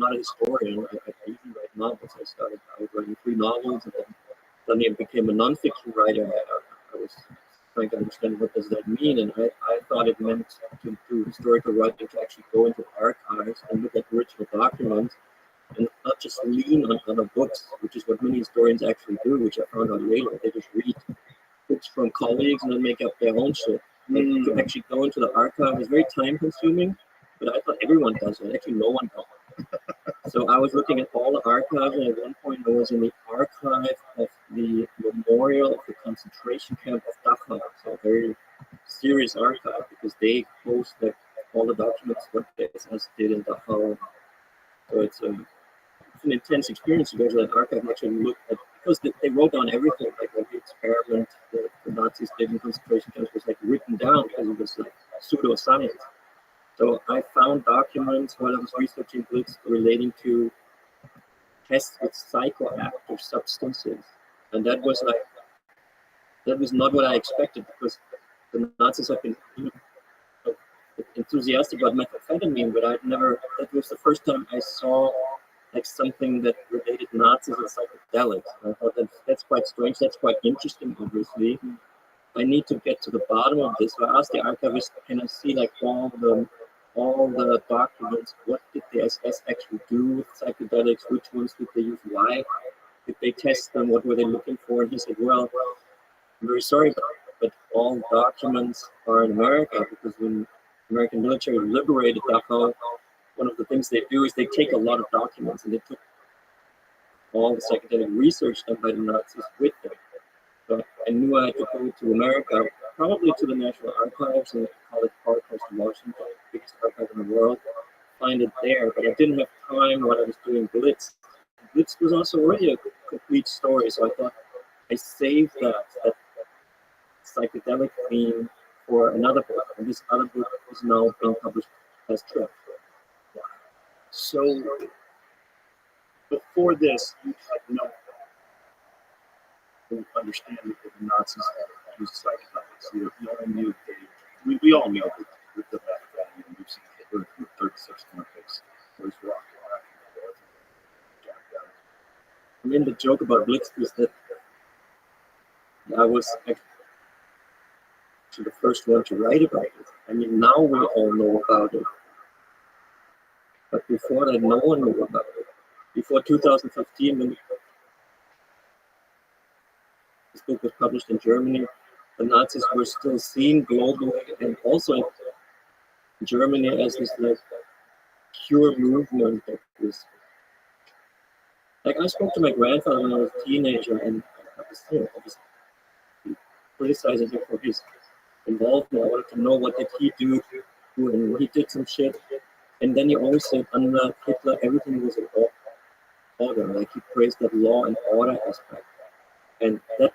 not a historian. I usually write novels. I started out writing 3 novels, and then suddenly I became a nonfiction writer. I was trying to understand what does that mean, and I thought it meant to do historical writing to actually go into archives and look at original documents and not just lean on other books, which is what many historians actually do, which I found out later. They just read books from colleagues and then make up their own shit. To actually go into the archive is very time consuming, but I thought everyone does it. Actually, no one does. So I was looking at all the archives, and at one point I was in the archive of the memorial of the concentration camp of Dachau. So a very serious archive, because they host all the documents what the SS did in Dachau. So it's an intense experience to go to that archive and actually look at, because they wrote down everything, like the experiment the Nazis did in concentration camps was like written down because it was like pseudoscience. So I found documents while I was researching Blitz relating to tests with psychoactive substances, and that was not what I expected, because the Nazis have been enthusiastic about methamphetamine, but that was the first time I saw like something that related Nazis and psychedelics. And I thought that's quite strange. That's quite interesting, obviously. I need to get to the bottom of this. So I asked the archivist, can I see like all the documents? What did the SS actually do with psychedelics? Which ones did they use? Why did they test them? What were they looking for? And he said, well, I'm very sorry, but all documents are in America, because when the American military liberated Dachau, one of the things they do is they take a lot of documents, and they took all the psychedelic research done by the Nazis with them. So I knew I had to go to America, probably to the National Archives in College Park, close to Washington, the biggest archive in the world, find it there. But I didn't have time while I was doing Blitz. Blitz was also already a complete story, so I thought I saved that psychedelic theme for another book, and this other book is now being published as Trip. So before this, you had no understanding that the Nazis had used psychedelics. You only knew we all know that the methamphetamine used in Hitler in the 36 Olympics was rock. I mean, the joke about Blitz is that I was actually the first one to write about it. I mean, now we all know about it. But before that, no one knew about it. Before 2015, when this book was published in Germany, the Nazis were still seen globally and also in Germany as this like pure movement that was. Like, I spoke to my grandfather when I was a teenager, and I was criticizing him for his involvement. I wanted to know what did he do, and he did some shit. And then he always said, under Hitler, everything was in order. Like, he praised that law and order aspect. And that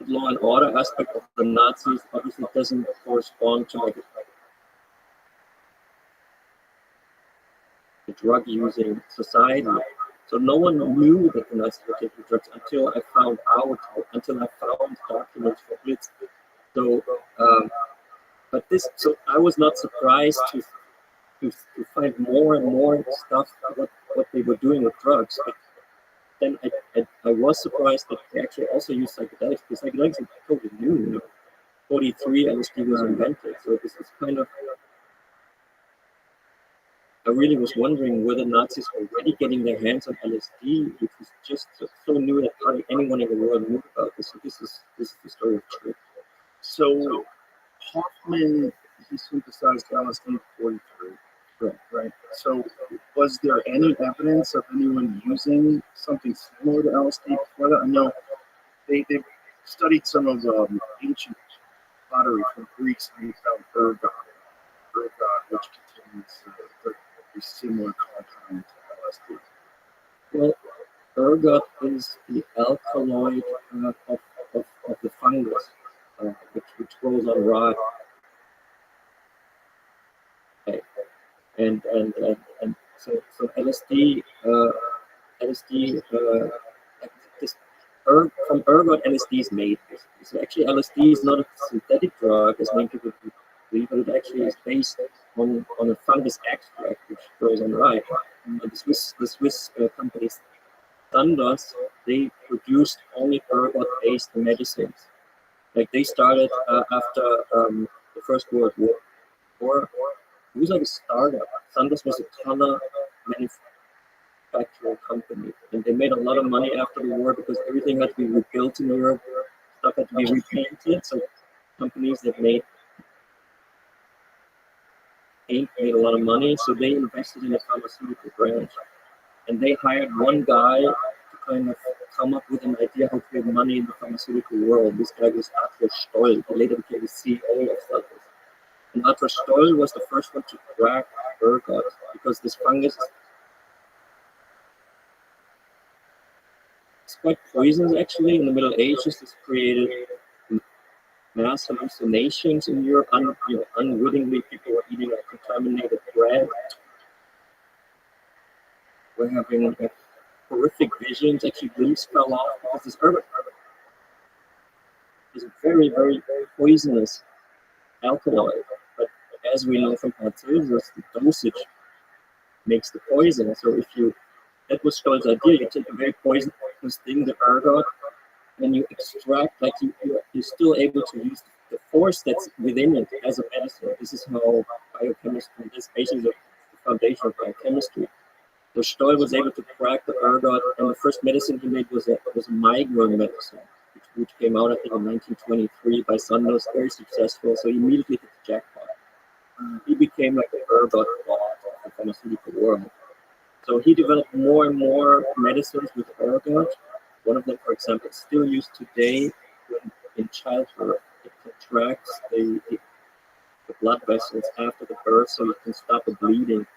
law and order aspect of the Nazis obviously doesn't correspond to like a drug-using society. So no one knew that the Nazis were taking drugs until I found documents for Blitz. So, so I was not surprised to find more and more stuff what they were doing with drugs. But then I was surprised that they actually also used psychedelics, because psychedelics are totally new. You know, 43 LSD was invented, so this is kind of. I really was wondering whether Nazis were already getting their hands on LSD, which was just so new that hardly anyone in the world knew about this. So this is the story of Trip. So Hoffman, he synthesized LSD in 43, right? So was there any evidence of anyone using something similar to LSD before that? I know they studied some of ancient pottery from Greece, and they found ergot, which contains a similar compound to LSD. Well, ergot is the alkaloid of the fungus, which grows on rock. Okay. And so LSD from ergot, LSD is made. So actually LSD is not a synthetic drug as many people believe, but it actually is based on a fungus extract which grows on rye. And the Swiss company Sandoz, they produced only ergot-based medicines. Like they started after the First World War. It was like a startup. Sandoz was a color manufacturing company, and they made a lot of money after the war because everything had to be rebuilt in Europe. Stuff had to be repainted. So companies that made ink made a lot of money. So they invested in the pharmaceutical branch, and they hired one guy to kind of come up with an idea how to make money in the pharmaceutical world. This guy was Rothschild. He later became the CEO of Sandoz. And Rothschild was the first one to crack ergot because this fungus is quite poisonous actually. In the Middle Ages, this created mass hallucinations in Europe. Unwittingly, people were eating contaminated bread. We're having horrific visions. Actually, limbs fell off because this ergot is a very, very poisonous alkaloid. But as we know from Paracelsus, the dosage makes the poison. So that was Stoll's idea. You take a very poisonous thing, the ergot, and you extract, like you're still able to use the force that's within it as a medicine. This is how biochemistry, this basically the foundation of biochemistry. So Stoll was able to crack the ergot, and the first medicine he made was a migraine medicine, which came out, I think, in 1923 by Sandoz, very successful. So he immediately hit the jackpot. He became like the ergot god of the pharmaceutical world. So he developed more and more medicines with ergot. One of them, for example, is still used today in childbirth. It contracts the blood vessels after the birth so you can stop the bleeding.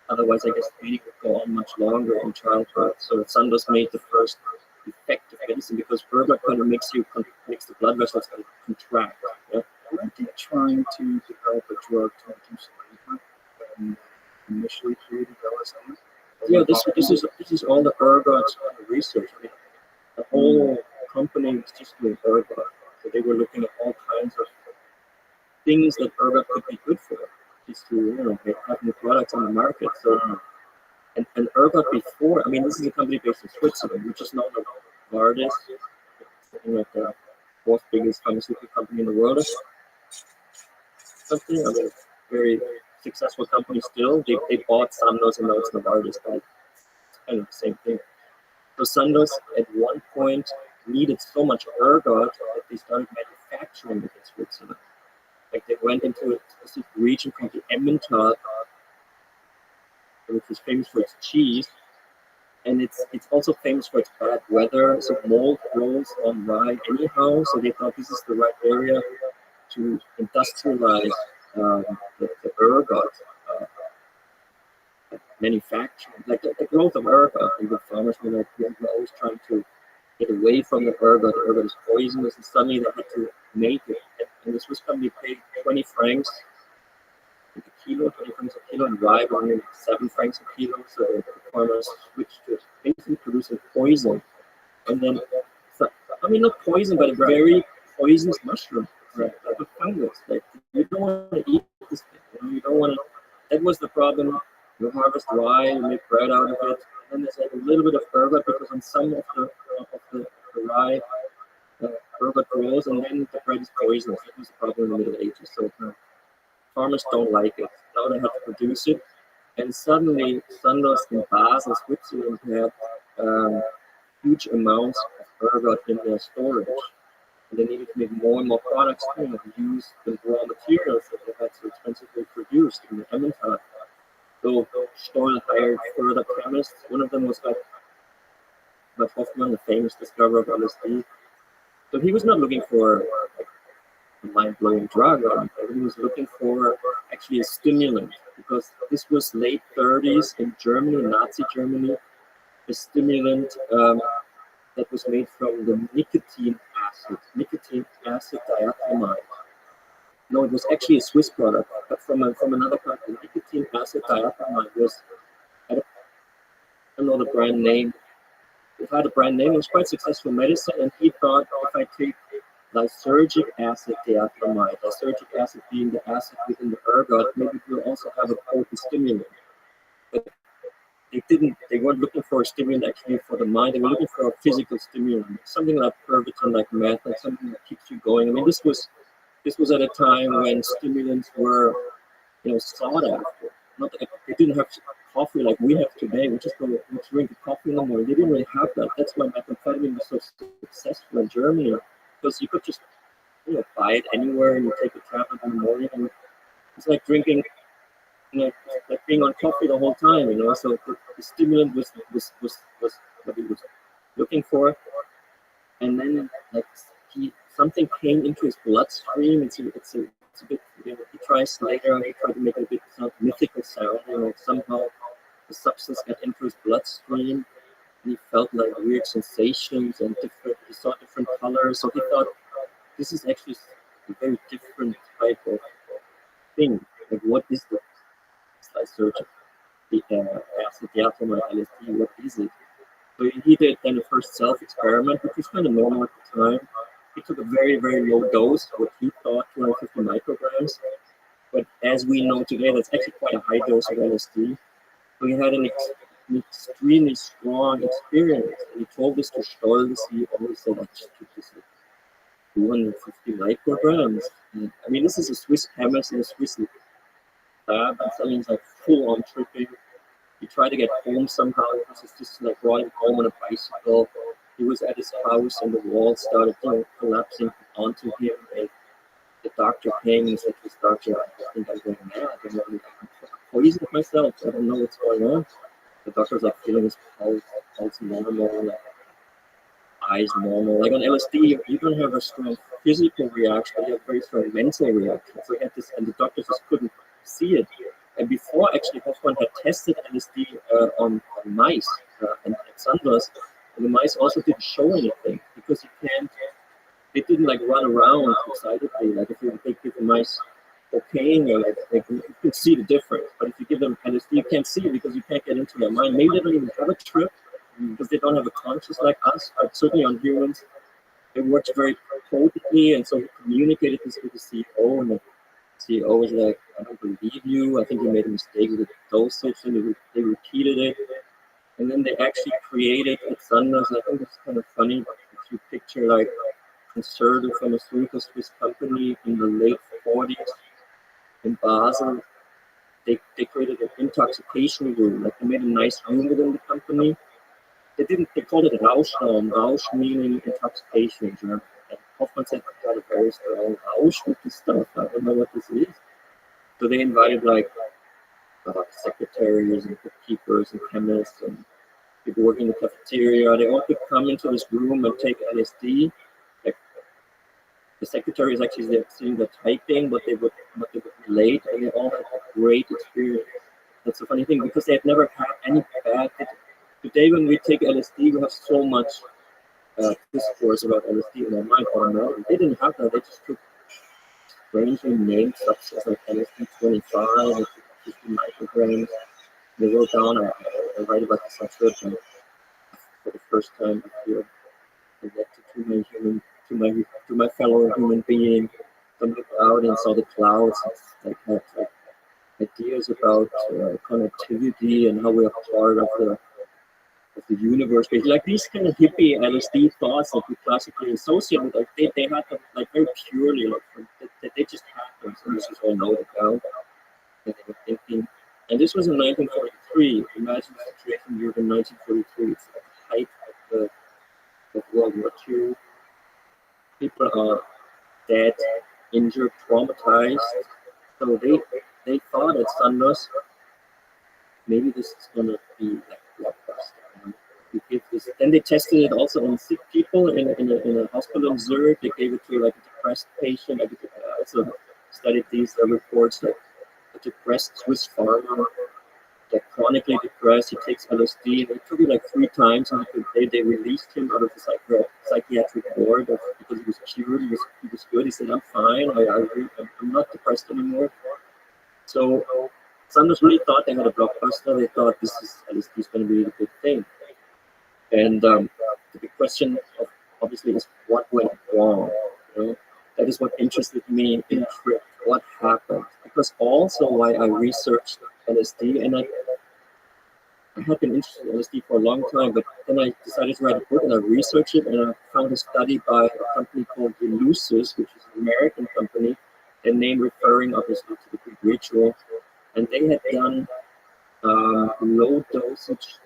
Otherwise, I guess the bleeding would go on much longer in childbirth. So Sandoz made the first effective medicine because ergot kind of makes the blood vessels kind of contract. Yeah? Weren't they trying to develop a drug to reduce labor when initially created LSD? Yeah, this is all the ergot research. I mean, the whole company was just doing ergot. So they were looking at all kinds of things that ergot could be good for, just to have new products on the market. So and ergot before, I mean, this is a company based in Switzerland, which is known as Vardis, like the fourth biggest pharmaceutical company in the world. Something, I mean, very successful company still. They bought Sandoz and now it's Novartis, but it's kind of the same thing. So Sandoz at one point needed so much ergot that they started manufacturing it in Switzerland. Like they went into a specific region called the Emmental, which is famous for its cheese, and it's also famous for its bad weather. So mold grows on rye anyhow. So they thought this is the right area to industrialize the ergot manufacturing, like the growth of ergot. And the farmers were like, we're always trying to get away from the ergot. The ergot is poisonous, and suddenly they had to make it. And the Swiss company paid 20 francs a kilo, 20 francs a kilo, and rye was only 7 francs a kilo. So the farmers switched to basically producing poison. And then, I mean, not poison, but a very poisonous mushroom, right? Like a fungus. Like, you don't want to eat this thing. You don't want to. That was the problem. You harvest rye, you make bread out of it, and there's like a little bit of ergot because on some of the rye, ergot grows, and then the bread is poisonous. That was the problem in the Middle Ages. So farmers don't like it. Now they have to produce it, and suddenly Sandoz in Basel, Switzerland, had huge amounts of ergot in their storage. And they needed to make more and more products to use the raw materials that they had so expensively produced in the Emmental. So Stoll hired further chemists. One of them was like Hoffman, the famous discoverer of LSD. So he was not looking for a mind-blowing drug or anything. He was looking for actually a stimulant because this was late 30s in Germany, Nazi Germany. A stimulant that was made from the nicotine acid diethylamide. No, it was actually a Swiss product, but from another country. Nicotine acid diethylamide was, I don't know the brand name. It had a brand name. It was quite successful medicine, and he thought if I take lysergic acid diethylamide. Lysergic acid being the acid within the ergot, maybe it will also have a potent stimulant. But they weren't looking for a stimulant actually for the mind. They were looking for a physical stimulant, something like Pervitin, like meth, like something that keeps you going. I mean, this was at a time when stimulants were, sought after. Not that they didn't have coffee like we have today. We just go drink coffee in the morning. They didn't really have that. That's why methamphetamine was so successful in Germany, because you could just buy it anywhere and you take a tablet in the morning, and it's like drinking, like being on coffee the whole time. So the stimulant was what he was looking for, and then like something came into his bloodstream. It's a bit, he tries later on, he tried to make it a bit mythical sound, somehow the substance got into his bloodstream and he felt like weird sensations and he saw different colors. So he thought, this is actually a very different type of thing. Like, what is this lysergic acid diethylamide LSD? What is it? So he did then the first self-experiment, which was kind of normal at the time. He took a very, very low dose, what he thought, 250 micrograms. But as we know today, that's actually quite a high dose of LSD. So he had an extremely strong experience. And he told this to Stolz. He always said, I just took this 250 micrograms. And, I mean, this is a Swiss chemist in a Swiss lab, and so he's like full on tripping. He tried to get home somehow. He was just like riding home on a bicycle. He was at his house and the walls started collapsing onto him. And the doctor came and said to his doctor, I think I'm going mad. I'm poisoned myself. I don't know what's going on. The doctor's like feeling his pulse normal, like eyes normal. Like on LSD, you don't have a strong physical reaction, you have a very strong mental reaction. So he had this, and the doctor just couldn't see it. And before actually Hoffman had tested LSD on mice and Sanders, and the mice also didn't show anything because they didn't like run around excitedly. Like if you give the mice cocaine, or like you can see the difference. But if you give them LSD, you can't see it because you can't get into their mind. Maybe they don't even have a trip because they don't have a conscious like us. But certainly on humans, it works very potently. And so he communicated this with the CEO, and the CEO was like, I don't believe you. I think you made a mistake with the dosage, and they repeated it. And then they actually created at Sanders, I think it's kind of funny, if you picture like concerted pharmaceutical Swiss company in the late 40s in Basel, they created an intoxication room. Like they made a nice room within the company. They called it Rauschraum, Rausch meaning intoxication in German. And Hoffman said, I got a very strong Rausch with this stuff. I don't know what this is. So they invited like secretaries and bookkeepers and chemists and people working in the cafeteria. They all could come into this room and take LSD. Like, the secretary is actually seeing the typing, what they would relate, and they all had a great experience. That's a funny thing because they had never had any bad. Today, when we take LSD, we have so much discourse about LSD in our mind automatically. They didn't have that. They just took strangely named substances like LSD 25 or 50 micrograms. They wrote down, I write about this on church, and for the first time I feel connected to my fellow human being. I looked out and saw the clouds, like had ideas about connectivity and how we are part of the universe. Basically, like these kind of hippie LSD thoughts that we classically associate with, like they had them like very purely, like they just happened. So this is all noted down. And they were thinking. And this was in 1943. Imagine the situation here in 1943. It's like the height of World War II. People are dead, injured, traumatized. So they thought at Sanders, maybe this is gonna be like blockbuster. We give this. Then they tested it also on sick people in a hospital in Zurich. They gave it to like a depressed patient. I also studied these reports that a depressed Swiss farmer, like chronically depressed, he takes LSD. They took it like 3 times on a day. They released him out of the psychiatric ward because he was cured. He was good. He said, I'm fine. I'm not depressed anymore. So Sanders really thought they had a blockbuster. They thought LSD is going to be the big thing. And the big question obviously is what went wrong. that is what interested me in trip. What happened? Because also why I researched LSD, and I had been interested in LSD for a long time, but then I decided to write a book and I researched it, and I found a study by a company called Eleusis, which is an American company, their name referring obviously to the Greek ritual, and they had done low dosage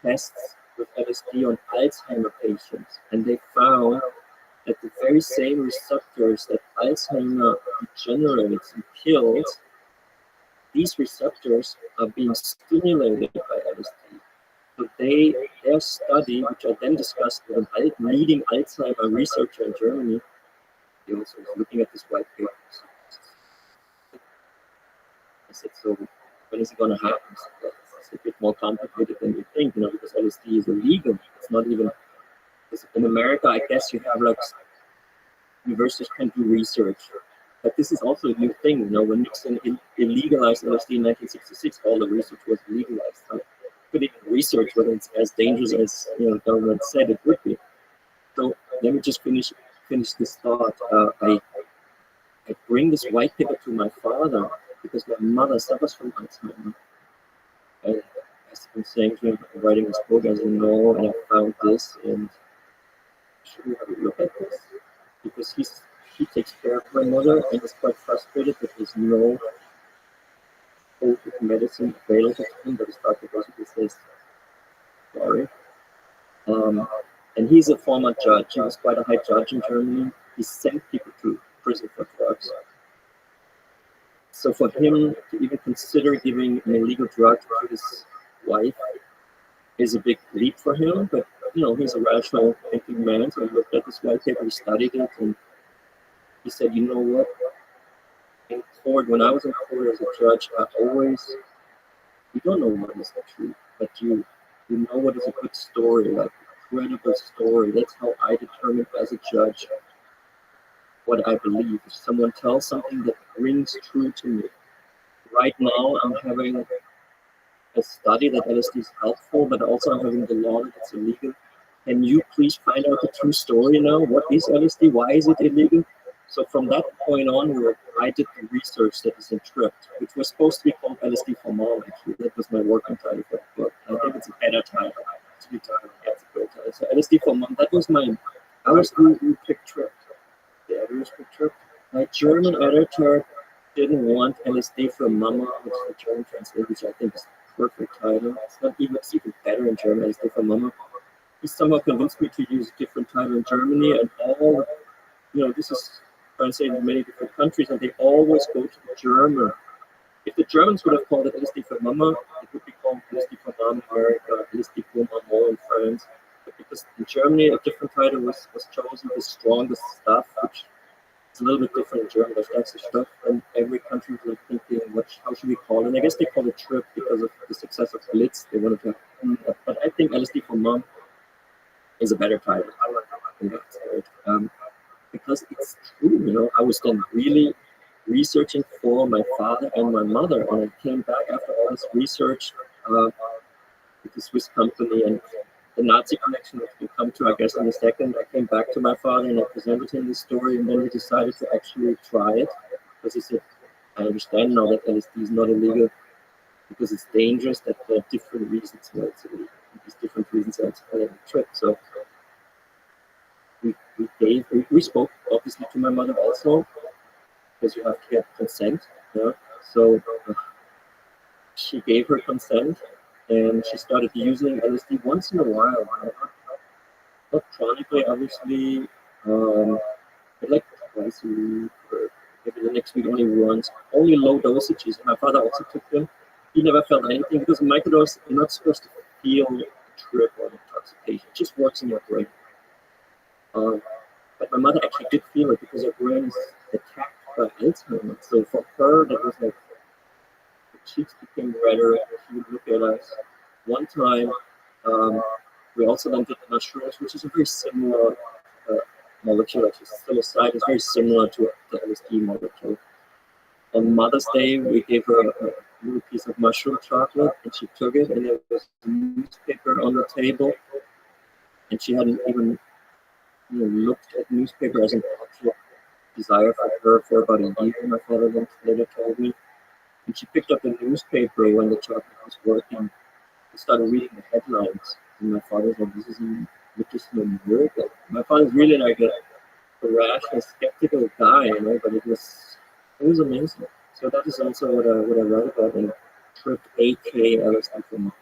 tests with LSD on Alzheimer patients, and they found that the very same receptors that Alzheimer degenerates and kills, these receptors are being stimulated by LSD. So their study, which I then discussed with a leading Alzheimer researcher in Germany, he also was looking at this white paper. I said, so when is it going to happen? So it's a bit more complicated than you think, because LSD is illegal. It's not even, in America, I guess you have like, universities can do research. But this is also a new thing, when Nixon illegalized LSD in 1966, all the research was legalized. So could even research whether it's as dangerous as the government said it would be. So let me just finish this thought. I bring this white paper to my father because my mother suffers from Alzheimer. And as I'm saying to him, I'm writing this book, as you know, and I found this, and should we have a look at this? Because he takes care of my mother and is quite frustrated that there's no medicine available to him, but his doctor basically says, sorry. And he's a former judge. He was quite a high judge in Germany. He sent people to prison for drugs. So for him to even consider giving an illegal drug to his wife is a big leap for him. But, he's a rational thinking man. So he looked at this white paper, he studied it, and he said, you know what? In court, when I was in court as a judge, you don't know what is the truth, but you know what is a good story, like a credible story. That's how I determine as a judge what I believe. If someone tells something that rings true to me. Right now, I'm having a study that LSD is helpful, but also I'm having the law that it's illegal. Can you please find out the true story now? What is LSD? Why is it illegal? So from that point onward, I did the research that is in Trip, which was supposed to be called LSD for Mom, actually. That was my working title for the book. I think it's a better title. It's a good title. Yeah, it's a great title. So LSD for Mom, that was mine. I was who picked Trip. The editors picked Trip. My German editor didn't want LSD for Mama, which is the German translation, which I think is the perfect title. It's even better in German, LSD for Mama. He somehow convinced me to use a different title in Germany, and all, this is translated in many different countries, and they always go to the German. If the Germans would have called it LSD for Mama, it would be called LSD for Mom in America, LSD for Maman in France. But because in Germany a different title was chosen, the strongest stuff, which is a little bit different in German, the stärkste stuff, and every country was thinking, how should we call it? And I guess they called it Trip because of the success of Blitz. They wanted to have, but I think LSD for Mom is a better title. I think that's great. Because it's true, I was then really researching for my father and my mother, and I came back after all this research with the Swiss company and the Nazi connection, which we'll come to, I guess, in a second. I came back to my father and I presented him this story, and then he decided to actually try it, because he said, I understand now that LSD is not illegal because it's dangerous, that there are different reasons why it's illegal. These different reasons are explained in the Trip. So we spoke obviously to my mother also, because you have to get consent. Yeah. So she gave her consent, and she started using LSD once in a while. Not chronically, obviously, but like twice a week, or maybe the next week only once. Only low dosages. My father also took them. He never felt anything, because microdose, you're not supposed to feel a trip or intoxication. It just works in your brain. But my mother actually did feel it, because her brain is attacked by Alzheimer. So for her, that was like, the cheeks became redder, and she would look at us. One time, we also then did mushrooms, which is a very similar molecule, actually. Psilocybin is very similar to the LSD molecule. On Mother's Day, we gave her a little piece of mushroom chocolate, and she took it, and there was a newspaper on the table, and she hadn't even looked at newspaper as an object desire for her for about a year, my father then later told me. And she picked up a newspaper when the chocolate was working and started reading the headlines. And my father's like, this is a medicinal miracle. My father's really like a rational, skeptical guy, but it was amazing. So that is also what I read about in Trip AK LSD for mine.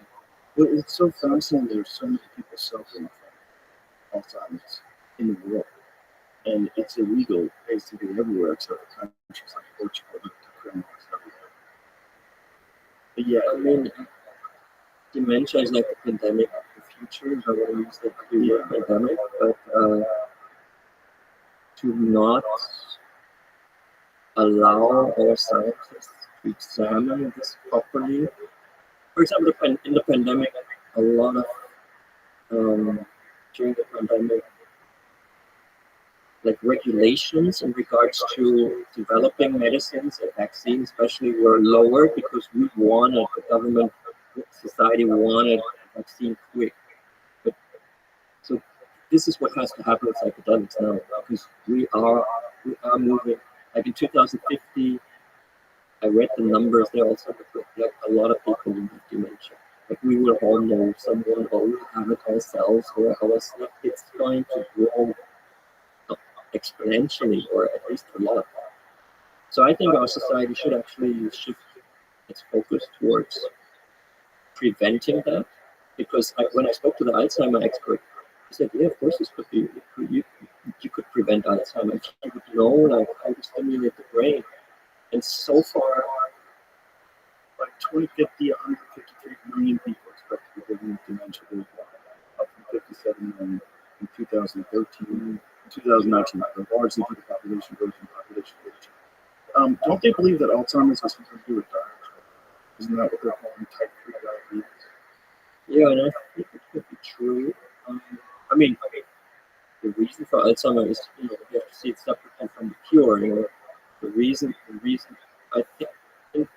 Well, it's so fascinating. There's so many people suffering from Alzheimer's in the world, and it's illegal basically everywhere except for countries like Portugal that criminalize everything. But yeah, I mean, dementia is like the pandemic of the future. I want to use that keyword pandemic, but to not allow our scientists to examine this properly. For example, in the pandemic, a lot of during the pandemic, like regulations in regards to developing medicines and vaccines, especially, were lower because we wanted the government, society wanted a vaccine quick. But so this is what has to happen with psychedelics now, because we are moving. Like in 2050, I read the numbers. They also like a lot of people with dementia. Like we will all know someone, or we'll have it ourselves, or it's going to grow exponentially, or at least a lot. So I think our society should actually shift its focus towards preventing that. Because when I spoke to the Alzheimer expert, he said, "Yeah, of course this could be. You could prevent Alzheimer. You would know like how to stimulate the brain." And so far, by 2050, 153 million people expect to be living with dementia worldwide, up from 57 million in 2013. In 2019, largely due to population growth and population aging. Don't they believe that Alzheimer's has something to do with diet? Isn't that what they're calling type 3 diabetes? yeah, and I think it could be true. I mean, the reason for Alzheimer is, you have to see it separately from the cure. The reason. I think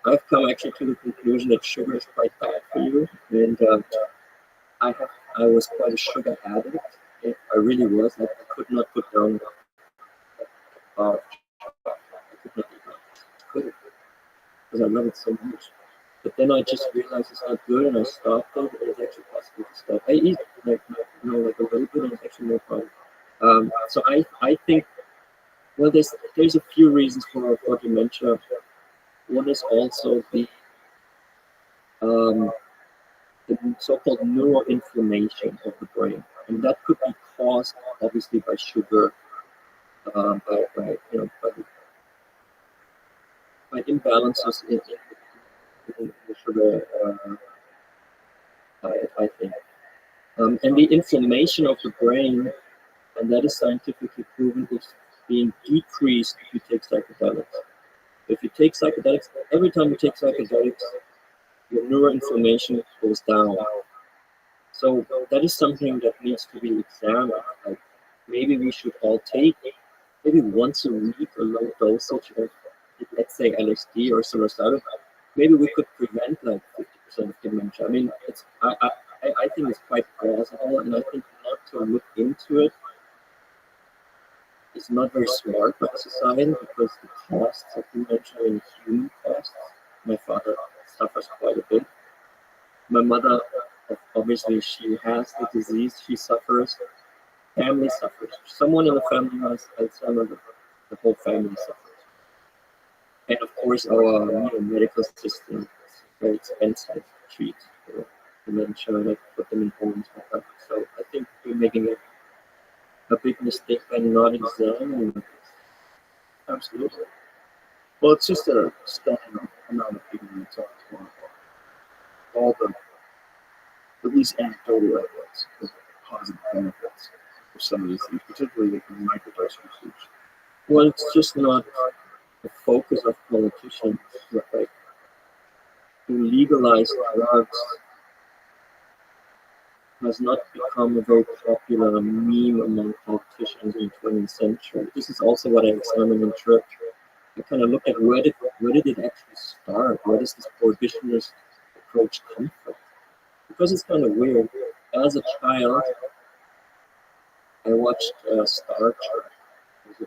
I've come actually to the conclusion that sugar is quite bad for you, and I was quite a sugar addict. I really was. Like, I could not put down uh, I could not eat it because I love it so much. But then I just realized it's not good, and I stopped it. And it's actually possible to stop. I eat like a little bit, and it's actually no problem. So I think, well, there's a few reasons for dementia. One is also um, the so-called neuroinflammation of the brain, and that could be caused obviously by sugar, by imbalances in the sugar diet, I think. And the inflammation of the brain, and that is scientifically proven, is being decreased if you take psychedelics. If you take psychedelics, every time you take psychedelics, your neuroinflammation goes down. So that is something that needs to be examined. Like maybe we should all take maybe once a week a low dosage of, let's say, LSD or psilocybin. Maybe we could prevent like 50% of dementia. I mean, I think it's quite plausible, and I think not to look into it is not very smart by society, because the costs of dementia, and human costs, my father suffers quite a bit. My mother, obviously, she has the disease, she suffers, family suffers. Someone in the family has Alzheimer's, the whole family suffers. And of course, our medical system is very expensive to treat dementia, like put them in homes and stuff. So I think we're making a big mistake by not examining it. Absolutely. Well, it's just a stunning amount of people we talk to all the, at least anecdotal evidence of positive benefits of some of these things, particularly with the microdose usage. Well, it's just not the focus of politicians. Like, to legalize drugs has not become a very popular meme among politicians in the 20th century. This is also what I examined in church. I kind of look at where did it actually start? Where does this prohibitionist approach come from? Because it's kind of weird. As a child, I watched Star Trek. It was a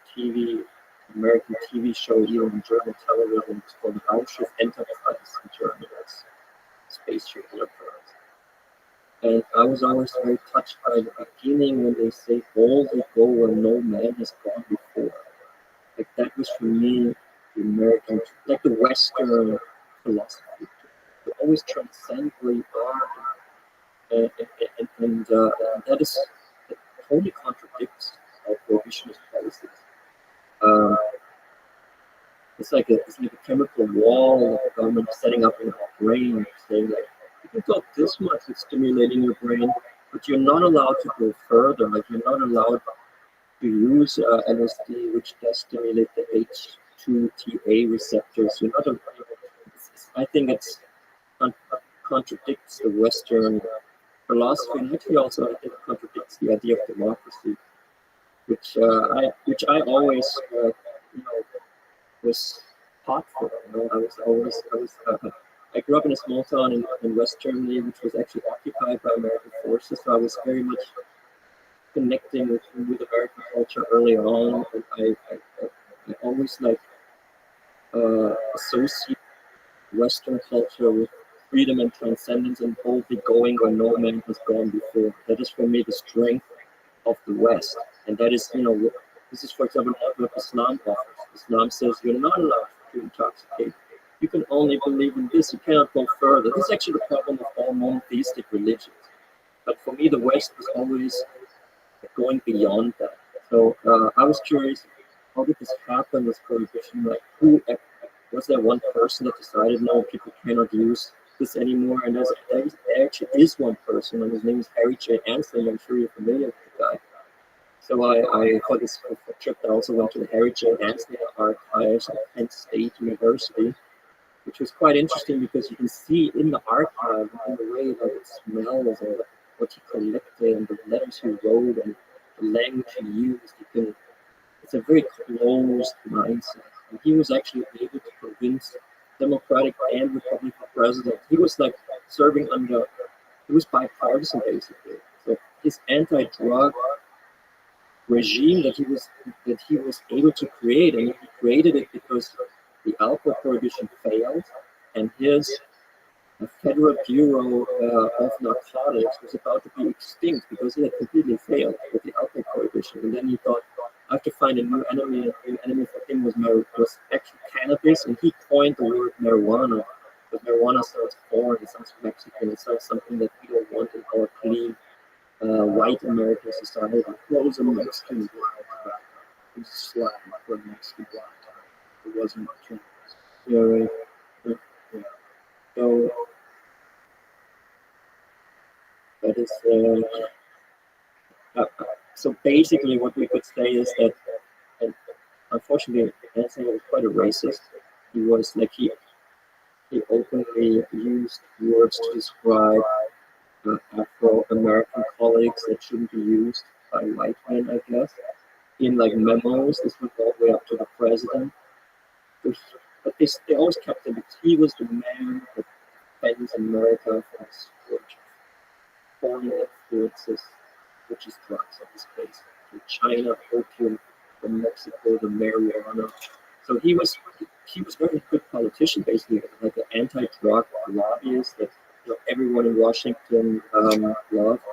American TV show, even on German television. It's called Raumschiff Enterprise in German. That's Spaceship Enterprise. And I was always very touched by the beginning when they say, "All they go where no man has gone before." Like that was for me the American, like the Western philosophy. To always transcend where you are, and that is that totally contradicts our prohibitionist policies. Um, it's like a chemical wall that the government is setting up in our brain, saying like you can go this much with stimulating your brain, but you're not allowed to go further. Like you're not allowed to use LSD, which does stimulate the H2TA receptors. You're not. I think it's contradicts the Western philosophy, and actually also I think contradicts the idea of democracy, which I always was taught for. I grew up in a small town in West Germany, which was actually occupied by American forces, so I was very much connecting with American culture early on, and I always associate Western culture with freedom and transcendence and boldly going where no man has gone before. That is for me the strength of the West, and that is this is for example what Islam offers. Islam says you're not allowed to intoxicate. You can only believe in this. You cannot go further. This is actually the problem of all monotheistic religions. But for me, the West was always going beyond that. So I was curious, how did this happen, this prohibition? Like, who was there one person that decided, no, people cannot use this anymore? And there actually is one person, and his name is Harry J. Ansley. I'm sure you're familiar with the guy. So I for this trip, I also went to the Harry J. Ansley archives at Penn State University, which was quite interesting because you can see in the archive, in the way that it smells and what he collected and the letters he wrote and the language he used. It's a very closed mindset. And he was actually able to convince Democratic and Republican presidents. He was like serving under, he was bipartisan basically. So his anti-drug regime that he was able to create, and he created it because the alcohol prohibition failed, and his Federal Bureau of Narcotics was about to be extinct because it had completely failed with the alcohol prohibition. And then he thought, I have to find a new enemy. A new enemy for him was actually cannabis, and he coined the word marijuana. Because marijuana sounds foreign, it sounds Mexican, it sounds something that we don't want in our clean, white American society. What was a Mexican black? It was slang for a Mexican black. It wasn't cannabis. Yeah, right. Yeah. So that is so basically what we could say is that, and unfortunately, Anthony was quite a racist. He was like he openly used words to describe Afro-American colleagues that shouldn't be used by white men, I guess, in like memos. This went all the way up to the president. But they always kept him because he was the man that defends America from the scourge of foreign influences, which is drugs in this case, from China, opium, from Mexico, the marijuana. So he was very good politician, basically, like an anti-drug lobbyist that everyone in Washington loved.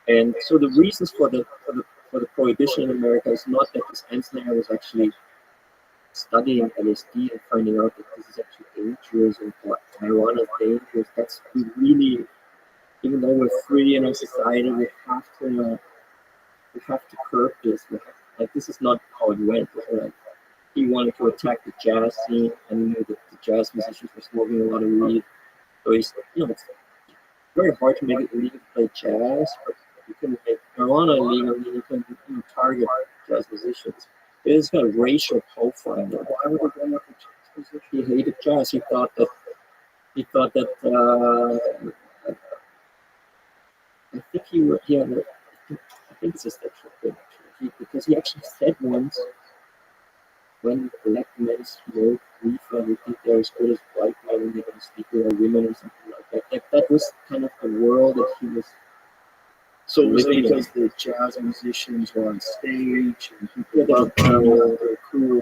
And so the reasons for the prohibition in America is not that this Anslinger was actually studying LSD and finding out that this is actually dangerous and marijuana is dangerous. That's really, even though we're free in our society, we have to curb this. Like this is not how it went. Like, he wanted to attack the jazz scene, and he knew that the jazz musicians were smoking a lot of weed. So he's, it's very hard to make it illegal to play jazz, but you can make marijuana illegal, and you can target jazz musicians. It is kind of racial profiling. Why would he bring up the jazz musician? He hated jazz. He thought that I think I think it's a sexual thing actually. Because he actually said once, when black men smoke reefer, we think they're as good as white men when they're going to sleep with women or something like that. That was kind of the world that he was So was it living because the jazz musicians were on stage and Yeah, people they loved were them, cool. they were cool?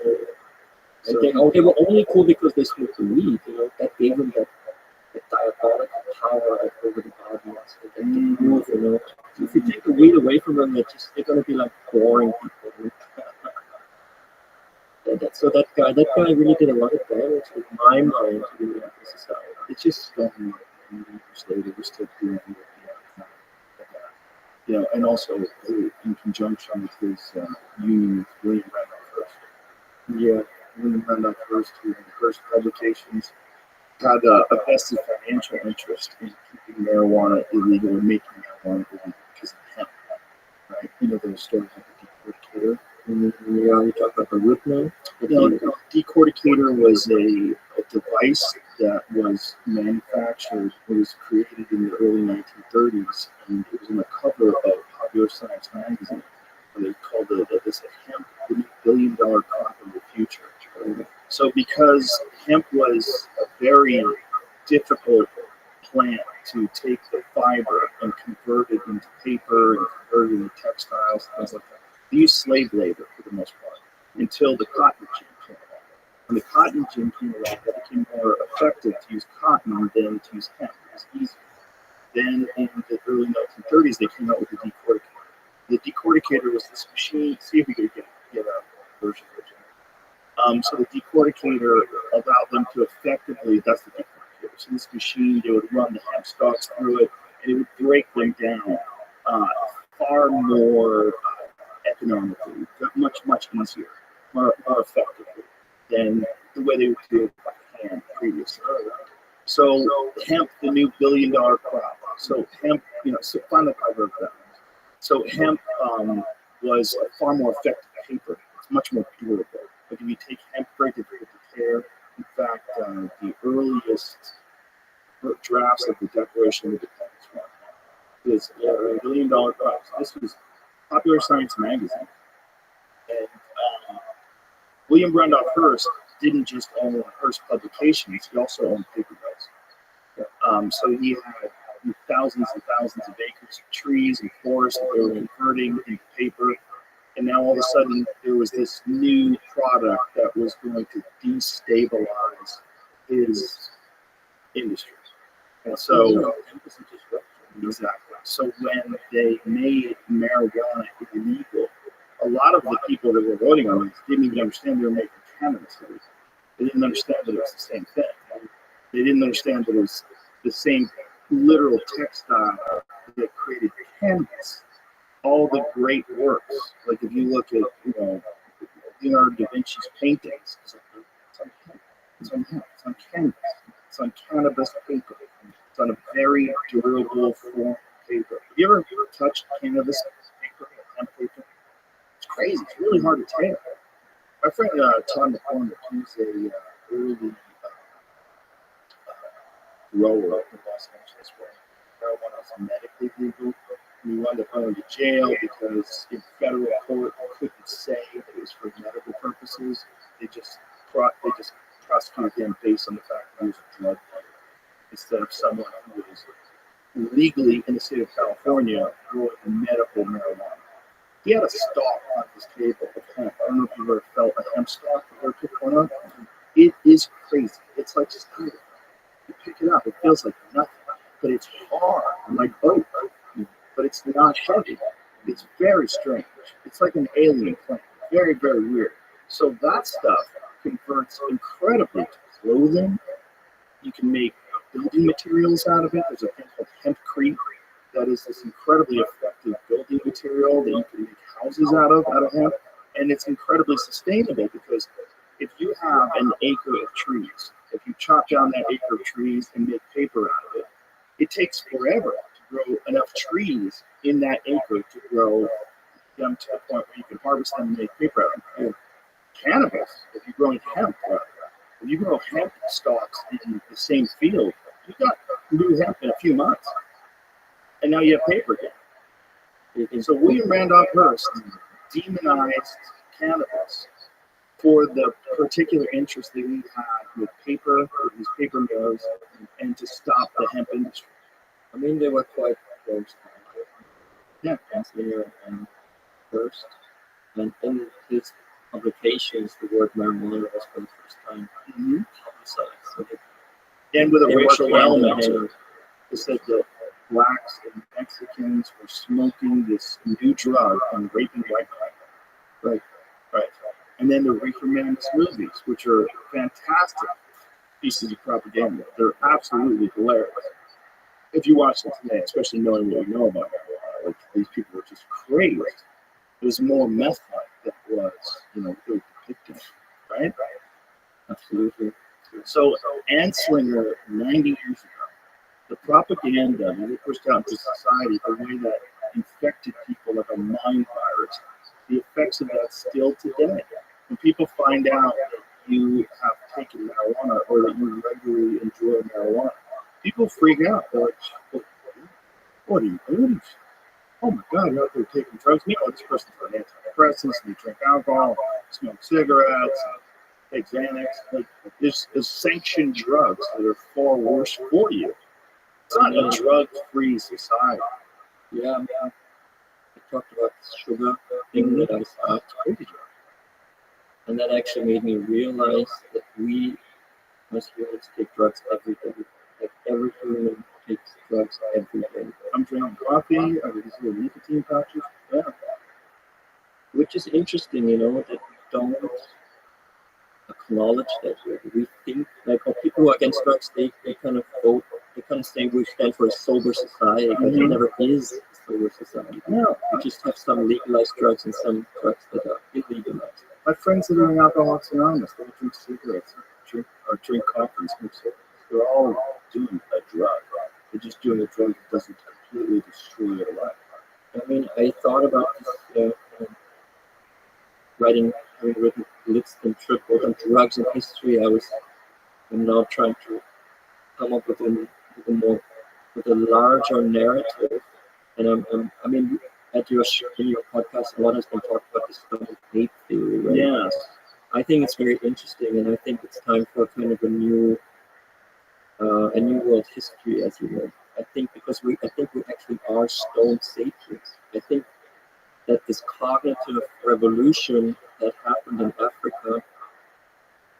And So they were only cool because they smoked the weed, that gave them that diabolical power over the audience. They get to move. So if you take the weed away from them, they're gonna be like boring people. So that guy really did a lot of damage in my mind to the American society. it's just funny years later we're still doing it. And also in conjunction with his union with William Randolph Hearst. Yeah. William Randolph Hearst, who had Hearst Publications, had a vested financial interest in keeping marijuana illegal or making marijuana illegal because of hemp, right? The story of the decorticator. Yeah, you talk about the root now. Decorticator was a device that was manufactured. It was created in the early 1930s, and it was on the cover of Popular Science magazine. And they called it hemp, the billion-dollar crop of the future. So because hemp was a very difficult plant to take the fiber and convert it into paper and convert it into textiles, things like that. They used slave labor for the most part until the cotton gin came along. When the cotton gin came along, it became more effective to use cotton than to use hemp. It was easier. Then in the early 1930s, they came out with the decorticator. The decorticator was this machine. See if we could get a version of it. So the decorticator allowed them to effectively, that's the decorticator. So this machine, they would run the hemp stalks through it, and it would break them down far more economically, much easier, more effectively than the way they would do it by hand previously. So hemp, the new billion-dollar crop. So hemp, so find the cover of that. So hemp was a far more effective paper. It's much more durable. But if you take hemp, break it to tear. In fact, the earliest drafts of the Declaration of Independence is a billion-dollar crop. So this was Popular Science magazine. And William Randolph Hearst didn't just own Hearst Publications, he also owned paper mills. So he had thousands and thousands of acres of trees and forests that they were converting into paper. And now all of a sudden there was this new product that was going to destabilize his industry. And so, exactly. So when they made marijuana illegal, a lot of the people that were voting on it didn't even understand they were making cannabis. They didn't understand that it was the same thing. They didn't understand that it was the same literal textile that created cannabis. All the great works, like if you look at Leonardo da Vinci's paintings, it's on hemp, it's on canvas, it's on cannabis paper, it's on a very durable form of paper. Have you ever touched cannabis paper, hemp paper? It's crazy. It's really hard to tear. My friend Todd McCormick, he's a early grower in Los Angeles where marijuana was medically legal. We wound up going to jail because in federal court couldn't say that it was for medical purposes. They just prosecuted him based on the fact that he was a drug dealer instead of someone who was legally in the state of California growing medical marijuana. He had a stalk on his table of hemp. I don't know if you've ever felt a hemp stalk or picked one up. It is crazy. It's like just you pick it up. It feels like nothing, but it's hard, like oak. But it's not heavy. It's very strange. It's like an alien plant. Very, very weird. So that stuff converts incredibly to clothing. You can make building materials out of it. There's a thing called hempcrete that is this incredibly effective building material that you can make houses out of hemp. And it's incredibly sustainable because if you have an acre of trees, if you chop down that acre of trees and make paper out of it, it takes forever to grow enough trees in that acre to grow them to the point where you can harvest them and make paper out of them. Cannabis, if you're growing hemp, if you grow hemp stalks in the same field, you got new hemp in a few months. And now you have paper again. And so William Randolph Hearst demonized cannabis for the particular interest that he had with paper, with his paper mills, and to stop the hemp industry. I mean, they were quite close. Yeah. Anslinger and First. And in his publications, the word marijuana was for the first time Mm-hmm. publicized. So And with a they work racial hand in element to hand. it. They said that blacks and Mexicans were smoking this new drug and raping white people. Right. Right. And then the Reefer Madness movies, which are fantastic pieces of propaganda. They're absolutely hilarious. If you watch them today, especially knowing what we know about marijuana, like these people were just crazy. It was more meth like than it was, they were depicting, right? Absolutely. So Anslinger, 90 years ago, the propaganda that it pushed out into society, the way that infected people like a mind virus, the effects of that still today. When people find out that you have taken marijuana or that you regularly enjoy marijuana, people freak out. They're like, what are you doing? Oh my God, you're out there taking drugs. This person's on antidepressants, and they drink alcohol, smoke cigarettes, take Xanax. Like, there's sanctioned drugs that are far worse for you. It's not a drug-free society. Yeah, I talked about this sugar thing that I stopped. And that actually made me realize that we as humans take drugs every day. Like every human takes drugs every day. I'm drinking coffee, I was little nicotine pouches. Yeah. Which is interesting, that we don't acknowledge that. We think, like, people who are against drugs, they kind of vote, they kind of say we stand for a sober society, but it never is a sober society. No. We just have some legalized drugs and some drugs that are illegalized. My friends that are in Alcoholics Anonymous, they drink cigarettes, drink coffee, smoke cigarettes. They're all doing a drug. They're just doing a drug that doesn't completely destroy their life. I mean, I thought about this having written Lipscomb trip both on drugs and history. I'm now trying to come up with a larger narrative. And I mean, in your podcast, a lot has been talked about this kind of hate theory, right? Yes. I think it's very interesting, and I think it's time for kind of a new world history, as you will. I think we actually are stone sapiens. I think that this cognitive revolution that happened in Africa,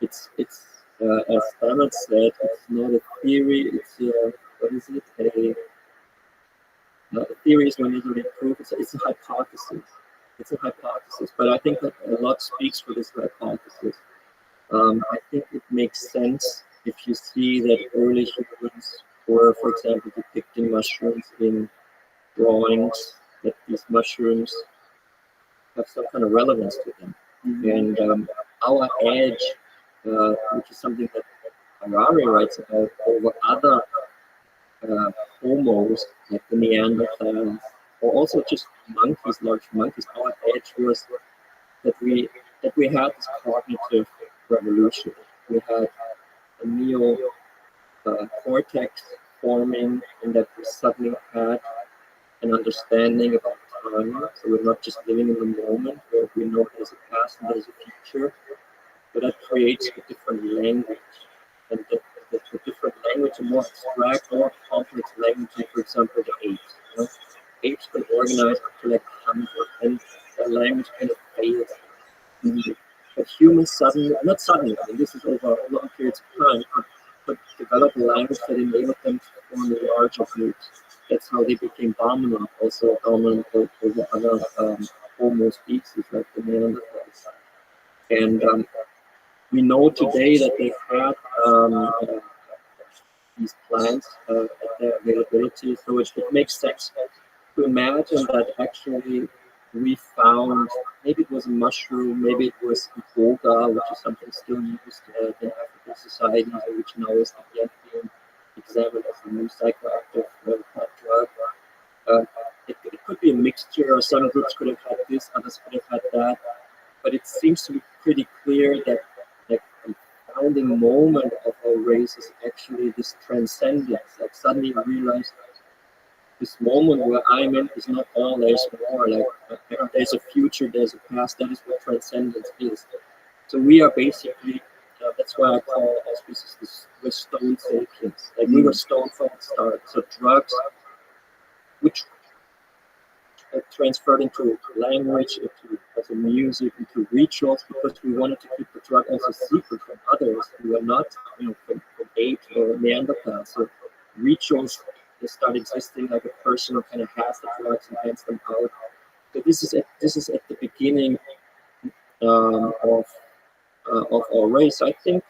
it's as Emmett said, it's not a theory. It's what is it? A theory is when you really prove it's a hypothesis. It's a hypothesis, but I think that a lot speaks for this hypothesis. I think it makes sense if you see that early humans were, for example, depicting mushrooms in drawings, that these mushrooms have some kind of relevance to them. Mm-hmm. And our edge, which is something that Harari writes about over other homos, like the Neanderthals, or also just monkeys, large monkeys, our edge was that we had this cognitive revolution. We had a neo cortex forming, and that we suddenly had an understanding about time. So we're not just living in the moment where we know there's a past and there's a future, but that creates a different language. And the different language, a more abstract, more complex language, like, for example, the apes. Apes can organize up to like 100, and the language kind of fails. Mm-hmm. But humans suddenly, not suddenly, I mean, this is over long periods of time, but develop a language that enabled them to form larger groups. That's how they became dominant, also dominant over other Homo species like the Neanderthals. And we know today that they had these plants at their availability, so it makes sense to imagine that actually we found, maybe it was a mushroom, maybe it was iboga, which is something still used in African societies, which now is not yet being examined as a new psychoactive drug. It could be a mixture, or some groups could have had this, others could have had that, but it seems to be pretty clear that like the founding moment of our race is actually this transcendence. Like suddenly we realize this moment where I'm in is not all, there's more. Like there's a future, there's a past. That is what transcendence is. So we are basically, that's why I call our species we're stone sapiens. Like we were stone from the start. So drugs, which transferred into language, into also music, into rituals, because we wanted to keep the drug also secret from others who were not, from ape or Neanderthal. So rituals, they start existing, like a person who kind of has the drugs and hands them out. So this is at the beginning of our race, I think.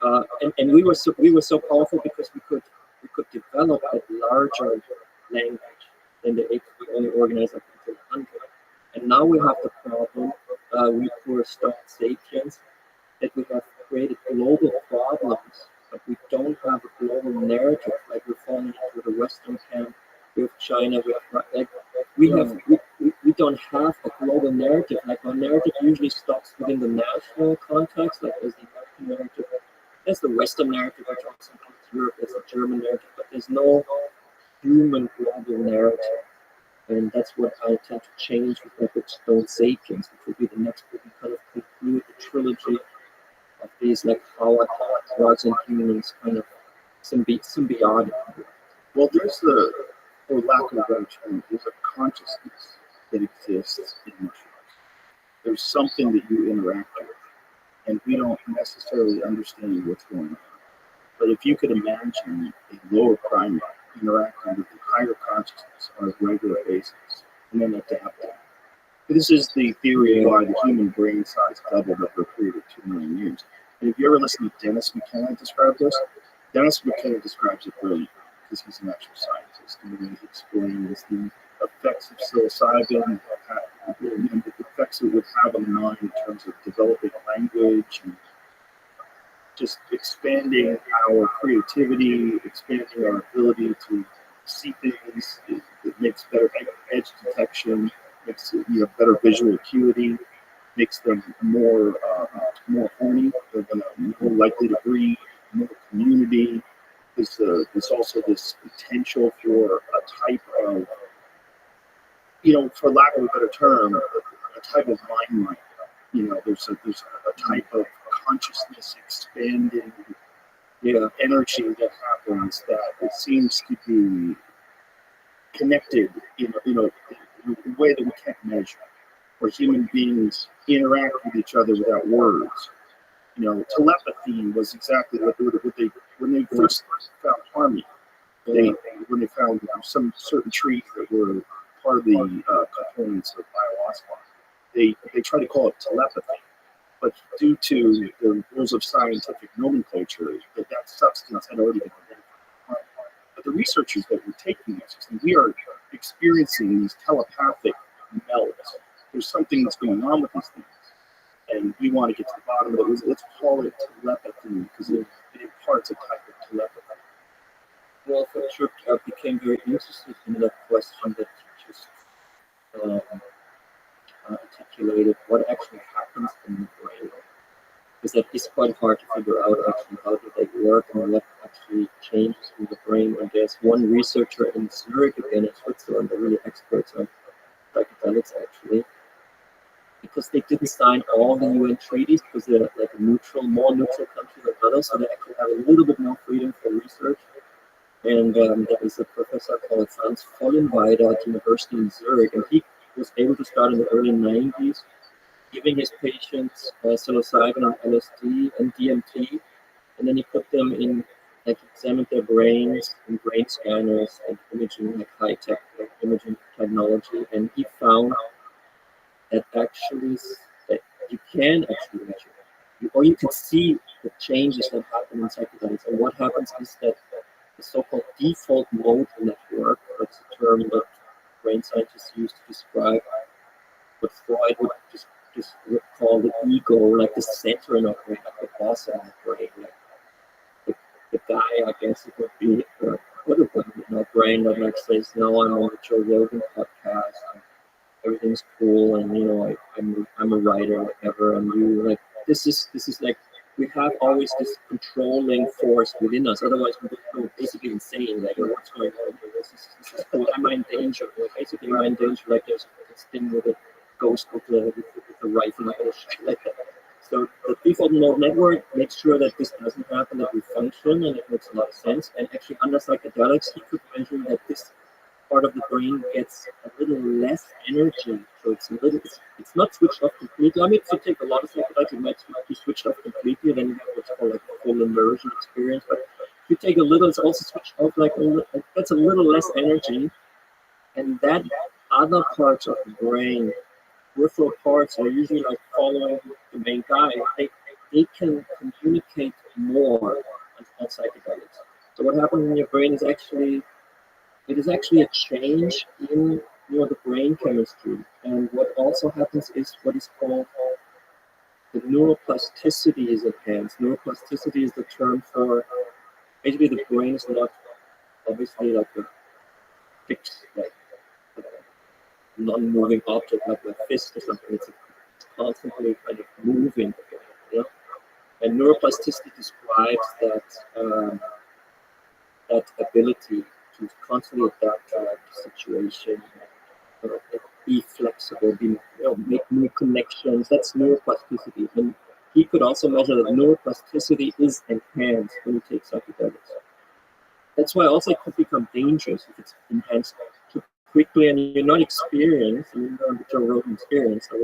And we were so powerful because we could develop a larger language than the ape could only organize up until 100. And now we have the problem, we poor stuffed sapiens, that we have created global problems, but we don't have a global narrative. Like we're falling into the Western camp with China. We don't have a global narrative. Like our narrative usually stops within the national context. Like there's the American narrative, there's the Western narrative, which also includes Europe. There's a German narrative, but there's no human global narrative. And that's what I tend to change with my book Stone Sapiens, which will be the next book and kind of conclude the trilogy of these, like how drugs and humans kind of symbiotic. Well, there's for lack of a better term, there's a consciousness that exists in mushrooms. There's something that you interact with, and we don't necessarily understand what's going on. But if you could imagine a lower primate interacting with a higher consciousness on a regular basis, and then adapting. This is the theory why the human brain size doubled over a period of 2 million years. And if you ever listen to Dennis McKenna describe this, Dennis McKenna describes it brilliantly because he's an actual scientist. And the way he explains the effects of psilocybin, the effects it would have on the mind in terms of developing language and just expanding our creativity, expanding our ability to see things. It makes better edge detection, makes you have better visual acuity, makes them more horny. They're more likely to breed, more community. There's also this potential for a type of, for lack of a better term, a type of mind. There's a type of consciousness expanding energy that happens that it seems to be connected in a way that we can't measure, where human beings interact with each other without words. Telepathy was exactly what they when they first found harmony. When they found some certain trees that were part of the components of ayahuasca, they tried to call it telepathy. But due to the rules of scientific nomenclature, that substance had already been identified. But the researchers that were taking this, we are experiencing these telepathic melts. There's something that's going on with these things, and we want to get to the bottom of it. Let's call it telepathy because it imparts a type of telepathy. Well, for sure, I became very interested in that question that you just articulated. What actually happens in the brain? Because that is quite hard to figure out actually how do they work and what actually changes in the brain. And there's one researcher in Zurich, again in Switzerland, they're really experts on psychedelics actually, because they didn't sign all the UN treaties because they're like a more neutral country than others, so they actually have a little bit more freedom for research. And there is a professor called Franz Vollenweider at the University in Zurich, and he was able to start in the early 90s, giving his patients psilocybin and LSD and DMT, and then he put them in, like, examined their brains in brain scanners and imaging, like high-tech imaging technology, and he found that actually that you can actually measure, or you can see the changes that happen in psychedelics. And what happens is that the so-called default mode network, that's a term that brain scientists use to describe what Freud would just would call the ego, like the center in our brain, like the boss in our brain, like the guy, I guess it would be, would have been in our brain that like says, no, I'm on the Joe Rogan podcast, and everything's cool, and I'm a writer, whatever, and you like this is like we have always this controlling force within us. Otherwise, we would go basically insane. Like, what's going on here? This is cool. Am I in danger? Basically, am I in danger? Like, there's this thing with a ghost with the rifle, like that. So the default mode network makes sure that this doesn't happen, that we function, and it makes a lot of sense. And actually, under psychedelics, he could measure that this part of the brain gets a little less energy. So it's not switched off completely. I mean, if you take a lot of psychedelics, it might be switched off completely, then you have what's called like a full immersion experience. But if you take a little, it's also switched off like that's a little less energy. And that other parts of the brain, peripheral parts, are usually like following the main guy. They can communicate more on psychedelics. So what happens in your brain is actually a change in the brain chemistry. And what also happens is what is called the neuroplasticity is enhanced. Neuroplasticity is the term for basically the brain is not obviously like a fixed, like non-moving object like a fist or something. It's constantly kind of moving, you know. And neuroplasticity describes that ability to constantly adapt to the situation, be flexible, make new connections. That's neuroplasticity. And he could also measure that neuroplasticity is enhanced when you take psychedelics. That's why also it could become dangerous if it's enhanced too quickly and you're not experienced. You're not Joe Rogan experience. So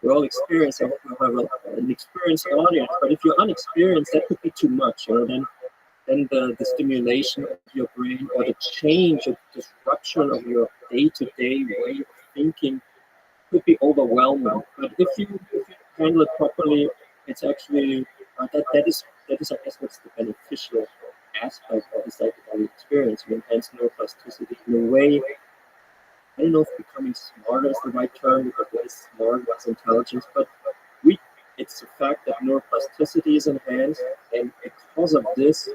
we're all experienced. I hope you have an experienced audience. But if you're unexperienced, that could be too much. Then the stimulation of your brain or the change or disruption of your day-to-day way of thinking could be overwhelming. But if you handle it properly, it's actually that is I guess what's the beneficial aspect of the psychedelic experience. You enhance neuroplasticity in a way. I don't know if becoming smarter is the right term, because what is smart, what's intelligence, but it's the fact that neuroplasticity is enhanced, and because of this,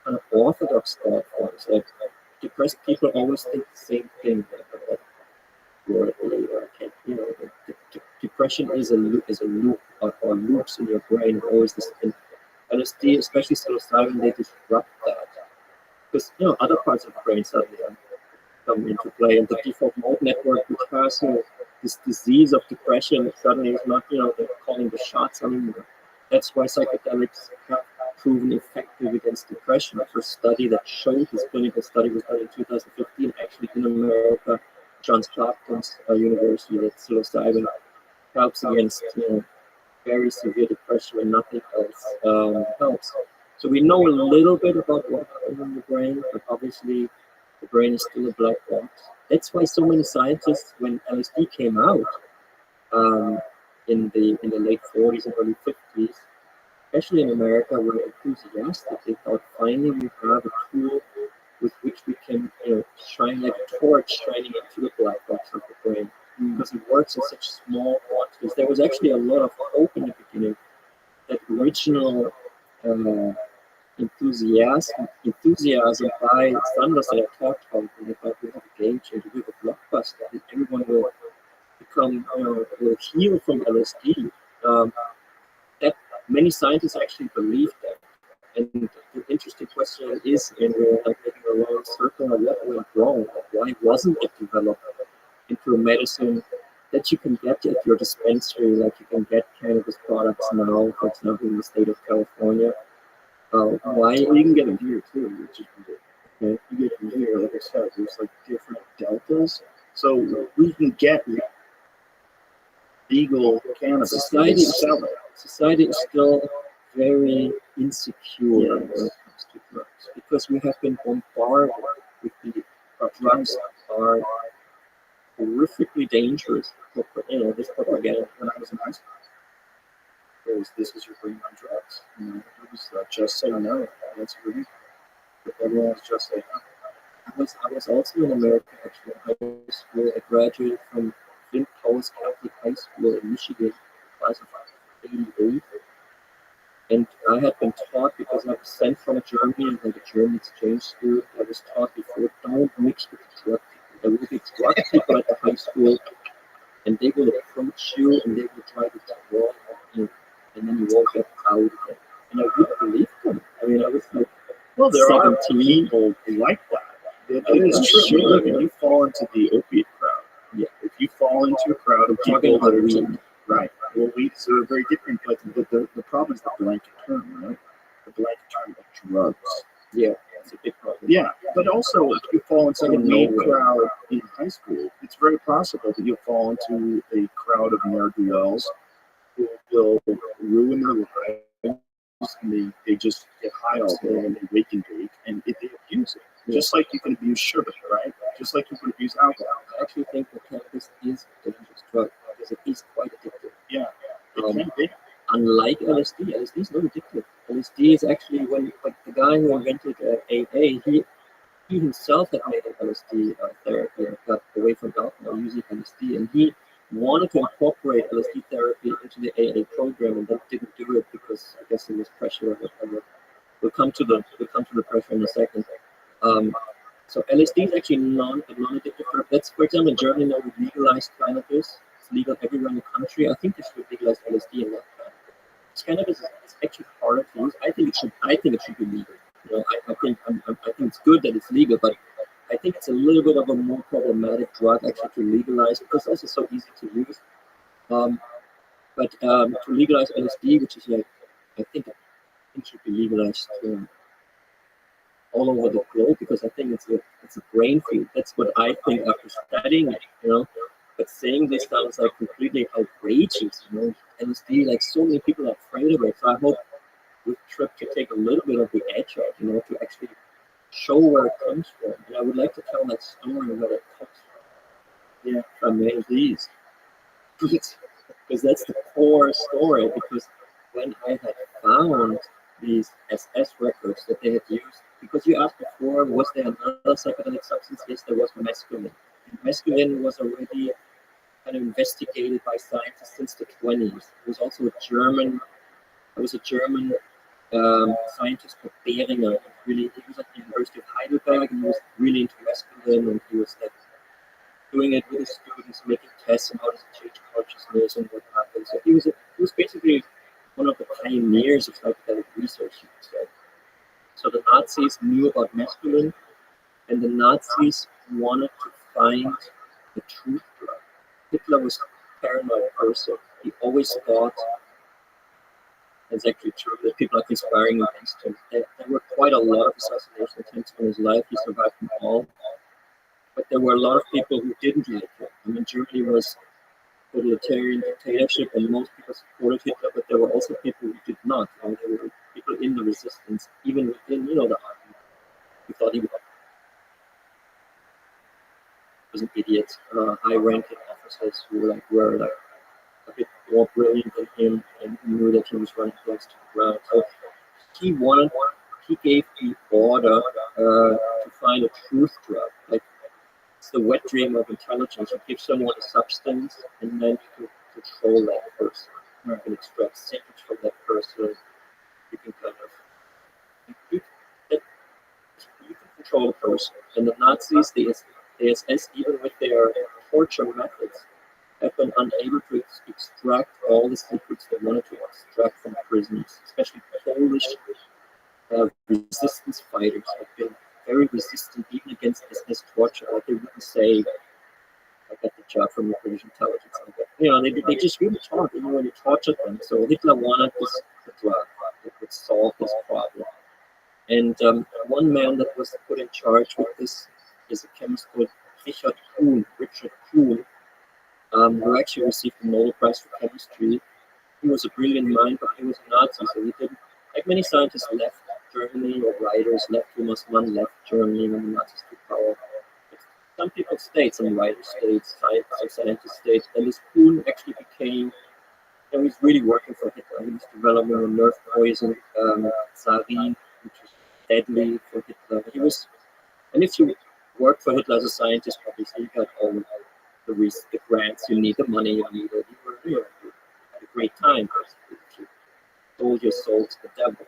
kind of orthodox thought forms, like depressed people always think the same thing. Depression is a loop or loops in your brain, always this thing. LSD, especially psilocybin, they disrupt that, because other parts of the brain suddenly come into play, and the default mode network, which has this disease of depression, suddenly is not they're calling the shots anymore. That's why psychedelics have proven effective against depression. The first study that showed this clinical study was done in 2015, actually in America, Johns Hopkins University, that psilocybin helps against very severe depression and nothing else helps. So we know a little bit about what happens in the brain, but obviously the brain is still a black box. That's why so many scientists, when LSD came out in the late 40s and early 50s, especially in America, were enthusiastic. They thought finally we have a tool with which we can shine like a torch shining into the black box of the brain, because it works in such small quantities. There was actually a lot of hope in the beginning. That original enthusiasm by Sanders that I talked about, when they thought we have a game changer, we have a blockbuster, that everyone will become, will heal from LSD. That many scientists actually believe that. And the interesting question is, and we're like making a long circle of what went wrong. Why wasn't it developed into a medicine that you can get at your dispensary, like you can get cannabis products now, for example, in the state of California? Why? You can get them here too, which is good. Okay? You get them here, like I said, there's like different deltas. So we can get legal cannabis. Society is still very insecure when it comes to drugs, because we have been bombarded with the drugs are horrifically dangerous. This propaganda. When I was in high school, this is your brain on drugs. It was just say no. That's really. Everyone was just saying no. I was also in America, actually, in high school. I graduated from Flint Powers Catholic High School in Michigan, class of 88. And I had been taught, because I was sent from Germany and like a German exchange student, I was taught before, don't mix with the drug people. There will be drug people at the high school, and they will approach you and they will try to draw you, and then you won't get out again. And I wouldn't believe them. I mean, I was like, well, there 17. are people like that. It is true. Sure. If you fall into the opiate crowd, if you fall into a crowd of people that are weed, right? Well, weeds are very different, but the problem is the blanket term, right? The blanket term of drugs. Yeah, that's a big problem. Yeah, But also, if you fall into Like the a main no-brainer. crowd in high school, it's very possible that you'll fall into a crowd of ne'er-do-wells who will ruin their lives, and they just get high all day and they wake and bake, and if they abuse it. Just like you can abuse sugar, right? Just like you can abuse alcohol. I actually think that cannabis is a dangerous drug because it is quite addictive. Yeah, it Um, can be. Unlike LSD, LSD is not addictive. LSD is actually when like the guy who invented AA, he himself had made an LSD therapy and got away from alcohol using LSD, and he wanted to incorporate LSD therapy into the AA program, and then didn't do it because I guess there was pressure or whatever. We'll come to the pressure in a second. Um, so LSD is actually non-addictive drug. That's, for example, in Germany now we legalized cannabis. It's legal everywhere in the country. I think they should legalize LSD in that country. Cannabis is actually harder to use. I think it should be legal. You know, I think it's good that it's legal, but I think it's a little bit of a more problematic drug actually to legalize because it's also so easy to use. But to legalize LSD, which is like, I think it should be legalized all over the globe because I think it's a brain field. That's what I think after studying it, you know. But saying this sounds like completely outrageous, you know. LSD, like so many people are afraid of it. So I hope with Trip to take a little bit of the edge out, you know, to actually show where it comes from. And I would like to tell that story where it comes from. Yeah, from LSDs. Because that's the core story. Because when I had found these SS records that they had used, because you asked before, was there another psychedelic substance? Yes, there was mescaline. Mescaline was already kind of investigated by scientists since the 20s. There was a German scientist called Behringer. He was at the University of Heidelberg and he was really into mescaline and he was like doing it with his students, making tests on how does it change consciousness and what happens. So he was basically one of the pioneers of psychedelic research, you could say. So the Nazis knew about mescaline, and the Nazis wanted to find the truth drug. Hitler was a paranoid person. He always thought, it's actually true, that people are conspiring against him. There were quite a lot of assassination attempts on his life. He survived them all. But there were a lot of people who didn't like him. I mean, Germany was a totalitarian dictatorship, and most people supported Hitler, but there were also people who did not. You know, there were people in the resistance, even within, you know, the army, who thought he was an idiot. High-ranking officers who were a bit more brilliant than him and knew that he was running close to the ground. So he gave the order to find a truth drug. Like, it's the wet dream of intelligence. You give someone a substance and then you can control that person. You can extract secrets from that person. You can kind of, you can control a person. And the Nazis, the SS, even with their torture methods, have been unable to extract all the secrets they wanted to extract from prisoners, especially Polish resistance fighters have been very resistant even against SS torture. Like they wouldn't say, I got the job from the British intelligence. You know, they just really talk, even when you tortured them. So Hitler wanted this drug that would solve this problem. And one man that was put in charge with this is a chemist called Richard Kuhn, who actually received the Nobel Prize for Chemistry. He was a brilliant mind, but he was a Nazi, so he didn't. Like many scientists left Germany, or writers left. Thomas Mann left Germany when the Nazis took power. But some people stayed, some writers stayed, scientists stayed. And this Kuhn actually became, he was really working for Hitler. He was developing a nerve poison, sarin, which was deadly for Hitler. And if you work for Hitler as a scientist, obviously you got all the grants you need, the money you needed. You had a great time. If you sold your soul to the devil.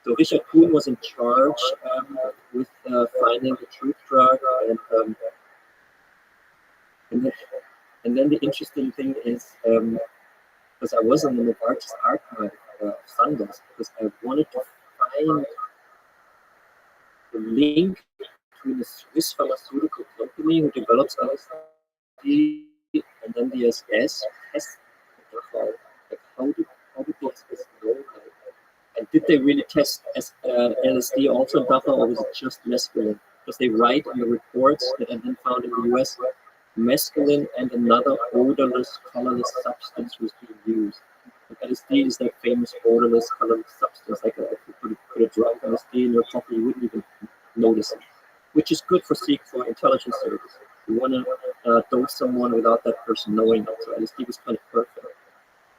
So Richard Kuhn was in charge with finding the truth drug, and then the interesting thing is, because I was in the Novartis archive of Sundance, because I wanted to find the link between the Swiss pharmaceutical company who develops LSD and then the SS test the Dachau. Like how did the SS know? And did they really test LSD also in Dachau, or was it just mescaline? because they write in the reports that I then found in the US, mescaline and another odorless, colorless substance was being used. And LSD is that famous odorless, colorless substance. Like if you put a drug LSD in your coffee, you wouldn't even notice it, which is good for intelligence service. You want to dose someone without that person knowing it. So LSD was kind of perfect.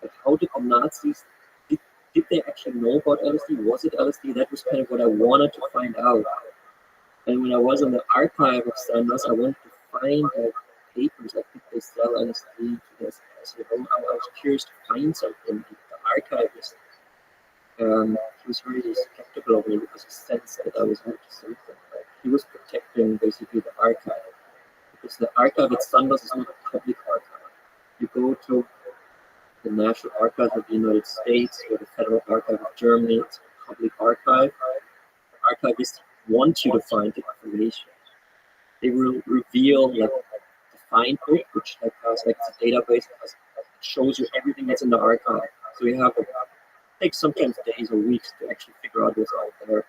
But how did the Nazis, did they actually know about LSD? Was it LSD? That was kind of what I wanted to find out. And when I was in the archive of Sanders, I wanted to find papers, like did they sell LSD to this? I was curious to find something. The archivist, he was really skeptical of me because he sensed that I was up to something. Like, he was protecting basically the archive. Because the archive at Sanders is not a public archive. You go to the National Archives of the United States or the Federal Archive of Germany, it's a public archive. The archivists want you to find the information. They will reveal like the find book, which like has like it's a database that shows you everything that's in the archive. So you have it takes sometimes days or weeks to actually figure out what's out there.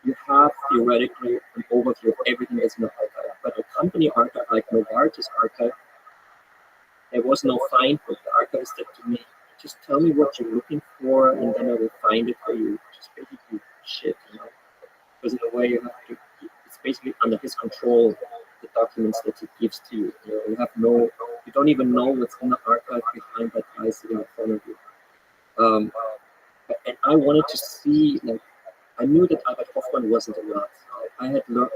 You have theoretically an overview of everything that's in the archive. But a company archive like Novartis archive, there was no find book. The archivist said to me, just tell me what you're looking for and then I will find it for you. Just basically shit, Because in a way you have to, it's basically under his control, the documents that he gives to you. You don't even know what's in the archive behind that guy sitting in front of you. And I wanted to see, like, I knew that Albert Hofmann wasn't a Nazi. I had known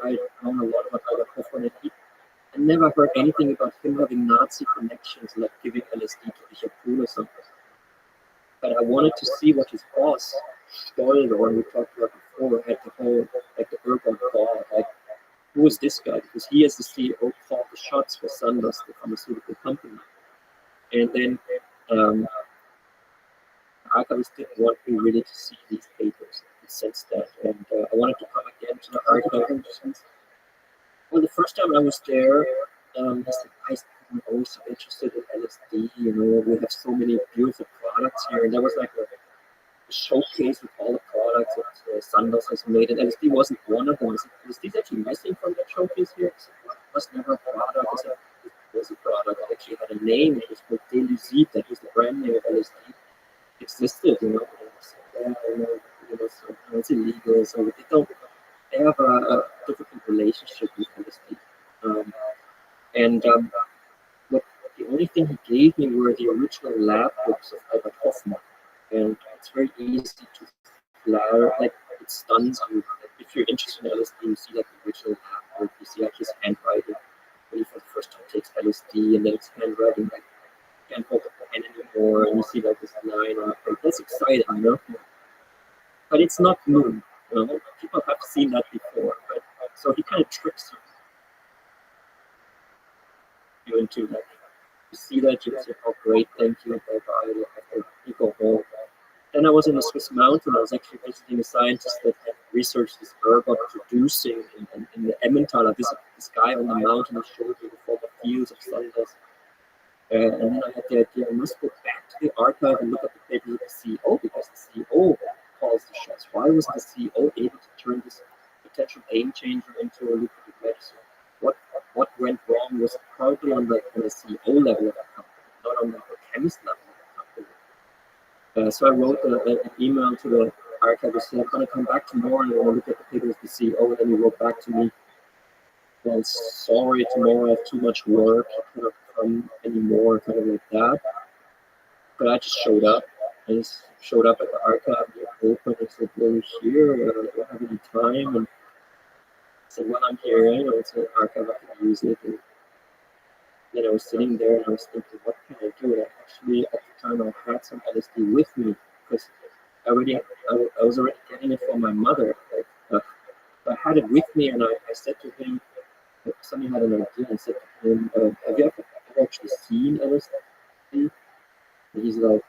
a lot about Albert Hofmann, and I never heard anything about him having Nazi connections, like giving LSD to Richard Kuhn or something. But I wanted to see what his boss, Stoll, the one we talked about before, had the whole, like the urban call, like, who was this guy? Because he, as the CEO, called the shots for Sandoz, the pharmaceutical company. And then archivists didn't want me really to see these papers. He sensed that. And I wanted to come again to the archive. Well, the first time I was there, I said, I'm always interested in LSD. We have so many beautiful products here. And there was like a showcase with all the products that Sandoz has made. And LSD wasn't one of them. I said, LSD is actually missing from that showcase here. I said, well, it was never a product. I said, it was a product. It actually had a name. It was called Delucid. That was the brand name of LSD. It existed, so it's illegal. So they have a difficult relationship with LSD. But the only thing he gave me were the original lab books of Albert Hofmann. And it's very easy to flare, like it stuns you. Like, if you're interested in LSD, you see like the original lab book, you see like his handwriting when he for the first time takes LSD, and then it's handwriting like can't hold the pen anymore, and you see like this line on the page. That's exciting, But it's not new, People have seen that before. But so he kind of tricks you into like, you see that, you say, oh great, thank you, bye-bye, you go home. Then I was in the Swiss mountain. I was actually visiting a scientist that had researched this herb of producing in the Emmentaler. This guy on the mountain who showed me the former fields of Sandoz. And then I had the idea, I must go back to the archive and look at the papers of the CEO, because the CEO calls the shots. Why was the CEO able to turn this potential game changer into a lucrative medicine? What went wrong was probably on the CEO level of the company, not on the chemist level of the company. So I wrote an email to the archivist saying, I'm going to come back tomorrow and I want to look at the papers of the CEO. And then he wrote back to me, well, sorry, tomorrow I have too much work. I cannot come anymore, kind of like that. But I just showed up. I just showed up at the archive, open, and said, well, here, I don't have any time. And I said, well, I'm here, it's an archive, I can use it. And then I was sitting there and I was thinking, what can I do? And actually, at the time, I had some LSD with me because I was already getting it from my mother. I had it with me, and I said to him, somebody had an idea. I said to him, have you ever actually seen LSD? And he's like,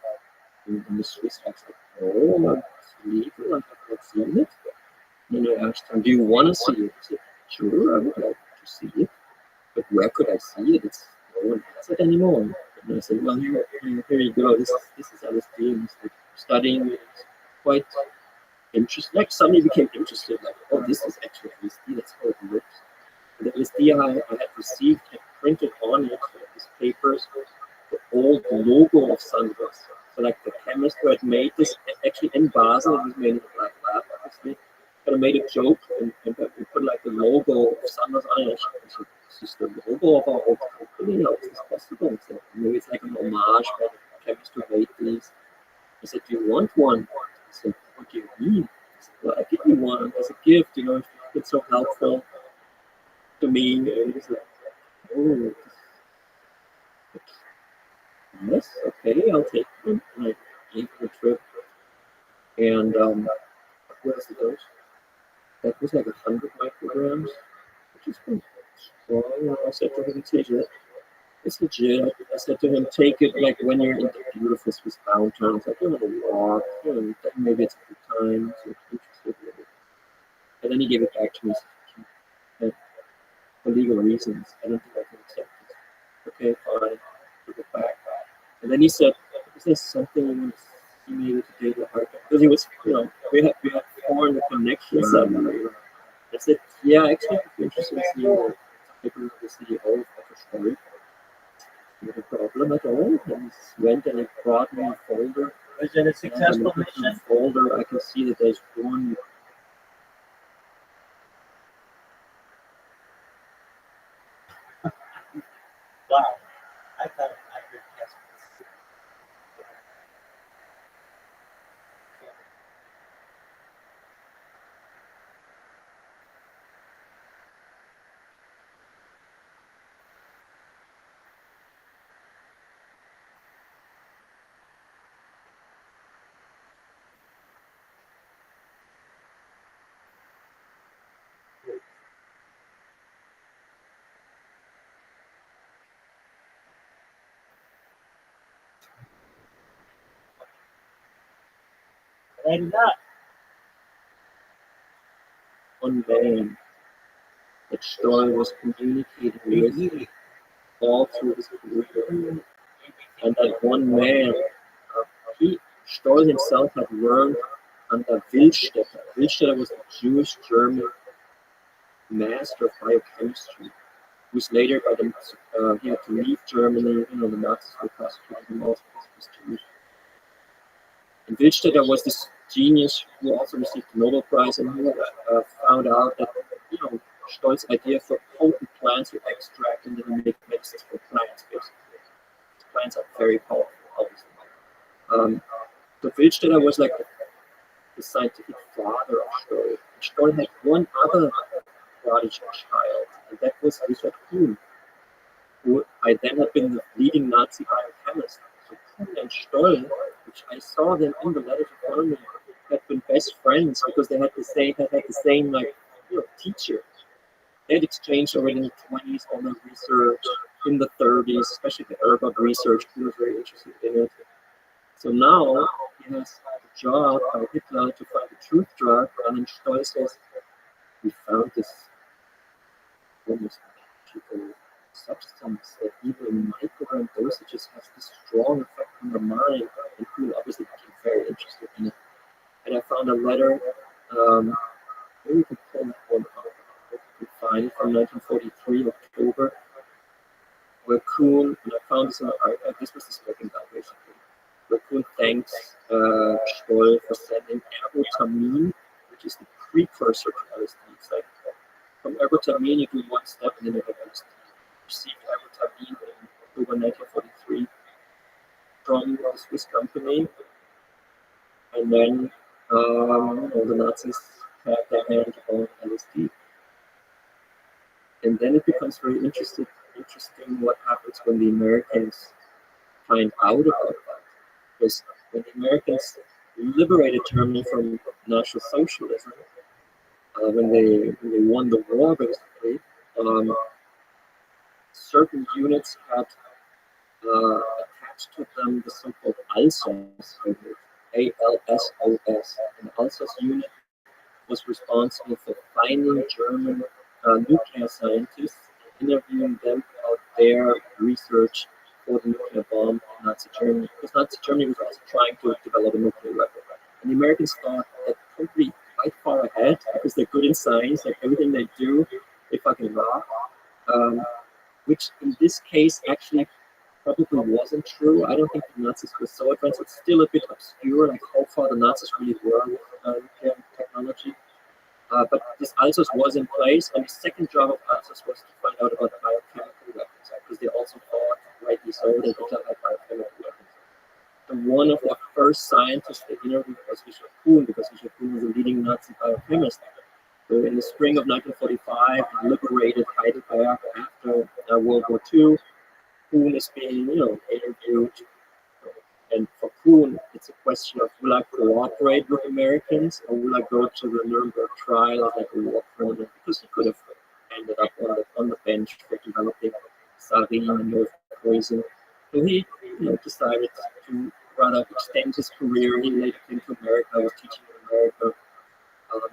in the Swiss, I was like, no, it's legal, I have not seen it. And I asked him, do you want to see it? He said, sure, I would like to see it. But where could I see it? No one has it anymore. And I said, well, here you go. This is LSD. And he's like, studying it. Quite interested. Like suddenly became interested. Like, oh, this is actually LSD. That's how it looks. The LSD I had received had printed on it these papers the old logo of Sunglass. So like the chemist who had made this actually in Basel, it was made in a black lab, obviously. Kind of made a joke and we put like the logo of Sunglass on it. So this is the logo of our old company. How is this possible? So maybe it's like an homage by the chemist who made these. I said, do you want one? I said, what do you mean? I said, well, I'll give you one as a gift, if you've been so helpful to me. And he's like, oh, yes, okay, I'll take one. And I gave him a trip. And what was the dose? That was like 100 micrograms, which is quite strong. And I said to him, take it. It's legit. I said to him, take it like when you're in the beautiful Swiss mountains, like you're on a walk, maybe it's a good time, so interested in it. And then he gave it back to me. And for legal reasons, I don't think I can accept it. Okay, fine, give it back. And then he said, is there something you want to see me today? Because he was, we had formed a connection suddenly. I said, yeah, actually, I'd be interested in seeing the people of the CEO of Rothschild. Not a problem at all. And he went and he brought me a folder. Was it a successful mission? Folder, I can see that there's one. Wow. I thought I could guess. I did not. One man that Stoll was communicating with all through his career. And that one man, Stoll himself had learned under Wildstetter. Wildstetter was a Jewish German master of biochemistry, who was later he had to leave Germany, the Nazis were prosecuting him also because he was Jewish. And Wildstetter was this genius who also received the Nobel Prize and who found out that, Stoll's idea for potent plants you extract and then make medicines for plants, basically. Plants are very powerful, obviously. So Wildstetter was like the scientific father of Stoll. Stoll had one other prodigy child, and that was Richard Kuhn, who I then had been the leading Nazi biochemist. So Kuhn and Stoll, which I saw them in the letters of Germany, had been best friends because they had the same teacher. They had exchanged already in the 20s all the research, in the 30s, especially the ergot research. He was very interested in it. So now he has a job by Hitler to find the truth drug, and then Stoll says, we found this almost magical substance that even in microgram dosages has this strong effect on the mind, and Kuhn obviously became very interested in it. And I found a letter, maybe we can pull that one out. You can find it from 1943, October, where Kuhn, and I found this in the archive, this was the smoking gun basically, where Kuhn thanks Stoll for sending ergotamine, which is the precursor to LSD. It's like from ergotamine you do one step and then you have LSD. Received ergotamine in October 1943 from the Swiss company, and then the Nazis had their hand on LSD. And then it becomes very interesting what happens when the Americans find out about that. Because when the Americans liberated Germany from National Socialism, when they won the war, basically, certain units had attached to them the so-called ALSOS unit, ALSOS. And the ALSOS unit was responsible for finding German nuclear scientists, interviewing them about their research for the nuclear bomb in Nazi Germany. Because Nazi Germany was also trying to develop a nuclear weapon. And the Americans thought that probably good in science, like everything they do, they fucking rock. Which in this case actually probably wasn't true. I don't think the Nazis were so advanced. It's still a bit obscure, like how far the Nazis really were with nuclear technology. But this ALSOS was in place, and the second job of ALSOS was to find out about biochemical weapons, because they also thought, rightly so, that Hitler had biochemical weapons. And one of the first scientists they interviewed was Richard Kuhn, because Richard Kuhn was a leading Nazi biochemist. So in the spring of 1945, he liberated Heidelberg after World War II. Kuhn is being, interviewed. And for Kuhn, it's a question of, will I cooperate with Americans, or will I go to the Nuremberg trial as like a war criminal? Because he could have ended up on the bench for developing sarin and nerve poison. So he, decided to rather extend his career. He later came to America, was teaching in America.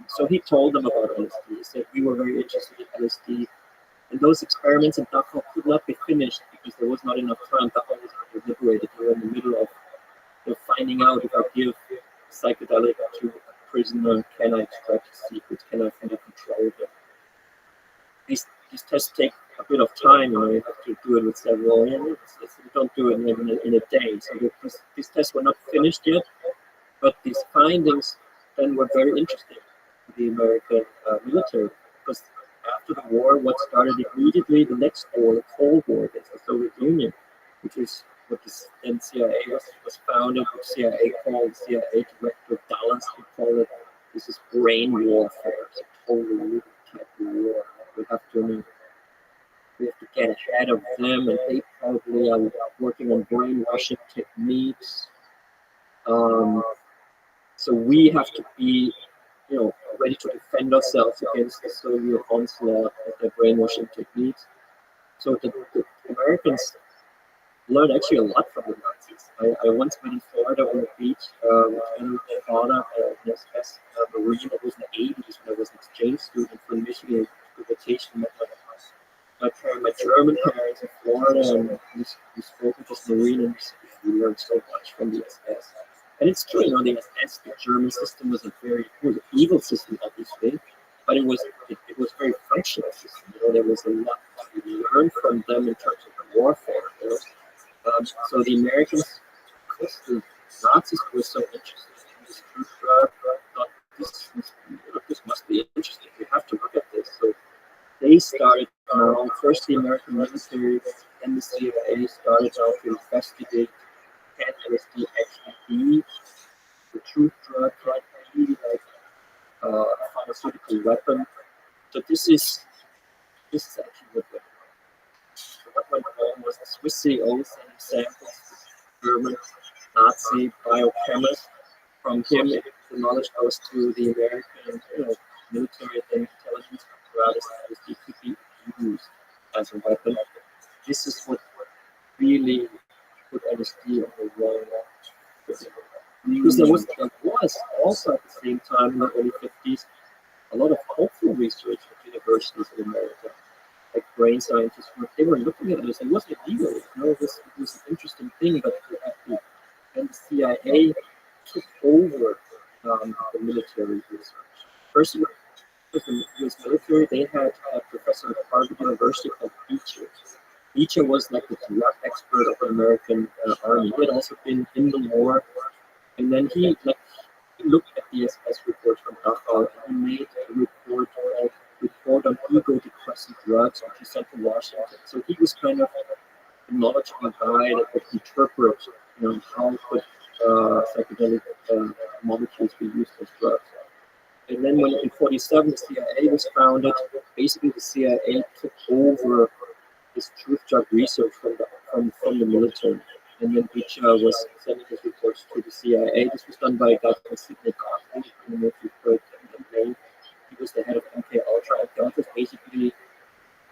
So he told them about LSD. He said, we were very interested in LSD. And those experiments in Dachau could not be finished because there was not enough time. Dachau was already liberated. We were in the middle of finding out if I give psychedelic to a prisoner, can I extract his secrets? Can I fully control them? These tests take a bit of time. You have to do it with several. You don't do it in a day. So these tests were not finished yet, but these findings then were very interesting to the American military, because after the war, what started immediately, the next war, the Cold War against the Soviet Union, which is what the CIA was founded, which CIA called CIA Director Dallas, he called it, this is brain warfare. It's a totally new type of war. We have to get ahead of them, and they probably are working on brainwashing techniques. So we have to be, ready to defend ourselves against the Soviet onslaught of their brainwashing techniques. So the Americans learned actually a lot from the Nazis. I once went in Florida on the beach with my father, an SS Marine. It was in the 80s when I was an exchange student from Michigan to vacation with my German parents in Florida, and we spoke with this Marine, and we learned so much from the SS. And it's true, the SS, the German system was it was an evil system, obviously, but it was a very functional system. There was a lot to learn from them in terms of the warfare. So the Americans, because the Nazis were so interested in this truth drug, thought this must be interesting. We have to look at this. So they started first the American military, then the CIA started out to investigate, can LSD actually be the truth drug, can it be like a pharmaceutical weapon? So this is actually what went on. So what went on was the Swiss CEO sending samples to German Nazi biochemist. From him, the knowledge goes to the American military and intelligence apparatus that LSD could be used as a weapon. This is what really put LSD on the wrong path. Because there was also at the same time in the early 50s a lot of hopeful research at universities in America, like brain scientists. They were looking at it and it wasn't illegal. It was an interesting thing, but and the CIA took over the military research. First, with the US military, they had a professor at Harvard University called Beecher. Beecher was like the drug expert of the American army. He had also been in the war, and then he looked at the SS report from Dachau, and he made a report on ego-depressing drugs, which he sent to Washington. So he was kind of a knowledgeable guy that could interpret, how could psychedelic molecules be used as drugs. And then when in 1947 the CIA was founded, basically the CIA took over this truth drug research from the military. And then Beecher was sending his reports to the CIA. This was done by a guy called Sidney Garfield. I don't know if you've heard the name. He was the head of MK Ultra. MK Ultra was basically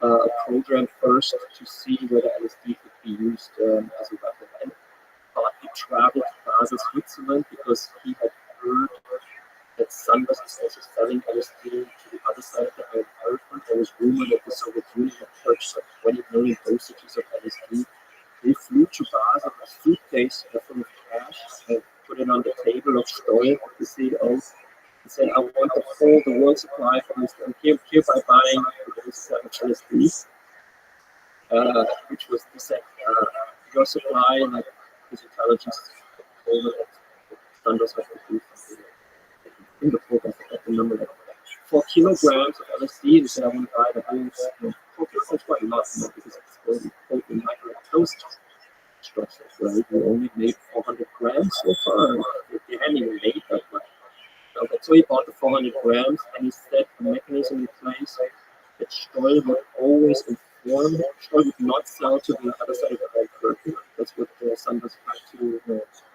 a program first to see whether LSD could be used as a weapon. And he traveled to Basel, Switzerland, because he had heard that Sunbus is also selling LSD to the other side of the Iron Curtain. There was rumor that the Soviet Union had purchased 20 million dosages of LSD. They flew to Basel with a suitcase full of cash and put it on the table of Stoll, the CEO, and said, I want the control the world supply for this, and here by buying the world supply of LSD, which was the second, your supply, like his intelligence told her that Sanders had produced in the book, I forgot the number, like 4 kilograms of LSD, and said, I want to buy the whole, 4 kilograms is quite a lot, because it's totally microdosed structure, right? We only made 400 grams so far. We hadn't even made that much. So he bought the 400 grams, and he set a mechanism in place that Stoll would always inform him. Stoll would not sell to the other side of the curtain. That's what Sanders had to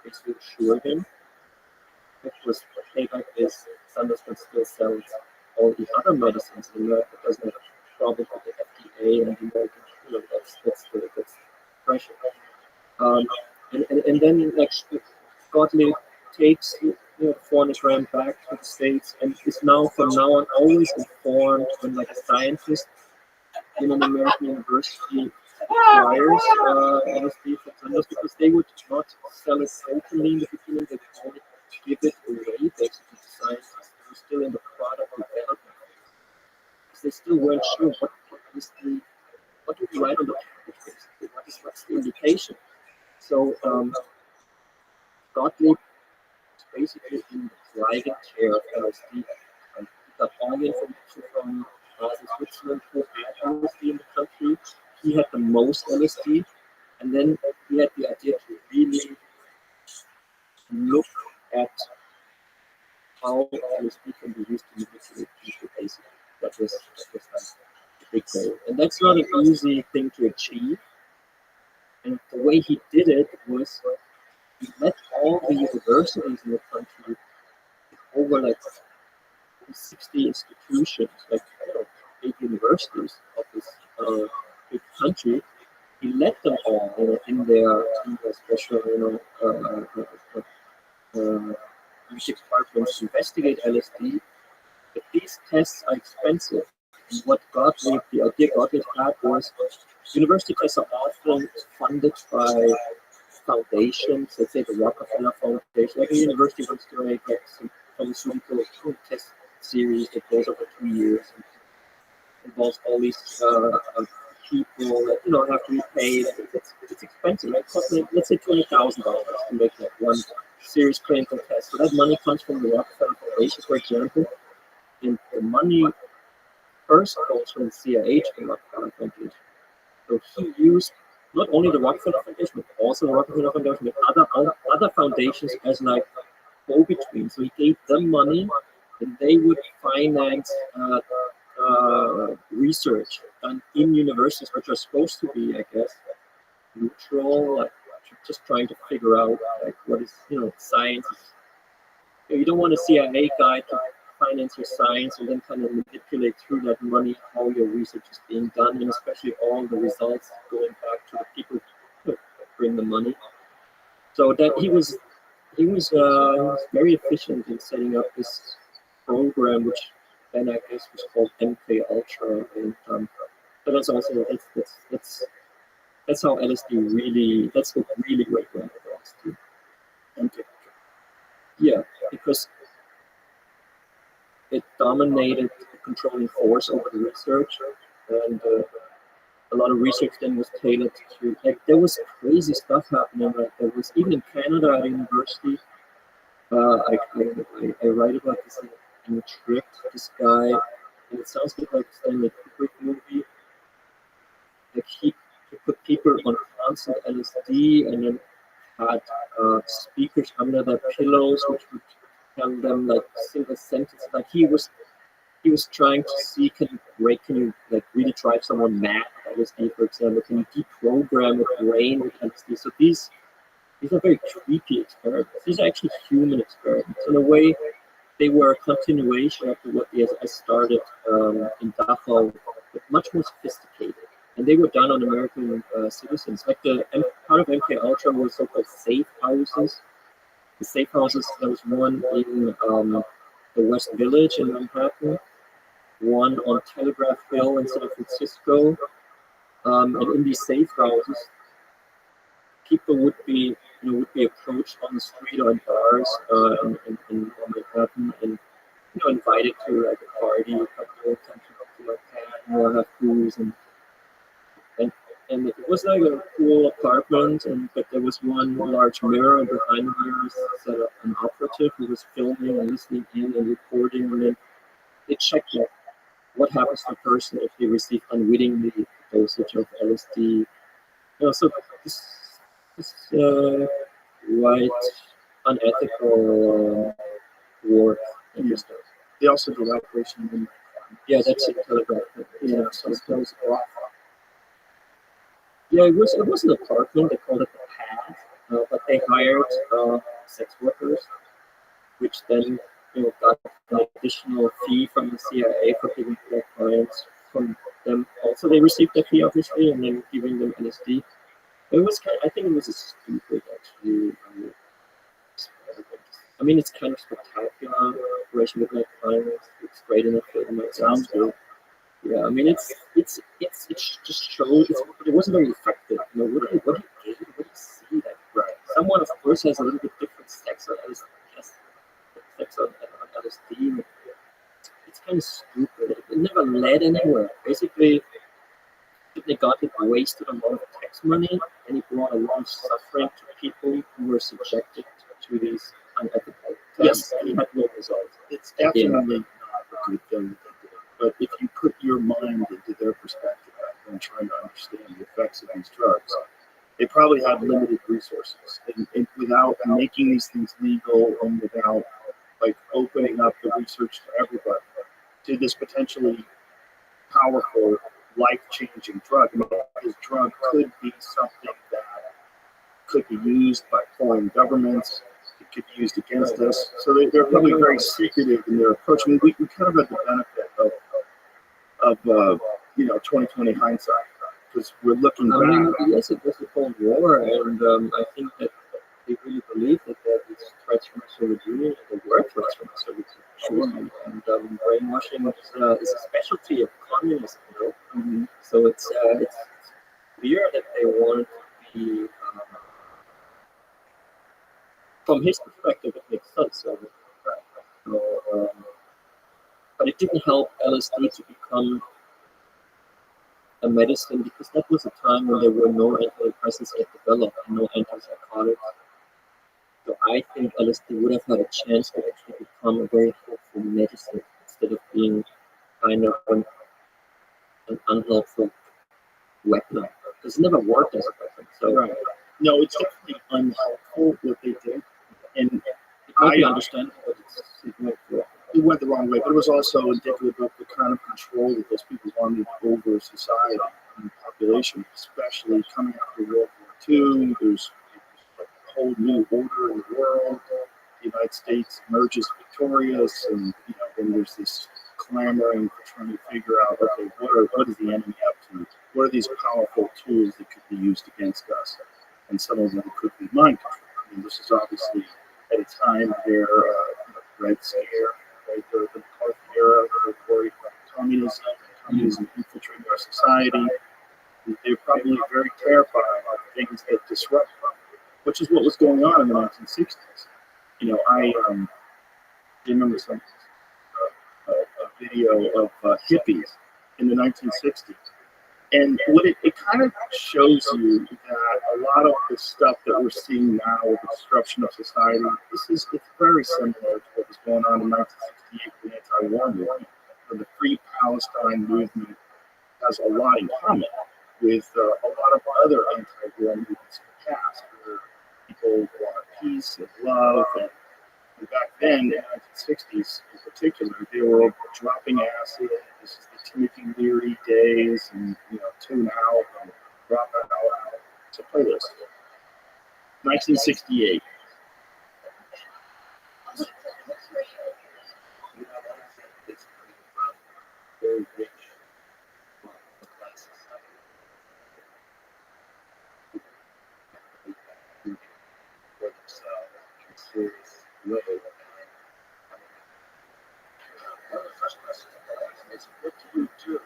basically assure him. Which was payback is Sanders can still sell all the other medicines in America. Doesn't have a problem with the FDA and the American. That's the pressure. And then like Gottlieb takes 400 grand back to the States and is now from now on always informed when like a scientist in an American university acquires LSD from Sanders, because they would not sell it openly in the beginning. They would only give it away basically to scientists who are still in the product development, because they still weren't sure what do we write on the package basically, what's the indication. So Gottlieb is basically in the private chair of LSD. He got all the information from Switzerland, who had LSD in the country. He had the most LSD, and then he had the idea to really look at how LSD can be used to manipulate people, basically. That was like the big goal. And that's not an easy thing to achieve. And the way he did it was he let all the universities in the country, over like 60 institutions, like 8 universities of this big country, he let them all in their special departments investigate LSD. But these tests are expensive. And what the idea Gottlieb had was, university tests are often funded by foundations, let's say the Rockefeller Foundation. Like a university wants to make like some pharmaceutical test series that goes over 2 years and involves all these people that have to be paid. It's expensive. It costs like, let's say $20,000 to make that one serious clinical test. So that money comes from the Rockefeller Foundation, for example. And the money first goes from the CIA to the Rockefeller Foundation. So he used not only the Rothschild Foundation, but also the Rockefeller Foundation, but other foundations as like go-between. So he gave them money, and they would finance research done in universities, which are supposed to be, I guess, neutral, like just trying to figure out like what is science. You don't want a CIA guy to finance your science and then kind of manipulate through that money how your research is being done, and especially all the results going back to the people who bring the money. So that he was very efficient in setting up this program, which then I guess was called MK Ultra, and but that's also that's how LSD really, that's what really went wrong with LSD. MK Ultra. Yeah, because it dominated the controlling force over the research, and a lot of research then was tailored to, like, there was crazy stuff happening. Like, there was, even in Canada at a university, I write about this in a trip, this guy, and it sounds like a Stanley Kubrick movie. Like, he put people on constant LSD and then had speakers under their pillows, which would tell them like single sentences. Like he was trying to see, can you like really drive someone mad with LSD, for example? Can you deprogram a brain with LSD? So these are very creepy experiments. These are actually human experiments. In a way, they were a continuation of what the SS started in Dachau, but much more sophisticated. And they were done on American citizens. Like part of MK Ultra was so-called safe houses. The safe houses, there was one in the West Village in Manhattan, one on Telegraph Hill in San Francisco. And in these safe houses, people would be approached on the street or in bars in Manhattan, and invited to like a party, a couple of times to like have booze and and it was like a cool apartment, and but there was one large mirror, and behind the mirror set up an operative who was filming and listening in and recording, and then they checked like what happens to a person if they receive unwittingly dosage of LSD. So this quite unethical work. Interesting. They also do operation in Yeah, that's a telegraph. so it goes off. Yeah, it was an apartment. They called it the pad, but they hired sex workers, which then got an additional fee from the CIA for giving their clients from them. Also, they received a fee obviously, and then giving them LSD. It was I think it was a stupid actually. I mean, it's kind of spectacular. Operation with my clients. It's great enough for them. It sounds good. Yeah, I mean, it just showed it wasn't very effective. What do you see that? Right. Someone, of course, has a little bit different sex on LSD. It's kind of stupid. It never led anywhere. Basically, they got it wasted a lot of tax money, and it brought a lot of suffering to people who were subjected to these unethical tests, and it had no results. It's definitely not a good thing that they did. But if you put your mind into their perspective and trying to understand the effects of these drugs, they probably had limited resources. And without making these things legal and without like opening up the research to everybody, to this potentially powerful, life-changing drug. I mean, this drug could be something that could be used by foreign governments. It could be used against us. So they're probably very secretive in their approach. I mean, we kind of had the benefit of 2020 hindsight because we're looking back. I mean, yes, it was a Cold War, and I think that they really believed that these threats from the Soviet Union, and there were threats from the Soviet Union, and brainwashing is a specialty of communism. So it's clear that they want to be. From his perspective, it makes sense. But it didn't help LSD to become a medicine because that was a time when there were no antidepressants yet developed, no antipsychotics. So I think LSD would have had a chance to actually become a very helpful medicine instead of being kind of an unhelpful weapon. It's never worked as a weapon. So Right. No, it's definitely unhelpful what they did. And I understand, but it went the wrong way, but it was also indicative of the kind of control that those people wanted over society and population, especially coming after World War II. There's a whole new order in the world. The United States emerges victorious, and then there's this clamoring for trying to figure out, okay, what is the enemy up to? What are these powerful tools that could be used against us? And some of them could be mind control. I mean, this is obviously at a time where Red Scare, right, the McCarthy era, they're worried about communism infiltrating our society. They're probably very terrified of things that disrupt them, which is what was going on in the 1960s. I remember a video of hippies in the 1960s. And what it kind of shows you that a lot of the stuff that we're seeing now with the disruption of society, it's very similar to what was going on in 1968 with the anti-war movement. The Free Palestine movement has a lot in common with a lot of other anti-war movements in the past, where people want peace and love. And back then, in the 1960s in particular, they were dropping acid. This is the Timothy Leary days, and tune out and drop out. So play this. 1968. very rich classes. For themselves in a serious way. One of the first questions I ask is, what do you do?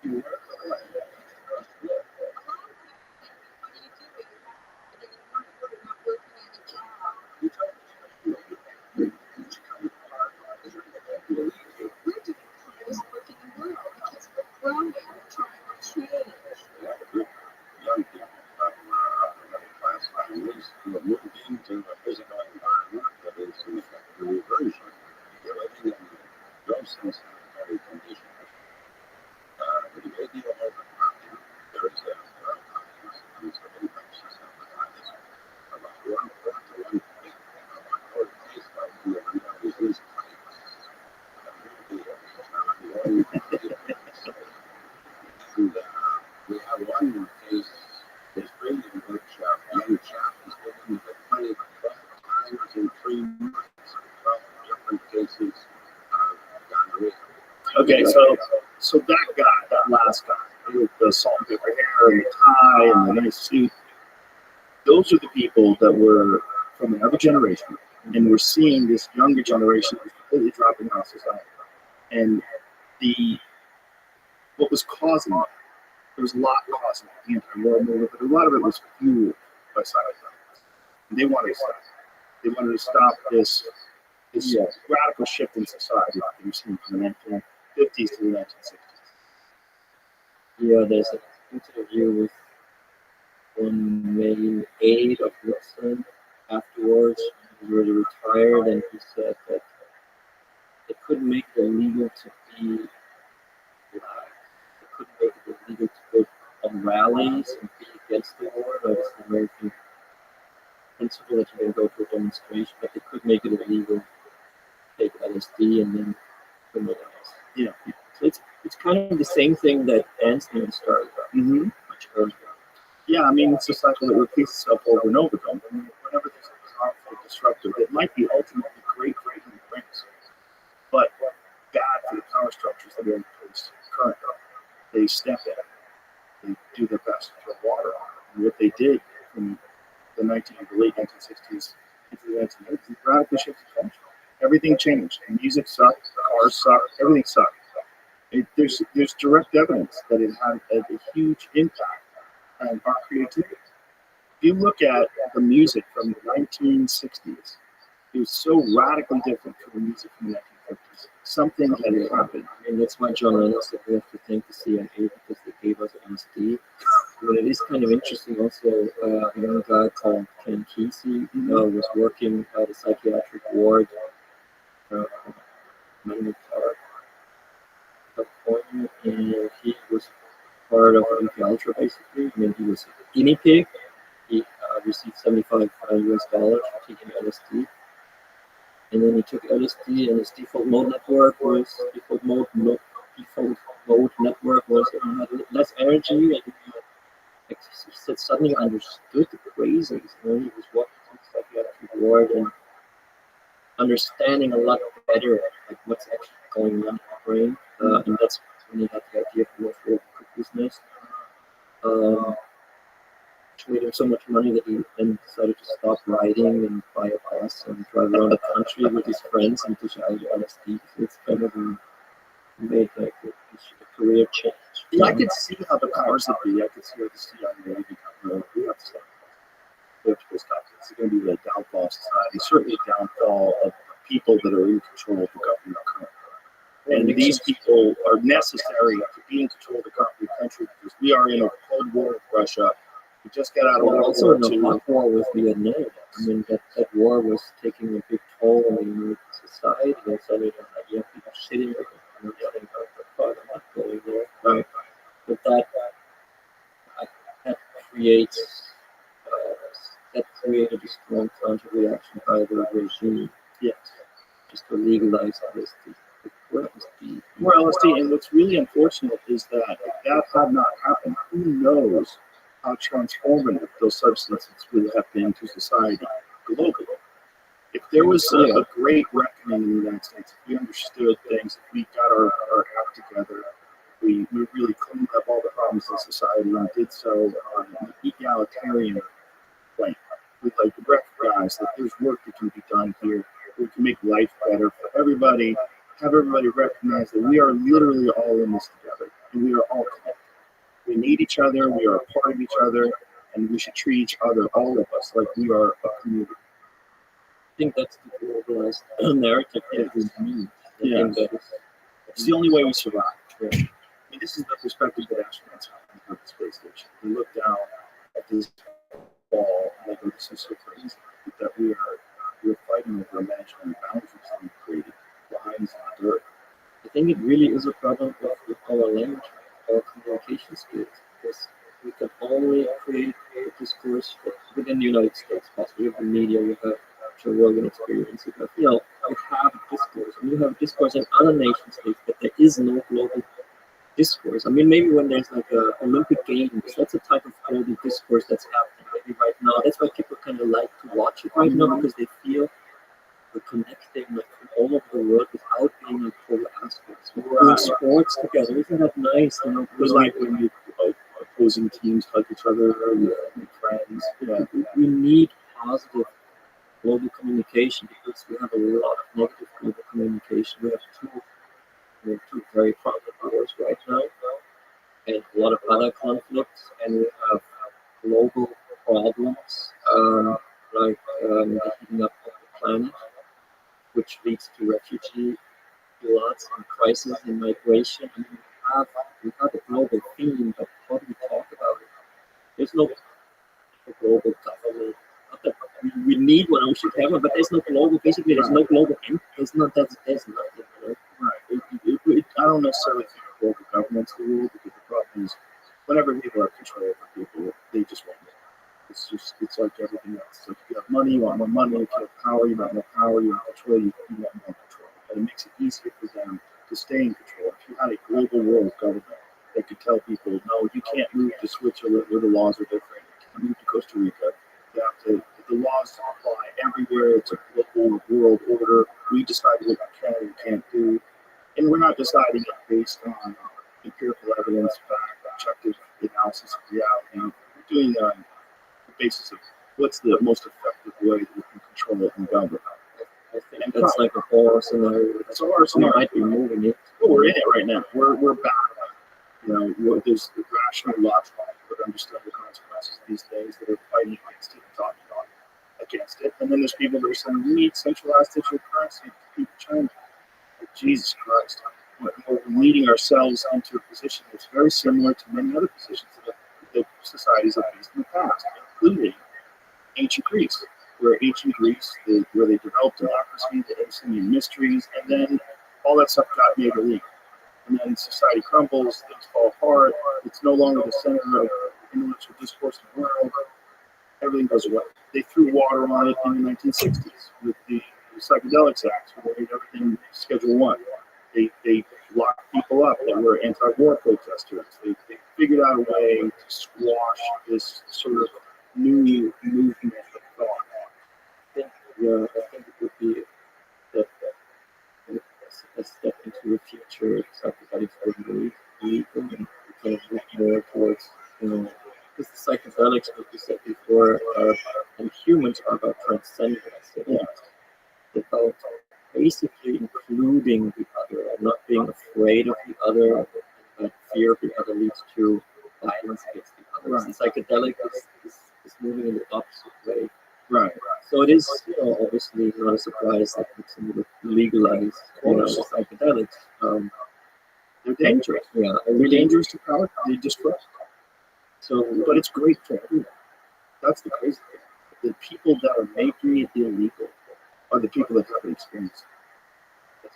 You work with life. Okay, so that guy, that last guy, with the salt and pepper hair and the tie and the nice suit, those are the people that were from another generation, and we're seeing this younger generation completely dropping off society. And what was causing it? There was a lot causing the anti-war movement, but a lot of it was fueled by cybercrime. And they wanted to stop. They wanted to stop this radical shift in society that we were seeing from the 1950s to the 1960s. Yeah, there's an interview with one main aide of Rothschild afterwards. He was already retired, and he said that they couldn't make it illegal to be black. They couldn't make it illegal to go on rallies and be against the war. That was the American principle that you can go to a demonstration, but they could make it illegal to take LSD and then criminalize. Yeah. So it's kind of the same thing that Einstein started much earlier. Yeah, I mean, it's a cycle that repeats itself over and over again. I mean, whenever there's a powerful disruptor, it might be ultimately great for human brains, but bad for the power structures that are in place currently. They step in, they do their best to throw water on it. And what they did from the late 1960s into the 1980s, radically shifted culture. Everything changed. Music sucked, cars sucked, everything sucked. There's direct evidence that it had a huge impact on our creativity. If you look at the music from the 1960s, it was so radically different from the music from the 1950s. Something had happened. I mean, that's why John Lennon said we have to thank the CIA because they gave us LSD. But it is kind of interesting also, a young guy called Ken Kesey was working at a psychiatric ward in Menlo Park, California, and he was part of MK Ultra basically. I mean, he was a guinea pig. He received $75 US for taking LSD. And then he took LSD, and his default mode network was had less energy, and he said suddenly understood the crazies. You know, he was walking through the psychiatric ward and understanding a lot better like what's actually going on in the brain, and that's when he had the idea for Cuckoo's Nest. Which made him so much money that he then decided to stop riding and buy a bus and drive around the country with his friends and teach LSD. So it's kind of made like a career change. Yeah, I could see how the powers that be, I could see how the CIA become we have to stop. We have to stop. It's going to be the downfall of society, certainly a downfall of people that are in control of the government currently. And these people are necessary to be in control of the country because we are in a Cold War with Russia. We just got out of World also War in the hot war with Vietnam. I mean, that war was taking a big toll on the American society. And suddenly, you have people sitting there and saying, "Oh, I'm not going there." Right? But that creates that created a strong counter reaction by the regime. Yes. Just to legalize LSD. More LSD, and what's really unfortunate is that if that had not happened, who knows how transformative those substances would have been to society globally. If there was a great reckoning in the United States, if we understood things, if we got our act together, we really cleaned up all the problems of society and did so on an egalitarian plane. We recognize that there's work that can be done here. We can make life better for everybody. Have everybody recognize that we are literally all in this together, and we are all connected. We need each other, we are a part of each other, and we should treat each other, all of us, like we are a community. I think that's the globalized narrative that we need. It's the only way we survive. Yeah. I mean, this is the perspective that astronauts have on the space station. They look down at this ball and they go, "This is so crazy that we're fighting over imaginary boundaries that we created lines on Earth." I think it really is a problem with our language, our communication skills, because we can only create a discourse within the United States. Possibly with the media, we have Joe Rogan experience. You have a discourse, and you have a discourse in other nation states, but there is no global discourse. I mean, maybe when there's like a Olympic Games, that's a type of global discourse that's happening maybe right now. That's why people kind of like to watch it right now, because they feel we're connecting like from all over the world without being in polar aspects. We doing sports together. Isn't that nice? You know, We because like when you opposing teams hug each other, we make friends. Yeah. we need positive global communication because we have a lot of negative global communication. We have two very prominent wars right now, and a lot of other conflicts, and we have global problems the heating up of the planet, which leads to refugee floods and crisis and migration. I mean, we have a global theme, but how do we talk about it? There's no global government. Not that we need one, we should have one, but there's no global. Basically, there's no global. There's nothing. You know? Right. I don't necessarily think global government's the rule because the problem is whenever people have control over people, they just want more. It's like everything else. So if you have money, you want more money. If you have power, you want more power. You want control, you want more control. And it makes it easier for them to stay in control. If you had a global world government that could tell people, no, you can't move to Switzerland where the laws are different. You can't move to Costa Rica. You have to. The laws apply everywhere. It's a global world order. We decide what we can and can't do, and we're not deciding it based on empirical evidence, fact, objective analysis of reality. We're doing it on the basis of what's the most effective way that we can control it and govern. I think that's like a horror scenario. It's a horror We scenario. might be moving it. Well, we're in it right now. We're back. You know, there's the rational, logical, but understand the consequences these days that are fighting against it and talking against it. And then there's people that are saying we need centralized digital currency to keep China. Like, Jesus Christ. We're leading ourselves into a position that's very similar to many other positions that societies have faced in the past, including ancient Greece, where where they developed democracy, the Eleusinian mysteries, and then all that stuff got made illegal. And then society crumbles, things fall apart, it's no longer the center of intellectual discourse in the world, everything goes away. They threw water on it in the 1960s with the Psychedelics Act, where they made everything Schedule 1. They locked people up that were anti-war protesters. They figured out a way to squash this sort of new movement of thought. I think it would be a step into the future. Psychedelics would be legal and kind of look more towards, you know, because the psychedelics, like you said before, and humans are about transcendence. It's about basically including the other and not being afraid of the other. And fear of the other leads to violence against the others. Right. The psychedelic is moving in the opposite way. Right. So it is, you know, obviously not a surprise that it's legalized, you know, the psychedelics. They're dangerous. Yeah, They're dangerous to power. They destroy. So, But it's great for everyone. That's the crazy thing. The people that are making it illegal are the people that haven't experienced it.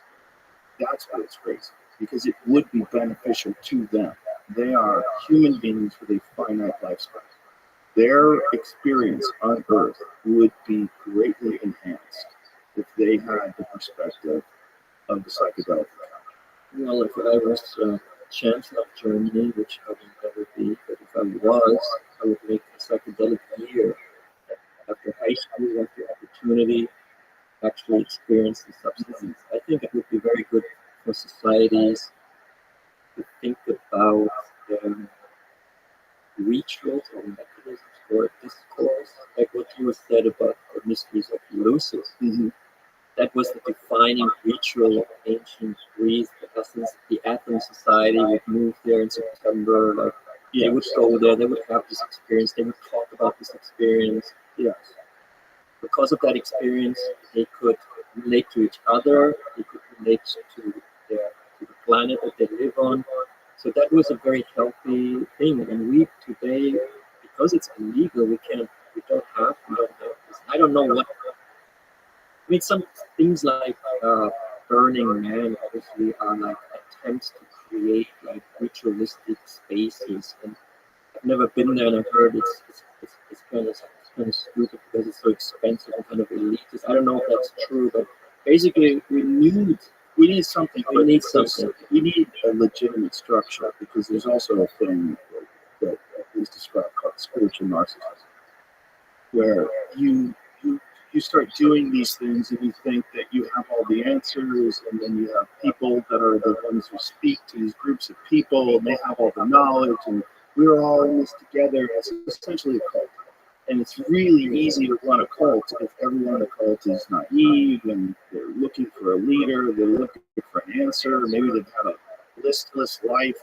That's why it's crazy. Because it would be beneficial to them. They are human beings with a finite lifespan. Their experience on Earth would be greatly enhanced if they had the perspective of the psychedelic. well, if I was Chancellor of Germany, which I will never be, but if I was, I would make a psychedelic year after high school, after opportunity, actually experience the substances. I think it would be very good for societies to think about rituals or mechanisms for discourse, like what you said about the mysteries of Eleusis. Mm-hmm. That was the defining ritual of ancient Greece. The Athens society would move there in September. Like they would go there, they would have this experience, they would talk about this experience. Yes. Because of that experience, they could relate to each other, they could relate to the planet that they live on. So that was a very healthy thing. And we today, because it's illegal, we don't have this. I don't know what. I mean, some things like Burning Man obviously are like attempts to create like ritualistic spaces. And I've never been there, and I heard it's kind of stupid because it's so expensive and kind of elitist. I don't know if that's true, but basically we need something. We need something. We need a legitimate structure because there's also a thing that is described called spiritual narcissism, where you you start doing these things and you think that you have all the answers, and then you have people that are the ones who speak to these groups of people, and they have all the knowledge, and we're all in this together. It's essentially a cult. And it's really easy to run a cult if everyone in the cult is naive and they're looking for a leader, they're looking for an answer. Maybe they've had a listless life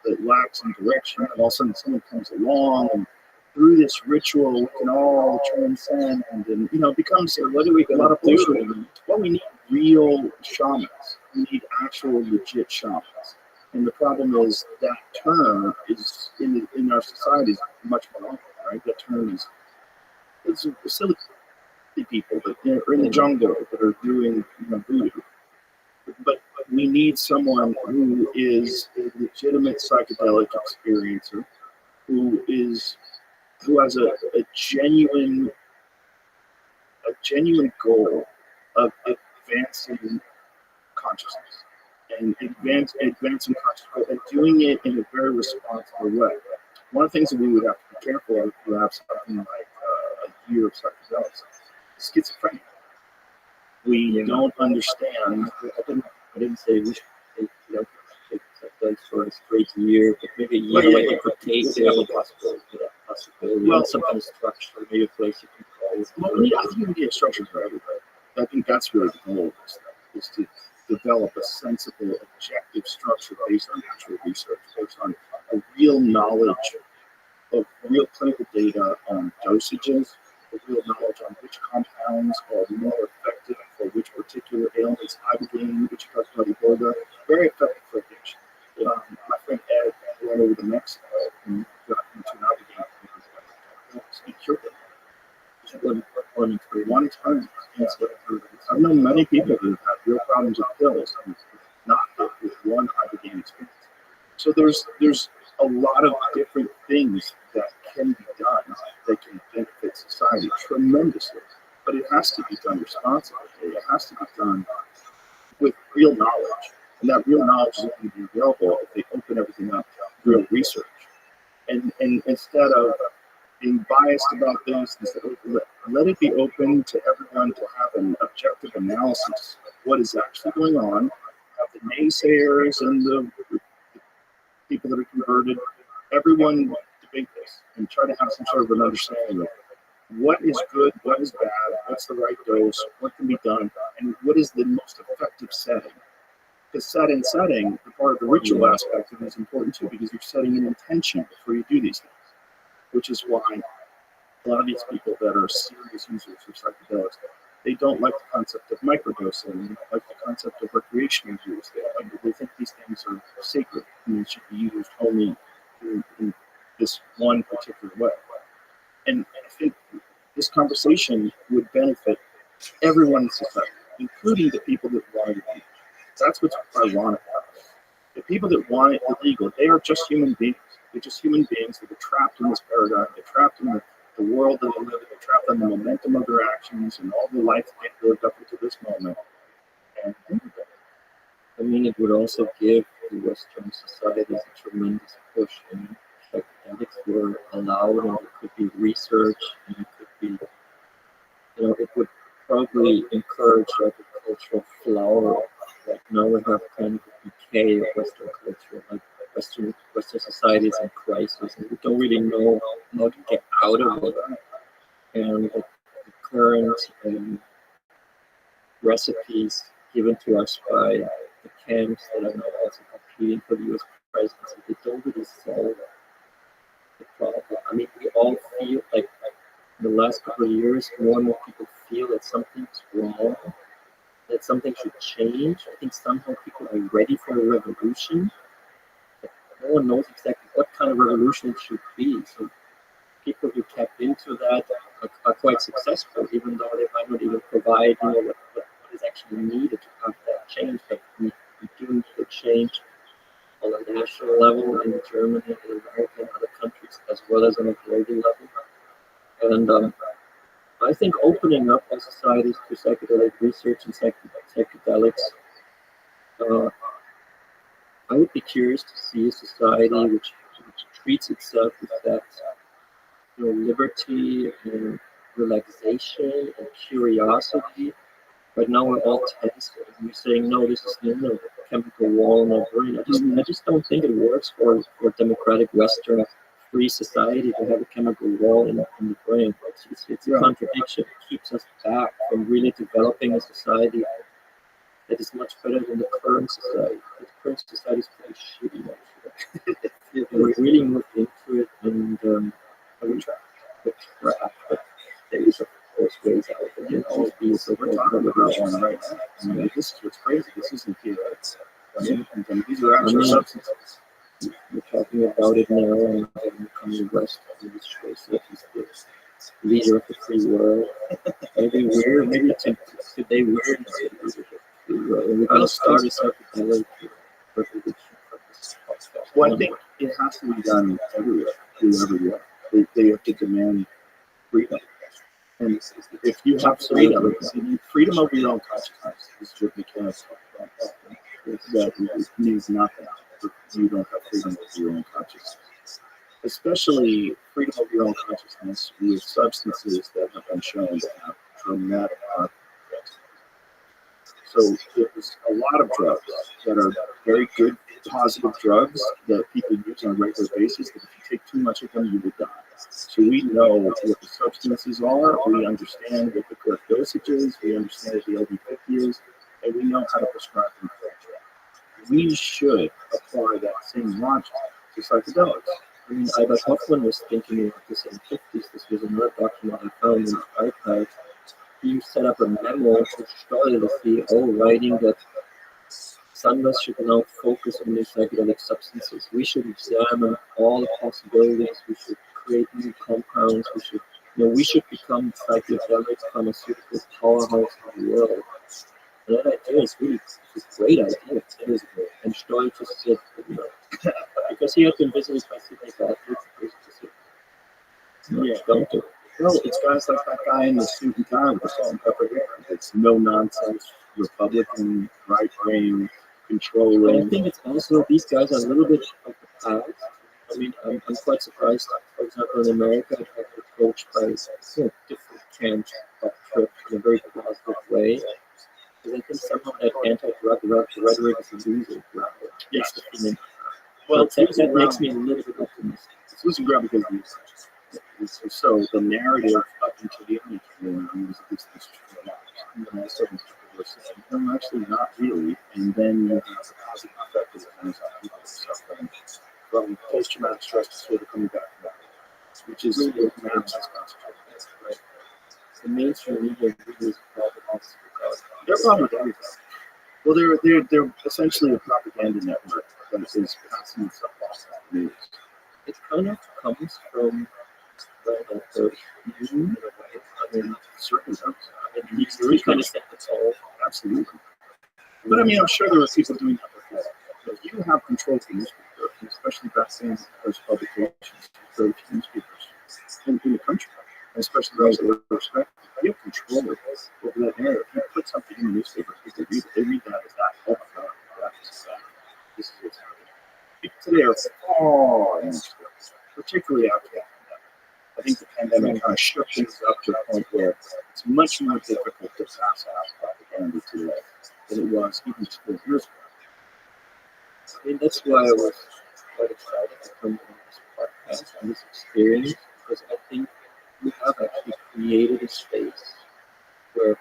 that lacks in direction, and all of a sudden someone comes along, and through this ritual we can all transcend, and it becomes What are we a lot going of to bullshit. do? Well, we need real shamans. We need actual legit shamans. And the problem is that term is in our society is much more often, right? That term is it's silly people that are in the jungle that are doing voodoo. But we need someone who is a legitimate psychedelic experiencer, who has a genuine goal of advancing consciousness and advancing consciousness and doing it in a very responsible way. One of the things that we would have to be careful of if you have something like a year of psychedelics, schizophrenia. We don't understand. I didn't say we should take, take like for a straight year, but maybe a year Yeah, like you could take the possibility. Well, Some kind of structure, maybe a place you can call. Well, I think we need structure for everybody. I think that's really the goal of this thing, is to develop a sensible, objective structure based on actual research, based on a real knowledge of real clinical data on dosages, a real knowledge on which compounds are more effective for which particular ailments. Ibogaine, which you talked about, Ebola, very effective for addiction. My friend Ed went over to Mexico and got into Ibogaine. He cured it. One time. Yes. I've known many people who have had real problems with pills and not with one Ibogaine experience. So there's a lot of different things that can be done that can benefit society tremendously. But it has to be done responsibly. It has to be done with real knowledge. And that real knowledge is going to be available if they open everything up to real research. And instead of being biased about things, let it be open to everyone to have an objective analysis of what is actually going on, have the naysayers and the people that are converted, everyone debate this and try to have some sort of an understanding of what is good, what is bad, what's the right dose, what can be done, and what is the most effective setting. Because setting, the part of the ritual aspect of it is important too, because you're setting an intention before you do these things, which is why a lot of these people that are serious users of psychedelics, they don't like the concept of microdosing, they don't like the concept of recreational use. They think these things are sacred and should be used only in this one particular way. And I think this conversation would benefit everyone in society, including the people that want it illegal. That's what's ironic. The people that want it illegal, they are just human beings. They're just human beings that are trapped in this paradigm. They're trapped in the world that they live in. They're trapped in the momentum of their actions and all the life that they've lived up until this moment. And I mean, it would also give the Western societies a tremendous push. And psychedelics were allowed, and it could be research, and it could be, it would probably encourage like a cultural flower. Like now we have kind of a decay of Western culture, like Western society is in crisis, and we don't really know how to get out of it. And the current recipes given to us by the camps that are now also competing for the U.S. presidency, they don't really solve the problem. I mean, we all feel like in the last couple of years, more and more people feel that something's wrong, that something should change. I think somehow people are ready for a revolution. But no one knows exactly what kind of revolution it should be. So people who tapped into that are quite successful, even though they might not even provide what is actually needed to have that change. But we do need a change on a national level in Germany, in America, and other countries, as well as on a global level. And I think opening up our societies to psychedelic research and psychedelics, I would be curious to see a society which treats itself with that liberty and relaxation and curiosity. Right now we're all tense. And we're saying no, this is the chemical wall in our brain. I just don't think it works for democratic Western free society to have a chemical wall in the brain. It's a contradiction. It keeps us back from really developing a society that is much better than the current society. The current society is pretty shitty, actually. We really moved into it, and we try. But there is, of course, ways out. But there always be so We're talking about one right now. I mean, this is what's crazy. This isn't THX. These are actual substances. We're talking about it now, and coming west of this choice that he's the leader of the free world. Maybe today we're in the leader of the free world, and we're going to start a psychedelic revolution. Well, I think it has to be done everywhere, whoever you are. They have to demand freedom. And if you have freedom over your own consciousness is what the chaos talk about. That means nothing if you don't have freedom over your own consciousness. Especially freedom over your own consciousness with substances that have been shown to have dramatic harm. So there's a lot of drugs that are very good, positive drugs that people use on a regular basis, but if you take too much of them, you will die. So we know what the substances are, we understand what the correct dosage is, we understand what the LD50 is, and we know how to prescribe them correctly. We should apply that same logic to psychedelics. I mean, Albert Hoffman was thinking about this in the 50s. This was another document I found in his archive. He set up a memo to Steuer, writing that Sanders should now focus on these psychedelic substances. We should examine all the possibilities. We should create new compounds. We should become psychedelic pharmaceutical powerhouse in the world. And that idea is really a great idea. It is great. And Steuer just said, because he had been visited by Sydney Bartlett, don't do. Well, it's guys like that guy in the suit and tie with the salt and pepper hair. It's no nonsense, Republican, right brain, controlling. I think it's also, these guys are a little bit of the past. I mean, I'm quite surprised, for example, in America, I got approached by different camps of trip in a very positive way. Because I think somehow that anti-drug rhetoric is losing ground. Yes. Well, that makes me a little bit optimistic. It's losing ground because of these. So the narrative up until the end was against this and then also people are saying, no, actually not really. And then you have the positive effect that it has on people suffering from post-traumatic stress disorder coming back from that, which is really massive consequences, right? The mainstream media really is about they're probably with everything. Well, they're essentially a propaganda network that is passing stuff off the news. It kind of comes from I mean, certainly does. I mean, you kind of set the tone. Absolutely. But I mean, I'm sure there were people doing that before. But you have control of the newspaper, and especially back then, there's publications, very few newspapers in the country, and especially those that are respected. You have control over that area. If you put something in the newspaper, people read it. They read that as that. Oh my God, this is what's happening. People today are far more stressed, particularly after that. I think the pandemic kind of shook things up to a point where it's much more difficult to pass out propaganda today than it was even just 4 years ago. I mean, that's why I was quite excited to come on this podcast and this experience, because I think we have actually created a space where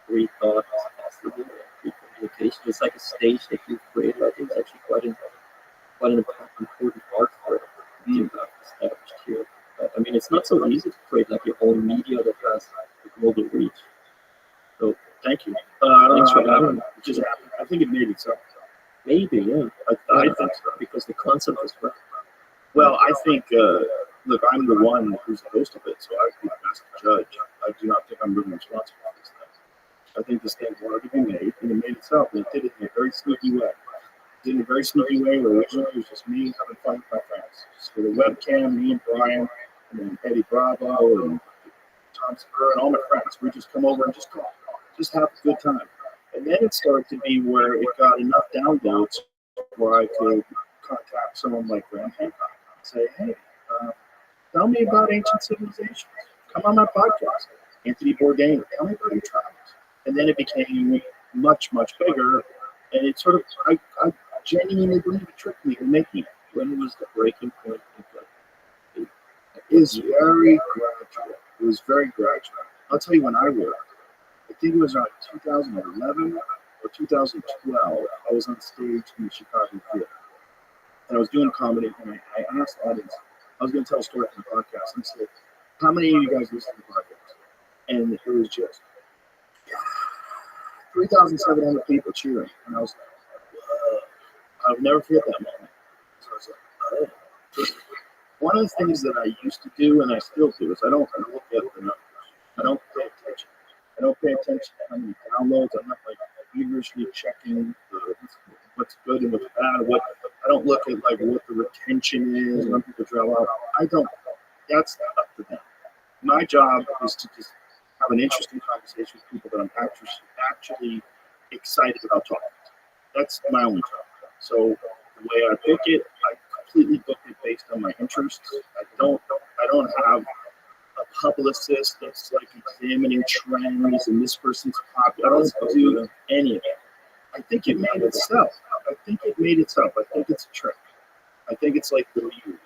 free thought is possible, free communication. It's like a stage that you've created. I think it's actually quite an important art form that you have established here. I mean, it's not so easy to create like your own media that has a global reach. So, thank you. Thanks for having me. I think it made itself. Maybe, yeah. I think so. Because the concept is right. Well, I think, look, I'm the one who's the host of it, so I can ask the judge. I do not think I'm really responsible for this thing. I think this thing wanted to be made, and it made itself, and it did it in a very sneaky way. It did it in a very sneaky way where originally it was just me having fun with my friends. Just with a webcam, me and Brian, and then Eddie Bravo, and Tom Spur, and all my friends. We just come over and just talk, just have a good time. And then it started to be where it got enough downloads where I could contact someone like Graham Hancock and say, hey, tell me about ancient civilizations. Come on my podcast. Anthony Bourdain, everybody travels. And then it became much, much bigger. And it sort of, I genuinely believe it tricked me to make me. When was the breaking point? It is very gradual. It was very gradual. I'll tell you when I worked. I think it was around 2011 or 2012. I was on stage in the Chicago Theater. And I was doing comedy, and I asked the audience, I was going to tell a story from the podcast, and I said, how many of you guys listen to the podcast? And it was just 3,700 people cheering. And I was like, I'll never forget that moment. So I was like, oh. One of the things that I used to do, and I still do, is I don't look at the numbers. I don't pay attention. I don't pay attention to how many downloads. I'm not like feverishly checking what's good and what's bad. I don't look at like what the retention is when people drop out. I don't. That's not up to them. My job is to just have an interesting conversation with people that I'm actually excited about talking to. That's my only job. So the way I book it, I completely book it based on my interests. I don't have a publicist that's like examining trends and this person's popular. I don't do any of it. I think it made itself. I think it's a trick. I think it's like the muse.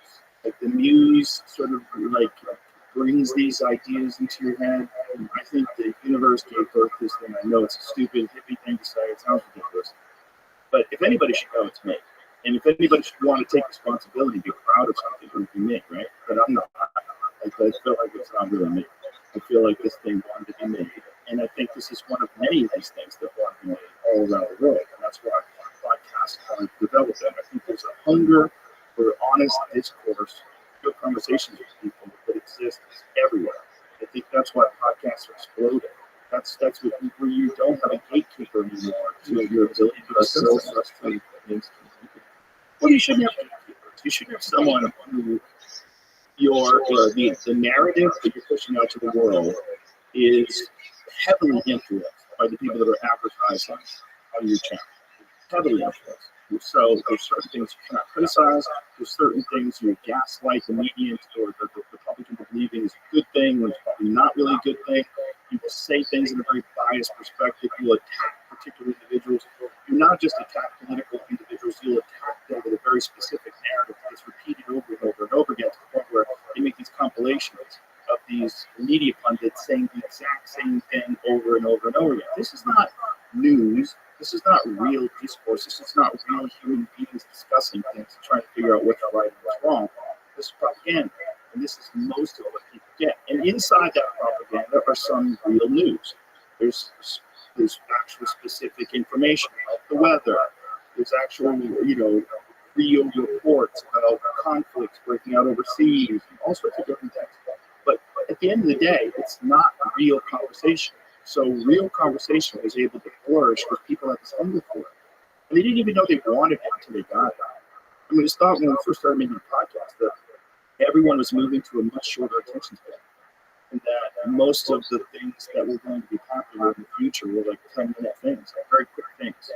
Like the muse sort of like brings these ideas into your head. And I think the universe gave birth to this thing. I know it's a stupid hippie thing to say. It sounds ridiculous. But if anybody should know, it's me. And if anybody should want to take responsibility, be proud of something, it would be me, right? But I'm not. I feel like it's not really me. I feel like this thing wanted to be made. And I think this is one of many of these things that want to be made all around the world. And that's why podcasts are developed. And I think there's a hunger for honest discourse, good conversations with people that exists everywhere. I think that's why podcasts are exploding. That's where you don't have a gatekeeper anymore to your ability to discuss frustrating things. Well, you shouldn't have gatekeepers. You should have someone who the narrative that you're pushing out to the world is heavily influenced by the people that are advertising on your channel. Heavily influenced. So there's certain things you cannot criticize. There's certain things you gaslight the media or the public into believing is a good thing when it's probably not really a good thing. You will say things in a very biased perspective. You'll attack particular individuals. You not just attack political individuals, you'll attack them with a very specific narrative that's repeated over and over and over again to the point where they make these compilations of these media pundits saying the exact same thing over and over and over again. This is not news. This is not real discourse. This is not real human beings discussing things and trying to figure out what's right and what's wrong. This is propaganda. And this is most of what people get. And inside that propaganda are some real news. There's actual specific information about the weather. There's actual, real reports about conflicts breaking out overseas, and all sorts of different things. But at the end of the day, it's not real conversation. So real conversation was able to flourish because people had this hunger for it. And they didn't even know they wanted it until they got it. I mean, it's thought when we first started making a podcast that everyone was moving to a much shorter attention span. And that most of the things that were going to be popular in the future were like 10-minute things, like very quick things.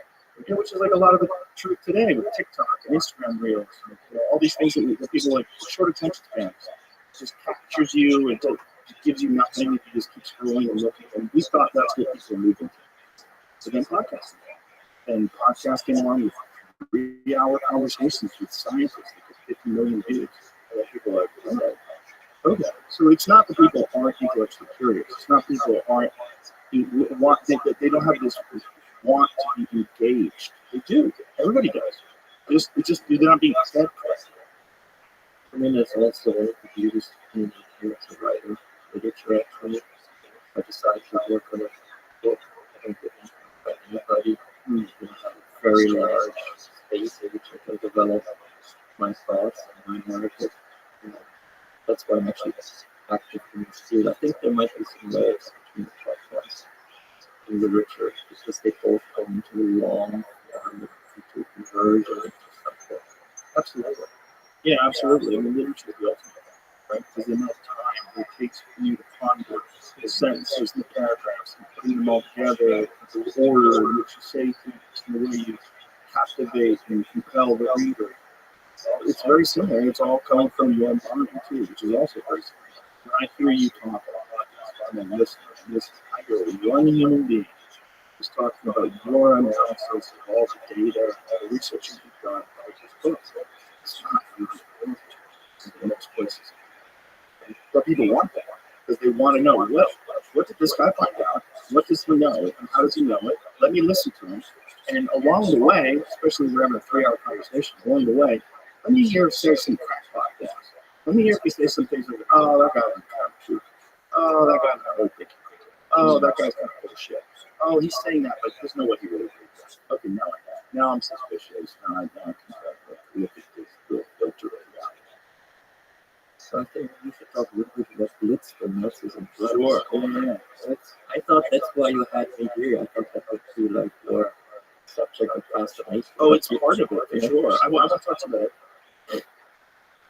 Which is like a lot of the truth today with TikTok and Instagram Reels, and, all these things that people like short attention spans. It just captures you and it gives you nothing. You just keep scrolling and looking. And we thought that's what people were moving to. So then podcasting. And podcasting along with 3-hour conversations with scientists that get 50 million views. And people are like, okay. So it's not that people aren't intellectually curious. It's not people aren't they don't have this want to be engaged. They do. Everybody does. They're not being fed correctly. I mean, it's also one of the beauties of being a writer, literature actually. I decided to work on a book. I think that anybody who's going to have a very large space in which I can develop my thoughts and my narrative. That's why I'm actually active in this field. I think there might be some ways between the podcast and literature because they both go into the long into conversion into something. Absolutely. Yeah, absolutely. I mean, literature is the ultimate, right? Because the amount of time it takes for you to ponder the sentences and the paragraphs and putting them all together, the order in which you say things, and the way you captivate and compel the reader. It's very similar. It's all coming from one mind too, which is also very similar. When I hear you talk about podcasts, and then listen. This entire one human being is talking about your analysis of all the data, all the research you've done, all these books. It's not really in most places. But people want that because they want to know, well, what did this guy find out? What does he know? And how does he know it? Let me listen to him. And along the way, especially when we're having a 3-hour conversation, along the way, let me hear say some crackpot things. Let me hear if you say some things like, oh, that guy's kind of true. Oh, that guy's not really thinking. Oh, that guy's kind of full of shit. Oh, he's saying that, but there's no way he really thinks. Okay, now I'm suspicious. Now I can look at this filter it out. So I think we should talk a little bit about blitz for Nazism. Sure. Yeah. I thought that's why you had me here. I thought that would be like your subject of fascination. Oh, it's part of it, for sure. I want to talk about it. You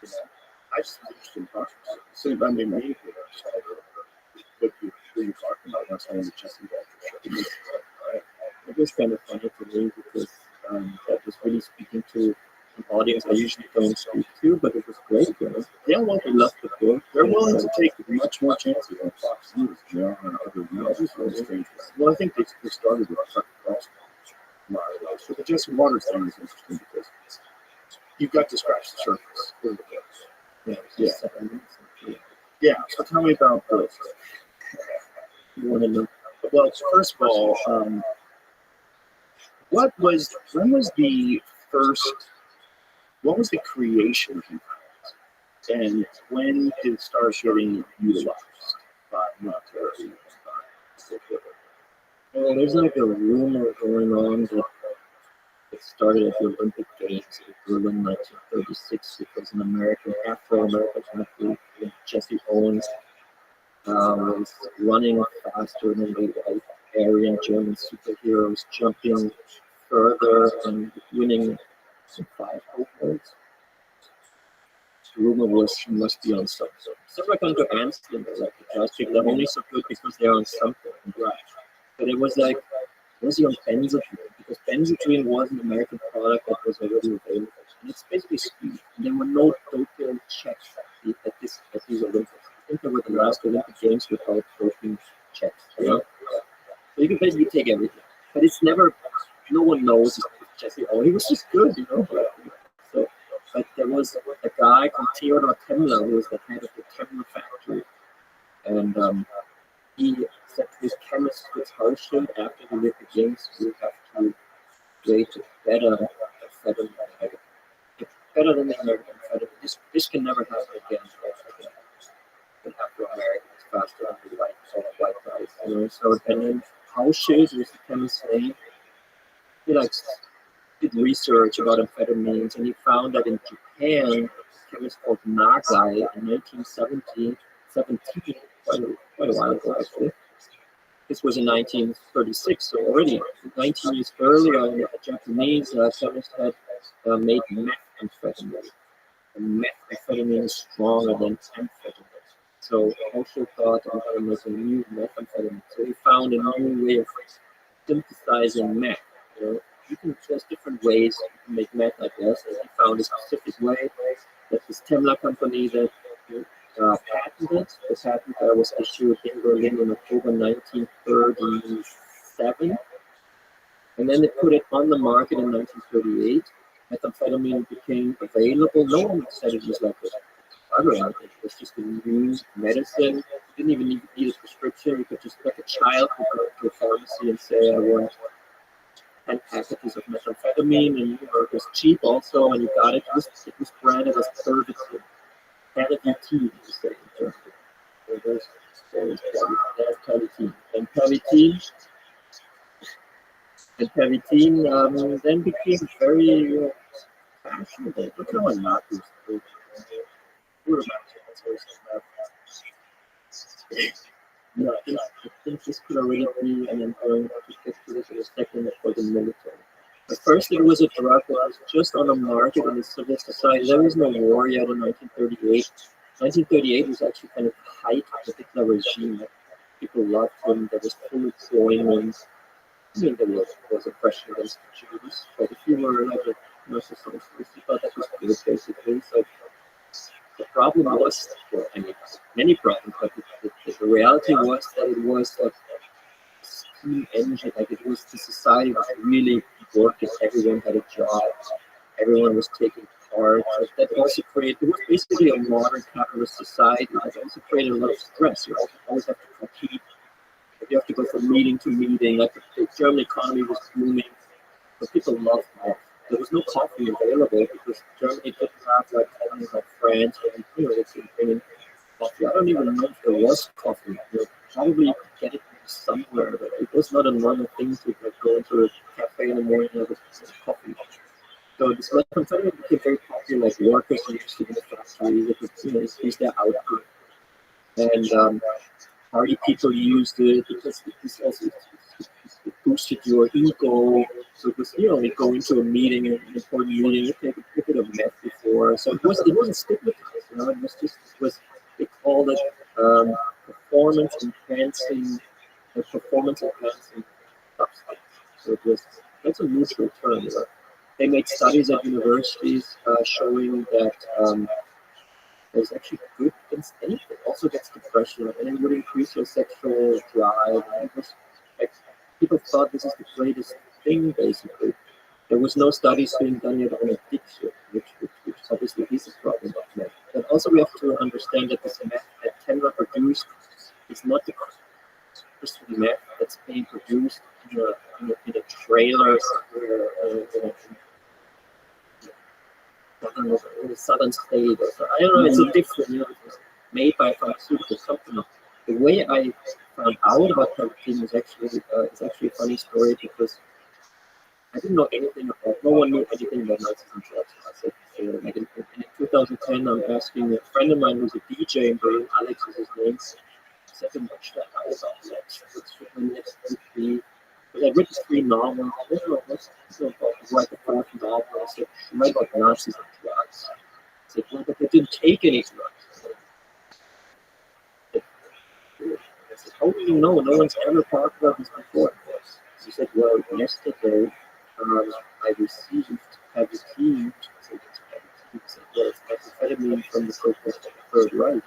know, I just was interested in talking about it. So, I mean, maybe what you're talking about, that's all the Jesse Walter show. It was kind of funny to me because that was really speaking to an audience I usually don't speak to, but it was great. You know? Yeah, well, They loved the book. they're willing to take much more chances on Fox News, you know, and other media. Well, I think they started with Tucker Carlson. So the Jesse Waters thing is interesting because you've got to scratch the surface. Yeah. So tell me about this. You want to know? Well, first of all, what was the creation of Ukraine, and when did it start getting utilized by military? Well, there's like a rumor going on that it started at the Olympic Games in Berlin 1936 because an American, Afro-American athlete, Jesse Owens, was running faster than the white Aryan German superheroes, jumping further and winning some 5 gold medals. The rumor was he must be on something. Similar kind of Amsterdam, like the jazz people are only so good because they're on something. Right. But it was like, was he on benzodrine? Because benzodrine was an American product that was already available. And it's basically speed. And there were no doping checks at these Olympics. I think they were the last Olympic Games without doping checks. You know? So you can basically take everything. But it's never, no one knows if Jesse, oh, he was just good, you know? So, but there was a guy called Theodor Temmler who was the head of the Temmler factory. And he said to his chemist, Rothschild, after the Olympic Games, we have to create a better amphetamine, better than the American amphetamine. This can never happen again. An Afro-Americans faster than the white guys. You know? So, and then Rothschild was the chemist's name. He did research about amphetamines, and he found that in Japan, a chemist called Nagai in 1917, quite a while ago actually. This was in 1936, so already 19 years earlier, a Japanese chemist had made methamphetamine. And methamphetamine is stronger than amphetamine. So also thought I'm going to make a new methamphetamine. So he found a new way of synthesizing meth. You know, there's different ways you can make meth, I guess. And he found a specific way that this Temmler company that patented. The patent was issued in Berlin in October 1937. And then they put it on the market in 1938. Methamphetamine became available. No one said it was like a drug or anything. It was just a new medicine. You didn't even need a prescription. You could just, like a child, could go to a pharmacy and say, I want 10 packages of methamphetamine, and it was cheap also, and you got it. It was branded as Pervitin. Pervitin, you say in German. So there's Pervitin. And Pervitin then became very fashionable. Look how I'm not this. No, I think this could already be, and I'm going to get to this in a second, for the military. But first, it was a drug that was just on the market in the civil society. There was no war yet in 1938. 1938 was actually kind of the height of the Hitler regime. People loved him. There was full employment. I mean, there was oppression against the Jews. But if you were like a narcissist, you thought that was good, basically. So the problem was, well, I mean, many problems, but the The reality was that it was like steam engine, like it was, the society was really working, everyone had a job, everyone was taking part. So that also created, it was basically a modern capitalist society that also created a lot of stress. You always have to compete. You have to go from meeting to meeting. Like the German economy was booming, but people loved coffee. There was no coffee available because Germany didn't have like colonies like France, or they could bring in coffee. I don't even know if there was coffee. Probably you could get it somewhere, but it was not a normal thing to like go into a cafe in the morning and have a coffee. So this methamphetamine became very popular. Like workers used to in the factory, they could increase their output, and party people used it because this also it boosted your ego. So it was, you go into a meeting, an important meeting, you take a bit of meth before. So it wasn't stigmatized, it was just, they called it performance enhancing, substance. So that's a neutral term. They made studies at universities showing that there's actually good against anything. Also gets depression, and it would increase your sexual drive. And it was like, people thought this is the greatest thing, basically. There was no studies being done yet on addiction, which obviously is a problem of meth. But also we have to understand that this meth that Tenra produced is not the crystal meth that's being produced in a trailer somewhere in the southern state. So I don't know, it's a different, it was made by a pharmaceutical company. The way I found out about Palpatine is actually a funny story because I didn't know anything about, no one knew anything about Nazis and drugs. I said, like in 2010, I'm asking a friend of mine who's a DJ in Berlin, Alex is his name. I said to him, what should I write about next? What should my next book be? Because I'd written 3 novels. I don't know, what's write the 4th novel. I said, write about Nazis and drugs. I said, well, but they didn't take any drugs. I said, how do you know? No one's ever talked about this before. He said, well, yesterday I received Palpatine. I said, it's Palpatine. He said, well, it's methamphetamine from the so-called Third Reich.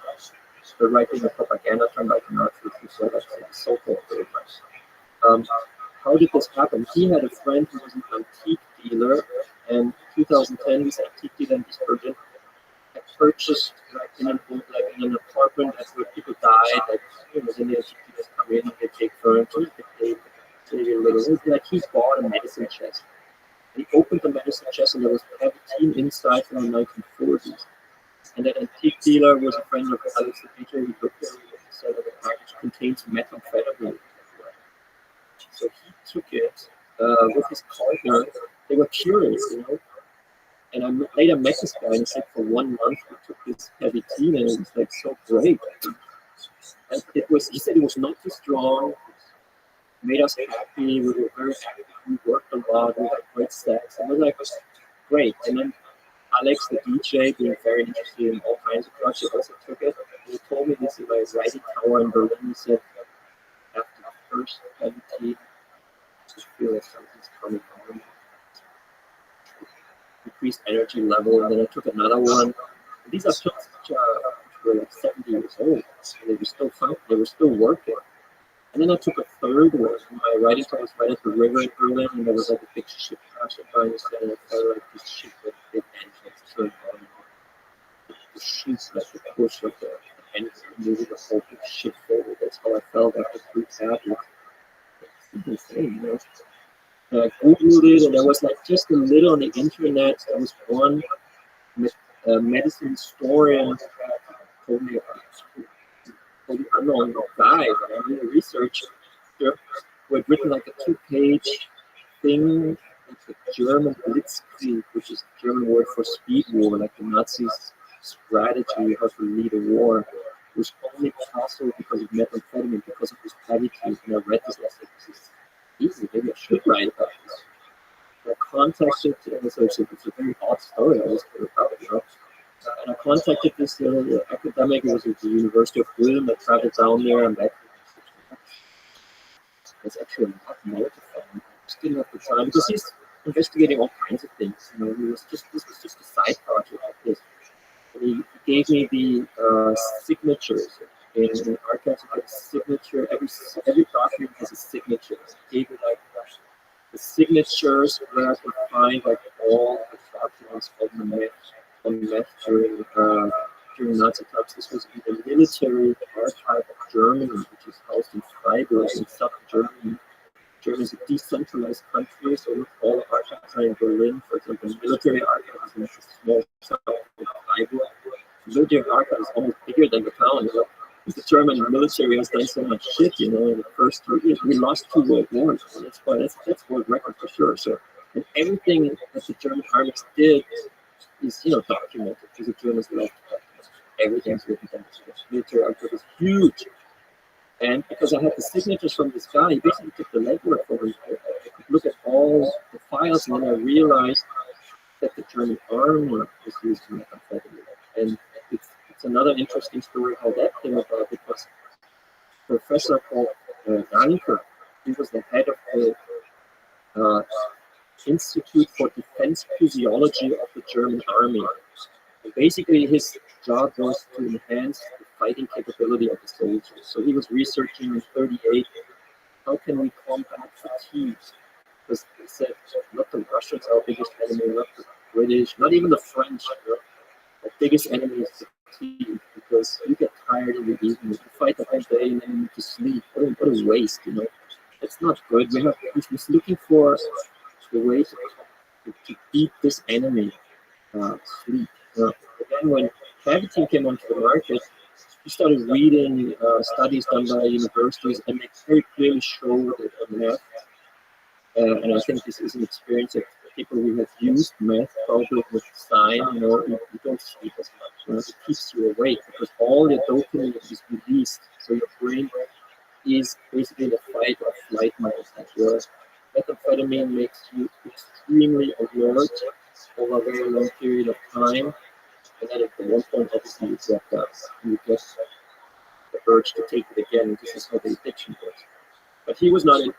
Third Reich being a propaganda term like Nazis who said that's the so-called Third Reich. How did this happen? He had a friend who was an antique dealer, and in 2010, this antique dealer in East Berlin had purchased in an apartment that's where people died. Like, then the antique dealers come in, they take furniture, they a little. Like, he bought a medicine chest. He opened the medicine chest, and there was Palpatine inside from the 1940s. And that antique dealer was a friend of Alex the teacher. He looked at it and said that the package contains methamphetamine. So he took it with his partner. They were curious, And I later met this guy and he said for 1 month we took this heavy tea and it was like so great. And he said it was not too strong, made us happy, we were very happy, we worked a lot, we had great sex, and it was like great. And then Alex, the DJ, being very interested in all kinds of drugs, he also took it. And he told me this in my writing tower in Berlin. He said, after the first heavy tea, I just feel like something's coming on. Increased energy level, and then I took another one. And these are kids which were like 70 years old, and they were still fun, they were still working. And then I took a third one. My writing tower was right at the river in Berlin, and there was like a big ship crashing by, and I felt like this ship with big engines turned on. The sheets like the push of the engine moving the whole big ship forward. That's how I felt after 3 tablets. It's insane, And I googled it, and there was like just a little on the internet. There was one medicine historian told me about an unknown guy, but I did a research who had written like a 2-page thing, like the German Blitzkrieg, which is the German word for speed war, like the Nazis' strategy how to lead a war. It was only possible because of methamphetamine, because of this heavy tea. And I read this, and I said, this is easy, maybe I should write about this. And I contacted, it's a very odd story, I was about it, and I contacted this academic, it was at the University of Ulm. I traveled down there and back. It's actually a lot more to find. I just didn't have the time because he's investigating all kinds of things. This was just a side project of this. And he gave me the signatures. in archives, you get a signature. Every document has a signature. Gave you like the signatures where I could find like all the documents on meth during Nazi times. This was in the military archive of Germany, which is housed in Freiburg in southern Germany. Germany is a decentralized country, so not all archives are in Berlin. For example, military archives is in a small town in Freiburg. The military archive is almost bigger than the town. You know? The German military has done so much shit, you know, in the first 3 years. We lost 2 world wars. So that's world record for sure. So, and everything that the German armies did is, you know, documented because the Germans love to document. Everything's written down. The military archive is huge. And because I had the signatures from this guy, he basically took the legwork for me. I could look at all the files, and then I realized that the German army was using methamphetamine. And it's another interesting story how that came about, because Professor called Ranke, he was the head of the Institute for Defense Physiology of the German Army. And basically, his job was to enhance the fighting capability of the soldiers. So he was researching in 38, how can we combat fatigue? Because he said, not the Russians are our biggest enemy, not the British, not even the French. You know? The biggest enemy is fatigue, because you get tired in the evening. You fight the whole day and then you need to sleep. What a waste, you know? It's not good. He's looking for the way to beat this enemy, sleep. Again, when Cavitin came onto the market, he started reading studies done by universities, and they very clearly show that meth, and I think this is an experience that people who have used meth probably would sign, you know, you don't sleep as much, you know, it keeps you awake because all your dopamine is released, so your brain is basically in a fight or flight mode. Whereas methamphetamine makes you extremely alert over a very long period of time. And then at one point, obviously, you get the urge to take it again. This is how the addiction works. But he was not, you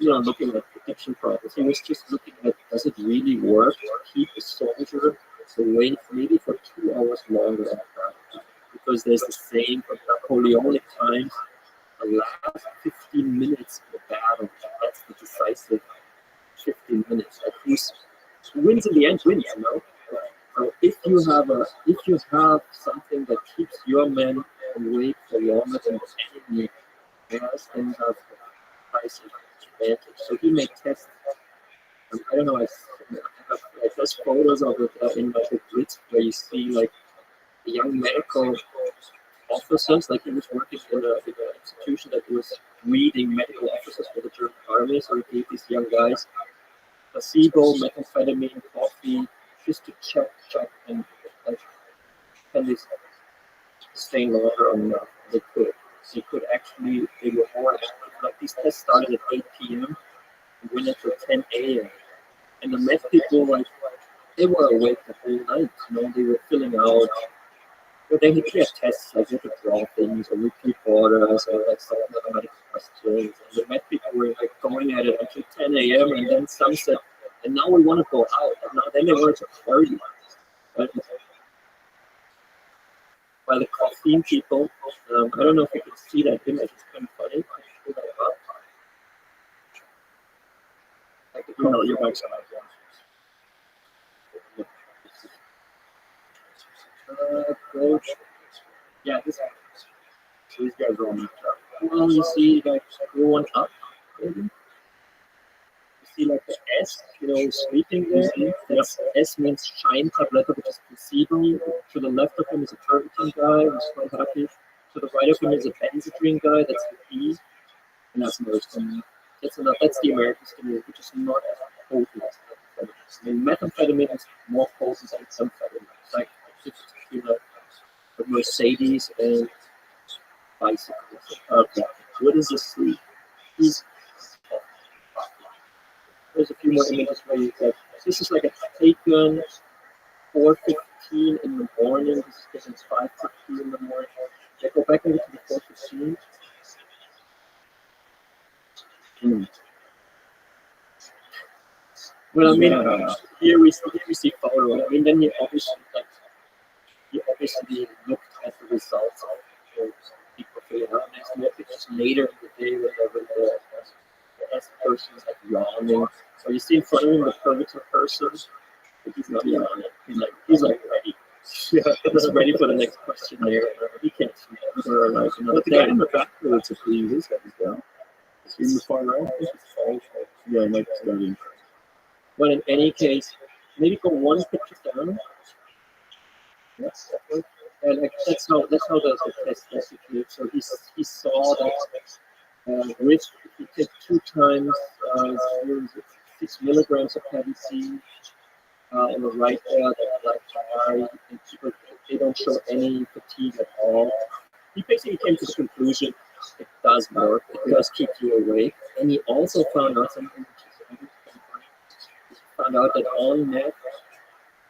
know, looking at addiction problems. He was just looking at, does it really work to keep a soldier awake maybe for 2 hours longer at that? Because there's the same from Napoleonic times, the last 15 minutes of the battle, that's the decisive 15 minutes. Like who wins in the end wins, you know? So if you have something that keeps your men awake for longer than the enemy has, then you have a price advantage. So he made tests. I don't know. I have just photos of it in my book Blitz, where you see like the young medical officers, like he was working in an institution that was breeding medical officers for the German army. So he gave these young guys placebo, methamphetamine, coffee, just to check, and like, can they stay longer or not? They could. They could actually, they were more active. Like these tests started at 8 p.m. and went until 10 a.m. And the meth people, like, they were awake the whole night. You know, they were filling out. But then he had tests, like you could draw things or repeat orders or like some mathematical questions. And the meth people were like going at it until 10 a.m. and then some said, and now we want to go out. And now then they wanted to party. But by the caffeine people, I don't know if you can see that image. It's kind of funny. Pull that up. Like the Your mic's on. approach. Yeah, So these guys are all mixed up. well, you see like going up, maybe. You see like the S, you know, sleeping there. That's S means shine tabletta, which is placebo. To the left of him is a turpentine guy, who's quite happy. To the right of him is a benzodrine guy, that's the P. And that's another stimulant. That's the American stimulant, which is not as potent as methamphetamine. I mean, methamphetamine is more potent than amphetamine. It's like the Mercedes and bicycles. Okay. What is this sleep? There's a few more images where you get, this is like a taken 4:15 in the morning. This is 5:15 in the morning. Okay, go back into the 4:15. Well, I mean, here we see photo. I mean, then you obviously looked at the results of those people just later in the day when the S person is like yawning. So you see in front of him the perfect person, but he's not yawning. He's like ready. Yeah, he's ready for the next questionnaire. He can't sleep for like another But the day. guy in the back there that's a clean his head is down. In the far right? Yeah, I might study. But in any case, maybe go one picture down. Yes. And like, that's how the test executed. So he saw that with if you take 2 times 6 milligrams of PVC on the right there, that like eye, and people they don't show any fatigue at all. He basically came to the conclusion it does work, it does keep you awake, and he also found out something which is he found out that on net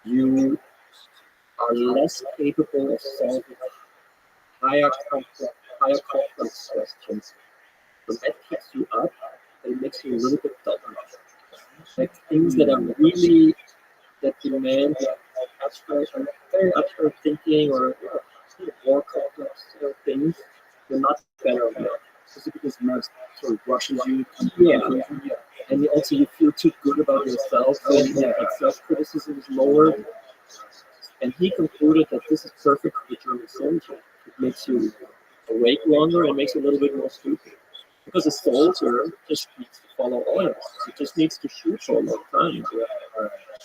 you are less capable of solving higher complex questions. So that keeps you up, but it makes you a little bit dumber. Like things that are really that demand abstract, very abstract thinking or more complex things, you're not better at. Is it because math sort of rushes you? Yeah. And also you feel too good about yourself, so self-criticism is lowered. And he concluded that this is perfect for the German soldier. It makes you awake longer and makes you a little bit more stupid. Because a soldier just needs to follow orders. He just needs to shoot for a long time.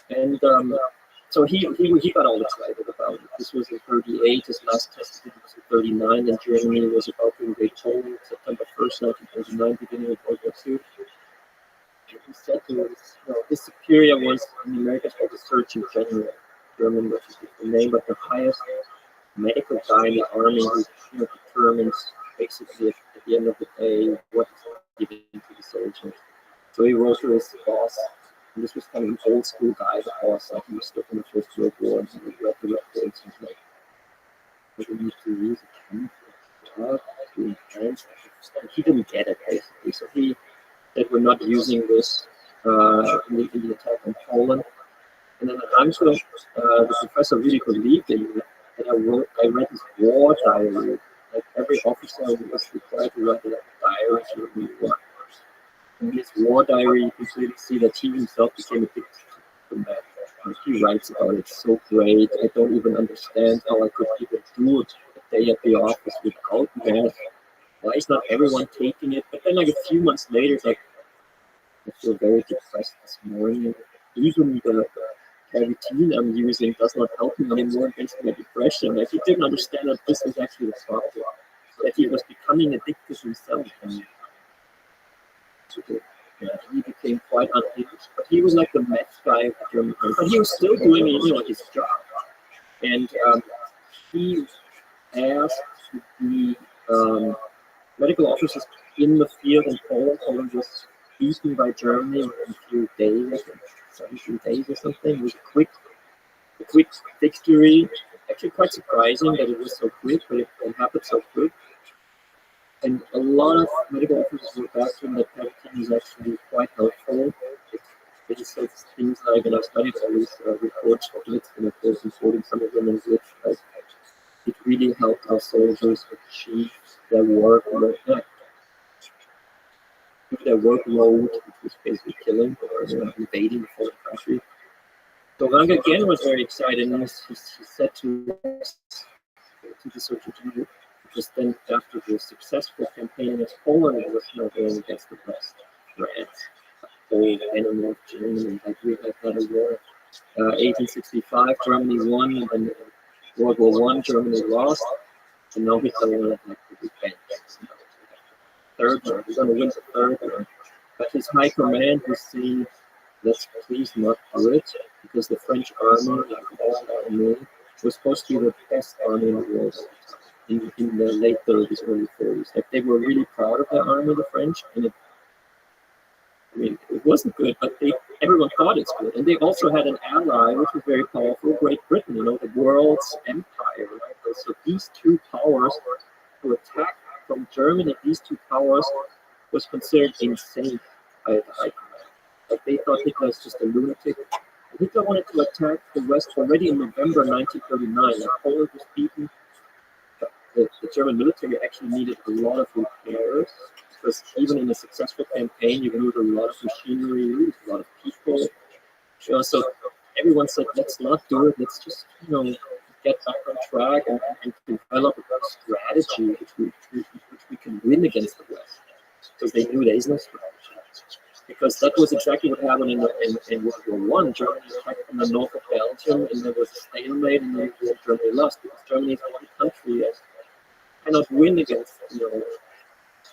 And so he got all excited about it. This was in 38. His last test was in 39, and Germany was about to invade Poland September 1st, 1939, beginning of World War II. And he said to us, his superior was in the Americans called the Surgeon General, German, which is the name, but the highest medical guy in the army who determines basically at the end of the day what is given to the soldiers. So he wrote to his boss, and this was kind of an old school guy, the boss, like he was stuck in the First World War, and he read the reports and was like, what do we need to use a chemical to enhance? And he didn't get it basically, so he said we're not using this in the attack on Poland. And then at Rothschild, the professor really believed in me. And I read his war diary. Like every officer was required to write a diary to the war. In his war diary, you can clearly see that he himself became addicted to math. And he writes about it so great. I don't even understand how I could even do it a day at the office without math. Why is not everyone taking it? But then, like a few months later, it's like I feel very depressed this morning. Even the caffeine I'm using does not help me anymore against my depression. Like he didn't understand that this was actually the problem, that he was becoming addicted himself. And he became quite unhinged. But he was like the meth guy of the German army. But he was still doing his job. And he asked to be medical officers in the field in Poland. Poland was beaten by Germany in a few days. 17 days or something. It was a quick victory. Actually, quite surprising that it was so quick, but it happened so quick. And a lot of medical officers were back to that parenting is actually quite helpful. It says things like, and I've studied all these reports of Litson reports, including some of them in which like, it really helped our soldiers achieve their work. Their workload, which was basically killing or invading the foreign country. So Wang again was very excited, and he said to the Surgeon General, because then after the successful campaign against Poland, it was going against the West, France, old enemy of Germany, like we had had a war. 1865, Germany won, and then World War I, Germany lost, and now Hitler wanted like the revenge. Third one. We're going to win the third one. But his high command was saying, let's please not do it, because the French army, like all army, was supposed to be the best army in the world in the late 30s, early 40s. Like they were really proud of their army, the French, and it wasn't good, but everyone thought it's good. And they also had an ally, which was very powerful, Great Britain, the world's empire. Right? So these two powers to attack from Germany, these two powers was considered insane by the high command. Like they thought Hitler was just a lunatic. Hitler wanted to attack the West already in November 1939. Like Poland was beaten. the German military actually needed a lot of repairs, because even in a successful campaign, you need a lot of machinery, you need a lot of people. So everyone said, let's not do it. Let's just, get back on track and develop a strategy which we can win against the West. Because they knew there is no strategy. Because that was exactly what happened in World War One. Germany attacked from the north of Belgium, and there was a stalemate, and then Germany lost, because Germany is one country and cannot win against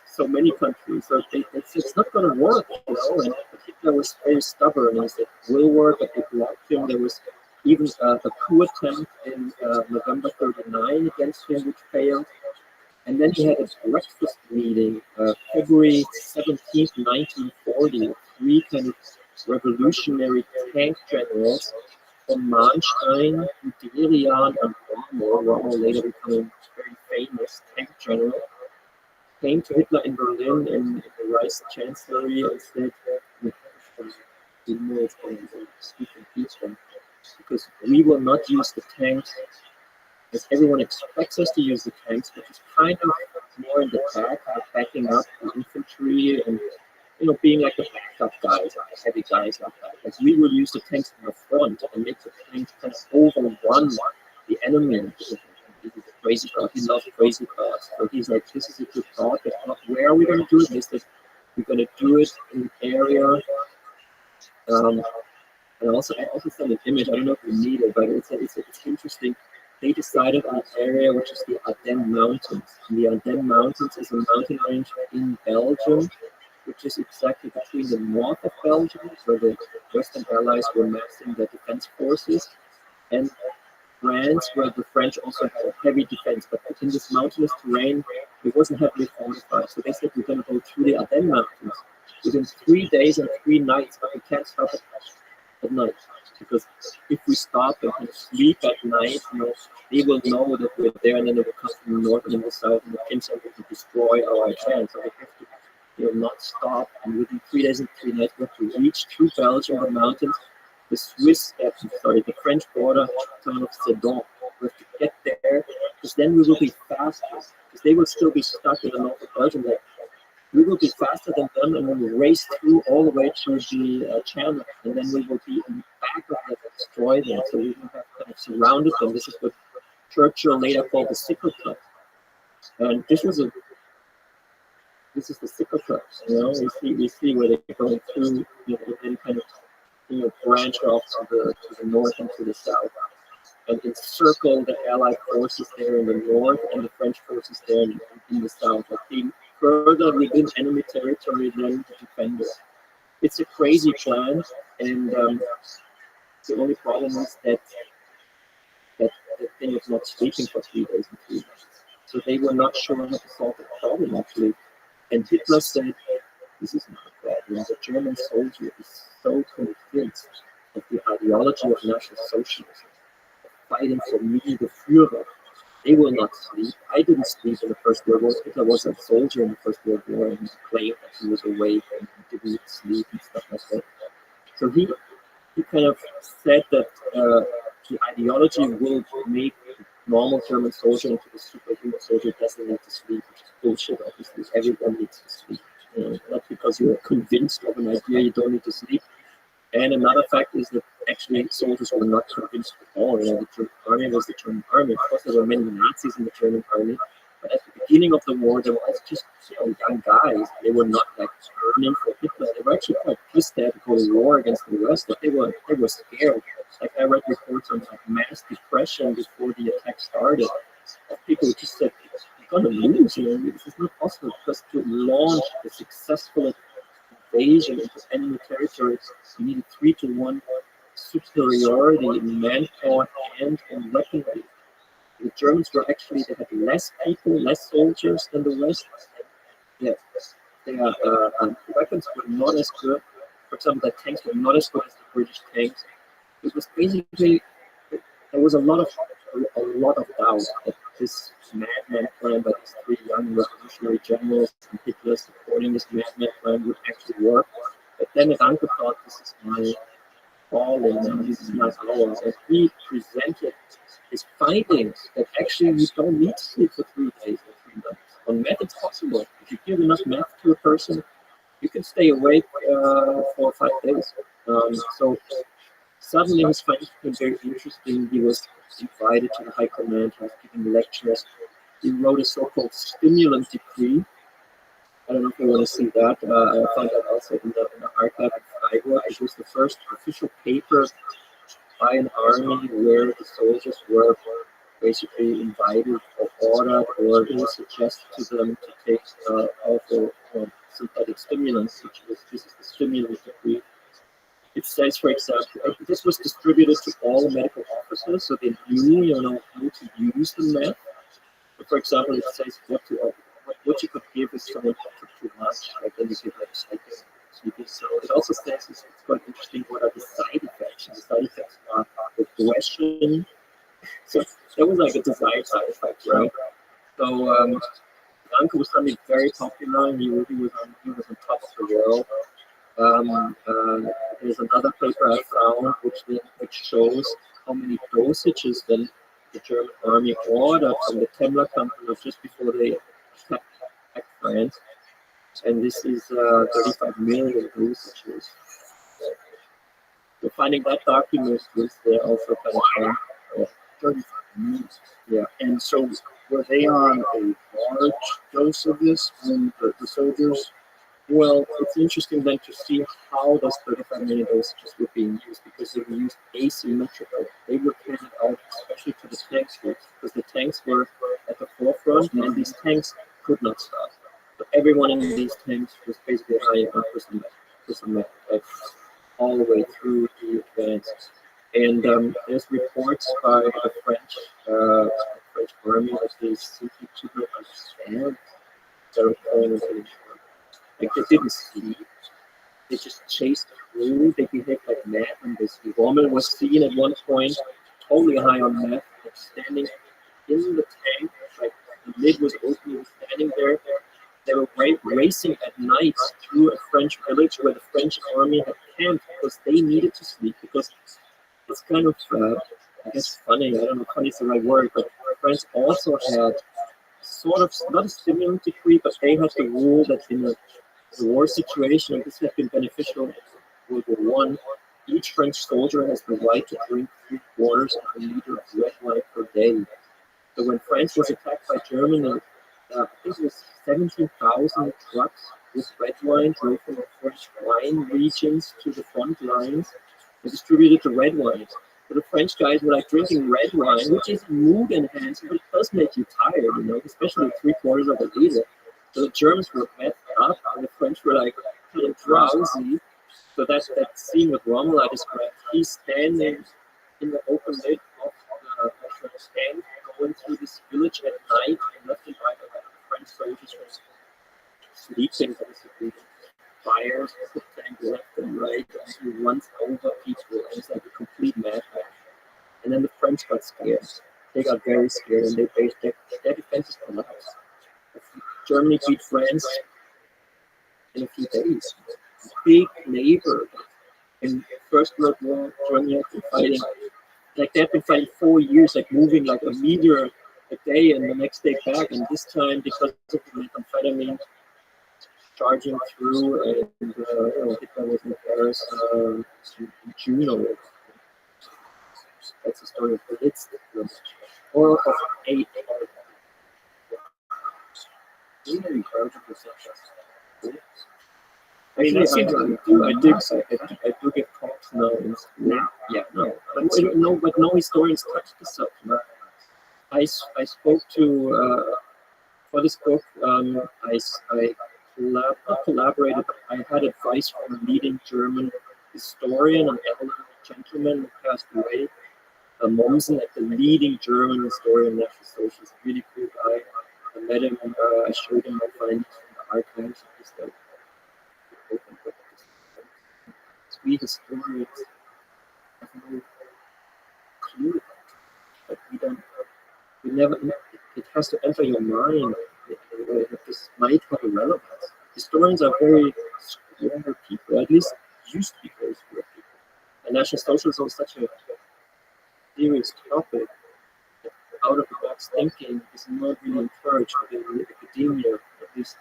so many countries. So it's not going to work, And Hitler was very stubborn. He said it will work, but it blocked him. There was even a coup attempt in November '39 against him, which failed. And then he had a breakfast meeting, February 17th, 1940, with three kind of revolutionary tank generals from Manstein, Guderian, and Rommel later becoming a very famous tank general, came to Hitler in Berlin in the Reich Chancellery and said, we have to speak in peace, because we will not use the tanks as everyone expects us to use the tanks, which is kind of more in the back, backing up the infantry and being like the backup guys, heavy guys like that. Because we will use the tanks in the front and make the tanks kind of overrun the enemy. He's a crazy god. He loves crazy gods. So he's like, this is a good thought, but not where are we going to do it? He said, we're going to do it in an area. And also, I also sent an image. I don't know if you need it, but it's interesting. They decided on an area which is the Ardennes Mountains. And the Ardennes Mountains is a mountain range in Belgium, which is exactly between the north of Belgium, where the Western Allies were massing their defense forces, and France, where the French also had a heavy defense. But in this mountainous terrain, it wasn't heavily fortified. So they said, we're going to go through the Ardennes Mountains within 3 days and 3 nights, but we can't stop at night. Because if we stop and kind of sleep at night, they will know that we're there, and then they will come from the north and the south, and the Pincer will destroy our chance. So we have to, not stop. And within 3 days and 3 nights, we have to reach through Belgium, the mountains, the French border, town of Sedan. We have to get there, because then we will be faster. Because they will still be stuck in the north of Belgium. We will be faster than them, and we will race through all the way to the channel, and then we will be in the back of them and destroy them. So we have kind of surrounded them. This is what Churchill later called the sickle club. And this is the sickle club. We see where they're going through, and kind of branch off to the north and to the south, and encircle the Allied forces there in the north and the French forces there in the south. Being further within enemy territory than the defender. It's a crazy plan, and the only problem is that the thing is not sleeping for 3 days and 3 nights. So they were not sure how to solve the problem, actually. And Hitler said, this is not a problem. The German soldier is so convinced of the ideology of National Socialism, fighting for me, the Führer. They will not sleep. I didn't sleep in the First World War. Hitler was a soldier in the First World War, and he claimed that he was awake and he didn't sleep and stuff like that. So he kind of said that the ideology will make the normal German soldier into the superhuman soldier who doesn't need to sleep, which is bullshit, obviously. Everyone needs to sleep. Not because you're convinced of an idea, you don't need to sleep. And another fact is that actually soldiers were not convinced at all. The German army was the German army. Of course, there were many Nazis in the German army, but at the beginning of the war, there was just young guys. They were not like turning for Hitler. They were actually quite pissed they had to go to war against the West. But they were scared. Like I read reports on mass depression before the attack started. People just said, "We're gonna lose. This is not possible," because to launch a successful invasion into enemy territory, you needed 3-to-1 superiority in manpower and in weaponry. The Germans they had less people, less soldiers than the West. Their weapons were not as good. For example, the tanks were not as good as the British tanks. It was basically, there was a lot of doubt that this madman plan by these 3 young revolutionary generals and Hitler supporting this madman plan would actually work. But then Ranke thought, this is my calling, and this is my hour. And he presented is findings that actually you don't need to sleep for 3 days or 3 nights. On meth, it's possible. If you give enough meth to a person, you can stay awake 4 or 5 days. So suddenly his findings became very interesting. He was invited to the high command. He was giving lectures. He wrote a so-called stimulant decree. I don't know if you want to see that. I found that also in the archive of Freiburg. It was the first official paper by an army where the soldiers were basically invited or ordered, or it was suggested to them to take powerful synthetic stimulants, this is the stimulant decree. It says, for example, this was distributed to all medical officers, so they knew, how to use the meth. But for example, it says what you could give if someone took too much, like then you give like sleeping. So it also says it's quite interesting what are the side effects. The side effects are aggression. So that was like a desired side effect, right? So Danko was suddenly very popular. He was on top of the world. There's another paper I found which shows how many dosages then the German army ordered from the Temmler company just before they attacked France. And this is 35 million dosages. So finding that document was also kind of fun. 35 minutes. Yeah. And so were they on a large dose of this when the soldiers? Well, it's interesting then to see how those 35 million dosages were being used, because they were used asymmetrically. They were handed out especially to the tanks groups, because the tanks were at the forefront and these tanks could not stop. So everyone in these tanks was basically high on prison like all the way through the advance. And there's reports by the French army that they simply could not understand their opponents anymore. Like they didn't sleep. They just chased through. They behaved like madmen. Basically, Rommel was seen at one point totally high on meth, like standing in the tank. Like the lid was open. He was standing there. They were racing at night through a French village where the French army had camped because they needed to sleep. Because it's kind of, I guess, funny. I don't know if funny is the right word, but France also had sort of not a stimulant decree, but they had the rule that in a war situation, and this had been beneficial in World War I, each French soldier has the right to drink 3/4 of a liter of red wine per day. So when France was attacked by Germany, I think it was 17,000 trucks with red wine drove from the French wine regions to the front lines and distributed the red wine. So the French guys were like drinking red wine, which is mood enhancing, but it does make you tired, especially 3/4 of a liter. So the Germans were messed up, and the French were like kind of drowsy. So that's that scene with Rommel I described. He's standing in the open lid of the tank, going through this village at night, and left and right the French soldiers were sleeping, basically. Fires the tank left and right, and he runs over people, and it's like a complete madman. And then the French got scared. They got very scared, and they based their defenses collapsed. Germany beat France in a few days. Big labor. In First World War, Germany had been fighting, like they had been fighting 4 years, like moving like a meter a day and the next day back. And this time, because of the methamphetamine charging through, and Hitler was in Paris in June. That's the story of the Blitz, or of 8. Isn't it encouraging for such? I mean, I do get talks now in school. Yeah, but no historians touch the subject. I spoke to for this book. I collaborated. I had advice from a leading German historian, an elderly gentleman who passed away, Mommsen, like the leading German historian of National Socialism. Really cool guy. I met him. I showed him my findings from the archives. He's like, we historians have no clue. Like we never. It has to enter your mind. This might have a relevance. Historians are very square people, at least used to be very square people. And National Socialism is such a serious topic out-of-the-box thinking is not really encouraged within the academia. At least,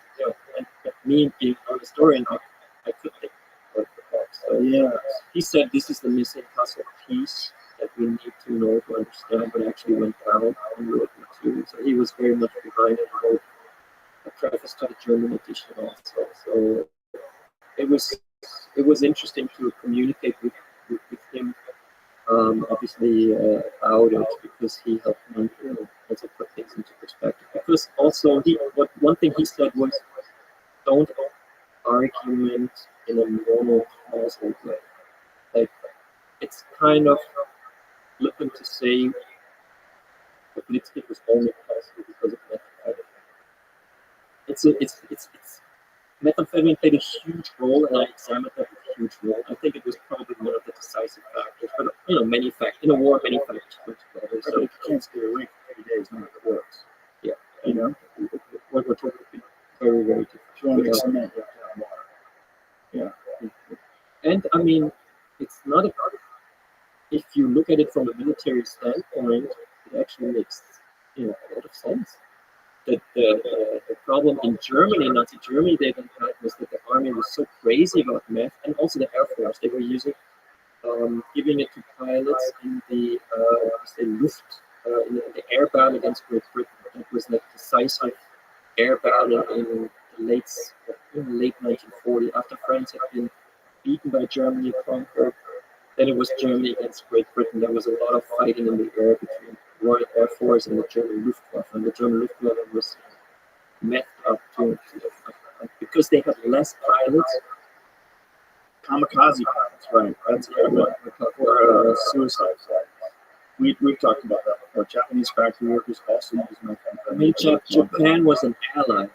and me being an historian, I could think out of the box. So Yeah. he said this is the missing puzzle piece that we need to know to understand what actually went down in World War II. So he was very much behind it, wrote a preface to the German edition also. So it was interesting to communicate with him, obviously about it, because he helped me also put things into perspective. Because also one thing he said was, don't argument in a normal causal way. Like, it's kind of flippant to say the Blitzkrieg was only possible because of methamphetamine. It's methamphetamine played a huge role, and I examined that with a huge role. I think it was probably one of the decisive factors, but many factors in a war, many factors come together. So So you can't stay awake for 3 days, none of it works. yeah, You know, what we're talking about, very, very different. if you want to make cement, you have to have water. And I mean, it's not about it. If you look at it from a military standpoint, it actually makes a lot of sense. That the problem in Germany, Nazi Germany, they then had was that the army was so crazy about meth, and also the Air Force. They were using, giving it to pilots in the Luft, in the air battle against Great Britain. It was like decisive air battle in the late 1940, after France had been beaten by Germany, conquered. Then it was Germany against Great Britain. There was a lot of fighting in the air between the Royal Air Force and the German Luftwaffe. And the German Luftwaffe was methed up to because they had less pilots. Kamikaze pilots, right? That's a good one. Or suicide pilots. We've talked about that before. Japanese factory workers also use methamphetamine. I mean, Japan was an ally.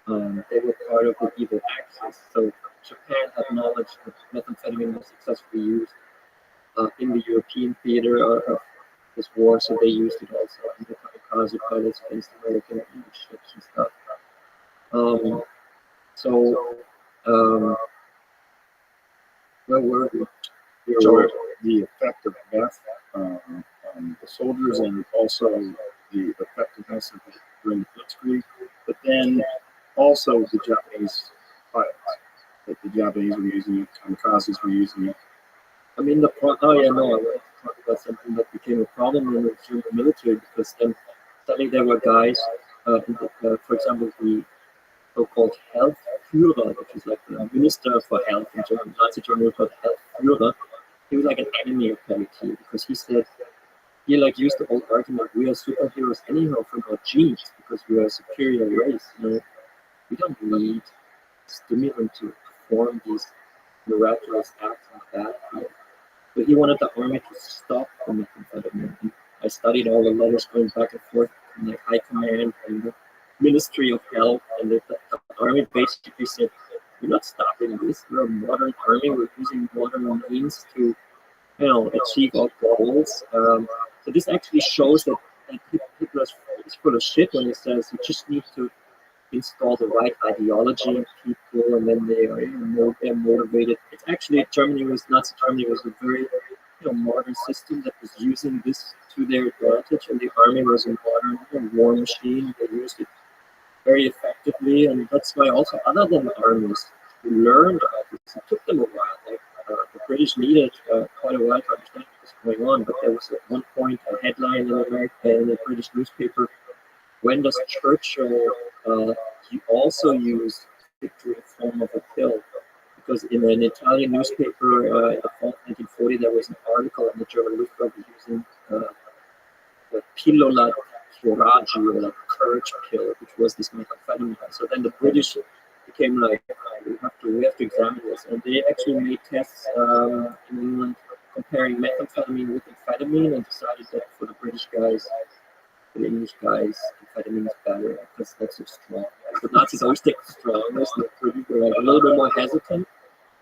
They were part of the evil Axis. So Japan had knowledge that methamphetamine was successfully used in the European theater of this war, so they used it also in the kamikaze pilots against American and English ships and stuff. Where were we? So the effect of meth on the soldiers, and also the effectiveness of it during the Blitzkrieg, but then also the Japanese pilots. That the Japanese were using it, kamikazes were using it. I mean, I wanted to talk about something that became a problem in the German military, because then suddenly there were guys, for example, the so-called Health Führer, which is like the minister for health in German. Nazi Germany was called Health Führer. He was like an enemy of Peletier, because he said, he used the old argument, we are superheroes anyhow from our genes, because we are a superior race. We don't need stimulant to perform these miraculous acts on the battlefield. But he wanted the army to stop the methamphetamine. And I studied all the letters going back and forth from the high command and the Ministry of Health, and the army basically said, we're not stopping this. We're a modern army. We're using modern means to, achieve our goals. So this actually shows that Hitler is full of shit when he says you just need to install the right ideology in people, and then they are they're motivated. It's actually Nazi Germany was a very modern system that was using this to their advantage, and the army was a modern war machine. They used it very effectively, and that's why also other than the armies who learned about this, it took them a while. The British needed quite a while to understand what was going on, but there was at one point a headline in America in a British newspaper: when does Churchill also use victory in the form of a pill? Because in an Italian newspaper in the fall of 1940, there was an article on the German Luftwaffe using the pillola coraggio, or like courage pill, which was this methamphetamine. So then the British became like, we have to examine this, and they actually made tests in England comparing methamphetamine with amphetamine, and decided that for the British guys, for the English guys, amphetamine is better because that's so strong. The Nazis always take the strongest, the British were a little bit more hesitant,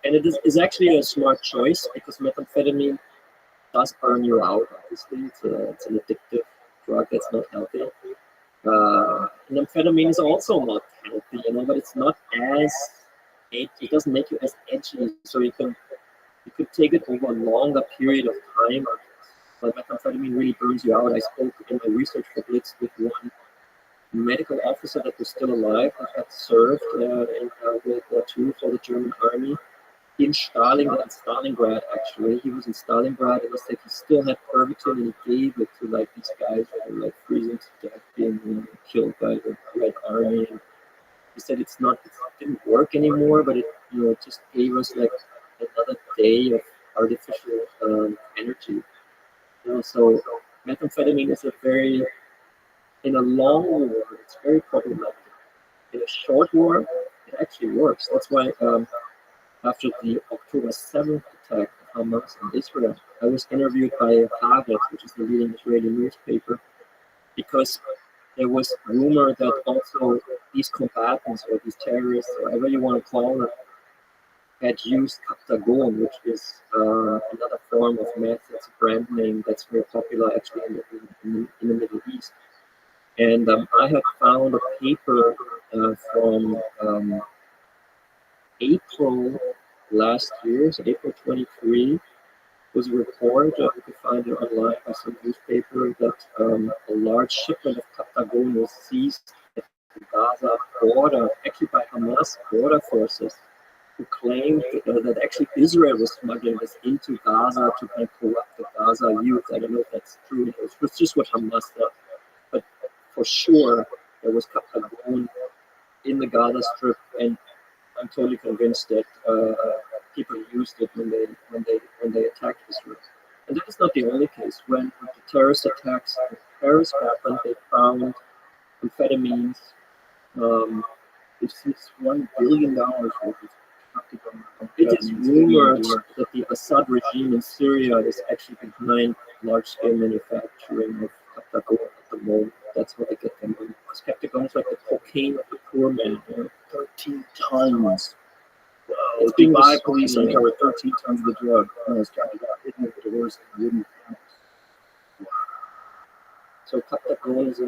and it is actually a smart choice, because methamphetamine does burn you out. Obviously, it's an addictive drug that's not healthy. And amphetamine is also not healthy, but it's not as it doesn't make you as edgy, so you could take it over a longer period of time. But methamphetamine really burns you out. I spoke in my research for Blitz with one medical officer that was still alive that had served in World War II for the German army in Stalingrad actually. He was in Stalingrad and he still had Pervitin and he gave it to like these guys that were like freezing to death, being killed by the Red Army. And he said it didn't work anymore, but it just gave us like another day of artificial energy. So methamphetamine is in a long war, it's very problematic. In a short war, it actually works. That's why after the October 7th attack of Hamas in Israel, I was interviewed by Haaretz, which is the leading Israeli newspaper, because there was rumor that also these combatants or these terrorists, or whatever you want to call them, had used Captagon, which is another form of meth. It's a brand name that's very popular actually in the Middle East. And I had found a paper from April last year, so April 23, was a report, you can find it online by some newspaper, that a large shipment of Captagon was seized at the Gaza border, actually by Hamas border forces, who claimed that actually Israel was smuggling this into Gaza to kind of corrupt the Gaza youth. I don't know if that's true. It was just what Hamas said. But for sure, there was Captagon in the Gaza Strip, and I'm totally convinced that people used it when they attacked Israel. And that is not the only case. When the terrorist attacks in Paris happened, they found amphetamines. It's $1 billion worth of It is rumored that the Assad regime in Syria is actually behind large-scale manufacturing of Captagon at the moment. That's how they get them on. Because Captagon is like the cocaine of the poor man. 13 tons. It's The being Dubai police yeah. uncovered 13 tons of the drug. It's got hidden in the doors and wooden panels. So Captagon is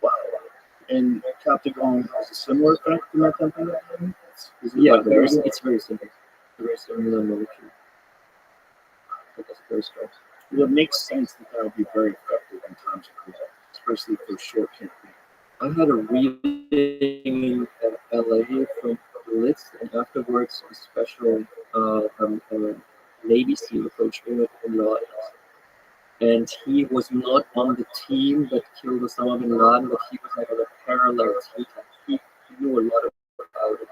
Wow. And Captagon has a similar effect to methamphetamine? Is it yeah, like a it's very simple. Very similar molecule. But that's very strong. Well, it makes sense that would be very effective in times of war, especially for short campaigns. I had a reading in LA from Blitz, and afterwards a special Navy SEAL approached me in the audience. And he was not on the team that killed Osama bin Laden, but he was like on a parallel team. He knew a lot about it.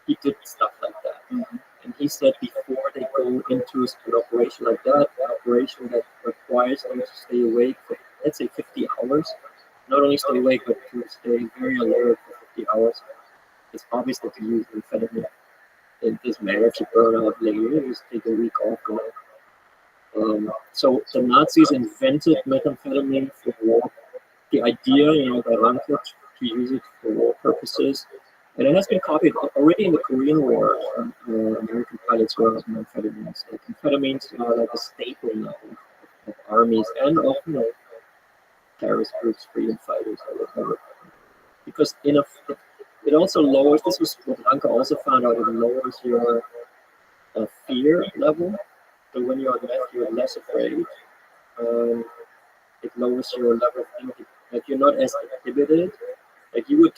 He did stuff like that. Mm-hmm. And he said before they go into an operation like that, an operation that requires them to stay awake for, let's say, 50 hours, not only stay awake, but to stay very alert for 50 hours, it's obvious that you use amphetamine. It doesn't matter if you burn out later, you just take a week off. So the Nazis invented methamphetamine for war. The idea, by Rothschild, to use it for war purposes. And it has been copied already in the Korean War. American pilots were on amphetamines. Like, amphetamines are like a staple now of armies and of terrorist groups, freedom fighters, or whatever. Because it also lowers. This was what Lanka also found out. It lowers your fear level. So when you're on meth, you're less afraid. It lowers your level of thinking. Like, you're not as inhibited. Like, you would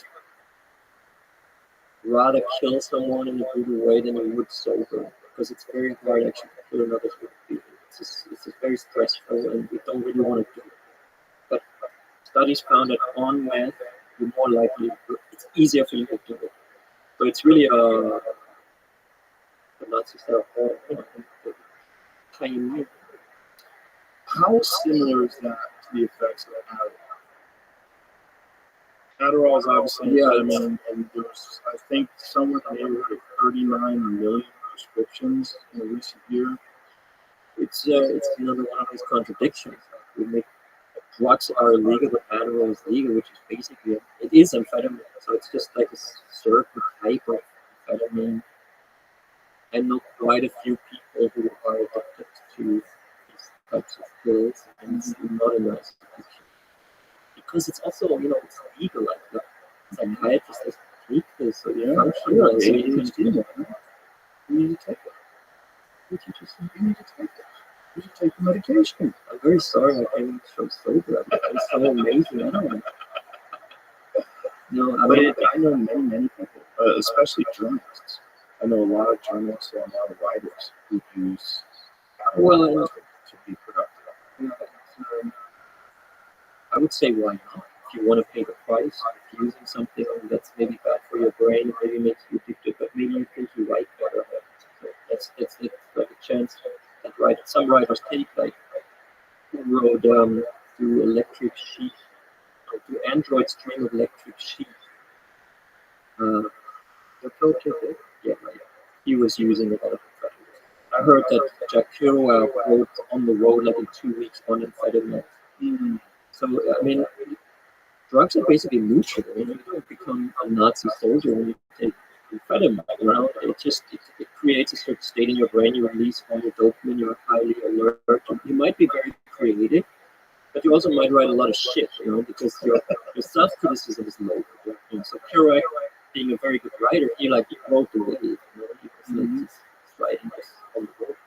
rather kill someone in a brutal way than you would sober, because it's very hard actually to kill another human being. It's just very stressful, and we don't really want to do it. But studies found that on meth, you're more likely, it's easier for you to do it. So it's really the Nazis are pioneer. How similar is that to the effects of Adderall? Adderall is obviously amphetamine, and there's, I think, somewhere in the neighborhood of 39 million prescriptions in a recent year. It's another one of these contradictions. We make drugs are illegal, but Adderall is legal, which is basically it is amphetamine. So it's just like a certain type of amphetamine. I know quite a few people who are addicted to these types of pills, and it's not a nice addiction. Because it's also, it's legal. Like the psychiatrist doesn't take this, so you function. You need to take it. You need to take it. You should take the medication. I'm very sorry I came from sober. It's so amazing. I don't know. No, I But mean, I know many people, especially journalists. I know a lot of journalists and a lot of writers who use well, to be productive. I would say why not? If you want to pay the price, if you're using something that's maybe bad for your brain, maybe makes you addicted, but maybe you think you write better. So that's like a chance that some writers take, like who wrote through electric sheep, or through Android string of electric sheep. The prototype, yeah, right. He was using a lot of amphetamines. I heard that Jack Kerouac wrote On the Road like in 2 weeks on amphetamines. Mm. So I mean, drugs are basically neutral. You don't become a Nazi soldier when you take amphetamine. It creates a certain state in your brain. You release all your dopamine. You're highly alert. You might be very creative, but you also might write a lot of shit. Because your self criticism is low. So Kerouac, being a very good writer, he wrote the wave. He was just writing this on the road.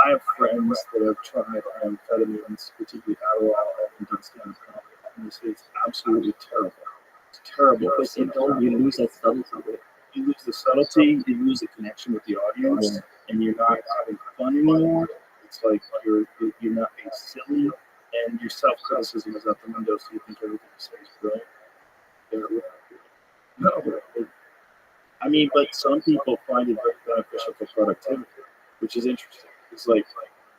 I have friends that have tried amphetamines, particularly Adderall, and done stand-up comedy. And they say it's absolutely terrible. It's terrible. Because you lose that subtlety. You lose the subtlety, you lose the connection with the audience, and you're not having fun anymore. It's like you're not being silly, and your self-criticism is out the window, so you think everything you say is brilliant. No, I mean, but some people find it very beneficial for productivity, which is interesting. It's like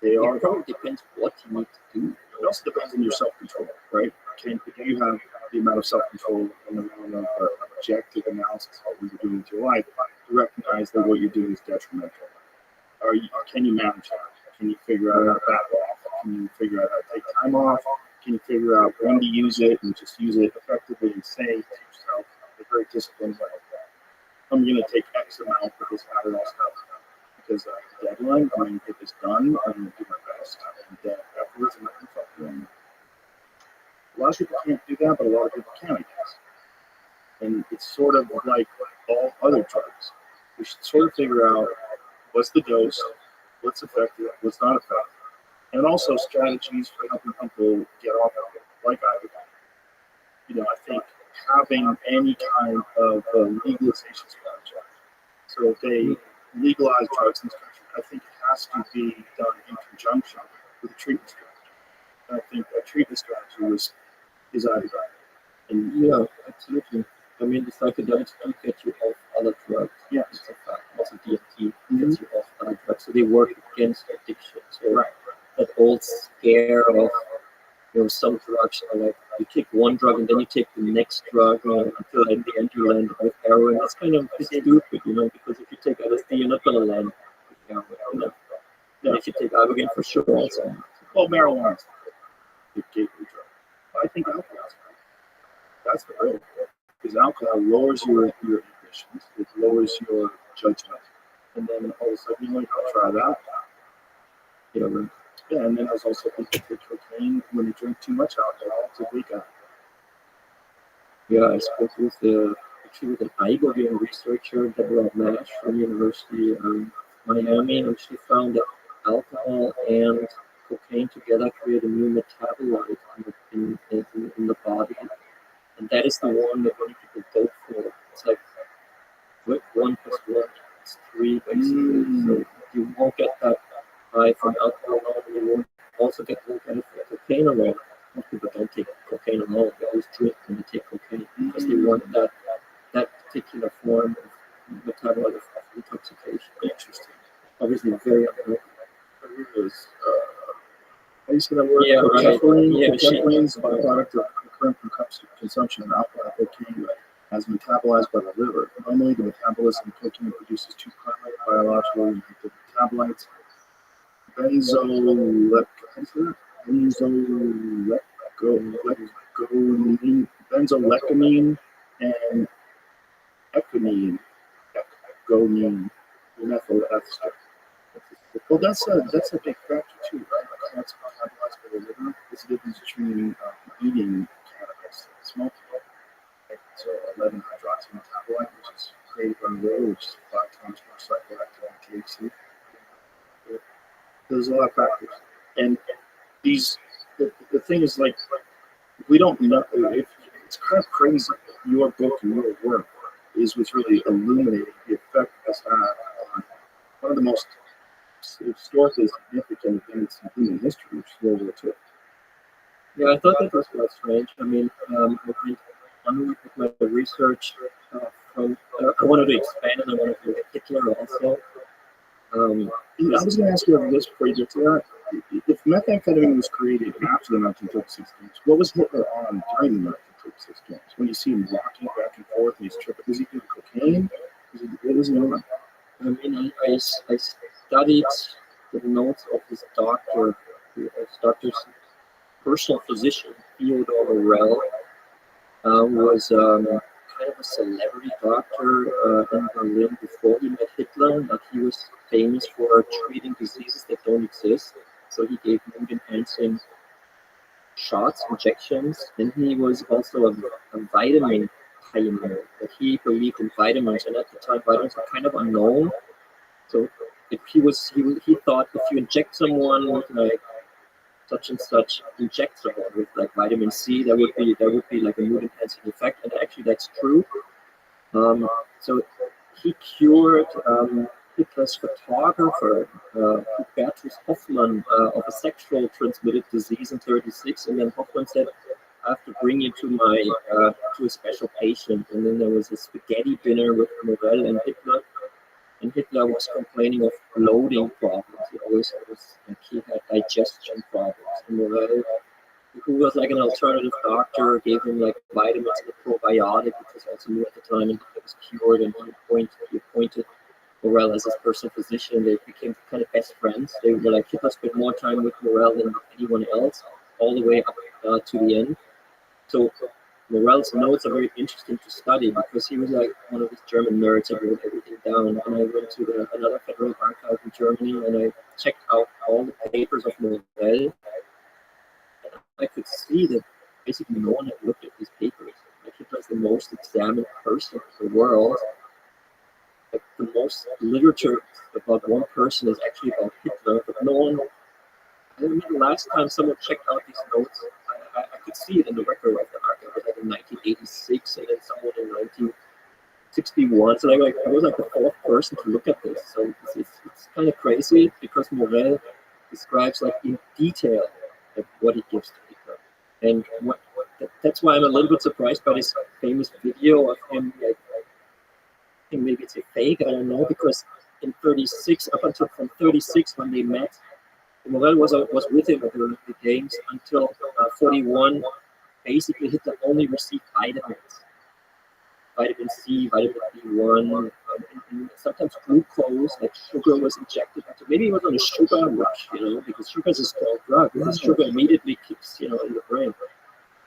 they are. It probably depends what you need to do. It also depends on your self-control, right? If you have the amount of self-control and the amount of objective analysis of what you're doing with your life, to recognize that what you're doing is detrimental. Can you manage that? Can you figure out how to back off? Can you figure out how to take time off? Can you figure out when to use it and just use it effectively and say to yourself, in a very disciplined way, I'm going to take X amount for this Adderall stuff because I have a deadline. I'm going to get this done. I'm going to do my best. And afterwards, I'm not going to fuck around. A lot of people can't do that, but a lot of people can, I guess. And it's sort of like all other drugs. We should sort of figure out what's the dose, what's effective, what's not effective, and also strategies for helping people get off of it, like I would. I think having any kind of legalization strategy. So if they legalize drugs in this country, I think it has to be done in conjunction with a treatment strategy. And I think that treatment strategy is out of that. And yeah, absolutely. I mean, the psychedelics do get you off other drugs. Yes. It's a fact. Also, DMT gets you off other drugs. So they work against addiction. So that old scare of, some drugs are like you take one drug and then you take the next drug until in the end you land with heroin. That's kind of stupid, because if you take LSD, you're not going to land with heroin. And if you take Ibogaine, for sure, also. Well, marijuana is the gateway drug. I think alcohol is that's the real. Because alcohol lowers your inhibitions, it lowers your judgment, and then all of a sudden you're like, I'll try that. Yeah, and then there's also people take cocaine when they drink too much alcohol to wake up. Yeah, I spoke with an Ibogaine researcher, Deborah Mash from University of Miami, and she found that alcohol and cocaine together create a new metabolite in the body. And that is the one that many people go for. It's like 1 + 1 is 3, basically. So you won't get that high from alcohol alone. You won't also get that kind of cocaine alone. Most people don't take cocaine alone. They always drink when they take cocaine because they want that particular form of metabolite of intoxication. Interesting. Obviously, very unhealthy. How do you say that word? Yeah, right. Caffeine is a byproduct of concurrent consumption of alcohol and cocaine as metabolized by the liver. Normally, the metabolism of cocaine produces two primary biologically active metabolites: benzolecamine and econine, methyl ester. Well, that's a big factor too, right? Like how it's metabolized by the liver. There's a difference between eating cannabis and smoking it. Right? So 11-hydroxy metabolite, which is created by the liver, which is 5 times more psychoactive than THC. There's a lot of factors, thing is, like, we don't know. It's kind of crazy. Your book and your work is what's really illuminating the effect this had on one of the most historically significant events in human history, which is World War II. Yeah, I thought that was quite strange. I mean, I went on with my research I wanted to expand and I wanted to look at Hitler also. I was going to ask you about this before you get to that. If methamphetamine was created after the 1936 games, what was Hitler on during the 1936 games? When you see him rocking back and forth and he's tripping, was he doing cocaine? What was he on? I mean, I studied the notes of his doctor's personal physician, Theodore Morell, was kind of a celebrity doctor in Berlin before he met Hitler. Like, he was famous for treating diseases that don't exist. So he gave mood-enhancing shots, injections, and he was also a vitamin pioneer. That he believed in vitamins, and at the time vitamins were kind of unknown. So if he thought if you inject someone with like such and such injectable with like vitamin C, that would be like a mood enhancing effect, and actually that's true. So he cured Hitler's photographer, Bertus Hoffmann, of a sexual transmitted disease in '36, and then Hoffmann said, "I have to bring you to a special patient." And then there was a spaghetti dinner with Morell and Hitler. And Hitler was complaining of bloating problems. He had digestion problems. And Morell, who was like an alternative doctor, gave him like vitamins and a probiotic, which was also new at the time, and he was cured. And he appointed Morell as his personal physician. They became kind of best friends. They were like, Hitler spent more time with Morell than anyone else, all the way up to the end. So Morell's notes are very interesting to study because he was like one of these German nerds that wrote everything down. And I went to another federal archive in Germany and I checked out all the papers of Morell. And I could see that basically no one had looked at these papers. Like, Hitler's the most examined person in the world. Like, the most literature about one person is actually about Hitler, but no one. I remember the last time someone checked out these notes, I could see it in the record of the archive. It was like in 1986, and then someone in 1961. So I was like the fourth person to look at this. So it's kind of crazy because Morell describes like in detail like what he gives to Hitler, and that's why I'm a little bit surprised by this famous video of him. Like, I think maybe it's a fake. I don't know, because in '36, up until from '36 when they met, Morell was with him at the Olympic Games until '41. Basically, Hitler only received vitamins, vitamin C, vitamin B1, and sometimes glucose, like sugar, was injected. So maybe he was on a sugar rush, because sugar is a strong drug. Because sugar immediately kicks, in the brain.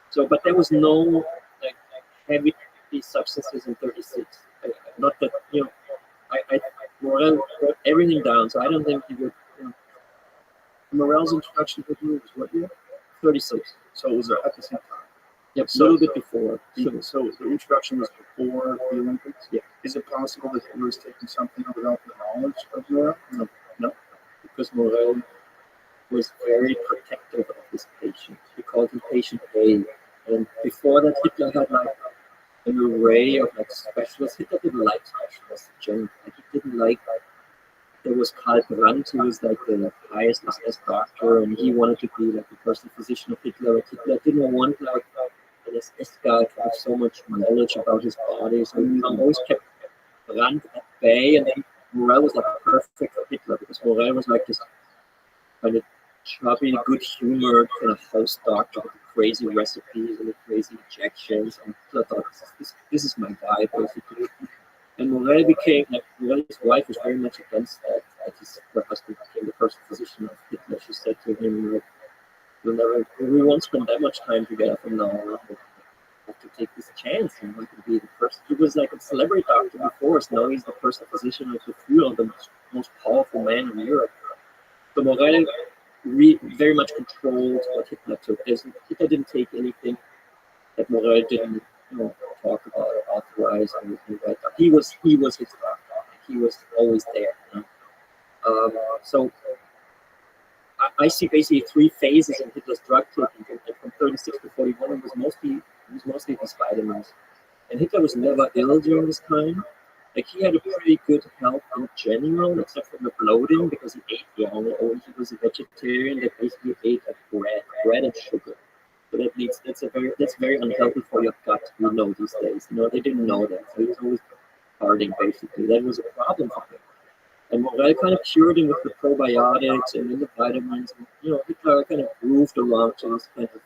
So, but there was no like heavy substances in '36. Not that Morell wrote everything down, so I don't think he would. Morell's introduction to you was what year? '36. So it was at the same time. Yep, a little bit before. So the introduction was before the Olympics? Yeah. Is it possible that he was taking something without the knowledge of Morell? No, because Morell was very protective of his patient. He called him patient A. And before that, Hitler had like an array of like specialists. Hitler didn't like specialists in general. Like, he didn't like. There was Karl Brandt, who was like the highest SS doctor, and he wanted to be like the personal physician of Hitler. But Hitler didn't want like an SS guy to have so much knowledge about his body. So he always kept Brandt at bay, and then Morell was like perfect for Hitler because Morell was like this kind of chubby, good-humored kind of house doctor with the crazy recipes and the crazy injections. And Hitler thought, this is my guy, basically. And Morell became, like, Morell's wife was very much against that. Her husband became the personal physician of Hitler. She said to him, like, we won't spend that much time together from now on. We have to take this chance and want to be the person. He was like a celebrity doctor before, so now he's the personal physician of the Führer, the most powerful man in Europe. So Morell very much controlled what Hitler took. Hitler didn't take anything that Morell didn't talk about or authorize or anything like that. He was his doctor. He was always there. So I see basically three phases in Hitler's drug taking. From 36 to 41, it was mostly these vitamins. And Hitler was never ill during this time. Like he had a pretty good health in general, except for the bloating, because he ate wrong. Or he was a vegetarian that basically ate like bread and sugar. So that's very unhealthy for your gut. These days. They didn't know that. So he was always farting basically. That was a problem for him. And Morel kind of cured him with the probiotics and then the vitamins. And, Hitler kind of moved around to this kind of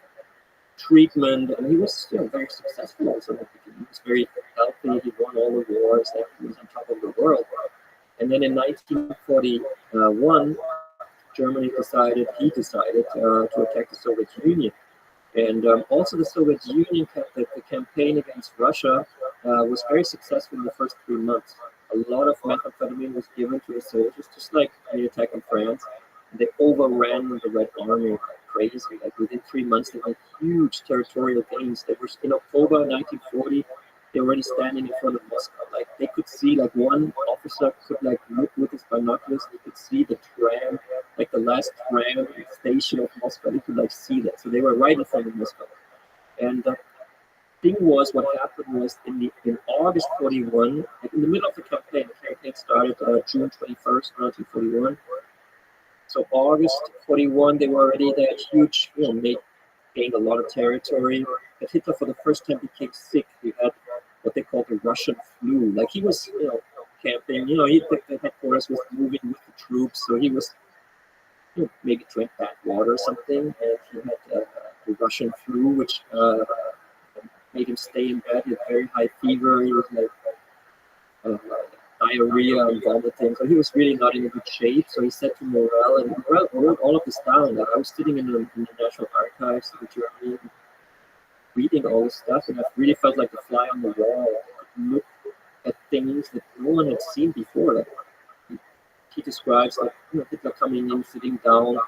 treatment, and he was very successful also. He was very healthy, he won all the wars, like he was on top of the world. And then in 1941, Germany decided to attack the Soviet Union. And also the Soviet Union kept the campaign against Russia was very successful in the first 3 months. A lot of methamphetamine was given to the soldiers, just like the attack on France. They overran the Red Army like crazy. Like within 3 months, they had huge territorial gains. They were in October 1940. They were already standing in front of Moscow. Like they could see, like one officer could like look with his binoculars. He could see the tram, like the last tram station of Moscow. He could like see that. So they were right in front of Moscow. And the thing was, what happened was in August 41, like in the middle of the campaign started June 21st, 1941. So August 41, they were already that huge, gained a lot of territory. But Hitler, for the first time, became sick. He had what they called the Russian flu. Like he was, camping. The headquarters was moving with the troops, so he was, maybe drank bad water or something, and he had the Russian flu, which made him stay in bed. He had very high fever. He was like diarrhea and vomiting. So he was really not in a good shape. So he said to Morel, and Morel wrote all of this down. Like I was sitting in the National Archives in Germany, reading all this stuff, and I really felt like a fly on the wall. I could look at things that no one had seen before. Like he describes, like Hitler coming in, sitting down,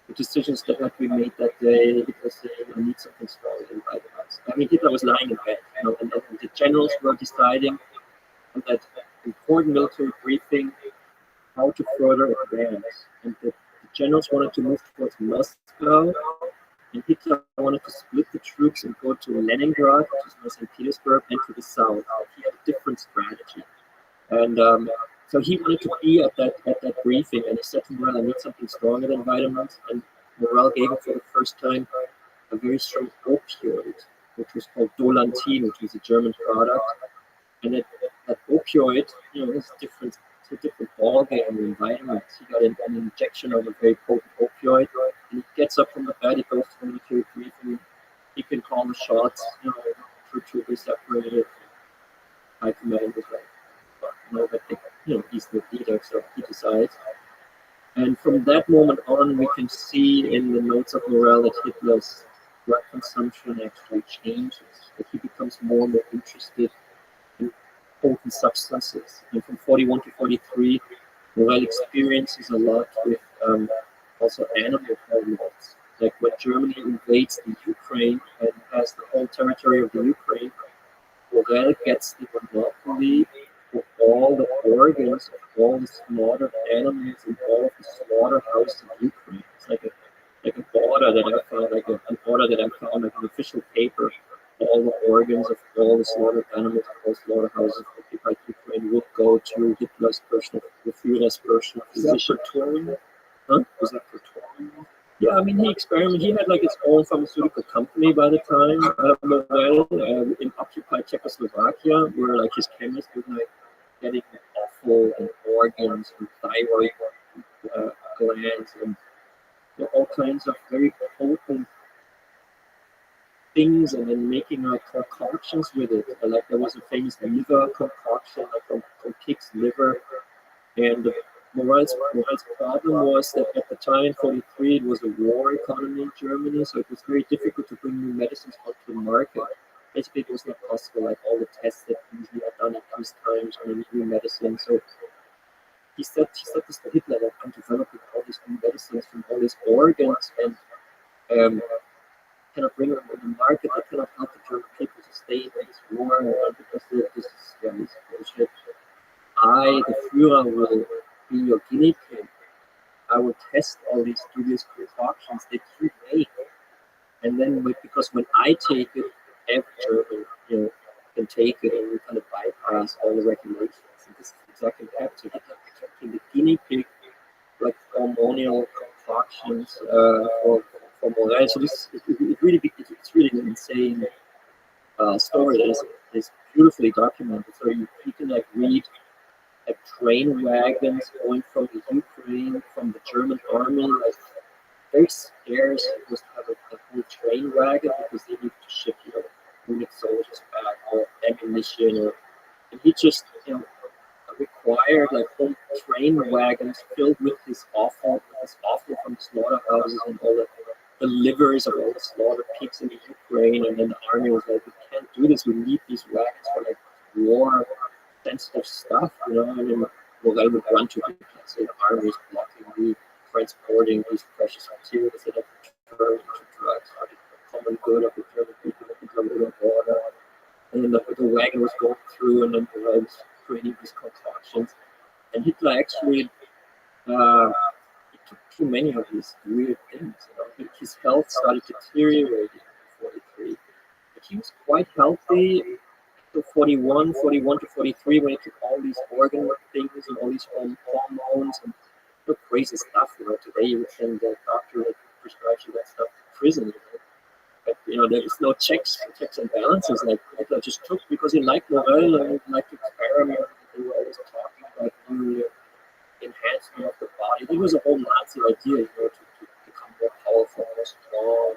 the decisions that had to be made that day. Hitler saying, "I need something strong in vitamins." I mean, Hitler was lying in bed, and the generals were deciding on that important military briefing how to further advance. And the generals wanted to move towards Moscow, and Hitler wanted to split the troops and go to Leningrad, which is now St. Petersburg, and to the south. He had a different strategy. And so he wanted to be at that briefing, and he said to Morel, "I need something stronger than vitamins." And Morel gave him for the first time a very strong opioid, which was called Dolantin, which was a German product. And that opioid, is different. It's a different ballgame than vitamins. He got an injection of a very potent opioid, and he gets up from the bed, he goes to the military briefing, he can call the shots, troops will be separated. High command was like, but he's the leader, so he decides. And from that moment on, we can see in the notes of Morel that Hitler's drug consumption actually changes, that he becomes more and more interested in potent substances. And from 41 to 43, Morel experiences a lot with also animal hormones. Like when Germany invades the Ukraine and has the whole territory of the Ukraine, Morel gets the monopoly for all the organs of all the slaughtered animals in all of the slaughterhouses in Ukraine. It's like an order that I found, like an official paper. All the organs of all the slaughtered animals of all slaughterhouses occupied Ukraine would go to Hitler's personal, the Führer's personal physician. Huh? Was that for touring? Yeah, I mean, he had like his own pharmaceutical company by the time. Morel in occupied Czechoslovakia, where like his chemist was like getting offal and organs and thyroid glands and all kinds of very potent things, and then making like concoctions with it. Like there was a famous liver concoction, like from pig's liver, and Morel's problem was that at the time, 43, it was a war economy in Germany, so it was very difficult to bring new medicines onto the market. Basically, it was not possible, like all the tests that usually are done in peace times on new medicine. So he said this to Hitler, like, I'm developing all these new medicines from all these organs, and cannot bring them on the market. I cannot help the German people to stay in this war because this is bullshit. I, the Führer, will be your guinea pig. I will test all all these dubious concoctions that you make. And then because when I take it, every German, can take it and we kind of bypass all the regulations. And this is exactly what happened. The guinea pig, like hormonal concoctions for Morel. So it's really an insane story that is beautifully documented. So you can like read like train wagons going from the Ukraine, from the German army, like very scarce. It was to have a whole train wagon because they need to ship, wounded soldiers back or ammunition, and he just, required like whole train wagons filled with this offal from the slaughterhouses and all the livers of all the slaughtered pigs in the Ukraine. And then the army was like, we can't do this. We need these wagons for like war sensitive stuff, and then Morel would run to it. So the army is blocking me transporting these precious materials that have turned into drugs for the common good of the German people that become the border. And then the wagon was going through, and then Morel was creating these concoctions. And Hitler actually he took too many of these weird things. His health started deteriorating in 43. But he was quite healthy to 41 to 43 when he took all these organ things and all these hormones and crazy stuff. Today you would send the doctor that prescribes you that stuff to prison. But there was no checks and balances like Hitler just took because he liked Morel and he liked to experiment. They were always talking about new enhancement of the body. It was a whole Nazi idea, to become more powerful, more strong.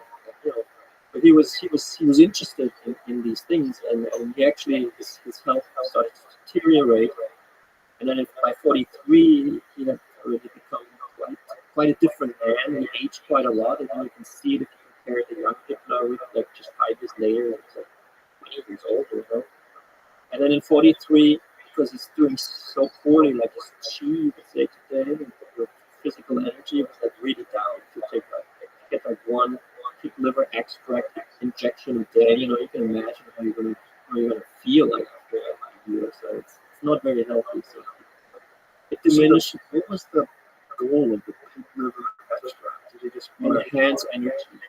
But he was interested in these things, and he actually his health started to deteriorate. And then by 43, he had already become quite a different man. He aged quite a lot, and then you can see it if you compare the young Hitler with like just 5 years later, it's like 20 years old, And then in 43, because he's doing so poorly, like his chi, you could say today, and the physical energy was like really down. To get like one pig liver extract injection a day, you can imagine how you're gonna feel like after a year. So it's not very healthy. So it diminished. What was the goal of the pig liver extract? Did they just enhance energy?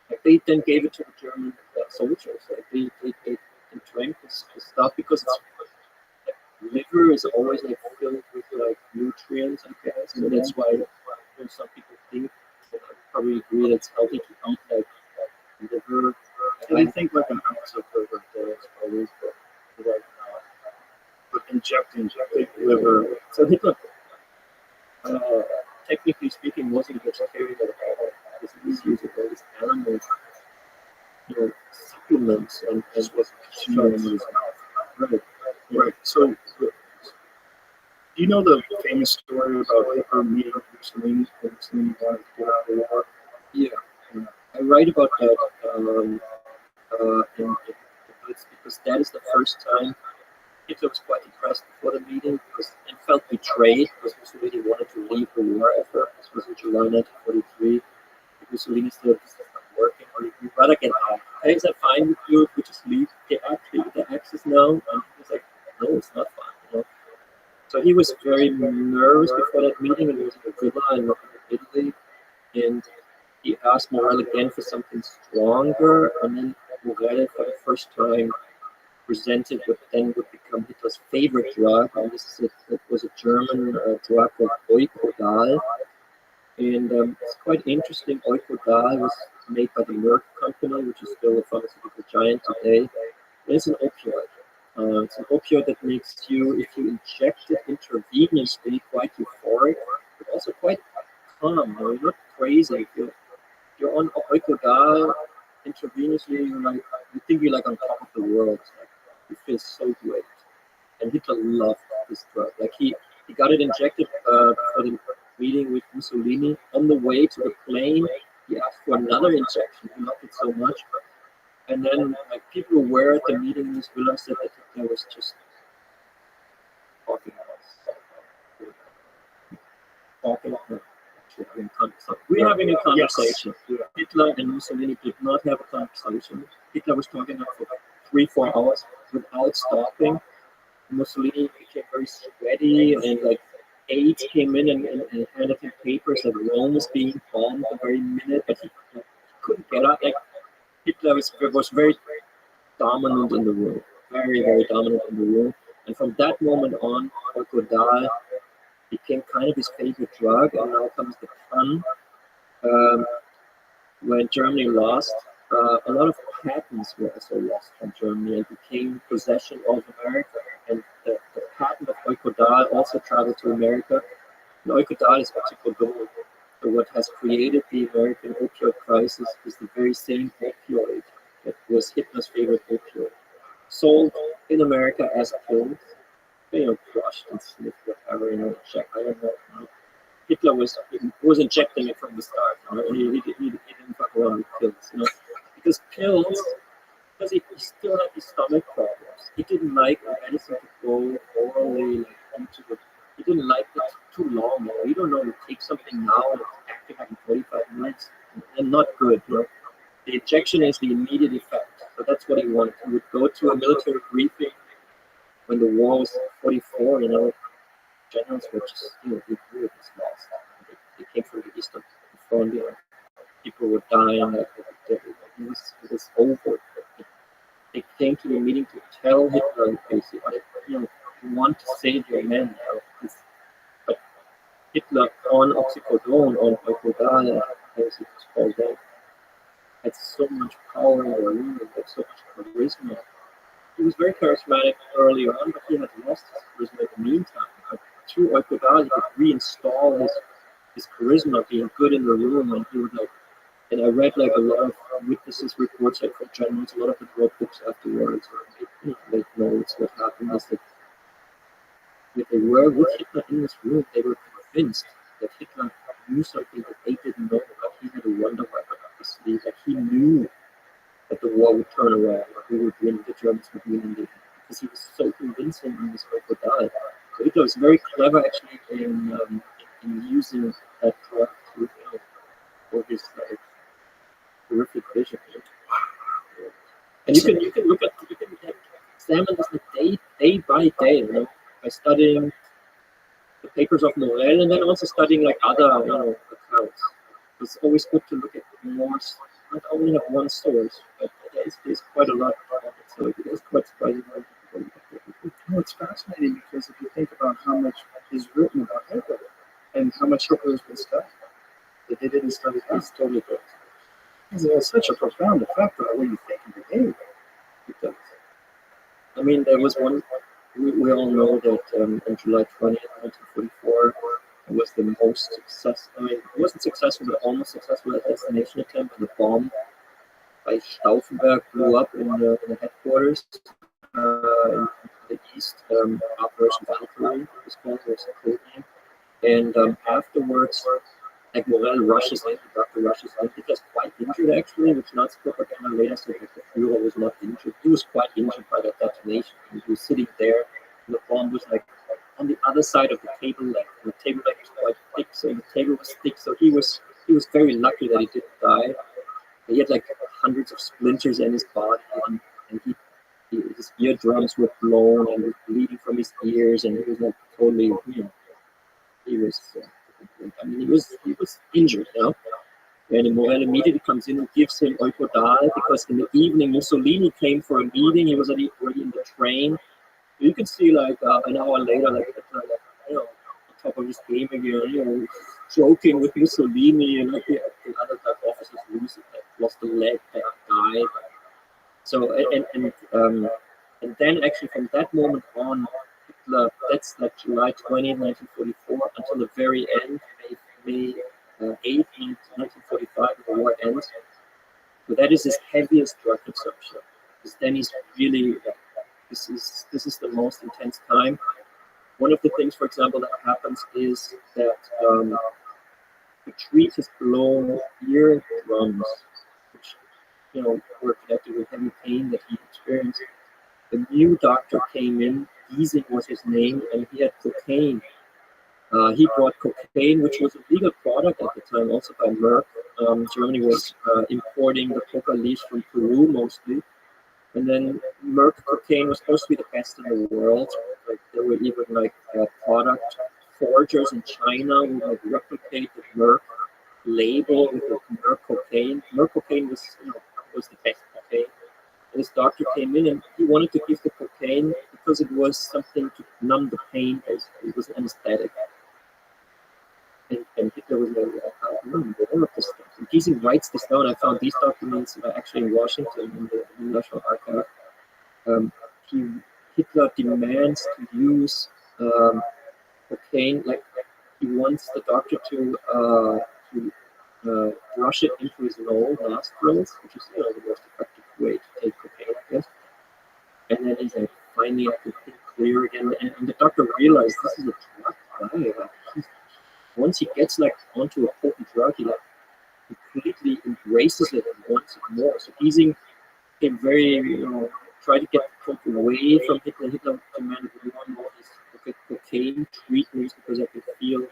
Like they then gave it to the German soldiers. Like they drank this stuff because it's liver is always like filled with like nutrients, I guess. So that's why some people think, and I probably agree, that it's healthy to eat like liver. I think like an ounce of liver a day is probably good. But injecting pig liver. So Hitler, technically speaking, wasn't a vegetarian at all. Because he was using all these animal, supplements and was consuming in his mouth. Right. So, do you know the famous story about Hitler meeting Mussolini when Mussolini wanted to get out of the war? Yeah. I write about that in the Blitz because that is the first time Hitler was quite depressed before the meeting and felt betrayed because Mussolini wanted to leave the war effort. This was in July 1943. Mussolini said, this is not working, or you'd rather get out. Hey, is that fine with you? We just leave the Axis now? And he was like, no, it's not fine. So he was very nervous before that meeting, and he was in a villa in Italy, and he asked Morel again for something stronger, and then Morel, for the first time, presented what then would become Hitler's favorite drug, and it was a German drug called Rothschild. And it's quite interesting. Rothschild was made by the Merck company, which is still a pharmaceutical giant today. And it's an opioid. It's an opioid that makes you, if you inject it intravenously, quite euphoric, but also quite calm. You're not crazy. If you're on Rothschild intravenously, you think you're like on top of the world. You feel so great. And Hitler loved this drug. Like he got it injected for the meeting with Mussolini. On the way to the plane, he asked for another injection. He loved it so much. And then people who were at the meeting in his villa said that Hitler was just talking about we're having a conversation. Yes. Hitler and Mussolini did not have a conversation. Hitler was talking for 3-4 hours without stopping. Mussolini became very sweaty and aides came in and handed him papers that Rome was being bombed the very minute, but he couldn't get out. Like Hitler was very dominant in the room, very, very dominant in the room. And from that moment on, Rothschild became kind of his favorite drug. And now comes the fun. When Germany lost, a lot of patents were also lost from Germany and became possession of America. And the patent of Rothschild also traveled to America. And Rothschild is oxycodone. So what has created the American opioid crisis is the very same opioid that was Hitler's favorite opioid. Sold in America as pills, crushed and sniffed, whatever, check. I don't know. Hitler was injecting it from the start. He didn't fuck around with pills, because pills, because he still had these stomach problems. He didn't like medicine to go orally into the. He didn't like it too long. You don't know. You take something now and it's active in 45 minutes, and not good. The injection is the immediate effect. So that's what he wanted. He would go to a military briefing when the war was 44. Generals were just, the war was lost. They came from the eastern front. People were dying. It was over. They came to the meeting to tell Hitler, basically, you want to save your men now. But Hitler on oxycodone, on Rothschild, as it was called then, had so much power in the room, had so much charisma. He was very charismatic early on, but he had lost his charisma in the meantime. Through Rothschild, he could reinstall his charisma, being good in the room, and he would and I read a lot of witnesses' reports from generals. A lot of them wrote books afterwards, or made notes. What happened is that if they were with Hitler in this room, they were convinced that Hitler knew something that they didn't know, that he had a wonder weapon up his sleeve, that he knew that the war would turn around, or he would win, the Germans would win in the end, because he was so convincing on this Rothschild. So Hitler was very clever actually in using that drug for his horrific vision. And you can look at, you can examine this day by day, by studying the papers of Morel, and then also studying other accounts. It's always good to look at more, not only have one source, but there's quite a lot of it, so it is quite surprising. It's fascinating because if you think about how much is written about Hitler and how much Hitler has been studied, that they didn't study that. It's totally good. It has such a profound effect on the way you think and behave. It does. I mean, there was one, we all know that on July 20th, 1944, it was the most successful, I mean, it wasn't successful, but almost successful assassination attempt. The bomb by Stauffenberg blew up in the headquarters in the east, Operation Valkyrie, was called, was a code name. And afterwards, Morel rushes in, the doctor rushes in. He was quite injured actually, which Nazi propaganda later said that the Führer was not injured. He was quite injured by that detonation. He was sitting there, and the bomb was on the other side of the table leg. And the table leg was quite thick, so the table was thick. So he was very lucky that he didn't die. He had hundreds of splinters in his body, and his eardrums were blown and was bleeding from his ears, and he was totally, he was. I mean, he was injured, And Morel immediately comes in and gives him Rothschild, because in the evening Mussolini came for a meeting. He was already in the train. You could see an hour later, on top of his game again, joking with Mussolini, and the other officers lost a leg, died. So and then actually from that moment on, that's July 20, 1944, until the very end, May 8, 1945, the war ends. So that is his heaviest drug consumption. Because then he's really, this is the most intense time. One of the things, for example, that happens is that to treat his blown eardrums, which were connected with heavy pain that he experienced, the new doctor came in. Giesing was his name, and he had cocaine. He brought cocaine, which was a legal product at the time, also by Merck. Germany was importing the coca leaves from Peru mostly. And then Merck cocaine was supposed to be the best in the world. There were even product forgers in China who would replicate the Merck label with the Merck cocaine. Merck cocaine was the best cocaine. And this doctor came in and he wanted to give the cocaine because it was something to numb the pain, basically. It was an anesthetic. And Hitler was like, I don't know more of this stuff. And Giesing writes this down. I found these documents actually in Washington in the National Archive. Hitler demands to use cocaine, like he wants the doctor to brush it into his nostrils, which is the most effective way to take cocaine, I guess. And then he's like, finally I can think clear again. And the doctor realized this is a drug guy. Like, once he gets like onto a potent drug, he like completely embraces it and wants it more. So Giesing became very, tried to get the Pope away from Hitler. Hitler demanded more these cocaine treatments because I could feel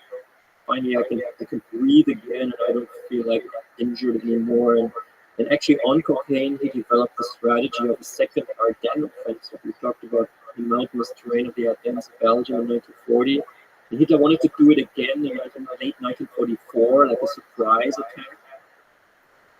finally I can breathe again and I don't feel like injured anymore. And actually on cocaine he developed the strategy of a second Ardennes offensive. We talked about the mountainous terrain of the Ardennes of Belgium in 1940. And Hitler wanted to do it again in late 1944, like a surprise attack.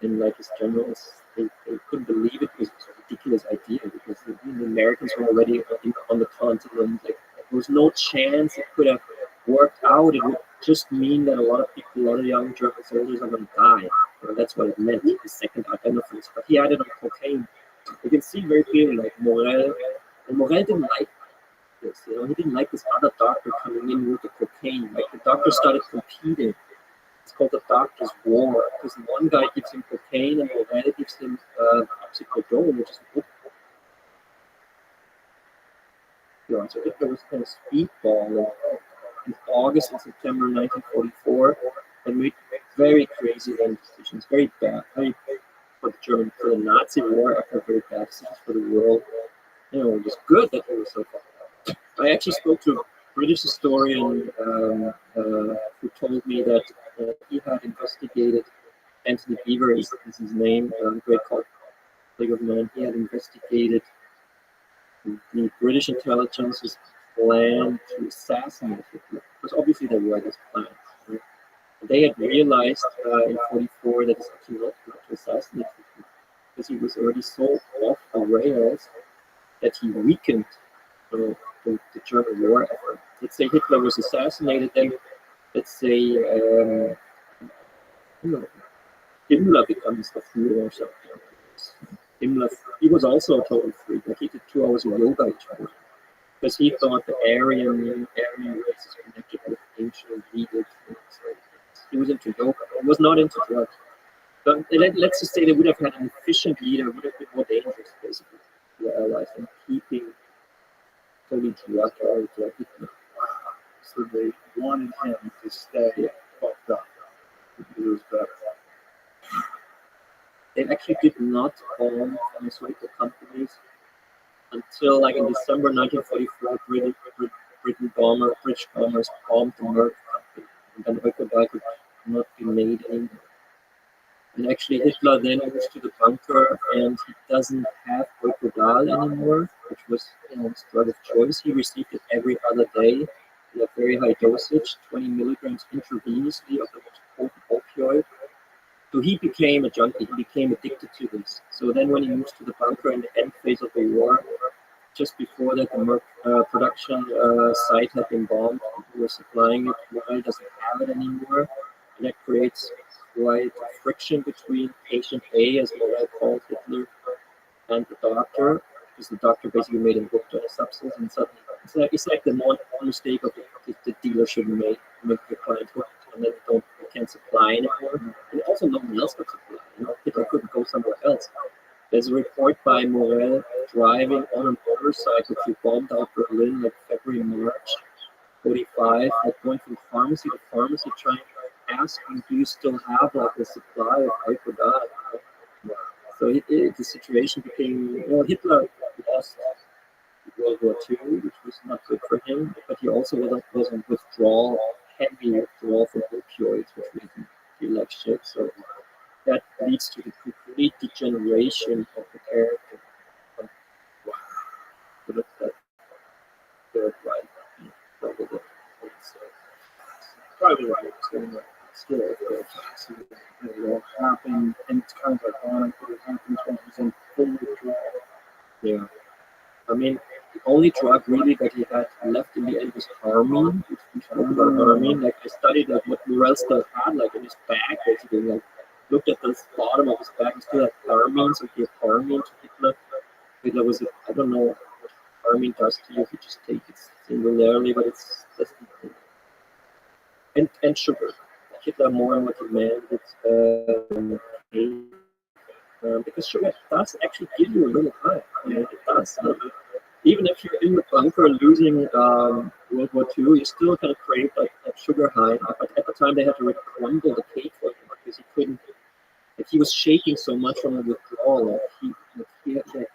And like his generals, they couldn't believe it. It was a ridiculous idea because the Americans were already on the continent. Like, there was no chance it could have worked out. It would just mean that a lot of people, a lot of young German soldiers are going to die. That's what it meant, the second Ardennes offensive. But he had it on cocaine. You can see very clearly, like Morel, and Morel didn't like this. He didn't like this other doctor coming in with the cocaine. Like the doctor started competing. It's called the doctor's war because one guy gives him cocaine and Morel gives him oxycodone, which is so Hitler was kind of speedballing in August and September 1944 and made very crazy decisions, very bad, very for the Nazi war, very bad decisions for the world. It was good that he was so far. I actually spoke to a British historian who told me that he had investigated Anthony Beaver is his name, great colleague of mine. He had investigated the British intelligence's plan to assassinate Hitler, because obviously there were these plans. Right? They had realized in '44 that it's actually not good to assassinate Hitler, because he was already so off the rails that he weakened the German war effort. Let's say Hitler was assassinated, then let's say Himmler becomes the Führer or something. Himmler, he was also a total freak. Like he did 2 hours of yoga each morning because he thought the Aryan race is connected with ancient Vedic. So he was into yoga. He was not into drugs. But let's just say they would have had an efficient leader, would have been more dangerous, basically, to the Allies, and keeping totally drug out like Hitler. So they wanted him to stay fucked up. It was better. They actually did not bomb pharmaceutical companies until like in December 1944, British bombers bombed the Merck company, and then Rothschild could not be made anymore. And actually Hitler then moves to the bunker and he doesn't have Rothschild anymore, which was his drug of choice. He received it every other day in a very high dosage, 20 milligrams intravenously of the most potent opioid. So he became a junkie, he became addicted to this. So then when he moves to the bunker in the end phase of the war, just before that the Merck production site had been bombed, we were supplying it, Morel doesn't have it anymore. And that creates quite a friction between patient A, as Morel called Hitler, and the doctor, because the doctor basically made him hooked on a substance, and suddenly it's like the one mistake of the dealer shouldn't make the client hooked, and then you can't supply anymore. And also no one else could supply. Hitler couldn't go somewhere else. There's a report by Morel driving on a motorcycle to bombed out Berlin like February, March 45, like going from pharmacy to pharmacy trying asking, do you still have like a supply of Alcohol? So the situation became, Hitler lost World War II, which was not good for him, but he also was on withdrawal, heavy withdrawal from opioids, which made him feel like shit. So that leads to the complete degeneration of the character. So that's that third right, probably. still, it all happened, and it's kind of ironic that it happens when he's in full withdrawal. Yeah. I mean, the only drug really that he had left in the end was harmine. We spoke about harmine. Like I studied like what Morel still had, like in his back, basically. Like looked at the bottom of his back and still had harmine, so he had harmine to Hitler. Hitler was, I don't know what harmine does to you if you just take it singularly, but it's that's the thing. And sugar. Hitler more and more demanded because sugar does actually give you a little high. I mean, it does. Even if you're in the bunker losing World War II, you still kind of crave that sugar high. But at the time, they had to crumble the cake for him because he couldn't. Like he was shaking so much from the withdrawal. He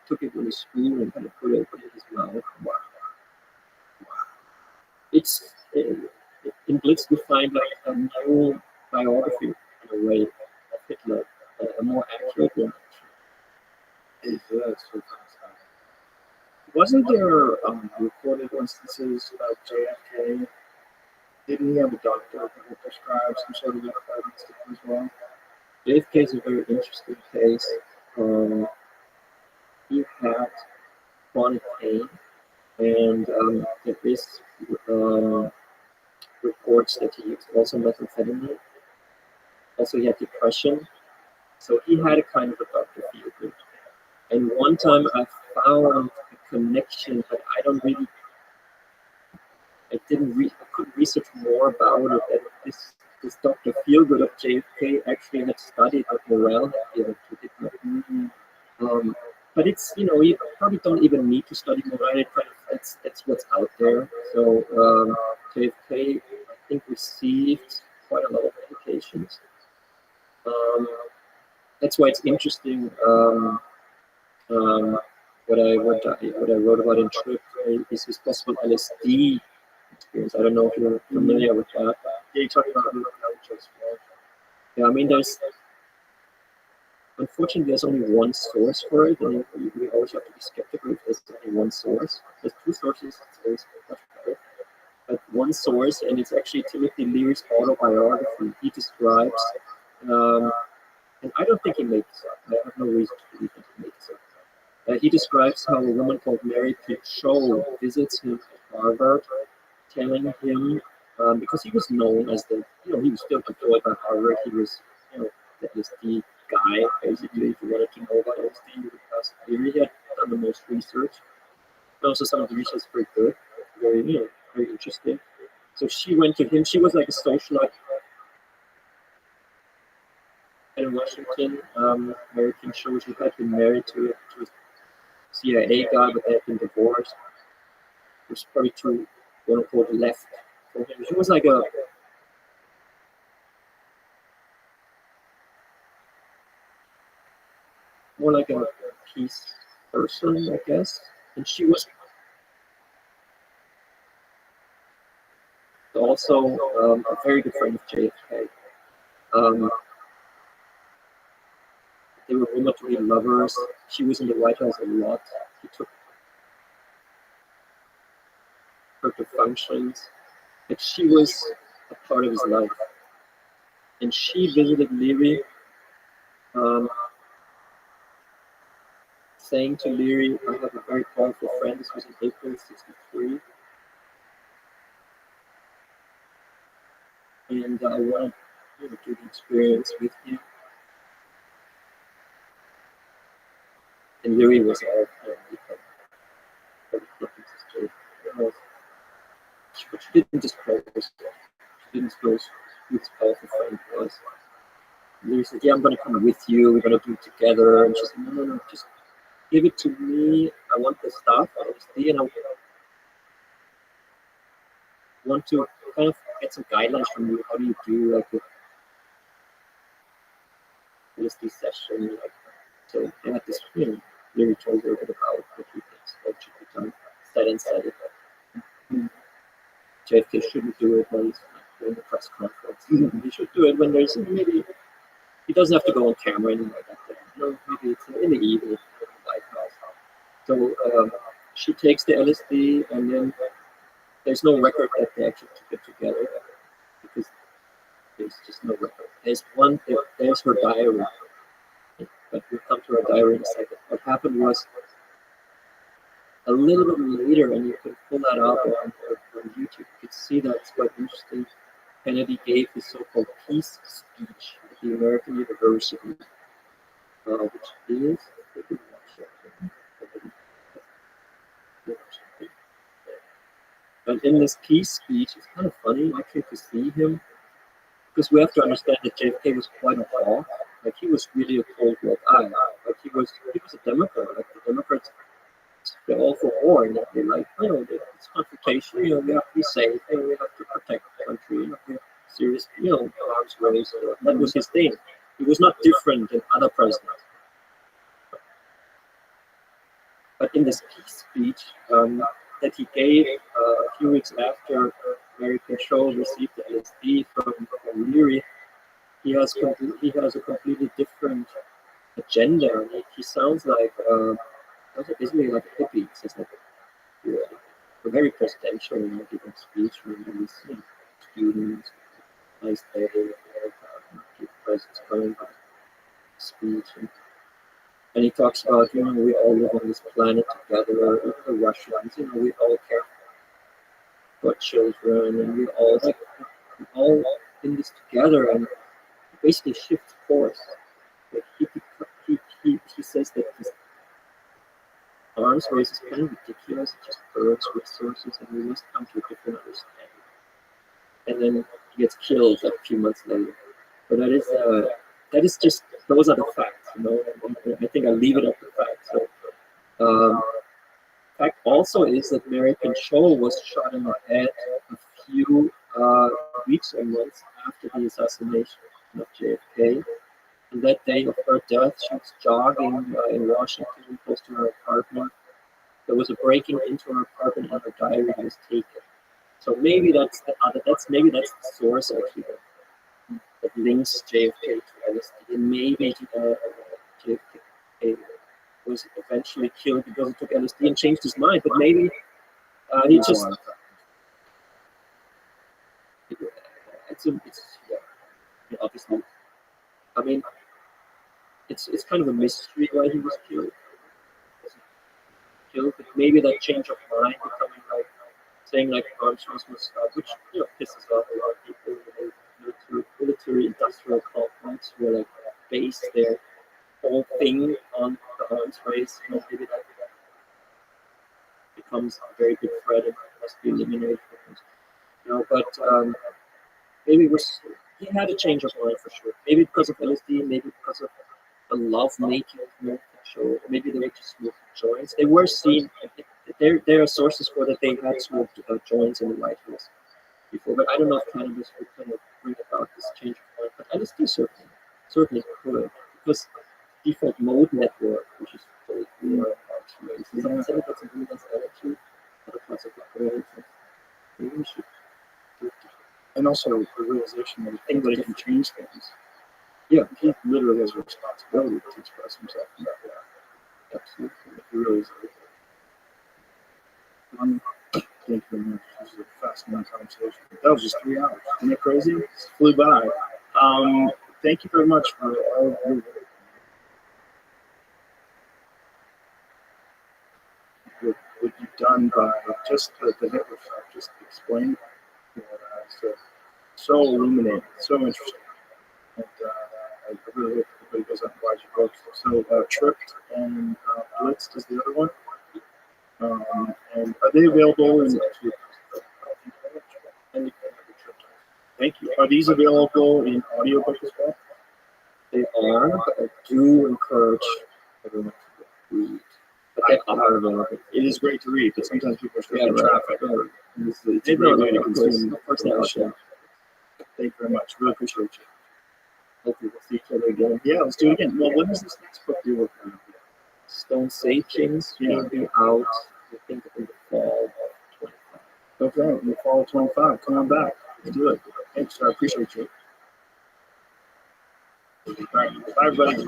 took it with a spoon and kind of put it in his mouth. Wow. It's in Blitz we find like a new biography in a way of Hitler, a more accurate one. Wasn't there recorded instances about JFK? Didn't he have a doctor who would prescribe some sort of narcotic stuff as well? JFK is a very interesting case. He had chronic pain, and there is reports that he used also methamphetamine. Also, he had depression. So he had a kind of a Dr. Feelgood. And one time I found a connection, but I couldn't research more about it. That this Dr. Feelgood of JFK actually had studied what Morel had given to Hitler. But it's, you probably don't even need to study Morel. That's what's out there. So JFK, I think, received quite a lot of medications. That's why it's interesting. What I wrote about in Trip is his possible LSD experience. I don't know if you're familiar with that. Yeah, you talking about just Yeah, I mean, unfortunately, there's only one source for it, and we always have to be skeptical if there's only one source. There's two sources, it's much better. But one source, and it's actually Timothy Leary's autobiography. He describes, and I don't think he makes it up. I have no reason to believe that he makes it up. He describes how a woman called Mary Pinchot visits him at Harvard, telling him, because he was known as he was still employed by Harvard. He was, the LSD guy, basically. If you wanted to know about LSD, you would ask Leary. He had done the most research. And also, some of the research is very good, very interesting. So she went to him. She was like a socialite in Washington. Mary Pinchot, she had been married to a CIA guy, but they had been divorced. It was probably too, left for him. She was like more like a peace person, I guess. And she was also a very good friend of JFK. They were rumored to be lovers. She was in the White House a lot. He took her to functions. But she was a part of his life. And she visited Leary, saying to Leary, I have a very powerful friend. This was in April '63. And I want to do the experience with you. And Leary was all but she didn't disclose. She didn't disclose who this powerful friend was. Leary said, yeah, I'm going to come with you. We're going to do it together. And she said, no, just give it to me. I want the stuff, LSD, and I want to kind of get some guidelines from you. How do you do like a LSD session? So they had this, Leary told her a bit about what he thinks what should be done. Said and said it. JFK shouldn't do it when he's doing the press conference. He should do it when there's maybe he doesn't have to go on camera anymore. Maybe it's in the evening in the White House. So she takes the LSD, and then there's no record that they actually took it together because There's just no record. There's her diary. But we'll come to her diary in a second. What happened was a little bit later, and you can pull that up on YouTube, you could see that it's quite interesting. Kennedy gave his so-called peace speech at the American University, which is, and in this peace speech, it's kind of funny actually to see him, because we have to understand that JFK was quite a hawk. Like, he was really a cold blood eye. Like, he was a Democrat. Like, the Democrats, they're all for war, and they're like, it's confrontation. We have to be safe. We have to protect the country. We have serious, arms race. That was his thing. He was not different than other presidents. But in this peace speech that he gave a few weeks after Mary Control received the LSD from Leary, he has a completely different agenda. He sounds like basically like a hippie. It's like a very presidential, giving speech from these students, nice day, give presidents coming speech, and he talks about we all live on this planet together. Even the Russians, we all care for children, and we all in this together, and basically shift course. Like he says that this arms race is kind of ridiculous. It just burns resources, and we must come to a different understanding. And then he gets killed like a few months later. But that is just, those are the facts, I think I'll leave it at the facts. So, fact also is that American Cho was shot in the head a few weeks or months after the assassination of JFK. And that day of her death, she was jogging in Washington, close to her apartment. There was a breaking into her apartment, and her diary was taken. So maybe that's the source actually that links JFK to LSD, and maybe JFK was eventually killed because he took LSD and changed his mind. But maybe he just obviously. I mean, it's kind of a mystery why he was killed. But maybe that change of mind, becoming like saying like conscience was which pisses off a lot of people. The military industrial complex where like base their whole thing on the arms race. Maybe that becomes a very big threat and must be eliminated. But maybe he had a change of mind for sure. Maybe because of LSD, maybe because of the love making of American Show. Maybe they were just smoking joints. They were seen. There are sources for that they had smoked joints in the White House before, but I don't know if cannabis would kind of bring about this change of mind. But LSD certainly could, because default mode network, which is very clear, is on 7% less energy, other parts of the brain. Maybe we should. And also the realization that anybody can change things. Yeah, he literally has a responsibility to express himself in that way. Absolutely. He really is. Thank you very much. This is a fascinating conversation. That was just 3 hours. Isn't it crazy? It flew by. Thank you very much for all of your what you've done by just the network stuff, just explain. So illuminating, so interesting. And I really hope everybody goes out and buys your books. So Tripped and Blitzed is the other one. And are they available in? Thank you. Are these available in audiobook as well? They are, but I do encourage everyone to read. But they are available. It is great to read, but sometimes people are stuck in traffic. It's a great way to consume information. Thank you very much. Really appreciate you. Hopefully we'll see each other again. Yeah, let's do it again. Well, when is this next book you're working on? Stone Sagings will be out, I think, in the fall of 25. Okay, in the fall of 25. Come on back. Let's do it. Thanks, I appreciate you. All right. Bye, everybody.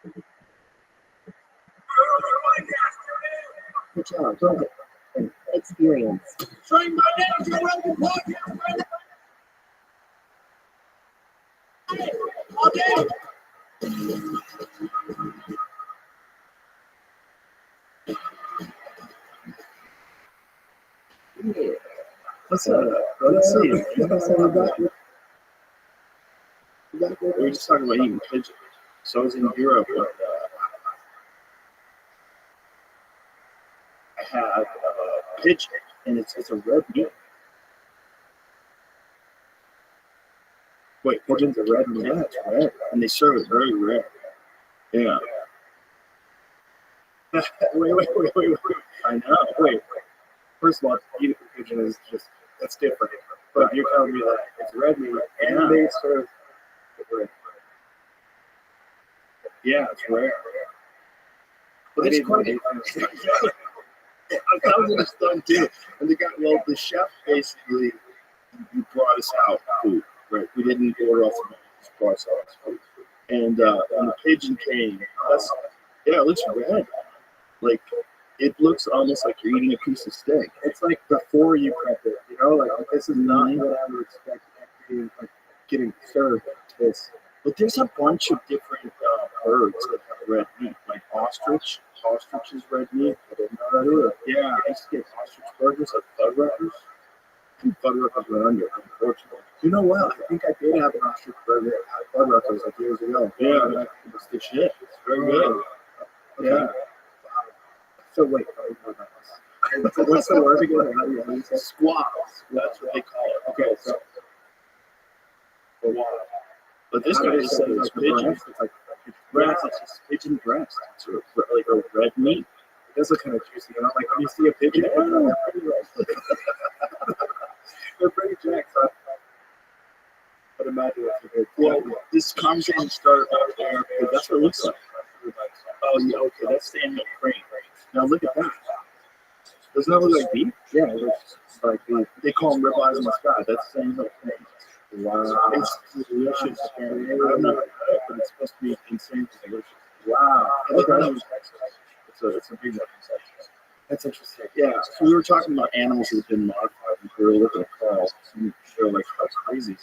Good job. Good. And experience. Yeah. What's up? Let's see. So We were just talking about eating pigeons. So I was in Europe and I had a pigeon, and it's a red meat. Wait, pigeons are red meat? Yeah, it's red. And they serve it very rare. Yeah. wait. I know. Wait. First of all, eating a pigeon is just, that's different. But you're telling me that it's red meat and they serve it red. Yeah, it's rare. But it's quite I was in a stun too. And the chef basically brought us out food, right? We didn't order off the menu, just brought us out food. And when the pigeon came, it looks red. Like, it looks almost like you're eating a piece of steak. It's like before you prep it, like this is not what I would expect being getting served. But there's a bunch of different birds that have red meat, like ostrich. Ostrich is red meat. I didn't know that either. Yeah, I used to get ostrich burgers at Fuddruckers. And Fuddruckers went under, unfortunately. You know what? I think I did have an ostrich burger at Fuddruckers like years ago. Yeah, it's the shit. It's very good. Yeah. So wait, what's the word again? How do you say squab? That's what they call it. Okay, so but this guy just said it was pigeon. It's like breast. It's just pigeon breast. It's like a red meat. It does look kind of juicy. Like when you see a pigeon, they're pretty red. They're pretty jacked up. But imagine what's good. Well, this conversation started out there because that's what it looks like. Oh, yeah, okay, that's standing up crane. Now look at that. Doesn't that look like beef? Yeah, it looks like beef. They call them ribeyes in the sky. That's the same thing. Wow. It's delicious. I don't know, but it's supposed to be insane delicious. Wow. Okay. It's a big one. That's interesting. Yeah. So we were talking about animals that have been modified, and we were looking at Carl, and they were like, how crazy is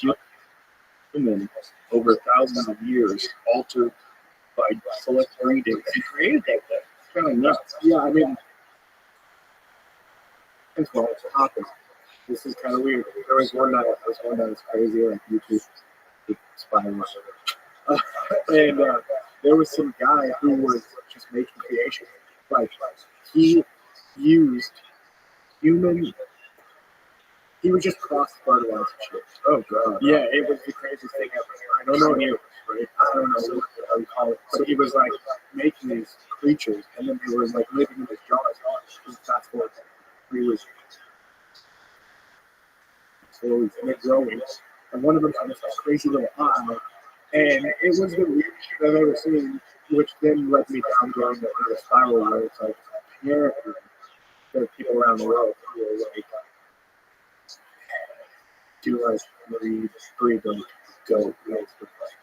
that? Human, over thousands of years, altered by select breeding and created that thing. It's kind of nuts. Yeah, I mean, thanks for all this topic. This is kind of weird. There was one night that's crazy, like YouTube spying. And there was some guy who was just making creation. Like, he used human. He was just cross-fertilizing shit. Oh, God. Yeah, it was the craziest thing ever. I don't know you, right? I don't know what we call it. But he was, like, making these creatures, and then they were, like, living in his jars. That's what he was slowly growing. And one of them had this crazy little eye. And it was the weirdest shit I've ever seen, which then led me down going the spiral where it's like, apparently, there are people around the world who are, like, do like breed like goat race with like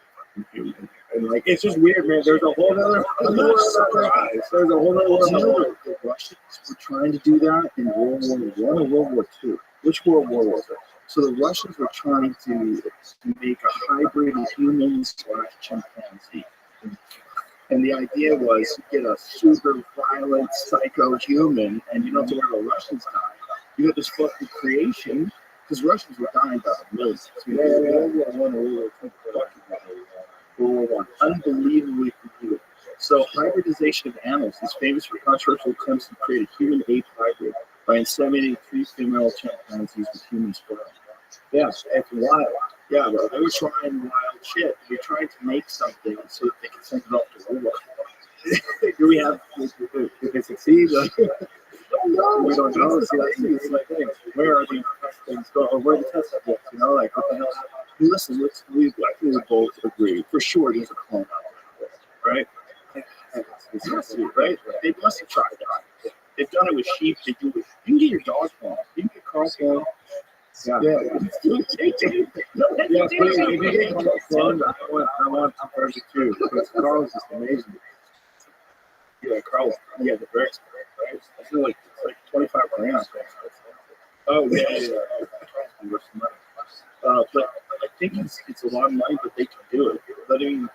human. And like it's just weird, man. There's a whole other surprise. There's a whole other the Russians were trying to do that in World War I or World War II. Which World War was it? So the Russians were trying to make a hybrid of humans/chimpanzee. And the idea was to get a super violent psycho human, and you don't have to worry about Russians dying. You have this fucking creation. Because Russians were dying by the millions. World War I. Unbelievably completed. So hybridization of animals is famous for controversial attempts to create a human-ape hybrid by inseminating 3 female chimpanzees with human sperm. Yeah, it's wild. Yeah, bro. They were trying wild shit. They're trying to make something so that they can send it off to war. Do we have? If it succeeds? We don't know. It's like, hey, where are these things going? Or where are the test subjects? Like, what the hell? Listen, we both agree. For sure, there's a clone out there, right? It has to be, right? They must have tried that. They've done it with sheep. They do it. You can get your dog clone. You can get Carl's clone. Yeah. If you get Carl's clone, I want want compared to two. Because Carl is just amazing. Yeah, Carl. Yeah, the bricks, right? I feel like it's like 25 grams. Oh yeah, yeah. But I think it's a lot of money, but they can do it. But I mean,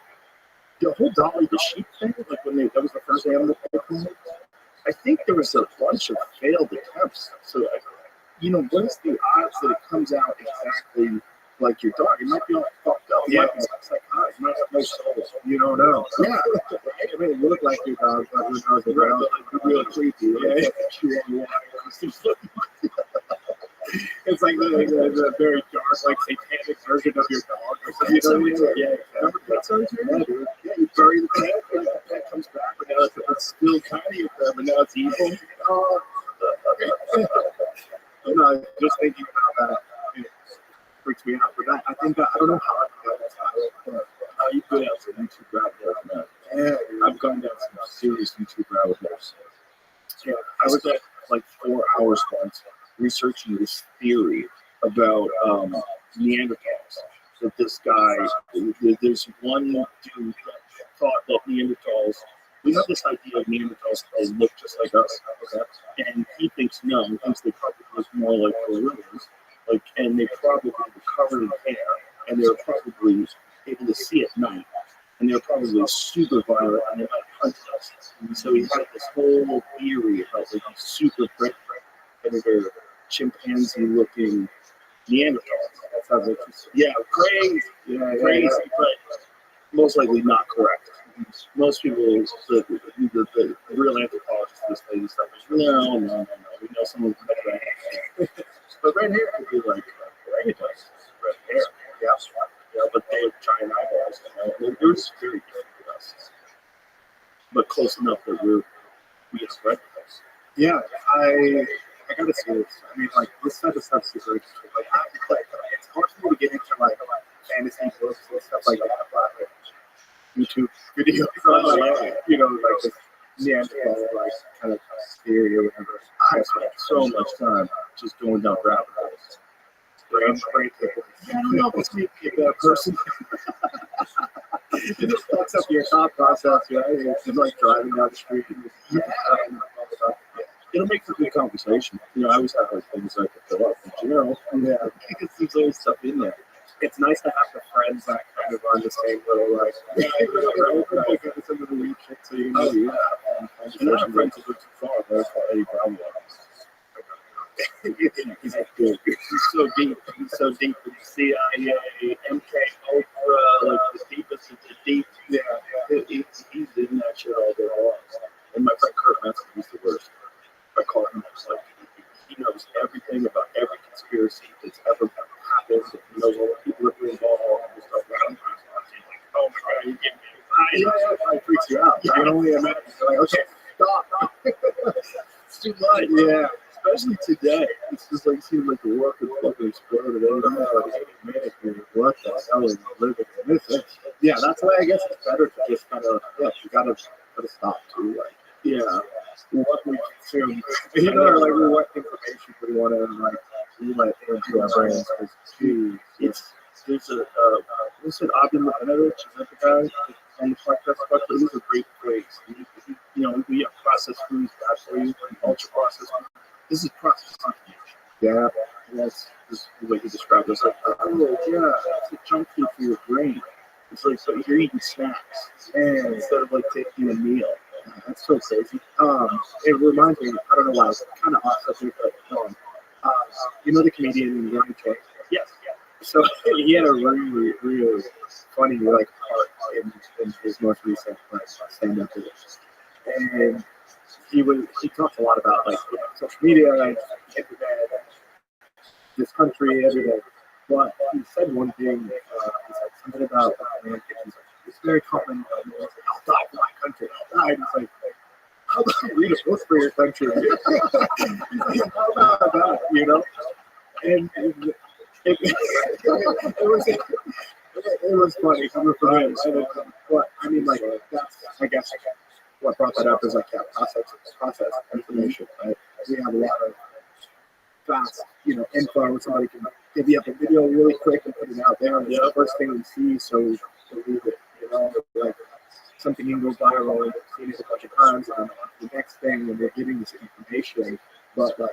the whole Dolly the sheep thing, like when that was the first animal playground, I think there was a bunch of failed attempts. So, what is the odds that it comes out exactly like your dog? It might be all fucked up. Yeah, it's psychotic. It might have no soul. You don't know. Yeah, right? I mean, it looked like your dog, but who knows? Around, real creepy. Yeah. It's like the very dark, like satanic version of your dog or something. Yeah. Remember Pet Cemetery? Yeah, dude. Yeah, you bury the pet, and the pet comes back, but now it's still tiny of them, and now it's evil. Oh, I'm not just thinking about that. It freaks me out. But that, I think that, I don't know how I got that title. How you go down some YouTube rabbit holes, man. Yeah, I've gone down some serious YouTube rabbit holes. Yeah, I was at like 4 hours once researching this theory about Neanderthals. That this guy, there's one dude that thought that Neanderthals, we have this idea of Neanderthals, they look just like us, okay? And he thinks no, he thinks they probably look more like gorillas, and they probably were covered in hair, and they were probably able to see at night, and they were probably super violent, and they might hunt us. And so he had this whole theory about like these super predator, chimpanzee-looking Neanderthals. That sounds like crazy, crazy, but most likely not correct. Most people, the real anthropologists, this lady stuff is no. We know someone with red hair, but red hair could be like orangutans, red hair, but they have giant eyeballs. They're just very different with us, but close enough that we expect us. Yeah, I gotta see this. I mean, like, this type of stuff is super interesting. Like, it's hard for me to get into, like, fantasy books and stuff like that. YouTube videos on, like, this Neanderthal, like, kind of theory or whatever. I spent so much time just going down rabbit holes. Brain pickles. I don't know if it's me to be a bad person. It just fucks up your thought process, right? It's like driving down the street and it'll make for good conversation. I always have like things I can fill up in general. Yeah, because there's always stuff in there. It's nice to have the friends that kind of are on the same little like. Pick up some of the weak shit so you know. And I have friends who go too far. There's any problem. He's good. He's so deep. He's so deep. The CIA, MK Ultra, like the deepest of the deep. Yeah, he's in that shit all day long. And my friend Kurt Metzger, he's the worst. I call him just like he knows everything about every conspiracy that's ever happened. He knows all the people that were involved and stuff like that. Like, oh my god, you get me. It freaks you out. I can only imagine. You're like, okay, stop. It's too much. Yeah. Especially today. It's just like seems like the world could fucking explode at any minute. What the hell is living in this? Yeah, that's why I guess it's better to just kind of you gotta stop too. Like, yeah. What we consume, like what information we want to let into our brains. There's what's it, Ogden Levinovich, is that the guy on the podcast? He's a great phrase. We have processed foods, bad for you, ultra processed food. This is processed food. Yeah, that's the way he described it. It's like, it's a junk food for your brain. It's like so you're eating snacks instead of like taking a meal. That's so crazy. It reminds me, I don't know why, it's kind of off subject, but the comedian Ryan Choi? Yes. So he had a really, really funny part in his most recent stand-up video. And he talked a lot about social media, internet, this country, everything. But he said one thing, he said something about it's very common. I'll die for my country. I'll die. And it's like, how about read a book for your country? He's like, how about that? And it was funny coming from him. But I mean, that's I guess what brought that up is process information. Right? We have a lot of fast, info where somebody can give you up a video really quick and put it out there, and it's the first thing we see, so we believe it. you know, like something can go viral and see it a bunch of times, and on to the next thing, and they're getting this information, but like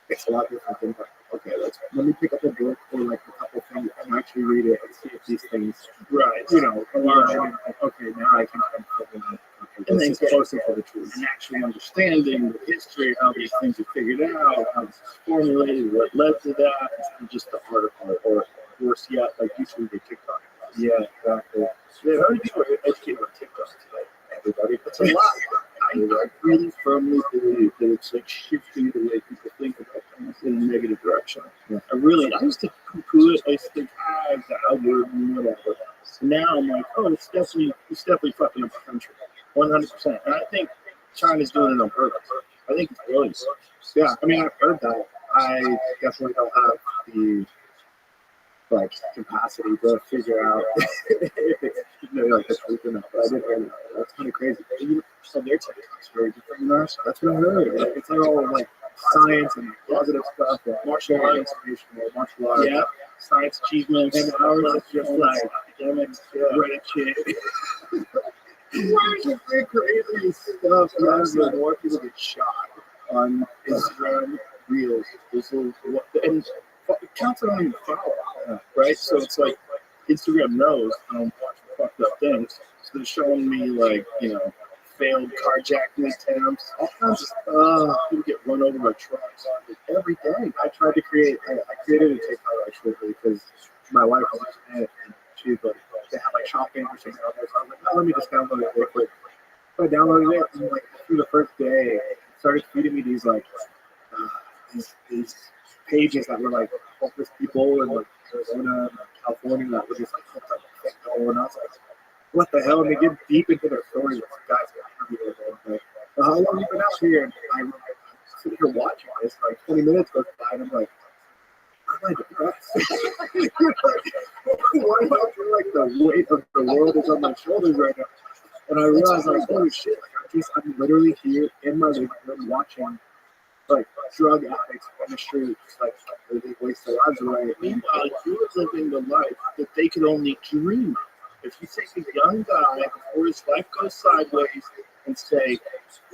it's a lot different than like, okay, let me pick up a book or like a couple things and actually read it and see if these things, right, you know, align. And like, okay, now I can come up with and then get closer to the truth and actually understanding the history, how these things are figured out, how this is formulated, what led to that, instead of just the article or worse yet, like YouTube or TikTok. Yeah, exactly. Yeah, how many people are educated on TikTok today? Everybody. It's a lot. I really firmly believe that it's like shifting the way people think about things in a negative direction. Yeah. I used to poo-poo it. I used to think, it's the algorithm, whatever. So now I'm like, it's definitely fucking up the country, 100%. And I think China's doing it on purpose. I think it's brilliant. Yeah, I mean, I've heard that. I definitely don't have the capacity to figure out if it's like the truth or not. But I did hear that. That's kind of crazy. So their TikTok's very different than ours. That's what I heard. Like, it's like all like science and positive stuff, and martial art inspiration, martial art, science achievements, and ours is just like academics, Reddit shit. Very crazy stuff. More people get shot on Instagram Reels. And it counts on even follow, right? So it's like Instagram knows I don't watch fucked up things, so they're showing me like failed carjacking attempts, all kinds of stuff. People get run over by trucks every day. I created a TikTok actually because my wife was in it and she's like, they have like shopping or something else. I was like, let me just download it real quick. So I downloaded it and like through the first day, it started feeding me these like these pages that were like homeless people in like Arizona and California that were just like hooked on fentanyl, and I was like, what the hell? And they get deep into their stories. Guys got everywhere. Like, how long have you been out here? And I'm sitting here watching this. Like 20 minutes goes by, and I'm like, am I depressed? Why do I feel like the weight of the world is on my shoulders right now? And I realized, like, holy shit! Like, I'm literally here in my living room watching like drug addicts on the street, like they waste their lives away. Meanwhile, you were living the life that they could only dream of. If you take a young guy before his life goes sideways and say,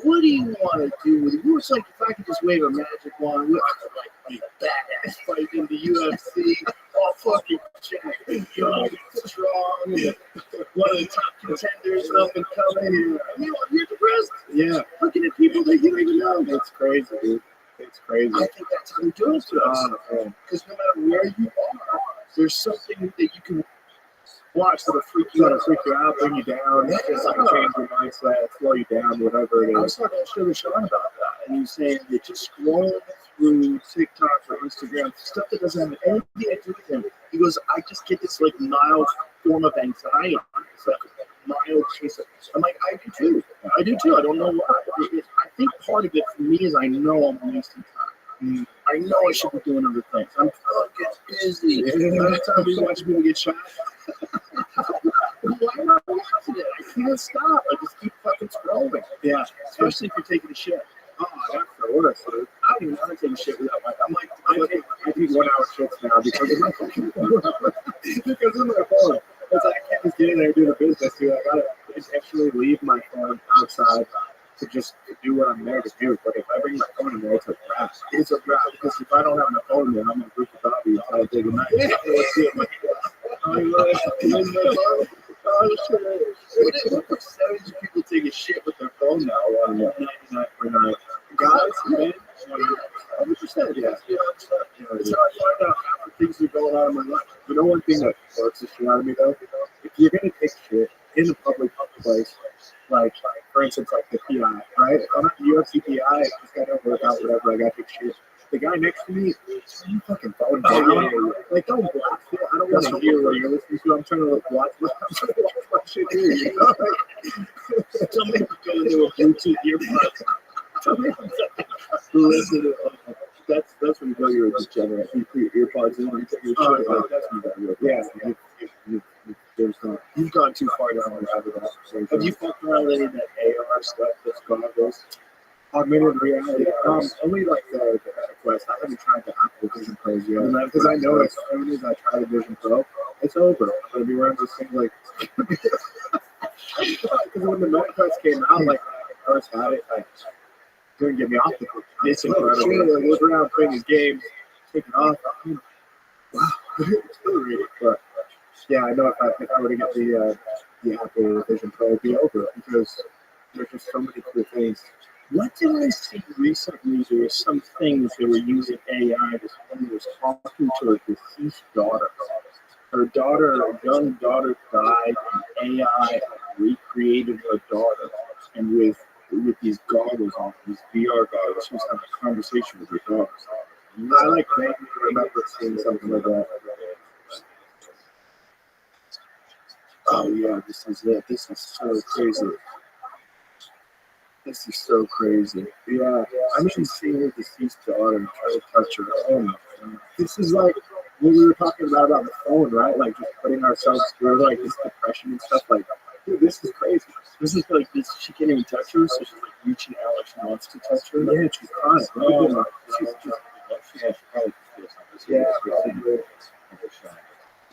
what do you want to do with it? It's like, if I could just wave a magic wand, I could like be badass fight in the UFC, all fucking jacked, young, strong, one of the top contenders up and coming. You're depressed. Yeah. Looking at people that you don't even know. It's crazy, dude. It's crazy. I think that's how they do it to us. Because no matter where you are, there's something that you can watch that'll freak you out, bring you down, just like change your mindset, slow you down, whatever it is. I was talking to Sean about that, and he was saying that just scrolling through TikTok or Instagram, stuff that doesn't have anything to do with him. He goes, I just get this like mild form of anxiety. It's like a mild case of. I'm like, I do too. I don't know why. I think part of it for me is I know I'm wasting time. I know I should be doing other things. I'm fucking busy. Every time we watch people get shot. Why am I watching it? I can't stop. I just keep fucking scrolling. Yeah, especially if you're taking a shit. Oh, that's the worst. I don't even want to take a shit without my. I'm like, I take 1 hour shits now because of my phone. Because of my phone. It's like I can't just get in there and do the business, dude. I gotta actually leave my phone outside to just do what I'm there to do. But if I bring my phone in there, it's a wrap. It's a wrap because if I don't have my phone there, I'm a group of Dobby until I take a night. What percentage of people take a shit with their phone now? 99.9. Guys, men, 100%. Yeah. It's how I find out half the things that are going on in my life. You know, one thing that works the shit out of me though, if you're gonna take shit in a public place, like for instance, like the PI, right? If I'm at the UFC PI, just gotta work out whatever. I got to take shit. The guy next to me, you fucking phone down. Like, don't blast it. I don't want to hear what you're listening to. I'm trying to watch my shit here, you know? Tell me to go into a Bluetooth earbuds. Tell me to listen to that's when you know you're a degenerate. You put your earpods in and you take your shit. That's when you know. You've gone too far down the rabbit hole. Have you fucked around with any of that AR stuff that's goggles? Augmented reality. Only like the Quest. I haven't tried the Apple Vision Pros yet because I know as soon as I try the Vision Pro, it's over. I'm gonna be wearing those things like because when the Meta Quest came out, like when I first had it, like couldn't get me off the phone. It's incredible. Like look around playing these games, taking off. Wow, it's really great. But yeah, I know if I were to get the Apple Vision Pro, it'd be over because there's just so many cool things. What did I see recently? There were some things they were using AI. This woman was talking to her deceased daughter. Her young daughter died, and AI recreated her daughter. And with these goggles on, these VR goggles, she was having a conversation with her daughter. I like vaguely remember seeing something like that. Oh yeah, this is it. This is so crazy. This is so crazy. Yeah, I mean, seeing her deceased daughter and try to touch her. Oh my God. This is like what we were talking about the phone, right? Like just putting ourselves through like this depression and stuff. Like, dude, this is crazy. This is like this. She can't even touch her, so she's like reaching out like she wants to touch her. Yeah, she's crying. Oh, She's just, yeah, she probably feels something.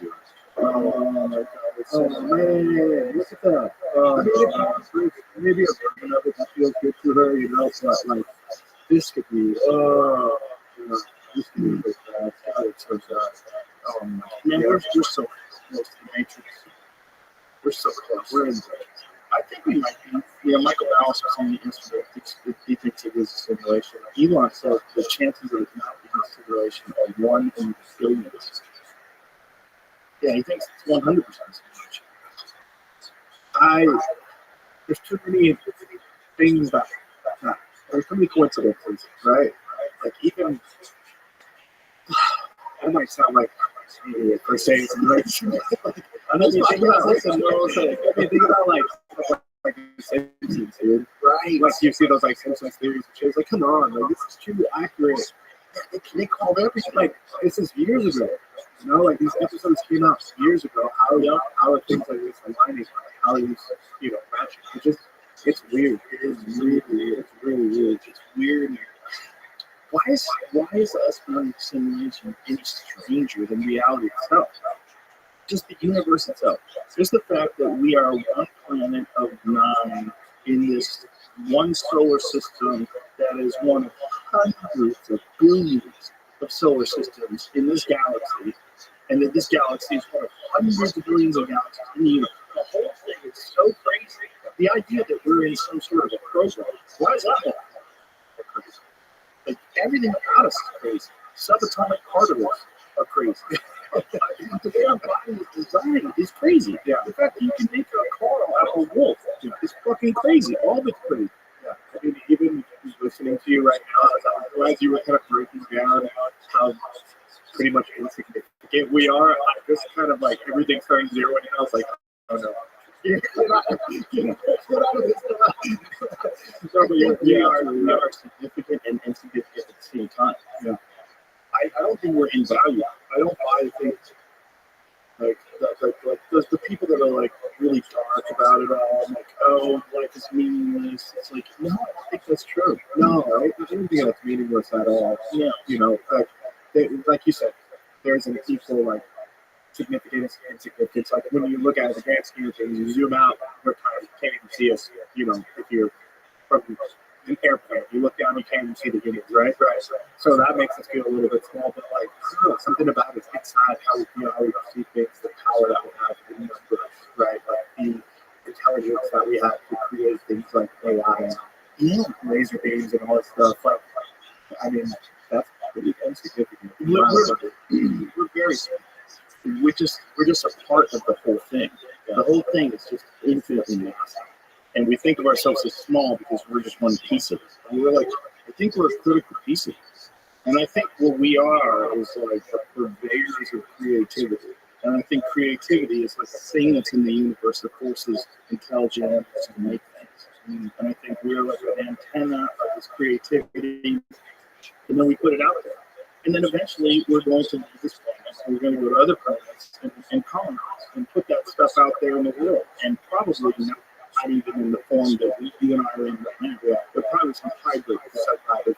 yeah. Oh my God! Oh man, look at that. I mean, maybe a version of it that feels good to her, you know. But like, this could be, you know, this could be so bad. God, it's so sad. Oh my Man, God, we're so close to the Matrix. we're so close. We're in. I think we might be. You know, Michael Ballas was saying yesterday. He thinks it is a simulation. Elon said the chances of it not being a simulation are 1 in billions. Yeah, he thinks it's 100% simulation. There's too many things that there's too many coincidences, right? Like even I might sound like an idiot for saying something like I know you think about like you think about like the Simpsons, dude. Right. Like you see those like Simpsons theories and shit. It's like, come on, like this is too accurate. They called everything like this is years ago. You know, like these episodes came out years ago. How are things like this aligning? How these, you know, matching? It's weird. It is really weird. It's really weird. It's weird. Why is us being in simulation any stranger than reality itself? Just the universe itself. Just the fact that we are one planet of 9 in this one solar system that is one of hundreds of billions of solar systems in this galaxy, and that this galaxy is one of hundreds of billions of galaxies in the universe. The whole thing is so crazy. The idea that we're in some sort of a program, why is that crazy? Like everything about us is crazy. Subatomic particles are crazy. The way our body is designed is crazy. Yeah. The fact that you can make a car out of a wolf is fucking crazy. All of it's crazy. Yeah. I mean, even listening to you right now, as you were kind of breaking down how pretty much insignificant we are, I just kind of like everything starting zero, and I was like, oh no. Get out of this. No, but we are significant and insignificant at the same time. Yeah. I don't think we're in value. I don't buy things like the people that are like really dark about it all. I'm like, oh, life is meaningless. It's like, no, I don't think that's true. No, right? There's anything that's meaningless at all. Yeah. You know, like you said, there's an equal like significance and insignificance. Like when you look at the grand scheme of things, you zoom out, we're kind of can't even see us. You know, if you're from an airplane, you look down, you can't even see the humans, right? So that makes us feel a little bit small, but like I don't know, something about us inside how we feel, how we see things, the power that we have in numbers, right? Like the intelligence that we have to create things like AI and laser beams and all that stuff. Like, I mean, that's pretty insignificant. We're very small. We're just a part of the whole thing. The whole thing is just infinitely massive. And we think of ourselves as small because we're just one piece of it. And we're like, I think we're a critical piece of it. And I think what we are is like the purveyors of creativity. And I think creativity is like a thing that's in the universe that forces intelligent animals to make things. And I think we're like an antenna of this creativity. And then we put it out there. And then eventually we're going to leave this planet. We're going to go to other planets and colonize and put that stuff out there in the world. And probably not not even in the form that you and I are in right now. Yeah. There probably was some hybrid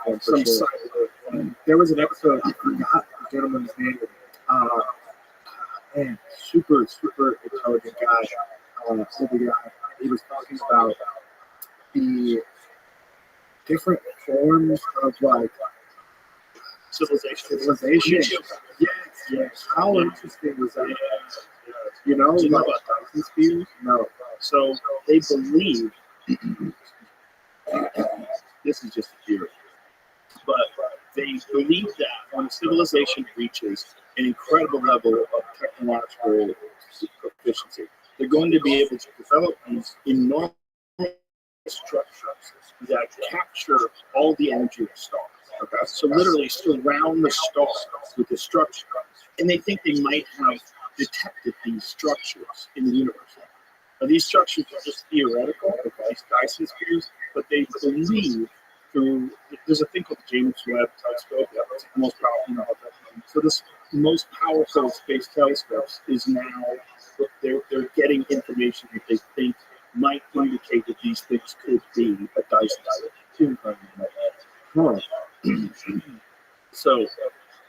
form. Some cyber form. There was an episode, I forgot the gentleman's name. Man, super intelligent guy. Super guy. He was talking about the different forms of like civilization. Yes. How interesting was that? You know about Dyson spheres? No. So they believe this is just a theory, but they believe that when a civilization reaches an incredible level of technological proficiency, they're going to be able to develop these enormous structures that capture all the energy of the stars. Okay, so literally surround the stars with the structure, and they think they might have detected these structures in the universe. Now, these structures are just theoretical, okay, Dyson spheres, but they believe through there's a thing called the James Webb telescope. That's the most powerful. So this most powerful space telescopes is now they're getting information that they think might indicate that these things could be a Dyson sphere. So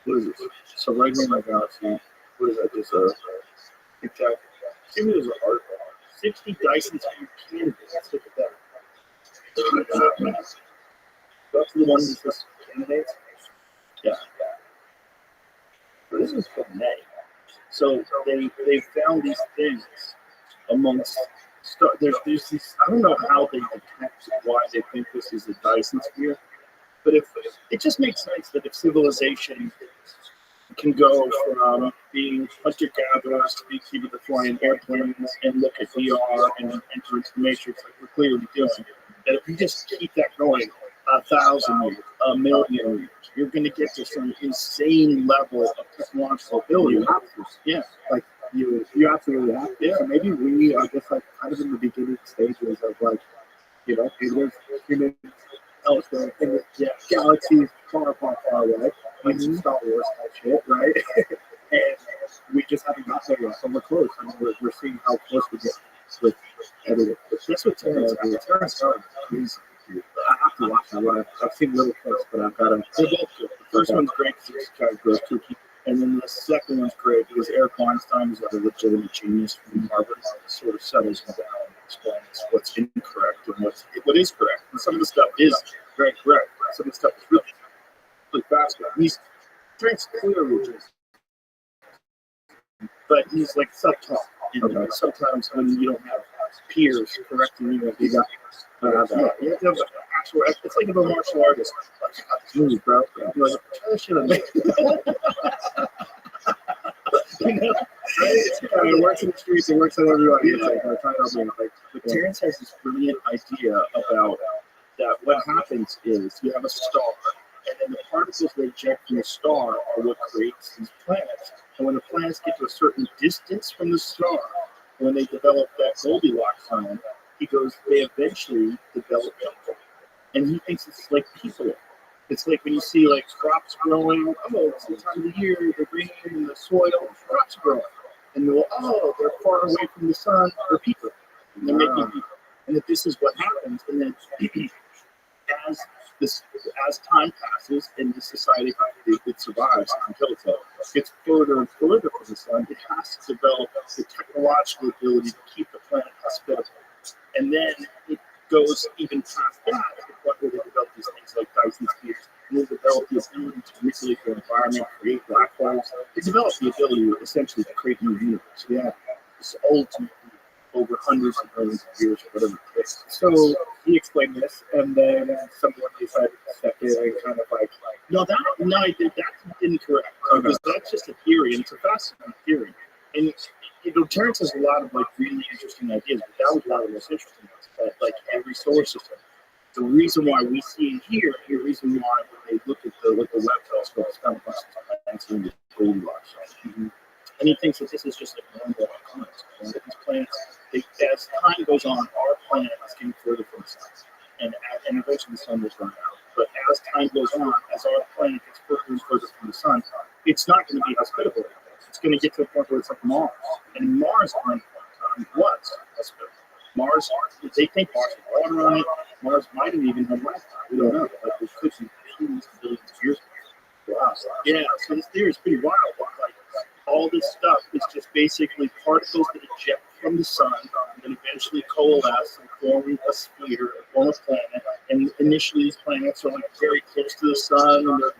what is this? So right here in my galaxy, what is that? Just a exactly. See me as an art. 60 Dyson sphere candidates. Look at that. That's the one that says candidates. Yeah. This is from May. So they found these things amongst there's these, I don't know how they detect why they think this is a Dyson sphere, but if it just makes sense that if civilization can go from being hunter-gatherers to being people that fly in airplanes and look at VR and enter into the matrix like we're clearly doing, that if you just keep that going 1,000 years, 1,000,000 years, you're going to get to some insane level of technological ability. You have to. Yeah. Like, you absolutely have to. Yeah. So maybe we are just like kind of in the beginning stages of like, you know, there's humans elsewhere in the galaxies far away, like some Star Wars type shit, right? And we just haven't got there yet. So we're close. I mean, we're seeing how close we get with everything. That's what Terrence is. I have to watch that one. I've seen little clips, but I've got to. They're both good. The first one's great because it's kind of gross too. And then the second one's great because Eric Weinstein is like a legitimate genius from Harvard. Sort of settles down and explains what's incorrect and what is correct. And some of the stuff is very correct. Some of the stuff is really faster. He's clearly just, but he's like self-taught. Okay. Sometimes when you don't have peers correcting you, you got you have to have actual. It's like if a martial artist, like, move, bro. You're like, try that shit on me. You know, it works in the streets. It works on everyone. But Terrence has this brilliant idea about that. What happens is you have a star, and then the particles they eject from the star are what creates these planets. And when the planets get to a certain distance from the star, when they develop that Goldilocks zone, he goes, they eventually develop people. And he thinks it's like people. It's like when you see like crops growing, it's the time of the year, they're bringing in the soil, crops growing. And they're far away from the sun, they're people. And they're making people. And that this is what happens. And then as time passes and the society it survives until it gets further and further from the sun, it has to develop the technological ability to keep the planet hospitable. And then it goes even past that to the point where they develop these things like Dyson spheres. And they develop the ability to manipulate the environment, create black holes. They develop the ability essentially to create new universe. Yeah. It's ultimately over hundreds of millions of years or whatever it takes. So he explained this, and then someone decided to step in and kind of like that's incorrect. Because that's just a theory, and it's a fascinating theory. And Terrence has a lot of like really interesting ideas, but that was one of the most interesting ones. That like every solar system, the reason why we see it here, the reason why when they look at the Webb telescope, it's kind of planets in the Goldilocks. And he thinks that this is just a normal occurrence. That these planets, as time goes on, our planet is getting further from the sun, and eventually the sun will run out. But as time goes on, as our planet gets further and further from the sun, it's not going to be hospitable. It's going to get to a point where it's like Mars, and Mars at one point in time was hospitable. Mars, they think Mars has water on it. Mars might have even had life. We don't know. Like, it could be billions and billions of years ago. Wow. Yeah, so this theory is pretty wild. Like, all this stuff is just basically particles that eject from the sun and then eventually coalesce and form a sphere, form a planet. And initially, these planets are like very close to the sun, and they're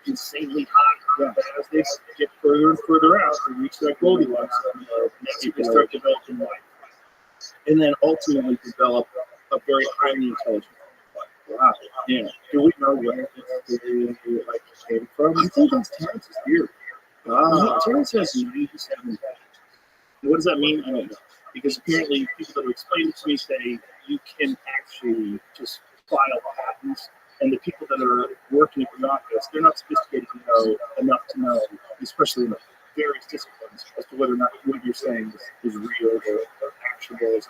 insanely hot. But as they get further and further out, they reach that Goldilocks zone. That's when they start developing life, and then ultimately develop a very highly intelligent life. Wow. Yeah. Do we know where this theory came from? I think that's Terrence's theory. Terrence has 97 patents. What does that mean? I don't know. Because apparently people that have explained it to me say you can actually just file patents, and the people that are working at the office, they're not sophisticated enough to know, especially in various disciplines, as to whether or not what you're saying is real or actionable.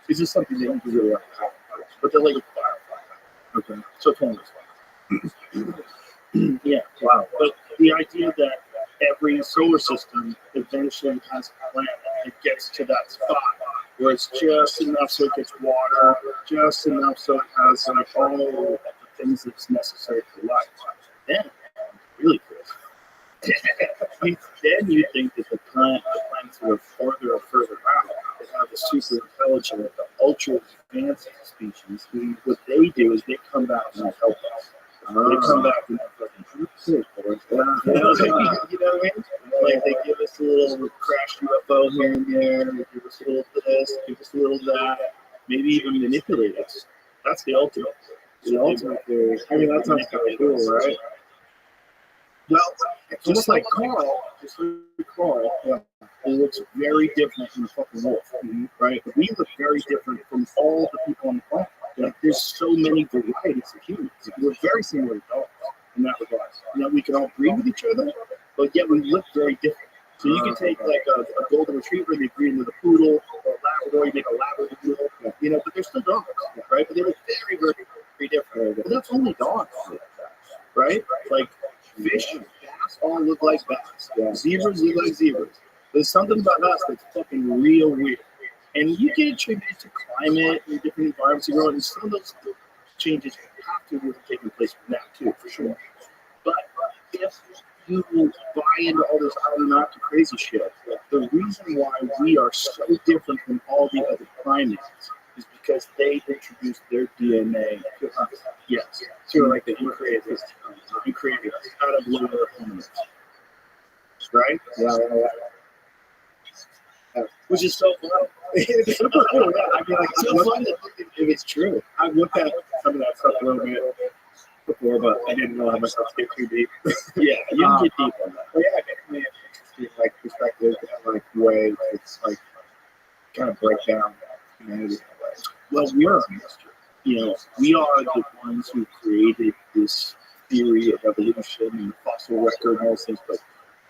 Is this something that you can really have? But they're like a file. Okay. So tell me. Yeah. Wow. But the idea that every solar system eventually has a planet that gets to that spot where it's just enough so it gets water, just enough so it has all the things that's necessary for life. Then, really cool. Then you think that the planets that are farther and further out, that have the super intelligent, the ultra advanced species, what they do is they come back and help us. They come back and fucking you know what I mean? Like, they give us a little crash UFO here and there, they give us a little this, give us a little that, maybe even manipulate us. That's the ultimate. The ultimate theory. I mean, that sounds kind of cool, right? Well, just like Carl, he looks very different from the fucking wolf, right? But we look very different from all the people on the planet. Like, there's so many varieties of humans. We're very similar to dogs in that regard. We can all breed with each other, but yet we look very different. So you can take like a golden retriever and they breed with a poodle, or a Labrador, you make a Labrador poodle, but they're still dogs, right? But they look very, very, very different. But that's only dogs, right? Like, fish and bass all look like bass. Zebras look like zebras. There's something about us that's fucking real weird. And you can attribute it to climate and different environments you grow in, and some of those changes have to have taken place now too, for sure. But if you buy into all this Anunnaki crazy shit, the reason why we are so different from all the other primates is because they introduced their DNA to us. Yes. So like that you created us out of lower hominins. Right? Yeah. Which is so fun. It's super cool. Yeah. I mean, like, it's so fun to look at if it's true. I've looked at some of that stuff a little bit before, but I didn't know how much to get too deep. Yeah, you can get deep on that. But yeah, definitely interesting, like, perspective and like way it's like kind of break down humanity. Well, we are a mystery. We are the ones who created this theory of evolution and the fossil record and all those things, but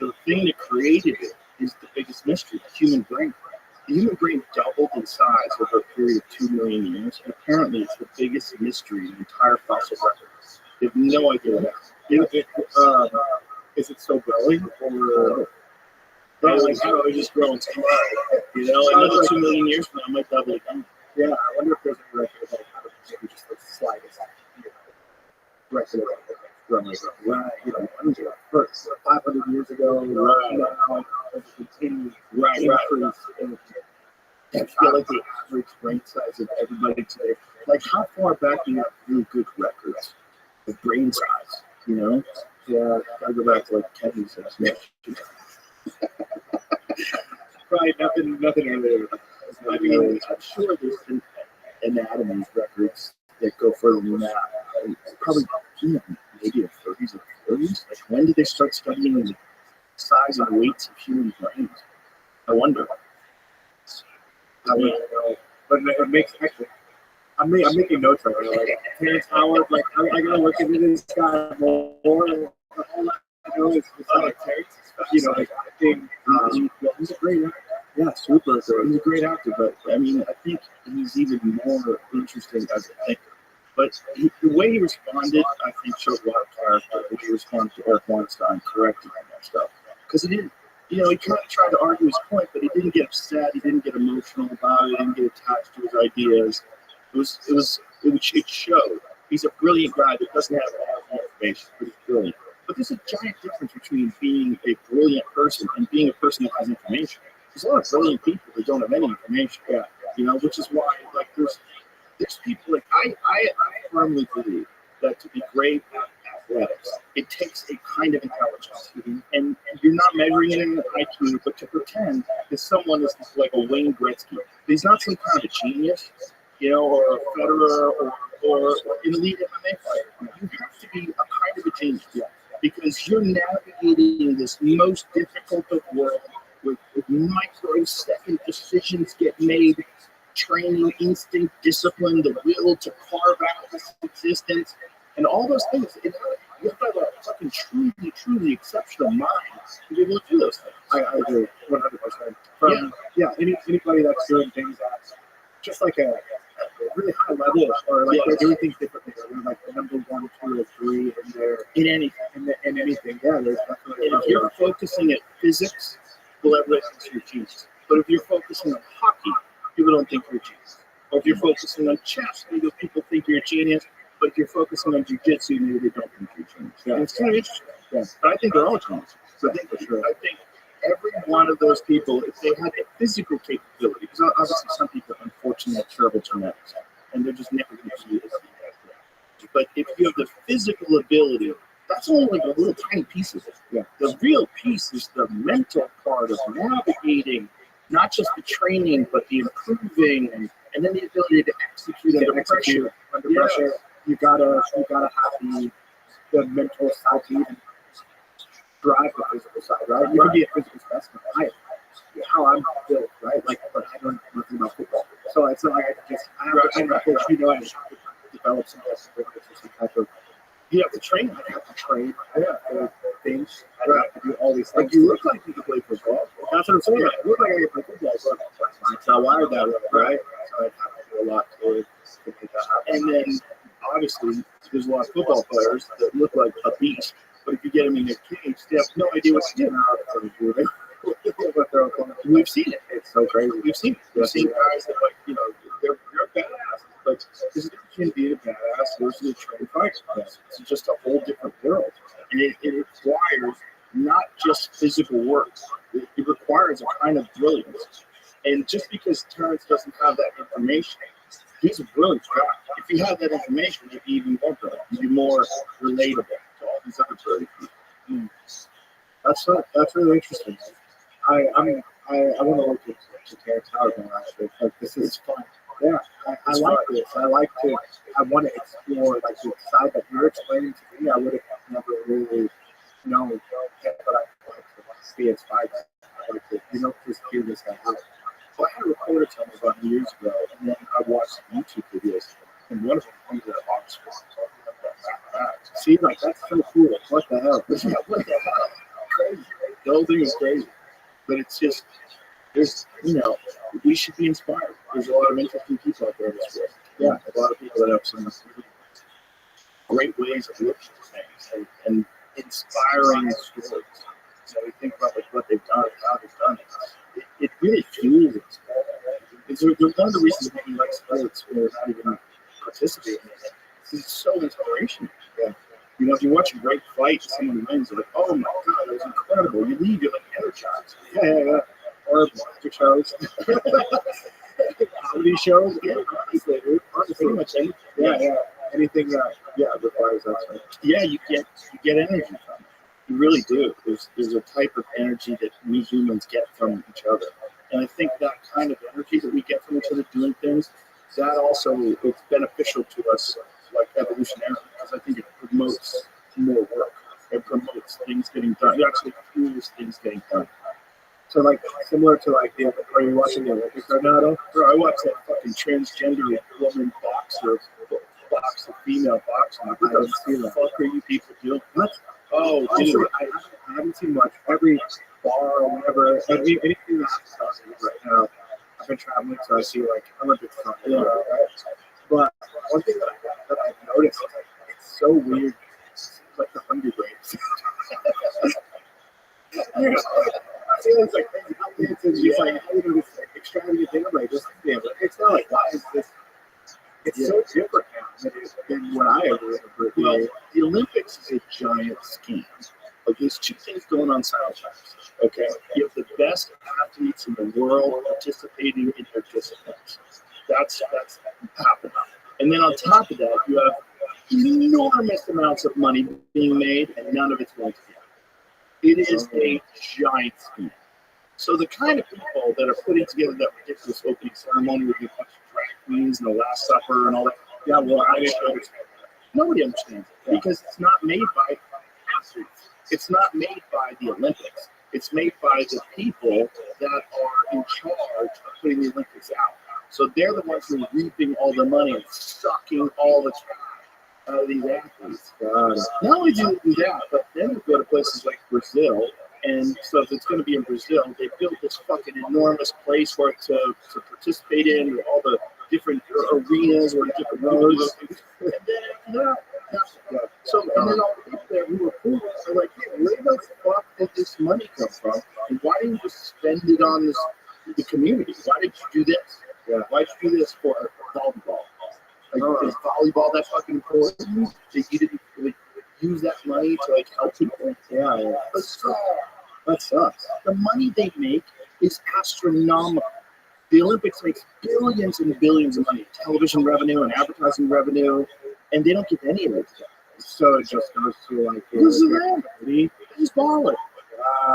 the thing that created it is the biggest mystery, the human brain. The human brain doubled in size over a period of 2 million years, and apparently it's the biggest mystery in the entire fossil record. They have no idea what that is. Is it still growing, or it's just growing slow? Another 2 million years from now, it might double again. Yeah, I wonder if there's a record of like, how to just the slightest record of growing. Right, first 500 years ago, right, as it continues, increase. I feel like the average brain size of everybody today, like, how far back do you have really good records of brain size? Yeah, I go back to like Kenny's. Probably nothing earlier. I mean, I'm sure there's been anatomy records that go further than that. Probably maybe the 30s or 40s. Like, when did they start studying the size and weights of human brains? I wonder. I mean, but it makes actually. I'm making notes right now. Like, Terrence Howard, like, I gotta look into this guy more. All I know is like Terrence, like, I think he's a great actor. Yeah, super. He's a great actor, but I mean, I think he's even more interesting as a thinker. But the way he responded, I think, showed a lot of character. The way he responded to Eric Weinstein correcting him and stuff, because it didn't. you know, he kind of tried to argue his point, but he didn't get upset. He didn't get emotional about it. He didn't get attached to his ideas. It showed. He's a brilliant guy that doesn't have all the information, but he's brilliant. But there's a giant difference between being a brilliant person and being a person that has information. There's a lot of brilliant people that don't have any information. Yeah. You know, which is why, like, there's people like I firmly believe that to be great at athletics, it takes a kind of intelligence, and you're not measuring it in an IQ, but to pretend that someone is like a Wayne Gretzky, he's not some kind of a genius, you know, or a Federer or an elite MMA fighter. You have to be a kind of a genius, because you're navigating this most difficult of world with microsecond decisions get made. Training, instinct, discipline, the will to carve out this existence, and all those things. You have to have a fucking truly exceptional mind to be able to do those things. I agree 100%. Anybody that's doing things at just like a really high level, or like they're doing things differently, they're like the number 1, 2, or 3 In anything. in anything. Yeah, there's definitely. And if you're focusing at physics, well, everybody thinks you're a genius. But if you're focusing on hockey, people don't think you're a genius. Or if you're focusing on chess, maybe people think you're a genius. But if you're focusing on jiu-jitsu, maybe they don't think you're a genius. Yeah. And it's kind of interesting. Yeah. But I think they're all geniuses. So I think for sure. I think every one of those people, if they had a physical capability, because obviously some people unfortunately have terrible genetics, and they're just never going to be as good. But if you have the physical ability, that's only like a little tiny piece of it. Yeah. The real piece is the mental part of navigating, not just the training, but the improving, and then the ability to execute under pressure. Under pressure, you gotta have the mental side to even drive the physical side, right? You can be a physical specimen. How I'm built, right? Like, but I don't know nothing about football, so it's not like I have to coach. You know, I have to develop some type of. You have to train. I have to train. For things. I have to do all these things. Like, you look like you can play football. That's what I'm saying. I look like I can play football, but it's not wired that way, right? So I have to do a lot to make that happen. And then, obviously, there's a lot of football players that look like a beast, but if you get them in their cage, they have no idea what to do. We've seen it. It's so crazy. We've seen it. We've seen guys that, like, you know, they're badasses, but there's a difference between being a badass versus a trained fighter. It's just a whole different world. And it requires not just physical work. It requires a kind of brilliance. And just because Terrence doesn't have that information, he's a brilliant guy. If he had that information, he'd be even more brilliant. He'd be more relatable to all these other brilliant people. That's really interesting. I want to look at Terrence Howard now, actually. Like, this is fun. Yeah, I like this. I want to explore like the side that you're explaining to me. I would have never really known, but I like to see its fights. I like to, just hear this guy out. Well, I had a reporter tell me about years ago, and then I watched YouTube videos, and one of them comes at Oxford talking about that. See, like, that's so cool. What the hell? Yeah, what the hell? Crazy. The whole thing is crazy. But it's just, we should be inspired. There's a lot of interesting people out there in this world. Yeah, a lot of people that have some great ways of looking at things and inspiring stories. So we think about like what they've done, how they've done it. It really fuels us. It's one of the reasons why we like sports where we're not even participating in it. It's so inspirational. Yeah. If you watch a great fight, someone wins, you're like, oh my God, that was incredible. You leave, you're like energized. Yeah. Or magic shows. Comedy shows. Yeah, honestly, dude. Pretty much anything. Yeah. Anything that, requires that. Right? Yeah, you get energy from it. You really do. There's a type of energy that we humans get from each other. And I think that kind of energy that we get from each other doing things, that also, it's beneficial to us, like evolutionarily, because I think it promotes more work. It promotes things getting done. It actually fuels things getting done. So, like, similar to, like, are you watching the Olympics right now, though? Bro, I watched that fucking transgender woman boxer, female boxing. What the fuck are you people doing? What? Oh, dude. I haven't seen much. Every bar or whatever, anything that's happening right now, I've been traveling, so I see, like, Olympics coming. Right? But one thing that I've noticed, like, it's so weird. It's like the Hunger Games. It's so different now than what I ever remember. Well, the Olympics is a giant scheme. Like there's two things going on simultaneously. Okay, you have the best athletes in the world participating in their disciplines. That's happening. And then on top of that, you have enormous amounts of money being made, and none of it's going to be. It is a giant scheme. So the kind of people that are putting together that ridiculous opening ceremony with a bunch of drag queens and the Last Supper and all that, yeah, well, I didn't understand that. Nobody understands it because it's not made by athletes. It's not made by the Olympics. It's made by the people that are in charge of putting the Olympics out. So they're the ones who are reaping all the money and sucking all the trash out of these athletes. Not only do they do that, but then you go to places like Brazil. And so if it's going to be in Brazil, they built this fucking enormous place for it to participate in, with all the different arenas or different roads. And then so and then all the people there who were poor are like, hey, where the fuck did this money come from? And why didn't you just spend it on the community? Why did you do this? Why did you do this for volleyball? Like, is volleyball that fucking important that you didn't really use that money to like help people? Yeah. That sucks. The money they make is astronomical. The Olympics makes billions and billions of money, television revenue and advertising revenue, and they don't get any of it. So it just goes to like they just ball it.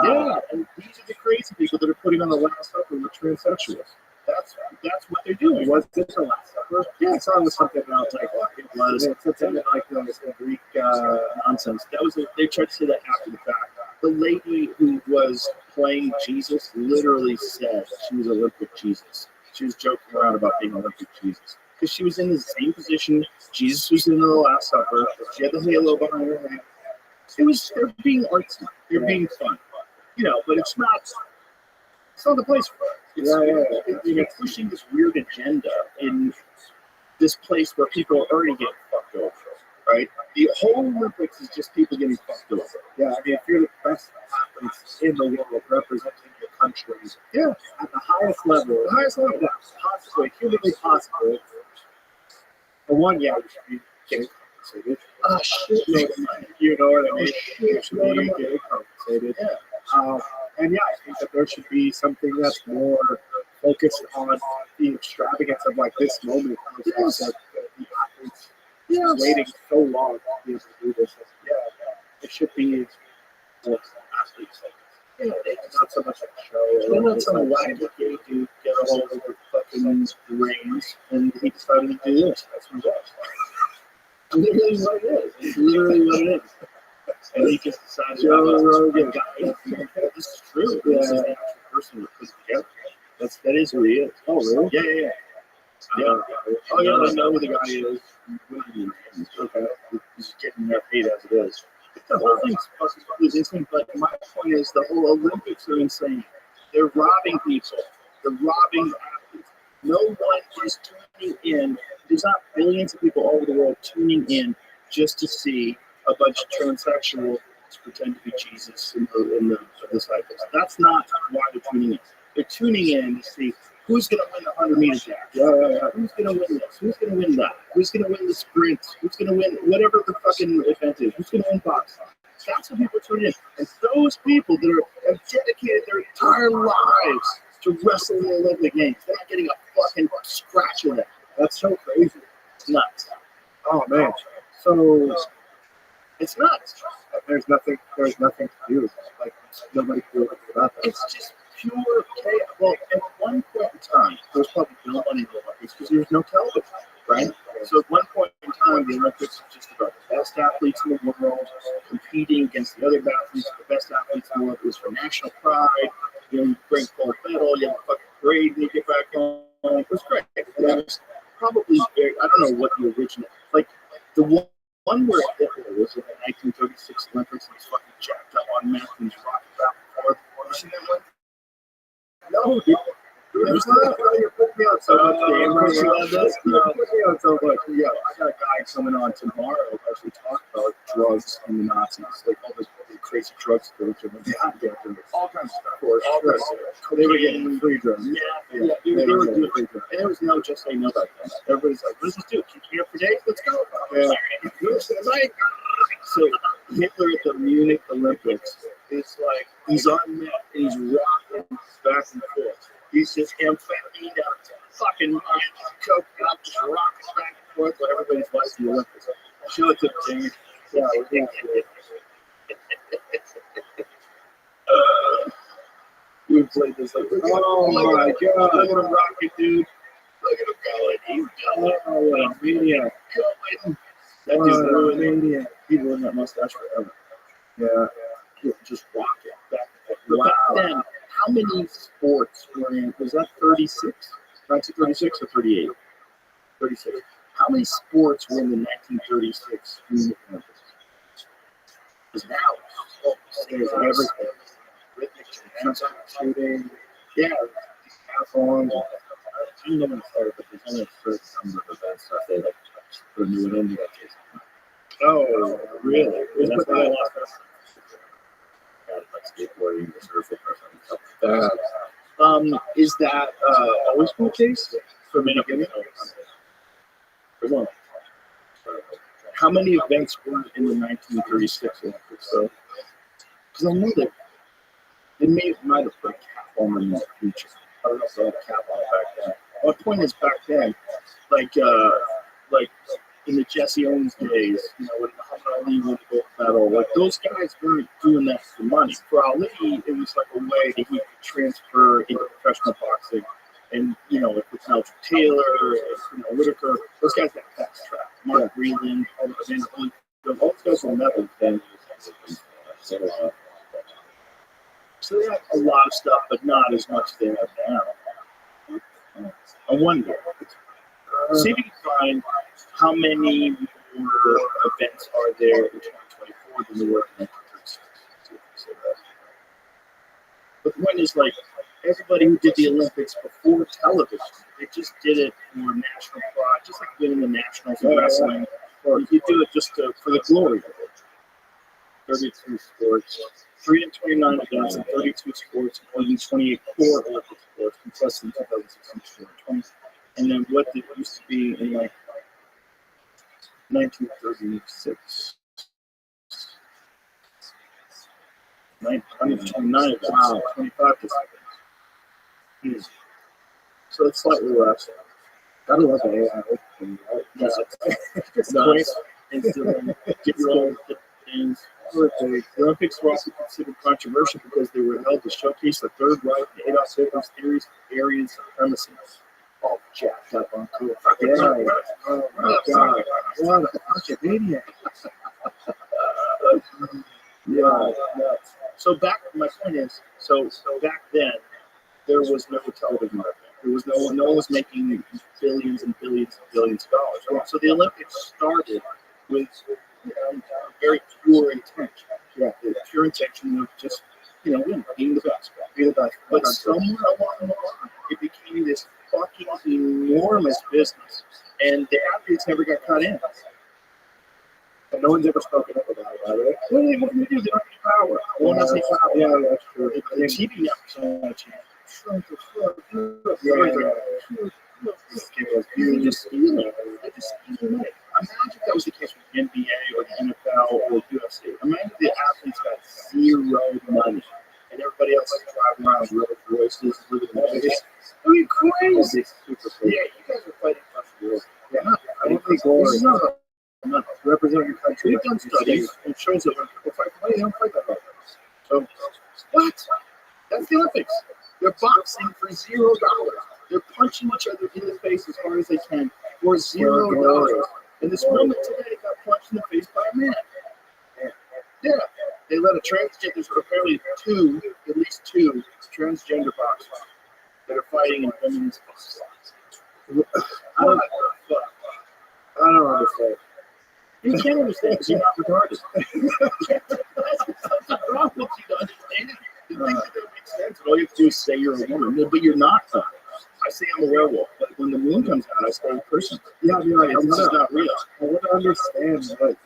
Yeah, and these are the crazy people that are putting on the Last Supper with transsexuals. That's what they're doing. Was this a Last Supper? Yeah, I saw it was something else like it was something like the Greek nonsense. That was they tried to say that after the fact. The lady who was playing Jesus literally said she was Olympic Jesus. She was joking around about being Olympic Jesus because she was in the same position Jesus was in the Last Supper. She had the halo behind her head. They're being artsy. They're being fun, but it's not the place for it. You're pushing this weird agenda in this place where people are already getting fucked over, right? The whole Olympics is just people getting fucked over. Yeah, I mean, if you're the best athletes in the world representing your country, at the highest level, possibly, humanly possible, for one, you should be getting compensated. Shit, you know what I mean? You should be getting compensated. Yeah. And I think that there should be something that's more focused on the extravagance of like this moment. The athletes waiting so long to be able to do this. It should be more athletes. It's not so much a show. They're not some wacky dude get a hold of the fucking reins and he decided to do this. That's what it was. Literally what it is. It's literally what it is. And he just decided this is true. This is the actual person who put it together. That is who he is. Oh, really? Yeah. Oh, yeah, I know who the guy is. Okay. He's getting paid as it is. The whole thing's fucking insane, but my point is the whole Olympics are insane. They're robbing people. They're robbing athletes. No one is tuning in. There's not billions of people all over the world tuning in just to see a bunch of transsexuals pretend to be Jesus in the disciples. That's not why they're tuning in. They're tuning in to see who's going to win the 100 meter dash. Who's going to win this? Who's going to win that? Who's going to win the sprint? Who's going to win whatever the fucking event is? Who's going to win boxing? That's what people tune in. And those people that have dedicated their entire lives to wrestle in the Olympic Games, they're not getting a fucking scratch of that. That's so crazy. It's nuts. Oh, man. So it's nuts. There's nothing to do. Like, nobody can do anything about that. It's just pure chaos. Well, at one point in time, there was probably no money in the Olympics because there was no television, right? So at one point in time, the Olympics was just about the best athletes in the world competing against the other athletes. The best athletes in the world. It was for national pride. You bring gold medal, you have a fucking parade when you get back home. It was great. It was probably, I don't know what the original, like the one where Hitler was in the 1936 Olympics and he's fucking jacked up on meth and he's rocking back and forth. You seen that one? No, dude. You're putting me on so much. You're putting me on so much. Yeah, I got a guy coming on tomorrow who actually talk about drugs and the Nazis, like all this crazy drugs to each other. All kinds of stuff. All kinds of stuff. They were getting free drugs. Yeah. They were doing free drugs. And there was no just say no back then. Everybody's like, what does this do? Keep you up for days? Let's go. Yeah. So Hitler at the Munich Olympics is like, he's on that and he's rocking back and forth. He's just amphetamine out, fucking coke up, just rocking back and forth while everybody's watching the Olympics. Show it to the thing. Yeah, we played this like, oh my god, look at him rocking, dude. Look at him going. He's going. Oh, what a maniac. Going. That dude ruined it. He ruined that mustache forever. Yeah. Just rocking back and forth. Wow. Back then, how many sports were in? Was that 36? 1936 or 38? 36. How many sports were in the 1936 Munich Olympics? Because now, there's everything. Rhythmic gymnastics, shooting, yeah, triathlons. I don't know when it started, but there's only a certain number of events that they like put a new one in that case. Oh, really? That's why I lost that. Like skateboarding, surfing, or something. Is that always been the case for many beginners? How many events were in the 1936 Olympics? So, because I know that they might have put a cap on in the future. I don't know if they had a cap on it back then. My point is, back then, like in the Jesse Owens days, you know, when Muhammad Ali won the gold medal, like those guys weren't doing that for money. For Ali, it was like a way that he could transfer into professional boxing. And, you know, with Melvin Taylor, you know, Whitaker, those guys got fast track. Mark Breland, all those guys were medals then. So they have a lot of stuff, but not as much as they have now. I wonder. See if you can find how many more events are there in 2024 than there were in 1936. But the point is, like, everybody who did the Olympics before television, they just did it for national pride, just like winning the nationals in wrestling. Or you do it just for the glory of it. 32 sports, 329 events, and 32 sports, including 28 core Olympic sports, contested in 2016 20. And then what it used to be in like 1936. 29, wow, 25 events. So it's slightly less. Gotta love AI. Yeah, it's nice. Get your own things. The Olympics were also considered controversial because they were held to showcase the Third Reich and Adolf Hitler's theories of Aryan supremacy. All jacked up on cool. Yeah. Oh my God. What a bunch of maniacs. Yeah. So my point is, so back then, there was no television. There was no one was making billions and billions and billions of dollars. So the Olympics started with very pure intention. Yeah, the pure intention of just, being the best. But somewhere along the line, it became this fucking enormous business, and the athletes never got cut in. And no one's ever spoken up about it, by the way. What are they going to do? They don't have power. No one has any power. Yeah, that's true. The TV networks don't have a chance. They're just stealing. Imagine that was the case with the NBA or the NFL or the UFC. Imagine the athletes got zero money and everybody else is driving around with Rolls Royces, living in Vegas. I mean, crazy. Yeah, you guys are fighting for the world. Yeah, I don't think glory. No, represent your country. We've done studies. It shows that when people fight for money, they don't fight that hard. So, what? That's the Olympics. They're boxing for $0. They're punching each other in the face as hard as they can for $0. And this woman today got punched in the face by a man. Yeah. They let a transgender, there's apparently at least two transgender boxers that are fighting in women's boxing. I don't understand. You can't understand because you're not retarded. That's something wrong with you to understand it. You think that makes sense. All you have to do is say you're a woman, but you're not. I say I'm a werewolf, but when the moon comes out, I say a person. Yeah, you're like, this is not real. I want to understand, but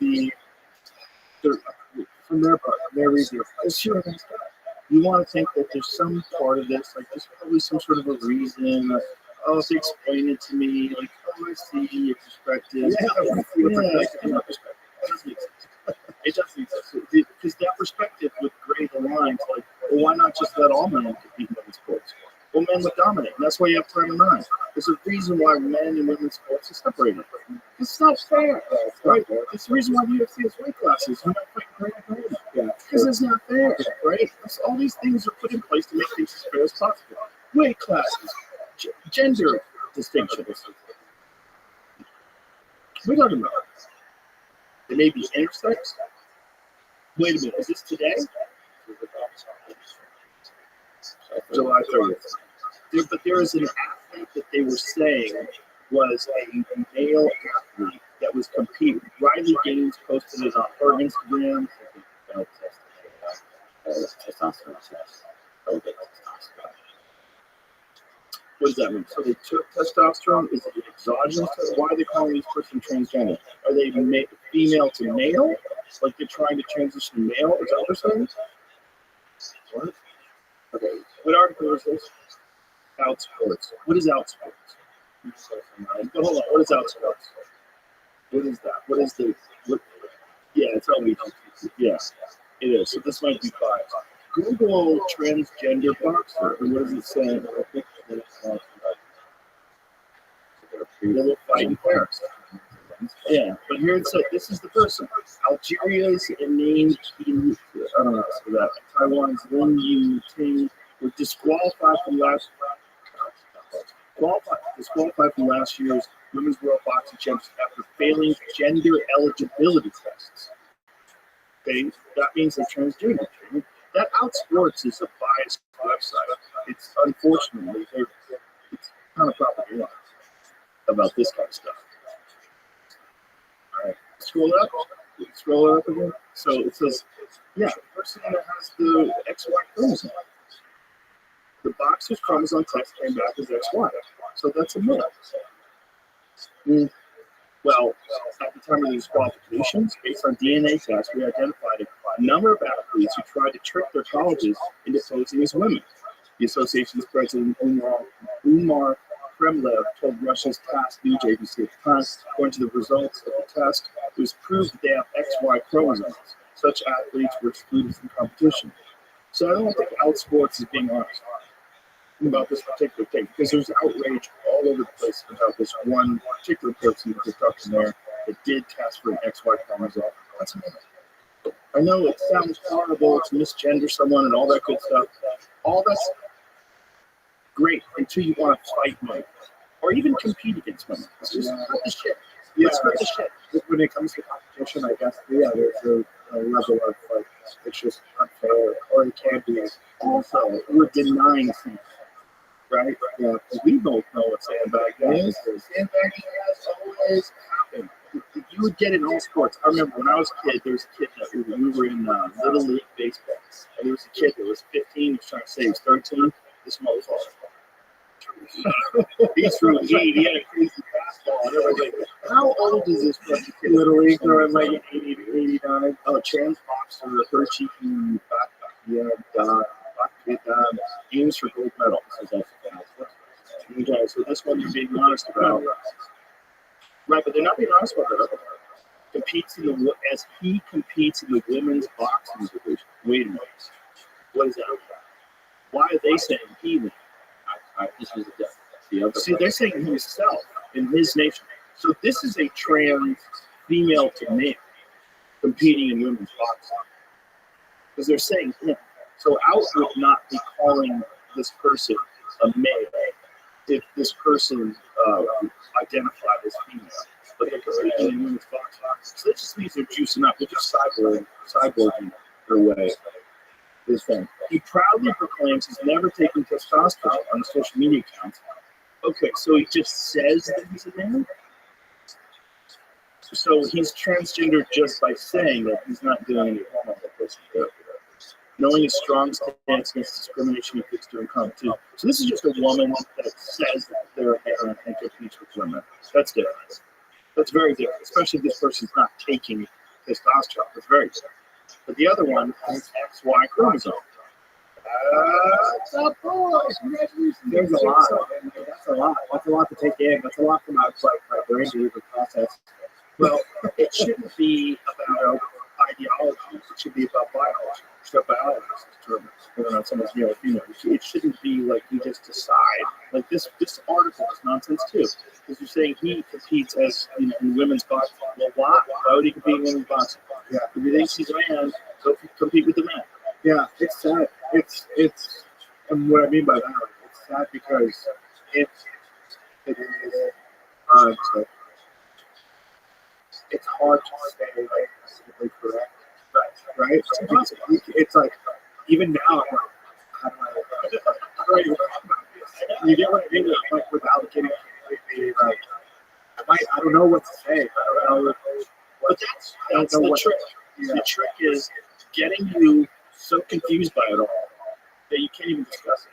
from their part, their reason. Sure, you want to think that there's some part of this, like there's probably some sort of a reason. Like, oh, if they explain it to me, like, oh, I see your perspective. Yeah, I want to see your perspective. It doesn't exist. It doesn't exist. Because that perspective would gray the lines, like, well, why not just let all men compete in women's sports? Well, men would dominate, and that's why you have Title IX. There's a reason why men and women's sports are separated. It's not fair, right? It's the reason why the UFC has weight classes. You're not fighting because it's not fair, right? All these things are put in place to make things as fair as possible. Weight classes, gender distinctions. We're talking about. They may be intersex. Wait a minute, is this today? July 30th. But there is an athlete that they were saying was a male athlete that was competing. Riley Gaines posted it on her Instagram. What does that mean? So they took testosterone. Is it exogenous? Why are they calling these person transgender? Are they female to male? Like they're trying to transition to male? Is that what they're saying? What? Okay. What article is this? Outsports. What is outsports? But hold on. What is outsports? What is that? What is the? What, yeah, it's always. Yeah, it is. So this might be biased. Google transgender boxer. And what does it say? They'll fight in Paris. Yeah, but here it says this is the person. Algeria's named I don't know for that. Taiwan's Lin Yu Ting were disqualified from last year's Women's World Boxing Championships after failing gender eligibility tests. Okay, that means they're transgender. That Outsports is a biased website. It's unfortunately it's kind of propaganda about this kind of stuff. All right, scroll it up again. So it says, yeah, the person that has the XY chromosome. The boxer's chromosome test came back as XY. So that's a male. Well, at the time of these qualifications, based on DNA tests, we identified a number of athletes who tried to trick their colleges into posing as women. The association's president, Umar Kremlev, told Russia's TASS news agency at the time, according to the results of the test, it was proved that they have XY chromosomes. Such athletes were excluded from competition. So I don't think Outsports is being honest about this particular thing, because there's outrage all over the place about this one particular person that they're talking there that did test for an XY chromosome. That's amazing. I know it sounds horrible to misgender someone and all that good stuff. All that's great until you want to fight women or even compete against women. It's just cut the shit. Let's cut the shit. When it comes to competition, I guess, yeah, there's a level of like, it's just unfair, or it can be. Also, we're denying things. Right? Yeah, we both know what sandbagging is. Sandbagging has always happened. You would get in all sports. I remember when I was a kid, there was a kid that we were in Little League Baseball. And there was a kid that was 15, he was trying to say he was 13. This motherfucker. He threw a heat, he had a crazy fastball and everything. How old is this fucking kid? Little League, or like 80 to 89. Oh, trans boxer, Hershey, games for gold medal. Okay, so this one you're being honest about. Right, but they're not being honest about that. Competes as he competes in the women's boxing division. Wait a minute. What is that about? Why are they saying he then? This is the other. See, they're saying himself in his nation. So this is a trans female to male competing in women's boxing. Because they're saying him. So Out would not be calling this person a male if this person identified as female. But they're competing in women's boxing. So that just means they're juicing up. They're just cyborging their way. This thing. He proudly proclaims he's never taken testosterone on his social media accounts. Okay, so he just says that he's a man? So he's transgender just by saying that he's not doing any hormone replacement. Knowing his strong stance against discrimination he puts during competition. So this is just a woman that says that they're a man and competes with women. That's different. That's very different, especially if this person's not taking testosterone. It's very different. but the other one has XY chromosome. That's a boy. Congratulations. There's a lot. That's a lot. That's a lot to take in. That's a lot from outside my brain to even process. Well, it shouldn't be about ideologies. It should be about biology. It's about biology determines whether or not someone's male or female. It shouldn't be like you just decide. Like this article is nonsense too. Because you're saying he competes as in women's boxing. Well, why? Why would he compete in women's boxing? Yeah. If he thinks he's a man, go compete with the men. Yeah, it's sad. It's and what I mean by that, it's sad because it is it's hard to stay like politically correct, right? It's impossible. It's like even now, I'm like, how do I? You get what I mean? Like without getting completely like, I don't know what to say. I don't know. But that's the trick. Yeah. The trick is getting you so confused by it all that you can't even discuss it.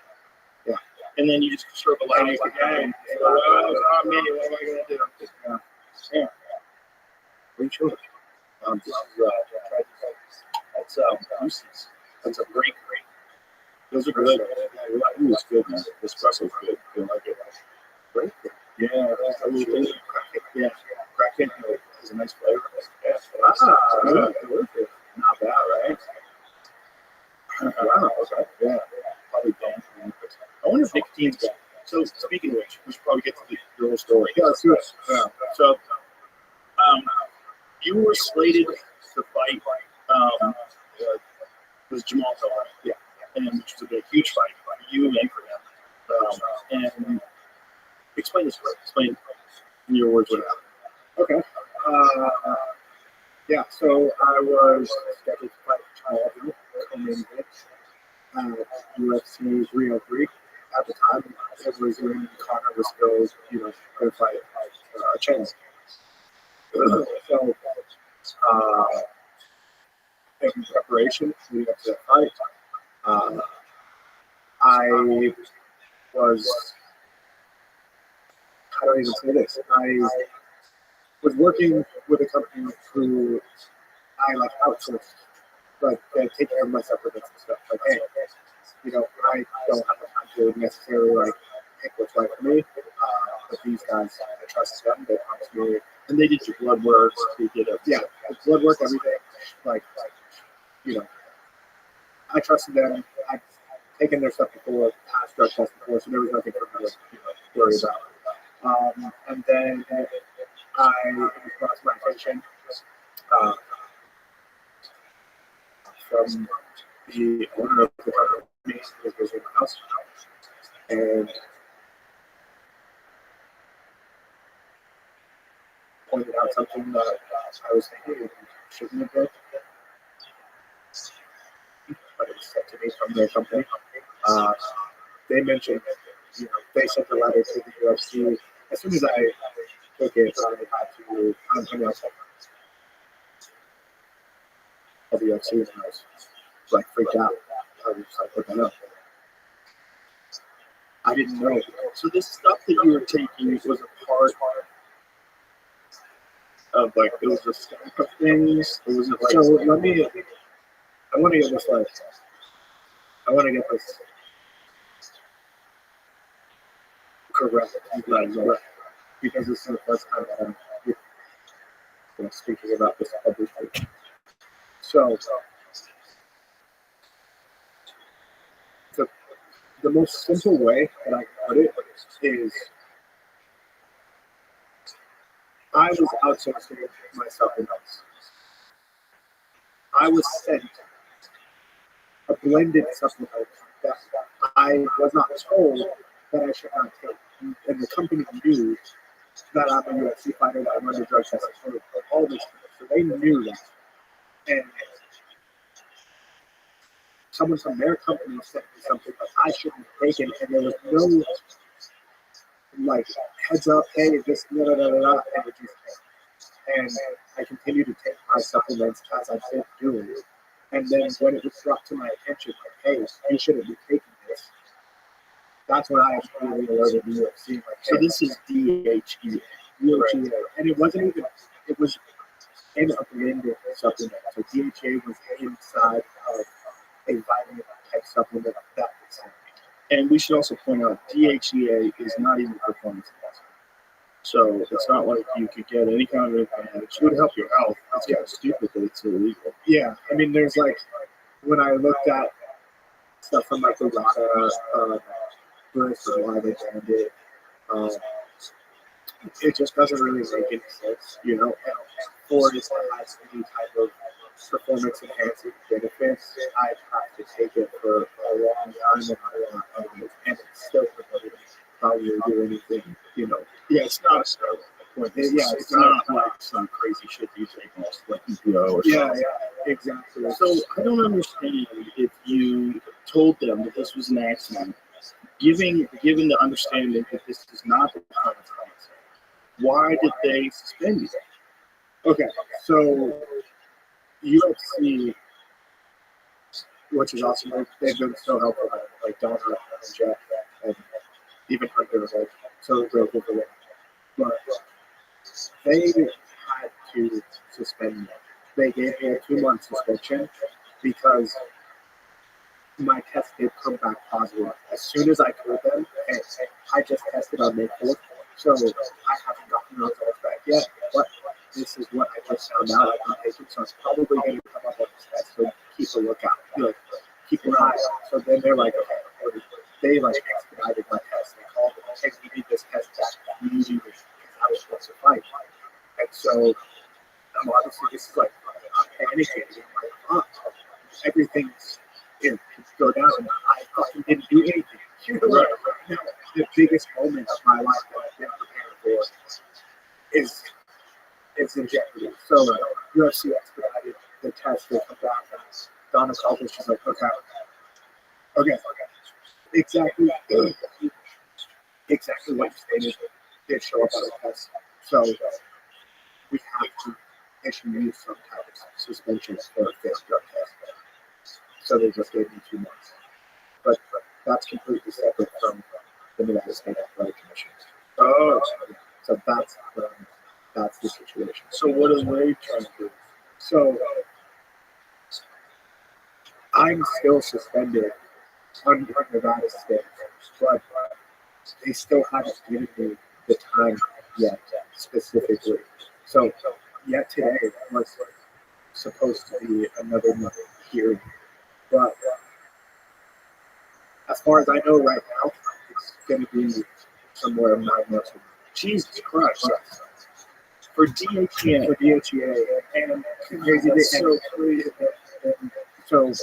Yeah. And then you just sort of allow it to go. And go, well, it's not me. What am I going to do? Yeah. Yeah. Pretty sure. This is, that's Lucy's. That's a great. Those are good. Ooh, it's good, man. The espresso's good. I like it. Great. Yeah, that's a little thing. Yeah, Kraken has a nice flavor. Yeah. Not bad, right? Wow. Okay. Yeah. Probably banned from I wonder if nicotine's banned. So speaking of which, we should probably get to the whole story. Yeah, let's do it. Yeah. So, you were slated to fight. Was Jamal Hill, yeah, and which was a huge fight for you and for him. And explain this for explain in your words what happened. Okay. Yeah, so I was scheduled to fight Charles Hill, co-main event, UFC 303. At the time, it was when Connor was still, going to fight Chen. So, in preparation leading up to that fight, I was, how do I even say this? I was working with a company who I outsourced, take care of my supplements and stuff. Like, hey, I don't have the time to necessarily pick what's right for me. But these guys, I trust them. They promised me, and they did your blood work. They did it. Yeah, blood work, everything. I trusted them. I'd taken their stuff before, passed drug tests before, so there was nothing for me to worry about. And then it was brought to my attention from the owner of the company who was in my house, and pointed out something that I was thinking shouldn't have been, but it was sent to me from their company. They mentioned, they sent a letter to the UFC. As soon as I took it, I had to announce of the UFC, and I was freaked out. I was what the hell? I didn't know. So this stuff that you were taking was a part of it was a stack of things. It was So let me. I want to get this I want to get this correct, because this is the first time that I'm speaking about this publicly. So the most simple way that I can put it is I was outsourcing my supplements. I was sent a blended supplement that I was not told that I should not take. And the company knew that I'm a UFC fighter, that I'm under drug testing, all this stuff. So they knew that. And someone from their company sent me something that I shouldn't have taken, and there was no heads up, hey, this and it just, and I continued to take my supplements as I've been doing. And then when it was brought to my attention, hey, you shouldn't be taking this, that's when I really alerted the UFC. So this is DHEA. DHEA. And it wasn't even, it was and a blended supplement. So DHA was inside of a vitamin type supplement that was sent. And we should also point out DHEA is not even performance enhancement. So it's not like you could get any kind of advantage. It would help your health. It's kind of stupid that it's illegal. Yeah, I mean, there's like, when I looked at stuff from like the RADA list or why they banned it, it just doesn't really make any sense, you know. Or it has any type of performance enhancing benefits. I'd have to take it for a long time and it still wouldn't how you do anything, you know. Yeah, it's not a steroid. It's not like some crazy shit you take off like EPO or something. Yeah, exactly. So I don't understand if you told them that this was an accident, given the understanding that this is not the kind of accident. Why did they suspend you? Okay, so UFC, which is awesome, they've been so helpful, like Donna and Jeff and even Hunter was like so grateful for them. But they had to suspend me. They gave me a 2-month suspension because my test did come back positive. As soon as I told them, hey, I just tested on May 4th, so I haven't gotten the results back yet, but this is what I just found out. I'm taking, so it's probably going to come up on this test, so keep a lookout. Like, keep an eye out. So then they're like, okay, they like expedited my test. They called me, hey, we need this test back. We need you because I was supposed to fight. And so I'm obviously this is like, I'm panicking. I'm like, everything's could go down, and I fucking didn't do anything. You know, right now, the biggest moment of my life that I've been prepared for is in jeopardy. So UFC expedited the test. They come back, and Donna called me. She's like, okay, exactly what you stated did show up on the test. So we have to issue you some type of suspension for a failed drug test. So they just gave me 2 months. But that's completely separate from the Nevada State Athletic Commission. Oh, so that's the situation. So what are they trying to do? So I'm still suspended under Nevada State, but they still haven't given me the time yet, specifically. So yet today was supposed to be another hearing. But as far as I know right now, it's going to be somewhere in 9 months. Jesus Christ. For DHA, and crazy, so crazy. So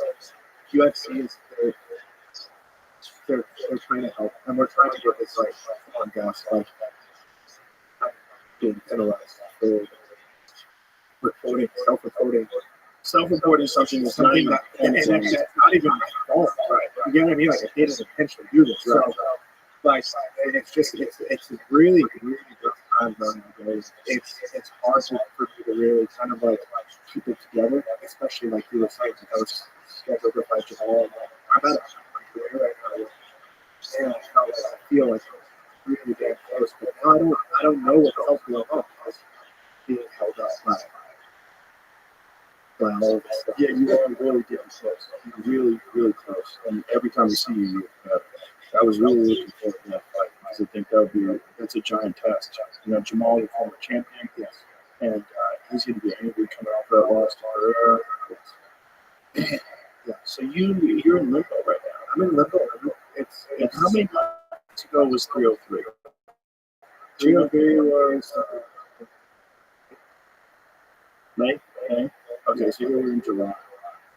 UFC is they're trying to help, and we're trying to get this like on gas, like being penalized for reporting, self-reporting. Self-reporting something is not even, and that's not even my fault, right? You get what I mean? Like, I didn't intentionally do this, right? So, like, it's just, it's a really, really rough time running days. It's hard for me to really kind of like keep it together, especially like you were saying, like I was scheduled to fight Jamal. I'm at a career right now, and I feel like I'm really damn close, but now I don't know what the hell's going on. I was being held up by all this stuff. Yeah, you are really getting close. You're really, really close. And every time we see you, I was really looking forward to that fight because I think that's a giant test. You know, Jamal, the former champion, yes, and he's going to be angry coming off that loss to her. Yeah. So you're in limbo right now. I'm in limbo. And how many months ago was 303? 303 was May. Okay, so you're in July,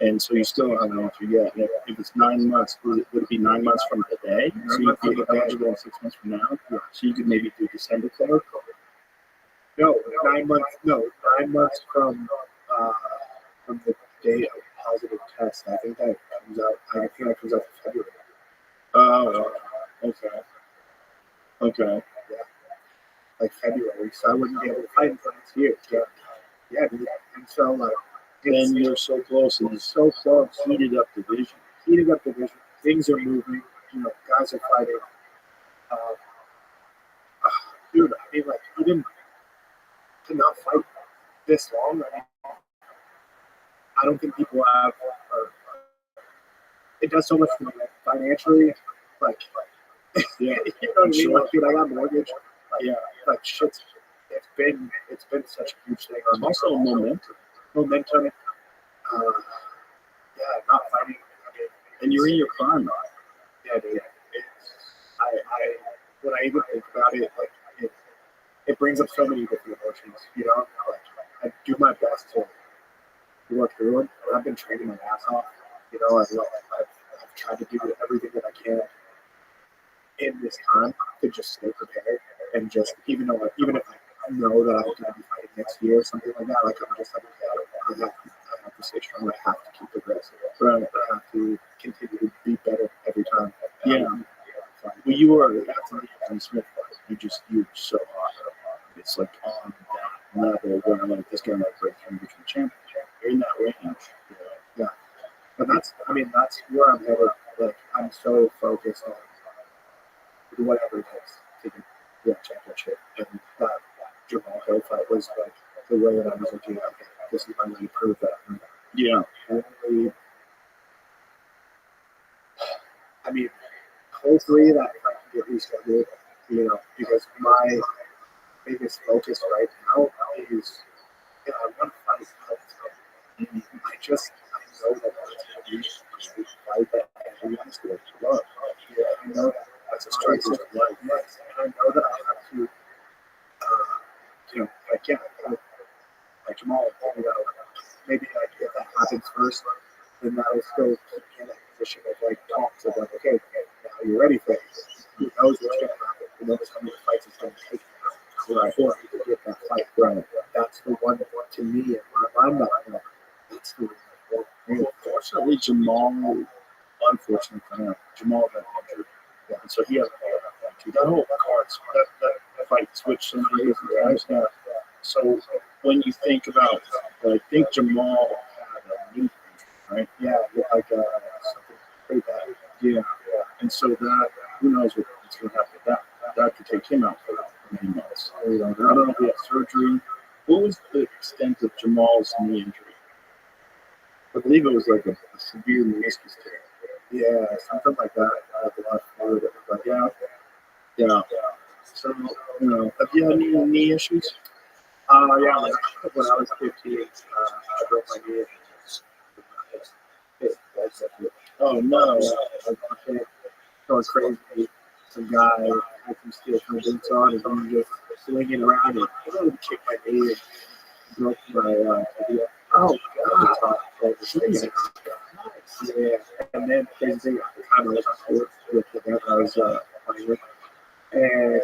and so you still don't have an answer yet. And if it's 9 months, would it be 9 months from today? So you could get eligible in 6 months from now. Yeah. So you could maybe do December 3rd. No, 9 months. No, 9 months from the day of positive test. I think that comes out. I think that comes out in February. Oh, okay. Yeah, like February. So I wouldn't be able to fight until next year. Yeah, dude. And so like. Then you're so close, and you're so close. Heated up division. Things are moving. You know, guys are fighting. Dude, I mean, like, even to not fight this long. I mean, I don't think people have. It does so much for me, like, financially. Like, Yeah, you know what I mean? sure. Like, dude, I got a mortgage. Like shit's. It's been such a huge thing on It's also a momentum. Yeah, not fighting. I mean, And you're in your prime, right? yeah, dude. When I even think about it, like it brings up so many different emotions. You know, like I do my best to work through it. I've been training my ass off. You know, I've tried to do everything that I can in this time to just stay prepared and just even if I know that I'm going to be fighting next year or something like that, like I'm just like, okay, I have to stay strong. I have to keep progressing. Right. I have to continue to be better every time. Yeah. Well, you were after the Smith fight. You're so hot. It's like on that level where like this guy might break through between championship. You're in that range. Yeah. But that's where I'm headed. Like I'm so focused on whatever it takes to get the championship. And that Jamal Hill fight was like the way that I was looking at it. This is my way to prove that. Yeah. Really, I mean, hopefully that fight can get rescheduled, you know, because my biggest focus right now is, I want to fight I know that it's going to be a great fight that everyone's going to love. Yeah, I know that that's a striker's life. Yes, and I know that I have to, like Jamal, you know, maybe like if that happens first, then that'll still keep me in that position of like talks of like, okay, now you're ready for it. Who knows what's going to happen? Who knows how many fights it's going to take before you can get that fight right? That's the one to me in my mind that I know. That's the one. Unfortunately, Jamal got injured. Yeah, and so he hasn't made that fight too. That whole cards, that fight switched some days, right? Yeah. So when you think about, I think Jamal had a knee injury, right? Yeah, like something pretty bad. Yeah. And so that, who knows what's going to happen with that. That could take him out for many months. I don't know if he had surgery. What was the extent of Jamal's knee injury? I believe it was like a severe meniscus tear. Yeah, something like that. But yeah. So, have you had any knee issues? Yeah, like when I was 15, I broke my knee. Oh no! I was going crazy. Some guy had some steel toe boots on, and I'm just swinging around and kicked my knee and broke my tibia. Oh god! Jesus. Yeah, and then crazy thing, I kind of was on court with the guy I was playing with, and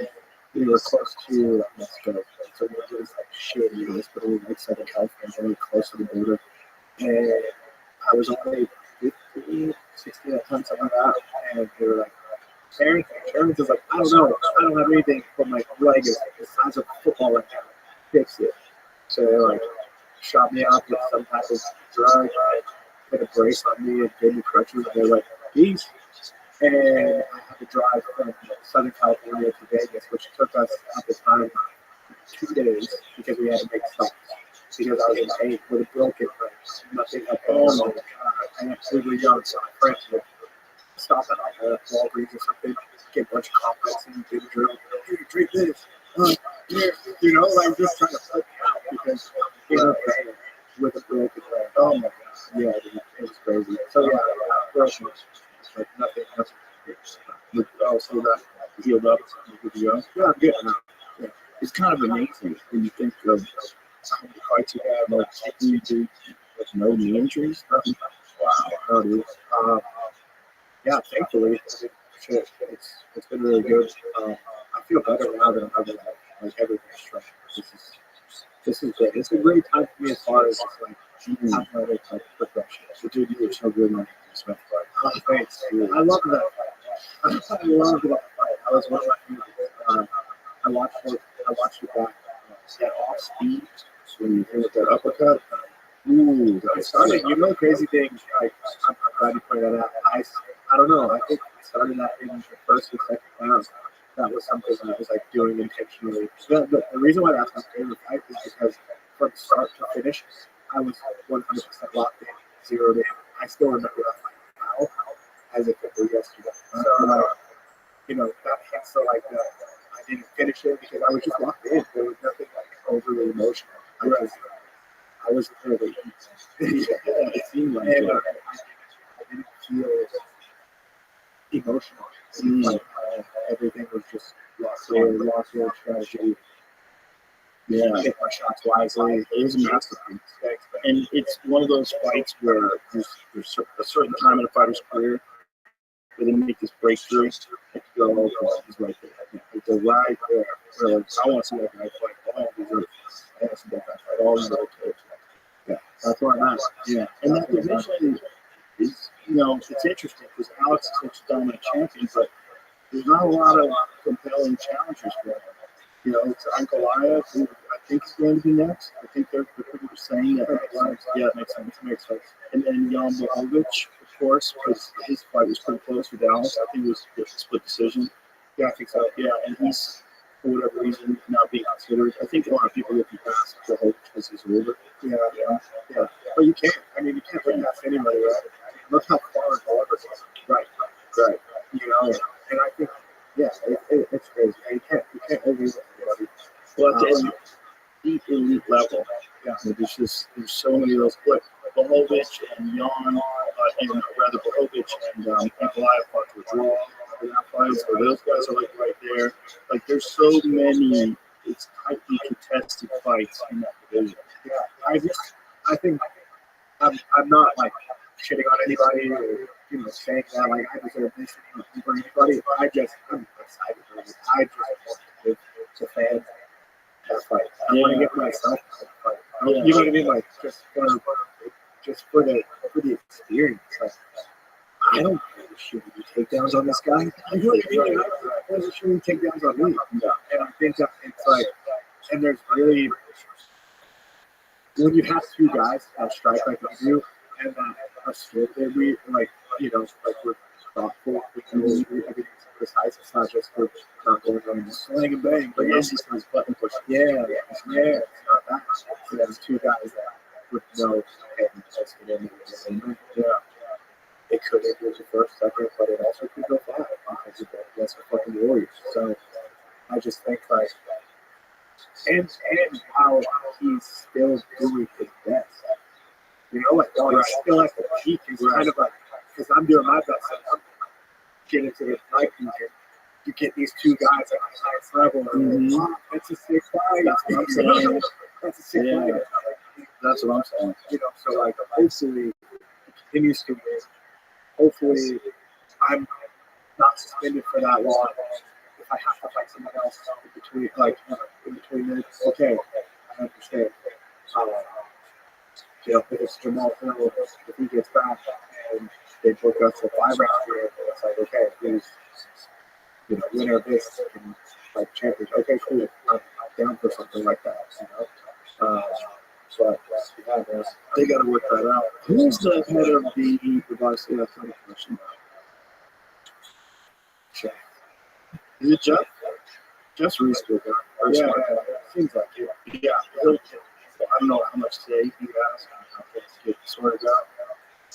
we were close to Mexico, so it was like shitty in this, but it was like Southern California, really close to the border, and I was only 15, 16 at the time, something like that, and they were like, Terrence is like, I don't know, I don't have anything, but my leg is the size of a football right now, fix it. So they like shot me out with some type of drug, put a brace on me and gave me crutches, and they're like, peace. And I had to drive from Southern California to Vegas, which took us at the time 2 days because we had to make stops. Because I was in pain with a broken leg. Nothing had been on my God. We were young, so my friends would stop at like Walgreens or something, get a bunch of complex and do the drill. Here, drink this. Here, you know, like just trying to flip me out because in a pain with a broken leg. Oh my God. Yeah, it was crazy. So yeah, broken. Like nothing. So that healed up. Good to go. Yeah, I'm good now. Yeah. It's kind of amazing when you think of how many fights you have, like you do with no knee injuries. Wow. Dude. Yeah, thankfully, it's been really good. I feel better now than I ever have. Like everything's strong. This is great. It's a great time for me as far as like athletic progression. So dude, you were so good on Smith fight. Oh, thanks. I love that fight. I love that fight. I was one of my favorites. I watched it back. That off speed when you hit that uppercut. Ooh, that started. You know, the crazy thing. Like, I'm glad you pointed that out. I don't know. I think I started that in the first or second round. That was something that I was like doing intentionally. The reason why that's my favorite fight is because from start to finish, I was 100% locked in, zeroed in. I still remember that now as if it were yesterday. So, that hit so like I didn't finish it because I was just locked in. There was nothing like overly emotional. I was really it seemed like and, I didn't feel emotional. It seemed like everything was just lost strategy. Yeah, hit my shots wisely. It was a masterpiece. And it's one of those fights where there's a certain time in a fighter's career where they make this breakthrough. And you go, oh, he's right there. Like, they're right there. Where, like, I want to see that guy fight. I want to see that guy fight all these other kids. Yeah, that's what I'm asking. Yeah, and that division is, it's interesting because Alex is such a dominant champion, but there's not a lot of compelling challengers for him. It's Ankalaev, who I think is going to be next. I think they're pretty much saying that. Yeah, it makes sense. And then Jan Blachowicz, of course, because his fight was pretty close with Dallas. I think it was a split decision. Yeah, I think so. Yeah, and he's, for whatever reason, not being considered. I think a lot of people looking past Blachowicz because he's older. Yeah. But you can't. I mean, you can't look past anybody, right? Look how far Oliver is. Right. And I think, yeah, it's crazy. You can't overlook anybody. Well, it's elite level. Yeah, there's so many of those. But Blachowicz and Jan, Blachowicz and Ankalaev fought to a draw. So those guys are like right there. Like there's so many. It's tightly contested fights in that division. Yeah, I think I'm not like shitting on anybody or saying that like I deserve this for anybody. I'm excited for it. I just want to give the fans that fight. I want to get myself that fight. You know what I mean? Like just for the experience. Like, I don't care to shoot any takedowns on this guy. I really don't care to shoot any takedowns on me. And I think that it's like, and there's really, when you have two guys that strike like we do, and are skilled, we like we're thoughtful, everything's precise. It's not just we're not going on and sling and bang, but yes, it's nice button push. Yeah, it's not that. So there's two guys that with no and just get in there. Yeah. It could have been the first, second, but it also could go five because you're going against the fucking Warriors. So I just think like, and how he's still doing his best. He's still at the peak. He's kind of like, because I'm doing my best. I'm getting to the night and you get these two guys at the highest level. And that's a sick fight. That's what I'm saying. That's a sick fight. That's what I'm saying. So like, hopefully it continues to win. Hopefully, I'm not suspended for that long. If I have to fight someone else in between minutes, okay, I understand. If it's Jamal Hill, if he gets back and they book us a 5-round period, it's like, okay, who's winner of this and like champion? Okay, cool. I'm down for something like that. But yeah, they got to work that out. Who's the head of the varsity athletic commission? Jeff. Is it Jeff? Jeff's really good. Yeah, seems like it. Yeah. I don't know how much today he has and how things get sorted out.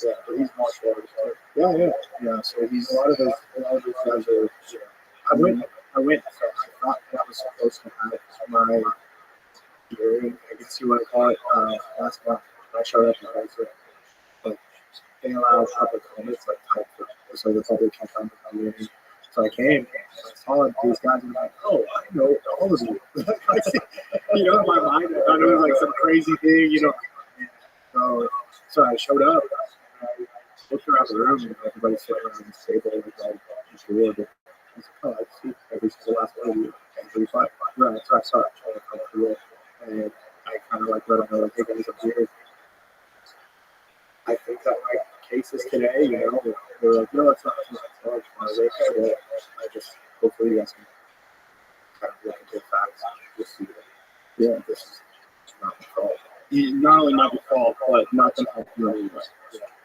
Yeah, but he's martial artist. Yeah. So he's a lot of those guys are. I went. So I thought that was supposed to have my hearing. I can see what I call it. Last month I showed up and I said, but they allow public comments like type so the public can come to the hearing. So I came and I saw these guys and I'm like, oh, I know all of you. In my mind, I thought it was like some crazy thing, So I showed up and I looked around the room and everybody's sitting around this table and it's bored. I was like, oh, I see every single last one of you every fight. Right, so I started trying to come through it. And I kind of like let them know, like, hey guys, I'm here. I think that my cases today, they're like, no, it's not. I was like, okay, well, I just, hopefully you guys can kind of look into the facts and just see that, this is not my fault. Not only not your fault, but not going to help you anyway.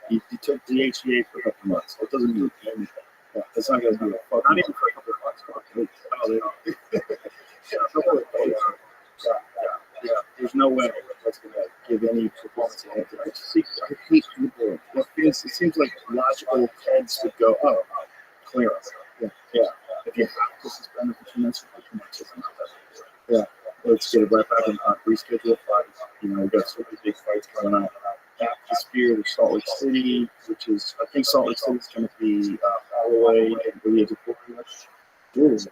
You took DHEA for a couple months. It doesn't mean anything. Yeah, it's not going to do it. Not even for a couple of months. Oh, they don't. there's no way that's gonna give any performance enhancement. I hate people. It seems like logical heads would go, oh, clearance. Yeah. If you have to suspend it for 2 minutes, yeah. Let's get it right back in reschedule fights. We've got so many big fights coming up. Back to Spear to Salt Lake City, which is, I think Salt Lake City is going to be Holloway and Lee to Yeah. I was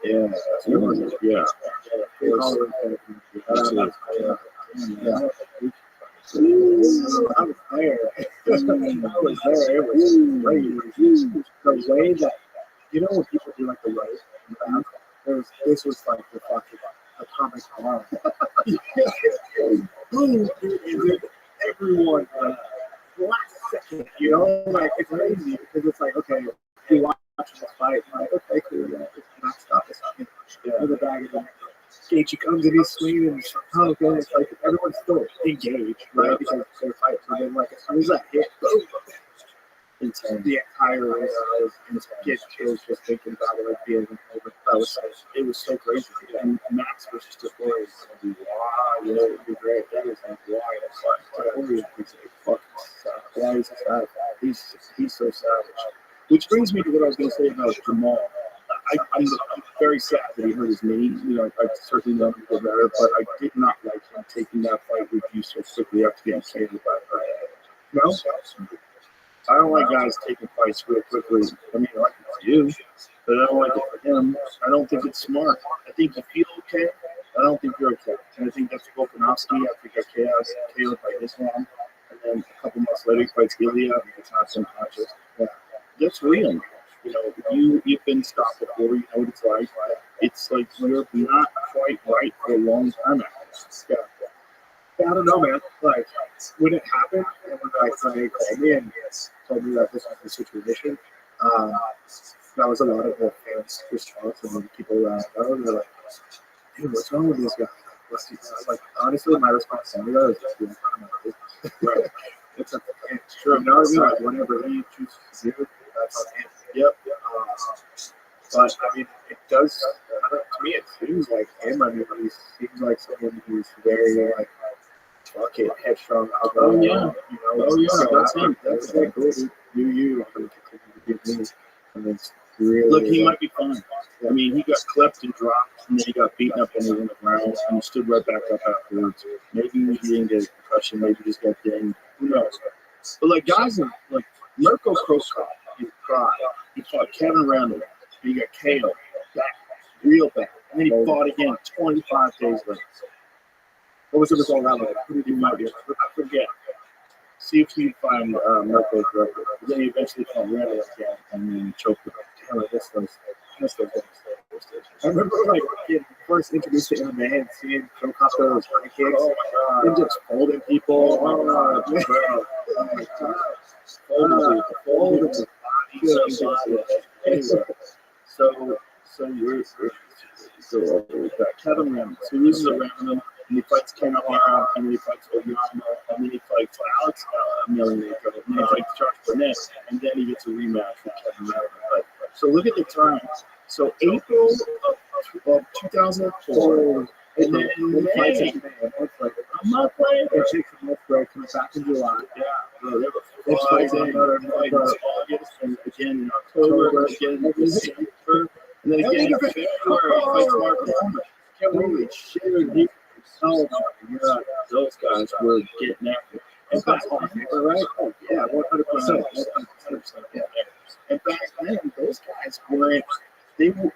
there. It was crazy. The way that, when people do like the right, this was like the fucking atomic bomb. Boom, dude, everyone, last second, like it's crazy because it's like, okay, you watch this fight, like, okay, cool, it's not stop this. The bag of Gaethje comes in, he's swinging, and it's like everyone's still engaged, right? Because they're fighting, so then like as soon as that hit, boom, the entire get chills just thinking about it, like being over. It was so crazy. And Max versus Totori is going to be wild. It would be great. That is like wild. He's so savage. Which brings me to what I was going to say about Jamal. I'm very sad that he hurt his knee. I certainly know him better, but I did not like him taking that fight with you so quickly after getting saved by her. No? I don't like guys taking fights real quickly. I mean, I like it for you, but I don't like it for him. I don't think it's smart. I think you feel okay. I don't think you're okay. And I think that's Volkanovski. I think I KO'd by Islam. And then a couple months later, he fights Ilya. It's not unconscious. Yeah. That's real. You've been stopped before. You know what it's like. It's like you're not quite right for a long time after. Yeah, I don't know, man. Like, when it happened, and when somebody called me and told me that this was the situation, that was a lot of the fans' response and people around. They're like, dude, what's wrong with these guys? Like, honestly, my response to that is just being kind of right. It's true. You know what I mean? Like, whatever he chooses to do, that's on him. Yep. But I mean, it does. To me, it seems like him. I mean, he seems like someone who's very like. Okay, headstrong. Oh yeah, that's him. That's very cool. You. I mean, really, look, he might be fine. I mean, he got clipped and dropped, and then he got beaten up and he was on the ground, and he stood right back up afterwards. Maybe he didn't get a concussion. Maybe he just got dinged. Who knows? But like guys like Mirko Krokop in Pride, he fought Kevin Randall. He got KO'd back, real bad, and then he fought again 25 days later. What was it was all around like? Who did he fight? I forget. See if you find Mirko Krokop. Then he eventually fought Randall again, and then choked him. Damn, I remember like getting first introduced to MMA and seeing Krokop throw his high kicks and just folding people. Folding the body. So we've got Kevin Randall. So he loses to Randall, and he fights Ken O'Hara, and then he fights Oyama, and then he fights Alex Emelianenko, and then he fights Josh Burnett, and then he gets a rematch with Kevin Randall. So look at the times. So April of 2004, and then May. I'm not playing. It takes a month break, comes back in July. Yeah, they fight in August, and again in October, again in December, and then again in February. He fights Mark Palmer. Holy shit! Oh my God, those guys were getting after it. And back then, right? Oh yeah, 100%. 100%. Yeah. And back then, those guys weren't. They were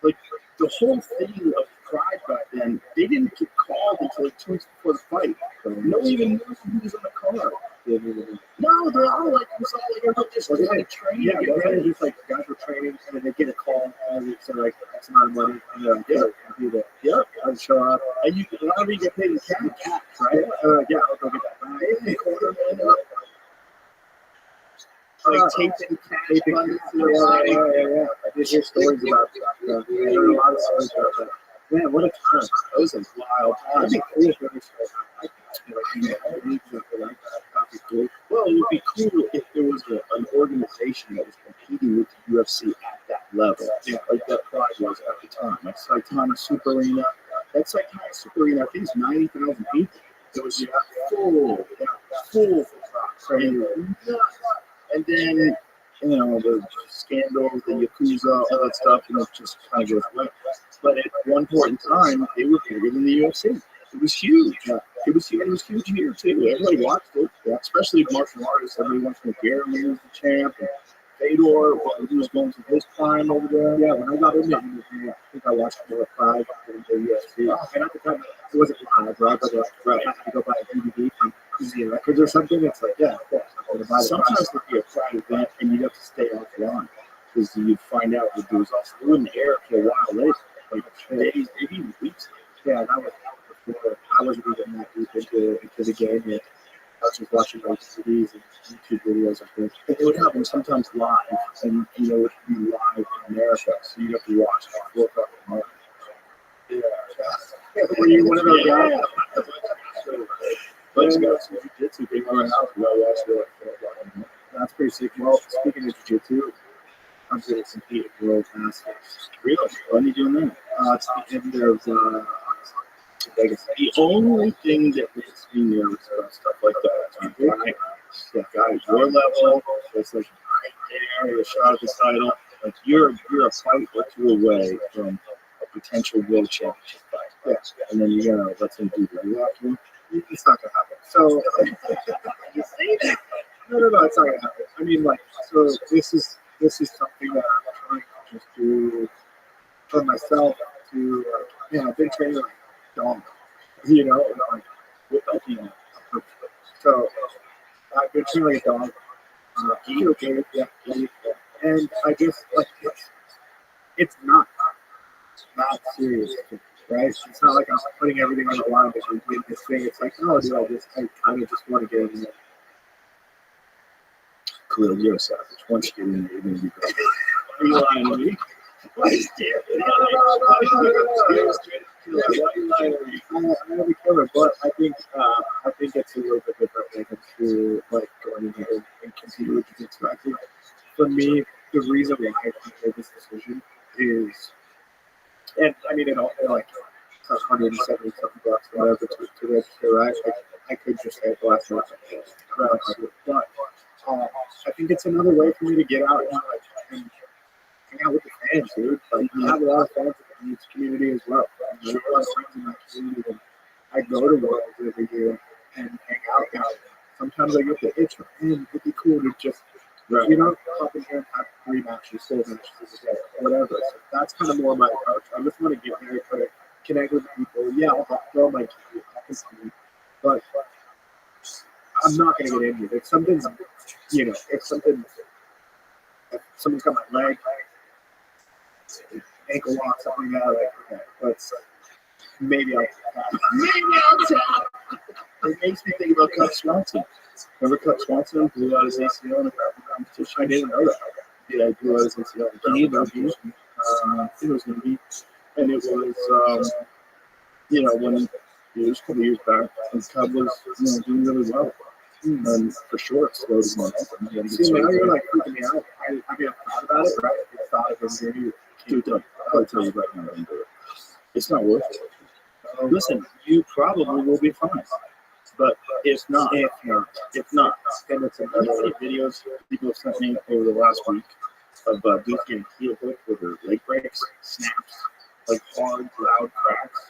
like the whole thing of Pride back then. They didn't get called until like 2 weeks before the fight. No one even knew who was on the card. No, they're all like, it was all like everybody just like training. Yeah, they're just like guys were training, and then they get a call, and it's like X amount of money, and they're like, do that. Yep, I'd show up, and you a lot of you get paid in cash, right? Yeah, I'll go get that. Hey, $250,000. Like taping cash buttons to their body. Yeah. I did hear stories about that. There were a lot of stories about that. Man, what a time. That was a wild time. That'd be cool if there was well, it would be cool if there was an organization that was competing with the UFC at that level. Yeah, like that Pride was at the time. Like Saitama Super Arena. That's like high super arena. I think it's 90,000 people. It was full, full for and then, you know, the scandals, the Yakuza, all that stuff, you know, just kind of goes away. But at one point in time, they were bigger than the UFC. It was huge. It was huge. It was huge here too. Everybody watched it, especially martial artists. Everybody wants to hear him. He was the champ. And Fedor, he was going through his prime over there. Yeah, when I got in there, I think I watched 4 or 5 in the UFC. And at the time, it wasn't live, right? But I had to go buy a DVD from Easy Records or something. It's like, yeah, of course. Sometimes there'd be a pride event, and you'd have to stay offline because you'd find out that there was also, it wouldn't air for a while later, like days, maybe even weeks. Yeah, that was before I wasn't even that deep into the game yet. I was just watching like CDs and YouTube videos. I think it would happen sometimes live, and you know it would be live in America, so you'd have to watch at 4 o'clock in the morning. Yeah. Were you one of those guys? Let's go to jiu-jitsu. They were in house. That's pretty sick. Well, speaking of jiu-jitsu, I'm going to compete at World Masters. Really? What are you doing there? It's the end of Vegas. The only thing that makes me nervous about stuff like that is guys, your level, it's like right there, a shot at the title. Like you're a fight or 2 away from a potential world championship fight. Yes. And then you're gonna let them do that. It's not gonna happen. So you say that? No, it's not gonna happen. I mean, like, so this is something that I'm trying to just do for myself. To I've been training like dog, you know, like without being a perfect. So I've been training like a dog. And I just like it's not serious, right? It's not like I'm putting everything on the line because I'm doing this thing. It's like, no, dude, I kind of just want to get in there. Khalil, you're a savage. Once you get in there, you're going to be great. Are you lying to me? No. I'm gonna be clever, but I think it's a little bit different when it comes to like going in here and competing with the expected. For me, the reason why I made this decision is, and I mean, it like it's $170 something whatever to register, right? I could just say the last month, but I think it's another way for me to get out and hang out with the fans, dude. Like, you have a lot of fans in this community as well. There's a lot of friends in that community. And I go to Worlds every year and hang out. And sometimes I get the itch, man, it'd be cool to just, you know, pop in here and have 3 matches, 4 matches a day, whatever. So that's kind of more my approach. I just want to get there, kind of connect with people. Yeah, I'll throw my key, but I'm not going to get in here. If something's, you know, if someone's got my leg, ankle lock, something like that, like, okay, let's maybe I'll tap. It makes me think about Cut Swanson. Remember Cut Swanson blew out his ACL in a competition? I didn't know that. Yeah, I blew out his ACL in a competition. It was going to be, and it was, you know, when it was a couple years back, and Cub was, you know, doing really well. And for sure, it slowed him down. See, now you're like freaking me out. I mean, I've thought about it, right? I've thought of it. Dude, I'll tell you right now, don't do it. It's not worth it. Listen, you probably will be fine. But if not, and it's another videos people have sent me over the last week of dudes getting heel hooked with their leg breaks, snaps, like hard, loud cracks.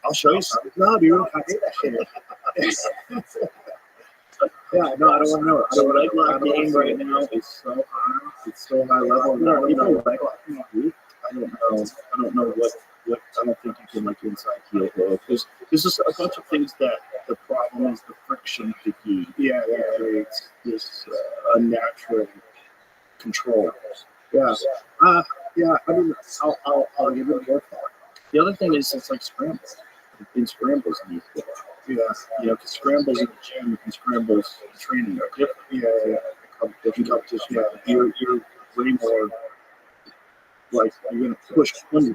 I'll show you something. No, dude, I hate that shit. Yeah, no, I don't want to know. The leg lock game right now is so high. It's so high level. No, people leg lock. I don't know what. I don't think you can like inside heel hook. There's just a bunch of things that the problem is the friction fatigue. Yeah, creates this unnatural control. Yeah. Yeah. I mean, I'll give it more thought. The other thing is it's like scrambles. In scrambles, yeah, you know, because scrambles in the gym and scrambles in training are different. Yeah. Competition. Yeah, you're way more like you're gonna push 100%.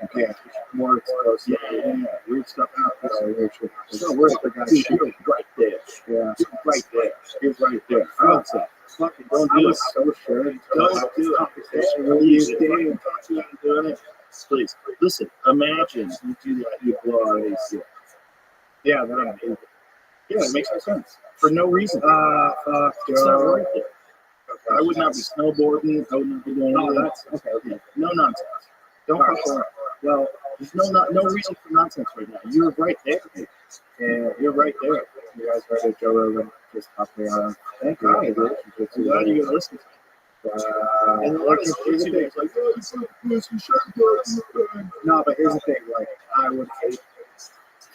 Okay, more explosive. Yeah. Weird stuff out. So weird. The guy shield right there. Yeah, right there. It's right there. I would say, fucking don't do it. So sure. Don't do it. Competition really easy. Doing it. Please. Listen, imagine you do that, you blow out an ACL. Yeah, then I'm able. Yeah, it makes no sense. For no reason. It's not right there. I would not be snowboarding. I would not be doing any of that. Okay. No nonsense. Don't fuck around. Well, there's no reason for nonsense right now. You're right there. Yeah, you're right there. You guys heard it, Joe Rogan just popped me on. Thank God. I'm glad you listened. And a lot of here's the thing, like, oh, you said this, you should do. No, but here's the thing, like, I would hate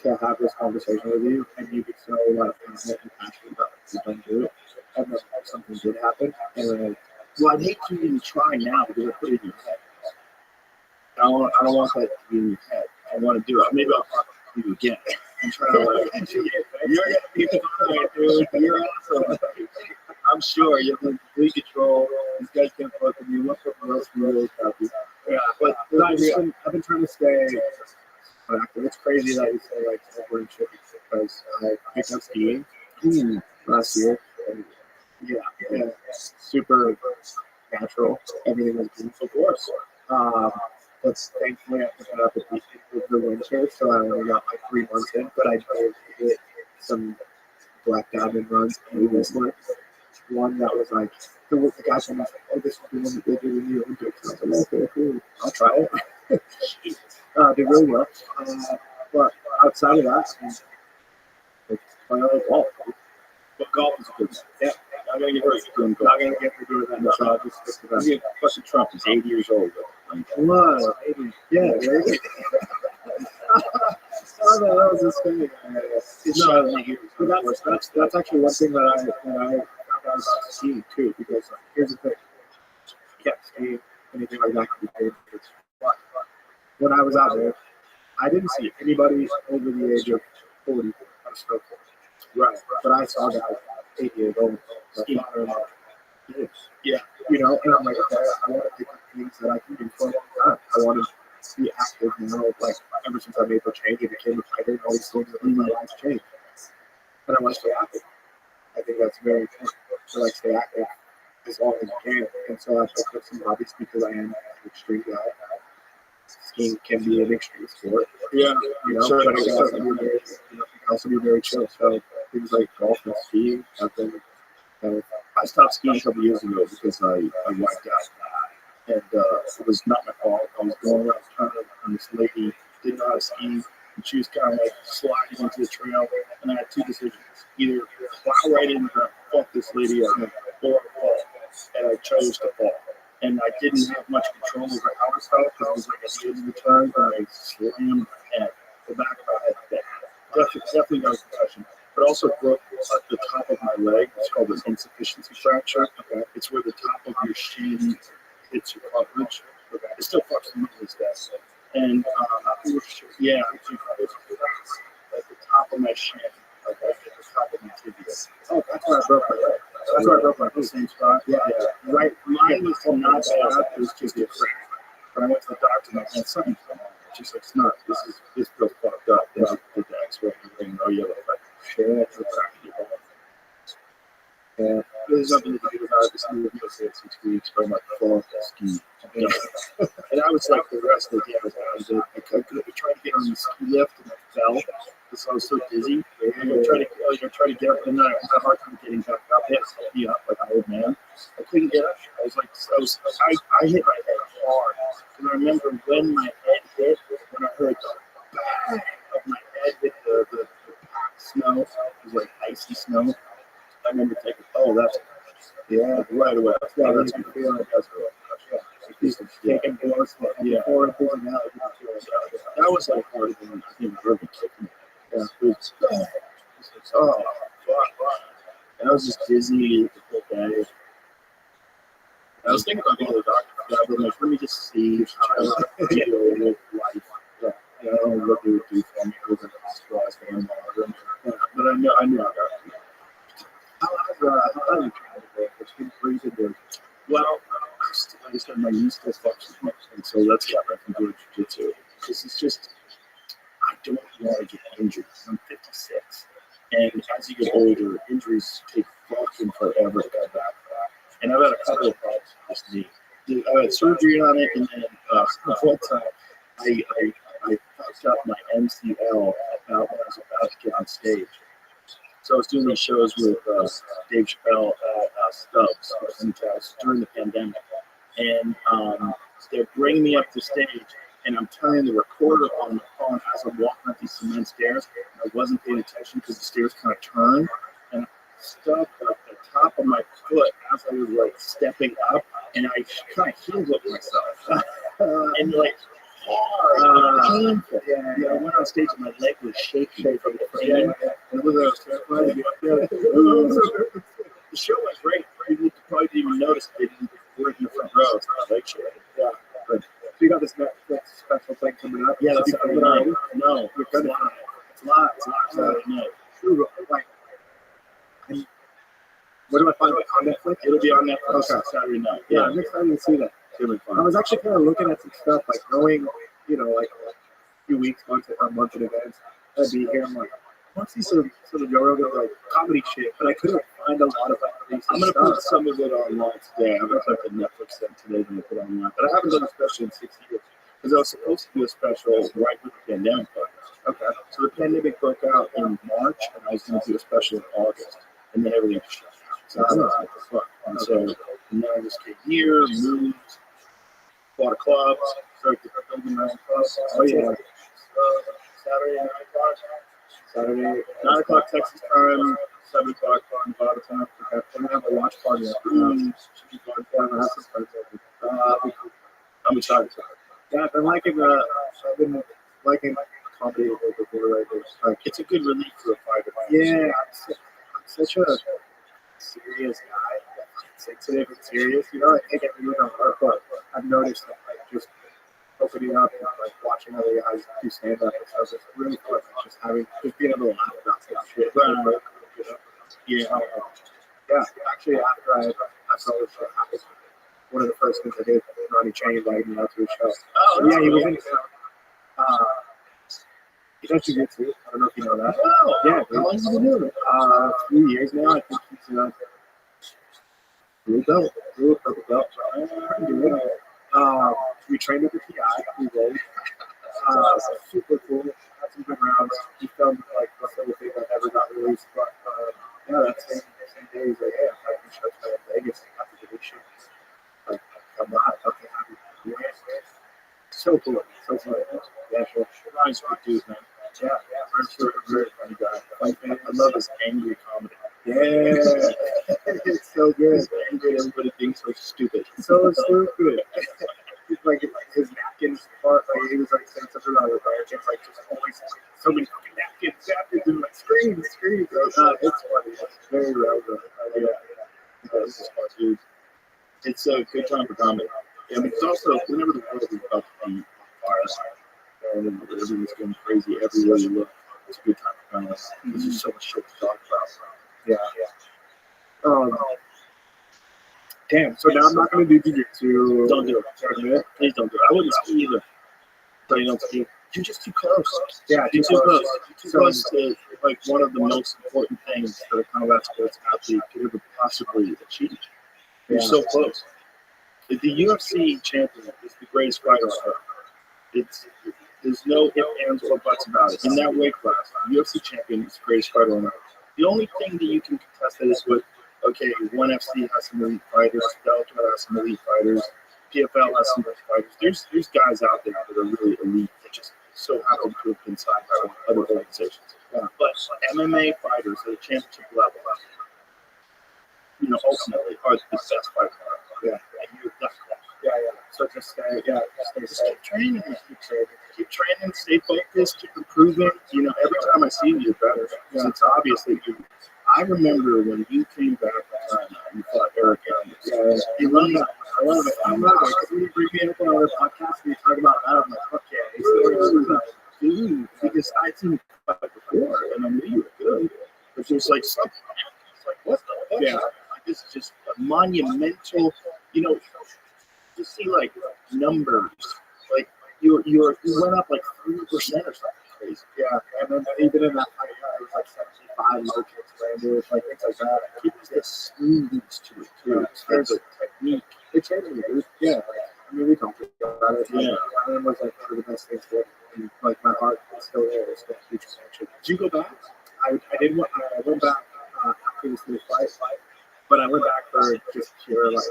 to have this conversation with you, and you get so like confident and passionate about it. You don't do it, and then something did happen, and then, well, I'd hate to even try now because I put it in your head. I don't want that to be in your head. I want to do it. Maybe I'll talk to you again. I'm trying to like, you're gonna be fine, dude. You're awesome. I'm sure you're in complete control. These guys can't fuck with you. What's up with us? We're really happy. Yeah, but I've been trying to stay active. It's crazy that you say like we're in shit because I picked up skiing last year. And yeah, super natural. Everything was beautiful, of course. But thankfully, I picked it up at the winter, so I only got like 3 months in. But I did hit some black diamond runs and this one that was like the guy told me, oh, this will be one that they do in the Olympics. I was like, okay, cool. I'll try it. Did really well. But outside of that, like, play other golf. But golf is good. Yeah. Not gonna get hurt doing golf. Not gonna get hurt doing that. So I'll just stick to that. President Trump is 80 years old. Wow, 80. Yeah, right? Oh, no, that was a scary. No, that's actually one thing that I found out about skiing too, because here's the thing. Yeah, skiing, anything like that could be dangerous. But when I was out there, I didn't see anybody over the age of 40 on a snowboard. Right. But I saw guys 8 years old skiing. Yeah, you know, and I'm like, okay, I want to pick up things that I can do for a long time. I want to be active, you know, like ever since I made the change, it became a fighter and all these things that my life changed. And I want to stay active. I think that's very important to like stay active as long as you can. And so I picked up some hobbies because I am an extreme guy. Skiing can be an extreme sport. Yeah, you know, but it can also be very chill. So things like golf and skiing have been. I stopped skiing a couple years ago because I wiped out, and it was not my fault. I was going around town, and this lady didn't know how to ski, and she was kind of like sliding into the trail, and I had two decisions: either plow right into her, fuck this lady up, or fall. And I chose to fall. And I didn't have much control over how I felt because I was like at the end of the turn, and I slammed my head. The back of my head, definitely got a concussion. But also broke the top of my leg. It's called an insufficiency fracture. Okay. It's where the top of your shin hits your cartilage. Okay. It still fucks me to this day. And yeah, at the top of my shin, like at the top of my tibia. Oh, that's where I broke my leg. That's where I broke my leg. Same spot. Yeah. Right. Mine was not bad. It was just a crack. But I went to the doctor and I had something going on. She's like, it's not. This feels fucked up. Then I did the X-ray and everything. Oh, yeah, like. Yeah, there's nothing to do about it. This new video said 6 weeks, but I'm like, fuck, ski. And I was like, the rest of the day, I tried to get on the ski lift and I fell because I was so dizzy. And I tried to get up, and I had a hard time getting back up. I had to stand me up like an old man. I couldn't get up. I hit my head hard. And I remember when my head hit, when I heard the bang of my head hit the snow, it was like icy snow. I remember thinking, oh, that's right away. Yeah, that's a good feeling. That's good. Yeah. Taking blows, yeah. That was like harder than I think Rabbi kicked me. Yeah, it was, oh, fuck. And I was just dizzy the whole day. I was thinking about going to the doctor, but like, let me just see how I deal with life. Yeah, I don't know what they would do for me. I was in the hospital, I was going to room. But I knew I got it. How's it it's been crazy good. Well, I just had my knee still functions, and so that's kept me from doing jiu-jitsu. Because it's just, I don't want to get injured. I'm 56, and as you get older, injuries take fucking forever to come back. And I've had a couple of problems with this knee. I had surgery on it, and then one time I fucked up my MCL about when I was about to get on stage. So I was doing these shows with Dave Chappelle at Stubbs during the pandemic, and they're bringing me up to stage, and I'm turning the recorder on the phone as I'm walking up these cement stairs. And I wasn't paying attention because the stairs kind of turned, and I stuck like the top of my foot as I was like stepping up, and I kind of healed with myself, and like hard, painful. Yeah, I went on stage and my leg was shaking from the pain. And I was terrified. The show was great. People probably didn't even notice they were in the front row. It's my leg shaking. Yeah, but So you got this Netflix special thing coming up? yeah, that's coming live. up. No, You're it's gonna- live. It's live. It's live Saturday night. Like, where do I find it? On Netflix? It'll be on Netflix Okay. Saturday night. Yeah, Yeah, I'm excited to see that. it's gonna be I fun. was actually kind of looking at some stuff, like knowing, like a few weeks, month in advance, I'd be here. I'm like, I want to see some Joe Rogan like comedy shit, but I couldn't find a lot of like recent I'm gonna stuff. put some of it online today. I'm gonna put the Netflix thing today. I'm gonna put it online, but I haven't done a special in 6 years because I was supposed to do a special right when the pandemic broke out. Okay. So the pandemic broke out in March, and I was gonna do a special in August, and then everything just shut down. So I was like, what the fuck? And so now I just came here, moved, bought a club, started building my own club. Oh, yeah. Saturday 9 o'clock Texas time, 7 o'clock Nevada time. Okay. We're gonna have a watch party after Should be fun. I'm gonna have some friends over. I'm excited. Yeah, I've been liking comedy over before lately. Like, It's a good relief for a fighter. yeah, I'm such a serious guy, sensitive and serious. I take everything on heart, but I've noticed that like just opening up and like watching other guys do stand up and stuff, it's really fun. Just being able to laugh about some shit. Right. Yeah. Yeah. Actually, after I saw this show happen, one of the first things I did, Ronnie Chang invited me out to his show. Oh, Yeah, he was in the show. He does jiu-jitsu. I don't know if you know that. Oh, Yeah, how long have you been doing it? a few years now. I think he's blue belt, purple belt. We trained at the PI. We rolled. Super cool. Had some good rounds. He filmed like the little thing that never got released, but yeah, that same day he's like, hey, I'm having shows in Vegas. I have to do this shit. Like, I'm not. Okay, I'm so cool. So funny. Yeah, sure. Nice good dude, man. Yeah, I'm sure a very funny guy. I love his angry comedy. yeah. It's so good. He's angry and everybody thinks we're stupid. So stupid. Like his napkins part, like he was like saying something about his napkins, like just always so many fucking napkins, and like screams. It's funny. It's very relevant. This is fun, dude. It's a good time for comedy. Yeah, but it's also whenever the world is about to be on fire, and everything's going crazy everywhere you look, it's a good time for comedy. There's just so much shit to talk about. Yeah. Damn. So now I'm not gonna do jiu-jitsu. Don't do it. Please don't do it. I wouldn't ski either. But you don't ski. You're just too close. Yeah, You're too close. You're too close to like one of the most important things that a combat sports athlete could ever possibly achieve. You're Yeah. so close. The UFC champion is the greatest fighter on earth. There's no ifs, ands, or buts about it. In that weight class, the UFC champion is the greatest fighter on earth. The only thing that you can contest that is with, okay, ONE FC has some elite fighters, Bellator has some elite fighters, PFL has some elite fighters. There's guys out there that are really elite that just so happen to have been signed by other organizations. But MMA fighters at a championship level, ultimately are the best fighters. Yeah. And you're that close. Yeah. So just stay Keep training, keep training, stay focused, keep improving. Every time I see you, you're better. Yeah. It's obvious that you. I remember when you came back from China, you fought Eric Anders. Yeah. You love it. I love it. I'm not like, when you bring me up on other podcasts and you talk about that, I'm like, fuck yeah. Dude, because I'd seen you fight before, and I knew you were good. But there's like something. It's like, what the fuck? Yeah. Like, this is just a monumental, to see like numbers. Like, you went up like 3% or something crazy. Yeah, and then even in that fight, it was like 75 low kicks landed, like things like that. It was the smoothness to it, too. Yeah. There's a technique. It changed me, dude. Yeah, I mean, we don't think about about it. Yeah. It was like one of the best things to and, like my heart is still there. It's still a huge connection. Did you go back? I went back after this new fight, but I went back for just pure like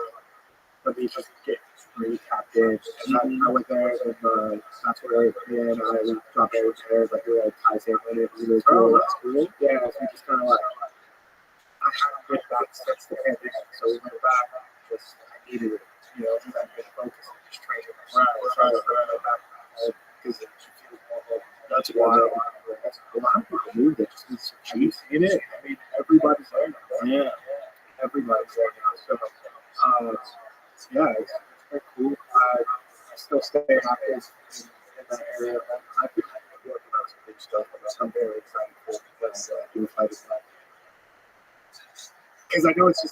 let me just get recapped in. And I went there and that's where me and I dropped everything like we were like Thai ceremony. It was really cool. Oh, that's cool. Yeah, so we just kind of like I haven't been back since the pandemic, so we went back. Just I needed it, you know, because I've been focused on just training. Because it feels more like That's wild. a lot of people move there just needs some cheese in it. I mean, everybody's there now. Yeah. Everybody's there now. So, yeah, it's very cool. I still stay active in that area. I think I'm working on some big stuff. I'm very excited for because doing fighting. Because I know it's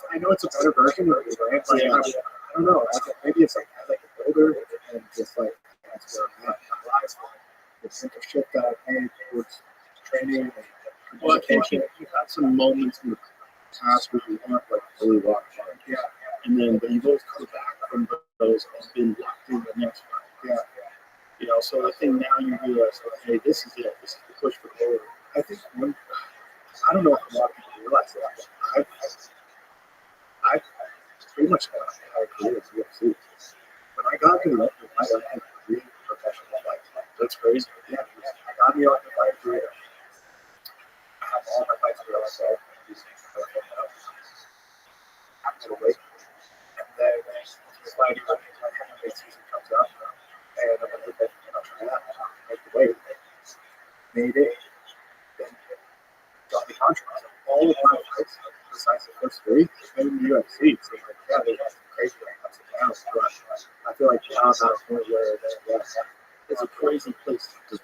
a better version of me, right? Like, Yeah. I don't know. Maybe it's like as I get older and just like that's where I'm at in my life. The mentorship that I've made towards training and Well, I think you've had some moments in the past where you weren't like fully locked in. yeah, And then, but you've always come back from those and been locked in the next one. yeah. You know, so I think now you realize, like, hey, this is it. This is the push for forward. I think I don't know if a lot of people realize that. I've pretty much got a high career in UFC. When I got into the fight, I had 3 professional fights. That's crazy. Yeah, I got the ultimate fight career. I have all my fights for myself. After the weight. And then this fight, my heavyweight season comes up, and I'm like, okay, I'll try that. Make the weight. Made it. Then got the contract. All of my fights, besides the first 3, have been in the UFC. So like, yeah, they have some crazy ups and downs, but I feel like now I'm at a point where It's a crazy place to be.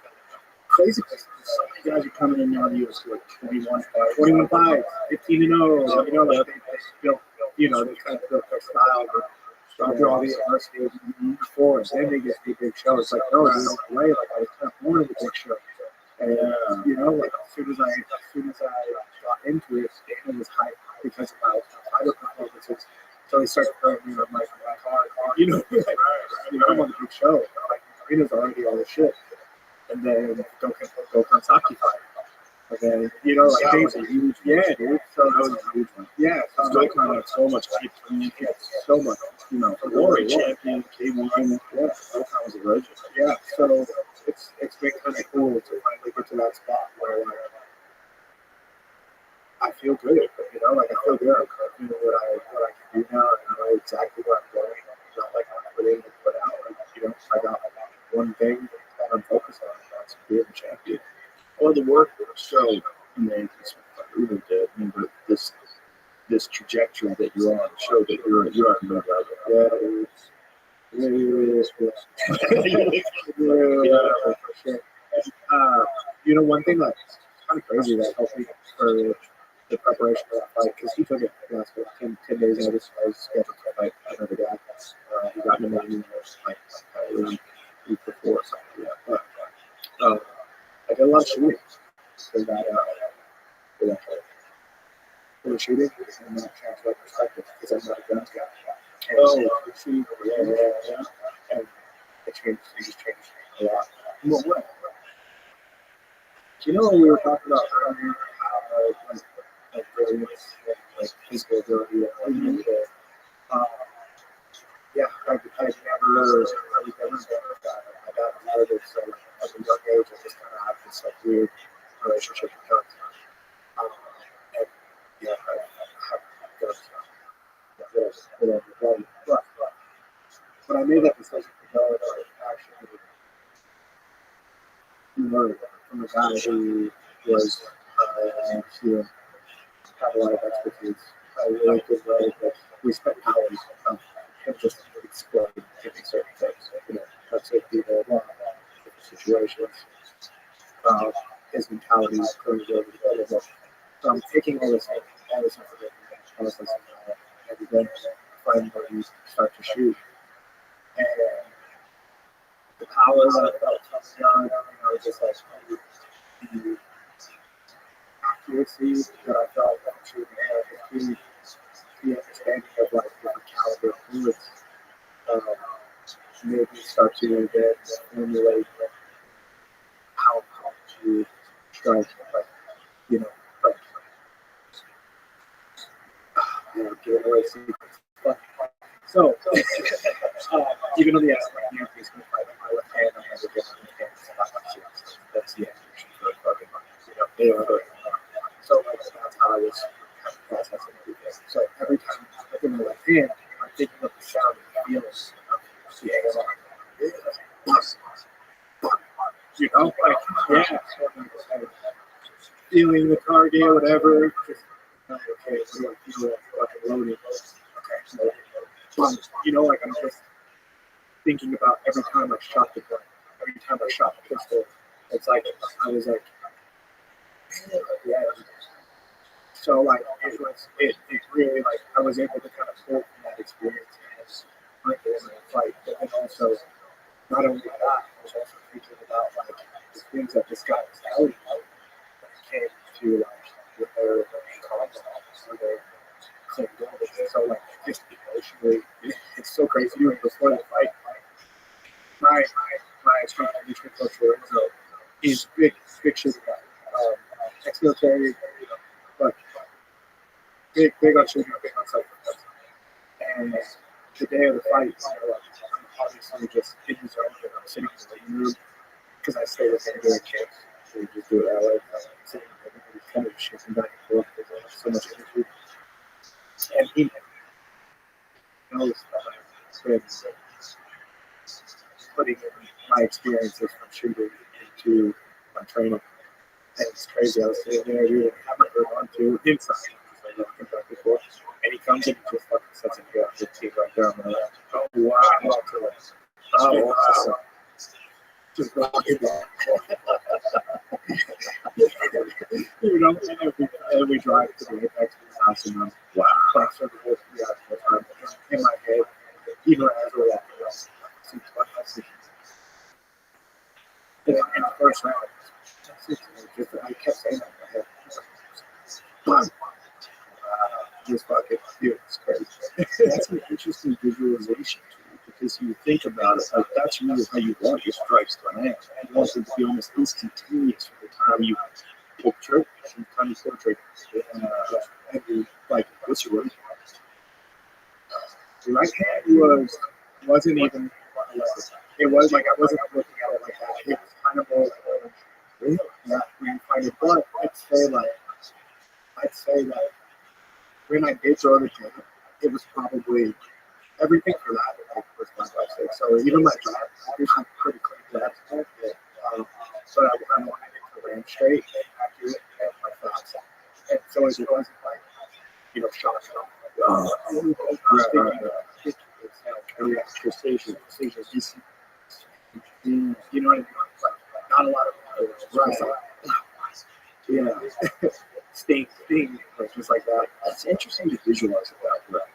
crazy place. So many guys are coming in now in the UFC like 21 fights. 21 5, 15 and 0. You know, like Yep. they built, you know, they kind of built their style. Start through all the adversity before, and then they get the big show. It's like, no, there's no way. Like I was kind of born in the big show. And you know, like as soon as I got into it, Dana was hyped because of my title performances. So he started throwing me on my car, you know, like, you know, I'm on the big show. Like Dana's already all the shit. And then Gokhan Saki fight. And then, you know, like That was things, a huge yeah, dude. So That was a huge one. yeah, so Gokhan had so much hype for me. yeah, so much, you know, Glory champion, K1. yeah. Gokhan was a legend. Yeah, so it's been kind of cool to finally get to that spot where like I feel good, you know, like I feel good. I'm confident in what I can do now. I know exactly where I'm going. It's not like I'm put in and put out. Like, you know, I got one thing that I'm focused on, and that's being a champion. Well, the work showed, and then really did. I mean, but this trajectory that you're on showed that you're on a good level. Yeah, yeah, for sure. You know, one thing that's kind of crazy that helped me for the preparation for that fight, because he took it last week, 10 days notice. I was scheduled to fight another guy. He got in the meeting like a week before or something like that. But I did a lot of shooting for that fight. For the shooting, and not transfer perspective, because I'm not a guns guy. And shooting, yeah. And it just changed a lot. Well, what? You know, we were talking about earlier how like brilliance and like physical ability and like yeah, I was never that. I got promoted, so at a young age, I just kind of had this like weird relationship with guns. And yeah, I have guns. But I made that decision to go and like actually learn from a guy who was you know, had a lot of expertise. I really did know that we spent hours of him just explaining to me certain things, you know, that's it, you know, different situations, his mentality, so I'm taking all this information, processing and then finally start to shoot. And the power that I felt coming on, you know, just like the accuracy that I felt like shooting air, the understanding of like different caliber of bullets, made me start to then formulate how to strike, like, you know, like, giving away secrets. But, so, even though the ask my hand is going to fight my left hand, I have a different hand. That's the execution for the fucking so like, that's how I was kind of processing everything. So every time I look in my left hand, I'm thinking of the sound and feels of the ASMR. You know, like, yeah, feeling the target, whatever. Just, okay, what do I feel like fucking loaded? Okay, so, you know, like I'm just thinking about every time I shot the gun, every time I shot the pistol. It's like I was like, yeah. So like it really, like, I was able to kind of pull from that experience and bring it in a fight, but then also not only that, I was also thinking about like the things that this guy was telling me when it came to like with their combat or their clean buildings. So like just emotionally, it's so crazy. Even before the fight, my strength and conditioning coach Lorenzo, he's big shit about ex-military, but big on children, big on self-defense. And the day of the fight, I'm obviously just in his zone, and I'm sitting in the living room because I stay with him during camp. So we just do it that way. I'm sitting in the living room, kind of shifting back and forth because I have so much energy. And he knows that I've been putting in my experiences from shooting into my training. And it's crazy. I was sitting there, dude, and have my hood on too, inside. Like looking back and forth. And he comes in and just fucking sets it here on 15 right there on my left. Oh, wow. Oh, wow. Just walking back. You know, and we drive to the Apex house and I'm, wow. Thanks for the whole 3 hours of time. In my head, even as we're walking around. In the first round, I kept saying that in my head. Just fucking, dude, it's crazy. That's an interesting visualization too, because you think about it, like that's really how you want your strikes to land. You want them to be almost instantaneous from the time you pull the trigger, from the time you pull the trigger. And you, like, what's your word? The right hand wasn't even. It was like I wasn't looking at it like that. It was kind of more really, yeah, when you find it, but I'd say that when I did throw the jab, it was probably everything for that. Like, was my 5.6. So even my jab, I do have pretty clean jabs. But I wanted it to land straight and accurate and my thoughts. And so it wasn't like, you know, shot. Every precision. You know what I mean? Like, not a lot of yeah. Sting, like, just like that. It's interesting to visualize it that way.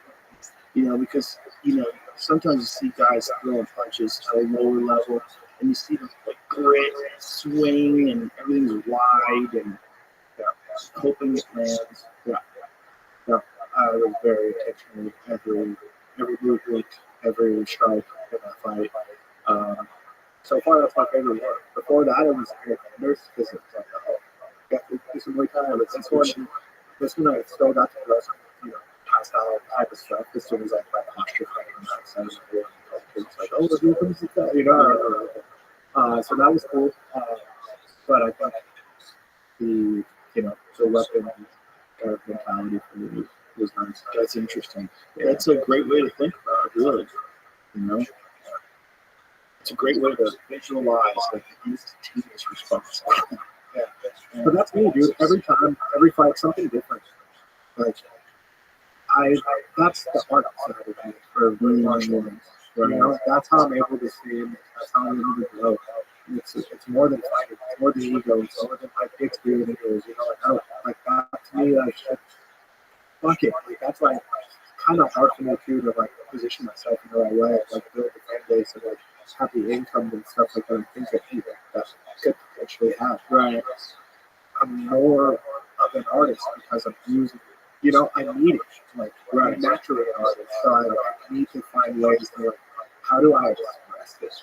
You know, because, you know, sometimes you see guys throwing punches at a lower level and you see them like grit, swing, and everything's wide and hoping it lands. Yeah. I was very intentional with every movement, every strike in that fight. So far, that's my favorite one. Before that, it was Commanders because it was like, oh, got to do some Muay Thai. But this one, I still got to do some, you know, hostile type of stuff as soon as I got posture training on that side of the world. It's like, oh, let's do things like that, you know. So that was cool. But I think the weapon kind of mentality for me was nice. That's interesting. Yeah. That's a great way to think about it, really. You know, it's a great way to visualize like the instantaneous response. Yeah. But that's me, dude. Every time, every fight, something different. Like that's the art side of it for really much women. You know, that's how I'm able to see it. That's how I'm able to grow. It's more than fighting. It's more than ego. It's more than like experience. You know, like that to me, like fuck it. Like that's why it's kind of hard for me too to like position myself in the right way, like build the fan base and like have the income and stuff like that. And things that people that could potentially have. Right. I'm more of an artist because I'm using. You know, I need it. Like, I'm naturally an artist, so I need to find ways to, like, how do I test this.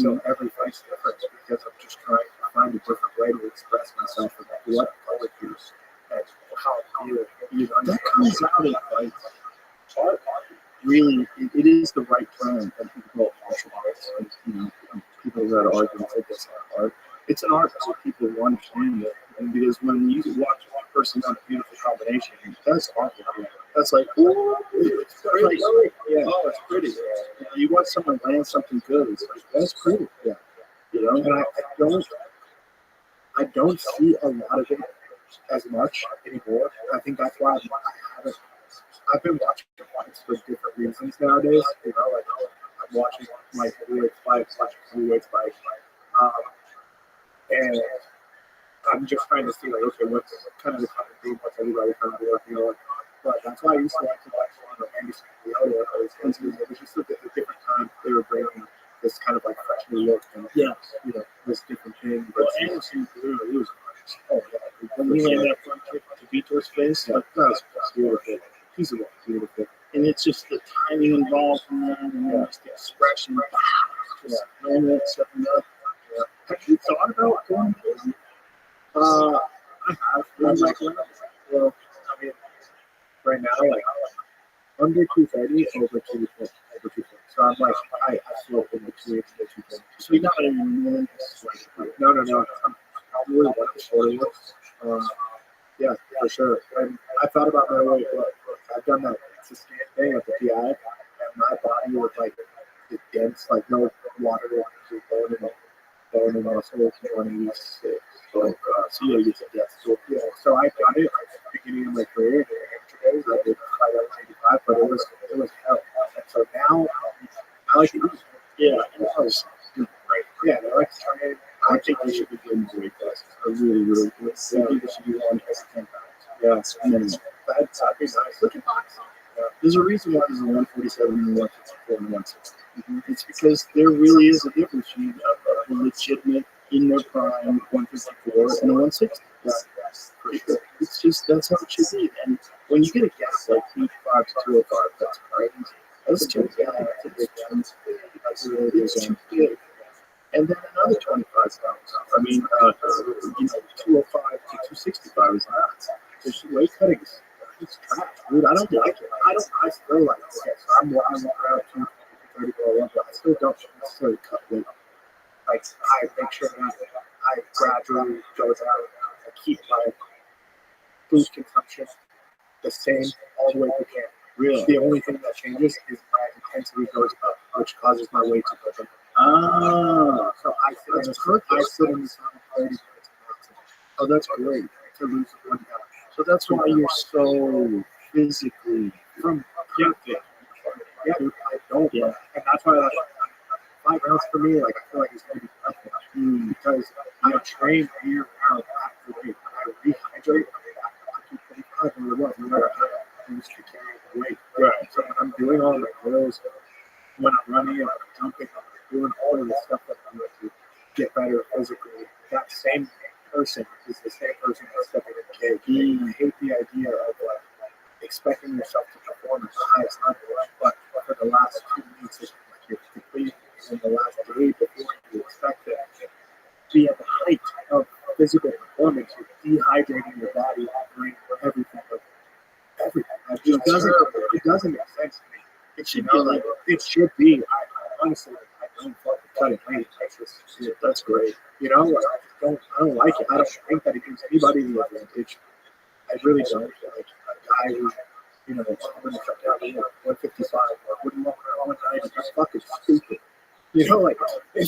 So every fight's different because I'm just trying to find a different way to express myself and what molecules and how I feel. You know, that comes out in fights. Art really, it is the right term, and people call it martial arts. And, you know, people that argue and think it's not art. It's an art, so people will understand it. And because when you watch one person on a beautiful combination, that's art. That's like, oh, it's pretty. Yeah, oh, it's pretty. Yeah. You watch someone land something good, it's like, that's pretty. Yeah. You know, and I don't see a lot of it as much anymore. I think that's why I've been watching fights for different reasons nowadays. You know, like I'm watching like heavyweights fights, watching heavyweights fights, and I'm just trying to see like, okay, what's kind of the common theme, what's everybody kind of working on. But that's why I used to like to watch Anderson and Leota. It was just a different time. They were bringing this kind of like fresh new look and you know, this different thing. But Anderson really was oh yeah, when he landed that front kick to Vitor's face, like that was beautiful. He's a beautiful. And it's just the timing involved in that, and then just the expression, just knowing it, stepping up. Yeah. Have you thought about going to I have. Well, I mean, right now, like under 230, over 240. So I'm like, I float in between the 230. So you're not even like, no. I'm probably one of the shorter ones. Yeah, for sure. And I thought about that way. I've done that sustain thing at the PI, and my body was like dense, like no water, bone and muscles, 186. So yeah, you said yes. So yeah, so I've done it at the beginning of my career. In the amateur days, I did fight at 85, but it was hell. And so now I like to use it. Yeah, it was great. Yeah, I like to try it. I think we should be doing the weight classes. I really do. I think we should be on 10 pounds. Yeah, and then that's nice. Look at boxing. There's a reason why there's a 147 and a 154 and a 160. It's because there really is a difference between a legitimate in their prime 154 and a 160. It's just that's how it should be. And when you get a gap like 85 to 205, that's crazy. That's too big. That's a big jump. That's really big. It's too big. And then another 25 pounds. I mean, 205 to 265 is not. There's weight cutting. It's trash, dude. I don't like it. I still like it. Okay, so I'm around 230 but I still don't necessarily cut weight. Like, I make sure that I gradually go down. I keep my food consumption the same all the way to camp. Really? The only thing that changes is my intensity goes up, which causes my weight to go down. So I sit in the sun 30 minutes maximum. Oh, that's great. To lose 1 pound. So that's why you're so physically from gifted. Yeah, dude, I don't. Yeah. And that's why, like, 5 rounds for me, like, I feel like it's going to be nothing. Because I train year round after weight. When I rehydrate, I keep 25 no matter how I used to carry the weight. Right. So when I'm doing all my drills, when I'm running and I'm jumping, I'm doing all of the stuff that I'm going to get better physically, that same person is the same person that's stepping in the cage. I hate the idea of expecting yourself to perform at the highest level, but for the last 2 weeks, like you're completing in the last day before you expect to be at the height of physical performance, you're dehydrating your body and brain for everything. It doesn't make sense to me. It should be like it should be. I honestly, I don't fucking cut it. That's great. You know, I don't like it. I don't think that it gives anybody the advantage. I really don't. Like a guy who, I'm going to cut down to 155 or wouldn't walk around 190. That's fucking stupid. You know, like you're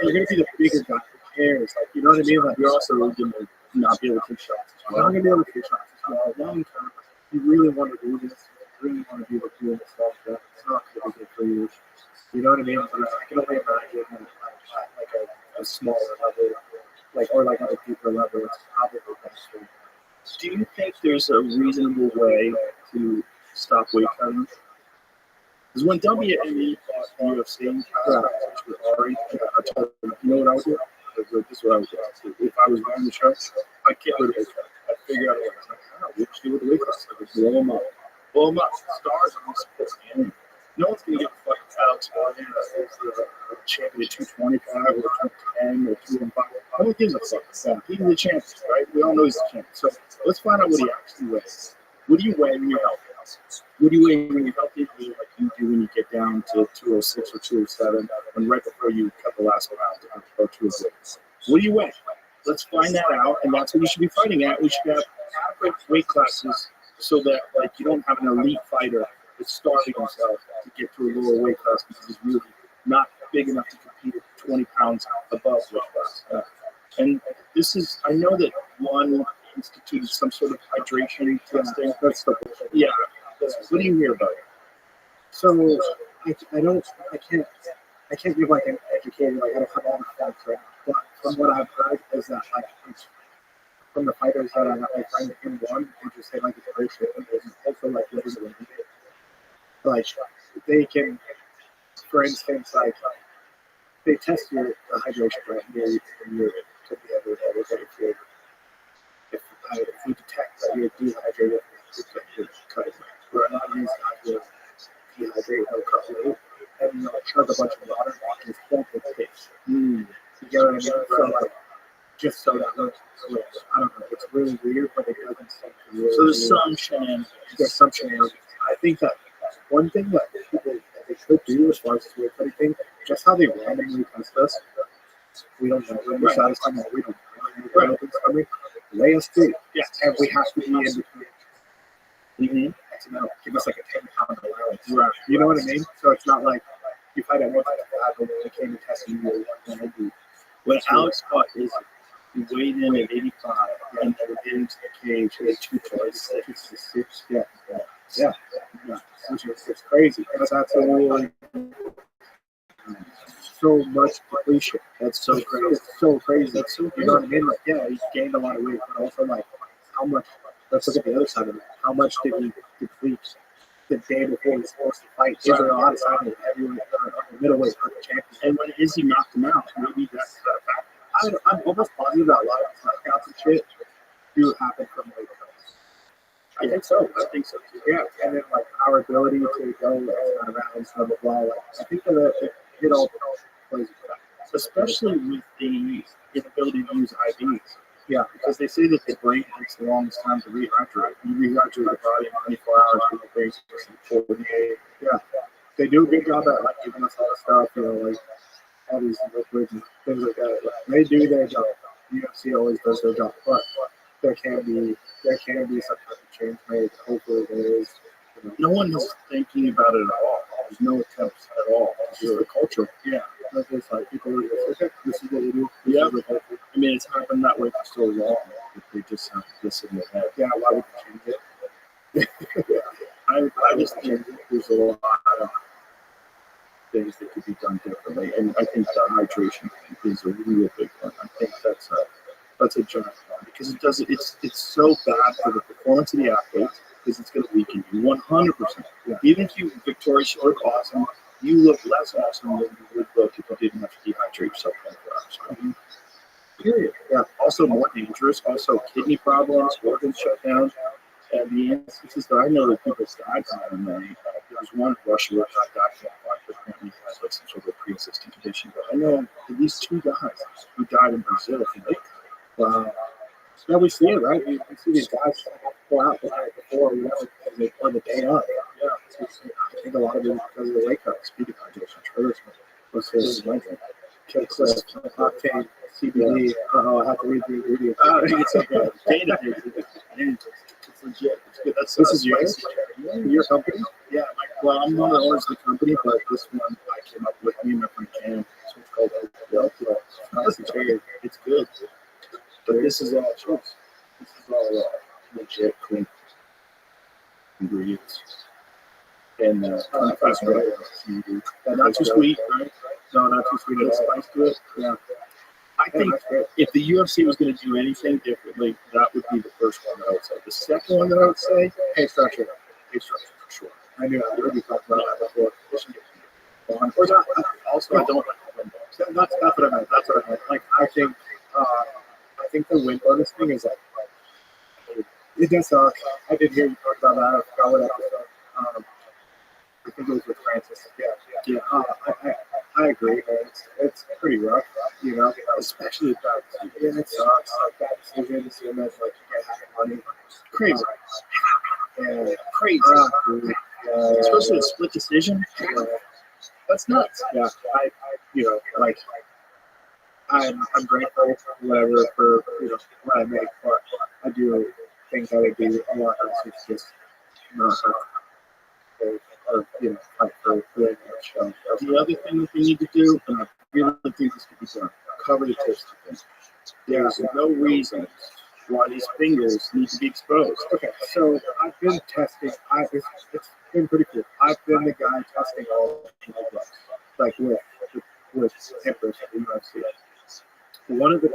going to be the bigger guy. Who cares? Like, you know what I mean? Like, you're also going to not be able to take shots. You're not going to be able to take shots as well. Long term, you really want to do this. You really want to be able to do this stuff. That it's not going to be good for you. You know what I mean? But I can only imagine like a smaller level, or at a deeper level. It's probably best. Do you think there's a reasonable way to stop weight cutting? Because when WWE fought the UFC, with Ari, I told him, you know what I would do? This is what I would do. If I was running the show, I'd get rid of weight cutting. I'd figure out a way. It's like, how? What you do with the weight cutting? I would blow them up. Stars are supposed to be in. No one's gonna give a fuck if Alex Morgan is the champion at 225 or 210 or 215. No one gives a fuck. He's the champion, right? We all know he's the champion. So let's find out what he actually weighs. What do you weigh when you're healthy? What do you weigh when you're healthy? Like you do when you get down to 206 or 207, and right before you cut the last round to go 206. What do you weigh? Let's find that out, and that's what we should be fighting at. We should have adequate weight classes so that like you don't have an elite fighter that's starving himself to get to a lower weight class because he's really not big enough to compete at 20 pounds above weight class. And this is, I know that one instituted some sort of hydration testing. That's the yeah. What do you hear about it? So I can't give like an educated, like I don't have all the facts right now. But from what I've heard is that like from the fighters that I find in one, they just say like it's very shit, and also like they can, for instance, like they test your hydration right here in your to be able to if we detect that you're dehydrated, we cut it. We're not using to dehydrate or cut weight, and chug a bunch of water and just don't take taste. You get what I mean? So like just so that looks clear. I don't know. It's really weird, but it doesn't seem to really. So there's some shenanigans. There's some shenanigans. I think that one thing that people that they could do as far as this weight cutting thing, just how they randomly test us. We don't know when we're satisfied. We don't know when it's coming. Lay us through. Yeah. And we have to be in between. Mm-hmm. Give us like a 10-pound allowance. Right. You know what I mean? So it's not like you fight at 155 and they came and tested you at 190. When Alex fought Izzy, he weighed in at 85 and then into the cage at 226. Yeah. It's crazy. That's absolutely so much depletion. That's so crazy. It's so crazy. That's so crazy. You know what I mean? Like, yeah, he gained a lot of weight, but also like how much. Let's look at the other side of it. How much did he deplete the day before he was supposed to fight? Is there a lot of time in heavyweight or middleweight champion? And when Izzy knocked him out, maybe that's a fact. I'm almost positive that a lot of knockouts and shit do happen from weight cuts. I think so. Yeah, and then like our ability to go X amount of rounds, blah blah blah. Like I think that it all plays a factor. Especially with the inability to use IVs. Yeah, because they say that the brain takes the longest time to rehydrate. You rehydrate your body in 24 hours, but the brain takes in 48. Yeah, they do a good job at like giving us all the stuff, you know, like all these liquids and things like that. Like, they do their job. UFC always does their job, but there can be some type of change made. Hopefully there is. You know. No one is thinking about it at all. There's no attempts at all. It's just the culture. Yeah. It's like people are just, okay, this is what we do. Yeah. I mean, it's happened that way for so long that they just have this in their head. Yeah, why would you change it? I just think there's a lot of things that could be done differently, and I think the hydration is a real big one. I think that's a giant one because it's so bad for the performance of the athlete because it's going to weaken you 100%. Yeah. Even if you victorious, you look awesome. You look less awesome than you would look if you didn't have to dehydrate yourself 24 hours. Mm-hmm. Period. Yeah. Also more dangerous. Also kidney problems, organ shutdown. And the instances that I know that people died from MMA, there was one in Russia where I died from but apparently has like some sort of pre-existing condition. But I know at least 2 guys who died in Brazil from weight cutting. Wow. Yeah, we see it, right? We see these guys go out the night before, you know, or the day of. Yeah. I think a lot of it is because of the weight cut. Speaking of hydration, triggers. What's this? Kickflip, octane, CBD. I have to read the ingredients. It's like a data. It's legit. It's good. This is yours? Your company? Yeah. Well, I'm one of the owners of the company, but this one I came up with. Me and my friend Cam. It's called Concentrated. It's good. But this is all choice. This is all legit, clean ingredients. And not too sweet, right? No, not too sweet. It's spice to it. Yeah. I think if the UFC was going to do anything differently, that would be the first one that I would say. The second one that I would say, pay structure. Pay structure for sure. I knew I already talked about that before. Also, I don't like the win bonus. That's what I meant. That's what I meant. Like, I think the win bonus thing is like, it does suck. I did hear you talk about that. I forgot what episode. I think it was with Francis. Yeah. I agree. Man. It's pretty rough, you know, especially about it sucks. Bad decisions, and that's like you get half the money. Crazy. Yeah, crazy. Especially a split decision. That's nuts. Yeah, you know, like I'm grateful, whatever, for what I make, but I do think I would do a lot less. It's just not or fight for the show. The other thing that we need to do, and I really think this could be done, cover the tips. There's no reason why these fingers need to be exposed. Okay, so I've been testing. It's been pretty cool. I've been the guy testing all the gloves, like with Empress at the UFC. One of the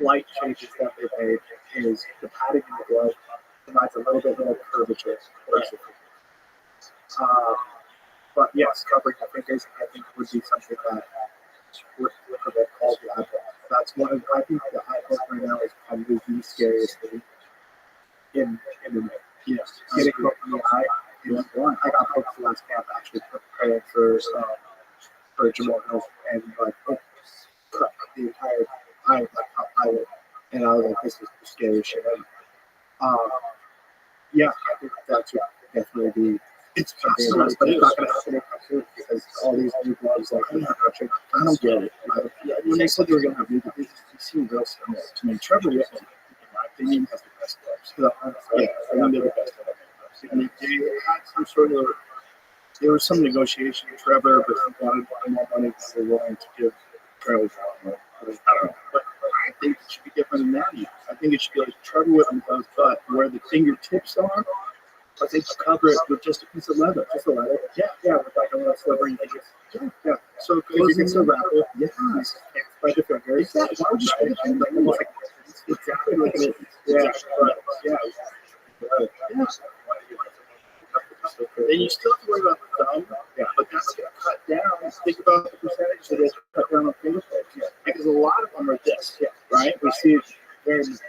slight changes that they've made is the padding in the glove provides a little bit more curvature. But yes, covering the fingers, I think, would be something that would prevent all the eyeball. That's one of, I think the eyeball right now is probably the scariest thing in the yes. Getting hooked in the eye. I got hooked last camp actually preparing for Jamal Hill, and like cut the entire eye, eyelid, and I was like, this is the scariest shit ever. Yeah, I think that should definitely be. It's possible, but it's not going to happen anytime soon because all these new gloves, like, I don't get it. When they said they were going to have new gloves, they seem real similar to me. Trevor Whitman, in my opinion, has the best gloves. Yeah, I think they're the best gloves. And they had some sort of, there was some negotiation with Trevor, but he wanted more money than they were willing to give Trevor. I don't know. But I think it should be different than that. I think it should be like Trevor Whitman gloves, but where the fingertips are, I think you cover it with just a piece of leather. Just a leather? Yeah, with like a little sliver and edges. Yeah. So it gets a wrapper. Yeah. By the finger. Exactly. Why would you say it? Like, exactly like it is. Yeah. Yeah. Then you still have to worry about the thumb. Yeah. But that's going to cut down. Think about the percentage that is cut down on fingertips. Yeah. Because a lot of them are this. Yeah. Right? We see it.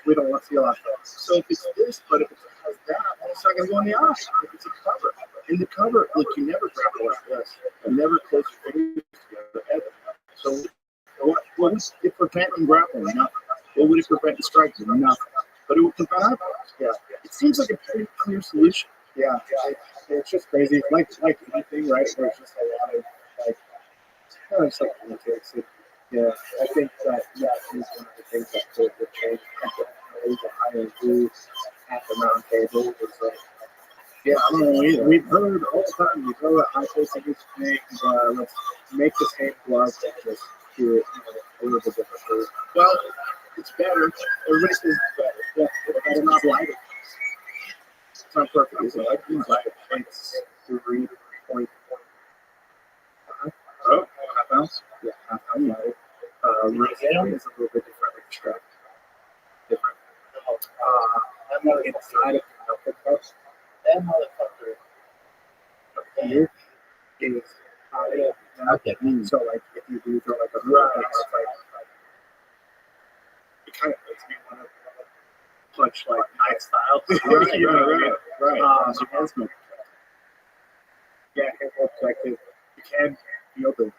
We don't want to see a lot of things. So if it's this, but if it has that, it's not going to go in the eye. If it's a cover. In the cover, look, you never grapple like this. You never close your fingers together ever. So what would it prevent from grappling? Nothing. What would it prevent striking? Nothing. But it would prevent eyeballs. Yeah. It seems like a pretty clear solution. Yeah. It's just crazy. Like anything, right? There's just a lot of it's like politics. Yeah, I think that is one of the things that could change the higher view at the round table. It's like, yeah, I don't know either. We've heard all the time, you go at high placing this thing, let's make the same glove and just do it a little bit differently. Well, it's better. Everybody says it's better. Yeah, but it's not light. It's not perfect. It's like it's 3.5. Oh, half ounce? Yeah, half ounce. Resume is a little bit different with the strap. Different. Inside of the knuckle cups, That motherfucker. here is okay. So, like, if you do throw like a it's like, it kind of makes me want to punch like knife style. Right. So that's no. Yeah, it's more protective. You can feel the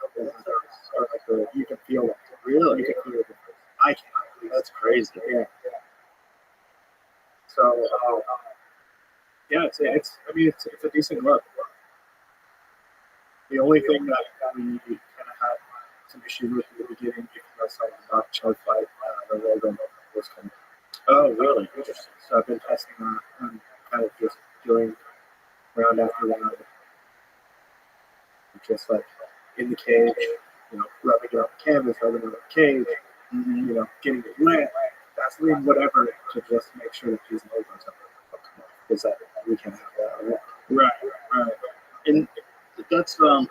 or like the you can feel it. Really? You can feel it. I can't. That's crazy. Yeah. So yeah, it's a decent look. The only thing that we kind of had some issues with in the beginning because I saw the Rothschild fight, the logo was coming. Oh, really? Interesting. So I've been testing that and kind of just doing round after round. Just like in the cage, rubbing it on the canvas, rubbing it on the cage, getting it wet, Vaseline, whatever, to just make sure that these logos are because that we can have that. Right. And that's yeah.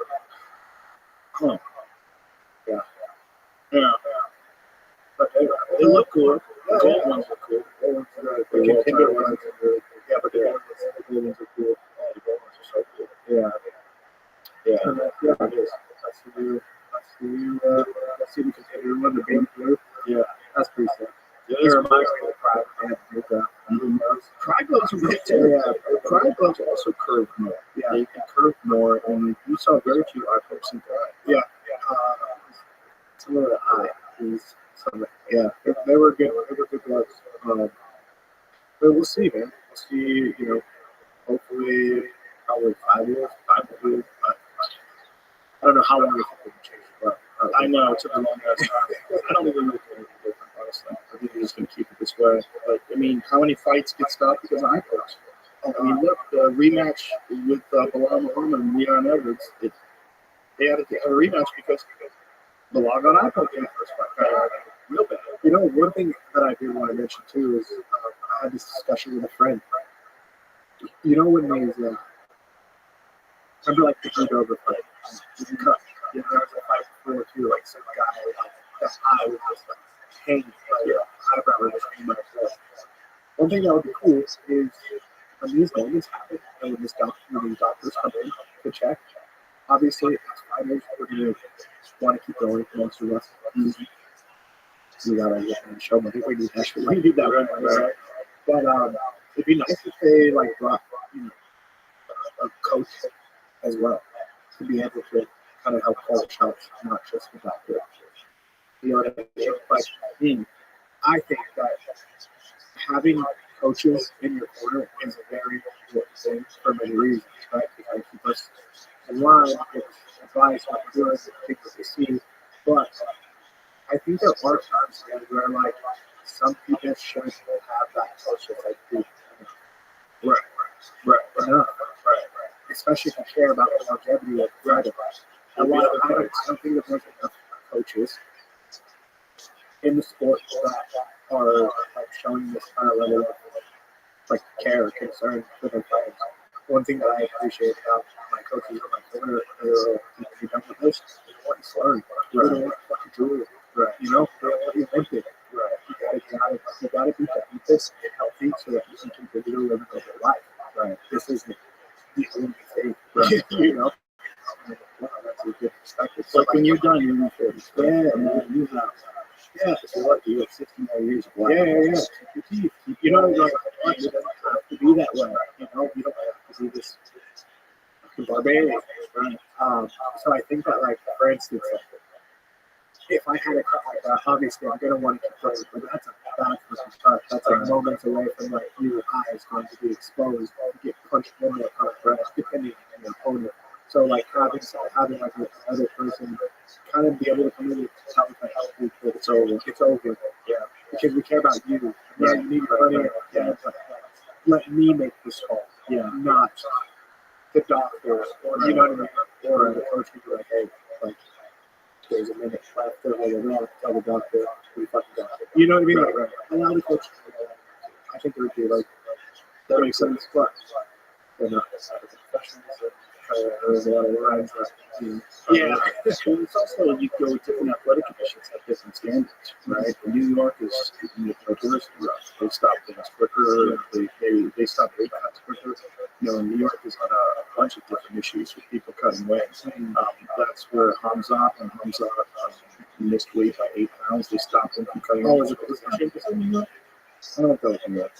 But they look cool. The gold ones are cool. The contender ones are really cool. Yeah, but the gold ones are cool. The gold ones are so cool. Yeah. It is. That's the contender one, the baby blue. Yeah, that's pretty sick. It reminds me of the Pride. Pride gloves are really Pride gloves also curved more. Yeah. They curved more, and you saw very few eye pokes in Pride. Yeah. Some of the eye is some. Yeah, they were good. They were good gloves. But we'll see, man. We'll see. You know, hopefully, probably 5 years. I don't know how long it will change, but I know it took a long ass time. I don't even know if it's different, honestly. I think they're just going to keep it this way. But, I mean, how many fights get stopped because of eye pokes? I mean, look, the rematch with Bilal Muhammad and Leon Edwards, they had a rematch because Bilal got eye poked in the first fight. Real bad. you know, one thing that I did want to mention too is I had this discussion with a friend. You know, when these remember like the Dover fight, you cut. You know, there was a fight before too, like some guy, like the eye was just like hanging, like your eyebrow was just hanging by itself. One thing that would be cool is when these moments happen, and when these doctors come in to check, obviously as fighters, we're gonna want to keep going amongst the rest. We gotta get in the show, but we need that right? But it'd be nice if they like brought a coach as well to be able to kind of help call the shots, not just the doctor. You know what I mean? Like, I think that having coaches in your corner is a very important thing for many reasons, right? Because keep us in line, give us advice, what we're doing, things that we see. But I think there are times where like some people should have that coach that's like, dude, right, enough. Especially if you care about the longevity of riding. I don't think that there's enough coaches in the sport that are like showing this kind of level of like care, concern for their players. One thing that I appreciate about my coaches and my corner who done with this, they want you to learn. They don't want to fucking do it. Right. You know, they don't want you to it. Right. You gotta be this and healthy so that you can continue to live a good life. Right. This isn't the only thing. Right. You know. Wow, that's a good perspective. So, like, when you're done, you're in 30. Yeah, man, you have. Yeah, if you're lucky, you have 60 more years of life. Yeah. You know, like, it doesn't have to be that way. You know, you don't have to be this barbarian. Right? So I think that, like, for instance, if I had a cut like that, obviously I'm gonna want to keep playing, but that's a bad fucking cut. That's like moments away from like your eyes going to be exposed, get punched one more time, right? Depending on your opponent. So like having like another person kind of be able to come in and tell if I help you, but it's over. It's over. Yeah. Because we care about you. Yeah, you need money. Yeah, but let me make this call. Yeah. Not the doctor or you know what I mean? Or the coach can be like, hey, like there's a minute left, tell the doctor, we fucking got it. You know what I mean? Right. Allow the coach. I think it would be like that makes sense. But they're not professionals. There's a lot of lines. Yeah. Well, it's also you go to different athletic commissions have different standards, right? New York is notoriously rough. They stop things quicker. They stop weight cuts quicker. You know, New York has had a bunch of different issues with people cutting weight. That's where Hamza missed weight by 8 pounds. They stopped him from cutting weight. Oh, is it New York? I don't know if that was New York.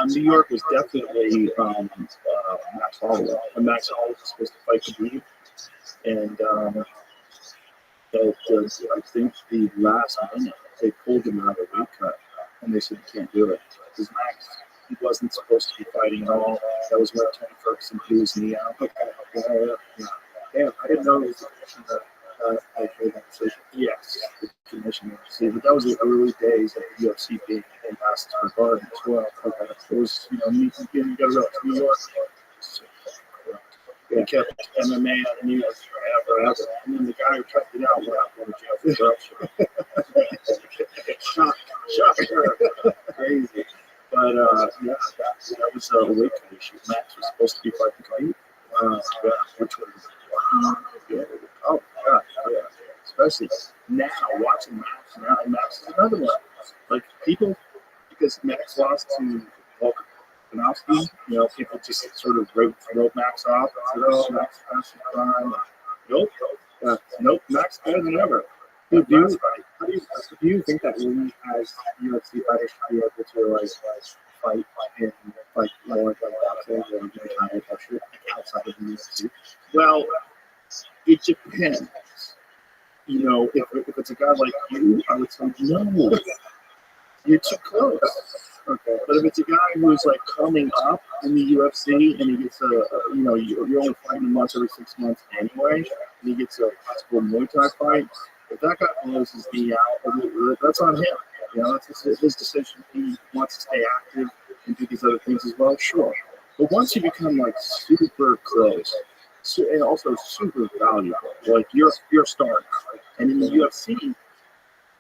New York was definitely Max Holloway. And Max Holloway was supposed to fight Khabib. And I think the last minute, they pulled him out of the weight cut. And they said, you can't do it. Because Max, he wasn't supposed to be fighting at all. That was where Tony Ferguson blew his knee out. Damn, I didn't know it was I made that decision. Yes, the commission UFC, but that was the early days of the UFC being in Madison Square Garden as well. It was, you know, you got to realize New York. They kept MMA out of New York forever, and then the guy who kept it out went out going to jail for corruption. Shock, crazy. But yeah, that was a weight cut issue. Max was supposed to be fighting Khabib, which was oh my God, yeah. Especially now watching Max. Now Max is another one. Like people, because Max lost to Volkanovski, you know, people just sort of wrote Max off and said, "Oh, Max passed his prime." Nope, Max better than ever. Do you think that we as UFC fighters should be able to like fight in like more like boxing or Muay Thai type shit, like outside of the UFC? Well, it depends. You know, if it's a guy like you, I would say no. You're too close. Okay. But if it's a guy who's like coming up in the UFC and he gets you're only fighting him once every 6 months anyway, and he gets a possible Muay Thai fight, if that guy blows his knee out, that's on him. You know, that's his decision. He wants to stay active and do these other things as well, sure. But once you become like super close, and also super valuable, like you're a star. And in the UFC,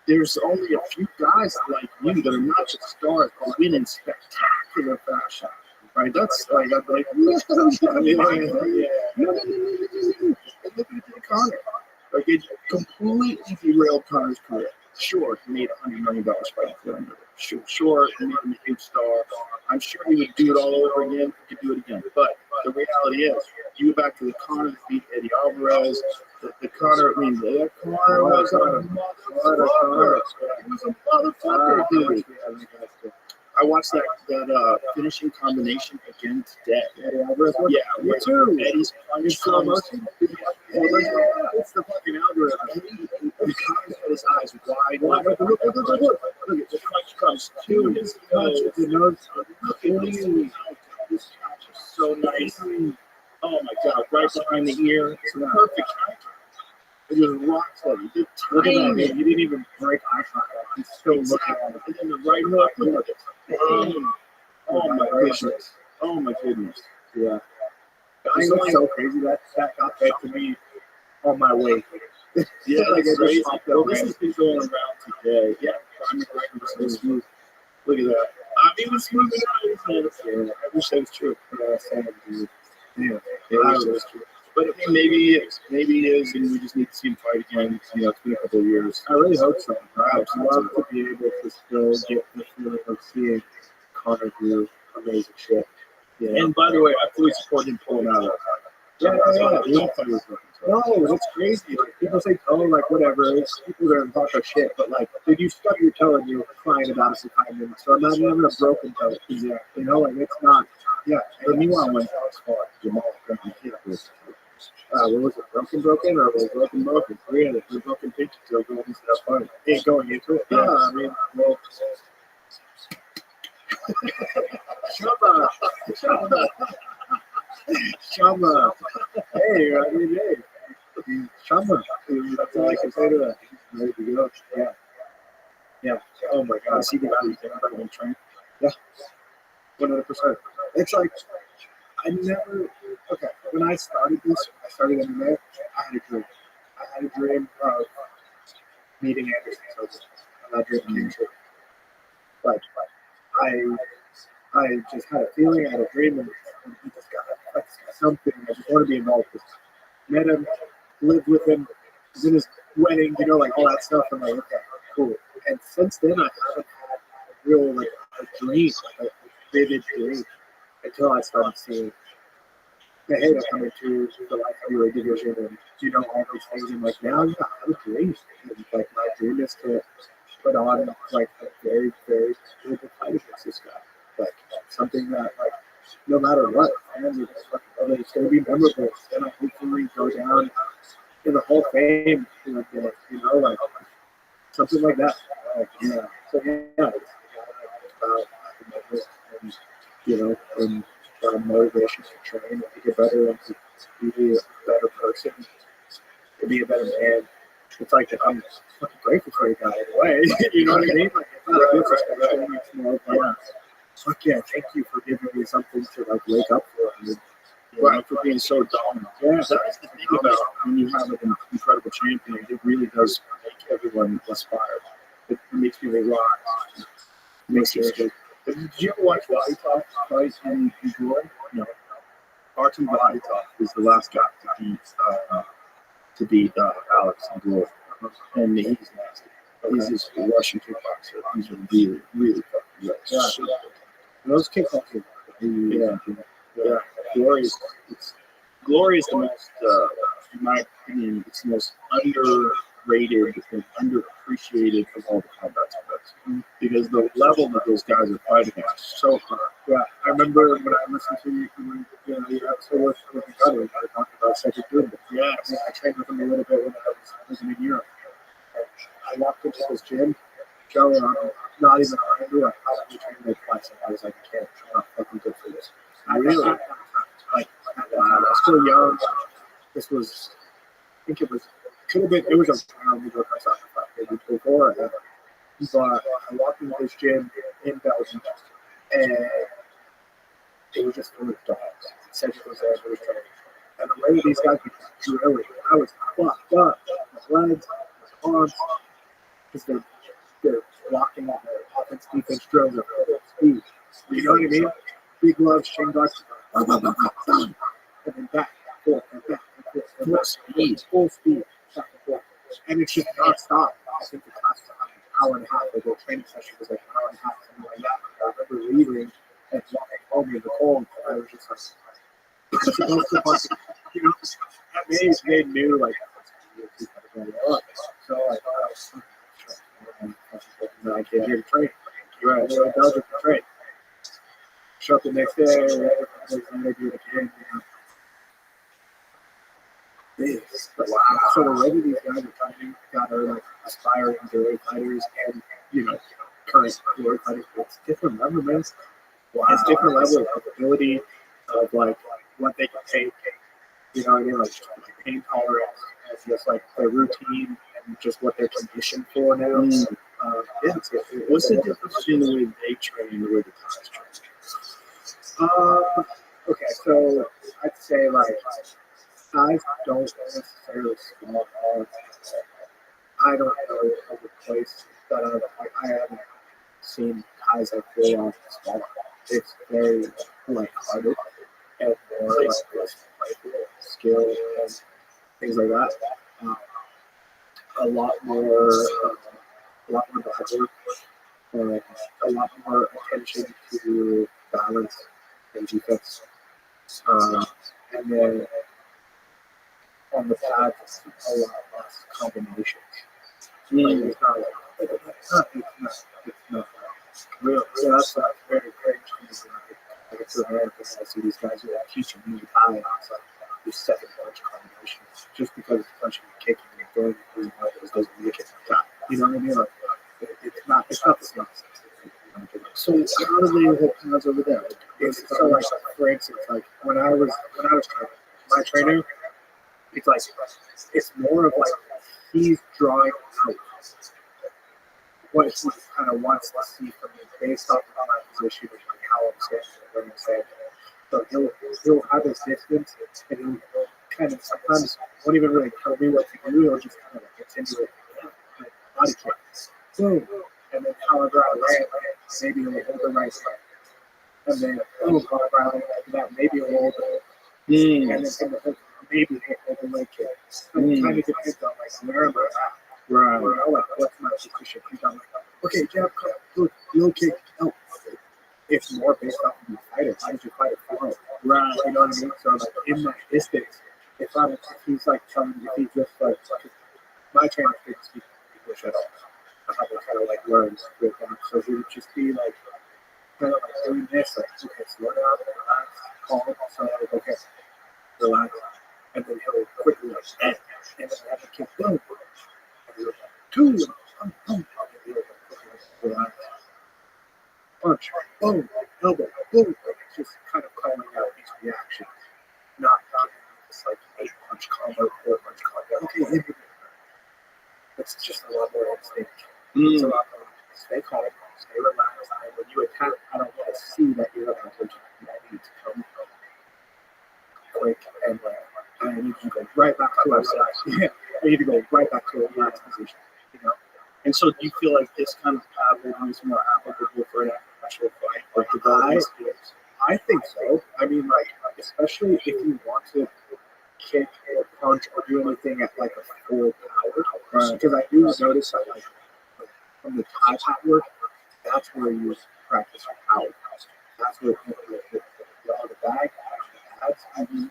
there's only a few guys like you that are not just stars, but win in spectacular fashion. Right? That's like, I'm like, no. And look at Conor. Like, it completely derailed Conor's career. Sure, he made $100 million fighting for him. Sure, he made him a huge star. I'm sure he would do it all over again. He could do it again. But the reality is, you go back to the Conor that beat Eddie Alvarez. The Conor, I mean, the Conor was a motherfucker. He was a motherfucker, dude. I watched that finishing combination again today. Eddie Alvarez. Yeah, Me too. Eddie's punch slow comes. motion. Yeah, it's the fucking algorithm. He got his eyes wide. Look, the punch comes to his nose. Look at this punch is so nice. Oh my god, right behind the ear. It's a perfect punch. It just rocks like you did. Look at that, Tiny. man. You didn't even break eye contact. He's still looking at it. And then the right hook. Look at it. Oh my goodness. Oh my goodness. Yeah. It's It's so crazy that got back to me on my way. Yeah, Like, it's I crazy. just Well, this has been going around today. Yeah, I'm so smooth. Look at that. I'm even smoother than Yeah, I wish that was true. Same, dude. Yeah, I I wish that was- was true. But I mean, maybe it is. Maybe it is, and we just need to see him fight again. You know, it's been a couple of years. I really hope so. I hope I'd love to be able to still get the feeling of seeing Conor do amazing shit. You know? And by the way, I fully support him pulling out of that. Yeah. No, it's crazy. Like, people say, oh, like, whatever. It's people that are talking shit. But, like, dude, you stub your toe and you're crying about it for 5 minutes. So imagine having a broken toe. Yeah. You know, like, it's not. Yeah. But meanwhile, when Alex fought Jamal, What was it? Broken, or was it broken? yeah, the broken picture still going into that fight. Ain't going into it. Yeah. I mean, well. Shama. Hey, I mean, hey. Shama. That's all I can say to that. Ready to go. Yeah. Yeah. Oh my God. I see the value in training. 100%. It's like, I never, okay, when I started this, I started MMA, I had a dream. I had a dream of meeting Anderson Silva. And that dream came true. Like, I just had a feeling, I had a dream, and he just got something. I just want to be involved with him. Met him, lived with him, was in his wedding, you know, like all that stuff. I'm like, okay, cool. And since then, I haven't had a real, like, a dream, like a vivid dream, until I started seeing, hey, they're coming to the light heavyweight division, and you know, all these things. And like, now, yeah, I have a dream. And like, my dream is to put on like a very, very good fight against this guy. Like, something that, like, no matter what, fans are just fucking love it. It's going to be memorable. It's going to hopefully go down in the Hall of Fame, you know, like something like that. Like, yeah. So, yeah, it's about, and, you know, and motivation to train and to get better and to be a better person, to be a better man. It's like, I'm fucking grateful for you guys in a way. You know what I mean? Like, it's not a disrespect. It's more of like, fuck yeah, thank you for giving me something to like wake up for. I mean, Right, for being so dominant. yeah, That's the thing about when you have an incredible champion. It really does make everyone inspired. It makes people rock. It makes you good. Did you ever watch Vladitov fight in Glory? No. Artem Vladitov is the last guy to beat Alex in Glory. And he's nasty. He's this Russian kickboxer. He's really, really fucking good. Yeah. Those kickboxers. Yeah. Glory is the most, in my opinion, it's the most underrated and underappreciated of all the combat sports. because the level that those guys are fighting at is so high. Yeah, I remember when I listened to you, when you episode with your brother, you talked about second doing it. Yeah, I trained with him a little bit when I was living in Europe. And I walked into his gym, Joe, not even I knew how to train like twice. And I was like, I can't, I'm not fucking good for this. Really? Like, I was still young. This was, I think it was, could have been, it was around the maybe before. But I walked into this gym in Belgium, and it was just full of dogs. Essentially, was there, it was training. And the way these guys were drilling, I was fucked up. My legs, my arms, because they're blocking their offense, defense drills at full speed. You know what I mean? Big gloves, shin guards, and then back, forth, and back, and forth. full speed. Full speed, back and forth. And it's just non-stop. I think the class was like an hour and a half. Like the training session was like an hour and a half, something like that. I remember leaving and walking home in the cold. And I was just like, I'm supposed to fucking, you know, they knew like, so I thought I was I came here to train. Right. I went to Belgium to train. Show up the next day, I do it again. Wow. So the way that these guys are training got are like aspiring glory fighters and current glory fighters. It's different level, man. Wow. It's different level of ability of like what they can take. You know what I mean? Like pain tolerance and just like their routine and just what they're conditioned for now. What's the difference between the way they train and the way the guys train? Okay, so I'd say like guys don't necessarily small arms. I don't know of a place that I haven't seen guys that pull off small. It's very lighthearted and more like skill and things like that. A lot more bad work, a lot more attention to balance and defense. And then on the pad, it's a lot less combinations. Like, it's not real. So that's very, very interesting. Like it's American. I see these guys who are teaching me how to do second punch combinations just because it's punching and kicking and throwing and doing all those doesn't make it like that. You know what I mean? Like, it's not the same. So how do they hold pads over there? So like for instance, like when I was training, my trainer, it's like it's more of like he's drawing out what he kind of wants to see from me based off of my position and like how I'm standing and what I'm saying. So he'll have his distance and he'll kind of sometimes won't even really tell me what to do. He'll just kind of like insinuate like body kick. Boom. And then however I land, maybe he'll hold the right side. And then however I land like that, maybe he'll hold it. And then maybe he'll hold the leg kick. And it kind of depends on like where am I at. Right. You know, like what's my position? I'm like, okay, jab, cut, look, low kick, no. It's more based off of the fighter. How did you fight it flow? Right. You know what I mean? So like in my distance, if he's like telling me, if he's just like my trainer didn't speak English at all. I had to kind of like learn with him. So he would just be like kind of like doing this, like okay, slow down, relax, calm. So I was like, okay, relax, and then he'll quickly like and then have a kick, boom, two, relax, punch, boom, elbow, boom. It's just kind of calling out each reaction, not this like 8-punch combo, 4-punch combo. Okay, it's just a lot more instinct. It's a lot more stay calm, stay relaxed, and when you attack, I don't want to see that you're about to attack. I need to come quick and I need to go right back to our side. Yeah, I need to go right back to a relaxed position. You know. And so do you feel like this kind of pad will be more applicable for an actual fight? Like the I think so. I mean, like, especially if you want to kick or punch or do anything at like a full power. Because I do notice that like from the Thai pad work, that's where you practice your power. That's where the bag,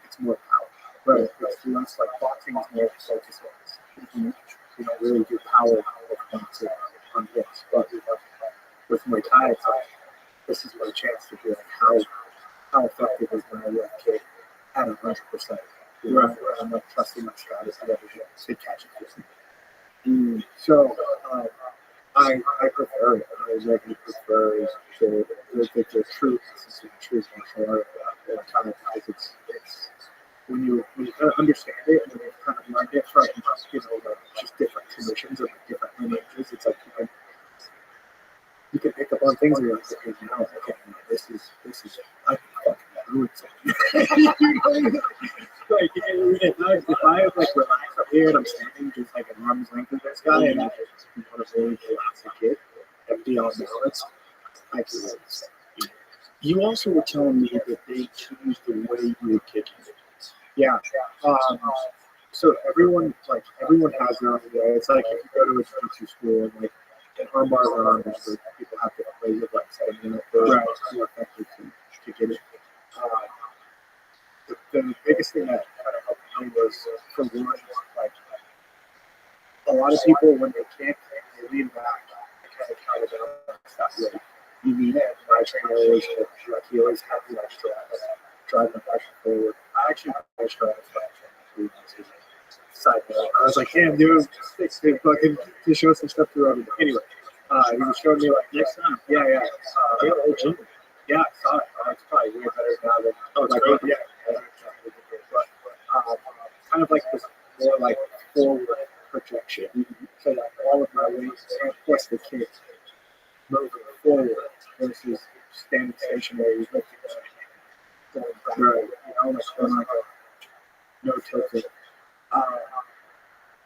it's more power. Right. It's less like boxing is more focused on this. You know, really do power on hits. But left kick at 100%. Where I'm like trusting my strategy to catch it. So I prefer it. I really prefer the true martial art of time because it's when you kind of understand it and you kind of learn it from just different traditions and different lineages. It's like you can pick up on things and you're like, okay, now this is I can fucking do it. Like if I have like relaxed up here and I'm standing just like an arm's length of this guy and I just want to really relax the kid and be on balance, I can do this. You also were telling me that they changed the way you were kicking. Yeah. So everyone has their own way. It's like if you go to a jiu-jitsu school and like in armbar or armbar, people have different ways of like setting it up for more effective to get it. The biggest thing that kind of helped me was for one, like a lot of people when they can't, they lean back and kind of count it down that way. And my trainer always like he always had the extra drive the pressure forward. I actually always try to side note. I was like, damn, dude, fucking to show some stuff to everybody. Anyway, he was showing me like next time. Yeah. Yeah, I saw it. It's probably way better now than like great. yeah. But kind of like this more like forward projection. So like all of my weight and plus the kick moving forward versus standing stationary lifting going back. Right. Like going like a no tilting.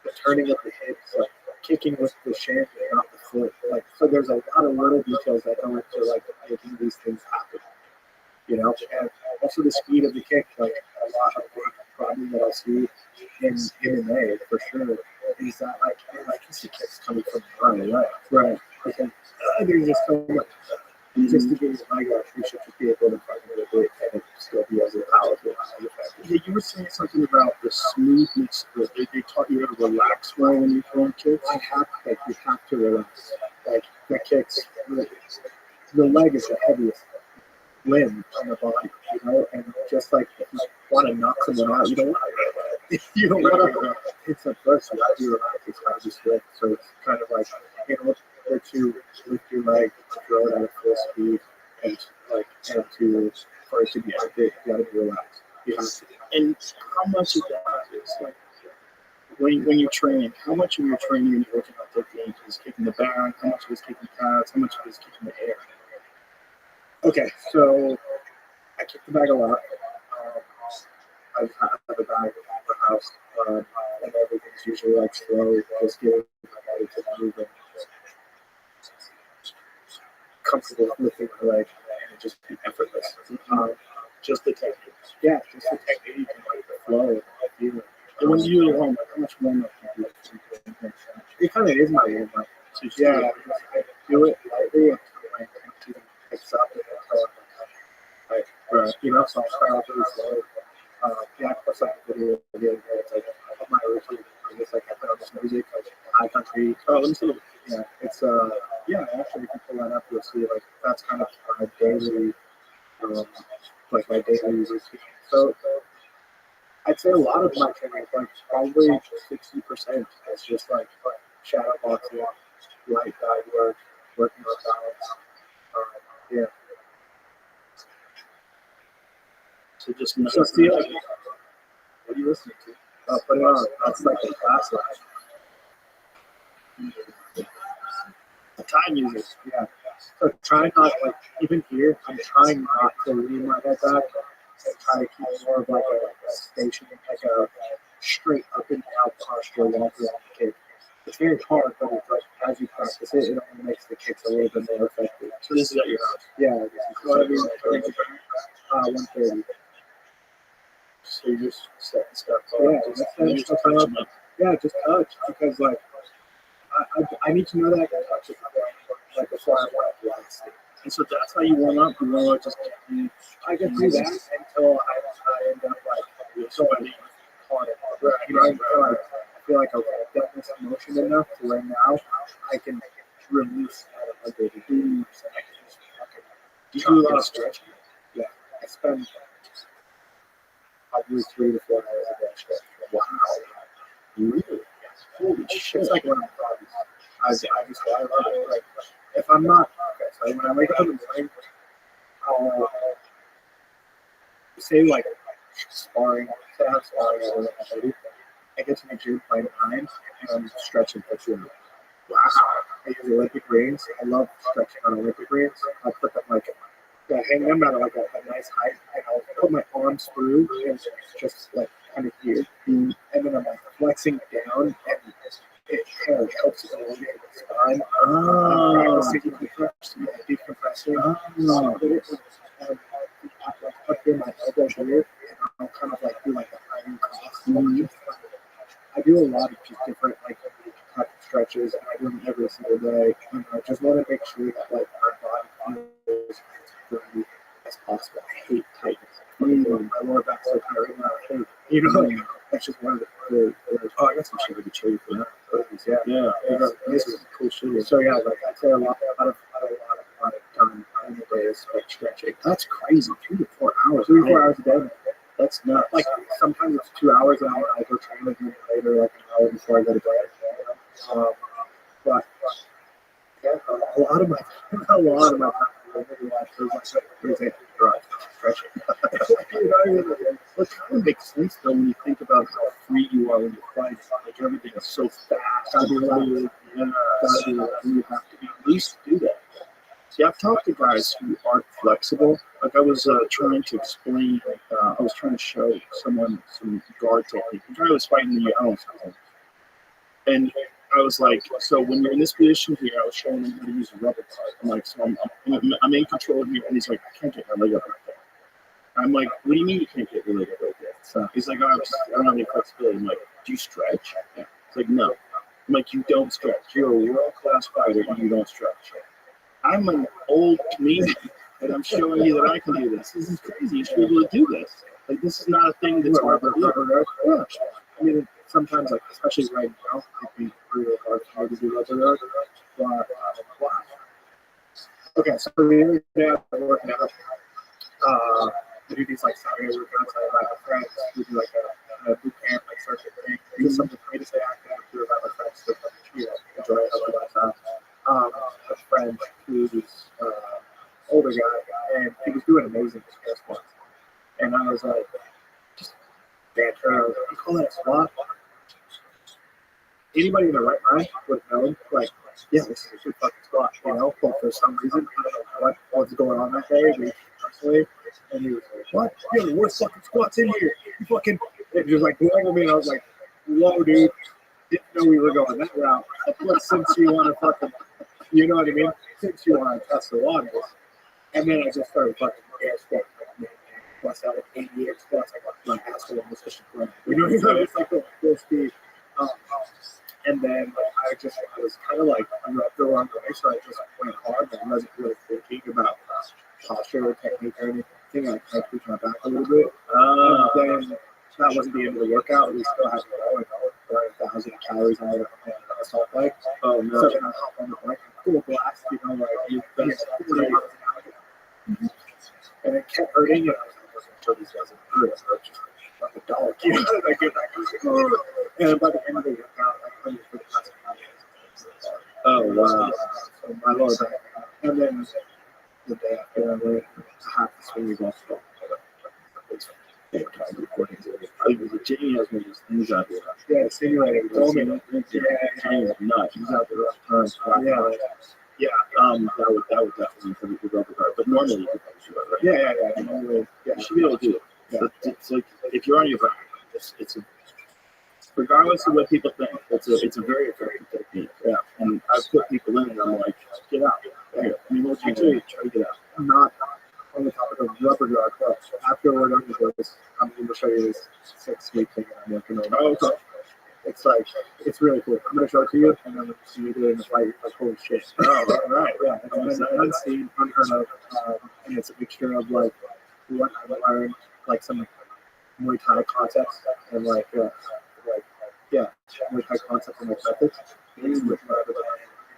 The turning of the hips, like kicking with the shin, not the foot. Like so, there's a lot of little details that go into like making these things happen. And also the speed of the kick. Like a lot of the problem that I see in MMA for sure is that like the kick's coming from far away. Right. Because there's just so much. Just to get your leg out, you should just be able to fucking do it and still be as powerful as effective. Yeah, you were saying something about the smoothness. They taught you how to relax more when you're throwing kicks. You have to relax. Like the kicks, the leg is the heaviest limb on the body, and just like if you want to knock someone out, you don't want to hit them first. You have to relax. It's got to be swift. So it's kind of like in order to lift your leg, throw it at a full speed, and for it to be active, you got to be relaxed. You have to. And how much of that is like when you're training? How much of your training and working out technique is kicking the back? How much of it is kicking pads? How much of it is kicking the air? Okay, so I kick the bag a lot. I have a bag at the house, and everything's usually like slow, just getting my body to move and comfortable lifting my leg and just be effortless. Just the technique. Yeah, just the technique and like the flow and the feeling. And when you're home, how much warm up do you do? It kind of is my warm up. So yeah, I do it lightly until my team picks up and until so I'll start off really slow. Of course, like the video, it's like I put my routine. It's like I put on this music, like high country. Oh, let me see. Yeah, it's actually, if you pull that up, you'll see like that's kind of my daily, my daily routine. So I'd say a lot of my training, like probably 60%, is just like shadow boxing, light guide work, working on balance. So just So see, like, what are you listening to? Put it on. That's like the class line. Time users, yeah. So try not, like, even here, I'm trying not to lean my head back and try to keep more of like a station, like a straight up and down posture while doing the kick. It's very hard, but it's like as you practice it, it only makes the kicks a little bit more effective. So this is at your house. Yeah, this is 130. So you just set the stuff up. Yeah, just, set you just stuff touch up. them up. Yeah, just touch because like I need to know that I can touch it like before I want to blast it. And so that's how you warm up. You warm up just I can do that until I end up like sweating hard. Until I feel like okay, I've done this motion enough to where now I can release out of the beam. So I can just fucking. Do you do a lot of stretching? Yeah, I spend probably 3 to 4 hours a day straight. Wow. Really? Holy shit. It's like one of my hobbies. I love it. Like, if I'm not, okay, so when I wake up in the morning, I'll say like sparring, say I have sparring at 11:30. I get to the gym by 9 and I'm stretching for 2 hours. Wow. I use Olympic rings. I love stretching on Olympic rings. I'll put them like, hang them at like a nice height and I'll put my arms through and just like kind of here. And then I'm like flexing down and it kind of helps elongate the spine. Oh. Practicing decompressing. I'll put in my elbow here and I'll kind of like do like a iron cross. I do a lot of just different like cut stretches and I do them every single day. And I just want to make sure that like my body feels as free as possible. I hate tightness. My lower back's so tired right now. I hate, you know, like, that's just one of the oh, I got some shit I could show you for that. Yeah. This is cool shit. So yeah, like I say a lot of time in the day is like stretching. That's crazy. 3 to 4 hours. 3 to 4 hours a day. That's not like sometimes it's 2 hours and I go train with you later, like an hour before I go to bed. But yeah, a lot of my time, maybe watch stretching. It kind of makes sense though when you think about how free you are when you're fighting. Like everything is so fast. You have to be loose to do that. See, I've talked to guys who aren't flexible. Like I was trying to explain, I was trying to show someone some guard technique. The guy was fighting me, I don't know. And I was like, so when you're in this position here, I was showing him how to use a rubber guard. I'm like, so I'm in control here. And he's like, I can't get my leg up right there. I'm like, what do you mean you can't get your leg up right there? So he's like, I don't have any flexibility. I'm like, do you stretch? Yeah. He's like, no. I'm like, you don't stretch. You're a world-class fighter and you don't stretch. I'm an old comedian, and I'm showing you that I can do this. This is crazy. You should be able to do this. Like, this is not a thing that's hard to do. Yeah. I mean, sometimes, like, especially right now, I think really hard to do rubber but wow. Okay, so the other day I'm working out. I do these, like, Saturday workouts. I have my friends. We do, like, a boot camp, like, circuit thing. It's something for me to stay active. I do it with my friends to, enjoy it other lifestyle. A friend who's older guy, and he was doing amazing with squats. And I was like, just banter. You call that a squat? Anybody in their right mind would know, like, yeah, this is a good fucking squat, you know? But for some reason, I don't know what's going on that day, me personally. And he was like, what? You're the worst fucking squats in here. You fucking, and he was like, blowing me, and I was like, whoa, dude. Didn't know we were going that route. But since you want to fucking, you know what I mean? Since you want to test the waters. And then I just started fucking air squats. Plus out like 88 squats. I got my asshole in position. You know what I mean? It's like full speed. And then I was kind of like, I'm up the wrong way, so I just went hard, but I wasn't really thinking about posture or technique or anything. I kind of pushed my back a little bit. And then that wasn't the end of the workout. We still had to go and burn 1,000 calories on the assault bike. Oh, no. So then I hop on the bike and full blast, you know, like, and it kept hurting, and I was like, until these guys hurt, I was just like a dog, you know, I get that. And by the end of the workout, I couldn't put the oh, wow. So my lower back. And then the day after, I have to swing the golf ball. Jamie has one of these things out there. Yeah, simulating. Jamie's nuts. He's out there all the time. Yeah. That would definitely be the rubber guard. But normally you can do it, right? Yeah. Normally, you should be able to do it. Yeah. But it's like if you're on your back, it's a, regardless of what people think, it's a very effective technique. Yeah. And I've put people in, and I'm like, get out. Yeah. I mean, what you do, try to get out. I'm not on the topic of rubber guard, but after we're done with this, I'm going to show you this 6-week thing I'm working on. Oh, okay. It's like, it's really cool. I'm going to show it to you, and then we'll see you do it in the fight. Like, holy shit. Oh, all right. Yeah. It's unseen, unheard of, and it's a mixture of, like, what I've learned, like, some Muay Thai concepts, and, like Muay Thai concepts and, like, methods. With whatever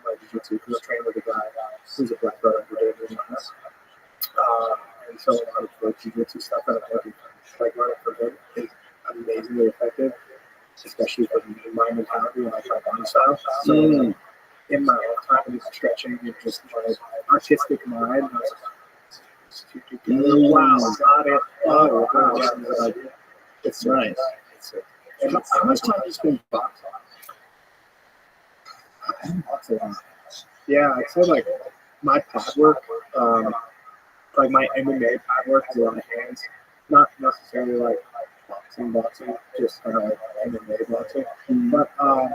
my jiu-jitsu, because I train with a guy who's a black belt under David. And so a lot of like jiu-jitsu stuff that I'm like learning from him. especially for my mentality and my Taekwondo style. So in my off time, I'm stretching and just my artistic mind. I was like, wow, got it. Oh, wow, that's a good idea. It's nice. And how much time have you spent boxing? I haven't boxed a lot. Yeah, I'd say like my pad work, like my MMA pad work is a lot of hands. Not necessarily like boxing, just kind of like MMA boxing. But I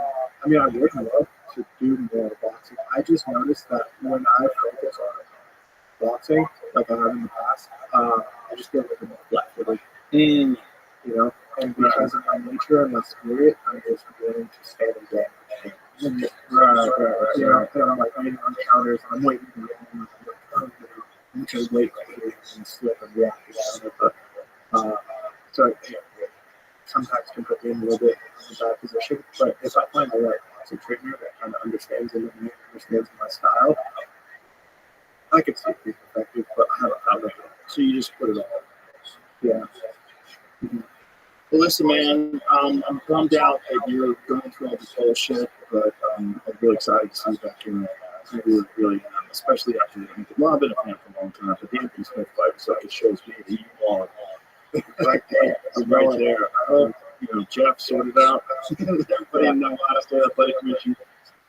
mean, I would love to do more boxing. I just noticed that when I focus on boxing, like I have in the past, I just get a little bit more flat-footed. You know, and because of my nature and my spirit, I'm just willing to stand and get. Right. You know, and I'm like, I'm on counters, I'm waiting to go, I'm to wait and slip and react to it. But so you know, sometimes can put me in a little bit of a bad position. But if I find the right boxing trainer that kind of understands it and understands my style, I can see it being effective. But I haven't found it. So you just put it on. Yeah. Well, listen, man, I'm bummed out that you're going through all this bullshit, but I'm really excited to see you back in there. Really, especially after well, I've been a fan for a long time, but the Anthony Smith fight, so it shows me that you are right there. I'm right there. I hope, you know, Jeff sorted out. Everybody in Nevada Athletic Commission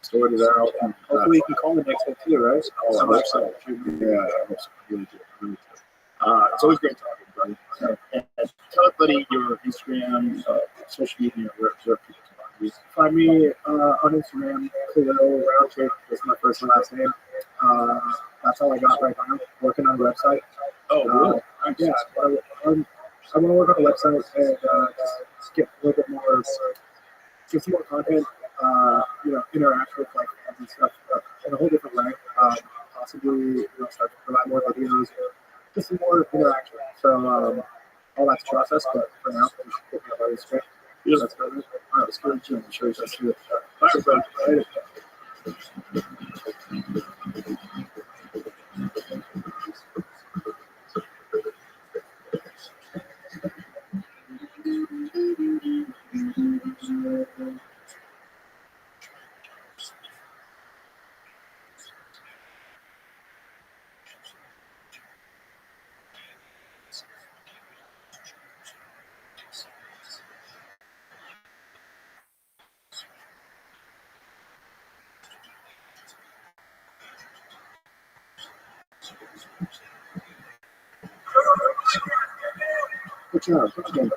sorted out. And hopefully you can call me next week too, right? Oh, I hope so. Yeah, I hope so. Really do. It's always great talking, buddy. And tell everybody your Instagram, social media, where people can find you. Find me on Instagram, Khalil Roundtrip. That's my first and last name. That's all I got right now. Working on a website. Oh, really? Yeah. I want to work on a website and just get a little bit more, get some more content, you know, interact with like fans and stuff in a whole different way. Possibly, you know, start to provide more videos. Just some more interaction. So all that's process, but for now, we should get my script. Yeah, that's good. All right, let's go to the gym. I'm sure you guys see it. Bye, everybody. Good job. Good job.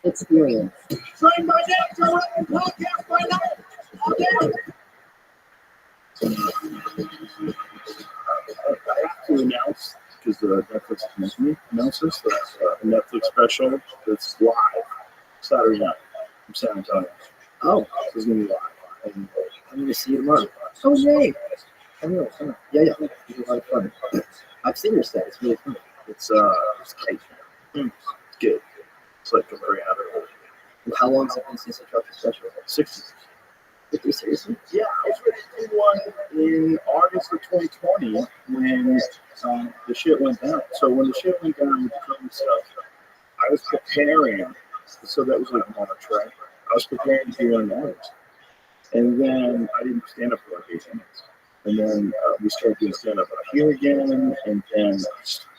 Experience. Train my neck to run podcast right now. Okay. I have to announce, because Netflix announced this, a Netflix special that's live Saturday night from San Antonio. Oh, this is going to be live. And I'm going to see you tomorrow. Oh, yay. I know. Yeah. It's a lot of fun. I've seen your set. It's really fun. It's tight. It's good. It's like a very other. How long has it been since you dropped the special? 60. Seriously? Yeah, I was ready to do one in August of 2020 when the shit went down. So when the shit went down with the COVID stuff, I was preparing. So that was like March, right? I was preparing to do one in August. And then I didn't stand up for like 8 minutes. And then we started doing stand up here again. And then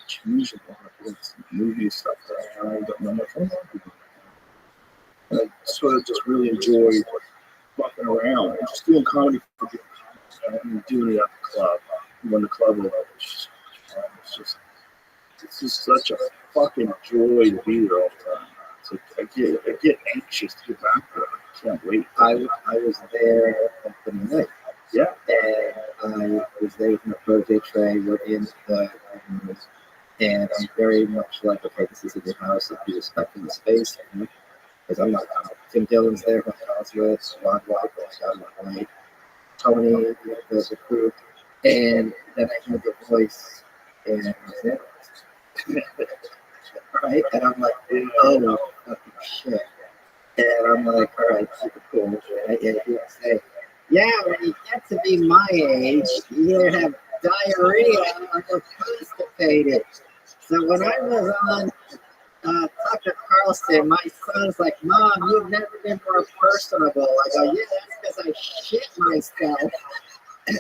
changing a lot of movie stuff that I don't know much about. And I sort of just really enjoyed fucking around and just doing comedy for good. And doing it at the club. When the club was it's just such a fucking joy to be there all the time. It's like I get anxious to get back there. I can't wait. I was there at the night. Yeah. And I was there with my protege Trey. We're in the rooms. And I'm very much like, okay, this is a good house. If you respecting the space, because I'm not. Tim Dillon's there, who I was with, Ron Walker's got my right, Tony, the crew, and then I hear the voice, and I was there. Right? And I'm like, oh, fucking shit. And I'm like, all right, super cool. And I hear him say, yeah, when you get to be my age, you either have diarrhea or you're constipated. So when I was on Tucker house and my son's like, Mom, you've never been more personable. I go, yeah, that's because I shit myself.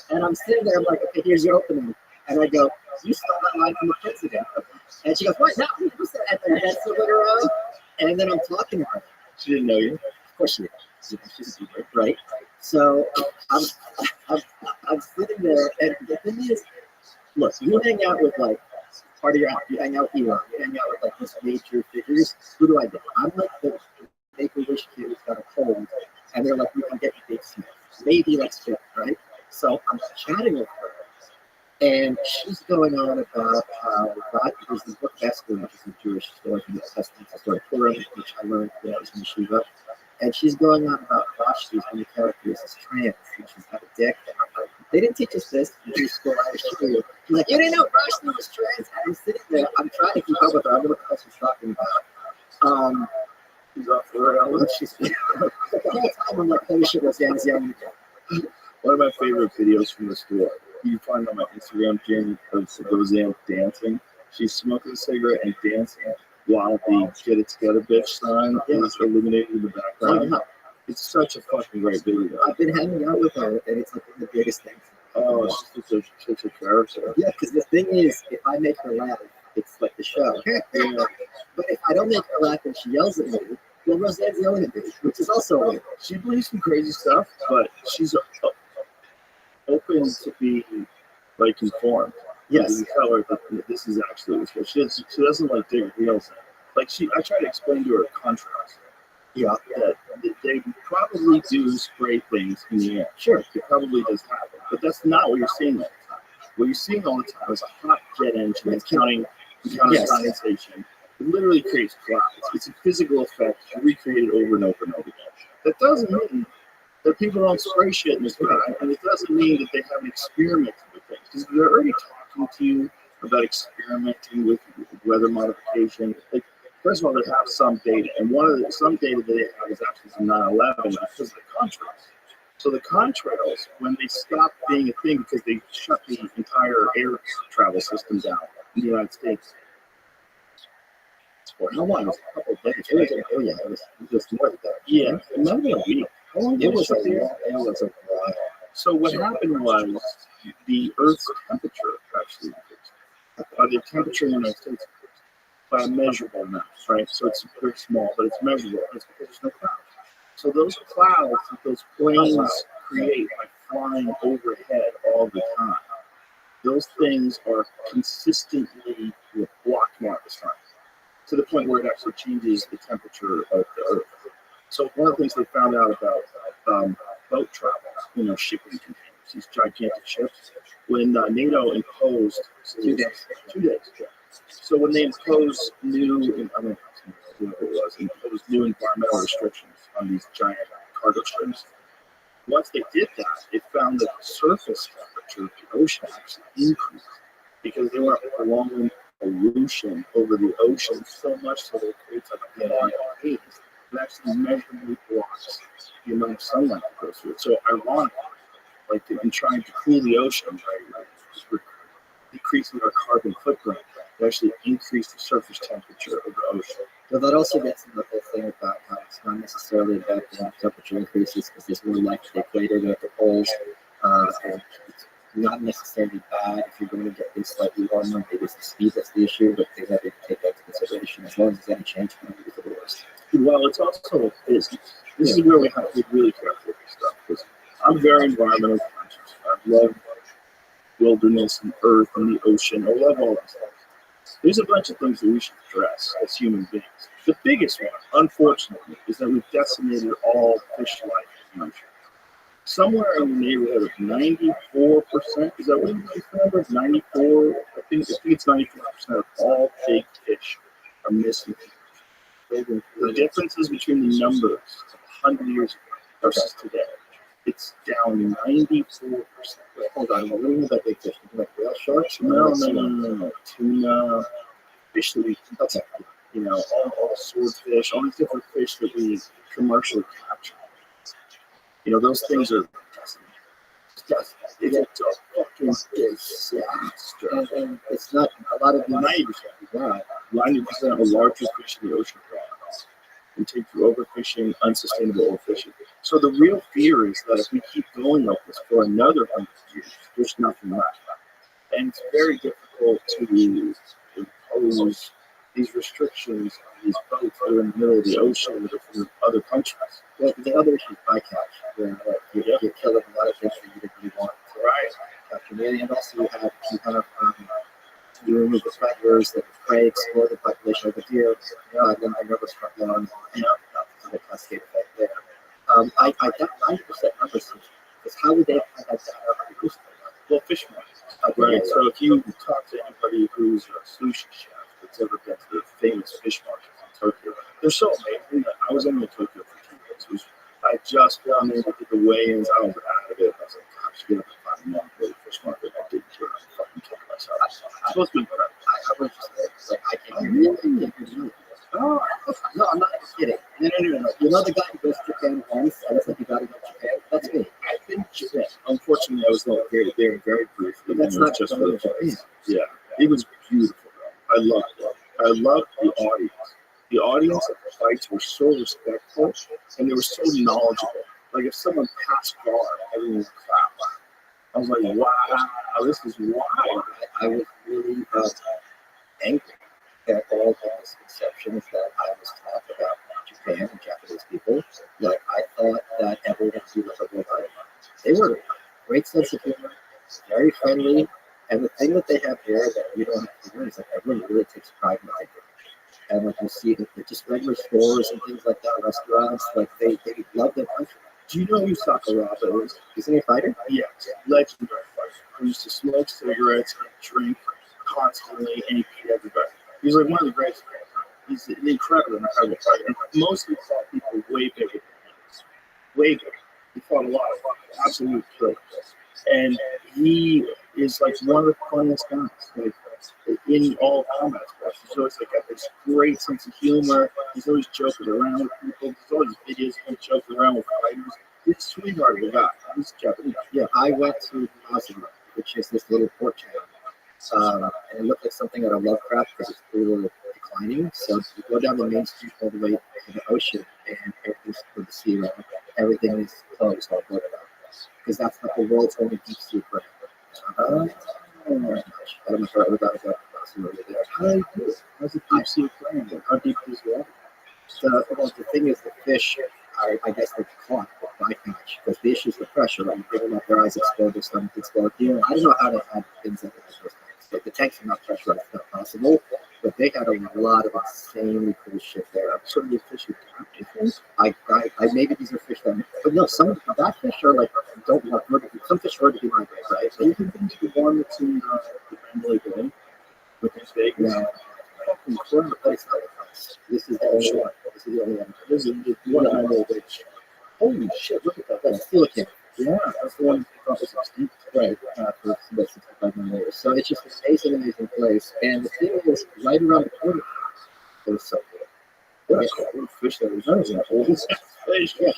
And I'm sitting there, I'm like, okay, here's your opening. And I go, you stole that line from the president. And she goes, what? No, you said that there. That's the winner of. And then I'm talking to her. She didn't know you. Of course she did. She's a secret, right? So I'm sitting there, and the thing is, look, you hang out with like part of your app. You hang out with Elon. You hang out with like these major figures. Who do I get? I'm like the Make-A-Wish kid who's got a cold, and they're like, we can get you big Smith. Maybe let's fit, right? So I'm chatting with her, and she's going on about how God is the book of Esther, which is a Jewish story from the Old Testament, the story of Purim, which I learned when I was in Yeshiva. And she's going on about Rothschild, when the character is trans, and she's got a dick. And I'm like, they didn't teach us this in Jewish school. She's like, you didn't know Rothschild was trans? And I'm sitting there, I'm trying to keep up with her. I don't know what she's talking about. She's off the rail. She's the whole time I'm like, holy shit, Roseanne's young. One of my favorite videos from the store. You can find on my Instagram, Jim, of Roseanne dancing. She's smoking a cigarette and dancing while the "Get It Together, Bitch" sign is illuminated in the background. It's such a fucking great video. I've been hanging out with her, and it's like one of the biggest things. Oh, she's such a character. Yeah, because the thing is, if I make her laugh, it's like the show. Yeah. But if I don't make her laugh and she yells at me, well, Roseanne's yelling at me, which is also weird. She believes some crazy stuff, but she's open to be like informed. Yes. You tell her that this is actually what she doesn't like dig her heels in. Like I try to explain to her contrast. Yeah. That they probably do spray things in the air. Sure. It probably does happen. But that's not what you're seeing all the time. What you're seeing all the time is a hot jet engine that's counting condensation. It literally creates clouds. It's a physical effect recreated over and over and over again. That doesn't mean that people don't spray shit in the sky, and it doesn't mean that they haven't experimented with things. Because they're already talking to you about experimenting with weather modification. Like, first of all, they have some data, and some data that they have is actually from 9/11 because of the contrails. So the contrails, when they stopped being a thing because they shut the entire air travel system down in the United States. For how long? It was a couple of days. It was just more than that. Yeah, it might have been a week. How long It was a there? while. So what happened was the Earth's temperature actually increased. The temperature in the United States increased by a measurable amount, right? So it's very small, but it's measurable. It's because there's no clouds. So those clouds that those planes create by flying overhead all the time, those things are consistently blocking out the sun to the point where it actually changes the temperature of the Earth. So one of the things they found out about boat travel, shipping containers, these gigantic ships, when NATO imposed 2 days. So when they imposed new environmental restrictions on these giant cargo ships, once they did that, they found that the surface temperature of the ocean actually increased because they weren't prolonging pollution over the ocean so much so that it creates like a giant haze that actually measurably blocks the amount of sunlight that goes through it. So ironically, like in trying to cool the ocean, right, we're decreasing our carbon footprint, it actually increased the surface temperature of the ocean. But that also gets into the whole thing about how it's not necessarily about the temperature increases because there's more like the equator than at the poles. And it's not necessarily bad if you're going to get things slightly warmer. Maybe it's the speed that's the issue, but they have to take that into consideration. As long as there's any change, maybe it's the worst. Well, it's also a business. This is where we have to be really careful with this stuff because I'm very environmental conscious. I love wilderness and earth and the ocean. I love all that stuff. There's a bunch of things that we should address as human beings. The biggest one, unfortunately, is that we've decimated all fish life in the ocean. Somewhere in the neighborhood of 94%, is that what the number is? 94, I think it's 94% of all big fish are missing. The differences between the numbers of 100 years ago versus today, it's down 94%. Wait, hold on, what do you mean by big fish? Like whale sharks? No. Tuna, fish that we, all swordfish, all these different fish that we commercially capture. Those things are it's a fucking disaster. And it's not a lot of the 90% of the largest fish in the ocean can take you overfishing, unsustainable overfishing. So the real fear is that if we keep going like this for another 100 years, there's nothing left. And it's very difficult to impose these restrictions on these boats that are in the middle of the ocean that are from other countries. Well, the other issue is bycatch, where like, you're killing a lot of fish that you didn't really want to capture. And also you remove the predators that prey, explore the population over here, and then the rivers front lawn, the cascade effect there. I got 90% numbers, because how would they have had that data? Well, fish markets. Right. So if you talk to anybody who's a sushi chef that's ever been to the famous fish markets in Tokyo, they're so amazing. I was only in Tokyo for 2 days. I just gone in, I did the weigh-ins, I was out of it. I was like, gosh, get up and find a for the fish market. I didn't care. I fucking killed myself. It's supposed to be incredible. I was just like, I can't really. Oh, no, I'm not kidding. No. You know the guy who goes to Japan once, and it's like you gotta go to Japan? That's me. I've been to Japan. Unfortunately, I was there very briefly. But that's not just just for the place. Yeah, it was beautiful. I loved it. I loved the audience. The audience at the fights were so respectful, and they were so knowledgeable. Like if someone passed guard, everyone would clap. I was like, wow, this is wild. I was really angry at all the misconceptions that I was taught about Japan and Japanese people. Like, I thought that everyone would be like a robot. They were great sense of humor, very friendly, and the thing that they have here that we don't have here is that everyone really takes pride in it. And like you see that just regular stores and things like that, restaurants, like they love their country. Do you know who Sakuraba is? Isn't he a fighter? Yes, legendary fighter. He used to smoke cigarettes and drink constantly, and he beat everybody. He's like one of the greatest. He's an incredible fighter. And mostly fought people way bigger than him. Way bigger. He fought a lot of absolute killers. And he is like one of the funniest guys. Like in all combat sports. He's always like got this great sense of humor. He's always joking around with people. There's always videos of him joking around with fighters. He's a sweetheart of a guy. He's Japanese. Yeah, I went to Mazuma, which is this little port town. And it looked like something out of Lovecraft because it's a little declining. So you go down the main street all the way to the ocean, and everything's for the sea around. Everything is closed all over because that's like the world's only deep sea brand. I don't know if I ever got to go over there. How do you do it? How's the deep sea aquarium? How deep is the water? The thing is, the fish are, I guess, they're caught with bycatch because the issue is the pressure. Like, you bring them up, their eyes explode, their stomach explode. Yeah. I don't know how they had things like those tanks. Like, the tanks are not pressurized, it's not possible. But they had a lot of insanely cool shit there. So the fish are captive. I maybe these are fish that, but no, some of that fish are like don't want vertical. Some fish vertically migrate, right? So you can think to the one that's in the Mandalay Bay with his Vegas. Yeah. Fucking place. This is the only one. This is the only one. This is the one in Mandalay Bay. Holy shit! Look at that. That's silicon. Yeah, that's the one that was extinct. Right. For about 65 million years. So it's just an amazing place. And the thing is, right around the corner, there's something. What a cool fish that was. That was an old fish. Yeah,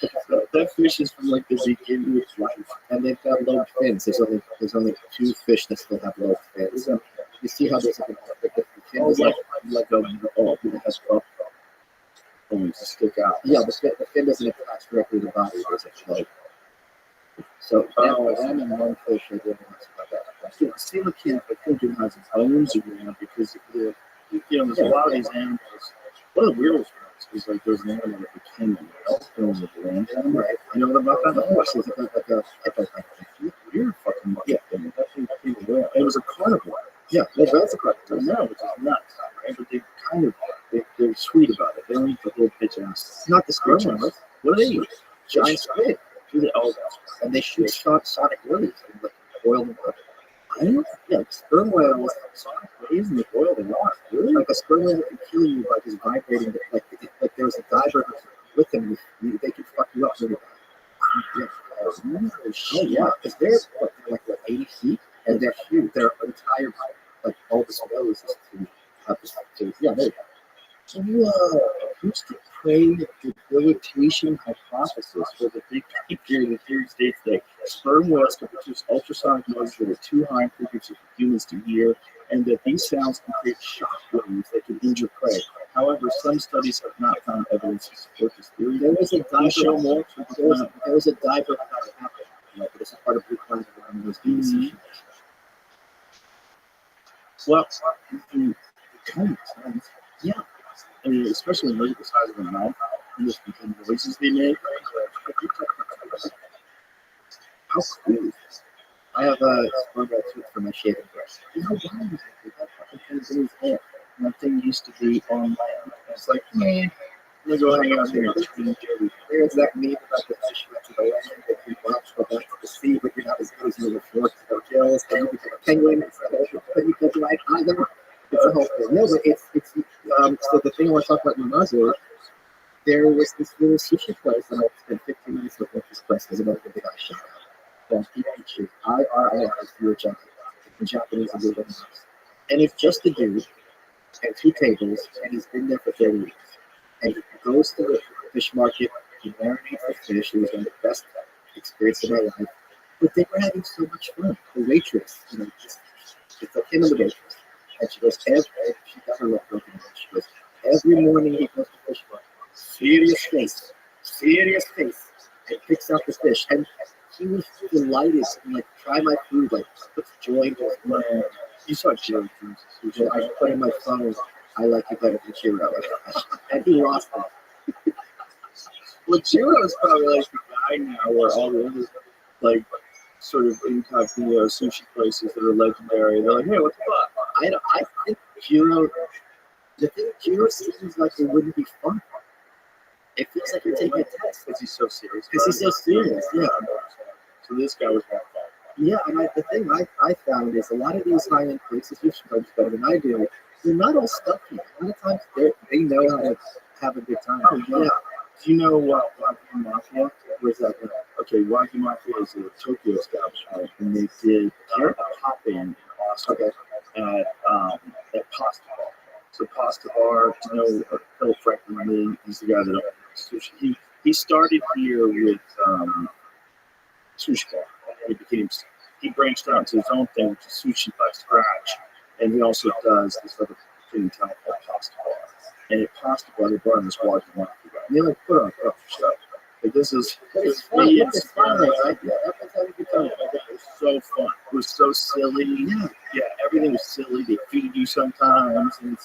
that fish is from like the beginning of its life. And they've got lobed fins. There's only 2 fish that still have lobed fins. You see how there's like the fin is like it has to stick out. Yeah, the fin doesn't attach directly to the body. There's a lobe. So them and one fish are doing about that. Yeah, coelacanth, I think it has bones around because there's a lot of these animals. One of the weirdest ones is like there's an animal that became an elf bones of the land animal. Right. You know what about that? The horse is like a hippo type thing. Weird fucking monkey thing. That thing people wear. It was a carnivore. Yeah, well, that's a carnivore. No, which is nuts, right? But they kind of they're sweet about it. They don't eat the whole bitch ass. It's not the squid ones. What do they eat? Giant squid. Oh, and they shoot sonic lilies and like boil them up. I don't know. Yeah, sperm whales sonic lilies and they boil them up. Really? Like a sperm whale can kill you by just vibrating. Like there was a diver with them. They could fuck you up really bad. Oh yeah, because they're like 80 feet and they're huge. Their entire body, like all the nose is to have this. Yeah, there you go. Whoa, who's the prey debilitation hypothesis for the big bang theory? The theory states that sperm whales can produce ultrasonic noises that are too high in frequency for humans to hear, and that these sounds can create shock waves that can injure prey. However, some studies have not found evidence to support this theory. There was a Can you show diver. more? There was a diver how it happened. Like, this is part of Blue Planet around those BBC. Well, it kind of makes sense. Yeah. I mean, especially when you look at the size of the mouth and just the noises they make. How cool is this? I have a sperm whale tooth for my shaving brush. You know why is it? That fucking thing's in his hair. And that thing used to be on land. And it's like, man, I'm going to go hang out here. There's that meme about the fish went to the land and you watch go back to the sea, but you're not as good as you were before to go kills, and you become a penguin, it's a whole thing, but you can ride either. It's a whole thing. No, but it's so the thing I want to talk about in Mazur, there was this little sushi place that I spent 15 minutes looking at this place because another thing I shot at. IRIS, in Japanese and Google Maps. And it's just a dude and 2 tables, and he's been there for 30 years. And he goes to the fish market, he marinates the fish, it was one of the best experiences of my life. But they were having so much fun. The waitress, it's like him and the waitress. And she goes, she got her lip broken. She goes, every morning he goes to the fish market. Serious face, and picks out the fish. And he was delighted and like try my food, like puts joy into his mind. You saw Jerry Cruz. I put in my phone, I like you better than Chiro. And he lost it. Well, Jiro is probably like the guy now where all the other, like, sort of incognito sushi places that are legendary, they're like, hey, what the fuck? I think Chiro seems like it wouldn't be fun. It feels like you're taking a test. Because he's so serious. Because he's so serious, yeah. So this guy was more fun. Yeah, and the thing I found is a lot of these high-end places, you should better than I do, they're not all stuffy. A lot of times they know how to have a good time. Oh, yeah. Do you know what Wagyu Mafia? Where's that? Okay, Wagyu Mafia is a Tokyo establishment, and they did a hop-in Oscar at Pasta Bar. So Pasta Bar, you know, Phil Franklin, he's the guy that owns sushi. He started here with sushi bar. He branched out to his own thing, which is sushi by scratch, and he also does this other thing in town called Pasta Bar. And at Pasta Bar, they brought in this Wagyu Mafia guy. And they like put on a tough show. Like this is It's fun. It's fun. Right? Yeah, everyone's having a good time. It was so fun. It was so silly. Yeah, everything was silly. They feed you sometimes, and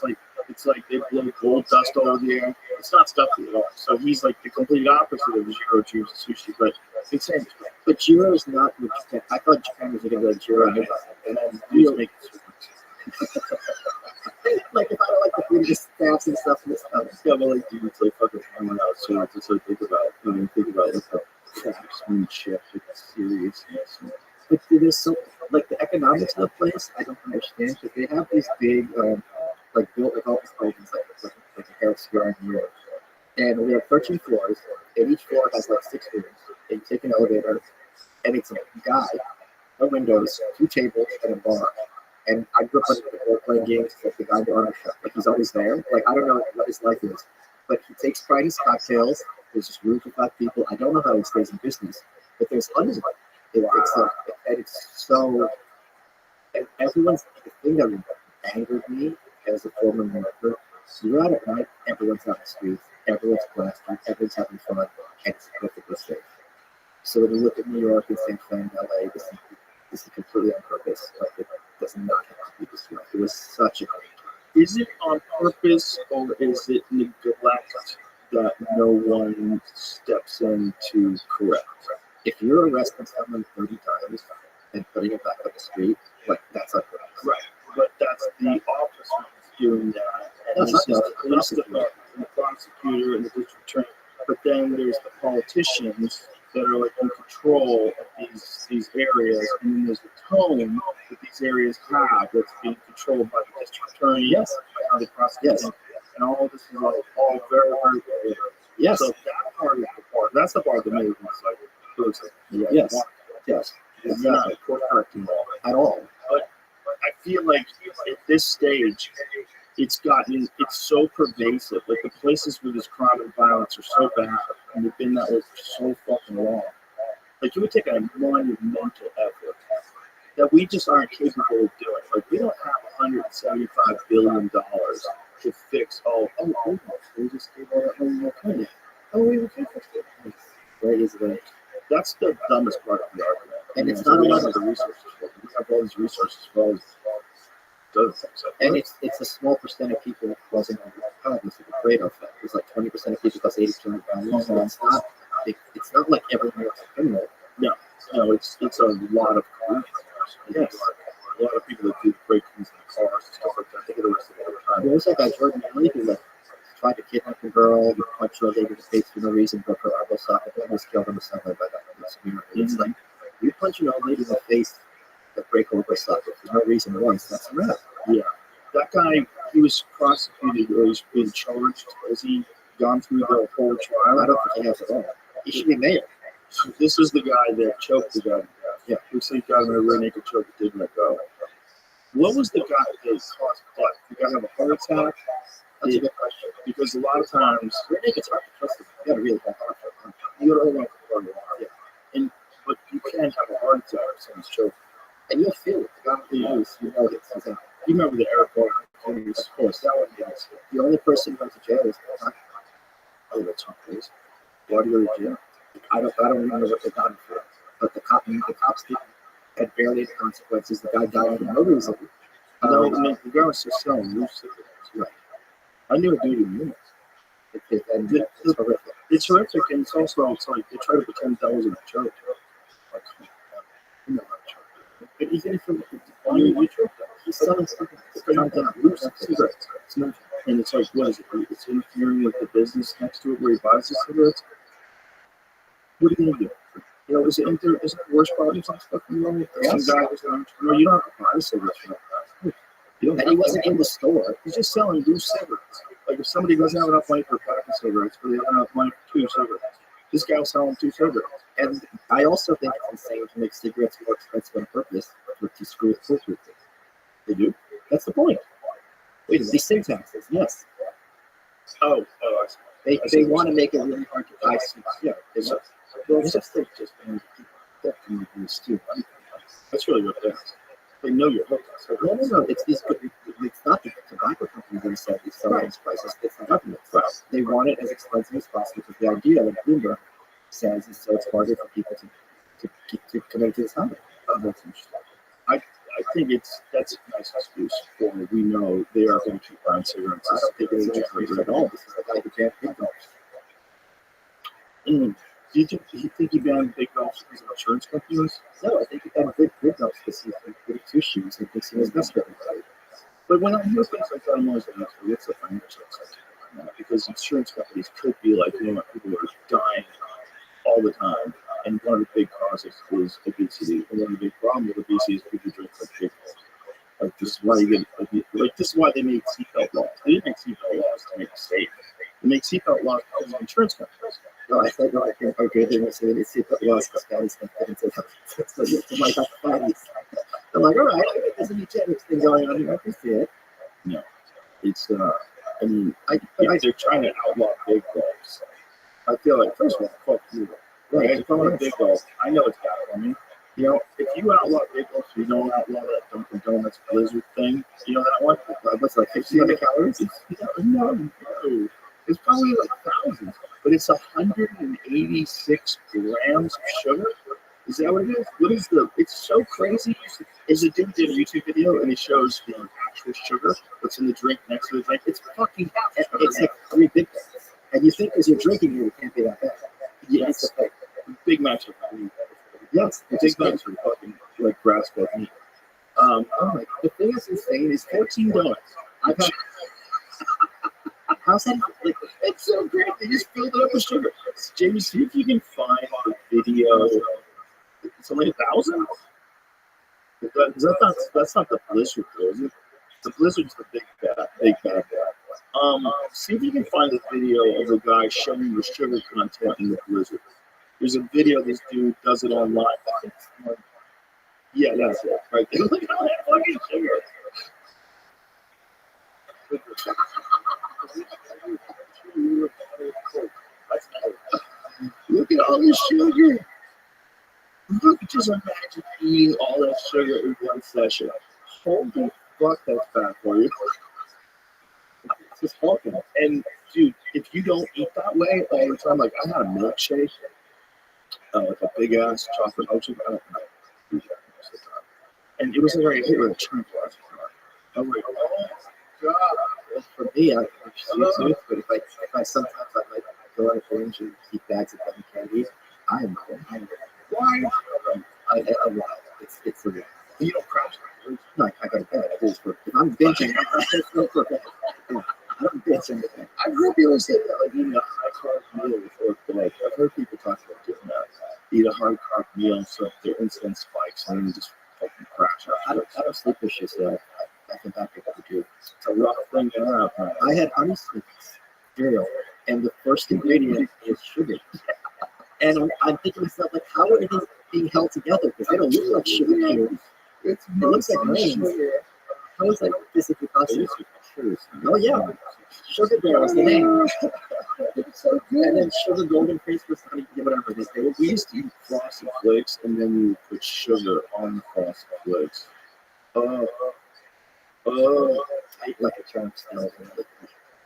it's like they blow gold dust over the air. It's not stuffy at all. So he's like the complete opposite of Jiro Juice Sushi, but it's same. But Jiro is not what Japan. I thought Japan was going to go Jiro. And then he's making like if I don't like the food, just stabs and stuff and stuff. yeah, but like dude, it's like fucking hanging out. So it's just like think about like the craftsmanship, like seriousness. But there's so like the economics of the place, I don't understand because they have these big like built like office buildings like a Harris Square in New York. And we have 13 floors, and each floor has like 6 rooms. And you take an elevator, and it's a guy, no windows, 2 tables, and a bar. And I grew up playing games like the guy in the armor shop. Like he's always there. Like I don't know what his life is, but he takes pride in his cocktails. There's just rooms with black people. I don't know how he stays in business, but there's hundreds of them. And it's so. And everyone's the thing that angered me as a former worker. You're out at night, everyone's out on the streets, everyone's blasting, everyone's having fun, and it's perfectly safe. So when you look at New York and San Fran, LA, this is completely on purpose. Like it does not have to be this way. It was such a great time. Is it on purpose or is it neglect that no one steps in to correct? If you're arresting someone 30 times and putting it back on the street, like that's on purpose. Right, but that's the officer doing that. And That's this not is the police department, and the prosecutor, and the district attorney. But then there's the politicians that are like in control of these areas, and then there's the tone that these areas have that's being controlled by the district attorney, Yes. by how they prosecute, Yes. and all of this is all very, very good. Yes. So that part is the part. That's the part that made me like, Yes. Yes. It's not a court correcting law. At all. But I feel like at this stage, it's so pervasive. Like the places where this crime and violence are so bad, and they've been that way for so fucking long. Like it would take a monumental effort that we just aren't capable of doing. Like we don't have $175 billion to fix all. Oh, we just gave all that money more. Oh, we can fix it. Very easily. That's the dumbest part of the argument. And it's So not we a lot have of the resources. We have all these resources for all these other things. and it's a small percent of people causing problems with the Pareto effect. It's like 20% of people cause 80% of problems. So it's not like everyone else is criminal. No, it's a lot of collusion. Yes. A lot of people that do break things in cars and stuff like that. They get arrested all the time. There was that guy Jordan Ellie who like tried to kidnap a girl, punched her lady in the face for no reason, broke her elbow socket, and was killed on the subway by that. It's like you punch an old lady in the face that break her elbow socket for no reason once. That's a wrap. Yeah. That guy, he was prosecuted or he's been charged. Has he gone through the whole trial? I don't think he has at all. He should be mayor. So this is the guy that choked the guy. Yeah. Who said he got him in a rear naked choke that didn't let go. What was the guy that caused death? Did the guy have a heart attack? That's a good question. Because a lot of times, Rear naked's hard to trust him. You got to really have heart attack. you don't know what yeah. But you can have a heart attack if someone's choking. And you'll feel it. The guy who knows, you know it's something. You remember the Eric Gordon case? Of course, that one, yes. The only person who went to jail is the doctor. Oh, that's not crazy. Why do you go to jail? I don't remember what they got him for. But the cops had barely any consequences. The guy died for no reason. No, I mean, the guy was just selling loose cigarettes. Right. I knew a dude in Guinness. It's horrific. It's horrific, and it's also, it's like they try to pretend that wasn't a joke. Like, come on, you know how to joke. But even if you joke, He's selling something. it's not that loose cigarettes. It's not, and it's like, what is it? It's interfering with the business next to it where he buys the cigarettes. What are you gonna do? You know, is it the worst problems and stuff wrong with Yes. some guy who's an entrepreneur? You don't have to buy the cigarettes for that. You don't And have he to. wasn't in the store. He's just selling loose cigarettes. Like if somebody doesn't have enough money for a pack of cigarettes, but they have enough money for 2 cigarettes, this guy was selling 2 cigarettes. And I also think it's insane to make cigarettes more expensive on purpose to screw with food with it. They do? That's the point. Wait, these sin taxes, yes. Oh, I see. They want to make it really hard to buy cigarettes. Yeah, they want. Well, it's just like just being that can be steal money. That's really what it is. They know you're hooked. So No. It's not the tobacco companies that set these selling prices. It's the government. They want it as expensive as possible because the idea, like Bloomberg says, is so it's harder for people to commit to this habit. that's interesting. I think that's a nice excuse for we know they are going to keep buying cigarettes. I don't think it's an excuse at all. This is the guy who can't think of. Do you think he banned big dogs because of insurance companies? No, I think he got a good notes because he's good at sushi and thinks he was best for everybody. But when I hear things like that, I'm always like, what's the financial incentive behind that? Because insurance companies could be like, you know what, people are dying all the time, and one of the big causes is obesity. And one of the big problems with obesity is people drink like shit. Like this is why you get like this is why they made seatbelt laws. They didn't make seatbelt laws to make it safe. They make seatbelt laws because of insurance companies. No, I think okay, they were saying it's seatbelt laws because guys can fit into like fatties. I'm like, all right, I think there's an eugenics thing going on here. I can see it. No, it's I mean, they're trying to outlaw big dogs. I feel like first of all, fuck you. Right? If I'm a big dog, I know it's bad for me. You know, if you outlaw big dogs, you don't outlaw that Dunkin' Donuts Blizzard thing. You know that one? What's like 1,500 calories? No. It's probably like thousands, but it's 186 grams of sugar. Is that what it is? What is it's so crazy. Is a dude did a YouTube video and he shows the actual sugar that's in the drink next to the drink. It's fucking It's like 3 big ones. And you think because you're drinking it, it can't be that bad. yes. Big Macs are funny. Yes, The Big Macs are fucking like grass-fed meat. oh my, the thing that's insane is 14 donuts. I've had. How's that? Like, It's so great. They just filled it up with sugar. Jamie, see if you can find the video. It's only 1,000. That's not the Blizzard, though, is it? The Blizzard's the big bad guy. See if you can find a video of a guy showing the sugar content in the Blizzard. There's a video this dude does it online. Yeah, that's it. Right there. Look at all that fucking sugar. Look at all this sugar. Look, just imagine eating all that sugar in one session. Holy fuck, that's bad for you. It's just awful. And dude, if you don't eat that way all the time, like I had a milkshake, like a big ass chocolate milkshake. I don't know. And it was like I hit with a chunk last time. I'm like, oh god. Well, for me, I'm sweet tooth, but if I sometimes I might go on a binge and keep bags of cotton candy, I'm Why? a lot. It's a lot. You don't crash. No, I go to bed. If I'm binging, it's not for bed. Yeah, I don't binge anything. I've heard people say that, like eating a high carb meal before, like I've heard people talk about doing that. Eat a high carb meal so their insulin spikes and then just fucking crash out. I don't sleep issues, so I can back it up with you. It's a rough thing to have. I had honey sweets cereal, and the first ingredient is sugar. And I'm thinking to myself, like, how are these being held together? Because they don't look like sugar cubes. It looks like grains. How is that physically possible? Oh yeah, sugar bear is the name. It's so good. And then sugar golden crisp, honey, whatever it is. We used to eat Frosted Flakes and then you put sugar on the Frosted Flakes. I like a charm style.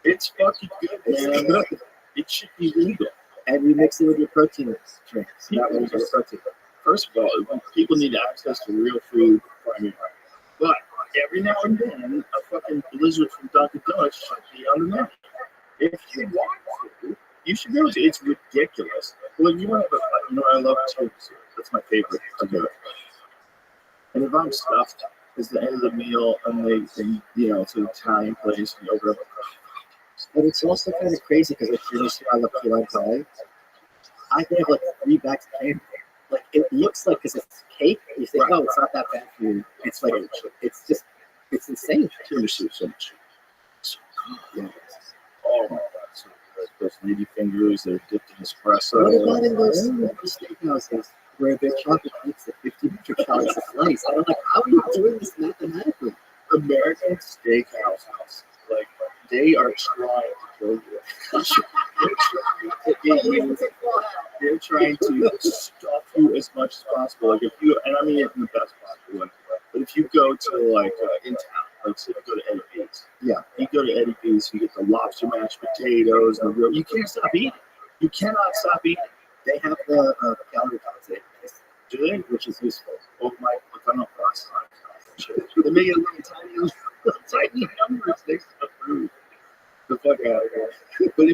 It's fucking good, man. It should be legal. And you mix it with your protein drinks. So that way you get protein. First of all, people need access to real food. But every now and then, a fucking blizzard from Dunkin' Donuts should be on the menu. If you want to, you should go to. It's ridiculous. Well, you want to, you know, I love tiramisu. That's my favorite to do. And if I'm stuffed, it's the end of the meal, and they you know, it's an Italian place, and you open up. But it's also kind of crazy because like tiramisu, I love key lime pie. I can have like 3 bags of candy. Like it looks like because it's cake, you think, oh, it's not that bad for you. It's like it's just it's insane. Tiramisu so much. Yeah. Oh my god, so good. Those lady fingers, they're dipped in espresso. What about in those steakhouses where their chocolate cakes at 1,500 calories a slice? I'm like, how are you doing this mathematically? American steakhouses, like they are trying to kill you. They're trying to stuff you as much as possible. Like if you, and I mean it in the best possible way. But if you go to like in town, like say you go to Eddie V's, you go to Eddie V's, you get the lobster mashed potatoes and the real. You can't stop eating. You cannot stop eating. They have the calorie counting, Do they? which is useful. Oh my! I don't know. They make it a little tiny numbers next to the food. The fuck out of here. But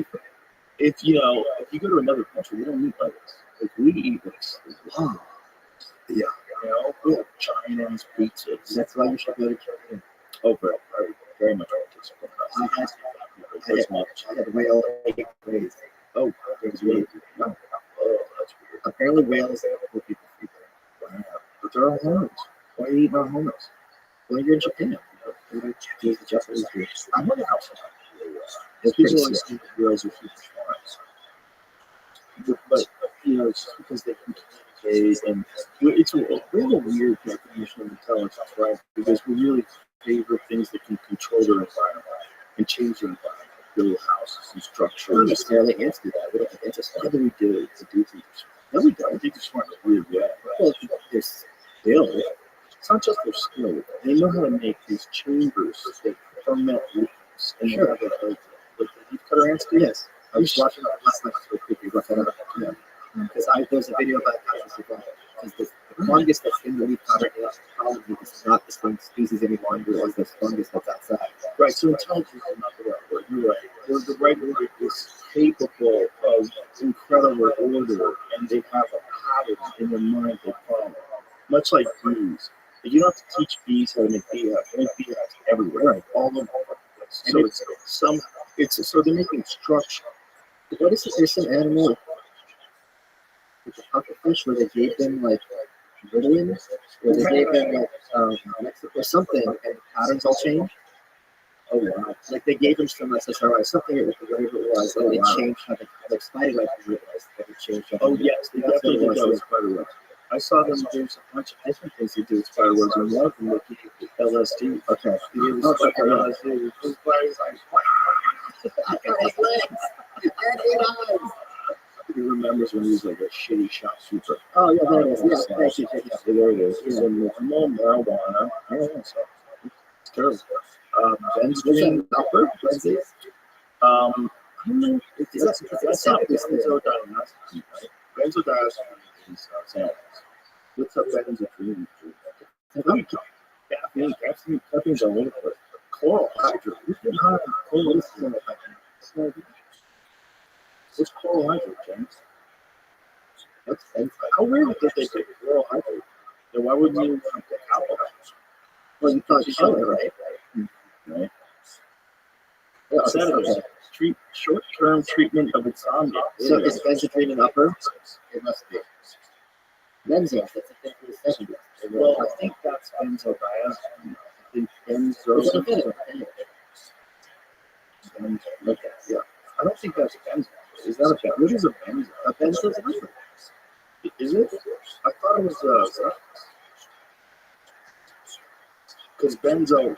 if you know, if you go to another country, we don't eat like this. Like we eat this. Wow. Yeah. You know, we have China's pizzas. That's why you should go to Japan. Oh, very much. I had whale egg glaze. Oh, It was really good. no. Oh, that's weird. Apparently whales are poor people feed them. Wow. But they're all homers. Why are you eating our homers? Well, you're in Japan. Japanese the Japanese food. I wonder how It's people pretty always sick. think girls are super smart. But you know, it's just because they can communicate, and it's we have a weird definition of intelligence, right? Because we really favor things that can control their environment and change their environment, build houses and structures. Not necessarily ants do that. We don't think ants are smart. Yeah, but we do. It's a dude thing. No, we don't. I think they're smart in a weird way. Well, there's still. It's not just their skill. They know how to make these chambers that ferment leaves. And Sure. like the leaf cutter ants do. Yes. I was watching that last night so quickly. Because there's a video about how to survive. Because the fungus that's in the leaf cutter is probably not the same species anymore. It was the fungus that's outside. Right, so intelligence is not the right word. You're right. The right word is capable of incredible order, and they have a pattern in their mind they follow. Much like bees. But you don't have to teach bees how to make bee hives. They make bee hives everywhere, right? All over the place. So so they're making structure. What is it? There's some animal with the pufferfish where they gave them like vitamins, where they gave them like or something, and the patterns all changed. Oh wow. Like they gave them some SSRI, something or whatever it was, and they changed how the like spider webs realized that it changed. Oh yes, they That's what definitely it was. did that with spider webs. I saw them do a bunch of different things they do with spider webs, and one of them looked at LSD. Okay. LSD. The spider's like, I got his legs and 8 eyes. remembers when he was like a shitty shopkeeper. Oh, yeah, there it is. Yeah, thank you. Yeah, there it is. It's a normal marijuana. Yeah, so it's terrible. Benzene upper. I don't know. That's not benzodiazepine, right? Benzodiazepine is what's up benzodrine? Caffeine's all over the place. Chloral hydrate. Who's been high on chloral hydrate? What's chloral hydrate, James? How weird is that they pick chloral hydrate? Then why wouldn't you want to pick alcohol? Well, you thought you showed it, right? Right? Yeah, Sedatives. Short-term treatment of insomnia. So is benzodrine an upper? It must be. Benzos, that's a thing for the 70s. Well, I think that's benzodiazepine. I think yeah. I don't think that's benzo. Is that a benzo? What is a benzo? A benzo is an upper. Is it? I thought it was because benzo.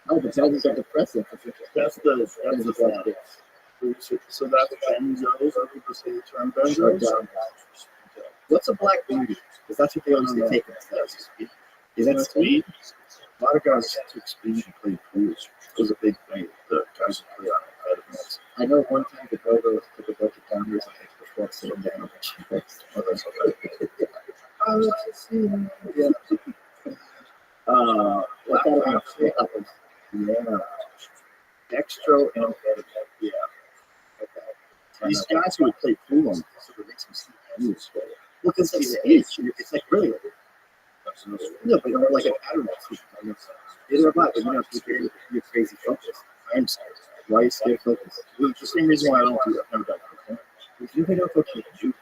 Oh, the benzos are depressant. That's the so that's benzos. Or people say the term benzos. What's a black beauty? Because that's what they always say take it. Is that speed? A lot of guys took speed and played pool. It was a big thing. The guys who play on amphetamines. I know one time the Go-Go's took a bunch of downers and they before sitting down. Oh, that's okay. Yeah. What kind of uppers? Yeah. Dextroamphetamine. Yeah. Okay. These guys who would play pool on this, it makes them sleep endless. Well, because it's like brilliant. No, but you're like an adolescent. Either or not, but you know, you're crazy focus. I'm sorry. Why you stay focused? It's the same reason why I don't do that. I've never done it. If you think of cocaine,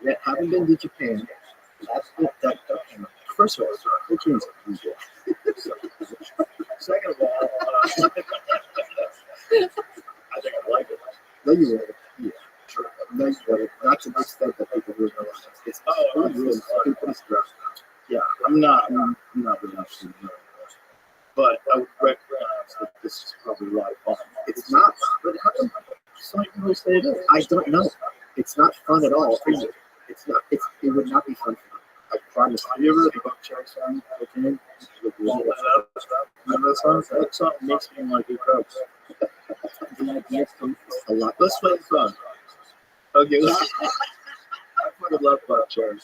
that having been to Japan, that First of all, cocaine's illegal. Second of all, I think I like it. no, you would. Yeah, sure. No, you would. Not to the extent that people really know. It's Really stupid stuff. Yeah, I'm not really interested in that. But I would recognize that this is probably a lot of fun. It's not. But how come Some people say it is. I don't know. It's not fun at all for you. It's not. It would not be fun for you. I promise. Have you ever heard the Buckcherry song? Cocaine? Remember that song? That song makes me want to do drugs. The idea comes a lot. Let's play the song. Okay, I fucking love Buckcherry.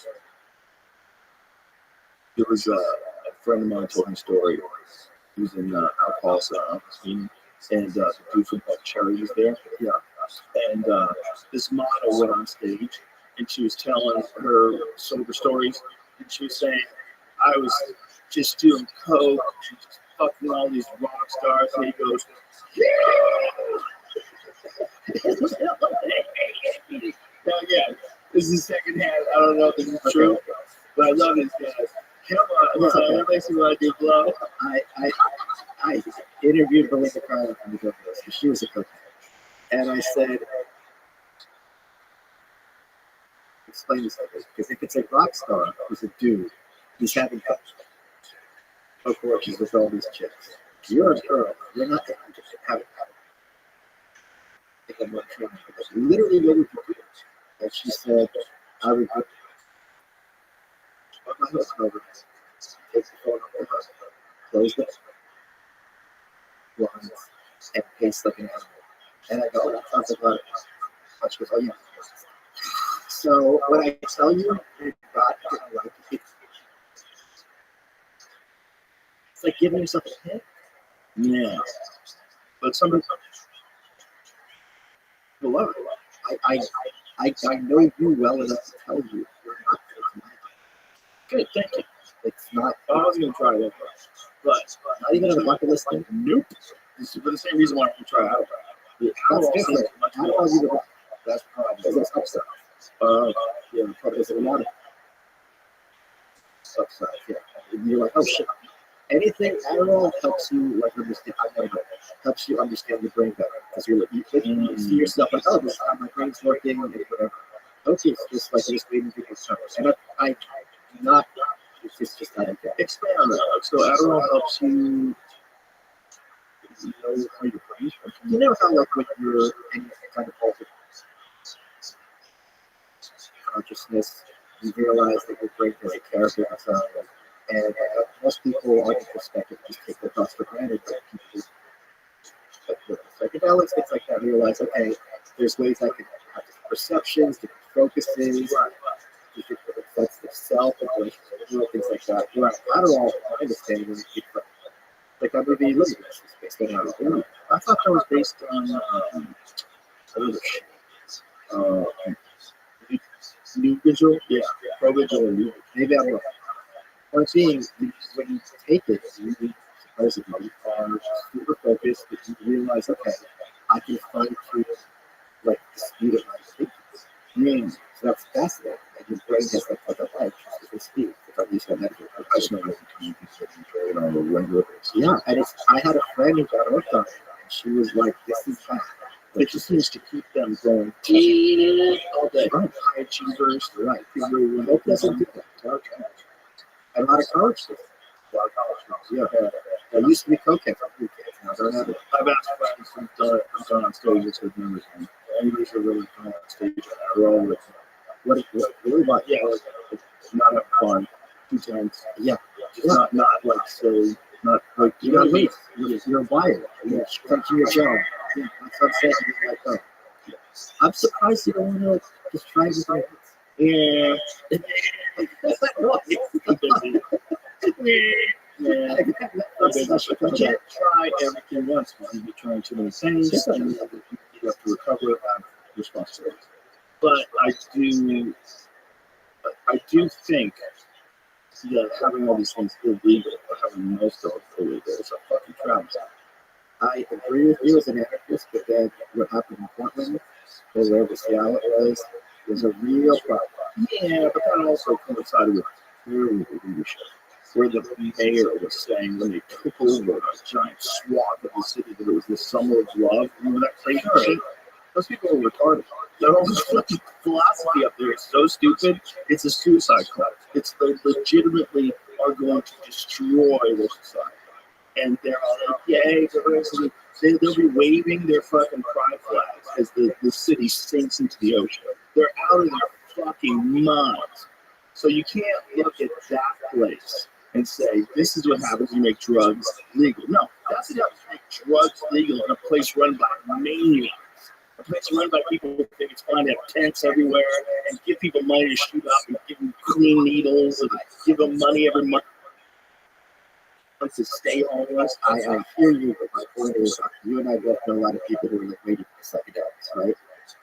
There was a friend of mine told me a story. He was in Alcoholics Anonymous, and the dude from Buckcherry was there. Yeah. And this model went on stage, and she was telling her sober stories, and she was saying, I was just doing coke and just fucking all these rock stars, and he goes, Now again, this is secondhand. I don't know if this is true, but I love these guys. Come on, that makes me want to do blow. I interviewed Belinda Carlisle from the Go-Go's because she was a cook, and I said, explain this because if it's a rock star who's a dude, he's having fun. Of course, he's with all these chicks. You're a girl. You're not having fun. If I'm not training for this, literally, what would you do? And she said, I would put my husband over, take the phone off the husband, close the blinds, and pace like an animal. And I go, that sounds like a lot of fun. She goes, oh yeah. So when I tell you, you're not gonna like it. It's like giving yourself a hit. Yeah. But some people love it. I know you well enough to tell you you're not going to like it. Good, thank you. It's not. I was going to try that, but Not even on a bucket list thing. nope. This is for the same reason why I want to try out. That's different. How do I do the That's probably because it's upside. yeah, Probably there's a lot of upside. Yeah. And you're like, oh shit. Anything Adderall helps you like understand. Helps you understand the brain better because you see yourself like, oh, this is how my brain's working and whatever. Okay, it's just like just reading people's charts, and I not. It's just not okay. expand on that. So Adderall helps you know how your brain's working. you know how like when you're in kind of altered consciousness, you realize that your brain has a character of its own, and most people on perspective just take their thoughts for granted. But people, like with psychedelics, it's like that. Realize, okay, there's ways I can have different perceptions, different focuses, different sets of self, and things like that. Right. Adderall, I understand, is like that movie Limitless is based on Adderall. I thought that was based on other shit. New Vigil? Yeah, Pro Vigil and New. Maybe I'm wrong. Point being, when you take it, you supposedly are super focused, but you realize, okay, I can find through like the speed of my thinking. So that's fascinating. And your brain has like other life with the speed. If at least I medical professional you know, on a regular basis. Yeah, and it's I had a friend who got hooked on it, and she was like, this is bad. It just seems to keep them going all day. Right. High achievers, Right. everyone. Hope doesn't do that. And a lot of college students. A lot of college students. Yeah. There used to be cocaine for kids. Now they're not. I've asked friends who've done on stages with members, and members are really fun on stage. They're all with What really about? yeah, like, it's not having fun. Too tense. Yeah. Just not like silly. Not like You gotta wait. You're wired. You come to your job. Yeah, that's what I'm saying. You're like, oh. I'm surprised you don't want to just try this out. Yeah. Yeah. You can't try everything once. You'll be trying too many things. And you have to recover and have responsibility. But I do think that having all these things illegal, or having most of it illegal, is a fucking travesty. I agree with you as an anarchist, but then what happened in Portland, or wherever Seattle it was a real problem. Yeah, but that also coincided with terrible leadership, where the mayor was saying when they took over a giant swath of the city that it was the summer of love. Remember that crazy shit? Those people are retarded. That whole fucking philosophy up there is so stupid. It's a suicide club. It's they legitimately are going to destroy the society. And they're all like, yay, they'll be waving their fucking pride flags as the city sinks into the ocean. They're out of their fucking minds. So you can't look at that place and say, this is what happens when you make drugs legal. No, that's what happens when you make drugs legal in a place run by maniacs. A place run by people who think it's fine to have tents everywhere and give people money to shoot up and give them clean needles and give them money every month to stay homeless. I hear you, but my point is, you and I both know a lot of people who are like waiting for psychedelics, right?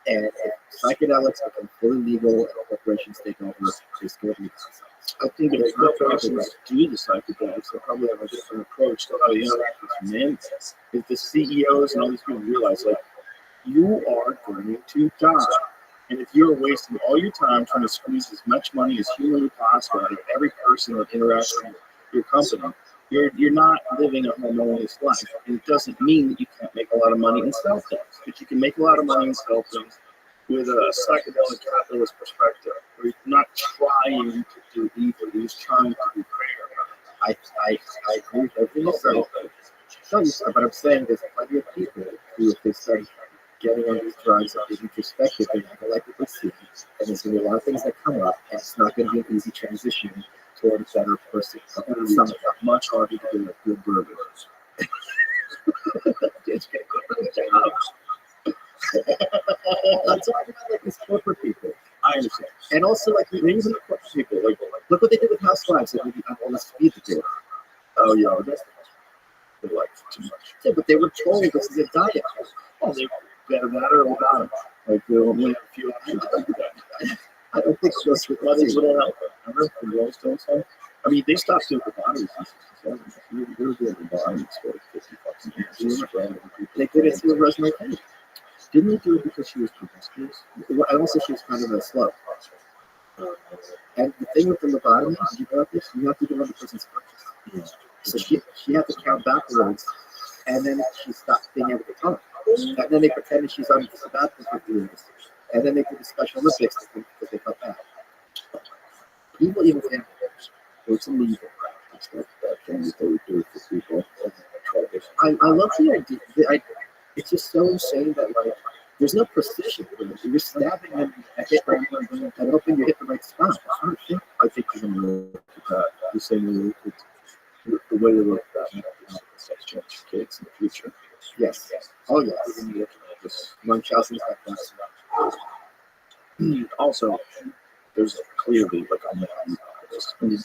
And if psychedelics become fully legal and corporations take over, there's going to be consequences. I think if corporations do the psychedelics, they'll probably have a different approach to how they interact with humanity. If the CEOs and all these people realize, like, you are going to die. And if you're wasting all your time trying to squeeze as much money as humanly possible out of every person that interacts with your company, you're not living a harmonious life. And it doesn't mean that you can't make a lot of money and sell things, but you can make a lot of money and sell things with a psychedelic capitalist perspective, where you're not trying to do evil, you're just trying to do prayer. I agree with everything you say. But I'm saying there's plenty of people who, if they start getting on these drugs and being introspective, they're not going to like what they see. And there's going to be a lot of things that come up, and it's not going to be an easy transition toward a better person. It's much harder to do a good bourbon. I'm talking about like these corporate people. I understand. And also like even the corporate people. Like look what they did with Housewives and all the speed to do. Oh yeah, that's they like too much. Yeah, but they were told this is a diet. Oh, they better that or without it. Like they'll only have a few options to do that. I don't think so. Others will help. Remember the Rothschild song? I mean, they stopped doing the batteries in 67. They were doing the batteries for 50 fucking years. They did it through Rosemary Clooney. Didn't they do it because she was promiscuous? And also she was kind of a slut. And the thing with the lobotomy, did you know this? You have to give on the person's purchase. So she had to count backwards, and then she stopped being able to talk. And then they pretended she's on sabbatical for 3 years. And then they did the Special Olympics because they felt bad. People even think it's illegal. It's like that thing that they would do for people. I love the idea. it's just so insane that like there's no precision. You're stabbing them at hip and hoping you hit the right spot. It's hard to think. I think you're going to look at that the same way the way they look at that sex change kids in the future. Yes. Oh yes. We're going to be looking at this. Munchausen's like that. Also, there's clearly like on it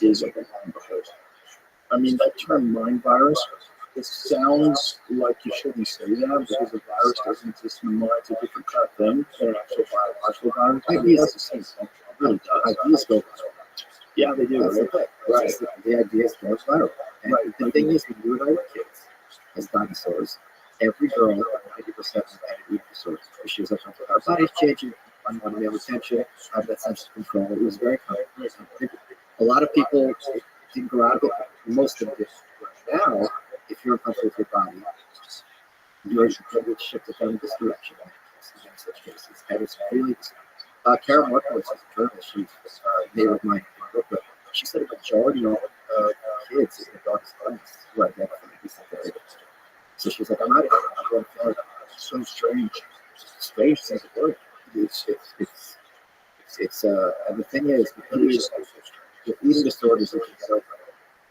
is like a mind virus. I mean, that term mind virus, it sounds like you shouldn't say that because a virus doesn't exist in the mind. It's a different kind of thing than an actual biological virus. Ideas, the same thing. It really does. ideas go viral. Yeah, they do. That's Right? the thing. Right. It's the ideas go viral. And Right. the thing is, when you and I were kids, as dinosaurs, every girl, 90% had an eating disorder. She was like, our body's changing, unwanted attention, have that sense of control. It was very common. A lot of people didn't grow out of it. Most of them did. Now, if you're uncomfortable with your body, you're shifted down in this direction. In such cases, and it's really. Karen Markowitz is a journalist. She's neighbor of mine. She said a majority of kids in the darkest class who identify as very. So she's like, I'm not going to Florida. It's so strange. Strange since the word. And the thing is, because the eating disorders you can get over.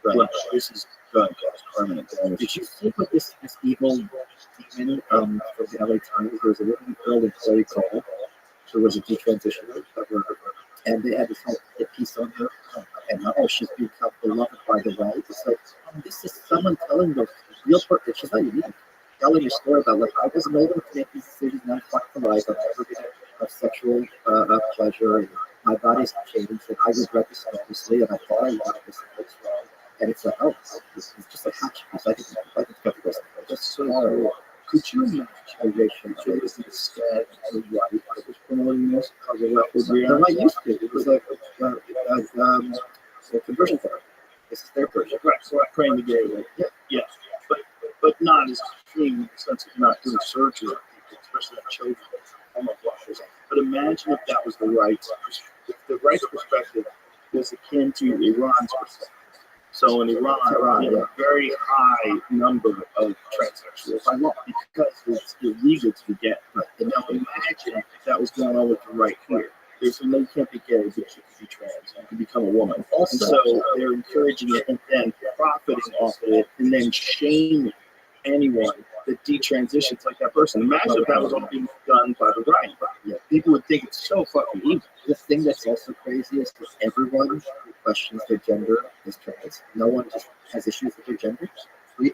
Right. This is going to cause permanent damage. Did you see what this evil demon from the LA Times? There was a little girl in Chloe Cole who was a detransitioner, and they had this whole piece on her, and she's become beloved by the right. It's like, this is someone telling the real person. She's not unique. Telling a story about like I wasn't able to make these decisions, and I'm fucked for life. I'm never gonna have sexual pleasure, and my body's changed, and I regret this enormously, and I thought I wanted this, and it's wrong. And it's like, oh, it's just a hatchet piece. I think it's got to go somewhere. Just so horrible. Could you imagine a ratio choice instead of the right that was promoting this? How the left would They're react? not used to it. It was like conversion therapy. This is their version. Right, so I'm praying the gay way. Yeah. But not as extreme in the sense of not doing surgery on people, especially on children. Oh my gosh. But imagine if that was the right, if the right perspective was akin to Iran's perspective. So in Iran, a very high number of transsexuals by law because it's illegal to get. And now imagine if that was going on with the right here. There's no, you can't be gay, but you can be trans. You can become a woman. Also, and so they're encouraging it and then profiting off of it and then shaming anyone that detransitions like that person. Imagine if that was all being done by the right. Yeah, people would think it's so fucking evil. The thing that's also crazy is that everyone who questions their gender is trans. No one just has issues with their gender.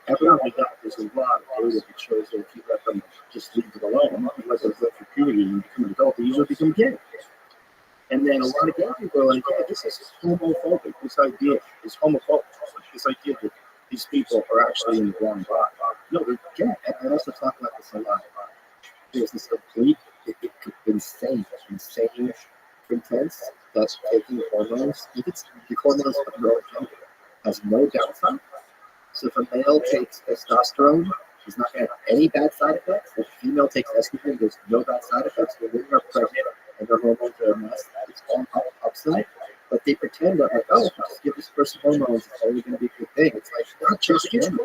Everyone with that, there's a lot of data that shows that if you let them just leave it alone, you let them go through puberty and become an adult, they usually become gay. And then a lot of gay people are like, yeah, this is homophobic. This idea is homophobic. This idea that these people are actually in the wrong body. No, they're gay. I also talk about this a lot. There's this complete, insane pretense that taking hormones, if it's the hormones of your own gender, has no downside. So if a male takes testosterone, he's not going to have any bad side effects. If a female takes estrogen, there's no bad side effects. When women are pregnant and their hormones are a mess, it's all upside. But they pretend that, like, oh, if you just give this person hormones, it's only going to be a good thing. It's like, not just gender.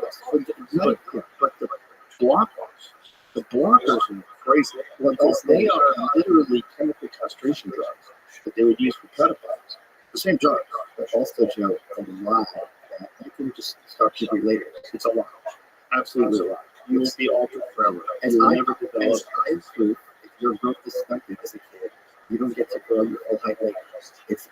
But the blockers are crazy. Because they are literally chemical castration drugs that they would use for pedophiles. The same drug. But also, Joe, a lie that you can just start puberty later. It's a lie. Absolutely a lie. You will be altered forever. And you will I never develop. I'm proof if your growth is stunted as a kid, you don't get to grow your full height later.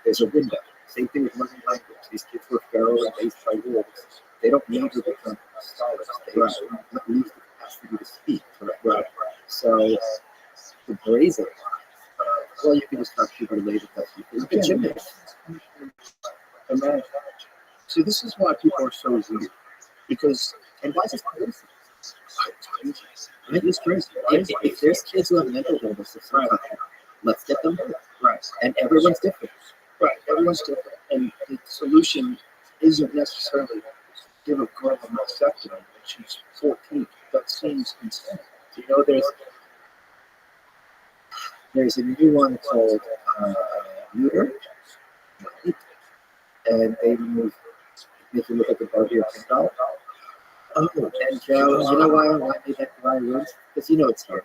There's a window. Same thing with learning language. These kids were feral and raised by wolves. They don't need to become scholars. They lose the capacity to speak. Right. So the brazen well, you can just start puberty later. You can gymnast. Imagine. See, this is why people are so weird. Because, And why is this crazy? it is crazy. If there's kids who have mental illness of some kind, let's get them better. Right. And everyone's different. Right. Everyone's different. And the solution isn't necessarily give a girl a mastectomy when she's 14. That seems insane. You know, there's a new one called Neuter, and they remove, if you look at the Barbie or Ken doll, Oh, and Joe, you know why I made that dry room? Because you know it's here.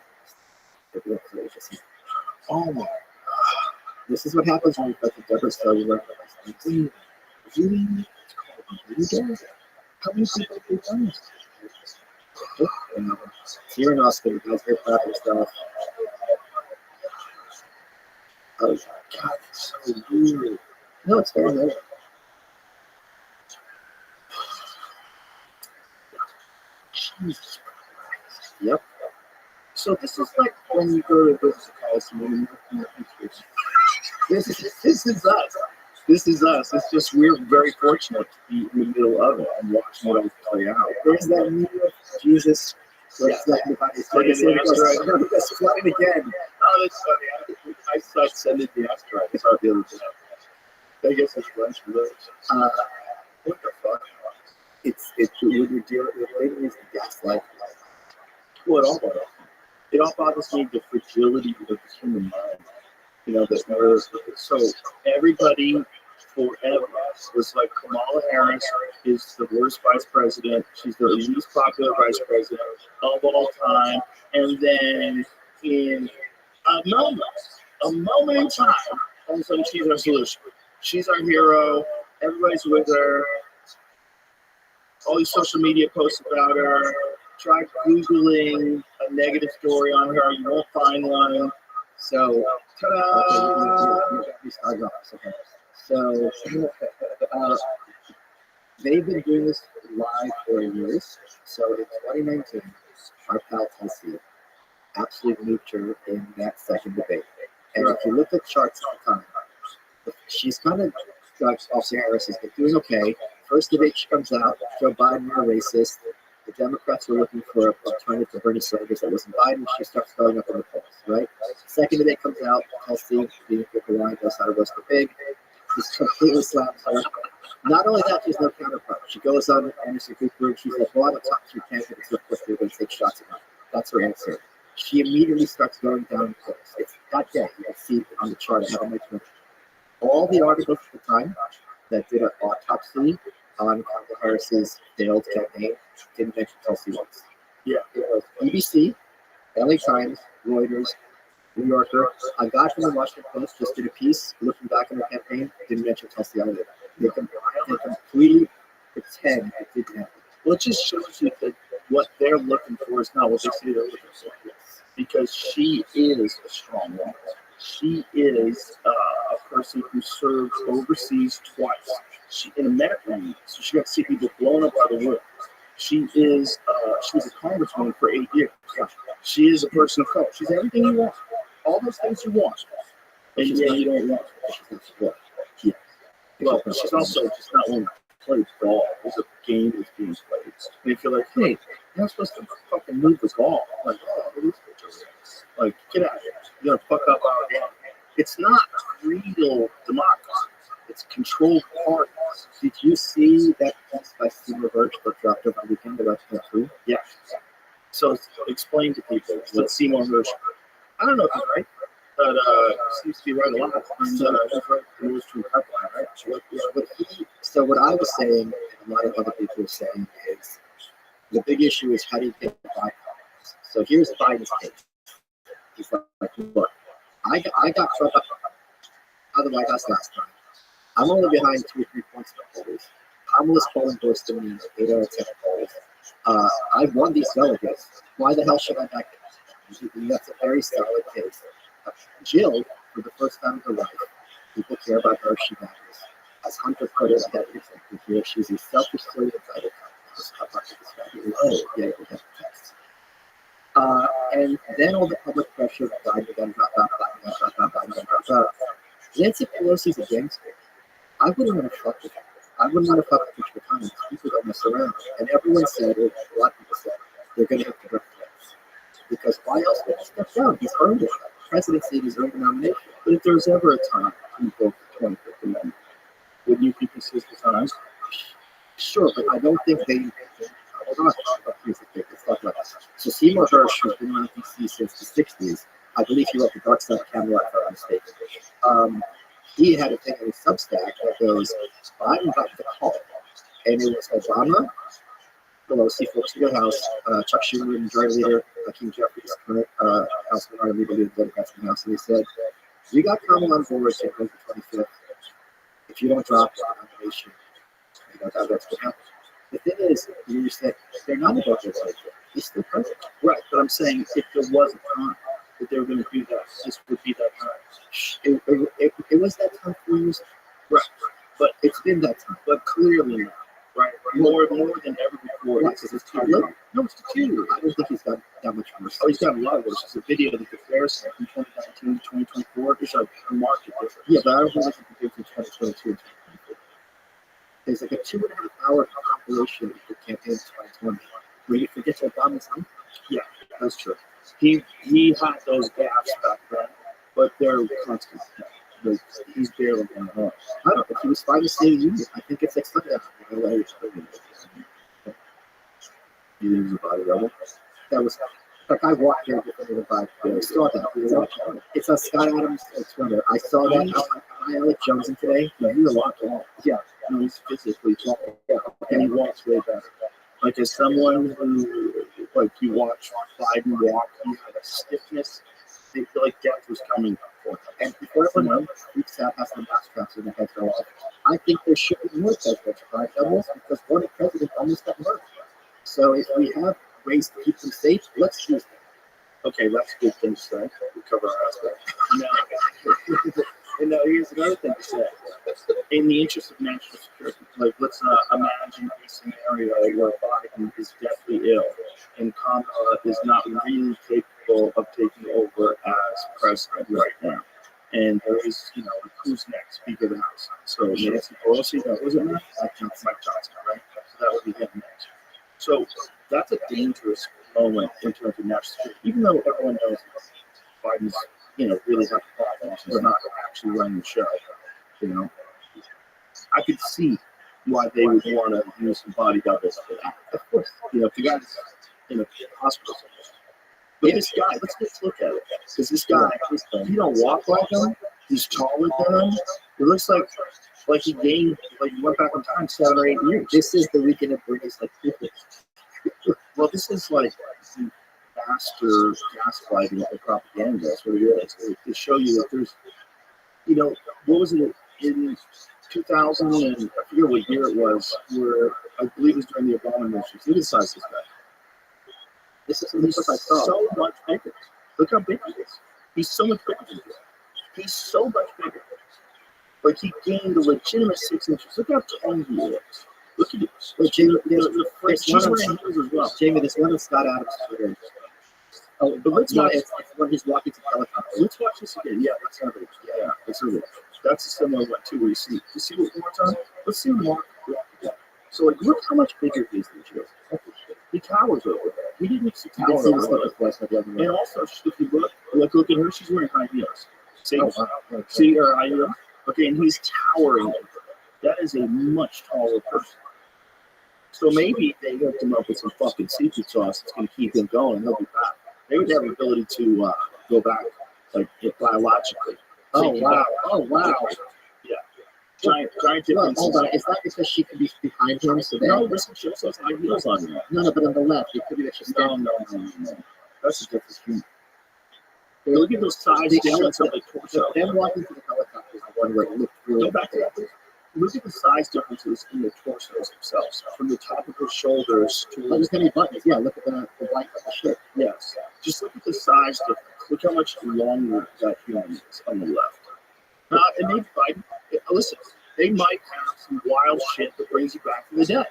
Oh my. This is what happens when you put the Deborah cellular. Really? How many people have you done this? Here in Austin, you guys very proud of yourself. Oh, God, it's so weird. no, it's very good. Jesus. Yep. So this is like when you go to a business class and you're looking at pictures. This is us. This is us. It's just we're very fortunate to be in the middle of it and watching it all play out. There's that meme of Jesus. What's that about his It's flying again. Oh, that's funny. I saw Send the Asteroid. I saw it the other day. I guess it's lunch for those. What the fuck? It's when you're dealing with ladies and gaslight. Well, it all bothers me, the fragility of the human mind. You know, that we're, so everybody forever was like, Kamala Harris is the worst vice president. She's the least popular vice president of all time. And then in a moment in time, all of a sudden she's our solution. She's our hero. Everybody's with her. All these social media posts about her. Try Googling a negative story on her. You won't find one. So, ta-da! So, they've been doing this live for years. So in 2019, our pal Tessie absolutely moved her in that second debate. And if you look at charts at the time, she's kind of, obviously Harris has been doing okay. First debate she comes out, Joe Biden, you're a racist. The Democrats were looking for an alternative to Bernie Sanders that wasn't Biden. She starts going up in the polls, right? Second debate comes out, Tessie, being the line, goes how to roast the pig. Just completely slaps her. Not only that, she's no counterpart. She goes on Anderson Cooper and she's like, well, I'm a top 3 candidate, so of course they're going to take shots at her. That's her answer. She immediately starts going down in polls. It's that day, you can see on the chart, I have on my Twitter. All the articles at the time that did an autopsy on Kamala Harris's failed campaign didn't mention Tulsi once. Yeah. It was BBC, LA Times, Reuters, New Yorker. A guy from the Washington Post just did a piece looking back on the campaign, didn't mention Tulsi either. They completely pretend it didn't happen. Well, it just shows you that what they're looking for is not what they say they're looking for. Because she is a strong woman. She is a person who served overseas twice. She in America, so she got to see people blown up by the war. She was a congresswoman for 8 years. She is a person of color. She's everything you want. All those things you want. And yeah, you don't want. Yeah. Well, she's also just not one that plays ball. There's a game that's being played. And if you're like, hey, you're not supposed to fucking move the ball. Like, oh, what is it? Like, get out of here. You're going to fuck up our game. It's not real democracy. It's controlled parties. Did you see that piece by Seymour Hersh that dropped over the weekend about Tennessee? Yeah. So explain to people what Seymour Hersh. I don't know if he's right, but seems to be right a lot. And he's right in those two pipelines, right? So what I was saying, and a lot of other people are saying, is the big issue is how do you get Biden? So here's Biden's case. He's like, look, I got Trump out of the White House last time. I'm only behind 2 or 3 points in the polls. Kamala's polling worse than me, 8 out of 10 polls. I've won these delegates. Why the hell should I back him? That's a very solid case. Jill, for the first time in her life, people care about her, she matters. As Hunter put it, I have here, she's a selfish, silly, entitled oh, yeah, we have text. And then all the public pressure, Biden. Nancy Pelosi's against it. I wouldn't want to fuck with her. I wouldn't want to fuck with Mitch McConnell. People don't mess around. And everyone said, or a lot of people said, they're going to have to replace. Because why else would he step down? He's earned it. The presidency, he's earned the nomination. But if there's ever a time to vote for 25th Amendment, would you be consistent on? Sure, but I don't think they. Hold on. Here's the thing. Let's talk about this. So Seymour Hersh, who's been on DC since the 60s, I believe he wrote The Dark Side of Camelot, if I'm not mistaken. He had a thing in his Substack that goes, Biden got the call, and it was Obama, Pelosi, folks to the House, Chuck Schumer, Majority Leader, Hakeem Jeffries, current House Minority Leader, the Democrats in the House, and they said, "We got Kamala on board to November 25th. If you don't drop the nomination, that's what's going to happen." The thing is, you said they're not about this. It's still perfect. Right, but I'm saying if there was a time that they were going to do that, this would be that time. It was that time 4 years ago. Right, But it's been that time. but clearly not. Right, more than ever before. Right, because it's deteriorating. No, it's deteriorating. I don't think he's got that much worse. Oh, he's got a lot worse. There's a video that compares from 2019 to 2024. There's a market difference. Yeah, but I don't think we can compare to 2022 and 2024. There's like a 2.5 hour compilation of the campaign in 2020 where you forget Obama's time. Yeah, that's true. He had those gaps back then, but they're constant. He's barely going on. I don't think he was fighting State of the Union. I think it's like something that He was a body rebel. that was like I walked here before the vibe. I saw that. It's on Scott Adams' Twitter. I saw that. I Alex Jones today. No, he's a lot taller. Yeah, No, he's physically tall. Yeah, and he walks way better. Like as someone who, like you watch Biden walk, he had a stiffness. They feel like death was coming for him. and before everyone knows, we've sat past the mask traps in the head go off. I think there should be more presidential crime doubles because one president almost got murdered. So if we have ways to keep them safe, let's use them. Okay, that's a good thing to say. We cover our aspect. And now here's another thing to say. In the interest of national security, like let's imagine a scenario where Biden is deathly ill and Kamala is not really capable of taking over as president right now. And there is, like, who's next? Speaker of the House. So Nancy Pelosi, that was it, Mike Johnson, right? So that would be him next. So that's a dangerous moment in terms of national security, even though everyone knows Biden's, really have problems. They're not actually running the show. I could see why they would want to use some body doubles for that. Of course, if the guy's in a hospital. But this guy, let's look at it. Because this guy, he don't walk like him. He's taller than him. It looks like he gained, like he went back in time 7 or 8 years. This is the weekend of Bernie's like people. Well, this is like the faster gaslighting of the propaganda. That's what it is. To show you that there's, what was it in 2000 and I forget what year it was, where I believe it was during the Obama administration. Look at the size of this guy. This is He's what I saw. so much bigger. Look how big he is. He's so much bigger than you. He's so much bigger. Like he gained a legitimate 6 inches. Look how tall he is. Look at this. Well, Jamie, She's wearing heels as well. Jamie, there's one of Scott Adams' Twitter. Oh, but let's No, watch. it's when he's walking to the helicopter. Let's watch this again. Yeah, let's have it. Yeah, let's have it. That's a similar one too. Where you see it one more time. Let's see Mark walk again. So like, look how much bigger he is than Joe. He towers over there. He didn't used to You can tower see over this there. look twice, but the other way. And also, if you look at her. She's wearing high heels. See, Oh, wow. see her high heels. Okay, and he's towering over her. That is a much taller person. So maybe they hooked him up with some fucking secret sauce that's going to keep him going. He'll be back. They would have the ability to go back, like biologically. Oh, wow. Oh, wow. Yeah. Giant Look, difference. hold on. Is that because she could be behind him? So No, that, listen, she also has high heels on there. no, but on the left, it could be that she's No. That's a difference. Look at those size difference of the torso. Them walking to the helicopter is the one where it looked really Go back to that. Look at the size differences in the torsos themselves, from the top of her shoulders Oh, to there's many buttons. Yeah, look at the white of the shirt. yes. Just look at the size difference. Look how much longer that human is on the left. And they fight. Listen, they might have some wild shit that brings you back from the dead.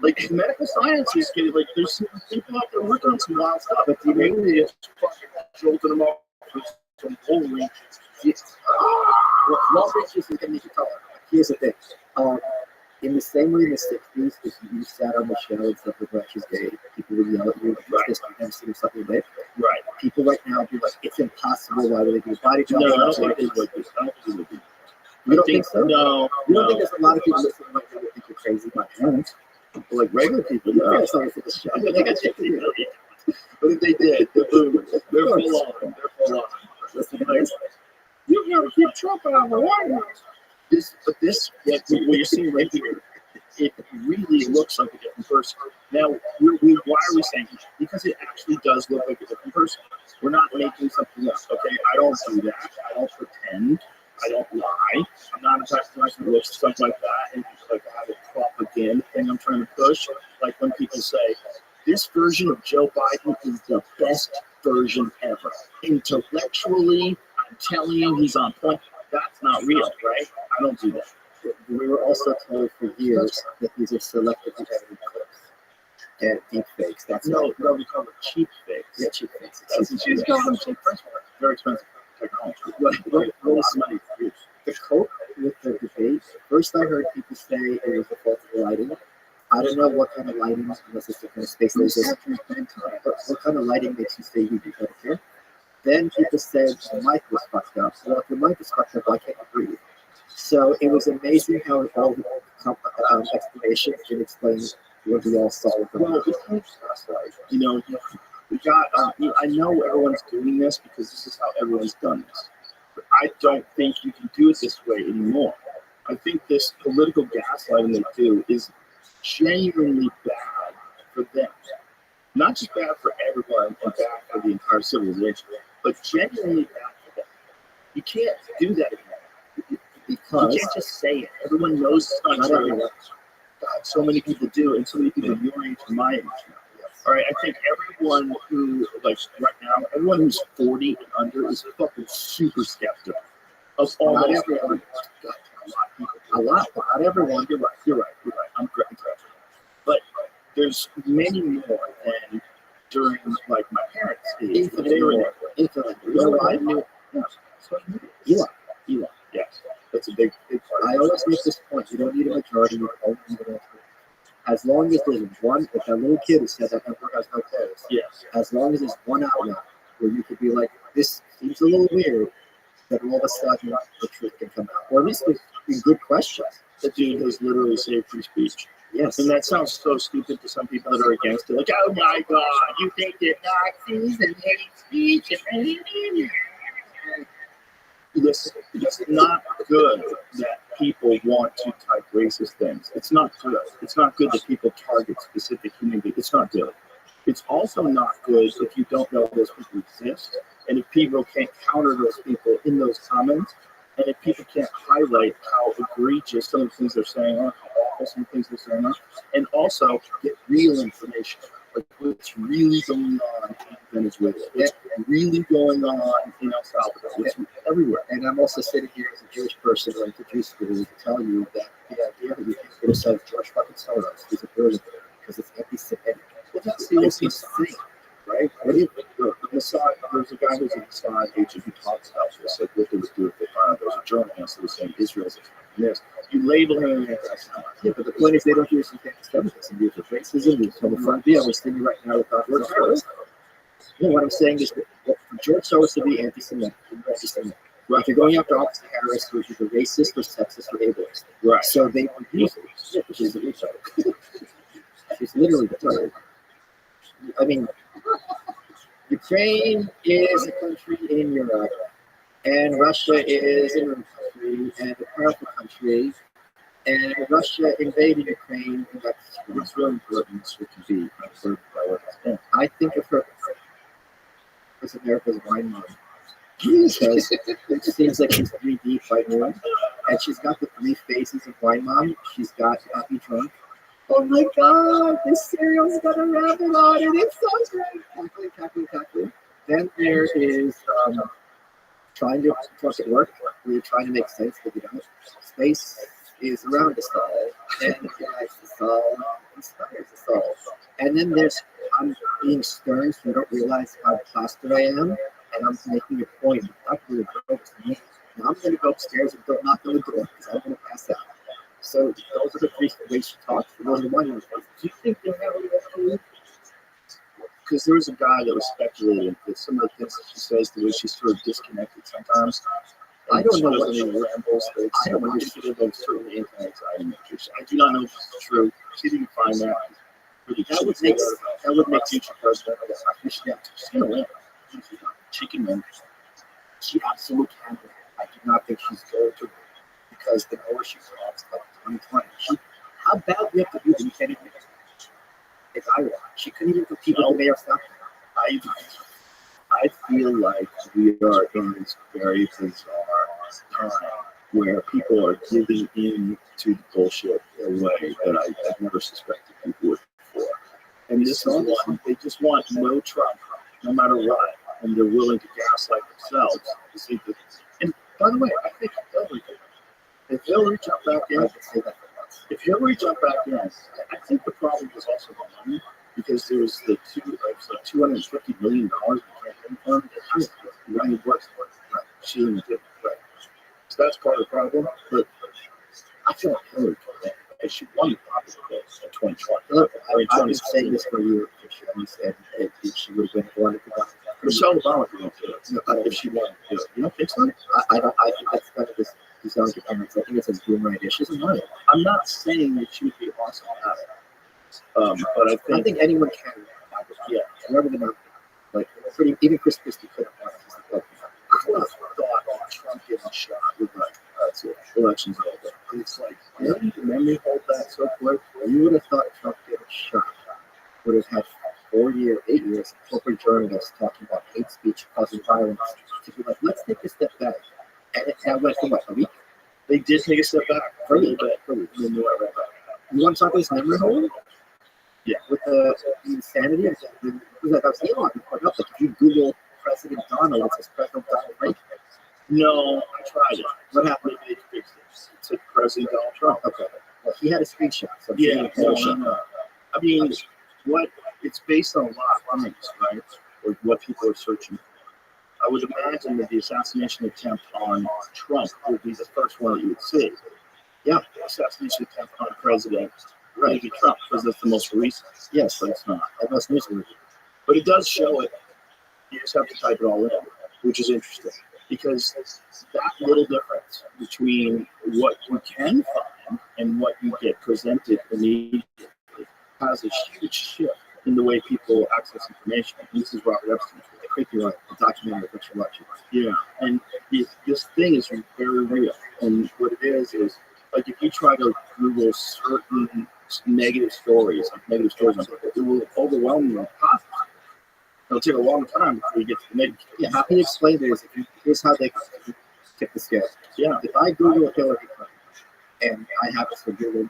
Like medical science is getting like there's some people out there working on some wild stuff, but maybe they just fucking jolted them off with some Wolverine. Wall Street is going to make you taller. Here's the thing. In the same way in the 60s, if you sat on the show and stuff like that, she's gay, people would yell at you, like, this MC or something like that. Right. People right now would be like, it's impossible. Why would they do body jump? No, I don't think they would do. I don't think they would do. You don't think so? No. You don't think there's a lot of people listening right now that think you're crazy? My parents. Like regular people, You're no. very sorry for this show. I think I checked it. But if they did, they're boomers. They're full on. They're full on. Listen to this. You gotta keep Trump out of the White House. What you're seeing right here, it really looks like a different person. we saying? Because it actually does look like a different person. We're not making something up, okay? I don't do that. I don't pretend. I don't lie. I'm not a type of person who looks stuff like that and like have a propaganda thing I'm trying to push. Like when people say, this version of Joe Biden is the best version ever. Intellectually, I'm telling you, he's on point. That's not real, right? I don't do that. We were also told for years that these are selectively edited clips and deep fakes. That's No, we call it cheap fakes. Yeah, cheap fakes. She's got them cheap. Very expensive technology. What was money to use? The cope with the debate, first I heard people say it was the fault of the lighting. I don't know what kind of lighting, unless it's the kind of space laser. What kind of lighting makes you say you do better? Then people said the mic was fucked up. Well, if the mic is fucked up, why can't you breathe? So it was amazing how all the explanations can explain what we all saw with the Well, you know, we got. I know everyone's doing this because this is how everyone's done this. But I don't think you can do it this way anymore. I think this political gaslighting they do is genuinely bad for them. Not just bad for everyone and bad for the entire civilization, but genuinely bad for them. You can't do that anymore. because You can't just say it. Everyone knows it's not true. everyone. God, so many people do, and so many people your age and my age now. All right, I think everyone who, like right now, everyone who's 40 and under is fucking super skeptical of almost Not everyone. A lot, but not everyone. You're right. I'm correct. But there's many more than during like my parents' age. Infinitely They were more. Infinitely. You You know know why? I knew. Yeah, Eli. Yes, that's a big part. I always make this point. You don't need a majority. You only need an majority. As long as there's one, if that little kid who said that emperor has no clothes, Yes. as long as there's one outlet where you could be like, this seems a little weird, then all of a sudden the truth can come out. Or at least with good questions. The dude has literally saved free speech. Yes. And that sounds so stupid to some people that are against it. Like, oh my God, you think that Nazis and hate speech and listen, it's not good that people want to type racist things. It's not good. It's not good that people target specific human beings. It's not good. It's also not good if you don't know those people exist, and if people can't counter those people in those comments, and if people can't highlight how egregious some of the things they're saying are, how awful some of the things they're saying are, and also get real information, like what's really going on in Venezuela, what's really going on in El Salvador, what's everywhere. And I'm also sitting here as a Jewish person who went to Jewish school to tell you that the idea that you can criticize George fucking Soros is a brilliant thing because it's anti-Semitic. Well, that's the thing, right? What do you think? There's a guy who's a Mossad agent who talks about this, like what they would do if they found out there was a journalist that was saying Israel's this. You label him an anti-Semite. Yeah, but the point is they don't use anti-Semitism, they use racism, they use homophobia. We're sitting right now with George Soros. You know, what I'm saying is that for George Soros to be anti-Semitic, right. If you're going after Officer Harris, who's either racist or sexist or ableist. Right. So they would use it. Yeah, she's a retard. She's literally retarded. I mean, Ukraine is a country in Europe, and Russia is a country and a powerful country, and Russia invaded Ukraine, and that's really important so it can be observed by others. I think of her as America's wine mom, because it seems like she's 3 deep by noon, and she's got the 3 phases of wine mom. She's got happy drunk. Oh my God, this cereal's got a rabbit on it. It's so great. Cackling. Then there is trying to talk at work, where you're trying to make sense, but you don't. Space is around us all, and unites us all, inspires us all. And then there's, I'm being stern, so you don't realize how plastered I am, and I'm making a point. I'm really broke to me. Now I'm going to go upstairs and don't knock on the door because I'm going to pass out. So those are the 3 ways she talks. Those are the 1 ways. Do you think they have any? Because there was a guy that was speculating that some of the things that she says, the way she's sort of disconnected sometimes. I don't know what she rambles. I don't know. She did like certain anti-anxiety measures. I do not know if it's true. She didn't find that. That would make future president. She's gonna win. She can win. She absolutely can. I do not think she's going to, because the more she talks about 2020, how bad we have to be when you can't even. if I were, she couldn't even compete with the mayor of Stockton. I feel like we are in this very bizarre time where people are giving in to the bullshit in a way that I've never suspected people would before. And this is one, they just want no Trump, no matter what, and they're willing to gaslight themselves. To see that, and by the way, I think Hillary, if Hillary jumped back in, if Hillary jumped back in, I think the problem was also the money, because there was the $250 million in campaign fund. Running works for it. She didn't get it. Right. So that's part of the problem. But I feel like Hillary if she won the popular vote in 2020. I've been saying this for years. If she would have been one of the Michelle Obama could do it if she wanted to do it. You don't think so? I think that's kind of just these arguments. I think it's a boomerang issue. I'm not saying that she would be awesome at it. But I think anyone can. Yeah, whoever the number. Like, even Chris Christie could have won. I would have thought Trump getting shot with elections over. It's like, really? The memory hold that so quick? You would have thought Trump getting shot would have had 8 years of corporate journalists talking about hate speech causing violence to be like, let's take a step back. And it went for what, a week? They did take a step back for a little bit. You want to talk about his memory hold? Yeah. With the insanity of that was Elon who put up. Like, if you Google President Donald, it says President Donald Trump. No, I tried it. What happened? They fixed it. It said President Donald Trump. Okay. Well, he had a screenshot. So Yeah. I mean, it's based on a lot of things, right? Or what people are searching for. I would imagine that the assassination attempt on Trump would be the first one that you would see. Yeah, the assassination attempt on President Trump, because that's the most recent. Yes, But it's not. and most newsworthy. But it does show it. You just have to type it all in, which is interesting. Because that little difference between what you can find and what you get presented immediately has a huge shift in the way people access information. And this is Robert Epstein. The creepy one, the documentary which you're watching. Yeah, and this thing is very real. And what it is like if you try to Google certain negative stories, it will overwhelm you with positive. It'll take a long time before you get to the negative. Yeah, how can you explain this? Here's how they tip the scale. Yeah. If I Google Hillary Clinton and I happen to Google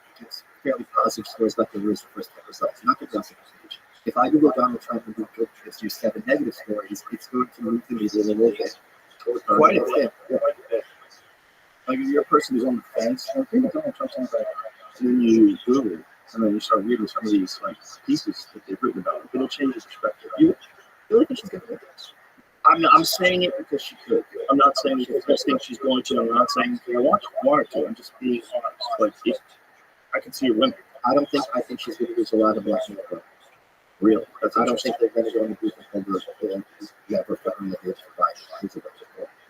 fairly positive stories like the first 10 results, not the gossip page. If I Google Donald Trump and Google just use 7 negative stories, it's going to move the needle a little bit. Quite a bit. Like if you're a person who's on the fence, I think Donald Trump's on the fence. And then you Google and then you start reading some of these like pieces that they've written about. It'll change your perspective. You really think she's going to do this? I'm saying it because she could. I'm not saying it because I think she's going to. I'm not saying I want her to. I'm just being honest. Like I can see her winning. I think she's going to lose a lot of black people. Really? I don't think they're going to go into the never found that it's Biden.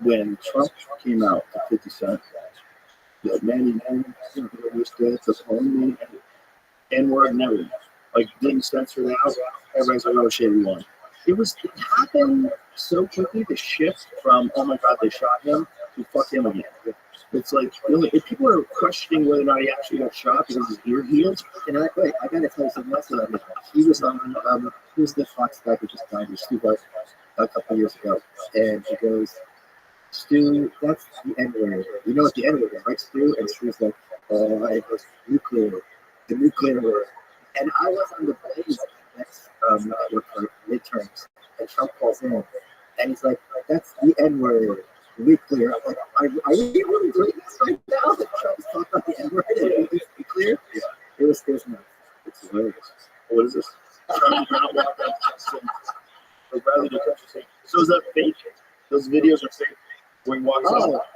When Trump came out at 50 Cent, the man, was dead, the only N-word and everything. Like, didn't censor it out. Everybody's like, oh, shady one. It happened so quickly, the shift from, oh my God, they shot him, to fuck him again. It's like, if people are questioning whether or not he actually got shot because his ear healed, and I got to tell you something else about it. He was on, who's the Fox guy who just died? Stu Hart, a couple of years ago. And he goes, Stu, that's the N-word. You know what the N-word is, right, Stu? And Stu's like, oh, it was nuclear, the nuclear word. And I was on the Blaze next network for midterms, and Trump calls in, and he's like, that's the N-word, nuclear. I'm like, are we really doing this right now? That Trump's talking about the N-word and it's nuclear? Yeah. It was nuts. it's hilarious. What is this? Trump did not want that to but rather the country say, so is that fake? Those videos are fake. When he walks out.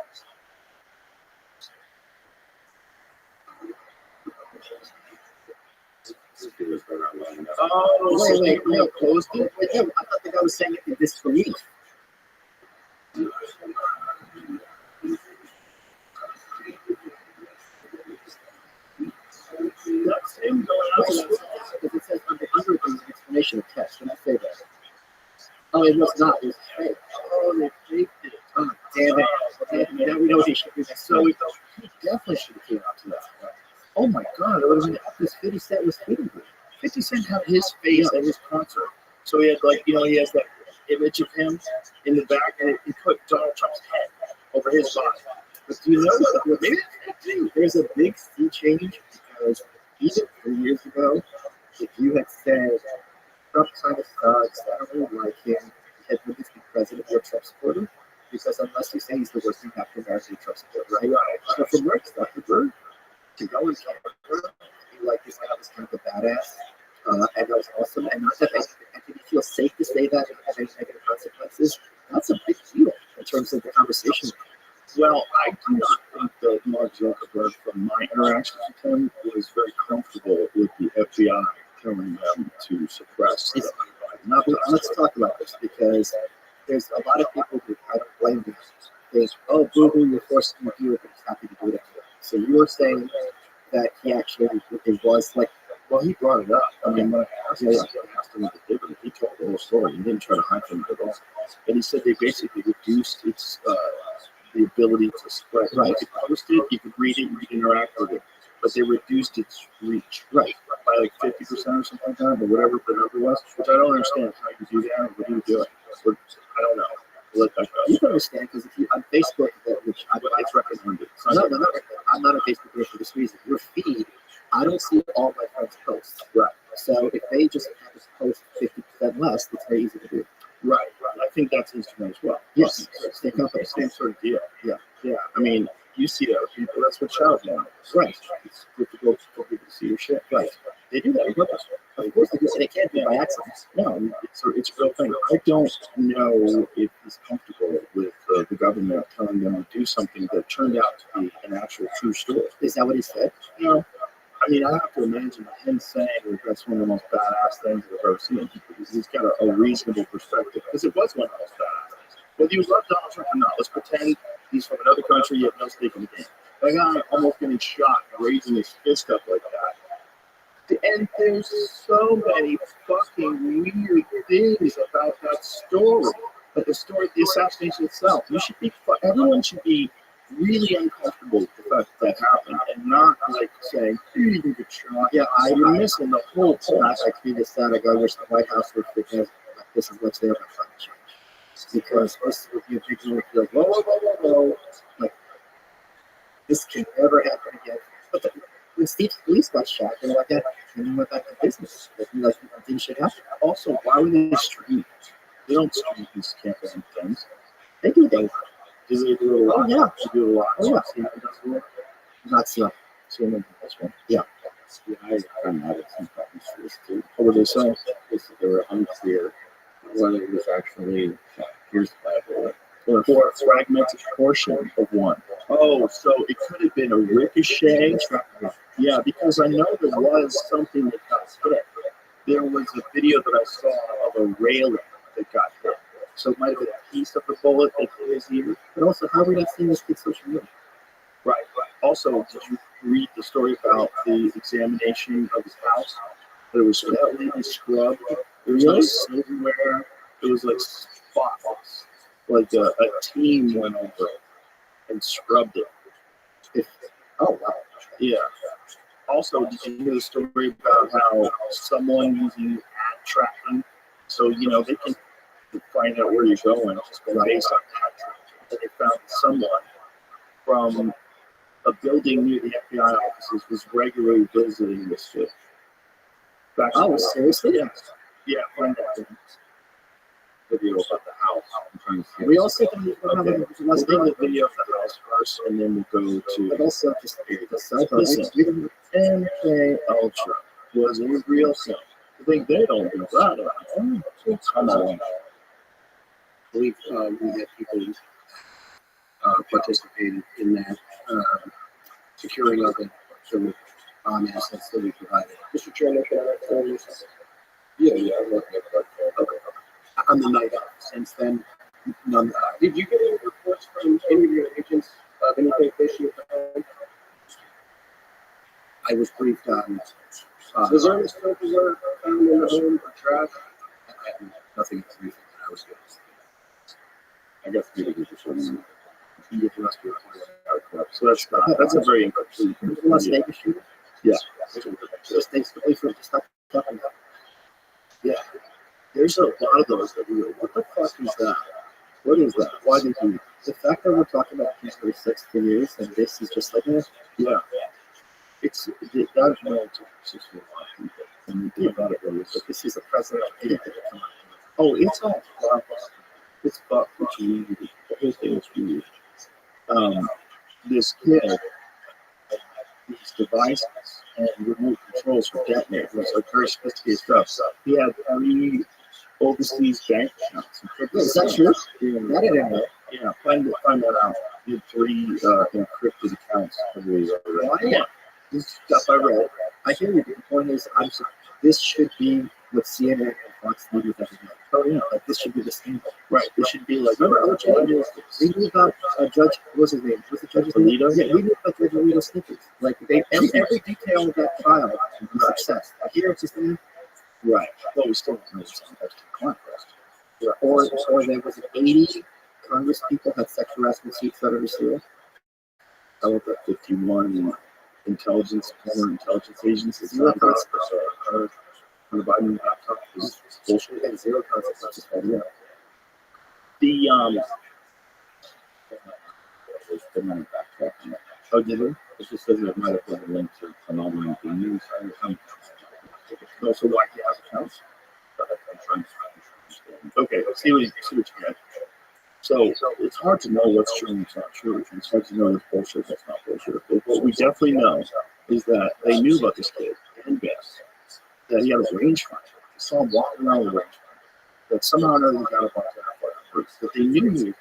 Oh, wait, no, closed it? Wait, no, I thought the guy was saying it in disbelief. That's him going out. Because it says under the explanation of text. When I say that. Oh, it was not. It was fake. Oh, they faked it. Oh, damn it. Now we know he should do that. So he definitely should have came out to that. Oh my God, it would have been this 50 Cent was tweeting. 50 Cent had his face at his concert. So he had he has that image of him in the back, and he put Donald Trump's head over his body. But do you know what? Maybe there's a big sea change because even 3 years ago, if you had said Trump kind of sucks, I don't really like him, he would be president or a Trump supporter. Because unless you say he's the worst thing African American Trump supporter, right? So from Rick Zuckerberg to go and be like this guy was kind of a badass, and that was awesome. And not that I think you feel safe to say that and have any negative consequences. That's a big deal in terms of the conversation. Well, I do not think that Mark Zuckerberg, from my interactions with him, was very comfortable with the FBI telling them to suppress. Now, let's talk about this because there's a lot of people who I don't blame them. There's, oh, boo-hoo, you're forced to do it, but he's happy to do it. So you were saying that he actually, it was like, well, he brought it up. I mean, when I asked him what they did, he told the whole story. He didn't try to hide from it at all. And he said they basically reduced its the ability to spread. Right. You could post it, you could read it, you could interact with it, but they reduced its reach. Right. By like 50% or something like that, or whatever the number was, which I don't understand how you do that. What do you do it? I don't know. Let that go. You can understand because if you on Facebook, which It's recommended. no, I'm not on Facebook for this reason. Your feed, I don't see all my friends' posts. Right. So if they just have to post 50% less, it's very easy to do. Right. I think that's Instagram as well. Yes. Stay company. Same sort of deal. Yeah. Yeah. I mean, you see that with people. That's what child now. Right. It's good to go for people to see your shit. Right. They do that on purpose. Of course they do, and it can't be by accident. No, it's a real thing. I don't know if he's comfortable with the government telling them to do something that turned out to be an actual true story. Is that what he said? No. I mean, I have to imagine him saying that that's one of the most badass things I've ever seen. Because he's got a reasonable perspective. Because it was one of the most badass things. Whether you love Donald Trump or not, let's pretend he's from another country, you have no stake in the game. That guy almost getting shot, raising his fist up like that. And there's so many fucking weird things about that story. But the story, the assassination itself, everyone should be really uncomfortable with the fact that happened and not like saying, you can get shot. Yeah, You're missing the whole point. I tweeted that. I go, I wish the White House would because this is what's there about climate change. Because this would be a big deal. Like, whoa. Like, this can never happen again. But when Steve's police got shot, they were like that, and he went back to business. Like, things should happen. Also, why would they stream? They don't stream these campaign things. They do things. Does they do it a lot? Oh, yeah. They do it a lot. Oh, yeah. See, it does work. Not seeing. CNN, that's one. Yeah. I found out some problems for this too. What were they saying? They were unclear whether it was actually here's the Bible. Or a fragmented portion of one. Oh, so it could have been a ricochet. Yeah, because I know there was something that got hit. There was a video that I saw of a railing that got hit. So it might have been a piece of the bullet that hit his ear. But also, how are we not seeing this kid's social media? Right. Also, did you read the story about the examination of his house? That it was completely scrubbed. There was no silverware. It was like spotless. Like a team went over it and scrubbed it. Oh, wow. Yeah. Also, did you hear the story about how someone using ad tracking, so they can find out where you're going just based on ad tracking. That they found someone from a building near the FBI offices was regularly visiting this kid. Seriously? Yeah. Yeah, find that video about the house. I'm trying to see. We also can Let's name the video of the house first, and then we'll go to. But also, just Listen, MK Ultra was a real thing. I think they don't do that. Come on. I believe we had people participated in that securing of it, so assets that we provided. Mr. Chairman, can I tell you something? Yeah, I'm looking at that. Okay. On the night of, since then, none. Did you get any reports from any of your agents of anything fishy? I was briefed on. Was there any silverware found in the home or trash? I had nothing to do with that. I was good. I guess we did just one. So that's a very incomplete. Las Vegas shooter? Yeah. Just basically for stuff talking about. Yeah. There's a lot of those that we go, what the fuck is that? What is that? Why did you? The fact that we're talking about January 6th for years and this is just like, Yeah. It's that is known to a lot of people. And you think about it, really, but this is a president of anything that come out. oh, it's all fun. It's fun. It's weird. The whole thing is weird. This kid had these devices and remote controls for detonators, like very sophisticated stuff. He had 3 overseas bank accounts. Is that true? Yeah, I didn't know. yeah, find that out. He had 3 encrypted accounts. Yeah. This stuff I read. I hear you. The point is, this should be what CNN and Fox News have done. Oh yeah, Like this should be the standard. right. It should be like Remember OJ? We knew about Judge. What's his name? What's the judge's name? Alito? Yeah, we knew about Judge Alito snippets. Like every detail of that trial was success. Here it's just right. Well, we still don't know something that's conquest. or there was 80 Congress people had sexual harassment suits that are received. How about 51 former intelligence agencies? Zero consequences. On the Biden laptop is bullshit. And zero consequences. Yeah. The oh, did it? It just says it might have been a link to phenomenon the news. Also, why he has accounts. I'm trying to understand. Okay, see what you get. So it's hard to know what's true and what's not true. It's hard to know what's bullshit, what's not bullshit. But what we definitely know is that they knew about this kid and Bess, that he had a rangefinder. They saw him walking around with a rangefinder. That somehow or another he got up on that, that they knew he was,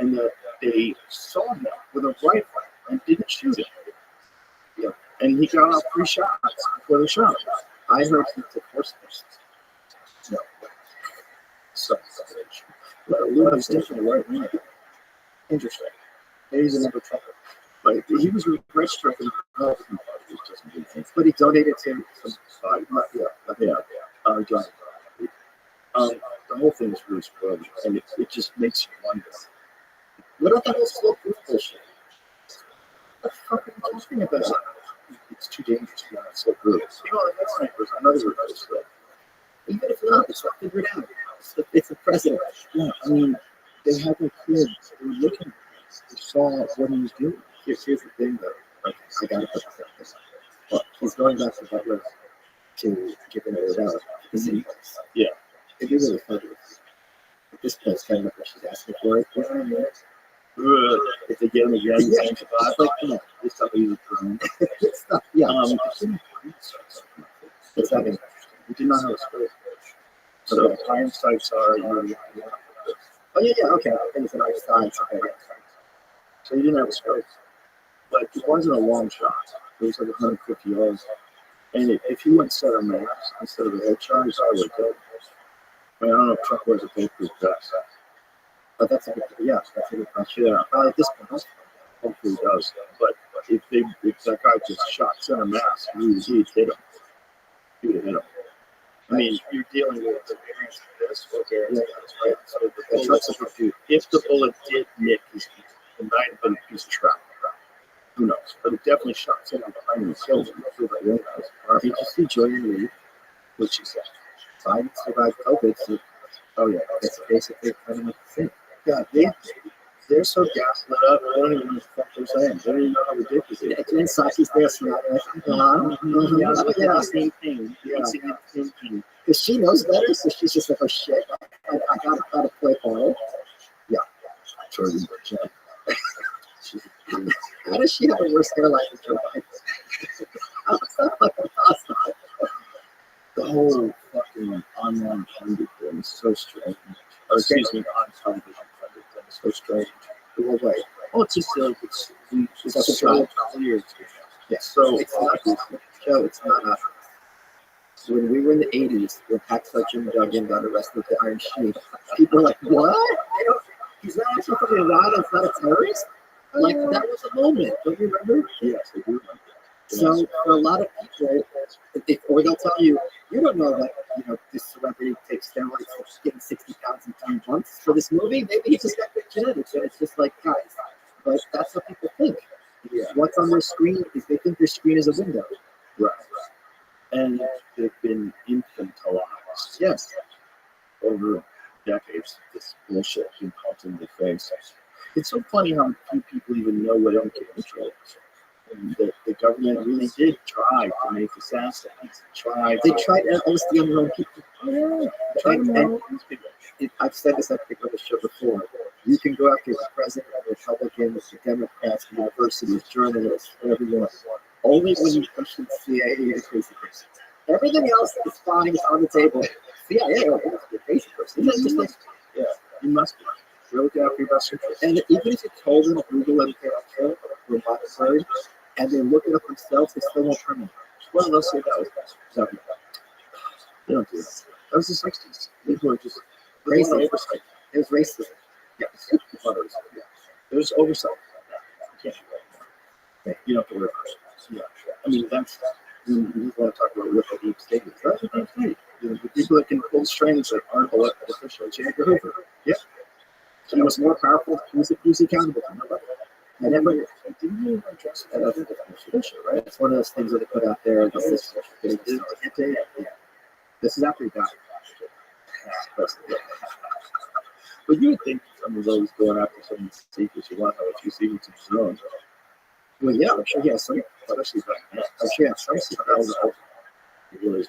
and that they saw him with a rifle and didn't shoot him. Yeah. And he got off 3 shots before they shot him. I heard he took horse first. No. So, Luna's definitely right wing. Interesting. Maybe he's another Trump. But he was registered for the Republican Party, but he donated to some the whole thing is really spoiled, and it just makes you wonder. What about that whole slow proof bullshit? What the fuck are you talking about? It's too dangerous to be on so good. You know, that's like there's another reverse though. Even if not, it's not figured out. It's the president. Yeah, I mean, they had their kids. They were looking. They saw what he was doing. Here's the thing, though. Like, I gotta put this up. Well, he's going back to Butler to giving it out. Yeah. It'd be really funny if this place kind of like what she's asking for it. You know what I mean? If they get him again, Yeah. like, come on, this stuff is thrown. It's not, yeah. It's not interesting. We did not have a script. So iron sights are Oh, yeah, okay. Things that are sides. Okay. so you didn't have a script. But it wasn't a long shot. It was like 150 yards. And if he went center mass instead of a head charge, I would go. I mean, I don't know if Trump wears a bulletproof vest. But that's a good, yeah, that's a good question. Yeah, At this point, hopefully he does. But if that guy just shot center mass, he'd hit him. He would have hit him. I mean, you're dealing with the variance of this, right? So the bullet, if the bullet did nick his feet, it might have been a piece of shrapnel. Who knows? But it definitely shot someone behind him and killed him. did you see Joanne Lee? What she said. Biden survived COVID, so Oh, yeah. it's basically kind of like the same. Yeah, they're so gaslit up, they don't even know what the fuck they're saying. They don't even know how ridiculous it is. And Saki's there, so Yeah, same thing. Yeah. Same thing. because she knows better, so she's just like, oh shit, I gotta play ball. Yeah. How does she have a worse hairline than Joe Biden? How is that fucking possible? The whole fucking online pundit thing is so strange. Or excuse me, on television pundit thing is so strange. Well, wait. Well, it's just like it's That's so clear. Yeah. So It's not Joe, it's not us. When we were in the 80s, when Pat Sutton dug in, got arrested with the Iron Sheik, people were like, what? He's not actually from Iran, it's not a terrorist? Like, that was a moment. Don't you remember? yes, I do remember. So for a lot of people, or they'll tell you, you don't know that this celebrity takes steroids for getting 60 pounds in 10 months for this movie. Maybe he just got good genetics, and it's just like, guys. But that's what people think. Yeah. What's on their screen is they think their screen is a window. Right. and they've been infantilized. Yes, over decades, this bullshit being pumped in their face. It's so funny how few people even know what gun control is. And the government really did try to make assassins. They tried honesty on their own people. Oh, yeah. I've said this, I think, on the show before. You can go after the president, the Republicans, the Democrats, the universities, journalists, whatever you want. Only when you question the CIA and crazy person. Everything else is fine, it's on the table. CIA, it's a crazy person. It's just like, Yeah, you must be. You're looking after your best interest. and even if you told them Google everything on true, or not absurd, and they look it up themselves, they still won't turn it. Well, they'll say that was so, they don't do that. That was the 60s. People are just Crazy. oversight. It was racism. Yes. There's oversight. You can't do that. You don't have to worry about it. Yeah. I mean, that's, you want to talk about what the deep state is. That's a deep state. The people that can pull strings that aren't elected officials. J. Edgar Hoover. Yeah. He was more powerful. He was accountable to nobody. And everybody Didn't you address and that? that's the definition, right? It's one of those things that they put out there. This is this is after he died. But you would think someone's always going after someone's secrets. You want to have a few secrets of his own. Well, yeah, I'm sure he has some. Especially back then. I'm sure he has some secrets. It really is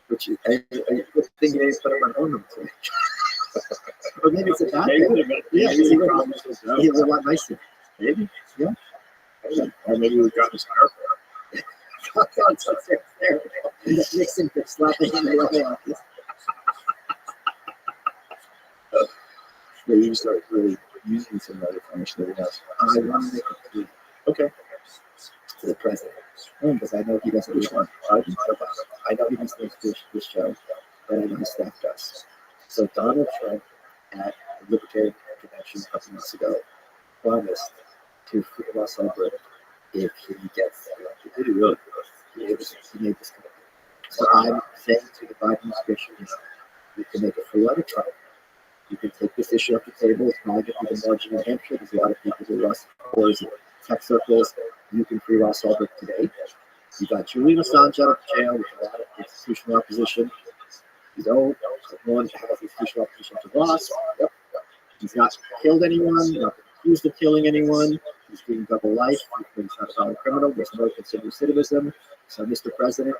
Which is a good thing they put him on ornament. Or maybe it's a bad thing. Yeah, he was a lot nicer. Maybe. Yeah. Or maybe we've gotten his hair. Nixon could slap him in the way off this. Maybe you start really using some other information that he has. I want to make a plea Okay. to the president because I know he doesn't. Which one? I know he doesn't do this show, but I know his staff does. So Donald Trump at the Libertarian Convention a couple months ago promised to free Ross Ulbricht if he gets elected. Did he really? He made this commitment. So I'm saying to the Biden administration, you can make a fool out of Trump. You can take this issue off the table. It's probably going to be the margin in New Hampshire. There's a lot of people who lost scores in tech circles. You can free Ross Ulbricht today. You got Julian Assange out of jail with a lot of institutional opposition. You don't one has institutional opposition to Ross. Yep. He's not killed anyone, not accused of killing anyone. He's doing double life. He's not a violent criminal. There's no considered recidivism. So, Mr. President,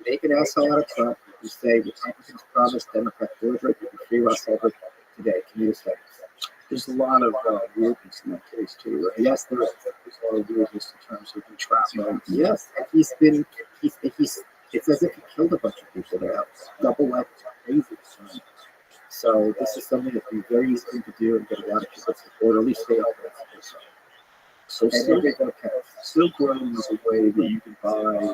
make an asshole out of Trump. You say Republicans promised Democrats deliberate. You can free Ross Ulbricht today. Can you respect? There's a lot of weirdness in that case, too, right? Yes, there is. There's a lot of weirdness in terms of entrapment. Yes, and he's it's as if he killed a bunch of people there. Double life is crazy. So this is something that would be very easy to do and get a lot of people support, or at least stay open. So Silk Road is a way that you can buy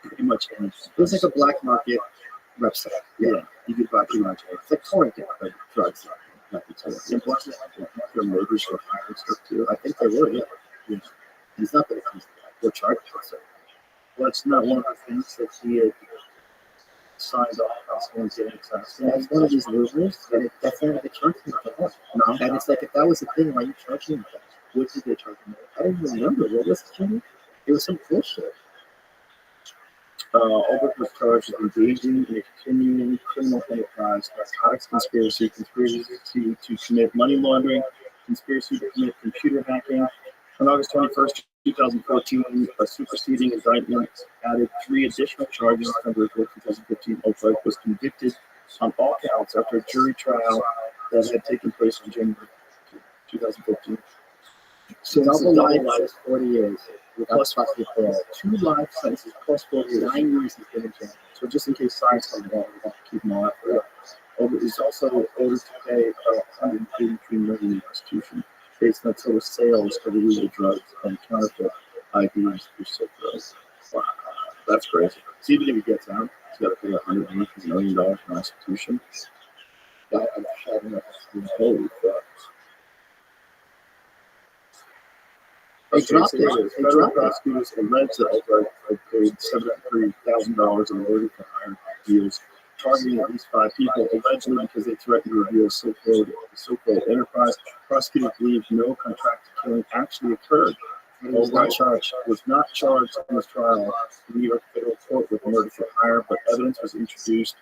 pretty much anything. It was like a black market website. Yeah, you could buy pretty much anything. It's like torrent, but drugs. And plus, their murders were higher and stuff too. I think they were, yeah. He's not going to go charge for it. Well, it's not one of the things that he had signed off on someone getting assassinated. That's one of these movements, and that's not what they charge him for. No. And it's like, if that was the thing, why are you charging him for that? What did they charge him? I don't even remember. What was it, Jimmy? It was some bullshit. Ulbricht was charged with engaging in a continuing criminal enterprise, narcotics conspiracy, conspiracy to commit money laundering, conspiracy to commit computer hacking. On August 21st, 2014, a superseding indictment added 3 additional charges. On November 2015, Ulbricht was convicted on all counts after a jury trial that had taken place in January 2015. So double life is 40 years. Plus possibly parole. 2 life sentences plus 4 years. 9 years he's been in jail. So just in case science comes along, we have to keep them all after. Ulbricht is also ordered to pay about $183 million in restitution based on total sales of illegal drugs and counterfeit IDs through Silk Road. Wow, that's crazy. So even if he gets out, he's got to pay $183 million in restitution. I'm not sure. Holy fuck. They dropped it. They Federal dropped it. prosecutors allege that Ulbricht had paid $730,000 in order to hire deals targeting at least 5 people, allegedly because they threatened to reveal Silk Road enterprise. Prosecutors believe no contracted killing actually occurred. He was not charged. was not charged in this trial in New York federal court with murder for hire, but evidence was introduced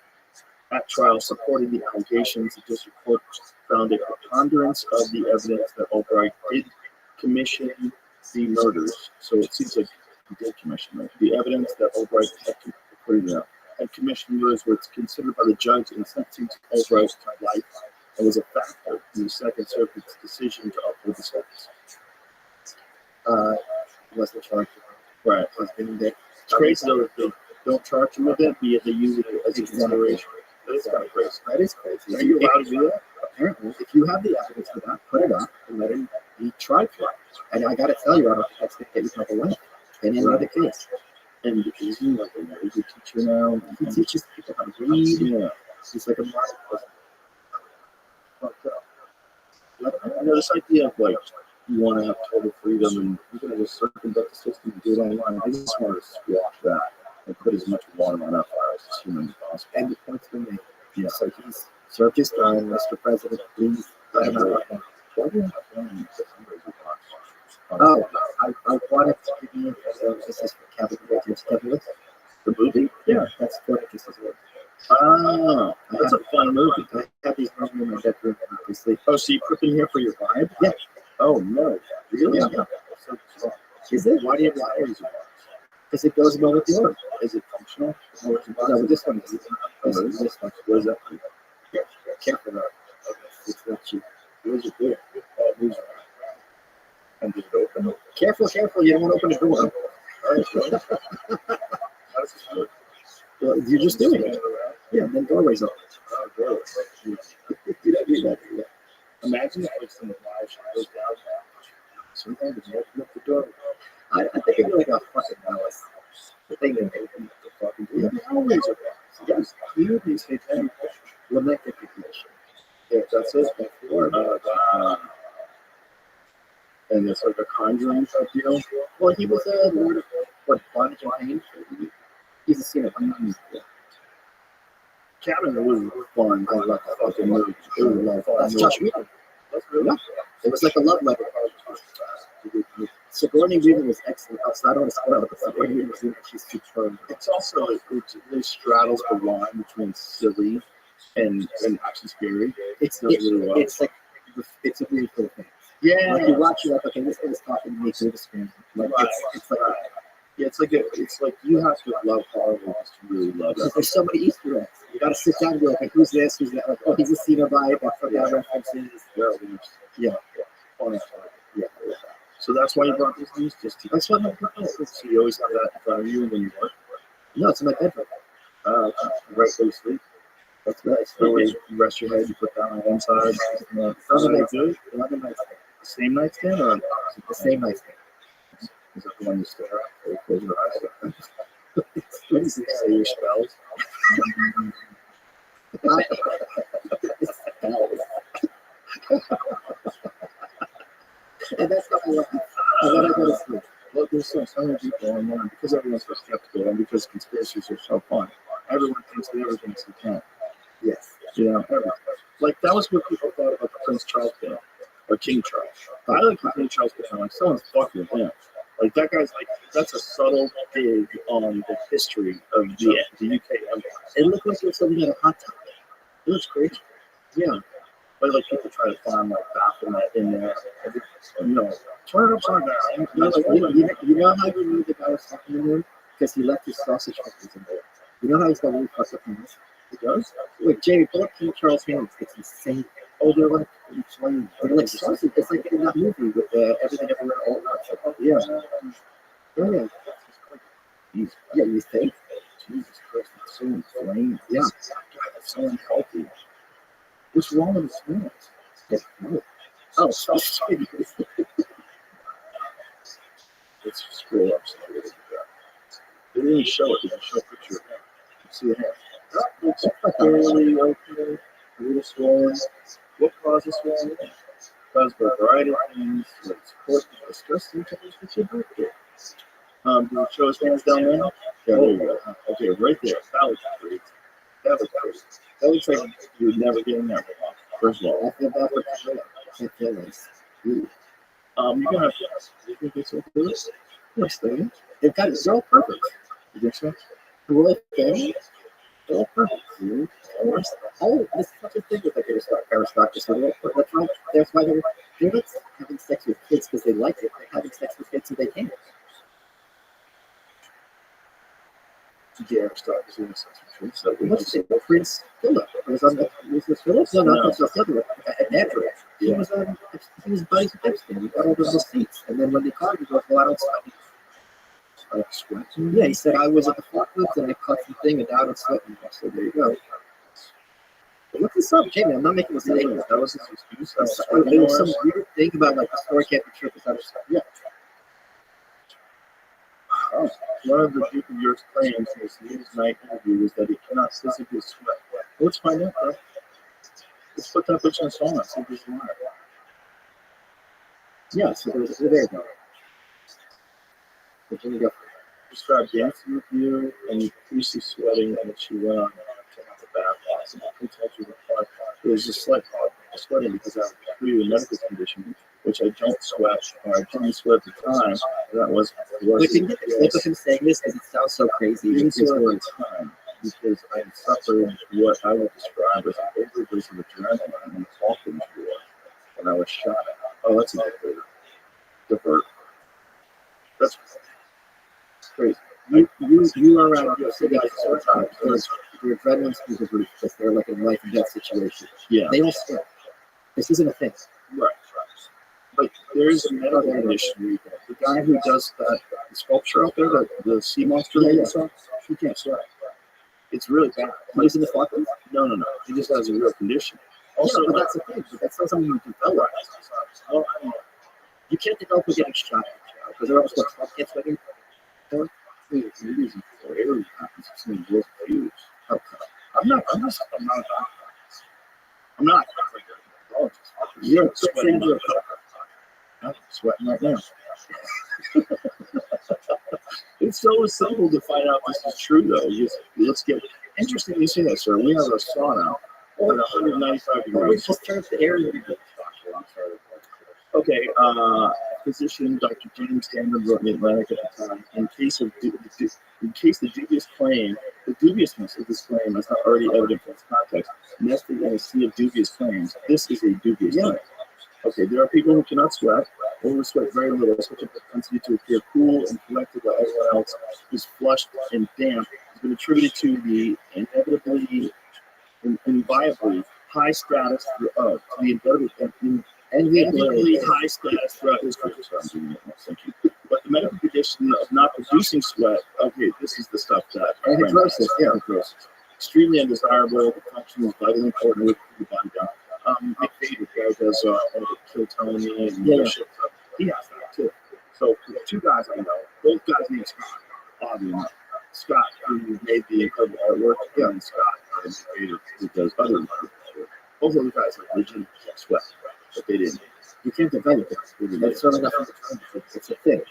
at trial supporting the allegations. The district court found a preponderance of the evidence that Albright did commission the murders. So it seems like he did commission them. The evidence that Albright had commissioned murders was considered by the judge in sentencing Albright to life and was a factor in the Second Circuit's decision to uphold the sentence. Wasn't charged. Right. Was being there. It's crazy though that they don't charge him with it, but they use it as a consideration. That is kind of crazy. That is crazy. Are you allowed to do that? Apparently, if you have the evidence for that, put it up and let him be tried for it. And I got to tell you, I don't think that's going to get you trouble life in any other case. And is he like a music teacher now? He teaches people how to read. Yeah. He's like a model person. You know, this idea of like you want to have total freedom and you're going to just circumvent the system and do it online. I just want to squash that and put as much water on that fire as humanly possible. And the point's been made. Yeah. So he's served his time, Mr. President. Please let him out right now. Why do you have one fundraiser box? I wanted to give you this is for Cabinet Radio Schedule. The movie? Yeah, that's what it is. Ah, that's a fun movie. I have these rooms in my bedroom, obviously. Oh, so you put them here for your vibe? Yeah. Oh, no. Really? Yeah. So, Is it? why do you have fundraiser box? Because it goes well with the other. Is it functional? No, but this one is. This one. What is that? Yeah, careful though. It's not cheap. Where's it good? Oh, it moves around. And did it open? Careful, you don't want to open the door. All right, so how does this work? Well, you're just doing it. Yeah, then doorways open. Oh, good. You don't do that. Yeah. Imagine if like some live shot goes down. Sometimes you open up the door. I think it'd be like a fucking malice. The thing that they open up the fucking door. Yeah, they always are. Yes, You these say everything. will not get the commission. Yeah, that's it. And it's like a conjuring type deal. Well, he was a lord of what bondage and pain. He's a sinner. Cabin was fun. I love that fucking movie. It was a lot of fun. That's Josh Whedon. That's really Yeah. It was like a love letter. Sigourney Weaver was excellent. I don't want to spoil it, but Sigourney Weaver was she's superb. It's also like it straddles the line between silly and actually scary. It's Does really well. it's like it's a really cool thing. Yeah, Like you watch it, like okay, this guy's talking to me through the screen. Like it's like yeah, it's like you have to love horror movies to really love because it. there's so many Easter eggs. You got to sit down and be like, hey, who's this? Who's that? Like, oh, he's a Cenobite. That's what that reference is. Yeah. Fun. Yeah. So that's why you brought these things, just to That's what I'm so you always have that in front of you when you work. No, it's in my bedroom. Right where you sleep. That's nice. So when you rest your head, you put that on one side. Another Is nightstand. it Another nightstand. the same nightstand or The same nightstand. is that the one you stare at? Or you close your eyes? When you say your spells. And that's how I love it. And then I go to sleep. Look, there's so many people online because everyone's so skeptical and because conspiracies are so fun. Everyone thinks that everything's the can. Yes. You know, everyone. Like that was what people thought about the Prince Charles bill or King Charles. I like the King Charles bill. Like someone's fucking with him. Like that guy's like that's a subtle dig on the history of the UK Empire. It looked like it was something at a hot tub. It looks crazy. Yeah. But like people try to find like Baphomet in there. You know, turn it upside down. You know how you knew the guy was fucking in there? Because he left his sausage fingers in there. You know how he's got really fucked up in this? He does? Wait, Jamie, pull up King Charles' hands. It's insane. Oh, they're like inflamed. They're like sausage. It's like in that movie with Everything Everywhere All at Once. Yeah. Yeah. Jesus. Yeah, you think? Jesus Christ, it's so inflamed. Yeah. God, it's so unhealthy. What's wrong with his hands? Yeah. Oh, sausage fingers. Let's scroll up some little bit. They didn't even show it. They didn't show a picture of him. You see the hand. Oh, it's fairly okay. A little swollen. What causes swelling? Caused by a variety of things. Like support the stress symptoms with your birthday. Do you show his hands down there? Yeah, there you go. Okay, right there. That was great. That was great. That looks like you would never get in there. First of all, I feel bad for Camilla. I can't feel this. you're gonna think they still do it? Yes, they do. They've got it. They're all perfect. You think so? The royal family, they're all perfect. Oh, this is such a thing with like aristocracy. That's why they're not having sex with kids because they like it. They're having sex with kids so they can. Yeah, aristocracy. So What's it? Prince Philip was on the Philip? No, not Prince Philip. Andrew. He was buddies with Epstein. He got all those receipts, and then when they caught him, he goes, "Well, I don't sweat." Yeah, he said, "I was at the Falklands and I caught the thing, and now I don't sweat anymore." So there you go. But look this up, Jamie. I'm not making this statement. That was his excuse. There was some weird thing about like the story can't be true because I was yeah. Oh, one of the Duke of York's claims in his Newsnight interview was that he cannot physically sweat. Let's find out, bro. Let's put that bitch on song and see if he's lying. Yeah, so there you go. Continue to go. Described dancing with you and you profusely sweating, and that she went on to have the bath. And I told you before, it was just like sweating because I have a medical condition, which I don't sweat, or I didn't sweat at the time. That was We can get sick of him saying this because it sounds so crazy. didn't sweat at the time because I suffered what I would describe as an overdose of adrenaline in the Falklands War when I was shot at. Oh, that's a divert. That's crazy. You are around your city guys all the time because your adrenaline speakers are because they're like in life and death situation. Yeah, They don't sweat. This isn't a thing. right. But there is a medical condition. The guy who does that sculpture out there, the sea monster, Yeah. he can't sweat. It's really bad. He lives in the Falklands? No. He just has a real condition. Also, Yeah, but that's the thing. But that's not something you develop. well, I don't know. You can't develop with getting shot because they're almost what Trump gets with him. It's using for air happens between both views. I'm not. You're sweating. I'm sweating right now. It's so simple to find out this is true, though. Let's get interesting. You say that, sir. We have a sauna at 195 degrees. Just turn up the air. Okay, physician Dr. James Cameron wrote in the Atlantic at the time, in case the dubiousness of this claim is not already evident from its context, nested in a sea of dubious claims, this is a dubious claim. Okay, there are people who cannot sweat, or who sweat very little, such a propensity to appear cool and collected while everyone else is flushed and damp has been attributed to the inviolably high status of the enviably high status throughout his career. Thank you. But the medical condition of not producing sweat, okay, this is the stuff that Anhydrosis, yeah. Anhydrosis. Extremely undesirable. The function is vitally important with the body down. My favorite guy does Kill Tony and shit. He has that too. So the two guys I know, both guys named Scott, oddly enough. Scott, who made the incredible artwork, and Scott, who does other artwork. Both of the guys like legit sweat, but they didn't. You can't develop it. That's certainly not it's a thing.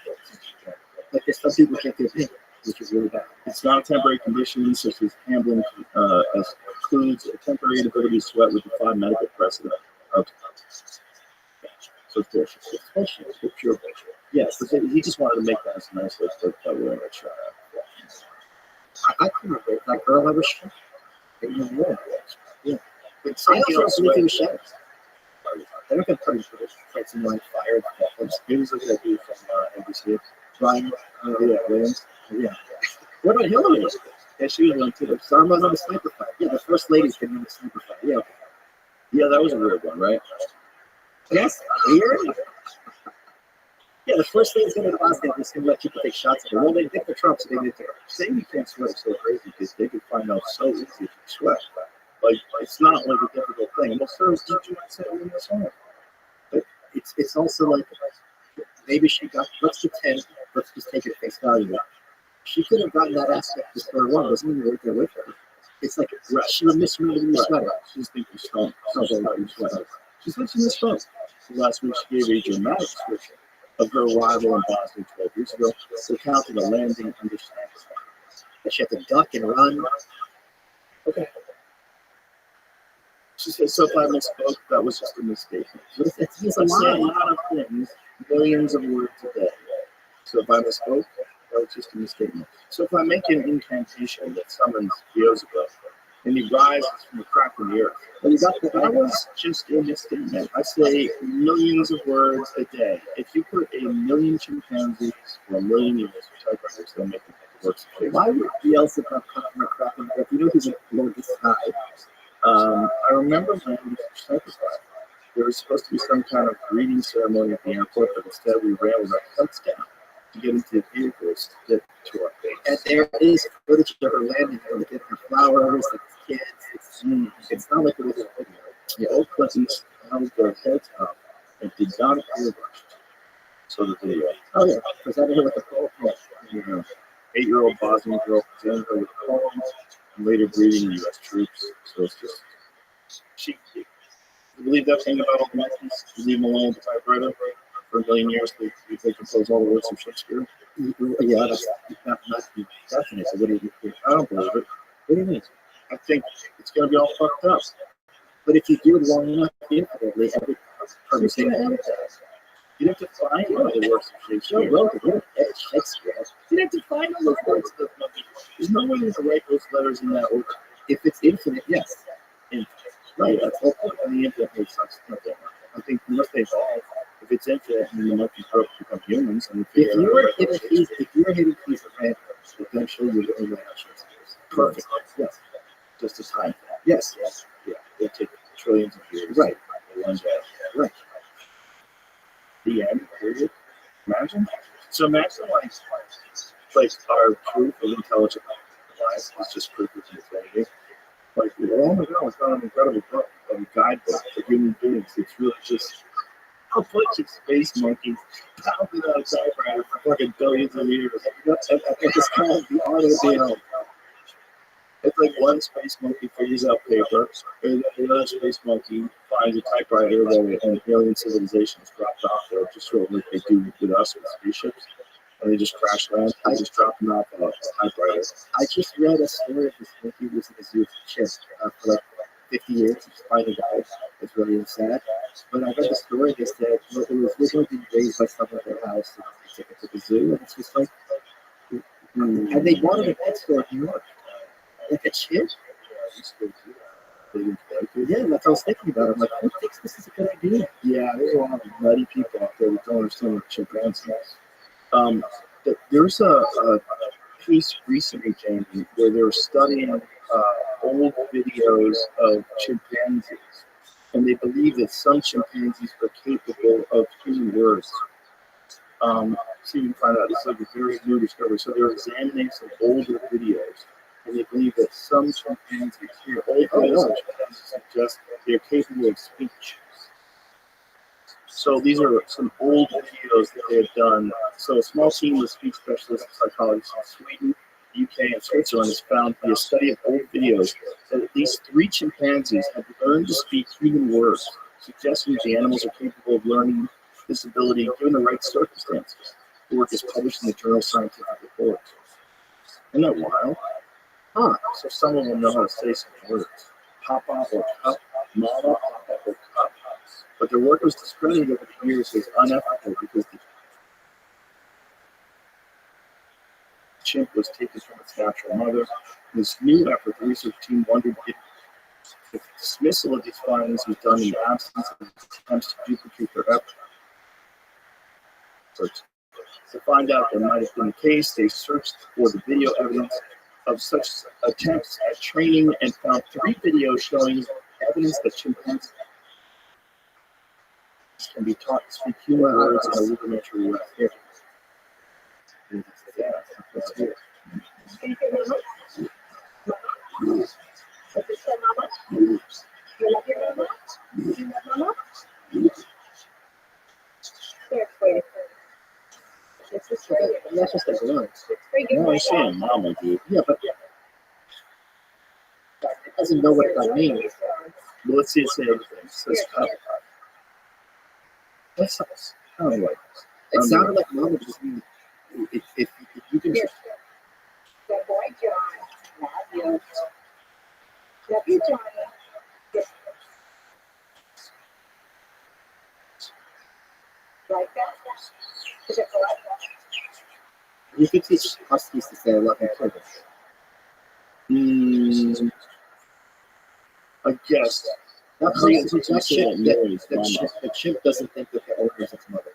Like there's some people can't get paid, which is really bad. It's not a temporary condition, such as Hamblin includes a temporary inability to sweat with defined medical precedent. Okay. So it's bullshit. It's bullshit. It's pure bullshit. Yes, but he just wanted to make that as a nice little clip that we're going to try out. I can remember that girl I was shot. Yeah. But I I also sleeping with shadows. They're not going to put fights in line fire. He was like that dude from NBC. Brian, Williams. yeah. What about Hillary? Yeah, she was on too. Sarah was on the sniper fight. Yeah, the first lady's been on the sniper fight. Yeah. Yeah, that was a weird one, right? Yes, weird. Yeah, the first lady's going to the last game. Just going to let people take shots at her. Well, they picked the Trump, so they did it. Saying you can't sweat is so crazy because they could find out so easy if you sweat. Like, it's not like a difficult thing. Well, sir, did you say in this one? But it's also like maybe she got. Let's pretend. Let's just take it at face value. She could have gotten that aspect to square one. Doesn't mean you're right there with her. It's like she was misreading the sweater. She just thinks you're strong. She said she was strong. Last week she gave a dramatic description of her arrival in Boston 12 years ago. Recounted a landing under sniper. That she had to duck and run. Okay. She said, so if I misspoke, that was just a mistake. He's a I've said a lie. lot of things, millions of words a day. So if I misspoke, that was just a misstatement. So if I make an incantation that summons Beelzebub, and he rises from the crack in the earth, Well, you got the that was just a misstatement. I say millions of words a day. If you put a million chimpanzees for a million years for typewriters, they'll make it works. Why would Beelzebub come from a crack in the earth? You know he's a Lord this high. I remember when we were sacrificed, there was supposed to be some kind of greeting ceremony at the airport, but instead we ran with our heads down to get into the vehicles to get to our base. And there is footage of her landing there, like her flowers, like kids. It's not like it was a video. The old Clintons held their heads up and did not appear rushed. So the video. Oh yeah, because I didn't know what the whole You know, 8-year-old Bosnian girl presented her with poems and later greeting U.S. troops. So it's just, you believe that thing about all the monkeys? You leave them alone with the typewriter for a million years, they compose all the words of Shakespeare? Yeah, that's not definite. So what do you? I don't believe it. What do you mean? I think it's going to be all fucked up. But if you do it long enough, infinitely, every person You'd have to find all the works of Shakespeare. Joe wrote it. What Shakespeare? You'd have to find all those words. There's no way to write those letters in that order. If it's infinite, yes. Right, that's the whole point of the infinite makes sense. I think unless they evolve, if it's infinite, then the monkeys grow up to become humans. And If you're hitting piece of land, eventually you're going to perfect. Yes. Just as time. Yes. Yeah, they take trillions of years. Right. One day. Right. The end. Period. Imagine. So imagine like our proof of intelligent life is just proof of infinity. Like, oh my God, it's got an incredible book, a guidebook for human beings. It's really just a bunch of space monkeys pounding out a typewriter for fucking billions of years. It's called the automobile. It's like one space monkey figures out paper, and then another space monkey finds a typewriter that an alien civilization has dropped off there, just sort of like they do with us with spaceships. And they just crash land. I just dropped them off a typewriter. I just read a story of this monkey who was in a zoo with for like 50 years. He finally died. It's really sad. When I read the story, they said it was originally being raised by someone at their house, and they took it to the zoo, and it's just like, and they bought it at pet store in New York. Like a chip? Yeah, that's what I was thinking about. I'm like, who thinks this is a good idea? Yeah, there's a lot of nutty people out there that don't understand what chimpanzees. There's a piece recently, Jamie, where they were studying old videos of chimpanzees, and they believe that some chimpanzees are capable of human words. So you can find out. It's like a very new discovery. So they're examining some older videos, and they believe that some chimpanzees, old videos of chimpanzees suggest they're capable of speech. So these are some old videos that they have done. So a small team of speech specialists and psychologists in Sweden, UK, and Switzerland has found via study of old videos that at least 3 chimpanzees have learned to speak human words, suggesting that the animals are capable of learning this ability given the right circumstances. The work is published in the journal Scientific Reports. Isn't that wild? So someone will know how to say some words. Papa or cup, mama, papa or cup. But their work was discredited over the years as unethical because the chimp was taken from its natural mother. In this new effort, the research team wondered if the dismissal of these findings was done in the absence of attempts to duplicate their efforts. To find out that might have been the case, they searched for the video evidence of such attempts at training and found 3 videos showing evidence that chimpanzees can be taught to speak human words in a rudimentary way. Yeah, that's good. That's just a grunt. No, I'm saying mama, dude. Yeah, but it doesn't know what that means. Well, let's see it say everything. It says cup. That's kind of like It sounded like mama just mean if you can just Good boy, John. Love you. Love you, Johnny. Yes. Like that? Is it correct? You could teach huskies to say I love you too. I guess. That the chimp doesn't think that the owner is its mother.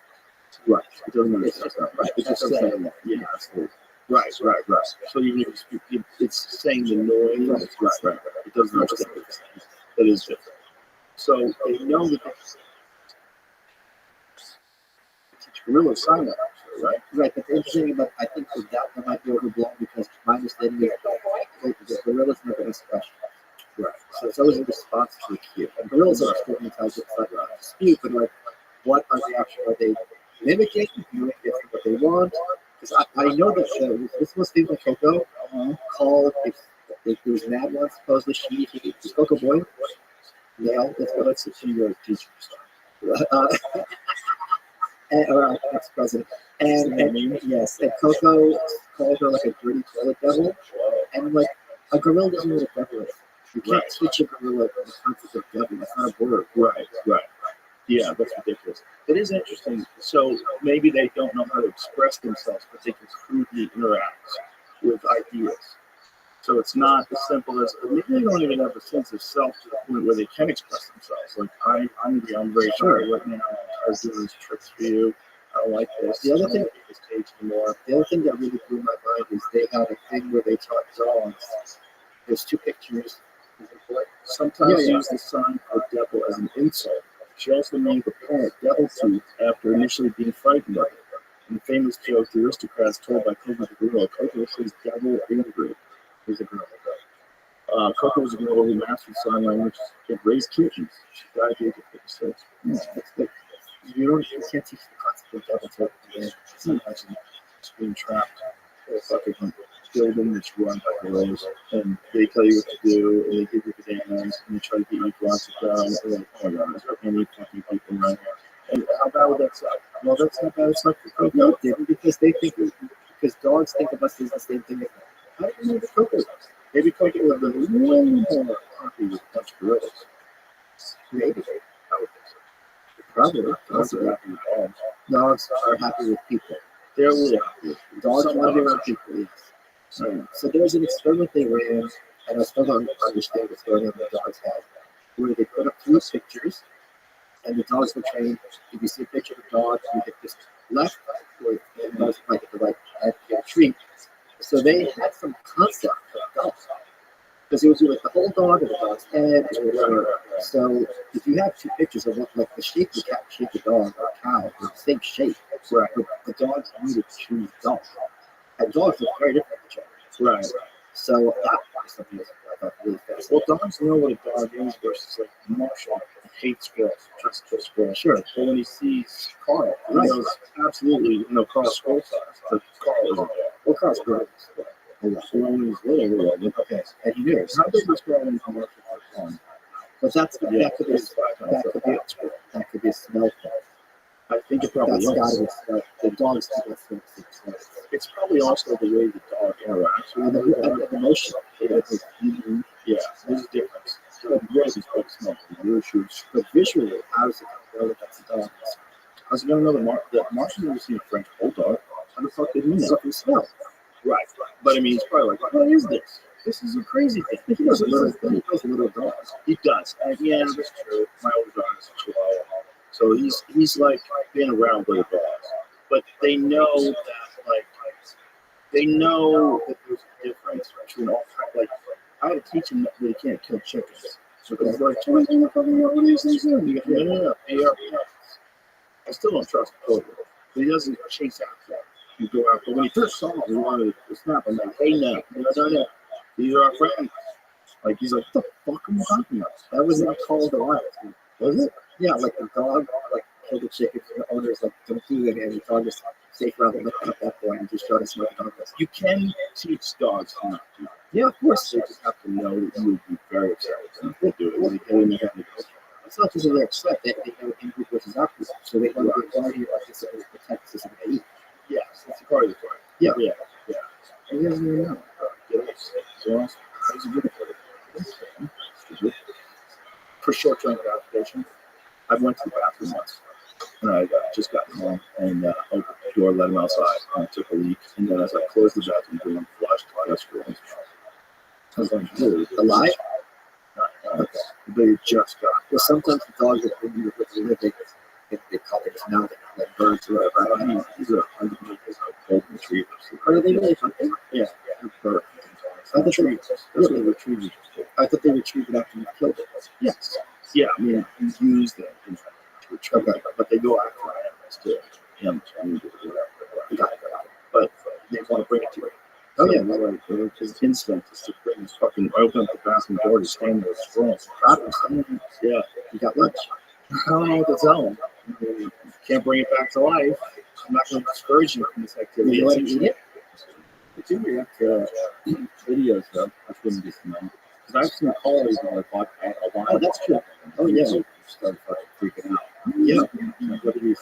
Right. It doesn't understand that. Right. It's just saying that. Yeah, absolutely. Right. So it's saying the noise. Right. It doesn't understand what it's saying. That is different. So they know that they teach gorilla sign language, right? Right, but the interesting thing about I think that might be overblown because my understanding is the gorillas never ask questions. Right. So it's always in response to a cue. And gorillas are extremely intelligent, it's not a dispute, but like, what are they actually, are they mimicking, doing what they want? Because I know that this was things like Coco called, if there was mad one, supposedly she was Coco Boy. Male, that's what she was teaching. Or ex-president. And yes, and Coco called her like a dirty toilet devil. And like, a gorilla doesn't know what a devil is. You can't teach a gorilla the concept of devil. That's not a word. Right. Yeah, that's ridiculous. It is interesting. So maybe they don't know how to express themselves, but they can crudely interact with ideas. So it's not as simple as maybe they don't even have a sense of self to the point where they can express themselves. Like I'm very sorry right now. I was doing these tricks for you. I don't like this. The other thing, this page anymore. the other thing that really blew my mind is they had a thing where they taught dogs. There's two pictures. Sometimes use the sign for devil as an insult. She also named the parrot Devil Tooth after initially being frightened of it. In the famous joke, the aristocrats told by Coco the gorilla, Coco says devil angry. He's a gorilla. Coco was a gorilla who mastered sign language and raised kittens. She died at the age of 56. You can't teach the concept of devil tooth. It's imagine just being trapped in a fucking building that's run by gorillas, and they tell you what to do, and they give you bananas, and they try to get you to lots of down, and like, oh my god, is there any fucking people around here? And how bad would that suck? Well, that's how bad it's like for Coco. No, it didn't, because they think, because dogs think of us as the same thing. How do you know that Coco does? Maybe Coco would have been way more happy with a bunch of gorillas. Maybe. I would think so. Probably. Dogs are happy with dogs. Dogs are happy with people. They're really happy with Dogs Some want to be dogs. around people, yes. So there's an experiment they ran, and I still don't understand what's going on in the dog's head, where they put up 3 pictures, and the dogs were trained. If you see a picture of a dog, you hit this left, or the dogs might hit the right, and get a treat. So they had some concept of dogs. Because it was like the whole dog and the dog's head or whatever. So if you have 2 pictures of what, like the shape of the cat, shape of the dog, or a cow, the same shape, right? But the dogs needed to choose dogs. And dogs look very different from each other. Right. So that was something that I thought really fascinating. Well, dogs know what a dog is versus like Marshall hates squirrels, tries to kill squirrels. Sure. But when he sees Carl, he knows absolutely, Carl's squirrel size, but Carl is a dog. Well, Carl's good. So when he's little, Okay, and he knew. how big was Carl when he was on? But that could be a smell thing. I think it probably That's got to is. be smell. The dogs do that smell. It's probably also the way the dog interacts with And the emotion. Yeah, there's a difference. The rose is quite small. Your shoes. But visually, how does it know that that's a dog? How's it gonna know the Martian never seen a French bulldog? How the fuck did he know? Something smell. Right. But I mean, he's probably like, what is this? This is a crazy thing. He knows little dogs. He does. And yeah, that's true. My older dog is a Chihuahua. So he's like been around little dogs. But they know that there's a difference between all kinds. Like I had to teach him that he can't kill chickens. So he's like, what are these things doing? You go, no. They are pets. I still don't trust Cobra. But he doesn't chase after them. You go out, but when he first saw him, he wanted to snap. I'm like, hey, no. These are our friends. Like, he's like, what the fuck am I talking about? That was not called the wild. Was it? Yeah, like the dog, like killed the chicken. The owner's like, don't do that, and the dog is safe around the liquor at that point and just showed us what the dog was. You can teach dogs to not do that. Yeah, of course. They just have to know that you would be very upset with them if they do it. When they get in there, they go, It's not just that they're upset, they know in group versus out group. So they want to be like this to protect the system they eat. yes, that's part of the story. Yeah. And he doesn't even know. So he's a good for short-term gratification. I went to the bathroom once, and I just got home and overpaid. door, let him outside, and I took a leak. And then as I closed the bathroom door and flushed, I screamed. I was like, dude, alive? They just got. Well, sometimes the dogs that when you live, they call it now like birds or whatever. I mean, these are 100 acres of golden retrievers. Are they really hunting? Yeah, they're perfect. I thought they Retrievers. That's what retrievers do. I thought they retrieved it after you killed it. Yes. Yeah, I mean, you use them to retrieve, but they go after animals too. Him, whatever. But they want to bring it to you. Oh yeah, Right. His instinct is to bring his fucking open up the bathroom door to stand there scrolling. Yeah, you got lunch. I don't know what to tell him. I mean, you can't bring it back to life. I'm not going to discourage you from this Did activity. you let him eat it? It's in your videos though. I couldn't just know. Because I've seen callers who are bought a while. Oh, that's true. Oh yeah, Started fucking freaking out. yeah, What the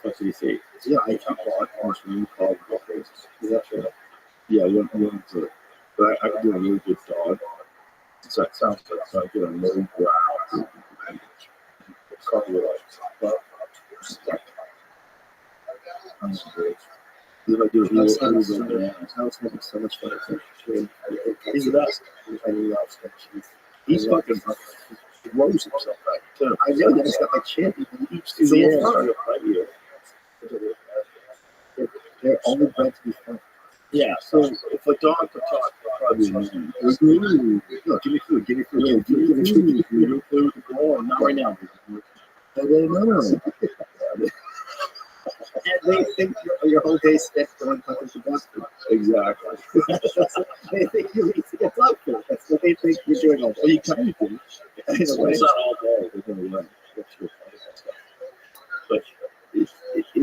fuck did he say? yeah. I bought a mushroom called Rothschild. Is that true? Yeah, you want to. But I could do a really good dog. So it sounds like so I get a low growl. Call it like, I'm great. If I do a That really sounds good I was having so much fun. he's the best. I love sketches. He's fucking he rows himself back too. I know that he's got like champ. He leaps through He's the a air. little fun. They're only bred to be fun. Yeah, so if a dog could talk, probably me. No, give me food. Give me food. Yeah, Give me food. give me food. Oh, not right now. No. And they think your whole day spent going hunting for dog food. Exactly. They think you need to get dog food. That's what they think you're doing all Well, day. you kind of do. In a way. It's not all dogs. They're going to learn. But it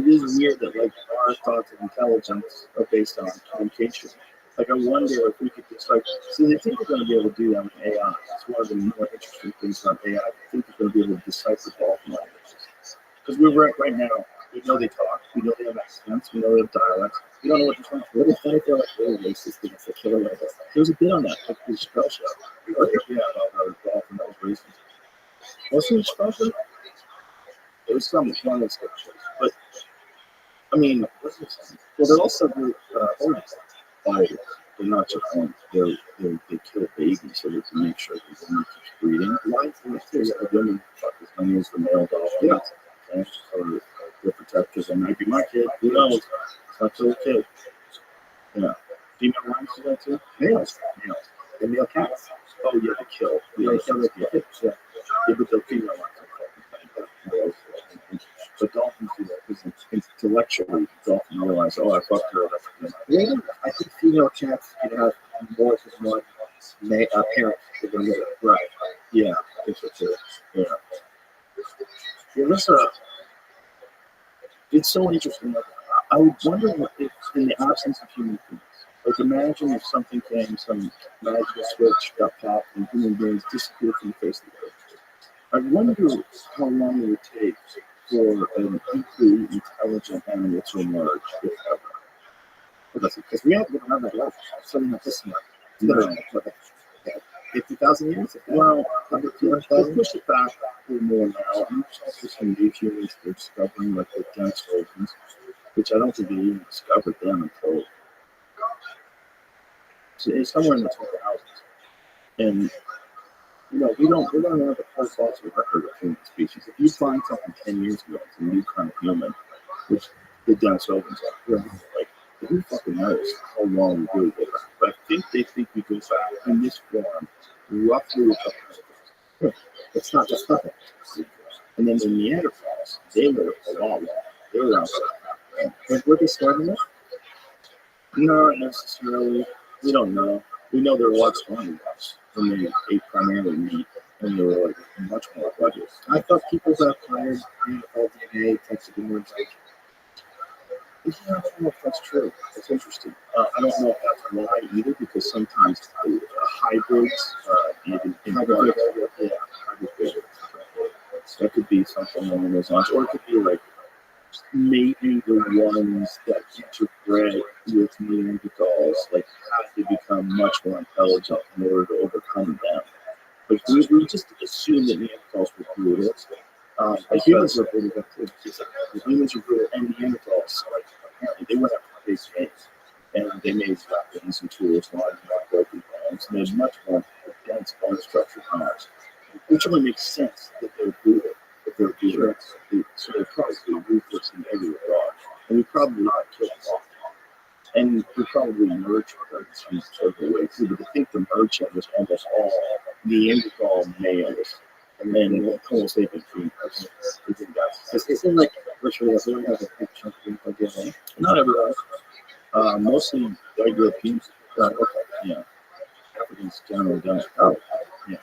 is weird that like our thoughts of intelligence are based on communication. Like I wonder if we could just like see they think they're going to be able to do that with AI. It's one of the more interesting things about AI. I think they're going to be able to decipher dolphin languages. Because we're right now, we know they talk, we know they have accents, we know they have dialects. We don't know what they're trying to do. What if they're like really racist against the killer whale? There was a bit on that, like the spell show. Yeah, about how the dolphin that was racist. Wasn't it a spell show? It was some one of those spell shows. But I mean, well, they're also good fighters. They're not just one. They kill babies so they can make sure the woman keeps breeding. Life is the women fuck as many as the male dolphin. Yeah. Okay. So they're protectors. They might be my kid. Who knows? It's not your kid. Yeah. Female lions do that too? Males. The male cats. Oh yeah, they kill. They kill the kids. Yeah, but the female lions are but dolphins do that because intellectually, dolphins realize, oh, I fucked her. Yeah, I think female cats can have more than one parent. Right. Yeah, I think so too. Yeah. Yeah, that's it's so interesting. Like, I would wonder if, in the absence of human beings, like imagine if something came, some magical switch got popped, and human beings disappeared from the face of the earth. I wonder how long it would take for an equally intelligent animal to emerge, if ever. Because we haven't been around that long. Something like this. No. 50,000 years? Well, let's push it back a little more now. I'm also some new humans they're discovering, like the dense oceans, which I don't think they even discovered them until it's somewhere in the 2000s. And you know, we don't have a full fossil record of human species. If you find something 10 years ago, it's a new kind of human, which the dense oceans are. Like, who fucking knows how long we go back? But I think they think we go back in this form roughly a couple of years. It's not just nothing. And then the Neanderthals, they were a lot longer. They were around. Were they starting it? Not necessarily. We don't know. We know they're a lot stronger than us. And they ate primarily meat, and they were like much more rugged. I thought people got acquired DNA tested in one stage. Yeah, I don't know if that's true. That's interesting. I don't know if that's why either, because sometimes hybrids, even hybrid, that could be something along those lines, or it could be like maybe the ones that interbred with Neanderthals like have to become much more intelligent in order to overcome them. But we just assume that Neanderthals were brutal. The humans are really good too. The humans are brutal, and Neanderthals like only makes sense that they're doing it. If they're doing it, so they're probably ruthless in every regard, and we probably not kill them off. And we probably merge them in some sort of way too. But I think the merge was almost all Neanderthal males, and then Homo sapien females. I think that's Isn't like virtually everyone has a big chunk of info DNA? not everyone. Mostly white Europeans. Okay, yeah. Africans generally don't. Oh, yeah.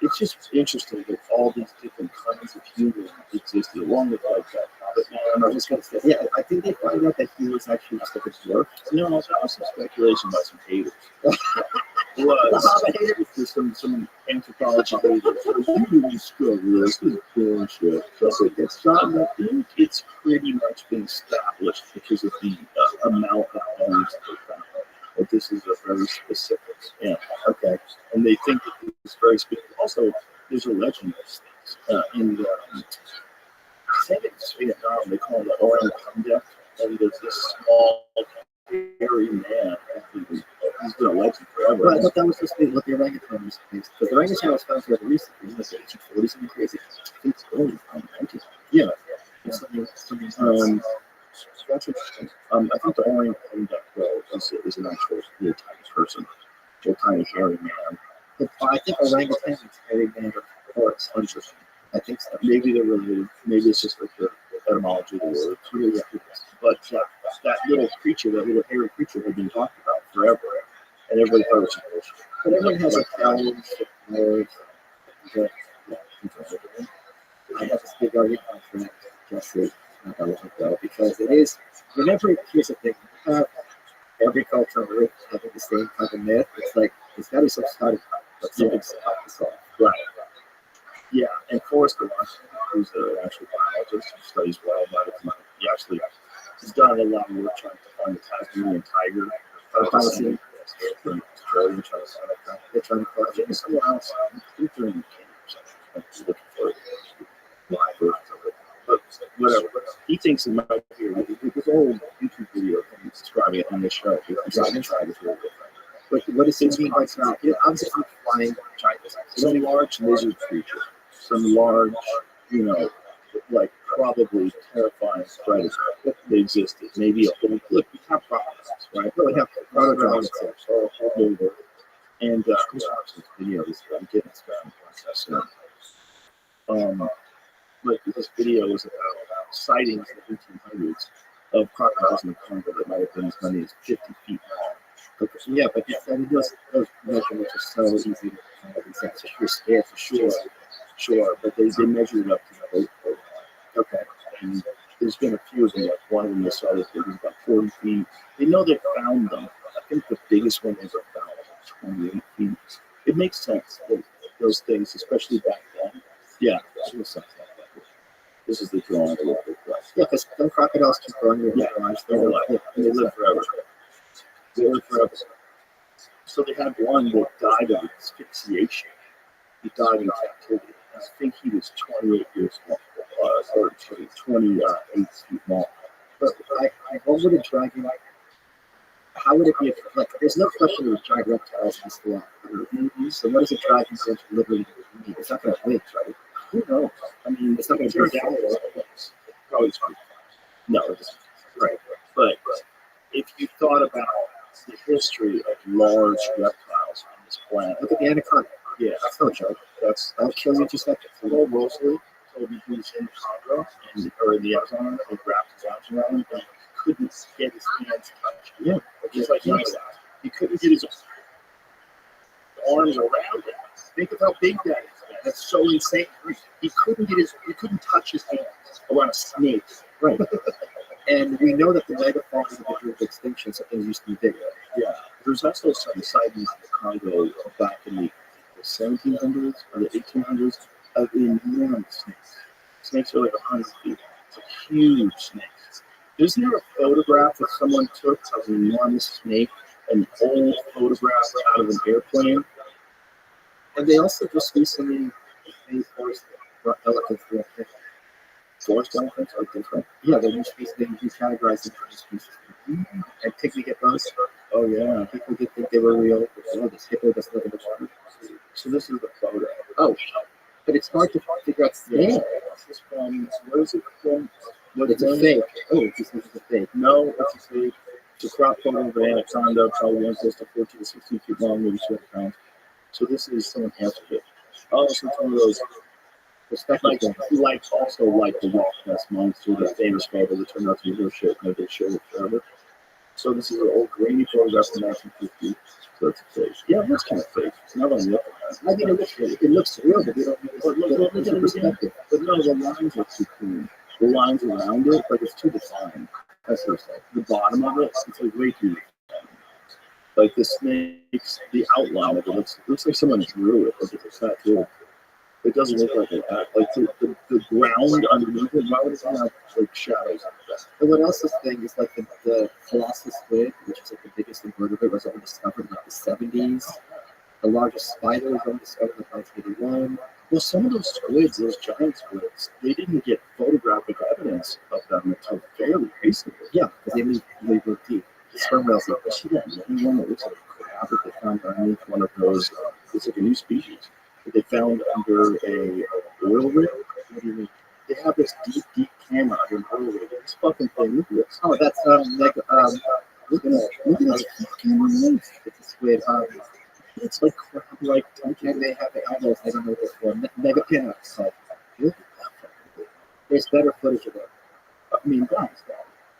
It's just interesting that all these different kinds of humans existed, along with like that. But I was just gonna say, yeah, I think they find out that he was actually just like a dwarf. no, that was some speculation by some haters. It was. There's some anthropology haters. You really struggle. This is bullshit. It's not. I think it's pretty much been established because of the amount of bones that they found. That this is a very specific. Yeah. Okay. And they think that it's very specific. Also, there's a legend of things in the. I think it's Vietnam. They call it the Orang Panda, and there's this small, hairy man. He's been a legend forever. Well, I thought that was supposed to be what the orangutan was based. But the orangutan was found here recently, in the 1840s, something crazy. I think it's early 1990s. Yeah. Something That's interesting. I think the Orang Panda is an actual really tiny person, a tiny hairy man. But I think orangutan is hairy man of horse. Interesting. I think so. Maybe they're related. Maybe it's just like the etymology of the word. Really, but that little creature, that little hairy creature, had been talked about forever, and everybody thought it was bullshit. But everyone has like elves, nerves, I have this big argument with my friend Jesse not that long ago because it is whenever here's the thing, you have every culture on earth having the same kind of myth. It's like it's got to be some starting point, but something's up to solve. Right. Yeah, and Forrest Washington, who's an actual biologist who studies wildlife, he actually has done a lot of work trying to find the Tasmanian tiger. Policy. From Australia, trying to find that. They're trying to I catch think it. someone else, I think they're in Kenya or something. I'm just looking for live versions of it. But whatever. He thinks it might be this old YouTube video of him describing it on this show. Dragon Tribe is really good. What does it mean by that? You know, obviously, flying giants. Some large lizard creature, some large, like probably terrifying predator that they existed. Maybe a whole look. We have crocodiles, right? Well, we have crocodiles all over. And who's watching this video? I'm getting this guy process now. But this video is about sightings in the 1800s of crocodiles in the Congo that might have been as many as 50 feet long. Yeah, but I mean, those measurements are so easy to kind of accept. You're scared for Sure, but they measured it up to the boat. Okay, and there's been a few of them. Like one of them they saw that it was about 40 feet. They know they found them. I think the biggest one was about 28 feet. It makes sense that those things, especially back then. Yeah, it was something like that. This is the drawing. Yeah, because some crocodiles keep growing in their lives. They're alive. They live forever. They live forever. So they had one that died of asphyxiation. He died in captivity. I think he was 28 years long, or 28 feet long. But what would a dragon, how would it be, like, there's no question it was giant reptiles in this world. So what is a dragon going to literally need? It's not going to wait, right? Who knows? I mean, it's not going to tear down all of this. Probably it's fine. No, it isn't. Right. But if you thought about the history of large reptiles on this planet, Look at the anaconda. yeah, That's no joke. that'll kill you just like Phil Rosalie told me he was in Congo or in the Amazon and wrapped his arms around him and he couldn't get his hands touched. Yeah, just like he was. He couldn't get his arms around it. Think of how big that is. Man. That's so insane. He couldn't touch his hands around a snake. Right. And we know that the megafauna of the group of extinction, so things used to be bigger. Yeah. There's also some sightings in the Congo back in the 1700s or the 1800s of enormous snakes. Snakes are like 100 feet. It's a huge snake. Isn't there a photograph that someone took of an enormous snake, an old photograph out of an airplane? And they also just recently made forest elephants. Forest elephants are different. Yeah, they just recently categorized them for species. And pygmy hippos. Oh yeah. People did think they were real. Oh, this Hitler doesn't live in the water. So this is the photo. Oh, but it's hard to figure out Yeah. scale. This is from, where is it from? What It's a one? fake. Oh, this is a fake. No, it's a fake. It's a crop photo of an anaconda, probably one close to 14 to 16 feet long, maybe 200 pounds. So this is someone answered it. Oh, so it's one of those, like also like the Loch Ness Monster, the famous photo that turned out to be real shit, and they showed it forever. So this is an old grainy photograph from 1950. So it's a fake. Yeah, it looks kind of fake. Now that I'm looking at it. I mean, it looks real, but we don't Look know at the it perspective. But no, the lines are too clean. The lines around it, like it's too defined. That's what it's like. The bottom of it, it's like way too defined. Like the snakes, the outline of it looks like someone drew it. Like it's a tattoo. It doesn't look like it. Like the ground underneath it, why would it have like shadows like that? And what else is thing is like the colossus squid, which is like the biggest invertebrate, was only discovered in like the 70s. The largest spider was only discovered in 1981. Well, some of those squids, those giant squids, they didn't get photographic evidence of them until fairly recently. Yeah, because they go deep. The sperm whales You see that new one that looks like a crab that they found underneath one of those? It's like a new species that they found under a oil rig. What do you mean? They have this deep camera under an oil rig. This fucking thing. Look at this. Oh, that's Look at that fucking relief. it's a squid. It's like crab-like tentacles. And they have the elbows. I don't know what they're for. Megapin. It's called. There's better footage of it. I mean, guys,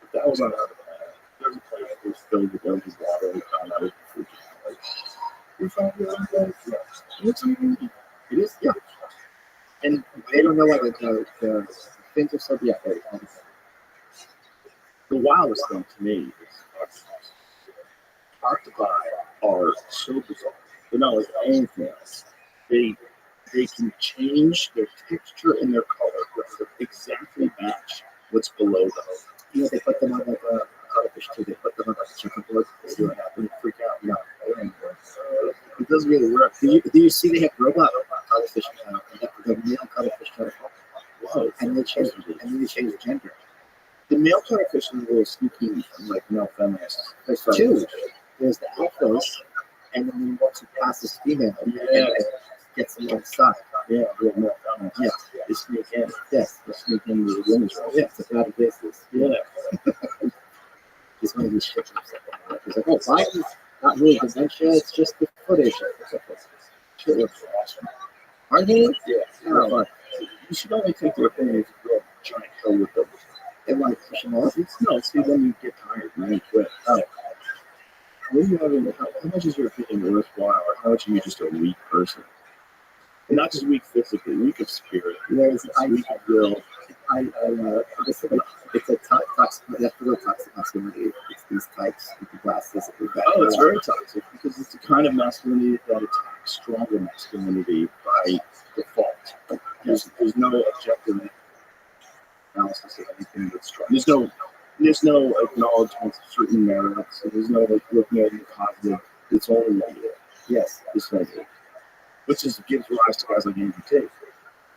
if that was on another planet, there's a planet that was filled with empty water and found out it was like, we found your own planet. Yeah. It's amazing. It is, yeah. And they don't know why the fins are so deep. The wildest thing to me is octopi are so bizarre. They're not like anything else. They can change their texture and their color to exactly match what's below them. You know, they put them on like a cuttlefish too. They put them on like a checkerboard. They see what happens. Freak out. Yeah. It doesn't really work. Do you see they have robot cuttlefish now? The male cuttlefish cuttlefish. Whoa. And they change the gender. The male cuttlefish is a little sneaky, like male feminists. There's two. There's the alphas, and then once it passes female, and gets them on the side. Yeah, real male feminists. Yeah. They sneak in. Yes. They sneak into the women's room. Yeah, it's a bad business. Yeah. He's one of these shippers. He's like, oh, Biden's not really dementia, it's just the footage. Shit looks awesome. Are they? Yeah. Oh, but You should only take their opinion if you grow up a giant hill with them. they want to push them off. No, see, then you get tired and then you quit. Oh. What do you have how much is your opinion worthwhile, or how much are you just a weak person? And not just weak physically, weak of spirit. There's, Weak of will. it's a toxic, that's the real toxic masculinity. It's these types with the glasses. Oh, it's very toxic because it's the kind of masculinity that attacks stronger masculinity by default. There's no objective analysis of anything that's strong. There's no acknowledgement of certain merits. There's no like looking at the positive. It's only negative. Yes. It's negative. Which is gives rise to guys like Andrew Tate.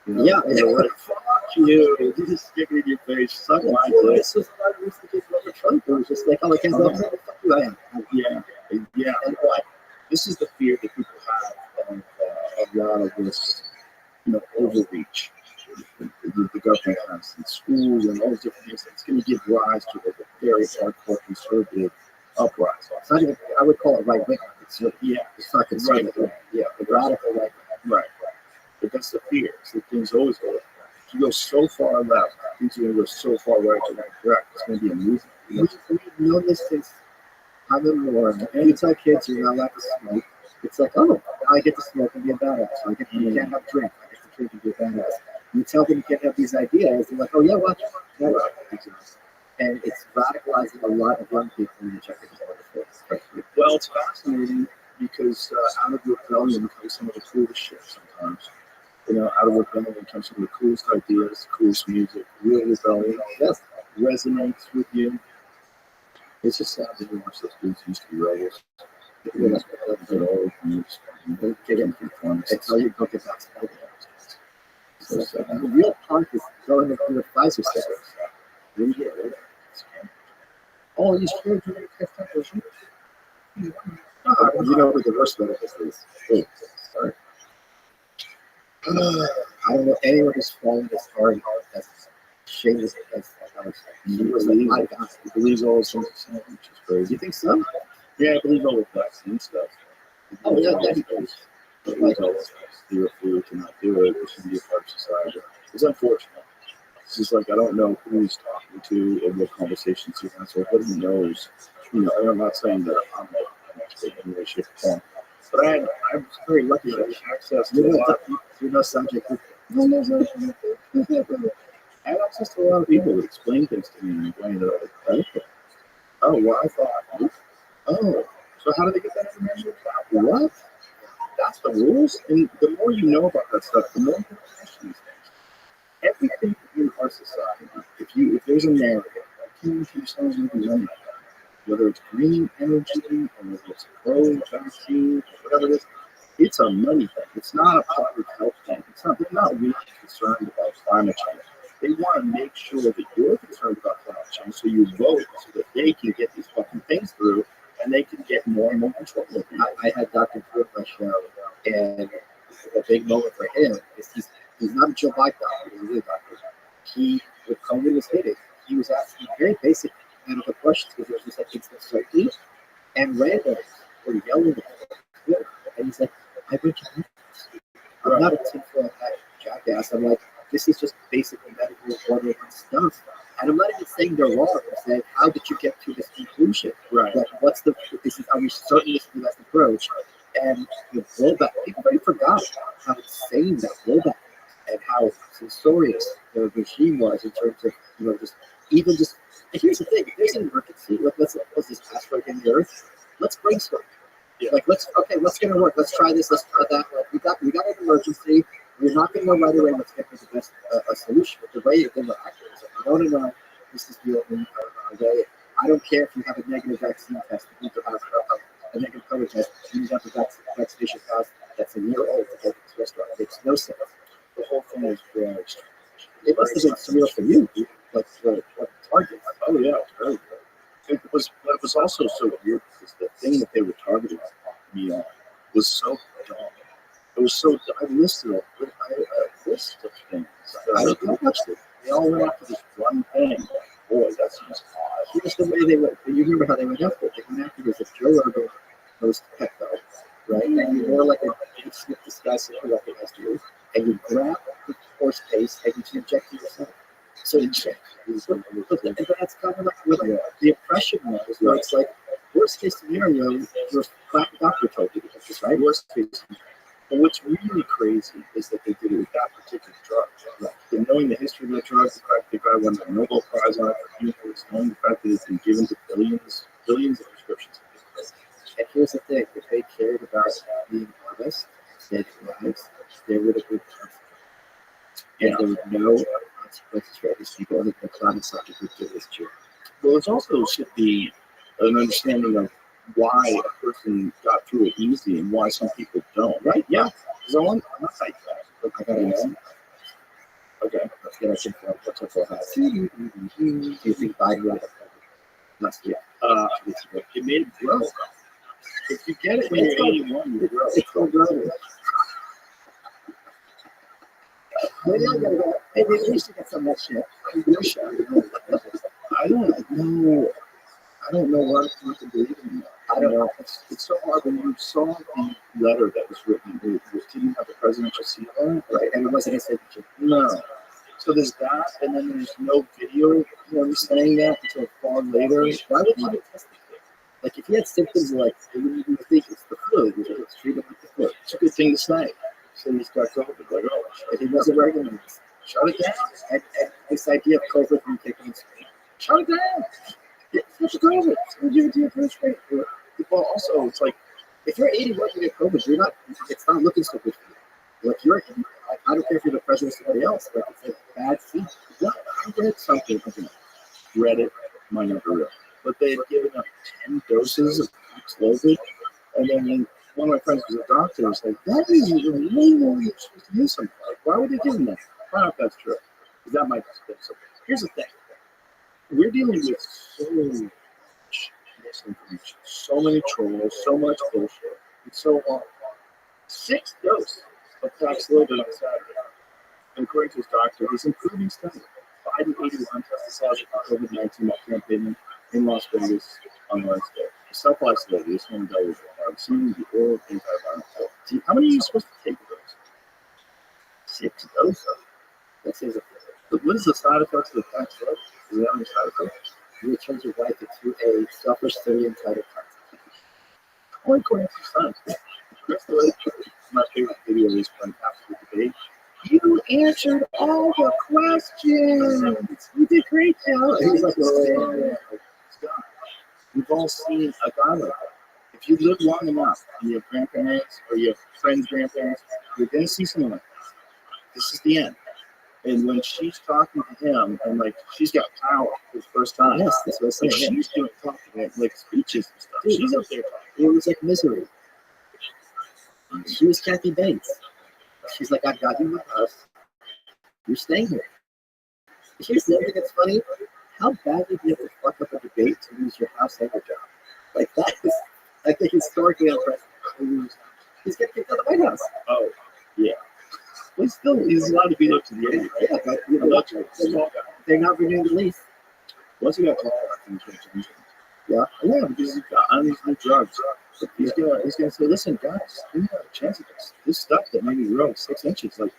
You know, Yeah. they're like, fuck you. You just stick it in your face. Suck my dick. This was a lot of reasons to get Trump. It was just like, oh, I can't go outside. Fuck you, I am. Yeah. And what? This is the fear that people have of a lot of this, overreach. The government has in schools and all these different things. It's going to give rise to like a very hardcore conservative uprising. It's not even, I would call it right wing. It's not conservative. Right. Yeah, the radical right wing. Right. But that's the fear. It's that things always go left. If you go so far left, things are going to go so far right to right correct. It's going to be a movement. We've known this since time immemorial. And you tell kids you're not allowed to smoke. It's like, oh, now I get to smoke and be a badass. I can't have drink. I get to drink and be a badass. You tell them you can't have these ideas, they're like, oh, yeah, watch. Yeah, right. And it's radicalizing a lot of young people in the Czechoslovakia. Well, it's fascinating because out of rebellion comes some of the coolest shit sometimes. Out of rebellion comes some of the coolest ideas, coolest music, real rebellion. Yes. Resonates with you. It's just sad that you watch those dudes used to be rebels. Get old and you just get into performance. It's how you go get back to that. So, the real punk is going to the Pfizer stuff. Really get it. Oh, you scared to make that television? You know who the worst medicist is? Oh, sorry. I don't know anyone who's fallen this hard as shameless as he was like my guy. He believes all his things, which is crazy. You think so? Yeah, I believe all the vaccine stuff. Oh yeah, yeah, he does. He believes all this stuff. Zero food cannot do it. We shouldn't be a part of society. It's unfortunate. It's just like I don't know who he's talking to and what conversations he has. So everybody knows. You know, and I'm not saying that I'm like an expert in any way, shape, or form. But I was very lucky to have access to a lot of people. You know subject. I had access to a lot of people that explain things to me in a way that I was like, oh, well, I thought, oh, so how do they get that information? What? That's the rules? And the more you know about that stuff, the more you question these things. Everything in our society, if there's a narrative, like, someone's going to be running, whether it's green energy or whether it's pro-vaccine, whatever it is, it's a money thing. It's not a public health thing. They're not really concerned about climate change. They want to make sure that you're concerned about climate change, so you vote so that they can get these fucking things through and they can get more and more control. I had Dr. Drew on my show, and a big moment for him is he's not a Joe Biden doctor, he's a real doctor. He, when COVID was hitting, he was asking very basic medical questions because there was just like things that so deep, and randoms were yelling at him. And he's like, I read your I'm not a tinfoil hat jackass. I'm like, this is just basic medical ordering stuff. And I'm not even saying they're wrong. I'm saying, how did you get to this conclusion? Right. Like, are we certain this is the best approach? And the blowback, people already forgot how insane that blowback and how censorious the regime was in terms of, and here's the thing, if there's an emergency, let's this asteroid in the Earth, let's brainstorm. Yeah. Like, what's gonna work? Let's try this, let's try that. Like, we got an emergency. We're not gonna know right away what's gonna be the best solution. But the way you're gonna act is like, no, this is the only way. I don't care if you have a negative vaccine test. You need to have a negative COVID test. You need to have a vaccination pass that's a year old to go to this restaurant. It makes no sense. The whole thing is very strange. It must have been surreal for you. Like, what target? Oh, yeah, it's very good. It was also so weird because the thing that they were targeting me on was so dumb. It was so I listed a list of things. I watched it. They all went after this one thing. Boy, that seems odd. Just the way they went. You remember how they went after it? They went after it as if Joe Rogan goes to Petco, right? And you wore like a big snip disguise who recognized you, and you grab the horse paste and you inject it yourself. So inject. But that's kind of like what the oppression was. Where it's like, worst case scenario, your quack doctor told you to get this, right? Worst case. But what's really crazy is that they did it with that particular drug. Right. And knowing the history of that drug, the fact the guy won the Nobel Prize on it for humans, knowing the fact that it's been given to billions of prescriptions. And here's the thing: if they cared about being honest, saving lives, they would have been perfect. And there would be no consequences for these people, and the climate subject would do this too. Well, it's also should be an understanding of why a person got through it easy and why some people don't, right? Yeah. Because I'm not like that. I got it. Okay. Let's get our tinfoil hat. Do you think Biden would have last year? It made it grow. If you get it when you're 81, you grow. It's still growing. Maybe I gotta go. Maybe we should get some of that shit. I don't know what to believe in. I don't know. It's so hard when you saw the letter that was written. It didn't have the presidential seal on it, Right, and it wasn't a signature. No. So there's that, and then there's no video, saying that until far later. Why would you even test it? Like, if he had symptoms like, you think it's the flu, you would treat him like the flu. It's a good thing to say. So he's got COVID. Like, oh, If he wasn't wearing them, shut it down. and this idea of COVID from taking Shut it down. It's COVID. We'll give it to you first rate. Well, also, it's like, if you're 81 and you get COVID, it's not looking so good for you. Like, I don't care if you're the president or somebody else, but it's a bad feat. I read something. Read it, might not be real. But they had given up 10 doses of COVID. And then one of my friends was a doctor and was like, that is way more than you're supposed to use something. Like, why would they give them that? I don't know if that's true. Because that might be something. Here's the thing. We're dealing with so much misinformation, so many trolls, so much bullshit. It's so long. 6 doses of Paxlovid on Saturday. And according to his doctor, his improving study. 5 to 81 tested positive for COVID-19 at campaign in Las Vegas on Wednesday. Self-isolated is home dose are receiving the oral antiviral pill. How many are you supposed to take of those? 6 doses. That seems What is the side effects of the Paxlovid? Is there any side effects? you would change your life into a selfish study entitled Only according to science. That's the way it is. My favorite video is from Absolute Debate. You answered all the questions. You did great, Joe. He's like, oh, yeah. We've all seen a guy like that. If you live long enough and you have grandparents or you have friends' grandparents, you're going to see someone like that. This is the end. And when she's talking to him and like she's got power for the first time, Yes, that's what I was saying. like Yeah. she's doing talking like speeches and stuff. Dude, She's up there talking. It was like misery. She was Kathy Bates. She's like, I got you my house. You're staying here. Here's the other thing that's funny. How badly do you have to fuck up a debate to lose your house and your job? Like, that is, I think, historically impressive. He's getting kicked out of the White House. Oh, yeah. But still, he's allowed to be up to the end, right? Yeah, but, you know, they're not renewing the lease. Once he got called, I think he's changed. Yeah. Yeah, because he's got on these new drugs. He's gonna say, listen, guys, give me a chance at this. This stuff that made me grow 6 inches, like,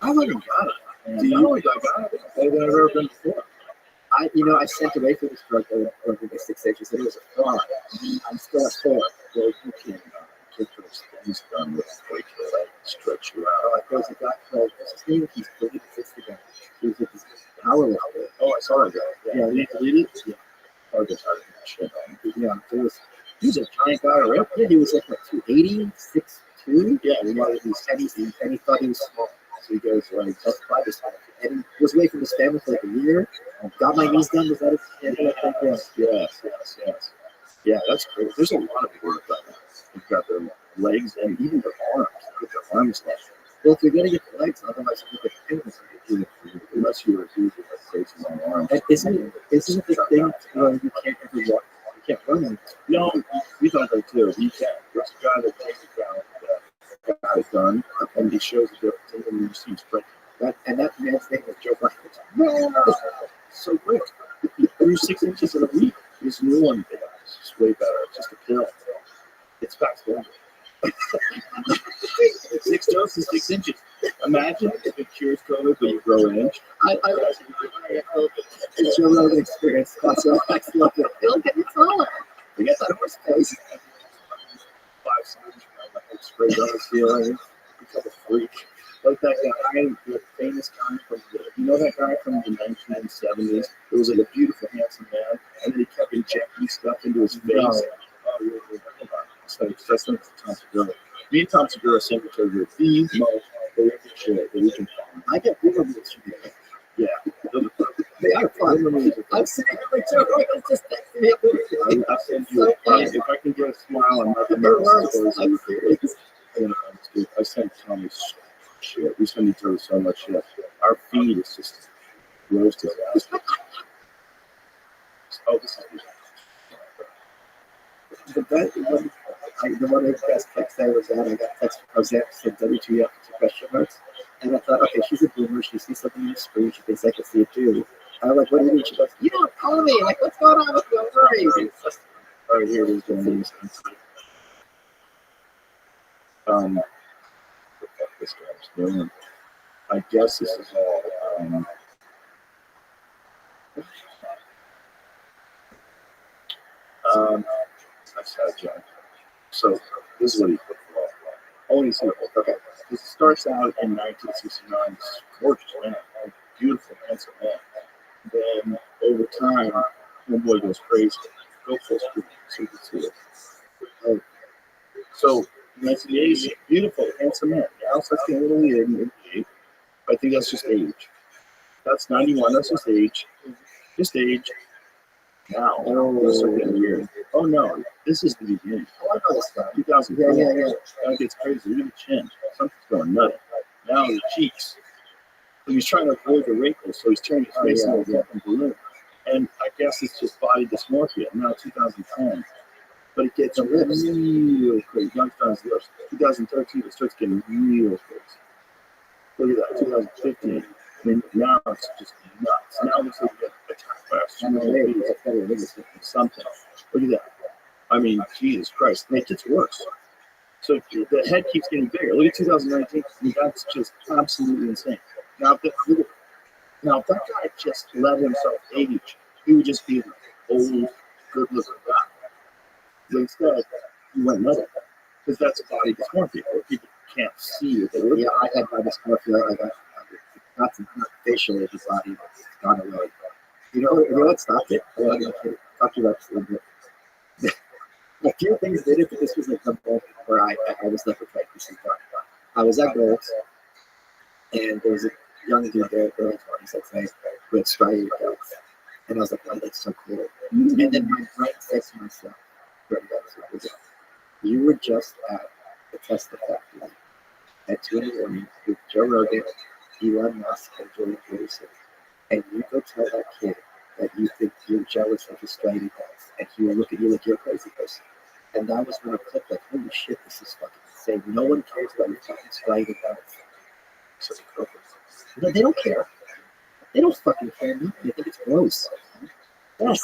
I haven't got it. And not only do I got it, better than I've ever been before. I sent away for this drug that was like 6 inches, and it was a fraud. I'm still at 4. Well, you can't get those things done with like stretch you out. Oh, it goes a guy called, what's his name? He's brilliant. It's the guy. He's like this power level. Oh, I saw that guy. Yeah, you deleted it? Yeah. Oh, just out of that shit. Yeah, he was a giant guy already. Yeah, he was like, what, 280, 6'2"? Yeah, And he thought he was small. So he goes, like, that's why this happened. And he was away from his family for like a year. Got my knees done. Was that his? Yes. Yeah, that's great. There's a lot of people who have done that. They've got their legs and even their arms. They get their arms left. Well, if you're going to get the legs, otherwise you get the fingers. Unless you were using a crazy long arm. And isn't it the thing where you can't ever walk? You can't run anymore. No, we thought that too. You can't. There's a guy that takes it down. That guy is done, and he shows the difference, and you see him sprint. That man's name was Joe Biden. So quick. He grew 6 inches in a week. This new one, it's just way better. It's just a pill. It's Paxlovid. 6 doses, 6 inches. Imagine if it cures COVID, but you grow an inch. It's your own experience. Also, Paxlovid. It'll get you taller. You get that horse face. 5 centimeters, like sprayed on his ceiling. Become a freak. Like that guy, the famous guy from that guy from the 1970s? It was like a beautiful, handsome man, and then he kept injecting stuff into his face. Oh, yeah. So that's like Tom Segura. Me and Tom Segura sent each other the most horrific shit that we can find. I get boomer moves from you. Yeah. They are fun. I'm sitting here like Joe Rogan's just texting me up. I'll send you if I can get a smile on my face. I'm serious. I sent Tommy shit. We send each other so much shit. Our feed is just roasted. Oh, this is the one of the best texts I was at, I got text from Jose said W2 up to question marks. And I thought, okay, she's a boomer. She sees something on the screen. She thinks I can see it too. And I'm like, what do you mean? She goes, you don't call me. Like, what's going on with you? Worry. all right, here it is. What this guy's doing. I guess this is all. I said, John. So this is what he put for. Oh, he's here. Okay. This starts out in 1969. This gorgeous man, a beautiful, handsome man. Then over time, homeboy goes crazy. Go full screen so you can see it. So 1980s, beautiful, handsome man. Now it's getting a little weird in 88. I think that's just age. That's 91. That's just age. Just age. Now, it's getting weird. Oh no, this is the beginning. Oh, I know this guy. 2004. Yeah. That gets crazy. Look at the chin. Something's going nuts. Now the cheeks. So he's trying to avoid the wrinkles, so he's turning his face into a fucking balloon. And I guess it's just body dysmorphia. Now 2010. But it gets real crazy. Youngstown's lips. 2013, it starts getting real crazy. Look at that, 2015. I mean, now it's just nuts. Now it looks like you get attacked by a something. Look at that. I mean, Jesus Christ, it gets worse. So the head keeps getting bigger. Look at 2019. I mean, that's just absolutely insane. Now, if that guy just let himself age, he would just be an old, good-looking guy. But instead, he went another, because that's a body dysmorphia, where people can't see it. Yeah, I had my dysmorphia. I got not facially, his body it's gone away. You know what stopped it? Well, I'm going to talk to you about this a little bit. A few things did it, but this was like the moment where I was never trying to see God. I was at Gold's, and there was a young dude there, early 20s, I'd say, who had striated goats. And I was like, wow, that's so cool. And then my brain said to myself, you were just at the Tesla factory at 2 in the morning with Joe Rogan, Elon Musk, and Jordan Peterson. And you go tell that kid that you think you're jealous of his striated goats, and he will look at you like you're a crazy person. And that was when I clicked, like, holy shit, this is fucking insane. No one cares about your fucking striated goats. Such a cool. No, they don't care. They don't fucking care. They think it's gross. Yes.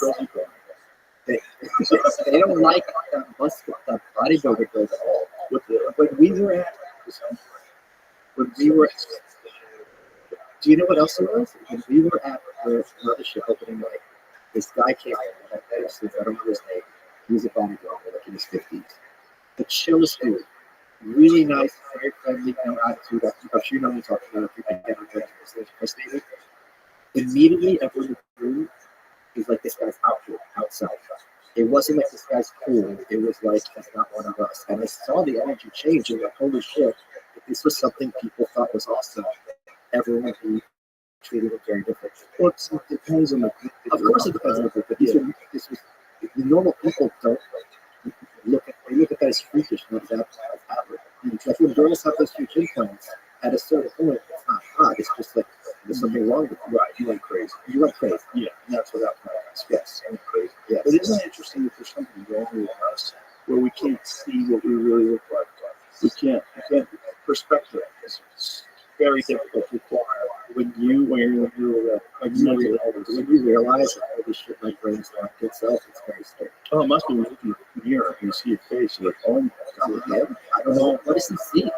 They don't like that bodybuilder goes at all. When we were at, do you know what else it was? When we were at the mothership opening night, this guy came in, I don't remember his name. He was a bodybuilder, like in his 50s. The chillest dude. Really nice, very friendly, no attitude. I'm sure you know what I'm talking about if you can get on the stage. Immediately, everyone in the room was like, this guy's out here, outside. It wasn't like this guy's cool. It was like, he's not one of us. And I saw the energy change, and like, holy shit, if this was something people thought was awesome, everyone would be treated it very different. Well, it depends on the group. Of course it depends on the group, but this was the normal people don't look at that as freakish, not as average. Like when girls have those huge implants, at a certain point, it's not hot. It's just like there's something wrong with you. Right, you went crazy. You went crazy. Yeah, and that's what that is. Yes, I went crazy. Yes. But isn't it interesting that there's something wrong with us where we can't see what we really look like? We can't perspective is very difficult to acquire when you realize that holy shit, my brain's not itself, it's very scary. Oh, it must be when you look in the mirror and you see your face, you're like, oh my God, I don't know, what does he see?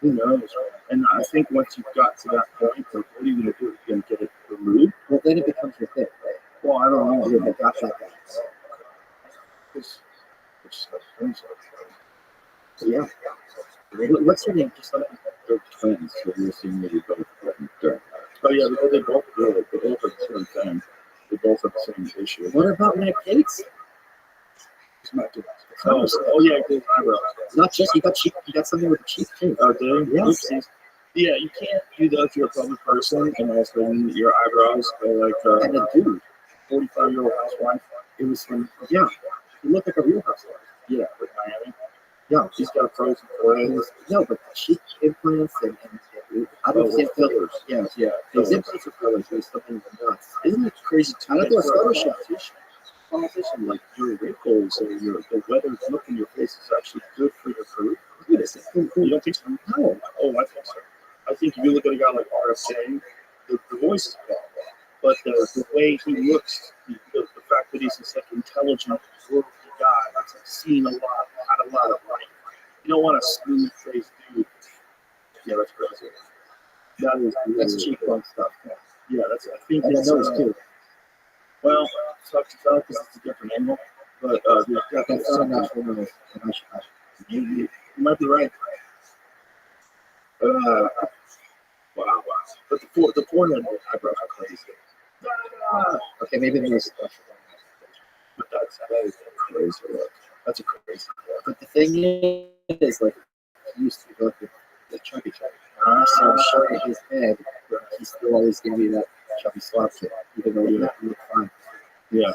Who knows? And I think once you've got to that point, like, what are you going to do? You're going to get it removed? Well, then it becomes your thing, right? Well, I don't know. You're got that guy. So, yeah. What's your name? Just like They're twins, so we're seeing maybe both. Oh, yeah, they both do it. They both have the same thing. They both have the same issue. what about Matt Gates? Oh, yeah, good eyebrows. Not just you got something with the cheek too. Oh, do you? Yes. Oopsies. Yeah, you can't do that if you're a public person, and also your eyebrows are like And a dude, 45-year-old housewife. it was from he looked like a real housewife. Yeah, with Miami. Yeah, She's got a frozen forehead. no, but cheek implants and I don't think fillers. Yeah, Yeah, those implants are fillers. It was something nuts. Isn't it crazy? I don't know what's Photoshop. Politician, like your wrinkles or the weather look in your face is actually good for your career. You don't think so? No. Oh, I think so. I think if you look at a guy like RFK, the voice is gone, but the way he looks, the fact that he's this like intelligent, worldly guy that's like seen a lot, had a lot of life. You don't want a smooth faced dude. Yeah, that's crazy. That is That's cheekbone stuff. Yeah, that's I think And the it's nose too. well, it's tough to tell because it's a different angle, but Yeah, that's so natural nose. you might be right. Wow. But the forehead eyebrows are crazy. Okay, maybe the nose is special. But that is a crazy look. That's a crazy look. But the thing is, like, he used to go the chubby. So I'm sure in his head, he's still always going to be that chubby slob kid, even though he look fine. Yeah.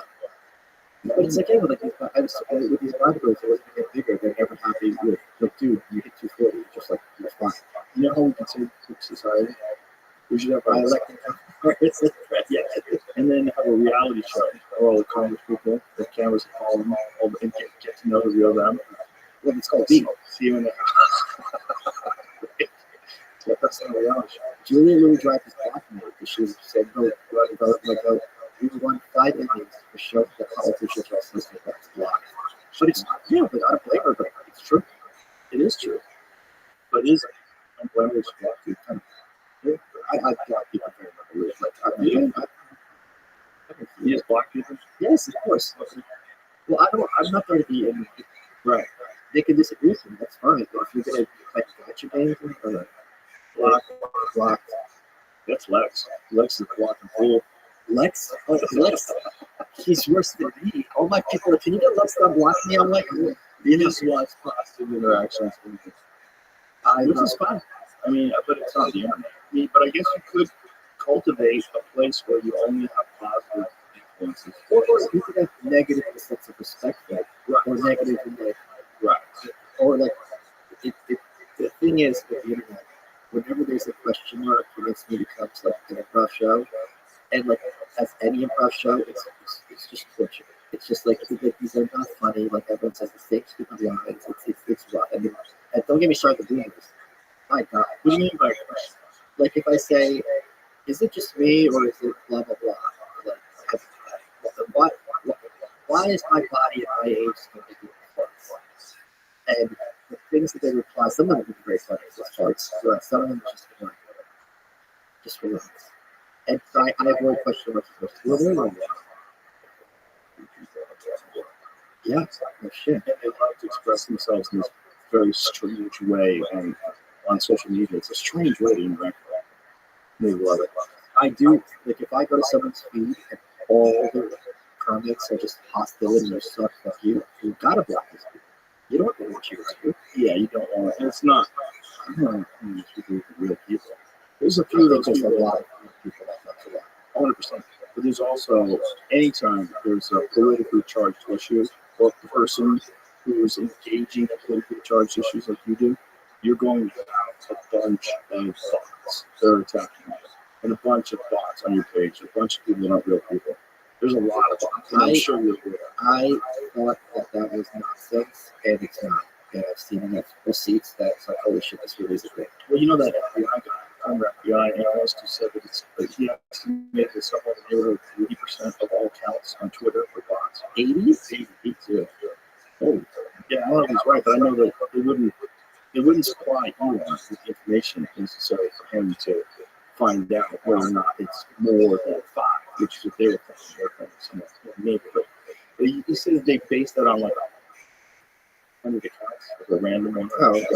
But it's like, yeah, like, with these bodybuilders, it wasn't get bigger. They're never happy with, like, dude, you hit 240, just like, you're fine. You know how we can save society? We should have I like the yeah, and then have a reality show all the Congress people, the cameras that follow them, all and get to know the real them. Well, it's called See Beagle. you in the That's not reality. Julia Louis Dreyfus blocked me because she said, "No, go." We won 5 Indians for show that politicians are listening to that's blocked. But it's but I don't blame her. But it's true. It is true, but is it? I'm blaming this black people. I block people very much. Like, Yes, black people. yes, of course. Well, I'm not going to be in. Right. They can disagree with me. That's fine. But if you're going to like gotcha games or block, That's Lex. Lex is blocking fool. Lex, he's worse than me. All my people, can you get Lex to block me? I'm like, You just watch positive interactions. Which is fine. I mean, but it's on the internet. But I guess you could cultivate a place where you only have positive influences. or you could have negative in the sense of respect, right? Or negative in the Right. or like the thing is with the internet, whenever there's a question mark against me becomes like an improv show, and like as any improv show, it's just torture. It's just like these are not funny. Like everyone says the same stupid lines. It's rough. And don't get me started with the boomers. My God, What do you mean by like if I say, is it just me or is it blah blah blah? Like, why is my body at my age still making farts? And the things that they reply, some of them are very funny as farts. Right? Some of them are just relax. And I avoid question marks. Well, they're like, yeah, no shit. And they love to express themselves in this very strange way on social media. It's a strange way to interact. They love it. I do, like, if I go to someone's feed and all the comments are just hostility or suck, fuck you gotta block these people. You don't know what you're. Yeah, you don't want it. And it's not. I don't know who these people are real people. There's a I few of think those there's a people. lot of people that fuck a lot. 100%. But there's also, anytime there's a politically charged issue or a person who is engaging in politically charged issues like you do, you're going to have a bunch of bots that are attacking you. And a bunch of bots on your page, a bunch of people that aren't real people. There's a lot of bots. And I'm sure you're aware. I thought that was nonsense, and it's not. And I've seen enough receipts that it's like, holy shit, this really is a thing. Well, you know that FBI guy, former FBI analyst who said that he estimated that somewhere in the neighborhood of 80% of all accounts on Twitter were bots. 80s? 82. Oh, yeah, I don't know if he's right, but I know that it wouldn't supply anyone with the information necessary for him to find out whether or not it's more than 5, which is what they were thinking. Somewhere in the neighborhood. But you say that they based that on like 100 accounts, like a random one. Oh, okay.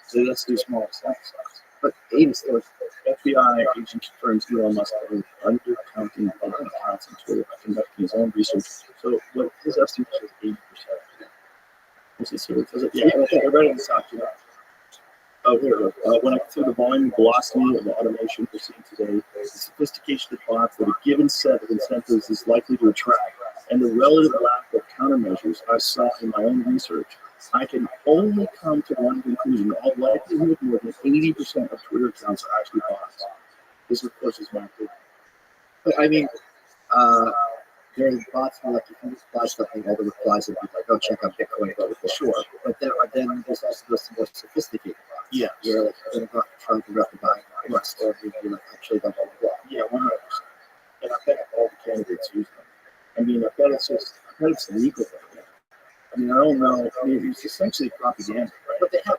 So let's do small sample size. But 80 still. FBI agent confirms Elon Musk has been undercounting accounts on Twitter by conducting his own research. So what his estimate was 80%. Is it sort of, yeah, they're right in the top. Oh, here we go. When I consider the volume and velocity of the automation proceeding today, the sophistication of bots that a given set of incentives is likely to attract, and the relative lack of countermeasures I saw in my own research, I can only come to one conclusion. All likelihood, more than 80% of Twitter accounts are actually bots. This, of course, is my opinion. But I mean, there's bots where, like, if you reply something, all the replies would be like, oh, check out Bitcoin, sure. But then there's also those more sophisticated bots. Yeah. Where, like, you're going to go out and try to figure out the buying markets, or you're like, actually, blah, blah, blah. Yeah, 100%. And I bet all the candidates use them. I mean, I bet it's legal right now. I mean, I don't know. I mean, it's essentially propaganda, right? But they have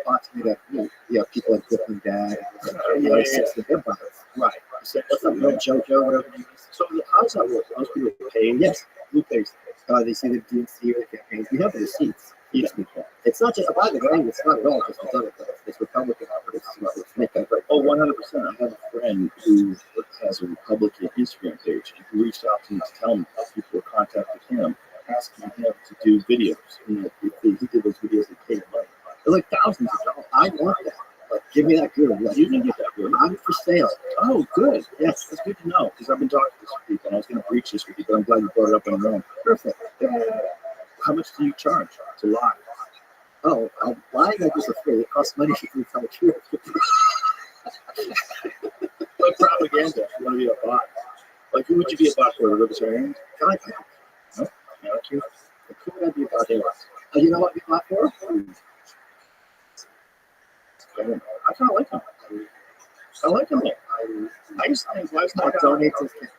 bots made up, people like Brooklyn Dad, and they're bots. Right. What's up, JoJo, whatever it is. So how does that work? Those people are paid? Yes. Who pays them? They see the DNC or the campaigns. We have the receipts. It's not just, by the way, it's not at all just the Democrats. It's Republican operatives as well. Let's make that very Oh, clear. 100%. I have a friend who has a Republican Instagram page, and who reached out to me to tell me that people contacted him, asking him to do videos. You know, he did those videos that paid money. They're like thousands of dollars. I want that. Like, give me that good. Like, You didn't get that good. I'm for sale. Oh, good. Yes, that's good to know, because I've been talking to some people, and I was going to breach this with you, but I'm glad you brought it up on your own. Perfect. How much do you charge to lie? Oh, lying I do for free. It costs money to tell the truth. Like propaganda, if you want to be a bot. Like, who would you be about for? The Libertarians? God, No, not you. who would I be about here? Oh, you know what? Be black for? I don't know. I kind of like him. I like him. I used to think, why is I that donate to his campaign.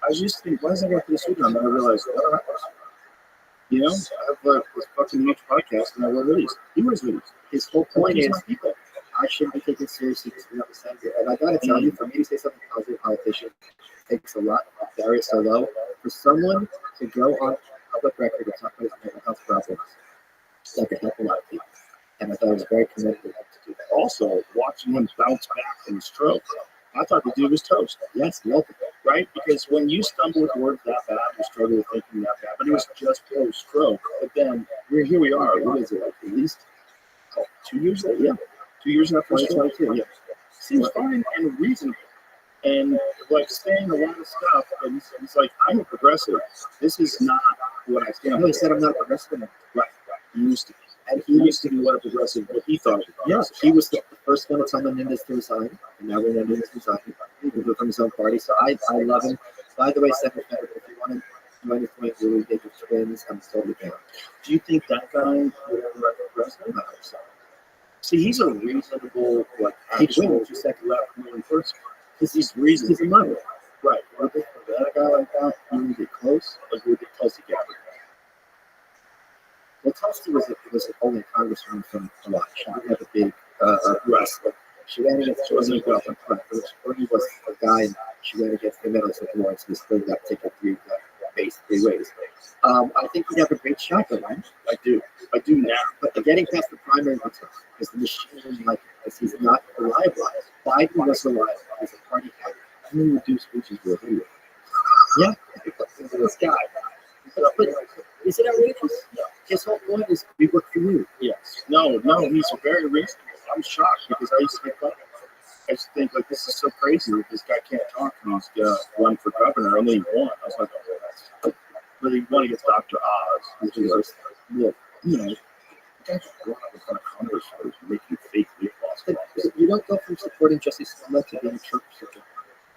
I used to think, why is that guy for the studio? And then I realized, oh, you know, I have this fucking huge podcast and I wear hoodies. He wears hoodies. His whole point He's is my people. I shouldn't be taken seriously because we have a senator. And I gotta tell you, for me to say something positive, politician takes a lot. The barrier so low. For someone to go on public record and talk about his mental health problems, that could help a lot of people. And I thought it was very commendable to do that. Also, watching him bounce back from the stroke, I thought the dude was toast. Yes, multiple. Right? Because when you stumble with words that bad, you struggle with thinking that bad. But it was just post-stroke. But then here we are. What is it, like at least 2 years later? Yeah. 2 years after the stroke. 2022, Yeah. Seems fine and reasonable. And like saying a lot of stuff, and he's like, I'm a progressive. This is not what I stand No, for. he said I'm not a progressive. Right. He used to be. And He used to be what a progressive, what he thought. yes, he was the first one to tell Menendez to resign, and now Menendez is resigning. He moved from his own party, so I love him. By the way, Senator Federer, if you want to do anything really big with twins, I'm totally down. Do you think that guy would ever run for president? I hope so. See, he's a reasonable, like, He'd actual win, just like left-wing person. because He's reasonable. he's a moderate. Right. But if that guy like that, he would get close, like we would get close together. Well, Tulsi was only a congresswoman from Hawaii. She didn't have a big wrestler. She ran against Bernie was a guy, and she ran against the middle of Lawrence, who still got ticket base 3 ways. I think he'd have a great shot at one. I do now. But getting past the primary was tough because the machine, because he's not reliable. Biden was reliable. He's a party guy. I mean, we do speeches with him. Yeah, this guy. But is it outrageous? No. His whole point is we work for you. Yes. No, he's very reasonable. I'm shocked because I used to make fun of him. I used to think, like, this is so crazy that this guy can't talk and he's going to run for governor, and then he won. I was like, oh, that's... But he won against Dr. Oz, which is, well, you know, guys go out in front of Congress for making fake weight loss. But you don't go from supporting Jesse Smollett to being a Trump supporter.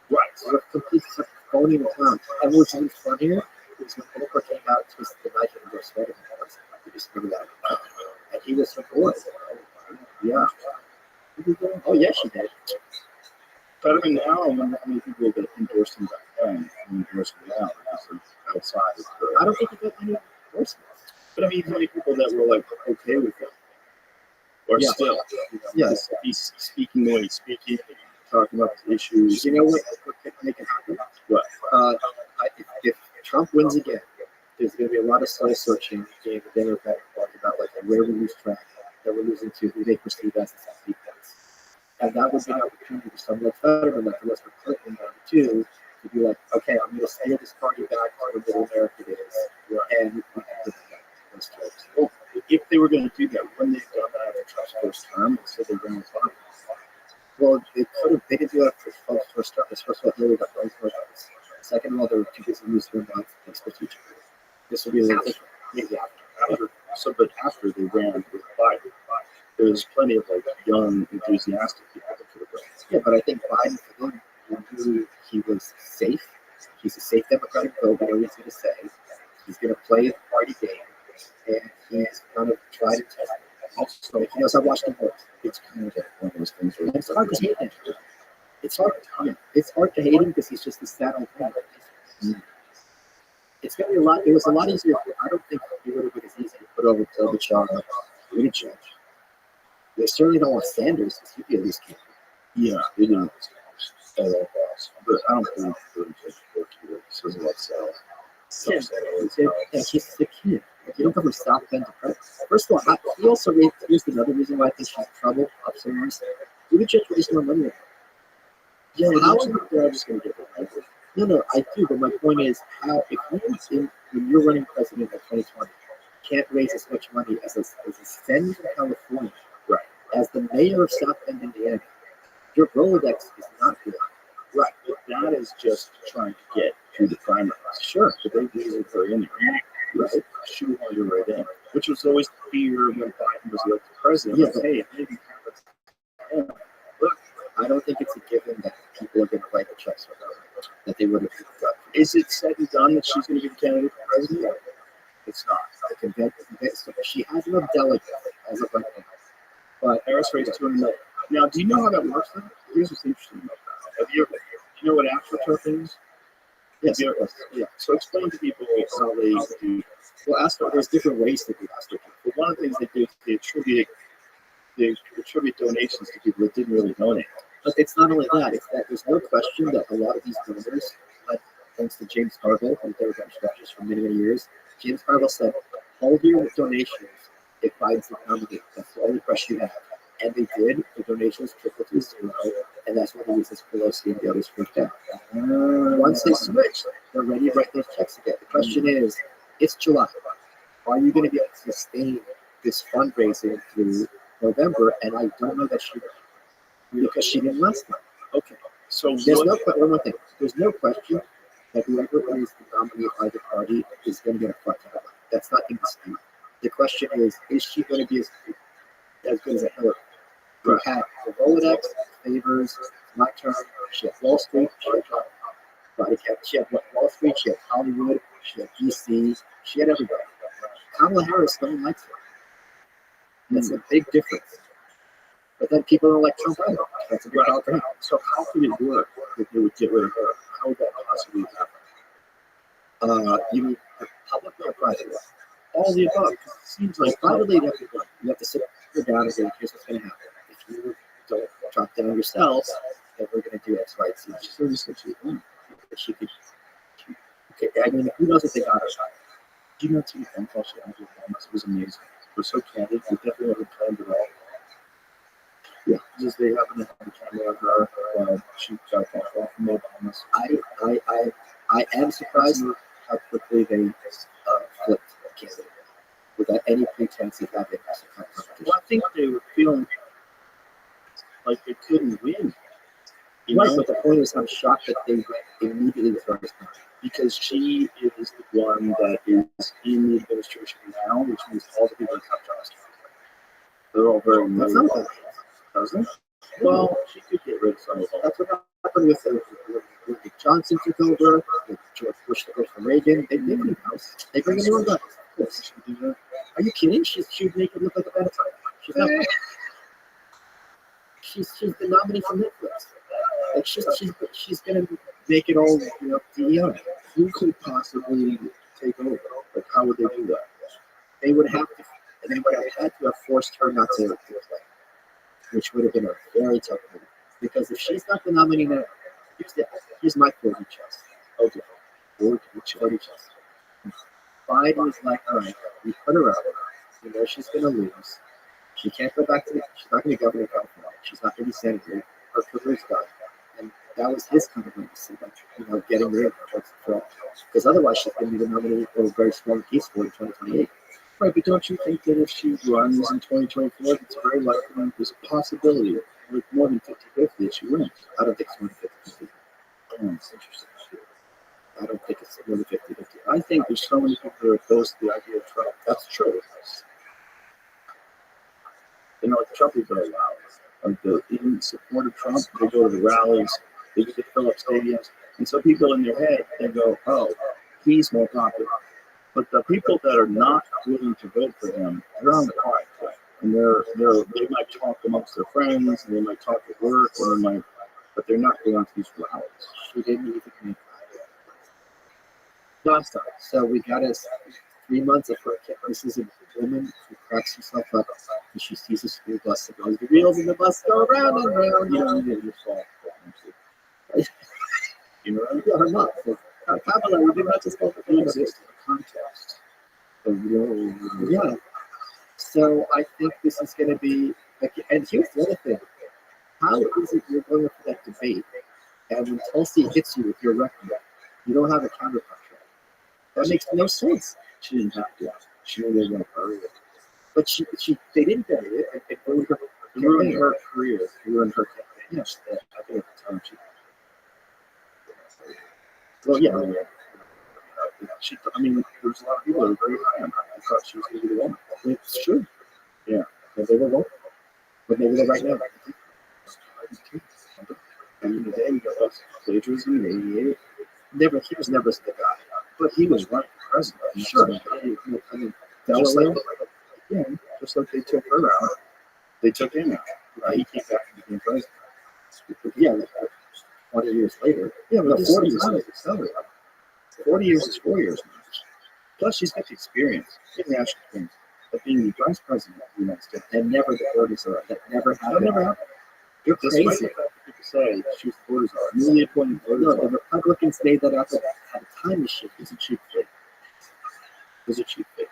Right. So you're completely phony in the town. And what's even funnier is when Oprah came out, it was the night of the sweater. You just remember that. And he was supported. Yeah. Oh, yes, she did. But I mean, now, how many people that endorsed him back then and endorsed him now? Because outside of the... I don't think he got any endorsements. But I mean, how many people that were, like, okay with him? Or Yeah. still? You know, Yes. He's speaking the way he's speaking, and talking about the issues. You know what could make it happen? What? If Trump wins again, there's going to be a lot of soul searching in the Democratic Party about like where we lose track, that we're losing to who they perceive as the defense. And that would be an opportunity for someone like Fetterman, like Elizabeth Clinton, too, to be like, okay, I'm going to steer this party back to where America is, and we can put those jokes. Well, if they were going to do that, wouldn't they have done that in Trump's first term? So they ran fine. Well, they didn't do that for first start. First of all, Hillary got right for us. Second of all, they were too busy losing their minds strategically. This will be a little different. Maybe but after they ran with Biden, there was plenty of like young, enthusiastic people that could have ran. Yeah, but I think Biden, for them, knew he was safe. He's a safe Democratic vote. We know what he's going to say. He's going to play the party game, and he's kind of tried to test it. Also, he knows how Washington works. It's kind of like one of those things where And it's hard to hate him. It's hard to hate him because he's just a sad old man. It's gonna be a lot. It was a lot easier. I don't think it would have been as easy to put over Klobuchar or Buttigieg. They certainly don't want Sanders because he'd be at least king. yeah, they didn't. But I don't think Buttigieg worked here. So it's like Yeah, he's the kid. Like, you don't come from South Bend to Preston. First of all, he also raised. Here's another reason why I think she's in trouble up somewhere. Buttigieg raised more money. yeah, How they're just going to get the paper. No, I do, but my point is, how if when you're running president in 2020, can't raise as much money as a senator from California, Right. as the mayor of South Bend, Indiana, your Rolodex is not good. Right. But that is just trying to get to the primaries. Sure. But they do it for in there. Right. Shoehorn you right in. Which was always the fear when Biden was elected president. Yeah. Like, hey, it maybe happens. I don't think it's a given that people are going to write the checks for that they would have got for Is it said and done that she's going to be the candidate for president? It's not. She has enough delegates as of right now. But Harris raised 200 million. Now, do you know how that works? Though? Here's what's interesting about that. Do you know what AstroTurf is? Yes. Yeah. So explain to people how they do. Well, there's different ways to do AstroTurf. But one of the things they do is they attribute donations to people that didn't really donate. But it's not only that, it's that there's no question that a lot of these donors, like thanks to James Carville, who did redemption structures for many, many years, James Carville said, hold your donations if Biden's the nominee. That's the only question you have. And they did. The donations trickled to zero, and that's when Mrs. Pelosi and the others freaked out. Once they switch, they're ready to write those checks again. The question is, it's July. Are you going to be able to sustain this fundraising through November? And I don't know that she will, because she didn't last time. Okay. So One more thing. There's no question that whoever is the nominee of either party is going to get a fuck out of it. That's not in dispute. The question is she going to be as good as a Hillary? Who had the Rolodex, favors, my term, she had Wall Street, she had Wall Street, she had Hollywood, she had DC, she had everybody. Kamala Harris no one likes her. That's a big difference. But then people don't like Trump either. That's a big problem for him. So how could it work if they would get rid of her? How would that possibly happen? You mean publicly or privately? All the above. It seems like Privately, you have to sit down and say, here's what's going to happen. If you don't drop down yourselves, then we're going to do X, Y, Z. She could. Okay, I mean, who knows if they got her? Do you know the phone call she had with Obama? It was amazing. It was so candid. We definitely haven't planned it all. Yeah. Just they happen to have a camera of her while she got a phone call from Obama's. I am surprised how quickly they flipped the candidate without any pretense of having a competition. Well, I think they were feeling like they couldn't win. Right, but the point is, I'm shocked that they went immediately with her. Because she is the one that is in the administration now, which means all the people that have jobs. They're all very That's not bad. doesn't. Well, she could get rid of some of them. That's what happened with Johnson took over, with George Bush took over from Reagan. They bring in house. They bring in their own guys. Of course. Are you kidding? She would make it look like a bad time. She's not. She's the nominee for Netflix. Like she's gonna make it all DEI. Who could possibly take over? Like, how would they do that? They would have had to have forced her not to play, which would have been a very tough move. Because if she's not the nominee now, here's my 40 chest. Okay, 40 chest. Biden is like, all right, we put her out. We know she's gonna lose. She can't go back to. She's not gonna be governor of California. She's not gonna be senator. Her career's done. And that was his kind of legacy, getting rid of her. Because otherwise, she's going to be the nominee for a very strong piece for in 2028. Right, but don't you think that if she runs in 2024, it's very likely there's a possibility with more than 50-50 that she wins? I don't think it's more than 50-50. Oh, that's interesting. I don't think it's more than 50-50. I think there's so many people that are opposed to the idea of Trump. That's true. Like Trump is very loud. Like in support of Trump, they go to the rallies, they get to fill up stadiums, and so people in their head they go, "Oh, he's more popular." But the people that are not willing to vote for him, they're on the quiet side, and they might talk amongst their friends, and they might talk at work, but they're not going to these rallies. She didn't even make last time. So we got us 3 months of her. This is a woman who cracks herself up and she sees a school bus and goes, the wheels in the bus go round and round. You don't need to solve problems. Her mom. Kamala, we did not just go for the exist in a context. Yeah. So I think this is going to be, and here's the other thing. How is it you're going for that debate, and when Tulsi hits you with your record, you don't have a counterpuncher? That makes no sense. She didn't have to. She knew they were going to bury it. But they didn't bury it. It ruined her career. It ruined her campaign. Yes, I think at the time she. Well, yeah. I mean, there was a lot of people that were very high on her. I thought she was going to be the one. It's true. Yeah. But they were wrong. But maybe they're right now. And in the day, you got plagiarism, radiated. he was never the guy, but he was running for president. Sure. I mean, Just like they took her out, they took him out. He came back and became president. yeah, like 20 years later. Yeah, No, but 40 years later. 40 years is 4 years. Plus, she's got the experience, international experience, of being the vice president of the United States. And never the 40s are. That never That happened. never happened. You're Despite crazy. the fact that people say she was the voters are newly appointed voters No, the are. Republicans made that up at a time machine. It's a cheap fake. It's a cheap fake.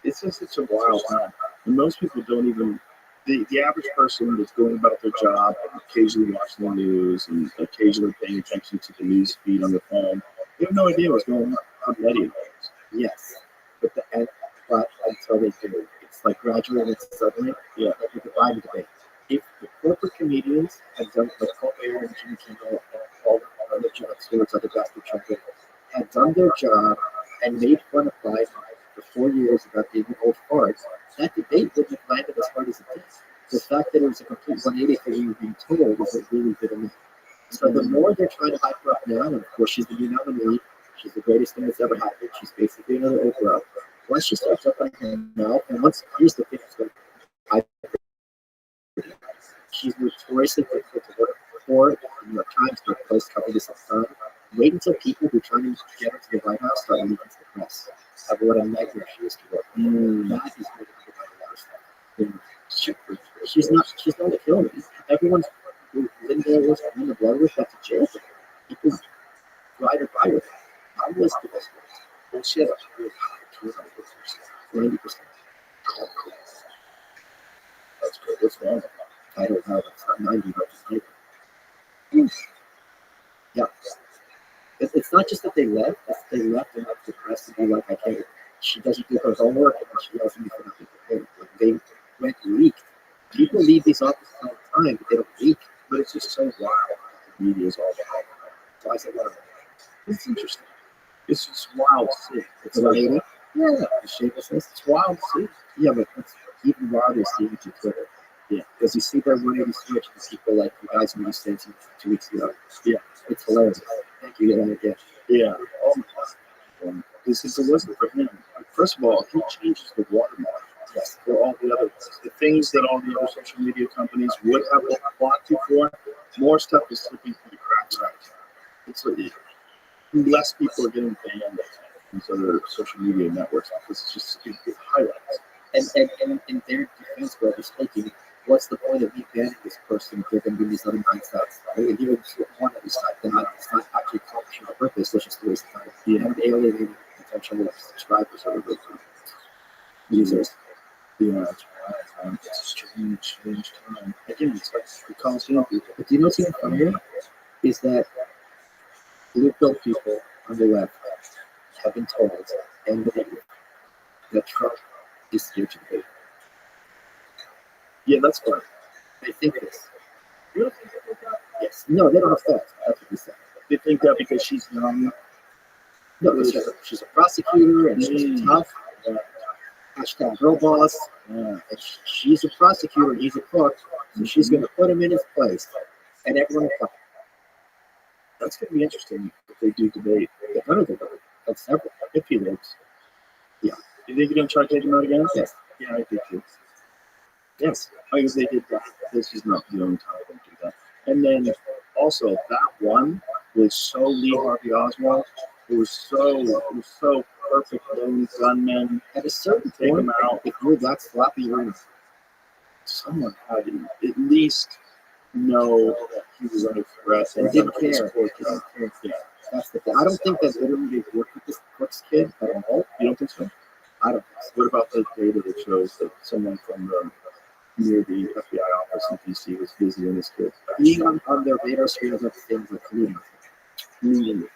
It's just such a wild time. And most people don't even, the average person that's going about their job, occasionally watching the news and occasionally paying attention to the news feed on their phone, they have no idea what's going on. How petty it is. Yes. But until they do, it's like gradually and suddenly, Yeah. like with the Biden debate. If the corporate comedians had done, like Colbert and Jimmy Kimmel and all the other Jon Stewart's other bastard trumpet, had done their job and made fun of Biden for 4 years about being an old fart, that debate wouldn't have landed as hard as it did. The fact that it was a complete 180 for you being told was what really did it. So the more they're trying to hype her up now, and of course she's the new nominee, she's the greatest thing that's ever happened. She's basically another Oprah. Once she starts up on her mouth, and once here's the thing, she's notoriously difficult to work for. The New York Times, New York Post covered this all the time. Wait until people who are trying to get her to the White House start leaking to the press of what a nightmare she is to work for. That is what the White House. She's not a killer. Everyone's who Linda was in the blood with, that's a jail for her. People ride or die with her. I'm listening to this. Well, she has a really high turnover, 90%. That's good. What's wrong with that? I don't know. It's not 90, but it's 90. Yeah. It's not just that they left, it's they left and left the press to be like, I can't, she doesn't do her homework and she doesn't do nothing prepared. Like they went leaked. People leave these offices all the time, but they don't leak. But it's just so wild. The media is all behind. So I said, well, It's interesting. It's just wild to see. it's a lady. Yeah, the shamelessness. It's wild to see. Yeah, but it's even wilder seeing it to Twitter. Yeah. Because you see their 180 switch and people like the guys who used to 2 weeks ago. Yeah. It's hilarious. Thank you. Yeah. Yeah. Oh my God. Because if it wasn't for him, first of all, he changes the watermark. Yes. For all the things that all the other social media companies would have blocked you for, more stuff is slipping through the cracks right now. It's like, less people are getting banned on these other social media networks because it's just it highlights. And in their defense, brothers speaking, what's the point of me banning this person if they're going to do these other 9 sites? I mean, even one of these sites, it's not actually accomplishing the purpose, it's just a waste of time. Yeah. And alienating potential subscribers or users. Yeah, it's a strange time. Again, it's like the Coliseum people. But do you know what's even funnier? Is that blue-pill people on the left have been told and believe that Trump is here to debate. Yeah, that's fine. They think this. You don't think that? Yes. No, they don't have thoughts. That's what he said. They think that because she's young. No, she's a prosecutor and she's tough. Hashtag girl boss. Yeah. And she's a prosecutor and he's a crook. So she's going to put him in his place. And everyone will come. That's going to be interesting if they do debate. They're going to debate. That's several. If he lives. Yeah. You think you're going to try to take him out again? Yes. Yeah, I think too. Yes. I guess they did that. This is not the only time they do that. And then also that one was so Lee Harvey Oswald. It was so perfect. Lone gunmen. At a certain Take point, him out. if you're that sloppy, you're in. Someone had to at least know that he was under threat And and didn't gonna care. support him. Yeah. That's the thing. I don't think that literally they worked with this Crooks kid at all. You don't think so? I don't think so. What about the data that shows that someone from near the FBI office in DC was busy in this kid? Being on their radar screen is like things like colluding.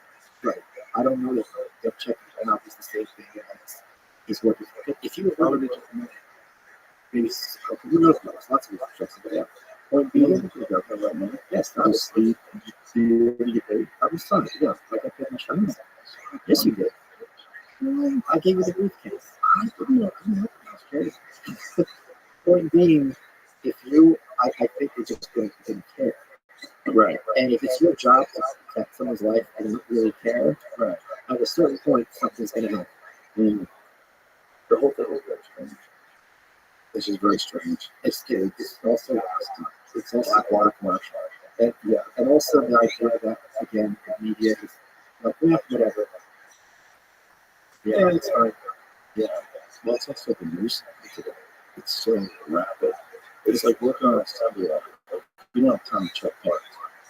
Right. I don't know if they're checking and out is the same thing as he's working. If you were already maybe who knows, lots of checks, but yeah. Point being, yes, that was Sleep. Did you get paid? that was fun. Yeah, like I paid my shot. Yes, you did. I gave you the briefcase. I didn't know. That's crazy. Point being, if you, I think they just didn't care. Right. And if it's your job to protect someone's life and not really care, Right. at a certain point, something's going to happen. Mm. The whole thing is very strange. This is very strange. It's also water commercial. And, yeah, and also the idea that, again, the media is like, yeah, whatever. Yeah, it's fine. Yeah. Well, it's also the news today. It's so rapid. It's like working on a assembly line. Like, you don't have time to check parts.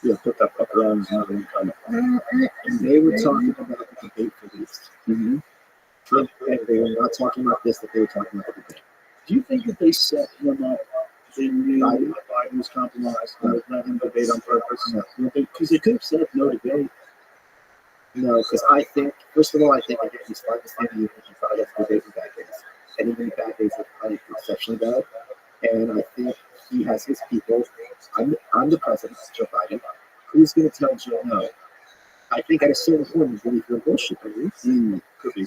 You put that up around and have them come. And they were talking about the debate for this. Mm-hmm. And they were not talking about this, that they were talking about the debate. Do you think that they set him up? They knew Biden was compromised and they let him debate on purpose? No. Because they could have said no debate. No, because I think, first of all, I think again, he's fighting the state of the union. He probably has good days and bad days. And even the bad days are probably exceptionally bad. And I think he has his people. I'm the president, Joe Biden. Who's going to tell Joe no? I think at a certain point, he's really feeling bullshit. Could be.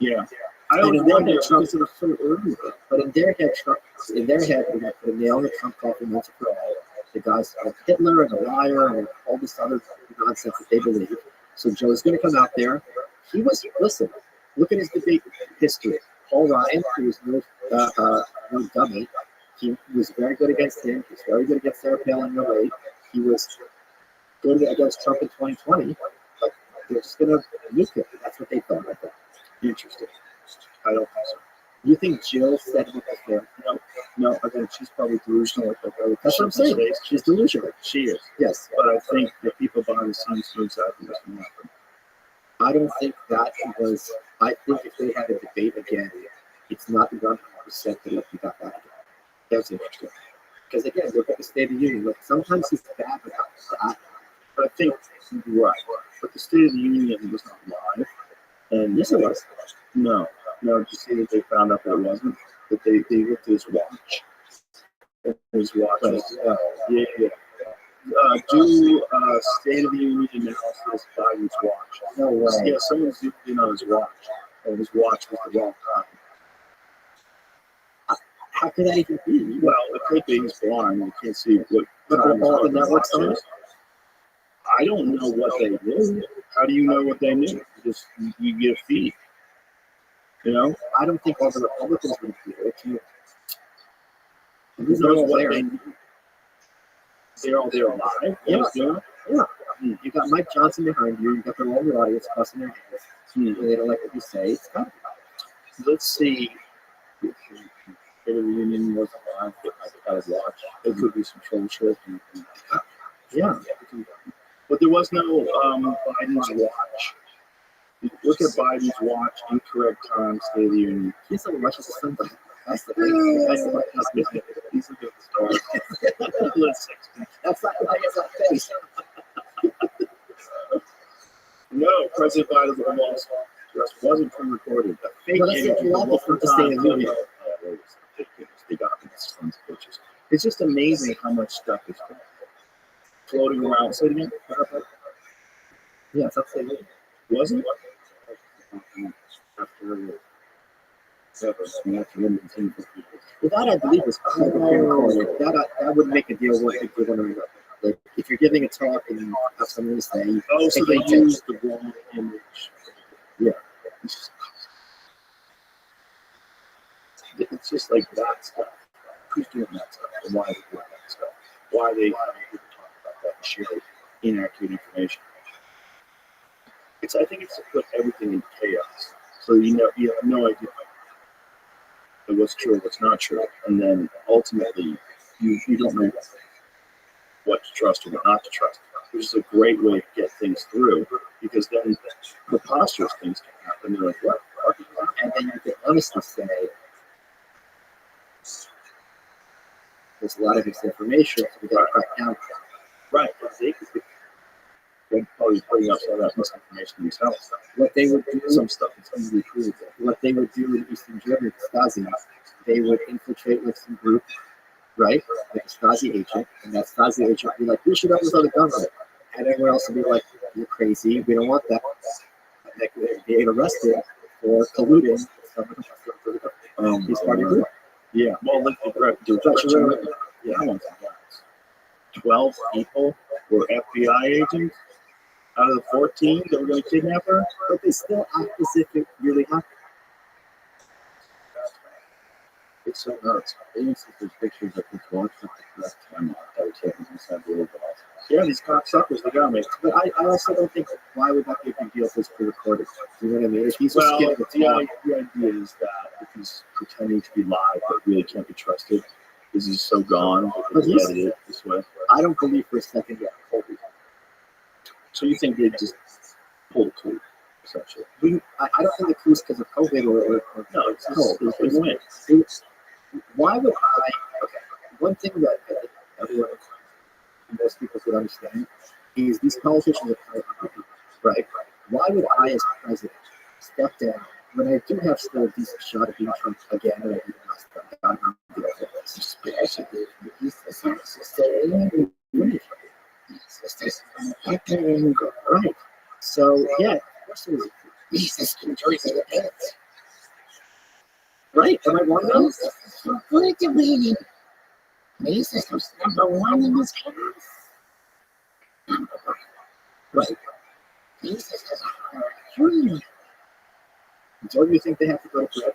Yeah. I don't don't know wonder that Trump, because it was so early. but in their head, we're going to put a nail in the Trump coffin once and for all. The guy's like Hitler and a liar and all this other nonsense that they believe. So Joe's going to come out there. Listen, look at his debate history. Paul Ryan, who was no dummy, he was very good against him. He was very good against Sarah Palin in a way. He was good against Trump in 2020. But they're just going to nuke him. That's what they thought, I think. Interesting. I don't think so. You think Jill said it was fair? No, again, she's probably delusional like that. That's what I'm saying. She's delusional. She is. Yes. But I think the people behind the scenes knew exactly what's going to happen. I don't think that was. I think if they had a debate again, it's not 100% that it'll be that bad again. That's interesting. Because again, look at the State of the Union. Look, sometimes he's bad about that. But I think you're right. But the State of the Union was not live. And Yes, it was. No. Did you see that they found out that it wasn't? That they looked at his watch. His watch was, yeah. Do State of the Union analysis Biden's watch. No way. Yeah, someone zoomed in on his watch. And his watch was the wrong time. How could that even be? Well, it could be he's blind. You can't see what But time all the his networks watch on is. it? I don't know what they knew. How do you know what they knew? You get a feed. You know? I don't think all the Republicans would do it. Who knows what they knew? They're all there live. Yeah. Yeah. You got Mike Johnson behind you. You got their own audience busting their hands. They don't like what you say. It's kind of, Let's see. If the Union was alive, I would watch. There could be some troubleshooting. yeah. But there was no Biden's watch. Look at Biden's watch, incorrect time, State of the Union. He's like Russia's son. That's the thing. That's the thing. He's a good star. That's not how he has that face. No, President Biden's almost wasn't pre-recorded. The fake Well, that's image a lot of from the State of the Union. They got this tons of pictures. It's just amazing how much stuff is floating around. Say it again. Yeah, it's upstate down. Wasn't Well, that I believe is pre-recorded. That would make a deal worth if you're going to, like, if you're giving a talk and you have something to say. so they used the wrong image. Yeah. It's just like that stuff. Who's doing that stuff? And why are they doing that stuff? Why are they having people talk about that and share inaccurate information? I think it's to put everything in chaos. So you have no idea what's true and what's not true. And then ultimately you don't know what to trust or what not to trust. Which is a great way to get things through, because then preposterous things can happen. They're like, what? And then you can honestly say, there's a lot of misinformation, so we got to crack down. Right. They're probably putting up some of that misinformation themselves. What they would do, Some stuff that's really cool. what they would do in Eastern Germany, Stasi, they would infiltrate with some group, right? Like a Stasi agent, and that Stasi agent would be like, we should have this other government. And everyone else would be like, you're crazy, we don't want that. Like, they'd get arrested for colluding with someone his party group. Yeah. Well, look at Yeah. 12 people were FBI agents. Out of the 14 that were going to kidnap her? But they still act as if it really happened. It's so nuts. There's pictures of his watch with the correct camera that was taken inside the oval office. Yeah, these cocksuckers, they got me. But I also don't think, why would that be a big deal if it's pre-recorded? Do you know what I mean? If he's Well, just the idea is that if he's pretending to be live but really can't be trusted, because he's so gone, But he's- edited this way. I don't believe for a second that Colby. So you think they just pulled a clue, essentially? I don't think the clue's because of COVID or No, it's no, just a win. why would I? Okay, one thing that I think everyone, most people would understand is these politicians are kind of unhappy, right? Why would I, as president, step down when I do have still a decent shot of being Trump again, and I do not step down? Right. So yeah, of course it was. Jesus, right? Am I wrong though? So good to be Jesus was number one in this class. Number one. Right. Jesus is a dream. Don't you think they have to go to prison?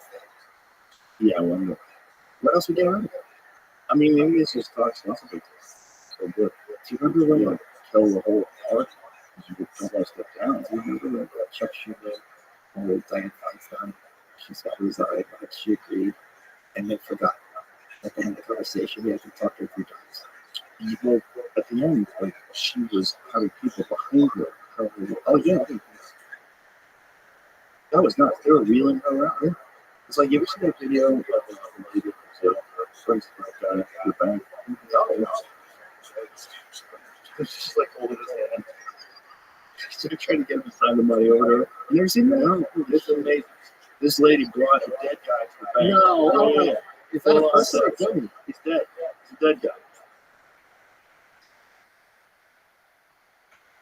Yeah, one. What else would get around it? I mean, maybe it's just toxicity. So good. Do you remember when You kill the whole arc. You don't want to step down. Do you remember when Chuck Schumer told Dianne Feinstein she's got to resign, but she agreed, and then forgot at the end of the conversation we had to talk to her 3 times. Well, at the end, like she was having people behind her. Oh yeah, That was nuts. They were wheeling her around. Yeah. It's like, you ever see that video of the lady that brings the guy to the bank? no, It's just like holding his hand. So they're trying to get him to sign the money order. You never seen that? No. This is amazing. This lady brought a dead guy to the bank. No. Oh, yeah. is that a Well, person or so- dummy? He's dead. He's a dead guy.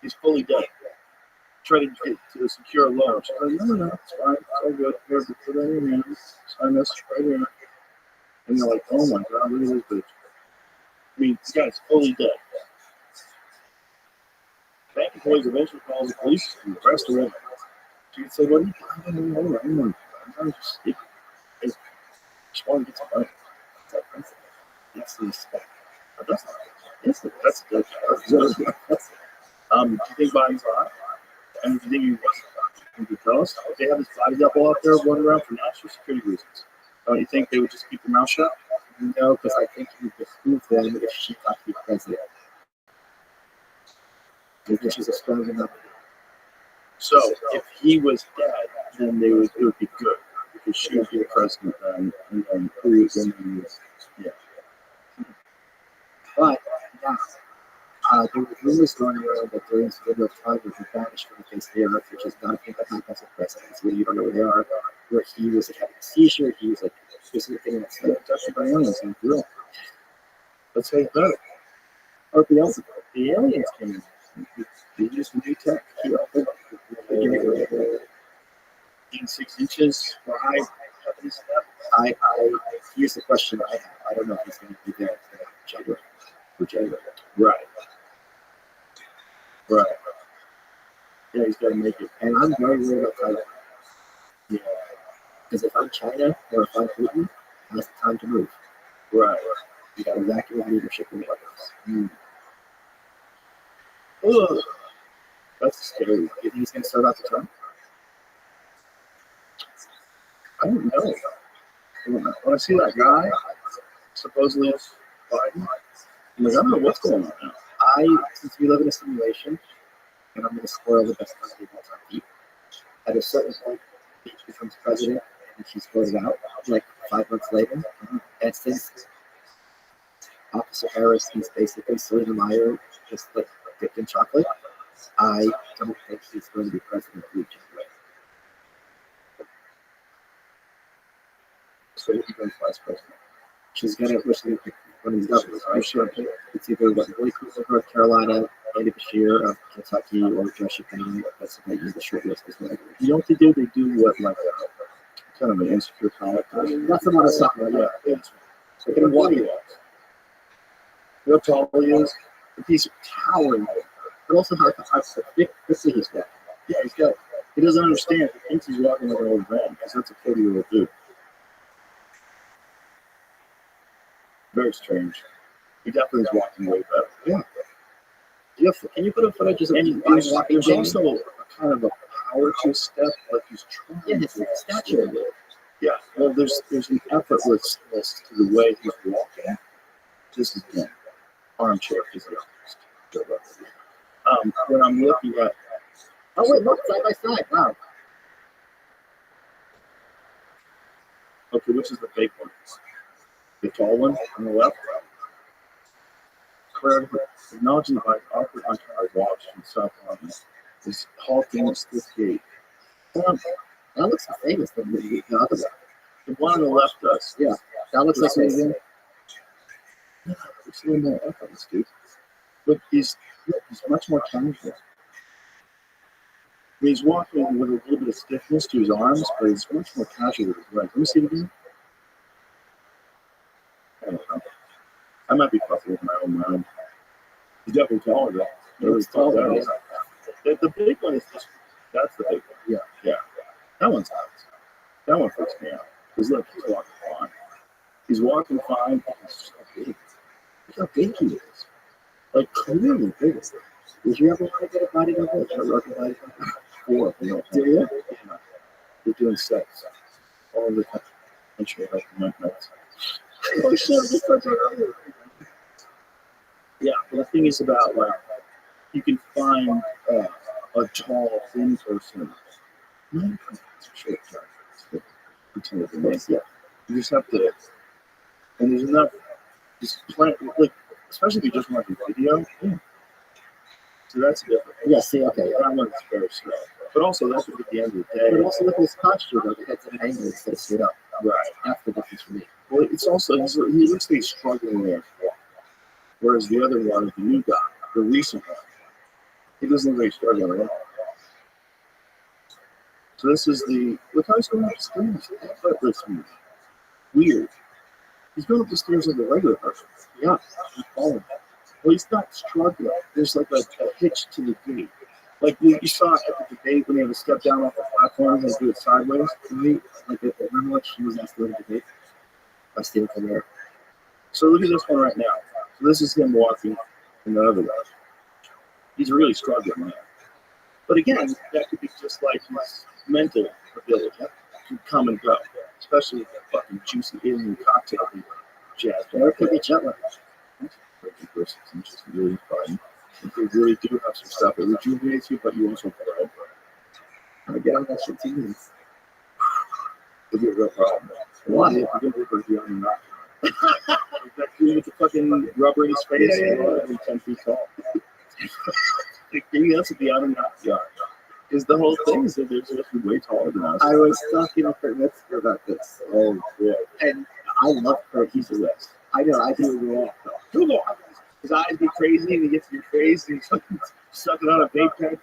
He's fully dead. Trying to get to secure a loan. She's like, no, it's fine. It's all good. Here's the put on your name. Sign this right here. And they're like, oh my God, look at this bitch. I mean, this guy's fully dead. Bank employees eventually called the police and arrest the woman. She said, what are you doing? I'm just sleeping. I just want to get some money. It's like, that's the respect. But that's not good. That's good. Do you think Biden's hot? And do you think he wasn't? Can you tell us? If they have this body double out there running around for national security reasons, don't you think they would just keep their mouth shut? No, because I think he would behoove them if she got to be president. I think she's a strong enough. So if he was dead, then it would be good because she would be the president then, and then who is in the But now, there were rumors going around that during the middle of time was banished from the face of the earth, which is not a thing that happens with presidents. When you don't know where they are, where he was like having a seizure, he was like, this is the thing that's like, touched by aliens in the real. Let's say it better. Or the aliens came in. They used new tech. In 6 inches high. Here's the question I have. I don't know if he's going to be there for January. Right. Right. Yeah, he's got to make it. And I'm very worried about Taiwan. Yeah. Because if I'm China or if I'm Putin, that's the time to move. Right. You got to evacuate leadership in the White House. Ugh. That's scary. You think he's going to start off the Trump? I don't know. When I see that guy, supposedly it's Biden, I'm like, I don't know what's going on now. Since we live in a simulation, and I'm going to spoil the best country of all time, Pete, at a certain point, Pete becomes president, and she's voted out, like 5 months later. And since Officer Harris is basically Selena Meyer, just like dipped in chocolate, I don't think he's going to be president through January. So he becomes vice president. She's going to wish to pick one of these governors, right? Sure. It's either Willie Cooper of North Carolina, Andy Beshear of Kentucky, or Josh Penny of Pennsylvania. The short list is what You know what they do? They do what, like, kind of an insecure pilot. that's what I was talking about. Yeah. So they can walk it. You know how tall he is? He's towering. But also how quickly he's walking. Yeah, he doesn't understand. He thinks he's walking like an old man because that's a 40-year-old dude. Very strange. He definitely is walking way better. Yeah. Can you put up footage of And him there's walking? also a kind of a power to his step, like he's trying. Yeah, his stature. Yeah, well, there's an effortlessness to the way he's walking. This is again armchair physiologist. When I'm looking at, Oh wait, look, side by side. Wow. okay, which is the big one? The tall one on the left. Clarity, acknowledging by awkward untied walks and self-confidence is halting with stiff gait. That looks the same as the other one. The one on the left does. Yeah, that looks like Listen me. again. It's a little more effortless, dude. Look, he's much more casual. He's walking with a little bit of stiffness to his arms, but he's much more casual with his legs. Let me see it again. I don't know. I might be fucking with my own mind. He's definitely taller though. He's taller, Yeah. The big one is just, that's the big one. Yeah. Yeah. That one's nice. That one freaks me out. Because look, he's walking fine. He's walking fine. He's so big. Look how big he is. Like clearly big. Did you ever want to get a bodybuilder? A working bodybuilder? 4, you know. Do you? Yeah. They're doing sex all the time. I'm sure like my notes. Oh shit! This one's earlier. Yeah, but the thing is about like you can find a tall, thin person. Not a short guy. Until the next, yeah. You just have to, and there's enough. Just plant like, especially if you just want the video. Yeah. So that's different. Yeah. See. Okay. Yeah. That one's very slow. But also that's at the end of the But day. also look at his posture though. The head's at an angle instead of straight up. Right. That's the difference for me. Well, it's also he looks like he's struggling there. Whereas the other one, the new guy, the recent one, he doesn't look like he's struggling at all. So this is the look how he's going up the stairs. Effortless. Weird. He's going up the stairs like a regular person. Yeah, he's falling. Well, he's not struggling. There's like a hitch to the gait. Like you saw at the debate when he had to step down off the platform and do it sideways. Like, remember what she was asked to debate? By Stephen Colbert. So look at this one right now. So this is him walking in the other way. He's really struggling, man. But again, that could be just like his mental ability to come and go, especially with that fucking juicy Indian cocktail jazz. Or it could be jet lag. Which is really fun. They really do have some stuff that rejuvenates you, but you also grow. I get on that shit too. It'll be a real problem. Why? You get over the other knock. That dude with the fucking rubber in his face, every 10 feet tall. The thing else at the other knock is the whole thing is that they're supposed to be way taller than us. I was talking to Kurt Metzger about this. Oh, boy. And I love Kurt. He's the best. I know, I do as well. Too long. His eyes be crazy and he gets in your face and he's fucking sucking on a vape pen.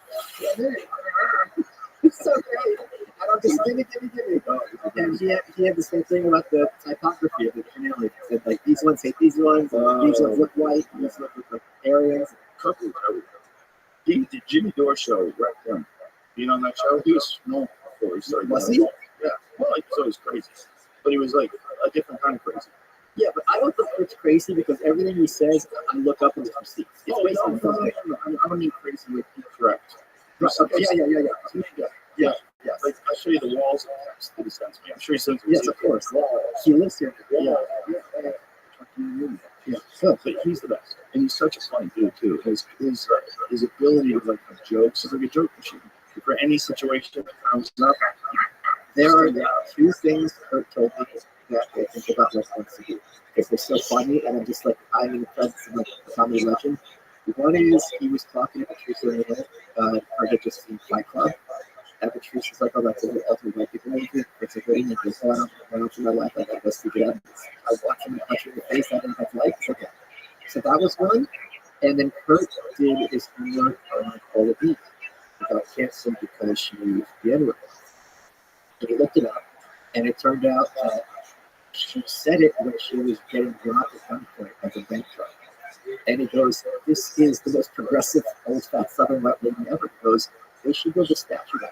It's so great. I don't just give me. And he had the same thing about the typography of the finale. He said, like, these ones hate these ones, these ones look white, these ones look like Aryans. Kirk was everything. He did Jimmy Dore show right then. Being on that show, he was known before he started. Was he? Yeah. Well, like, so he was crazy. But he was like a different kind of crazy. Yeah, but I don't think it's crazy because everything he says, I look up and just see. It's Oh, based no, on no, something. no, no. I don't mean crazy, like incorrect. Right, okay, Yeah. Yes. Like, I'll show you the walls of text that he sends me. I'm sure he sends me. Yes, of course. He lives here. Yeah. Yeah. Good. But he's the best. And he's such a funny dude, too. His ability to, like, have jokes is like a joke machine. For any situation that comes up. There are two things Kurt told me that I think about like once a week because they're so funny, and I'm just like I'm in the presence of like a comedy legend. One is he was talking to Patrice O'Neill, I had just seen Fight Club. And Patrice was like, "Oh, that's a ultimate white people movie. It's a great movie. So I don't in my life like that. Let's speak it up." I watched him punch you in the face. I didn't have to like. Okay. So that was one. And then Kurt did his homework on Nicole Beat. He got canceled because she used the N-word. And he looked it up, and it turned out that she said it when she was getting robbed at gunpoint as a bank truck. And he goes, this is the most progressive old fat Southern white lady ever. He goes, they should build a statue of her.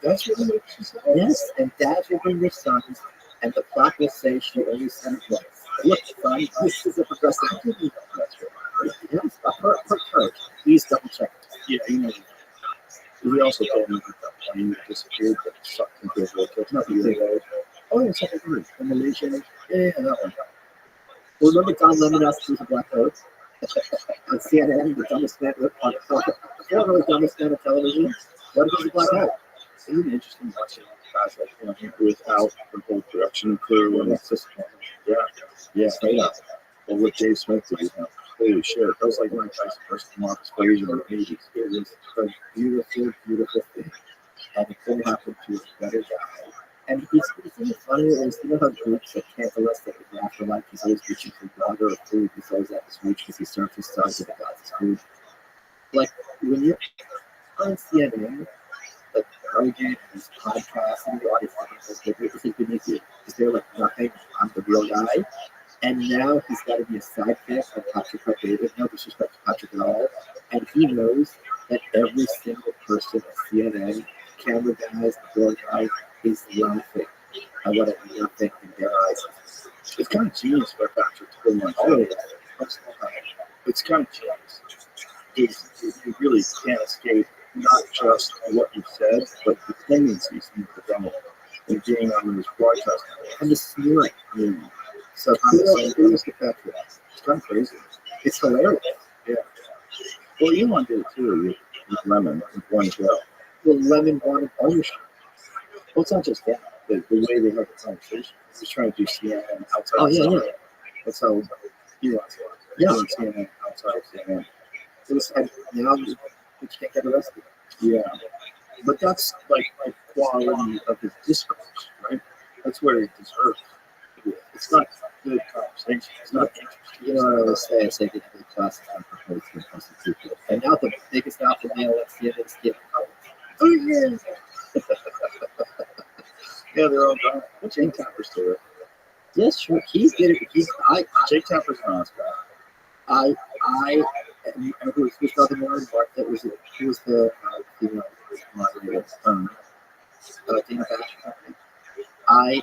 That's really what she said. Yes, and dads will bring their sons, and the plaque will say she only sent it once. Look, son, this is a progressive. Yes, her courage. Please double check it. Yeah, you know. He also told me that the plane that disappeared that sucked into his vortex. Nothing to Oh, yeah, second group. The Malaysian. Yeah, that one. Well, remember Don Lemon asked who's a black coat? On CNN, the dumbest man the dumbest man on television. What if he's a black coat? Isn't it interesting watching guys like him without the whole production crew and yeah, Straight up. Well, what Dave Smith did, holy shit, that was like Mike Tyson versus Marcus Frazier in the 80s. It was a beautiful, beautiful thing. And it couldn't happen to a better guy. And it's really funny is, you know how groups that cancel us that in the afterlife, he's always reaching for water or food, he's always at his reach because he served his sons and got his food. Like, when you're on CNN, like, Rogan, these podcasts, and the audience, they think beneath you because they're like, nothing, I'm the real guy. And now he's got to be a sidekick of Patrick David, no disrespect to Patrick at all. And he knows that every single person at CNN, camera guys, door guys, is laughing at what it nothing in their eyes. It's kind of genius for Patrick to go like, oh, it's kind of genius. You really can't escape not just what you said, but the tendencies you develop in being on this broadcast. And the sneering. So It's kind of crazy. it's hilarious. Yeah. Well, Elon did it too with Lemon with one show. Well, Lemon wanted ownership. Well, it's not just that. The way they have the conversation. He's trying to do CNN outside. Oh, yeah, yeah. That's how Elon's Yeah. CNN outside of CNN. It was, and now you can't get arrested. Yeah. But that's like the quality of his discourse, right? That's where he deserves. It's not good conversation. It's not interesting. You know what I always say? I say that the class is unproposed to impressive people. And now the biggest alpha male at CNN is Skip. Oh, yeah. Yeah, they're all gone. But Jake Tapper's still there. Yes, sure. He did it. Jake Tapper's an honest guy. And who's the other one? Martha, who was the female moderator? Dana Bash.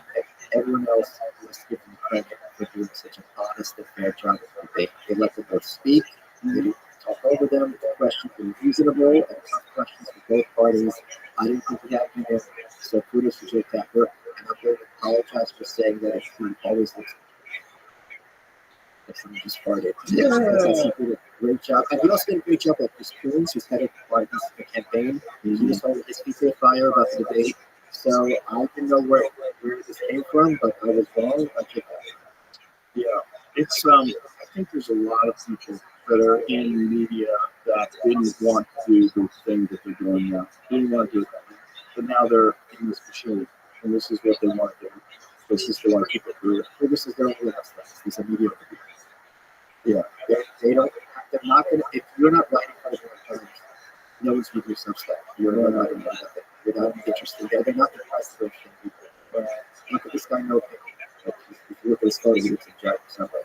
Everyone else was given credit for doing such an honest and fair job of debate. They let them both speak. They didn't talk over them. The questions were reasonable and tough questions for both parties. I didn't think it happened here. So kudos to Jake Tapper. And I'm going to apologize for saying that he always looks like someone just farted. Yeah. He did a great job. And he also did a great job at Chris Coons, who's head of the campaign. He was holding his feet to the fire about the debate. So I didn't know where this came from, but I was wrong. I took that. Yeah, it's I think there's a lot of people that are in media that didn't want to do the thing that they're doing now. Didn't want to do it, but now they're in this machine, and this is what they want to do. This is what they want to keep it through. Well, this is their only stuff. These are media people. Yeah, they don't. They're not going to. If you're not writing for the New York Times, no one's reading your Substack. You're not writing about nothing. You're not interested. They're not the press of people. Look at this guy, no opinion. Like, if you look at his photo, he looks like Jack or something.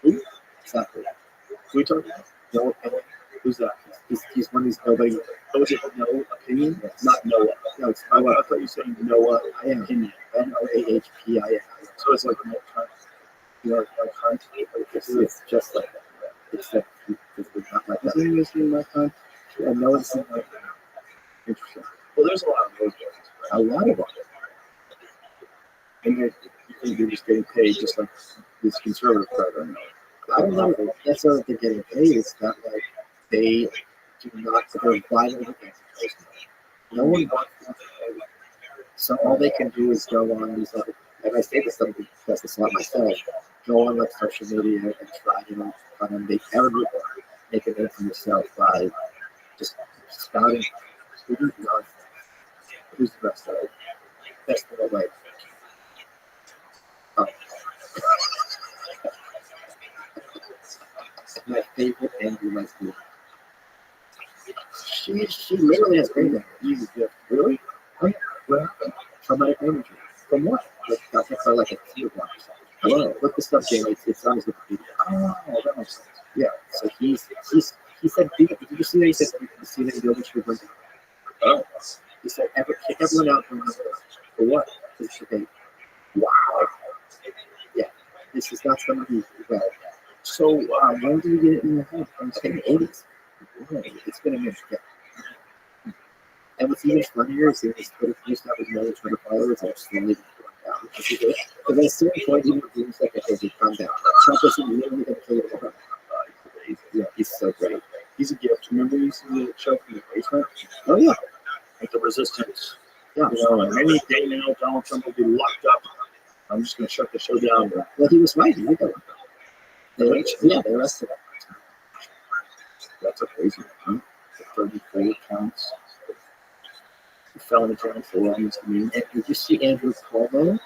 Who? Exactly. Who are you talking about? No opinion. Who's that? He's one of these nobody. Oh, is it no opinion? Yes. Not Noah. No, it's I thought you said Noah. I am Opinion. NOAHPIN. So it's like no cunt. You know, it's just like that. Except it's not like that. Isn't this my cunt? And no one's seen like that. Interesting. Well, there's a lot of those guys. A lot of them. And you think they're just getting paid just like this conservative crowd right now. I don't know if that's what they're getting paid. It's not like they do not, they're violent against it. No one wants them to pay. So all they can do is go on these other, and I say this stuff because it's not myself, go on like social media and try to kind of make everyone make a name for yourself by just spouting stupid nonsense. Who's the best of it? Best of the way. Oh. My favorite angry lesbian. She literally has great names. Easy gift. Really? Oh yeah. What happened? Traumatic memory. From what? Like, I think for like a tear one or something. Hello. Look this up, Jamie. It's on his Wikipedia. Oh, that makes sense. Yeah. So see that he said you can see that the building should burn down. Oh, He said everyone out there for what? This debate. Wow. Yeah. This is not somebody well. So when did you get it in your head? I'm saying 80s. It's been a minute. Yeah. And what's even funnier is that his Twitter used to have a million Twitter followers and slowly going down. Because at a certain point, even if he was like, okay, he'd calm down. Trump isn't literally going to kill you tomorrow. Yeah, he's so great. He's a gift. Remember you see the show from the basement? Oh, yeah. Like the resistance. Yeah. You know, and any day now, Donald Trump will be locked up. I'm just going to shut the show down. Well, he was right. He did go. They arrested him. That's a crazy one. Huh? 34 counts. Felony count for misdemeanor. And did you see Andrew Cuomo?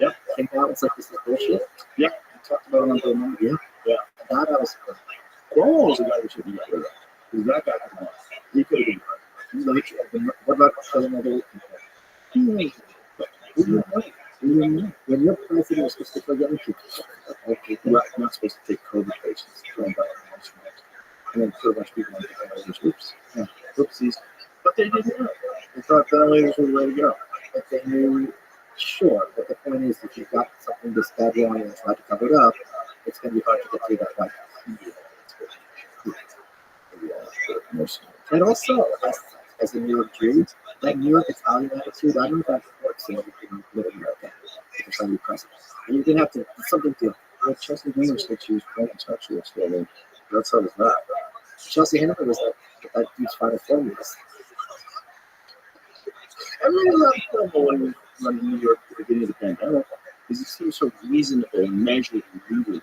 Yeah. Came out and was like, this is bullshit. Yeah. We talked about it on the moment. Yeah. Yeah. That I was. Cuomo was the guy who should be got rid of. Because that guy could have He could have been right. He's like, what about killing other people? When your president was supposed to kill young people, okay, Right. You're not supposed to take COVID patients. And then put a bunch of people on the ventilators. Oops. Yeah. Oopsies. But they didn't know. They thought ventilators were the way to go. but they knew, sure, but the point is, if you've got something this bad wrong and try to cover it up, it's going to be hard to get through that White House. And also, as a New York Jew, that New York Italian attitude, I don't know if that works in Middle America. If you're trying to be president. You're going to have to do something to. Well, Chelsea Handler said she was homosexual, so I mean, that's how it's not. Chelsea Handler was that dude's final film. I really love Cuomo when he was running New York at the beginning of the pandemic because he seems so reasonable, measured, and legal.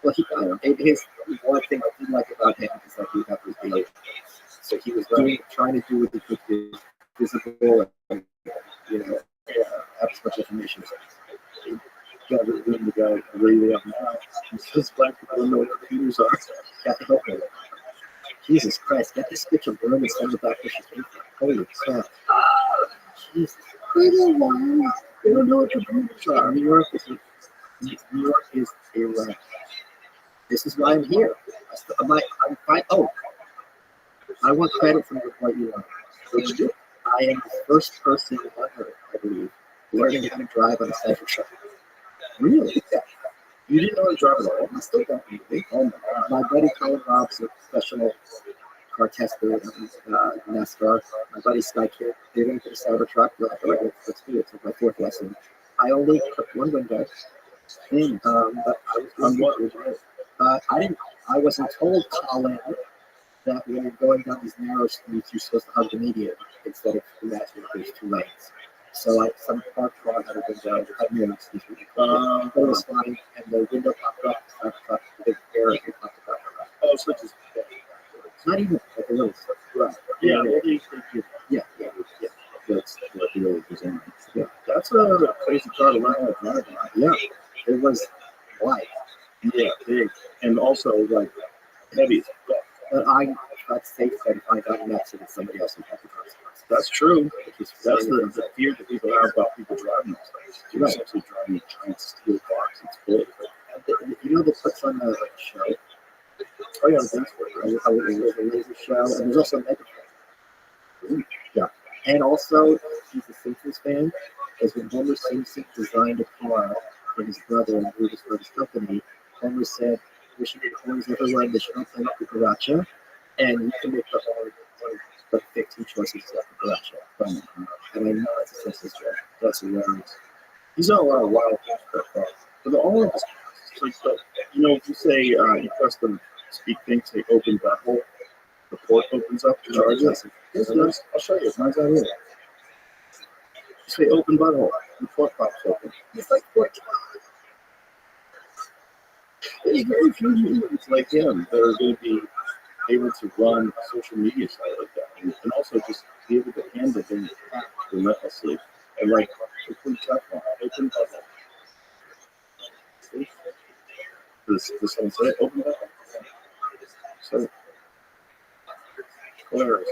Well, his one thing I didn't like about him is that he had his behavior. So he was trying to do what he could do, visible, and have as much information as possible. Got to room to go really up now. Because black people don't know what computers are. Got to help him. Jesus Christ, get this bitch a broom and send it back to she's paid for. Holy crap. Jesus. They don't know what computers are. New York is a wreck. This is why I'm here. I'm fine. Oh, I want credit for what you want. What'd you do? I am the first person ever, I believe, learning how to drive on a Cybertruck. Really? Yeah. You didn't know how to drive at all? I still don't really. Oh my God. My buddy Colin Rob's a professional car tester in NASCAR. My buddy Sky Kid, they're going to get a Cybertruck. We're like, all right, let's do it. It's my fourth lesson. I only took one window. But On what was it? I wasn't told, Colin, that when you're going down these narrow streets, you're supposed to hug the median instead of imagine there's two lanes. So some parked car had a window, had mirrors, excuse me. But it was fine, and the window popped up, the big air, it popped up. Oh, so just It's not even like a little stuff. Right. yeah. Well, Yeah. that's what the old design. Yeah, that's a crazy car to learn how to drive on. Yeah. It was wide. Yeah, big, and also like heavy. But I got safe that if I got in an accident, somebody else would have the consequences. That's true. Which is That's the fear that people have about people driving those things. You're essentially driving a giant steel box. It's big. You know the clips on the show? Oh yeah, that's right. How it was a laser show, and there's also a megaphone. Yeah. And also, he's a Simpsons fan, because when Homer Simpson designed a car for his brother and grew his brother's company, Homer said, we should make horns everywhere in the show, play up the Garacha, and you can make the horn but 15 choices to the Garacha. And I know that's a Simpsons joke. That's hilarious. He's got a lot of wild things for that car. But all of this, like, if you say you press the speak thing, say open butthole, the port opens up to charge it. I'll show you. Mine's out here. You say open butthole, the port pops open. It's like 14. There's very few humans like him that are going to be able to run a social media site like that, and also just be able to handle being attacked relentlessly and like complete Teflon. Open butthole. See? Does someone say it? Open butthole? So, hilarious.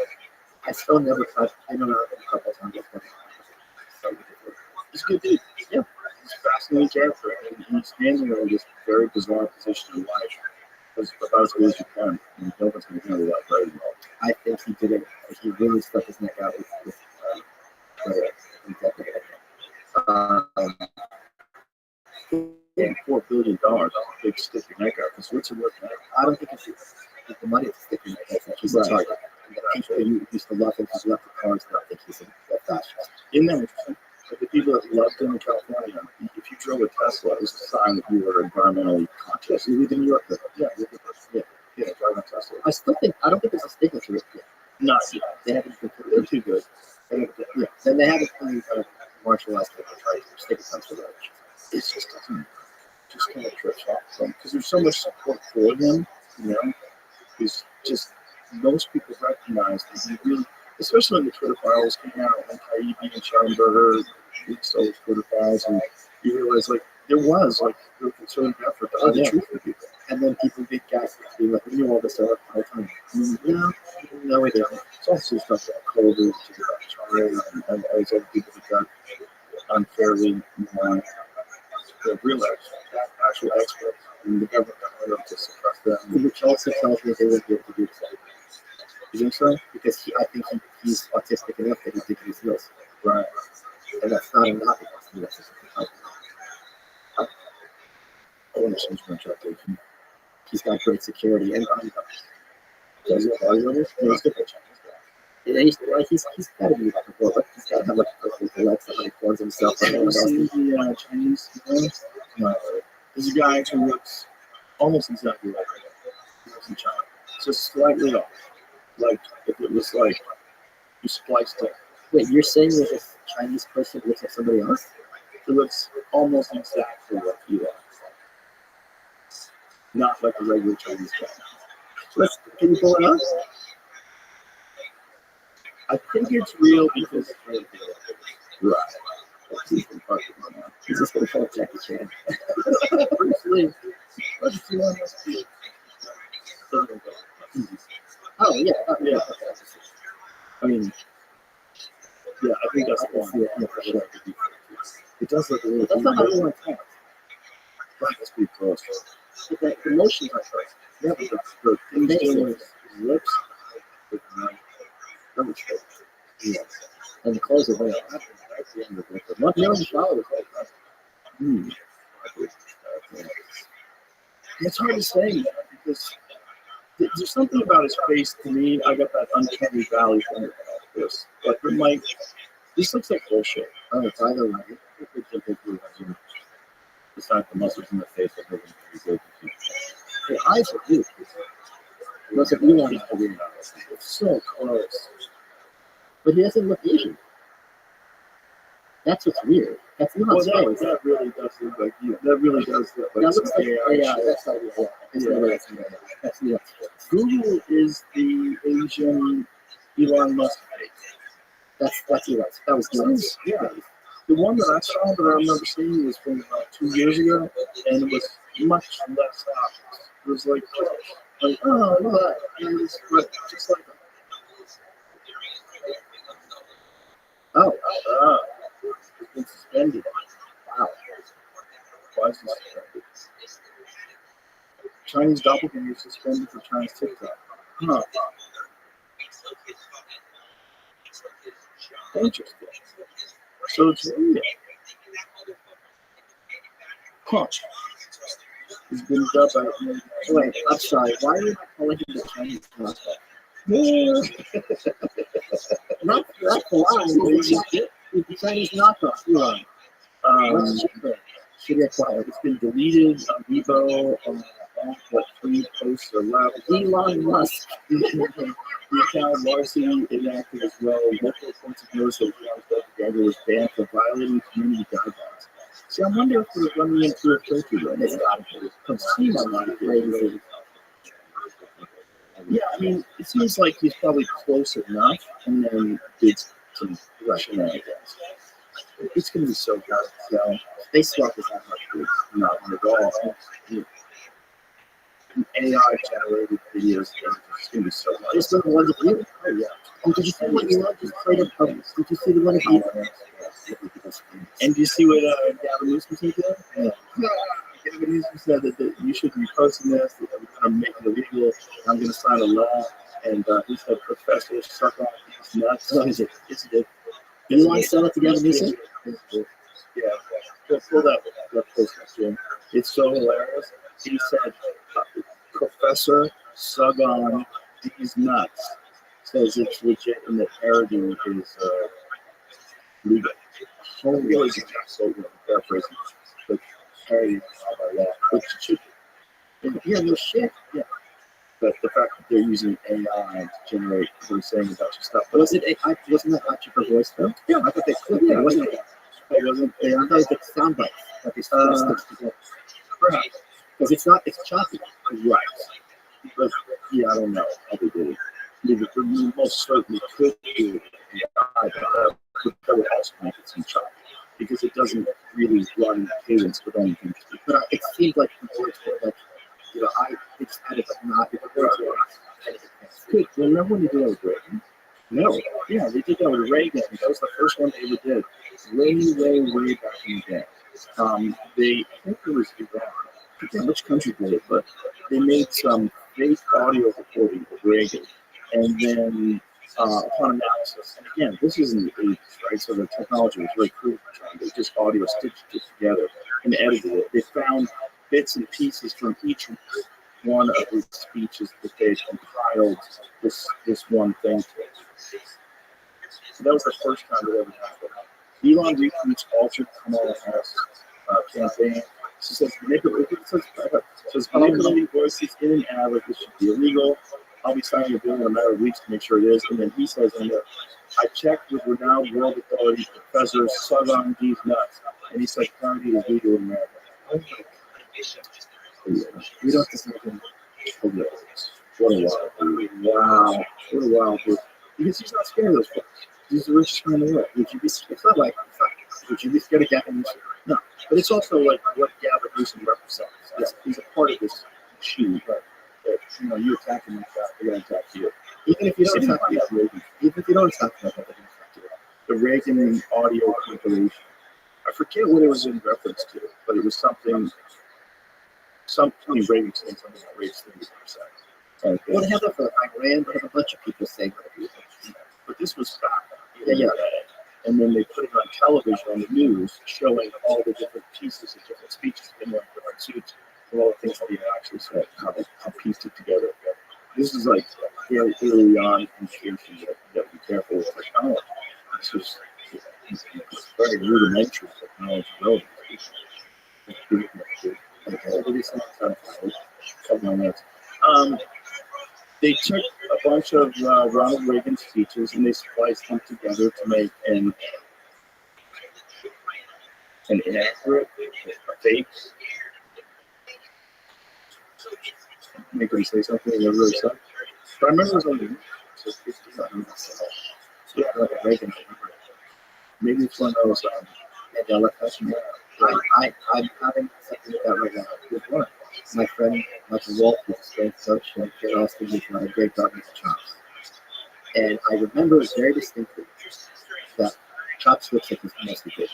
I still never touched, I don't know, a couple of times. He's a good dude. Yeah. He's a fascinating character, and he's standing in this very bizarre position in life as about as good as you can. And no one's going to handle that very well. I think he did it. He really stuck his neck out with $4 billion, a big stick your neck out. Because what's it worth now? I don't think it's the money to stick in there. I think he's a target. People who used to love him, he's left the cards, but I think he's a fascist. Isn't that interesting? Like the people that loved him in California, if you drove a Tesla, it was a sign that you were environmentally conscious. You lived in New York, yeah, driving a Tesla. I don't think there's a stigma to it yet. Not yet. They haven't They're too good. yeah, and they haven't really martialized it or tried to stick it to that. It's just kind of trips off because there's so much support for him, you know. It's just most people recognize that he really, especially when the Twitter files came out, like Taibbi and Scheinberger, leaked all the Twitter files, and you realize like there was like real concerted effort to hide the truth from people. And then people get guys to be like, we knew all this stuff all the time. No, we didn't. It's also stuff about COVID, about China, and all these other people that got unfairly, real actual experts, and the government got rid of to suppress them. Which also tells me they wouldn't be able to do the same. You think so? Because I think he's autistic enough that he thinks he feels. Right. And that's not enough. I want to change my job. He's got great security and Does it value on it? Let's get the he's got to be like a boy, but he's got to have like a legs that like forms himself. Have you seen the Chinese guy? No. There's a guy who looks almost exactly like him. He lives in China. Just slightly off. Like if it was like you spliced it. Wait, you're saying that this Chinese person looks like somebody else? It looks almost exactly like you are. Not like a regular Chinese guy. Can you pull it up? I think it's real because right. He's just going to call Jackie Chan. Oh, yeah. Yeah. I mean, yeah, I think that's the one. Yeah, for sure. It does look a little. That's not how everyone talks. That's pretty close. But the emotions are first. Yeah, but the things doing with his lips. Yeah. And the clothes are very hot. That's the end of it. Much younger followers like that. It's hard to say because there's something about his face to me. I got that uncanny valley from this. Like it might. This looks like bullshit. Oh, by the way, Besides the muscles in the face, that look pretty good. the eyes are huge. Most of you want to be It's so close. but he doesn't look Asian. That's what's weird. That's not Well, strange. that really does look like you. That really does look like That looks like, AI yeah, shit. that's not, yeah, that's not right. That's not Google is the Asian Elon Musk. That's right. That was Guinness. Yeah. The one that I saw that I remember seeing was from about 2 years ago, and it was much less obvious. It was like oh, look, and it's like, just like, Oh, it's been suspended. Wow. Why is it suspended? Chinese doppelganger suspended for Chinese TikTok. Huh. Interesting. So it's real. Huh. He's been dubbed by wait, I'm sorry. Why are you not calling him the Chinese knockoff? Not why. He's the Chinese knockoff. What's cheaper? Should be acquired. It's been deleted on Weibo, what 3 posts are left. Elon Musk. The account largely inactive as well. Local points of notice that Together was banned for violating community guidelines. See, I wonder if we're running into a filter right now. It's gotta be. I've seen a lot of Crazy. Yeah, I mean, it seems like he's probably close enough, and then did some shenanigans. It's going to be so hard to tell. They swap this out much good. Not at all. AI generated videos, it's going to be so hard. Just the ones of you. Oh, yeah. Oh, did you see what you just played up? Oh, did you see the one of you? And do you see what Gavin Newsom said there? Yeah. Gavin Newsom said that you should be posting this, that we're going to illegal. I'm going to sign a law. And he said, Professor, suck on these nuts. What is it? Yes, he did. You want to sell it together, music? Yeah, pull that post up, Jim. It's so hilarious. He said, Professor, suck on these nuts. Says it's legit and that parody is legal. Holy so paraphrasing, but parody by law, which should be. Yeah, no shit. Yeah. But the fact that they're using AI to generate what they're saying about your stuff. But wasn't that actually her voice though? Yeah, I thought they clipped it. Wasn't it? it wasn't. I thought it was like sound bites that they stitched together. Perhaps. Because it's choppy. Right. But yeah, I don't know how they did it. You most certainly could do AI, but that would also make it some choppy because it doesn't really run cadence with anything. But it seemed like the words were like, I just had it, but not the words were. Good. Remember when they did that with Reagan? No. Yeah, they did that with Reagan. That was the first one they ever did. Way back in the day. I think it was Iran. I forget which country did it, but they made some fake audio recording of Reagan. And then upon analysis, and again, this is in the 80s, right? So the technology was very crude. They just audio stitched it together and edited it. They found bits and pieces from each one of his speeches that they compiled this one thing to. So that was the first time it ever happened. Elon retweets altered Kamala Harris campaign. She says manipulating voices in an ad like this should be illegal. I'll be signing a bill in a matter of weeks to make sure it is. And then he says in there, I checked with renowned world authority Professor Sagan these nuts, and he said parody is legal in America. We don't have to say anything. What a wild dude. Wow. What a wild dude. Because he's not scared of those folks. He's the richest man in the world. Would you be scared of Gavin Newsom? No. But it's also like what Gavin Newsom represents. He's a part of this machine. You attack him, they're going to attack you. Even if you don't attack me, even if you don't attack me, they're going to attack you. The Reagan audio compilation. I forget what it was in reference to, but it was something Reagan saying something about race things. Well, they have that for Iran, they have a bunch of people saying that. But this was back. Yeah. And then they put it on television, on the news, showing all the different pieces of different speeches in different suits, and all the things that he actually said, how pieced it together. This is like very early on in education. You have to be careful with technology. This was very rudimentary technology. They took a bunch of Ronald Reagan speeches and they spliced them together to make an inaccurate, a fake. Make them say something they never really said. But I remember it was on the news. Yeah, like a Reagan. Maybe it's one of those I'm having something like that right now with one. My friend Michael Wolf is a strength coach, and Kid Austin is a great dog with chops. And I remember very distinctly that chops looks like this mostly big.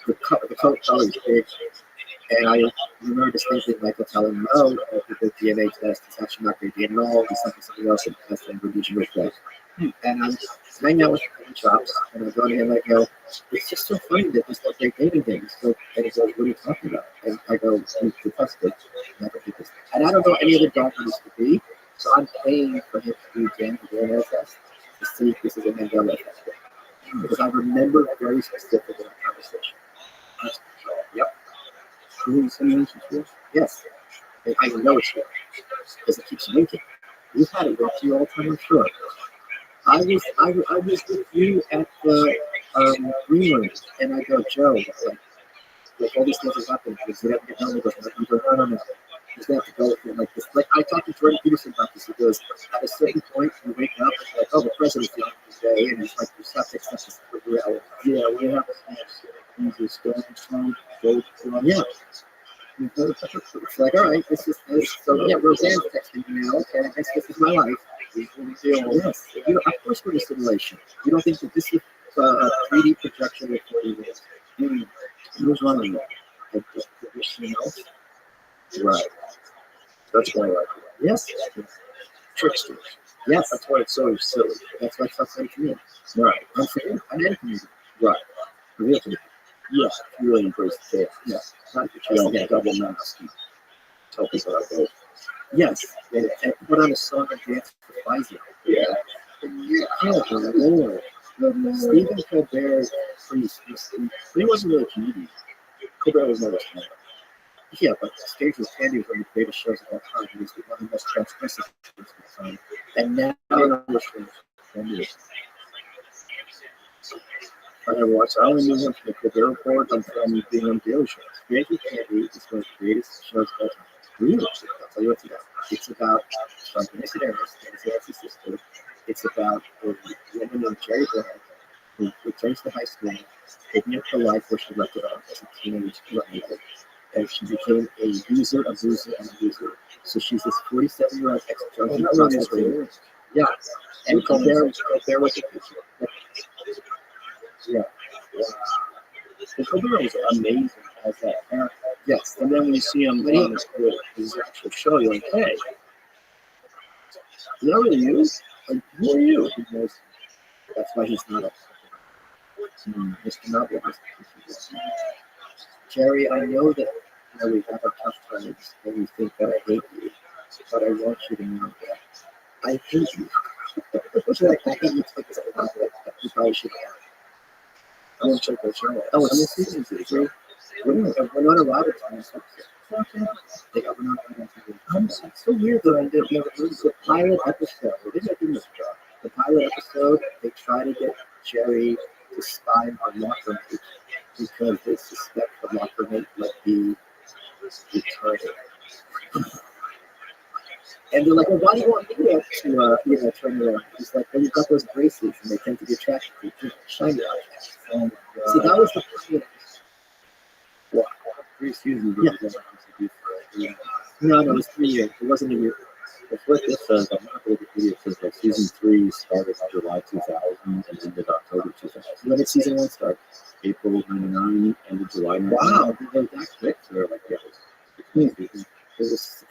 The color is big. And I remember distinctly Michael telling me, no, the DNA test is actually not great DNA at all. It's something else that has to religion with that. And I'm hanging out with chops, and I go to him and I go, it's just so funny that this like they're dating things. So, and he goes, what are you talking about? And I go, we test it. And I don't know any other doctor this could be, so I'm paying for him to do DNA test to see if this is a Mandela effect. Because I remember very specifically that conversation. Yep. Who is sending this to? Yes. And I know it's real because it keeps winking. You've had it with you all the time, I'm sure. I was with you at the green room, and I go, Joe, like all these things have happened. Because we have to get home. He goes, no. He's going to have to go with it like this. Like I talked to Jordan Peterson about this. He goes, at a certain point, you wake up and you're like, oh, the president's young today, and it's like you have to accept this reality. Yeah, we have to Yeah. It's like, all right, this is this. So yeah, Roseanne's texting me now. Okay, I guess this is my life. Yes. Of course we're in a simulation. You don't think that this is a 3D projection of 40 minutes? Who's running that? Like, Right. That's why I like it. Yes. Tricksters. Yes. That's why it's so silly. That's why it's frustrating to me. Right. Unfair. I'm anti-community. Right. Real to me. Yeah. You really embrace the chaos. Yeah. Not You just don't yeah. double mask and tell people how it goes. Yes. And put on a song and dance for Pfizer. Yeah. Oh, Lord. Stephen Colbert, please. But he wasn't really a comedian. Colbert was never stand up. Yeah, but Stage was Candy was one of the greatest shows of all time. He was one of the most transgressive shows of all time. And now, I don't know which one. Candy is I never watched. I only knew him from the Colbert Report and from being on Daily Show. Stage with Candy is one of the greatest shows of all time. Really? I'll tell you what it's about. It's about Frank Missionaries and his sister. It's about a woman named Jerry Brown who returns to high school, picking up her life where she left it off as a teenage teenager. And she became a user, abuser, and abuser. So she's this 47-year-old ex-junkie prostitute. Yeah. And Colbert was the teacher. Yeah. Wow. And Colbert was amazing as that character. Yes. And then when you see him on his actual show, you're like, hey, is that really you? Like, who are you? Because that's why he's not a Mr. Novel. Jerry, I know that we have our tough times and you think that I hate you, but I want you to know that I hate you. Like, I hate you because I love it. You probably should have. I want to check that show out. Oh, it's season 3. We're not allowed to tell us. They are not allowed to. It's so weird that I didn't never heard the pilot episode. The pilot episode, they try to get Jerry to spy on locker mate because they suspect the locker mate might be retarded. And they're like, well, why do you want me to turn around? He's like, well, you've got those bracelets and they tend to be attracted to shiny objects. And so that was the pilot. Wow. 3 seasons. Yeah. No, it was 3 years. It wasn't a year. It's what this says. I'm not going to read it. It says that season 3 started July 2000 and ended October 2000. When did season 1 start? April 99 ended July 99. Wow, they went that quick. So they're like, yeah, it was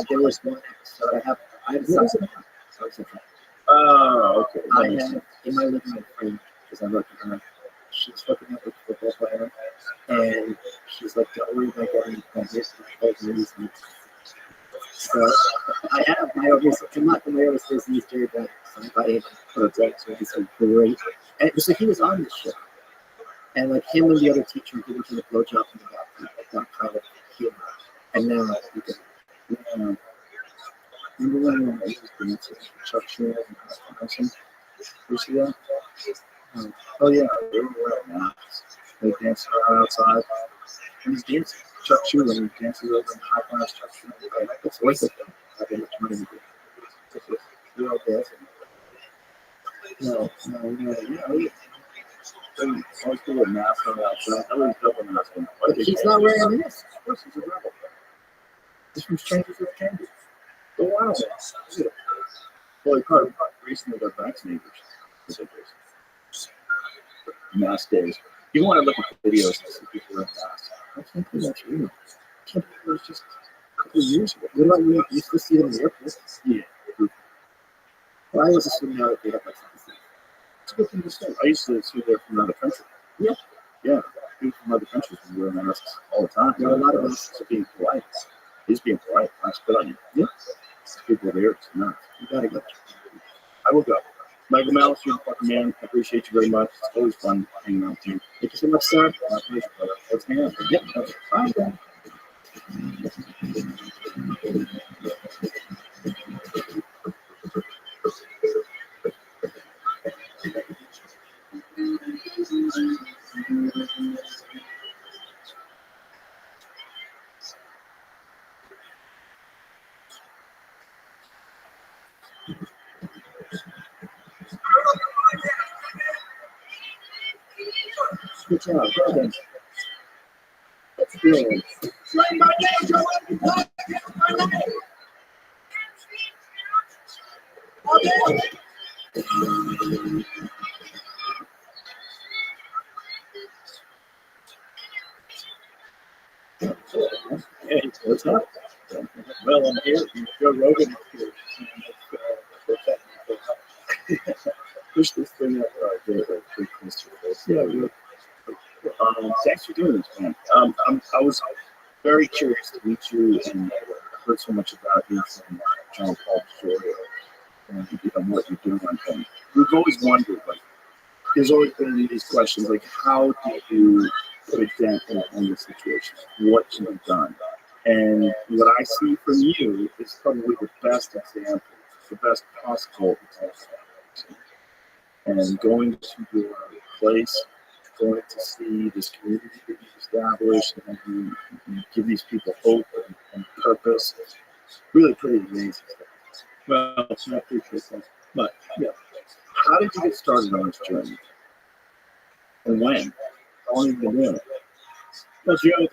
There was one episode I have Oh, okay. I have in my living room frame because I'm looking at her. She's hooking up with a football player, and she's like, "Don't worry about getting this." So I have my oldest. I'm not my oldest is these Jerry Brown. Somebody put it so he's so great. And so he was on this show, and like him and the other teacher giving him a blowjob in the bathroom, like that kind of humor. And now you can. Remember when I was dancing Chuck Schumer and dancing? You see that? Oh yeah, they were wearing masks. They danced around outside. And he's dancing. Chuck Schumer and he dances over and high fives Chuck Schumer. It's worth it though. I've been trying to do. You're all dancing. No, yeah. Always put a mask on outside. I always double mask on. But he's not wearing a mask. Of course, he's a rebel. He's from Strangers with Candy. Oh wow. Yeah. Well, he probably recently got vaccinated. Mask days. You want to look at videos and see people wearing masks. I can't believe that's real. I can't believe it was just a couple of years ago. What about you? You used to see them in the airport? Yeah. Well, I was assuming now that they have like something. It's a good thing to say. I used to see there from another country. Yeah. Yeah. People from other countries were wearing masks all the time. There are a lot of us. So being polite. He's being polite. Nice put on you. Yeah. People over here, it's not. You gotta go. I will go. Michael Malice, you're the fucking man. I appreciate you very much. It's always fun hanging out with you. Thank you so much, sir. My pleasure, brother. Let's hang out. Yep. Bye, then. Good job. Well done. That's good. Hey, what's up? Well, I'm here. Joe Rogan is here. Push this thing up, get it pretty close to your face. Yeah, we're- Thanks for doing this, man. I was very curious to meet you and heard so much about you from John Paul story and what you're doing. And we've always wondered, like, there's always been these questions, like, how do you put a dent in the situation? What can be done? And what I see from you is probably the best example, the best possible example. And going to your place, going to see this community that you established, and you give these people hope and purpose. Really pretty amazing stuff. well, I appreciate that. But yeah, How did you get started on this journey? And when? How long have you been doing it? as you know,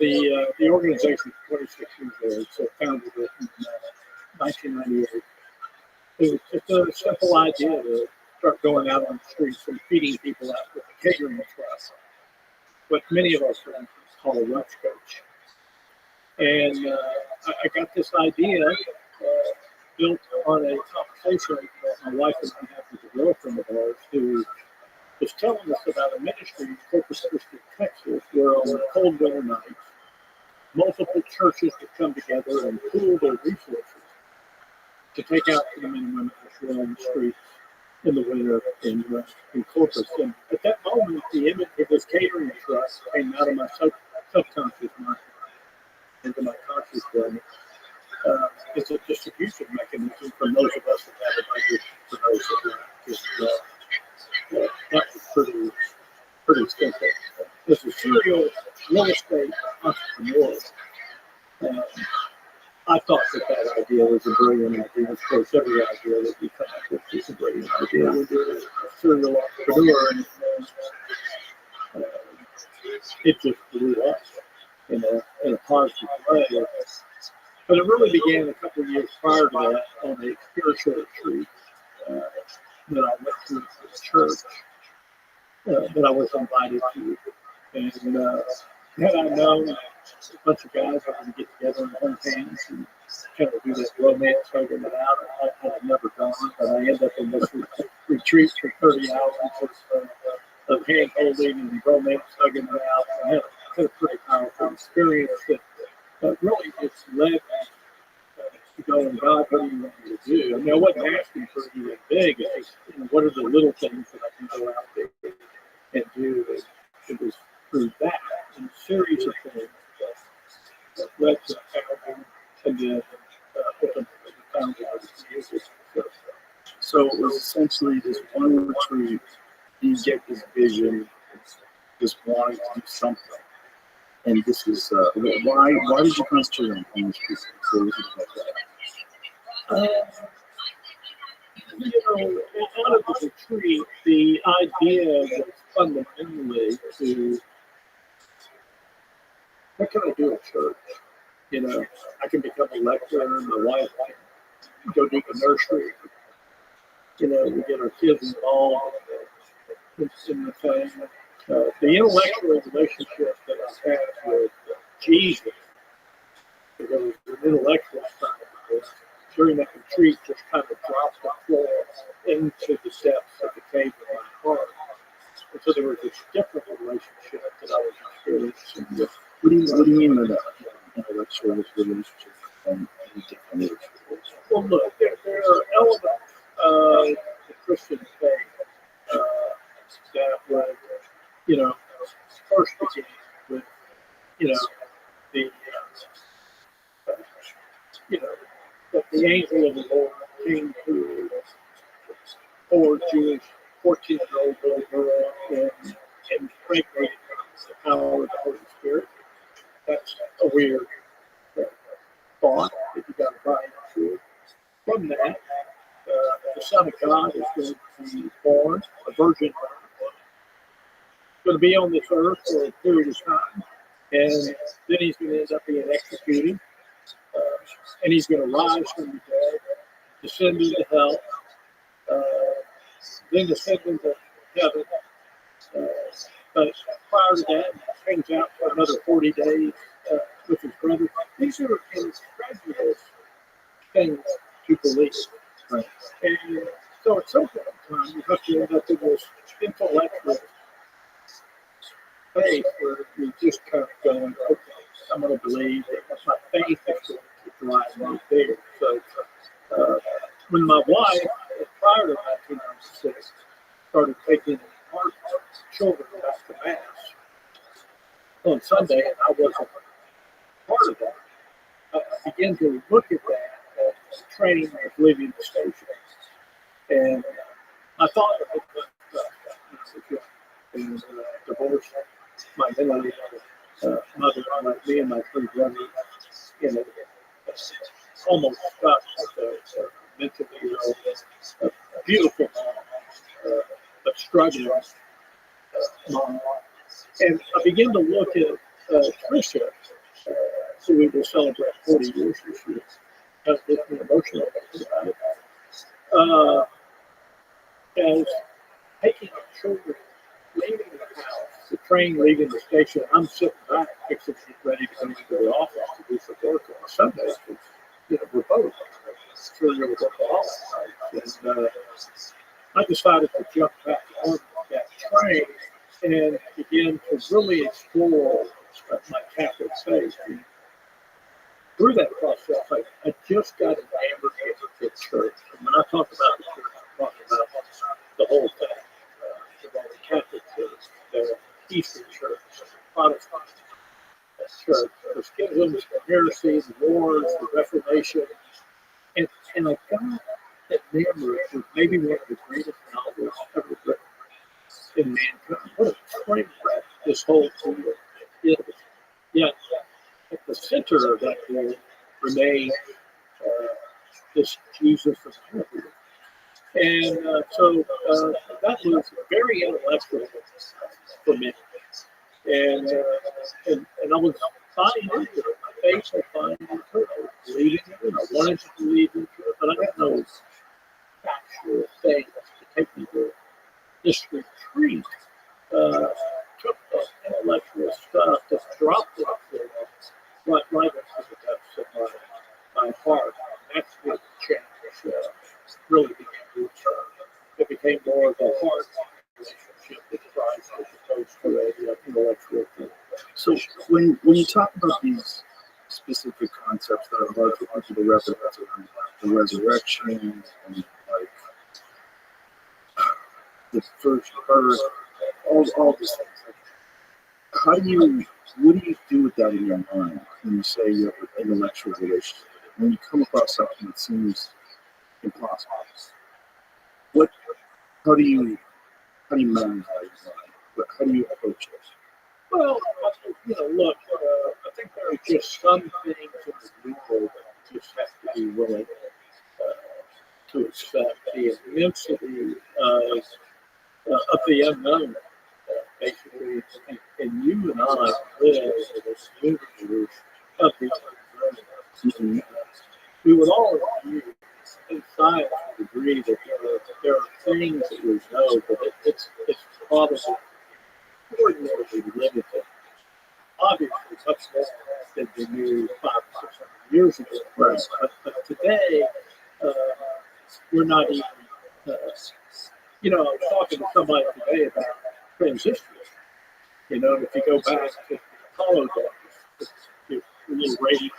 the organization is 26 years old, so founded it in 1998. It was just a simple idea to start going out on the streets and feeding people out with a catering trust, what many of us friends call a lunch coach. And I got this idea built on a conversation that my wife and I had with a girlfriend of ours who was telling us about a ministry in Corpus Christi, Texas, where on cold winter nights, multiple churches would come together and pool their resources to take out to the men and women who were on the streets in the winter in Corpus. And at that moment, the image of this catering trust came out of my subconscious mind into my conscious brain. It's a distribution mechanism for those of us that have a budget, for those that don't. That was pretty simple. As a serial real estate entrepreneur, I thought that idea was a brilliant idea. Of course, every idea that we come up with is a brilliant idea. When you're a serial entrepreneur, and it just blew up in a positive way. But it really began a couple of years prior to that on a spiritual retreat that I went to the church that I was invited to. And had I known a bunch of guys were going to get together and hold hands and kind of do that romance, figuring it out, I had never gone, but I ended up in this retreat for 30 hours of hand holding and romance, hugging it out. I had a pretty powerful experience that really just led me to go, and God, what do you want me to do? I mean, I wasn't asking for anything big. It's just, what are the little things that I can go out there and do? It was through that and a series of things that led to founding and then the founding of the music. So it was essentially this one retreat. You get this vision, just wanting to do something. And this is why did you concentrate on these people? So this is like that. Out of the retreat, the idea was fundamentally to, what can I do at church? I can become a lecturer, my wife can go do the nursery. We get our kids involved in the thing. The intellectual relationship that I had with Jesus, there was an intellectual side of it. During that retreat, just kind of dropped the floor into the depths of the cave of my heart. And so there was this different relationship that I was experiencing with. What do you mean by that? Intellectual relationship and different relationships? Well, look, there are elements of the Christian faith that would, first begin with, the, the angel of the Lord came to a poor Jewish 14-year-old little girl and impregnated the power of the Holy Spirit. That's a weird thought that you got to buy into. From that, the Son of God is going to be born, a virgin birth, going to be on this earth for a period of time, and then he's going to end up being executed, and he's going to rise from the dead, descend into hell, then descend into heaven. But prior to that, he hangs out for another 40 days with his brother. These are incredible belief. Right. And so at some point in time, you have to end up in this intellectual space where you just kind of going, okay, I'm going to believe that my faith is going to drive me there. So when my wife, prior to 1996, started taking our children back to Mass on Sunday, and I wasn't part of that, I began to look at that as a train as leaving the station. And I thought of it and divorced my then mother, like me and my three brothers, almost stuck with a mentally ill, beautiful mom, but struggling mom. And I began to look at Tricia, who we will celebrate 40 years this year. I was getting emotional about it. As taking our children, leaving the house, the train leaving the station, I'm sitting back fixing to get ready to go into the office to do some work on Sunday. We're both sure there was alcoholics. And I decided to jump back on that train and begin to really explore my Catholic faith. And through that process, I just got enamored with the church. And when I talk about the church, I'm talking about the whole thing. The Roman Catholic Church, the Eastern Church, the Protestant Church, the schisms, the heresies, the wars, the Reformation. And I got enamored with maybe one of the greatest novels ever written in mankind. What a train wreck this whole thing is. Yet, at the center of that world remains this Jesus of Nazareth. And so that was very intellectual for me. And I was buying into it. My faith was buying into it. I was believing in it. I wanted to believe into it, but I got no factual things to take me there. This retreat took the intellectual stuff, just dropped it right into the depths of my heart. That's what changed. Really began to return. It became more of a heart relationship with Christ as opposed to an intellectual thing. So when you talk about these specific concepts that are hard for people to wrap their heads around, the resurrection and like the first birth, all these things. What do you do with that in your mind when you say you have an intellectual relationship? When you come across something that seems impossible, how do you manage that? How do you approach it? Well, look, I think there are just some things in the world that just have to be willing to accept the immensity of the unknown. Basically, and you and I live in this universe of the unknown. We would all agree in science would agree that there are things that we know, but it's probably ordinarily limited. Obviously, much more than we knew 500 or 600 years ago. Right. But today, we're not even. I was talking to somebody today about transistors. If you go back to the Apollo days, your little radio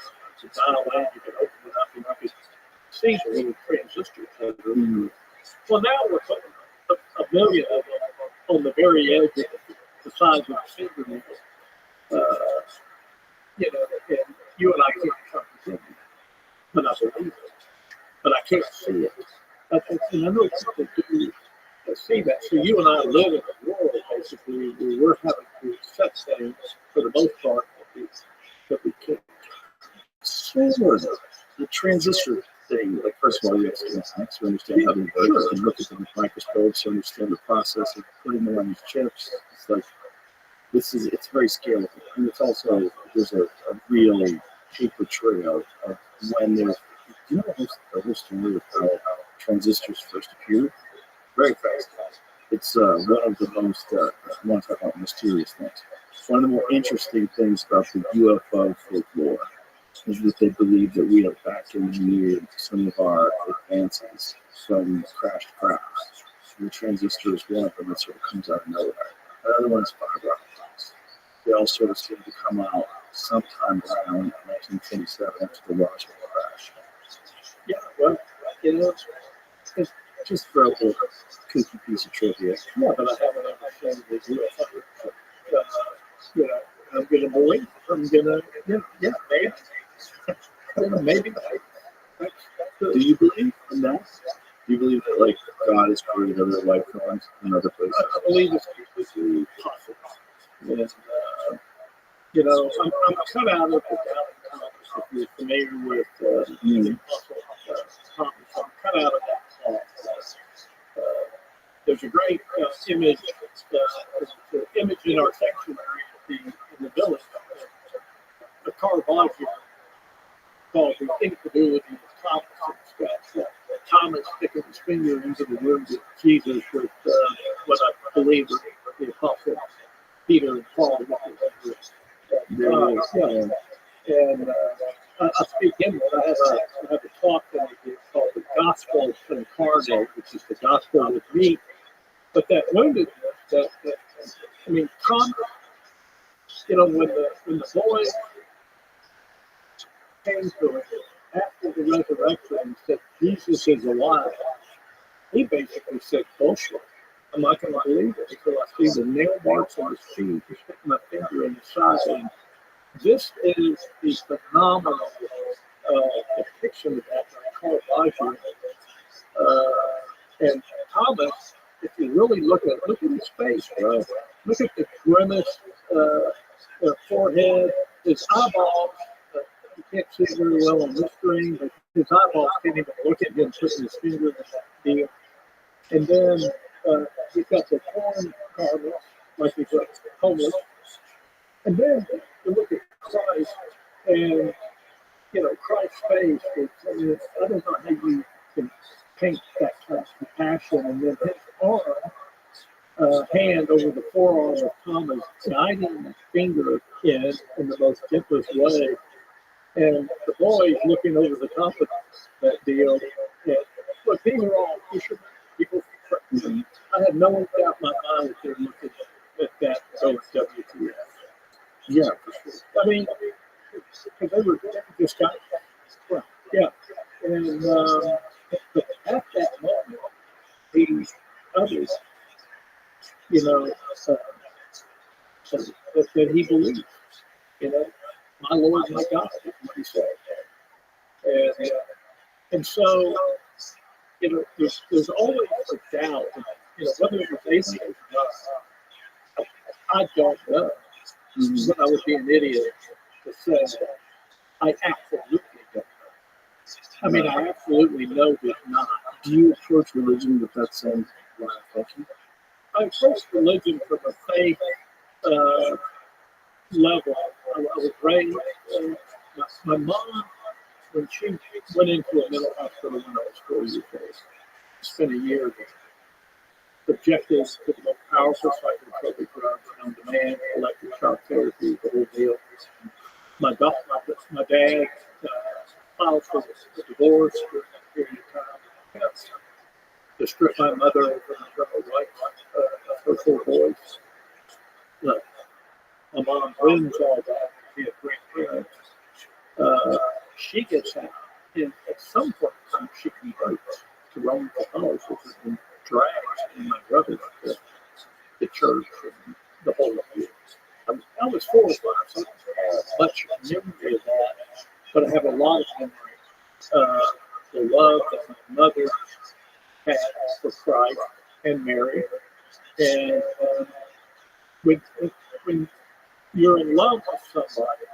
to dial in, you can open it up and you can see the little transistors. Well, now we're putting a million of them on the very edge of the size of a fingernail. And you and I can't comprehend it, but I believe it. But I can't see it. And I know people do see that. So you and I live in a world, basically, where we're having to accept things, for the most part, that we can't. Sort of. The transistor thing, like, first of all, you have to understand how they work. You can look at them with microscopes, understand the process of putting them on these chips. It's like, it's very scalable. And it's also, there's a real paper trail of when there's, do you know the whole story of how transistors first appeared? Very fast. It's one of the most, I want to talk about mysterious things. One of the more interesting things about the UFO folklore is that they believe that we have back engineered some of our advances from crashed crafts. The transistor is one of them that sort of comes out of nowhere. The other one is fiber optics. They all sort of seem to come out sometime around 1927 after the Rothschild crash. Yeah, well, it's just for a little kooky piece of trivia. Yeah, but I haven't understood the UFO. I'm gonna believe. I'm gonna, maybe. Do you believe in that? Do you believe that, like, God has created other life forms in other places? I believe it's completely possible. And, I'm cut out of the doubting Thomas. If you're familiar with Thomas, I'm cut out of that class. There's a great image, image in our sanctuary in the village, a carvage called the Incredulity of Thomas. It's got Thomas sticking his finger into the wound of Jesus with what I believe are the apostles Peter and Paul. And I speak in it. I have a talk that I do called the Gospel Incarnate, which is the gospel with me. But that woundedness, Thomas, when the boy came to him after the resurrection and said, Jesus is alive, he basically said, bullshit. I'm not going to believe it until I see the nail marks on his feet, just sticking my finger in his side. And this is the phenomenal depiction of that by Carl. And Thomas, if you really look at his face, bro. Look at the grimace, forehead, his eyeballs. You can't see it very well on this screen, but his eyeballs can't even look at him putting his finger in that deal. And then he's got the corn carvings, like he's homeless. And then you look at Christ, and Christ's face. I don't know how you can paint that kind of compassion, and then his arm, hand over the forearm of Thomas, guiding the finger in the most gentlest way. And the boys looking over the top of that deal. And look, these are all fishermen, people. I had no doubt in my mind that they're looking at that WTF. Yeah, for sure. Because they were just guys. Well, yeah. And but at that moment, these others, that he believed, my Lord, my God, is what he said. And so, there's always a doubt, whether it was atheist or not. I don't know. But I would be an idiot to say I absolutely don't know. I absolutely know that not. Do you approach religion with that same line of thinking? I approach religion from a faith level. I was raised. My mom, when she went into a mental hospital when I was 4 years old, spent a year subjected to the most powerful psychotropic drugs known to man, electric shock therapy, the whole deal. My dad filed for a divorce during that period of time. To strip my mother from her rights of her 4 boys. My mom wins all that. She had great parents. She gets out, and at some point in time, she converts to Roman Catholicism and drags my brother to the church and the whole deal. I was 4 or 5, so I don't have much memory of that, but I have a lot of memory. The love that my mother had for Christ and Mary. And when you're in love with somebody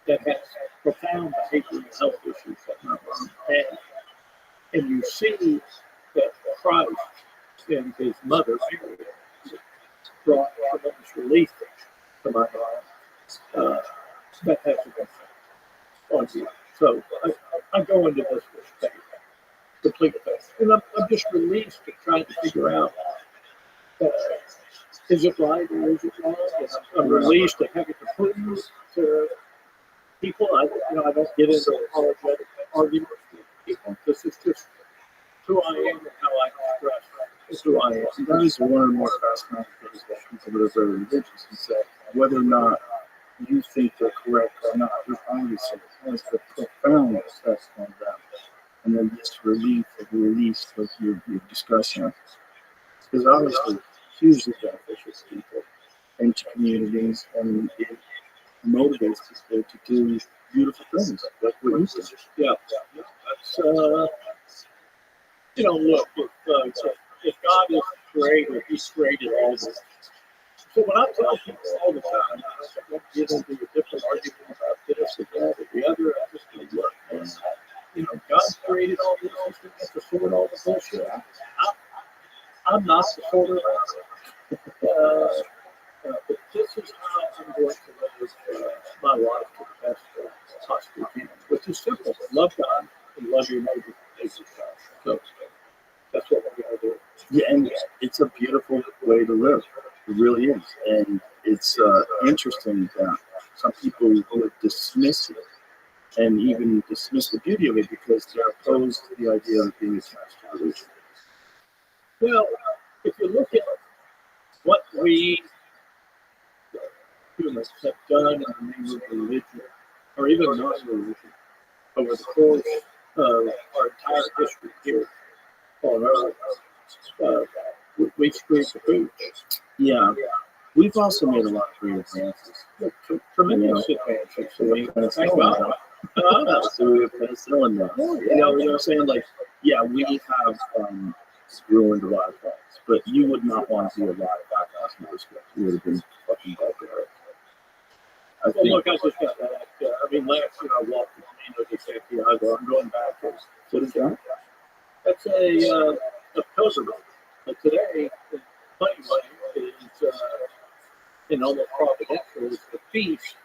that has profound behavioral health issues that my mom had, and you see that Christ and his mother, Mary, brought tremendous relief to my mom, that has an effect on you. So I go into this with faith, complete faith. And I'm just released to try to figure out, is it right or is it wrong? And I'm released to having to prove to people. I don't get into apologetic arguments with people. This is just who I am and how I express who I am. And that is one of the more fascinating things about people that are very religious is that whether or not you think they're correct or not, there's obviously has the profound effect on them. And then this relief or the release that you're discussing is obviously hugely beneficial to people and to communities, and it motivates people to do beautiful things like what you said. Yeah, that's look, if God is creator, He's created all this. So when I tell people all the time, I don't get into a different argument about this or that or the other. I just go, look, man, God created all this. He's going to have to sort all the bullshit out. I'm not the sorter out. But this is how I'm going to live my life to the best possible can, which is simple. Love God and love your neighbor as yourself. So that's what we're going to do. Yeah, and it's a beautiful way to live. It really is. And it's interesting that some people would dismiss it and even dismiss the beauty of it because they're opposed to the idea of being attached to religion. Well, if you look at what we humans have done in the name of religion, or even non-religion, over the course of our entire history here on Earth, we screwed the pooch. Yeah. We've also made a lot of great advances. Tremendous advances. So we thank God. So we're penicillin now. You know what I'm saying? Like, yeah, we have ruined a lot of things, but you would not want to be alive 5,000 years ago. You would have been fucking barbaric. Well, look, I just got that. Last year I walked the Camino de Santiago. I'm going back. What is that? That's a pilgrimage. But today, the funny way is, in almost providential, is the feast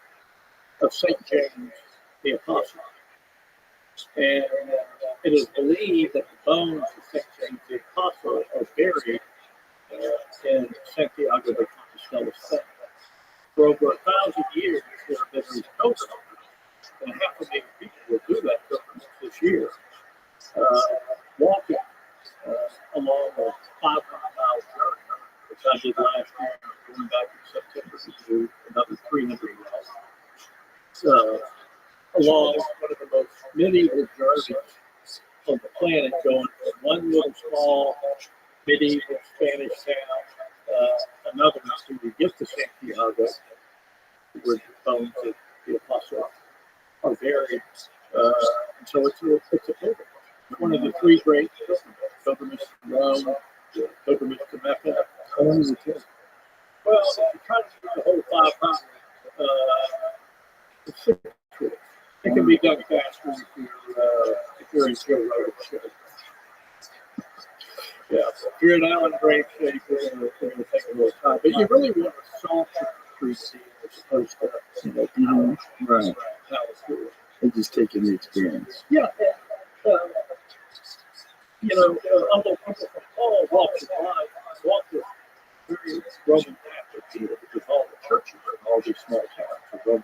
of St. James the Apostle. And it is believed that the bones of St. James the Apostle are buried in Santiago de Compostela. For over 1,000 years, there have been these pilgrimages, and 500,000 people will do that pilgrimage this year, walking along a 500-mile journey, which I did last year. I'm going back in September to do another 300 miles. Along one of the most medieval journeys on the planet, going from one little small medieval Spanish town, another until we get to Santiago, where the bones of the apostle are buried. So it's a pilgrimage. One of the three great pilgrimages to Rome, the pilgrimage to Mecca. How long does it take? Well, if you try to do the whole 500, it's 6 weeks. It can be done faster if you're in Joe Rogan shape. Yeah, if you're now in great shape, it's going to take a little time. But you really want to soften the preceding as opposed to, Right. how it's doing. And just taking the experience. Yeah. Although people from all walks of life walk this very Roman Catholic field because all the churches in all these small towns are Roman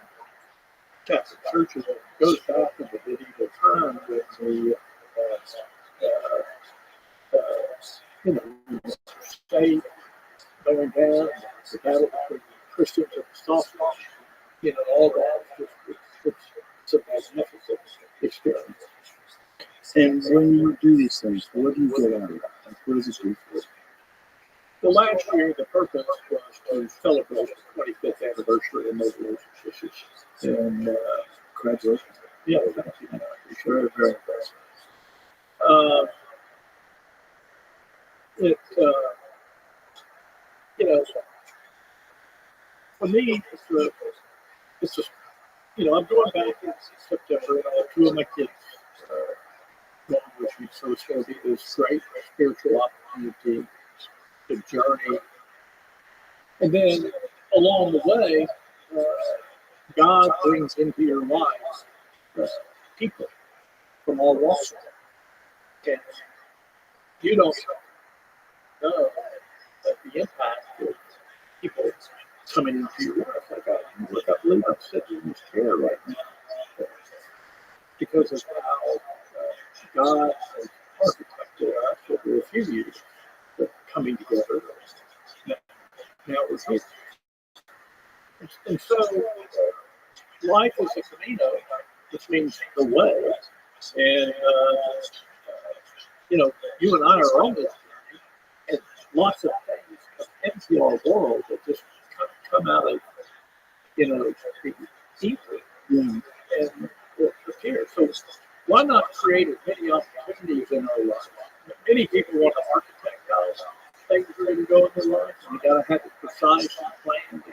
Catholic churches. It goes back to the medieval time with the state going down, the battle between Christians and Protestants, all that. It's a magnificent experience. And when you do these things, what do you get out of it? Like, what does it do for you? Well, last year, the purpose was to celebrate the 25th anniversary of those relationships. And Congratulations. yeah, thank you. Very, very impressive. For me, it's just, I'm going back in September, and I have 2 of my kids going with me, so it's going to be this great spiritual opportunity to journey. And then along the way, God brings into your life people from all walks. And you don't know that the impact of people coming into your life. Like, I believe I'm sitting in this chair right now. because of how God has architected us over a few years, but coming together. Now we're here. And so life is a camino, which means the way. And, you and I are on this journey, and lots of things come into our world that just come out of, the ether. And appear. So why not create as many opportunities in our life? Many people want to architect how things are going to go in their life. You got to have it precise and planned.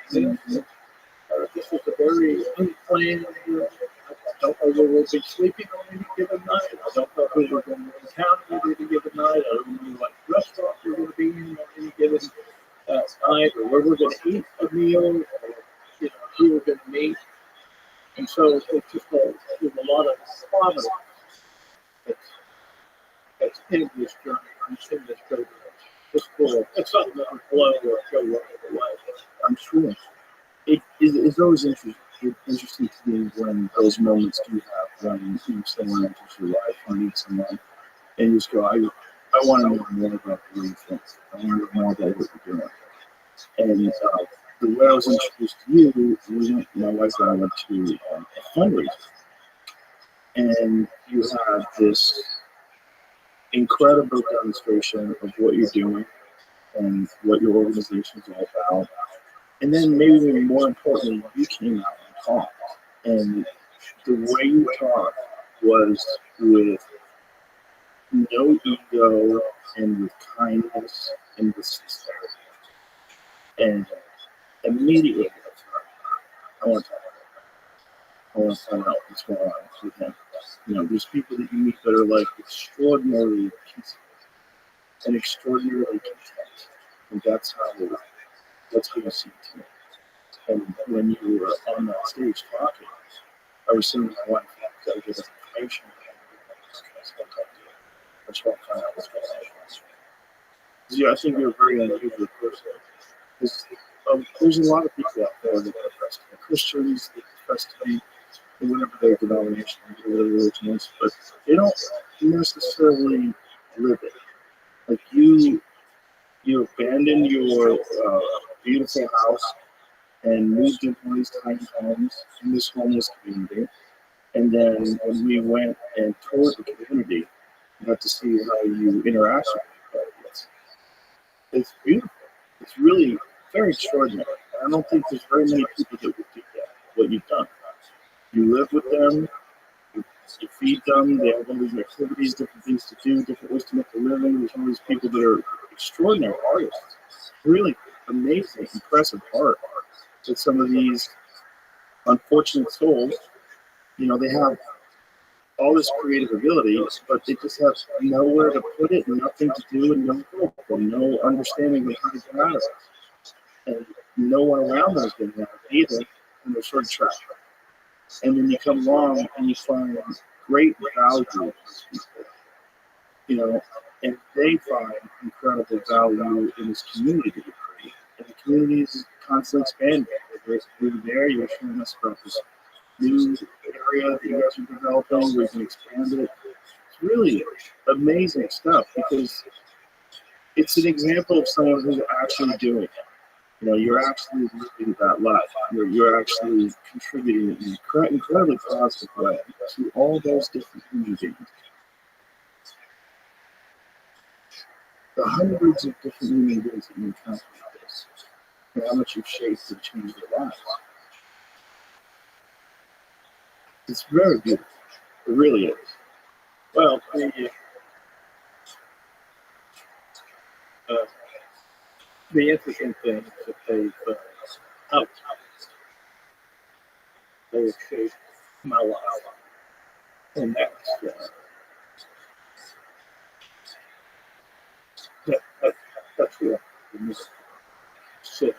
This is a very unplanned. I don't know where we'll be sleeping on any given night. I don't know who we're going to encounter on any given night. I don't know what restaurant we're going to be in on any given night, or where we're going to eat a meal, or who we're going to meet. And so it's just there's a lot of providence that's in this journey, in this pilgrimage. It's cool. It's something that would blow or go right away. I'm sure. It's always interesting to me when those moments do have when someone enters your life, finding someone, and you just go, I want to know more about the way you think. I want to know more about what you're doing. And the way I was introduced to you, my wife and I went to a fundraiser, and you had this incredible demonstration of what you're doing and what your organization is all about. And then maybe even more importantly, you came out and talked. And the way you talked was with no ego and with kindness and with sincerity. And immediately, I want to talk. I want to find out what's going on with him. There's people that you meet that are like extraordinarily peaceful and extraordinarily content. And that's how you seem to me. And when you were on that stage talking, I was saying to my wife, I've got to get information. I just want to find out what's going on. Yeah, I think you're a very unusual person. There's a lot of people out there that profess to be Christians, that profess to be whatever their denomination or their religion is, but they don't necessarily live it. Like you abandoned your beautiful house and moved into one of these tiny homes in this homeless community. And then when we went and toured the community, you got to see how you interact with people. It's beautiful. It's really very extraordinary. I don't think there's very many people that would do that, what you've done. You live with them, you feed them, they have all these activities, different things to do, different ways to make a living. There's all these people that are extraordinary artists. Really amazing, impressive art that some of these unfortunate souls, they have all this creative ability, but they just have nowhere to put it, nothing to do, and no hope, and no understanding of how to get out of it. And no one around them is getting out of it either, and they're sort of trapped. And then you come along and you find great value in these people, and they find incredible value in this community that you create. And the community is constantly expanding. We're there, you're showing us about this new area that you guys are developing, we can expand it. It's really amazing stuff because it's an example of someone who's actually doing it. You're actually living that life. You're actually contributing in an incredibly positive way to all those different human beings. The hundreds of different human beings that you encounter with this, and how much you've shaped and changed their lives. It's very beautiful. It really is. Well, the interesting thing is that they've shaped my life, and that's real. Sit.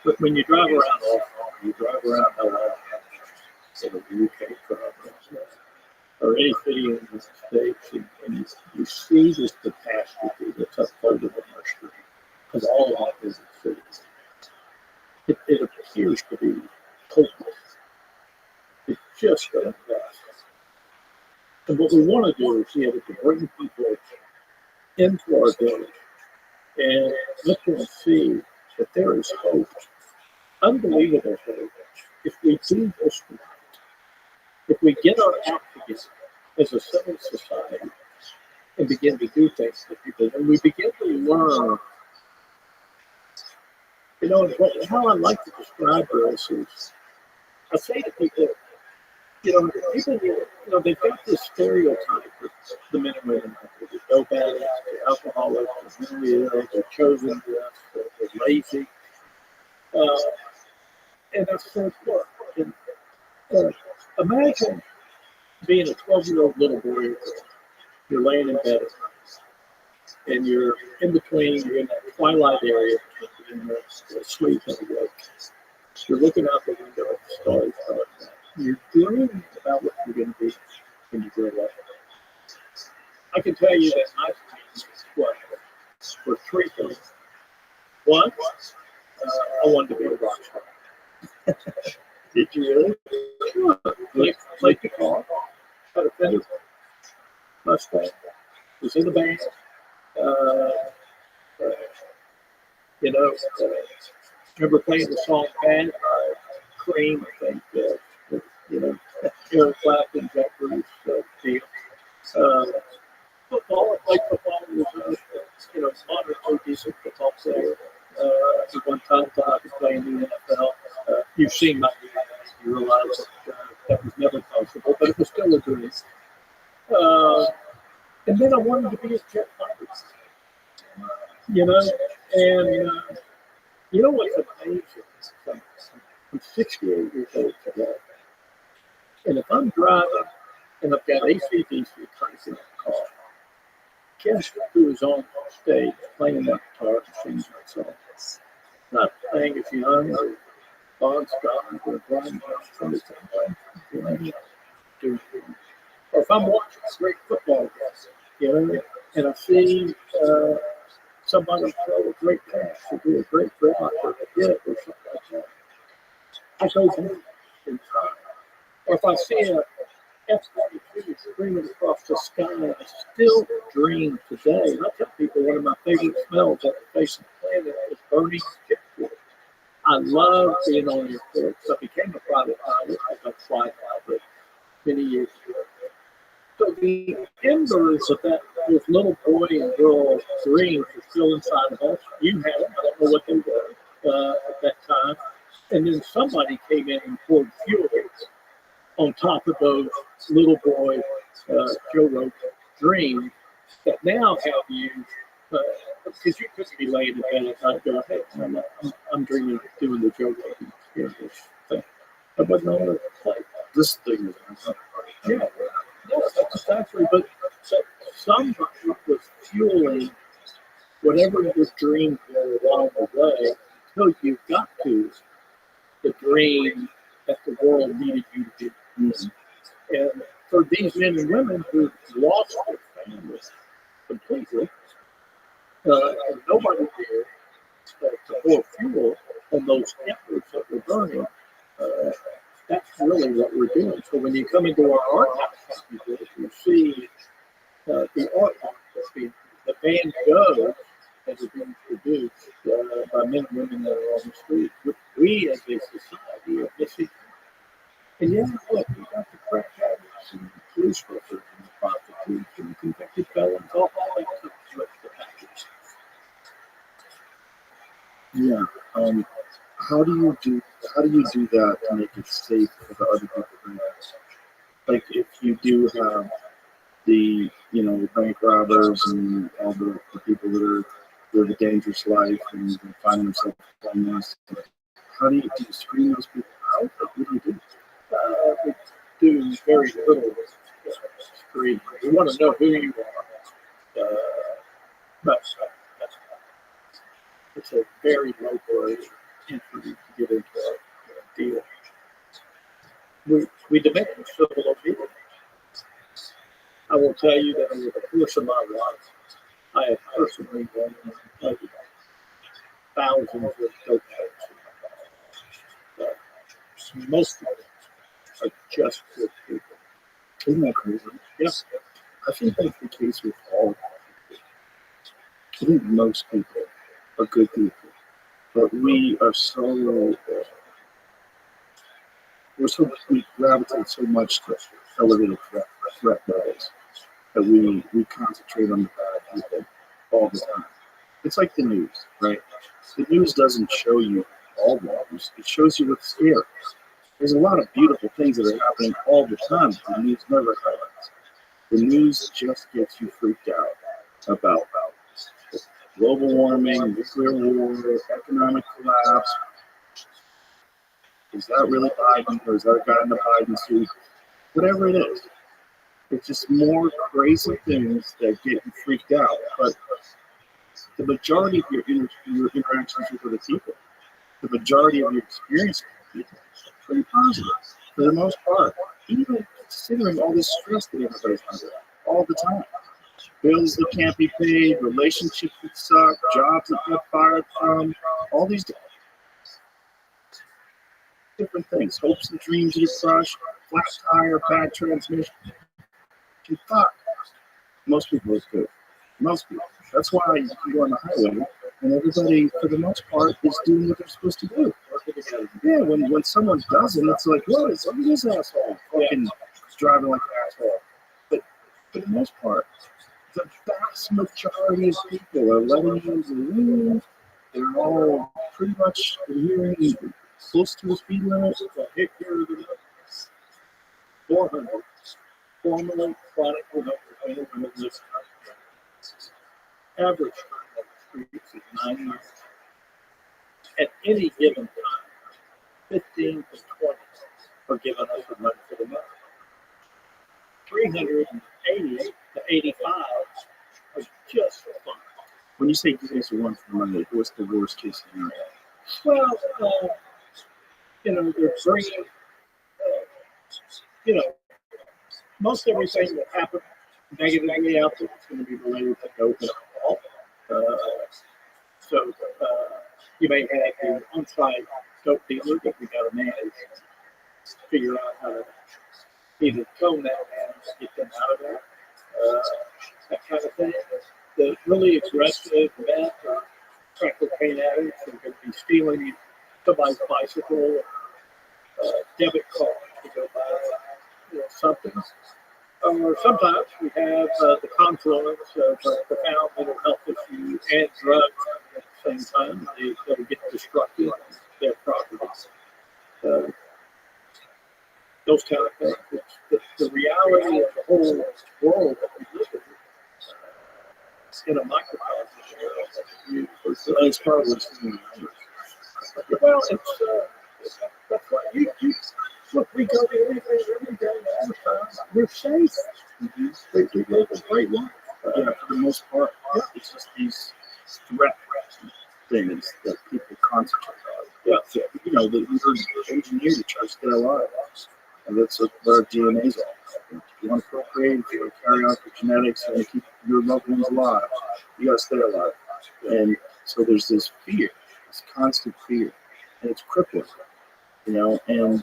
But when you drive around LA, in the UK, or any city in the States, and you see this catastrophe that's unfolded in our street, because all of life is in cities. It appears to be hopeless. It just doesn't last. And what we want to do is be able to bring people into our village and let them see that there is hope, unbelievable hope, if we do this right. If we get our act together as a civil society and begin to do things for people, and we begin to learn, how I like to describe this is, I say to people, people, they've got this stereotype of the men and women out there. They're dope addicts, they're alcoholics, they're mentally ill, they're chosen deaf, they're lazy. And I said, look, imagine being a 12-year-old little boy or girl. You're laying in bed and you're in between, you're in that twilight area between the sleep and the wake. You're looking out the window at the stars. You're dreaming about what you're going to be when you grow up. I can tell you that my dreams were three things. One, I wanted to be a Rothschild. Did you really? Sure. Played guitar, had a Fender Mustang, was in the band. Remember playing the song Band by Cream, I think, Eric Clapton, Jack Bruce, deal. Football, I played football, was moderately decent football player. At one time, thought I could play in the NFL. You've seen my videos, you realize that was never possible, but it was still a dream. And then I wanted to be a jet pilot. And what's amazing? I'm 68 years old today. And if I'm driving and I've got AC/DC cranking in the car, guess who is on stage playing that guitar and singing that song? Not Angus Young or Bon Scott or Brian Johnson. Or if I'm watching a great football game, and I see somebody throw a great pass or do a great block or a hit or something like that, I go back in time. Or if I see a F-22 screaming across the sky, I still dream today. And I tell people one of my favorite smells on the face of the planet is burning jet fuel. I love being on airports. I became a private pilot. I got fly pilot many years ago. So the embers of that, those little boy and girl dreams are still inside of us. You had them. I don't know what they were at that time. And then somebody came in and poured fuel on top of those little boy Joe Rogan dreams that now have you, because you couldn't be laying in bed at night going, hey, I'm dreaming of doing the Joe Rogan experience thing. I wasn't on the plane. This thing is Yeah, that's exactly. But somebody was fueling whatever your dreams were along the way until you got to the dream that the world needed you to do. Mm-hmm. And for these men and women who lost their families completely, and nobody there to pour fuel on those efforts that were burning, that's really what we're doing. So when you come into our art house, you see the art that's the Van Gogh that is being produced by men and women that are on the street. We as a society are missing. And yeah, look, we got the crack addicts and police workers and the prostitutes and the convicted felons, all that comes with the package. Yeah. How do you do that to make it safe for the other people doing that? Like if you do have the bank robbers and all the people that are live a dangerous life and find themselves homeless, how do you screen those people out? Like, what do you do? We do very little screening. We want to know who you are. But it's a very low barrier entry to get into a deal. We demand civil obedience. I will tell you that over the course of my life, I have personally won thousands of dope cases. Most of them are just good people. Isn't that crazy? I think that's the case with all people. I think most people are good people, but we are so we gravitate so much to elevated threat levels that we concentrate on the bad people all the time. It's like the news, right? The news doesn't show you all the news; it shows you what's scary. There's a lot of beautiful things that are happening all the time. The news never highlights. The news just gets you freaked out about global warming, nuclear war, economic collapse. Is that really Biden, or is that a guy in the Biden suit? Whatever it is, it's just more crazy things that get you freaked out. But the majority of your interactions with other people, the majority of your experience with people, are pretty positive for the most part. Even considering all this stress that everybody's under all the time. Bills that can't be paid, relationships that suck, jobs that get fired from, all these different things, hopes and dreams you crush, flat tire, bad transmission. Fuck. Most people are good. Most people. That's why you can go on the highway and everybody, for the most part, is doing what they're supposed to do. Yeah, when someone doesn't, it's like, what is this asshole fucking driving like an asshole? But for the most part, the vast majority of people are letting you leave. They're all pretty much adhering close to the speed limit. Hit your 400. Formerly chronically over in this country. Average time on the streets is 9 miles. At any given time, 15 to 20 are giving us a run for the money. 380 to 85 are just for fun. When you say give us a run for money, what's the worst case scenario? Well, they're bringing, most everything that happened negatively out there is going to be related to dope and alcohol. So you may have your on-site dope dealer that we got to manage, figure out how to either tone that down or get them out of there, that kind of thing. The really aggressive meth or crack cocaine addicts are going to be stealing somebody's bicycle, debit card to go buy something. Or sometimes we have the confluence of profound mental health issues and drugs at the same time. They get destructive of their properties. Those kind of things. The reality of the whole world that we live in in a microcosm. It's probably well, that's right. Look, we go to everything every day all the time. We're safe. We live a great life. yeah, for the most part, it's just these threat things that people concentrate on. Yeah. They're engineered to try to stay alive. And that's what our DNA's all about. If you want to procreate, if you want to carry on your genetics and keep your loved ones alive, you got to stay alive. And so there's this fear, this constant fear, and it's crippling, and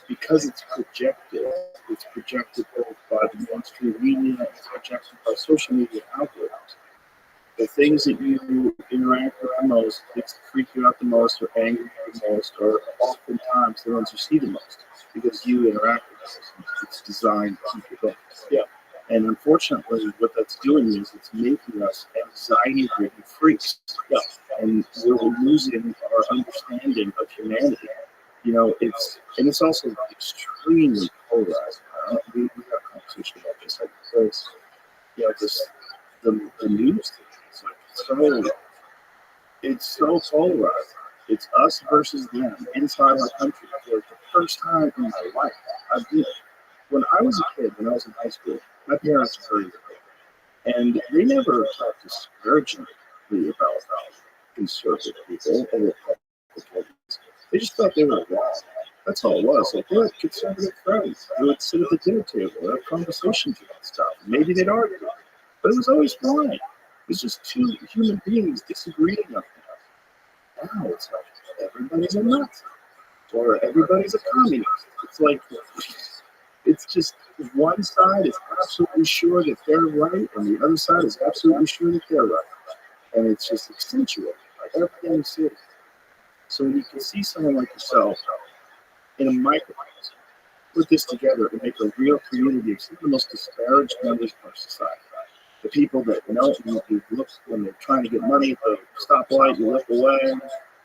because it's projected both by the mainstream media, it's projected by social media algorithms. The things that you interact with the most, that freak you out the most, or anger you the most, are oftentimes the ones you see the most because you interact with them. It's designed to keep you hooked. Yeah. And unfortunately, what that's doing is it's making us anxiety-ridden freaks. Yeah. And we're losing our understanding of humanity. It's also extremely polarized. We have a conversation about this because the news it's so polarized. It's us versus them inside our country. For the first time in my life, when I was a kid, when I was in high school, my parents were very good, and they never talked disparagingly about conservative people or Republicans. They just thought they were wrong. That's all it was. Like, they had conservative friends who would sit at the dinner table and have conversations about stuff. Maybe they'd argue, but it was always fine. It was just two human beings disagreeing on things. Now it's like everybody's a Nazi or everybody's a communist. It's like It's just one side is absolutely sure that they're right, and the other side is absolutely sure that they're right. And it's just accentuated by everything you see. So when you can see someone like yourself in a microcosm put this together and make a real community of some of the most disparaged members of our society. The people that you look when they're trying to get money at the stoplight, you look away,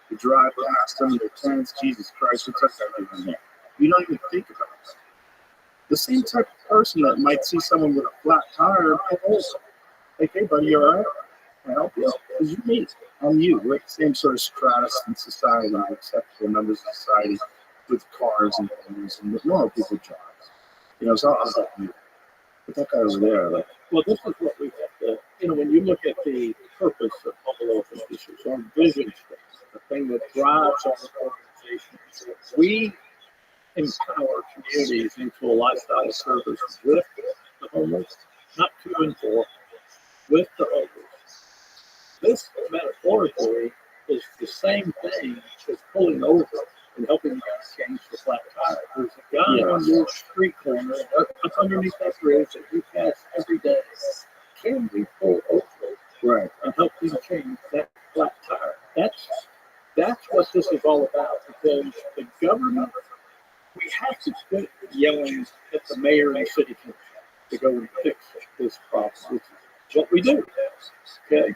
you drive past them, their tents, Jesus Christ, what's that guy doing there? You don't even think about it. The same type of person that might see someone with a flat tire and pull over. Like, hey buddy, you alright? Can I help you? Because you're me. I'm you. We're at the same sort of stratus in society, acceptable members of society with cars and homes and with normal people jobs. You know, so I was like, you. But that guy over there, like, Well, this is what we have to, when you look at the purpose of public open issues, our vision statement, the thing that drives our organization, we empower communities into a lifestyle of service with the homeless, not to and for, with the homeless. This, metaphorically, is the same thing as pulling over and helping you change the flat tire. There's a guy on your street corner, up underneath that bridge that you pass every day. Can we pull over and help him change that flat tire? That's what this is all about, because the government, we have to quit yelling at the mayor and the city council to go and fix this problem, which is what we do. Okay,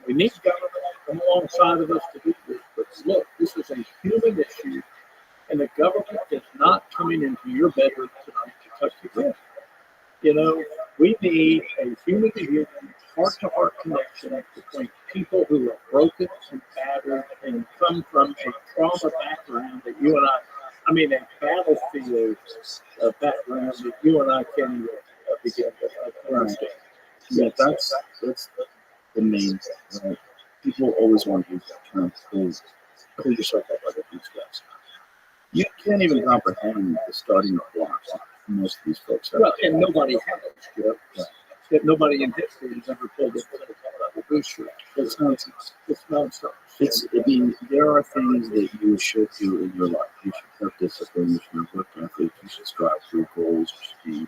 we need government to come alongside of us to do this, but look, this is a human issue, and the government is not coming into your bedroom tonight to touch your breath. We need a human-to-human, heart-to-heart connection between people who are broken and battered and come from a trauma background that you and a battlefield background that you and I can't even begin to understand. yeah, that's the main thing. Right? People always want to use that term, pull yourself up by the bootstraps. You can't even comprehend the starting blocks most of these folks have. Well, and nobody has. That nobody in history has ever pulled it by the bootstraps. It's nonsense. It's nonsense. There are things that you should do in your life. You should have discipline. You should have work ethic. You should strive for your goals. You should be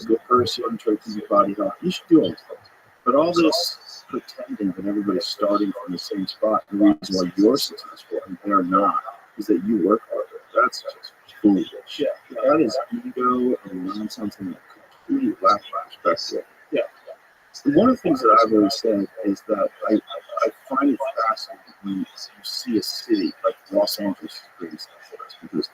a good person. Try to keep your body healthy. You should do all this stuff. But all this pretending that everybody's starting from the same spot, and the reason why you're successful and they're not, is that you work harder. That's just foolish. Yeah. That is ego and nonsense and a complete lack of perspective. Yeah. One of the things that I've always said is that I find it fascinating when you see a city like Los Angeles is a great example of this, because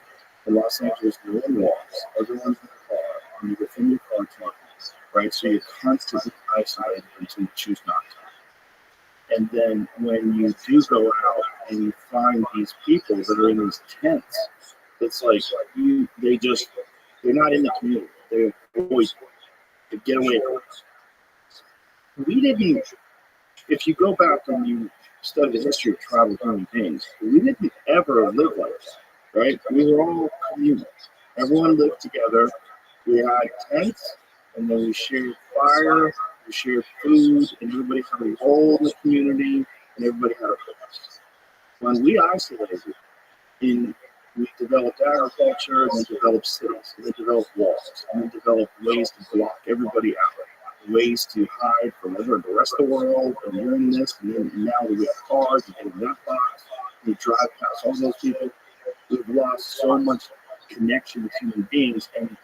in Los Angeles, no one walks, everyone's in a car, and you're within your car 20 minutes, right? So you're constantly isolated until you choose not to. And then when you do go out and you find these people that are in these tents, it's like they're not in the community. They're always to get away from us. We didn't, if you go back and you study the history of tribal human beings, we didn't ever live like that, right? We were all communal. Everyone lived together. We had tents, and then we shared fire, we shared food, and everybody had a role in the community, and everybody had a purpose. When we isolated, we developed agriculture, and we developed cities, and we developed walls, and we developed ways to block everybody out, ways to hide from the rest of the world, and you're in this, and then now that we have cars, you get in that box, you drive past all those people. We've lost so much connection with human beings, and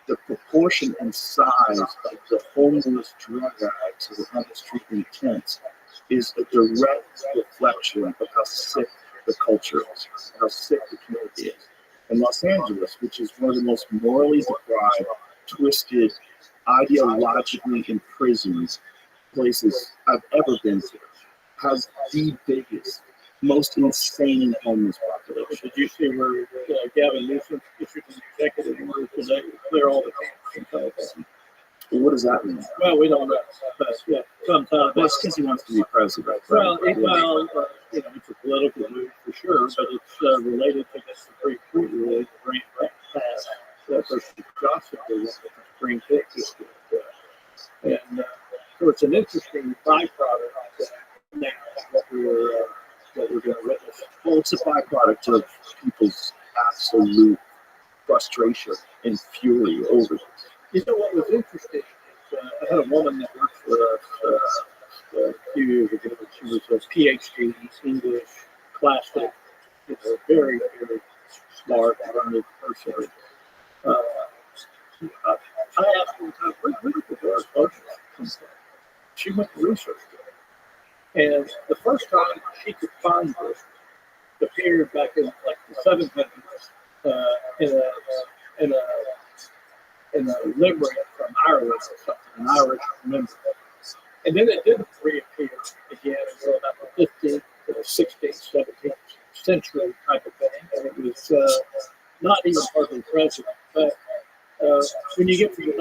the proportion and size of the homeless drug addicts who are on the street in tents is a direct reflection of how sick the culture is, how sick the community is. In Los Angeles, which is one of the most morally deprived, twisted, ideologically imprisoned places I've ever been to, has the biggest, most insane homeless population. Did you see where Gavin Newsom issued an executive order today to clear all the camps in California? Well, what does that mean? Well, we don't know. But yeah, sometime. Well, it's because he wants to be president. Well, it's a political move for sure, but it's related to the Supreme Court ruling Grant passed. Versus Johnson was the Supreme Court just did. And so it's an interesting byproduct now what we're going to witness. Well, it's a byproduct of people's absolute frustration and fury over this. You know what was interesting is I had a woman that worked for us a few years ago. She was a PhD English classic, very, very smart, learned person. I asked her one time, where did the word budget come from? She went to research it. And the first time she could find this appeared back in like the 700s in a limerick from Ireland or something, an Irish limerick. And then it didn't reappear again until about the 15th or 16th, 17th century type of thing. And it was not even hardly present. But when you get to the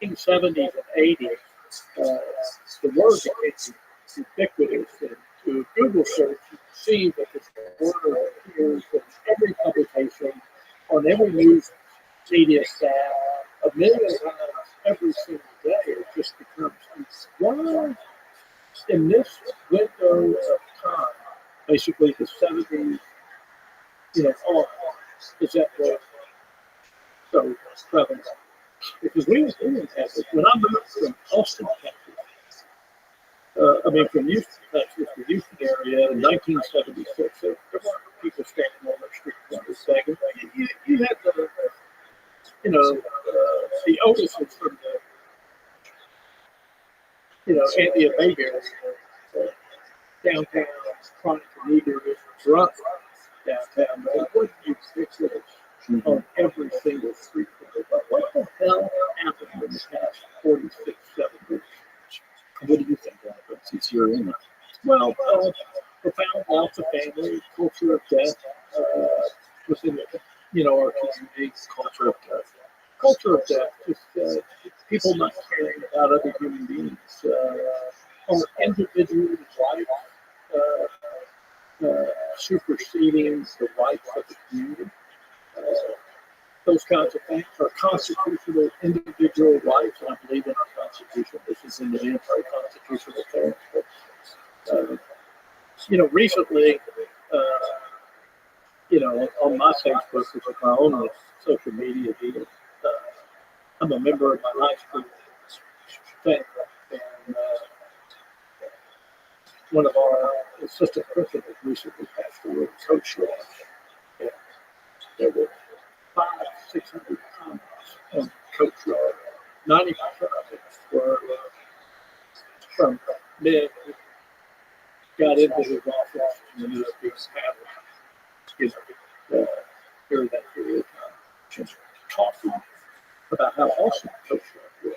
1970s and 80s, the word became ubiquitous. And to Google search, you can see that this word appears in every publication, on every news media staff, a million times every single day. It just becomes, why in this window of time, basically the 70s, on, is that word so prevalent? Because we didn't have it. When I moved from Austin, Texas, from Houston, Texas, the Houston area in 1976, there weren't people standing on the street corners saying, you had the Otises from the, Anthea Bayberry, downtown, trying to lead their drunk downtown, but it wasn't ubiquitous on every single street corner. But what the hell happened in the past 46, 7 years? What do you think of it since you're in it? Well, profound loss of family, culture of death within our community, culture of death. Culture of death, just people not caring about other human beings, or individual rights superseding the rights of the community. Those kinds of things are constitutional individual rights, and I believe in our Constitution. This is in the anti-constitutional terms. But, recently, on my Facebook, which is my own social media deal, I'm a member of my high school thing, and one of our assistant principals recently passed away, Coach Rothschild. And there were 500-600 comments on Coach Rothschild. 90% of it were from men who got into his office and ended up being handled, during that period of time. Just talking about how awesome Coach Rothschild was.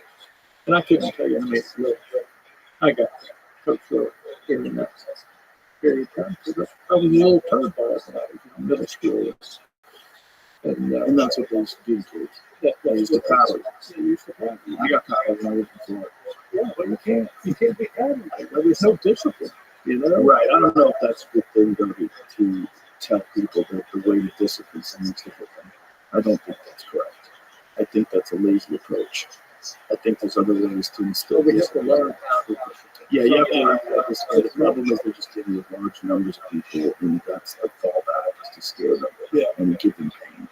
And I couldn't tell you how many I got Coach Rothschild during that period of time. So I was a little turned by it when I was in middle school. And that's what they used to do to us. They used to paddle. I got paddled when I was before. Yeah, but you can't be paddled. There's no discipline, Right. I don't know if that's a good thing to tell people that the way to discipline someone's different. I don't think that's correct. I think that's a lazy approach. I think there's other ways to instill we have to learn how to. Yeah, you have to learn how to. The problem is they're just dealing with large numbers of people, and that's a fallback to scare them and give them pain.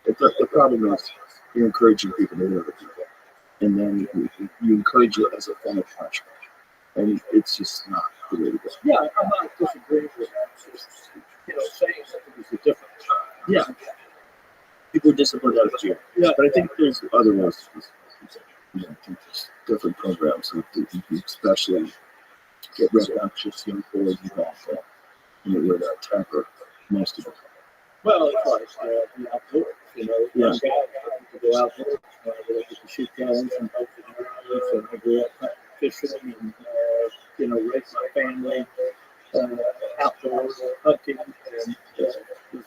The problem is you're encouraging people to hurt other people, and then you encourage it as a form of punishment, and it's just not the way to go. Yeah, I'm not disagreeing with that. Just, saying that it was a different time. Yeah. People are disciplined out of jail. Yeah. But I think there's other ways to I think there's different programs that you can especially get rambunctious young boys involved in where that temper most of it. Well, it's like the outdoors, young guys to go outdoors, they like to shoot guns and help the girls, and I grew up fishing and, raised my family outdoors, hunting and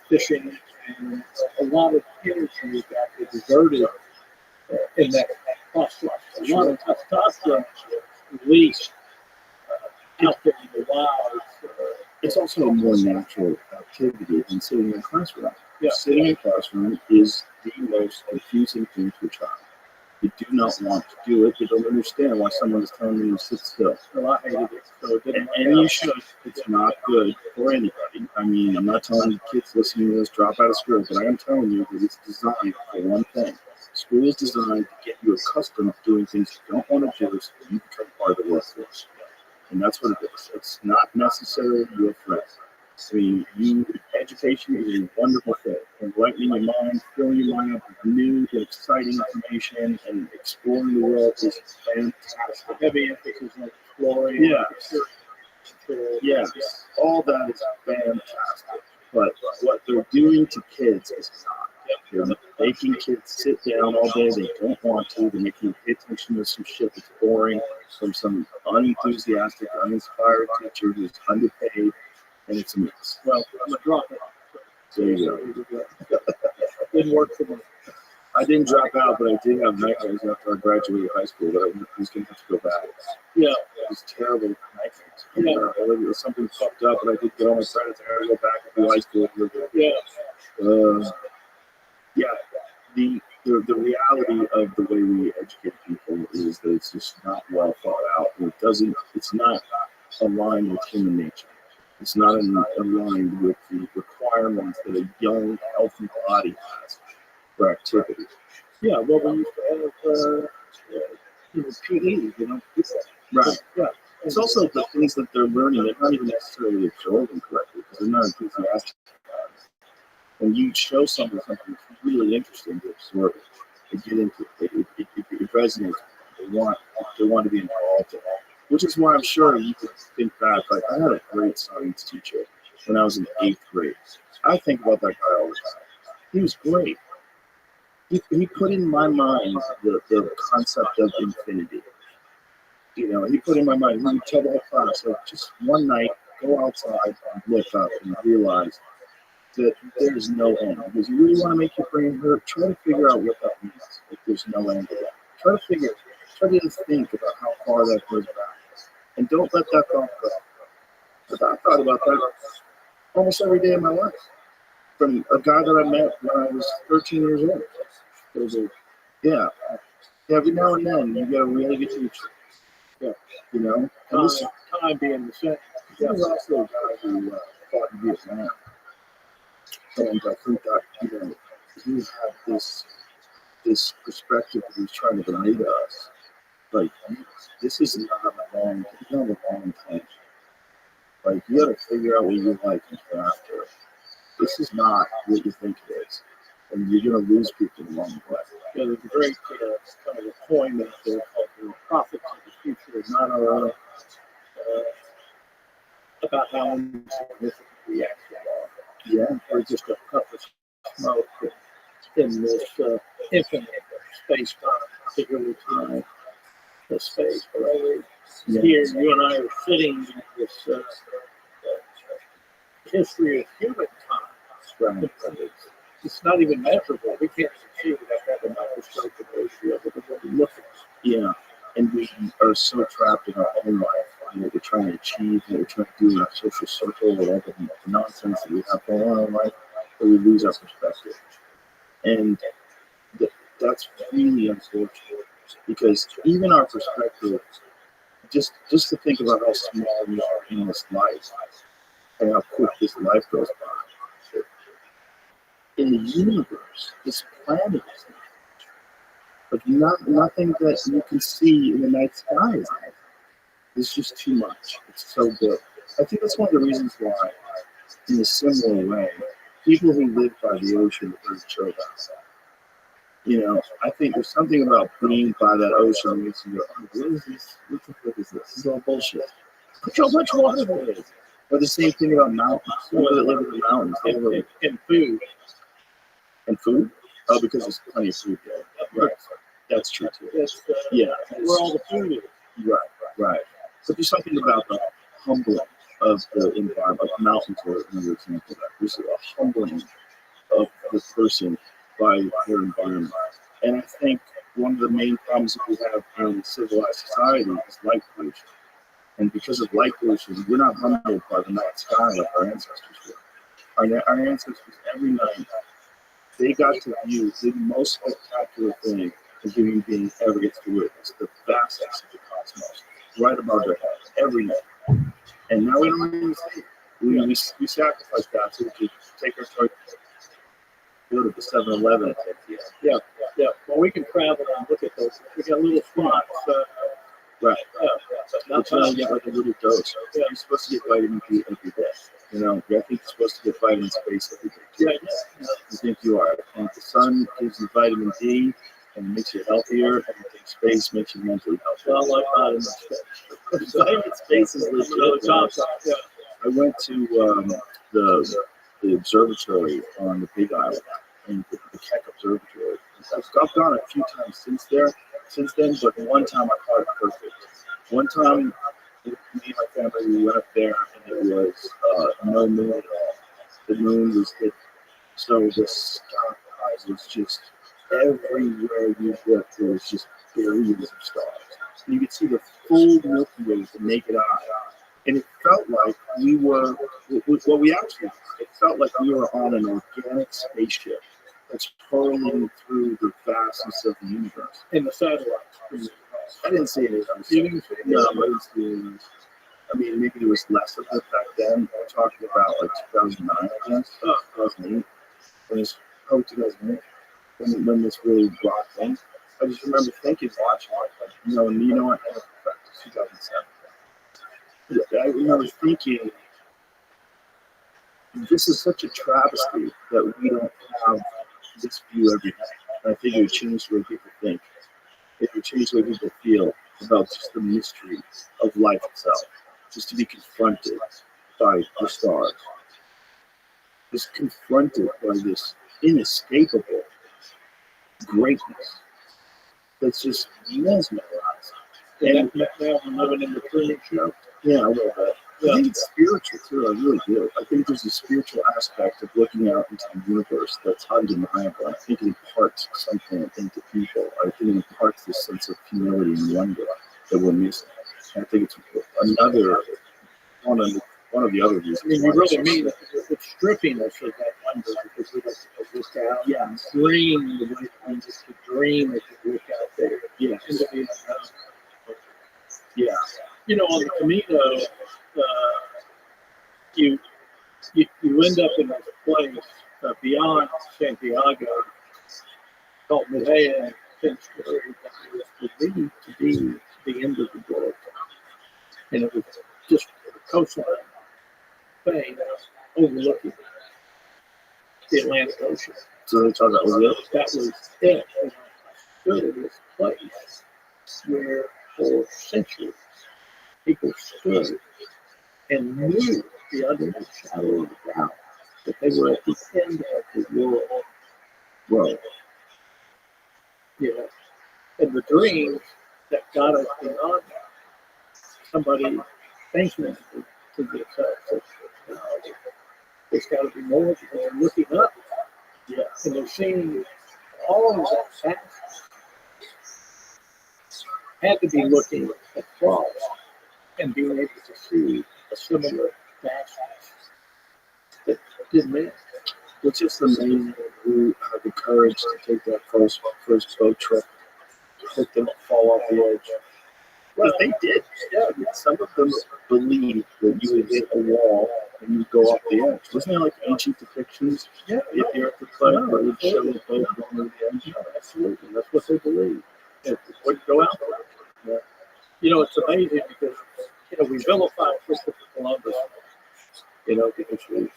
fishing, and a lot of energy got diverted in that process. A lot of testosterone released out there in the wild. It's also a more natural activity than sitting in a classroom. Yeah. Sitting in a classroom is the most confusing thing to a child. You do not want to do it. You don't understand why someone is telling you to sit still. Well, I hated it. So it didn't And you should. It's not good for anybody. I mean, I'm not telling the kids listening to this drop out of school, but I am telling you that it's designed for one thing. School is designed to get you accustomed to doing things you don't want to do so that you become part of the workforce. And that's what it is. It's not necessarily your friend. I mean, education is a wonderful thing. Enlightening your mind, filling your mind up with new and exciting information, and exploring the world is fantastic. heavy emphasis on exploring. Yes. Yes, all that is fantastic. But what they're doing to kids is not. They're making kids sit down all day. They don't want to. They're making them pay attention to some shit that's boring from some unenthusiastic, uninspired teacher who's underpaid, and it's a mess. Well, I'm a dropout. There you go. Didn't work for me. I didn't drop out, but I did have nightmares after I graduated high school that I was going to have to go back. Yeah. It was terrible nightmares. Yeah. It was something fucked up, but I did get all my credits. I had to go back and do high school. Yeah. Yeah, the reality of the way we educate people is that it's just not well thought out. It's not aligned with human nature. It's not aligned with the requirements that a young, healthy body has for activity. Yeah. Well, we used to have PE, Right. Yeah. It's also the things that they're learning, they're not even necessarily absorbing correctly because they're not enthusiastic about it. When you show someone something that's really interesting to absorb it, they get into it, it resonates. They want to be involved in it. Which is why I'm sure you could think back, like, I had a great science teacher when I was in 8th grade. I think about that guy all the time. He was great. He put in my mind the concept of infinity. He put in my mind, he would tell the whole class, like, just one night, go outside and look up and realize that there's no end. Because you really want to make your brain hurt, try to figure out what that means, if there's no end to that. Try to think about how far that goes back. And don't let that thought go. Because I thought about that almost every day of my life. From a guy that I met when I was 13 years old. Every now and then, you got a really good teacher. Yeah, And this time being the same. he was also a guy who fought in Vietnam. And I think that, he had this perspective that he's trying to relate to us. Like, this is not a long time. Like, you got to figure out what you like and go after it. This is not what you think it is. And you're going to lose people along the way. Yeah, there's a great kind of a poem out there called The Prophets of the Future, not about how insignificant we actually are. Yeah. We're just a puff of smoke in this infinite space-time, particularly time, the space. Yeah. Here, you and I are sitting in this history of human time. Right. It's not even measurable. We can't even see it without having a microscope to go through it. We're looking. Yeah. And we are so trapped in our own life, what we're trying to achieve, what we're trying to do in our social circle, whatever the nonsense that we have going on in life, that we lose our perspective. And that's really unfortunate because even our perspective, just to think about how small we are in this life and how quick this life goes by. In the universe, this planet is but nothing that you can see in the night sky is there. It's just too much. It's so big. I think that's one of the reasons why, in a similar way, people who live by the ocean are very chill out. I think there's something about being by that ocean that makes you go, oh, what is this? What the fuck is this? This is all bullshit. Look how much water there is. Or the same thing about mountains. People that live in the mountains, they live And food. and food. Oh, because there's plenty of food there. Right. That's true too. It's, Yeah. where all the food is. Right. But there's something about the humbling of the environment, of mountains, or another example of that. There's a humbling of the person by their environment. And I think one of the main problems that we have in civilized society is light pollution. And because of light pollution, we're not humbled by the night sky like our ancestors were. Our ancestors, every night, they got to view the most spectacular thing a human being ever gets to witness. The vastness of the cosmos, right above their heads, every night. And now we don't even see it. We sacrifice that so we can take our toy, go to the 7-Eleven and take the Yeah. Well, we can travel and look at those. We got little spots. right. Not But you know, you get like a little dose. Yeah. You're supposed to get vitamin D every day. You know, I think you're supposed to get vitamin space every day. Yeah. I think you are. I think the sun gives you vitamin D and makes you healthier, and I think space makes you mentally Well, healthier. I like vitamin space. Vitamin space is legit. Yeah. I went to the observatory on the Big Island, and the Keck Observatory. I've gone a few times since then, but one time I caught it perfect. One time, me and my family, we went up there, and it was no moon at all. The moon was hidden, so the sky was just everywhere you looked. There was just billions of stars. And you could see the full Milky Way with the naked eye. And it felt like we were, what we actually, it felt like we were on an organic spaceship that's hurling through the vastness of the universe. In the satellites. I didn't see it as You didn't see it? No, I didn't see it. I mean, maybe there was less of it back then. We're talking about like 2009, I guess. 2008. When it's, 2008. When this really rocked in. I just remember thinking, watching it, like, you know what? 2007. I remember thinking, this is such a travesty that we don't have this view every day. And I think it would change the way people think. It would change the way people feel about just the mystery of life itself. Just to be confronted by the stars. Just confronted by this inescapable greatness that's just mesmerizing. And now I'm living in the Truman Show. Yeah, a little bit. I think it's spiritual too. I really do. I think there's a spiritual aspect of looking out into the universe that's undeniable. I think it imparts something into people. I think it imparts this sense of humility and wonder that we're missing. And I think it's another one of the other reasons. I mean, you really mean it's stripping us of that wonder because we don't look out. Yeah. Dream the way we just to dream as you look out there. Yeah. Into the unknown. Yeah. You know, on the Camino, you end up in this place beyond Santiago called Medellin, that was believed to be the end of the world. And it was just a coastline thing overlooking the Atlantic Ocean. So they thought that was it? That was it. And I stood in this place where for centuries people stood and knew beyond the shadow of a doubt that they were at the end of the world. Well, You know, and the dreams that got us beyond that, somebody thinking to themselves, there's got to be more because they're looking up, and they're seeing all of that past. Had to be looking across and being able to see a similar vastness that didn't exist. it's just amazing who had the courage to take that first boat trip, let them fall off the edge. Well, they did. Yeah, I mean, some of them believed that you would hit a wall and you'd go off the edge. Wasn't there like ancient depictions? Yeah, If the earth would play, it would show the boat going over the edge. absolutely. That's what they believe. It wouldn't go out there. Yeah. You know, it's amazing because, you know, we vilified Christopher Columbus, you know, because he's,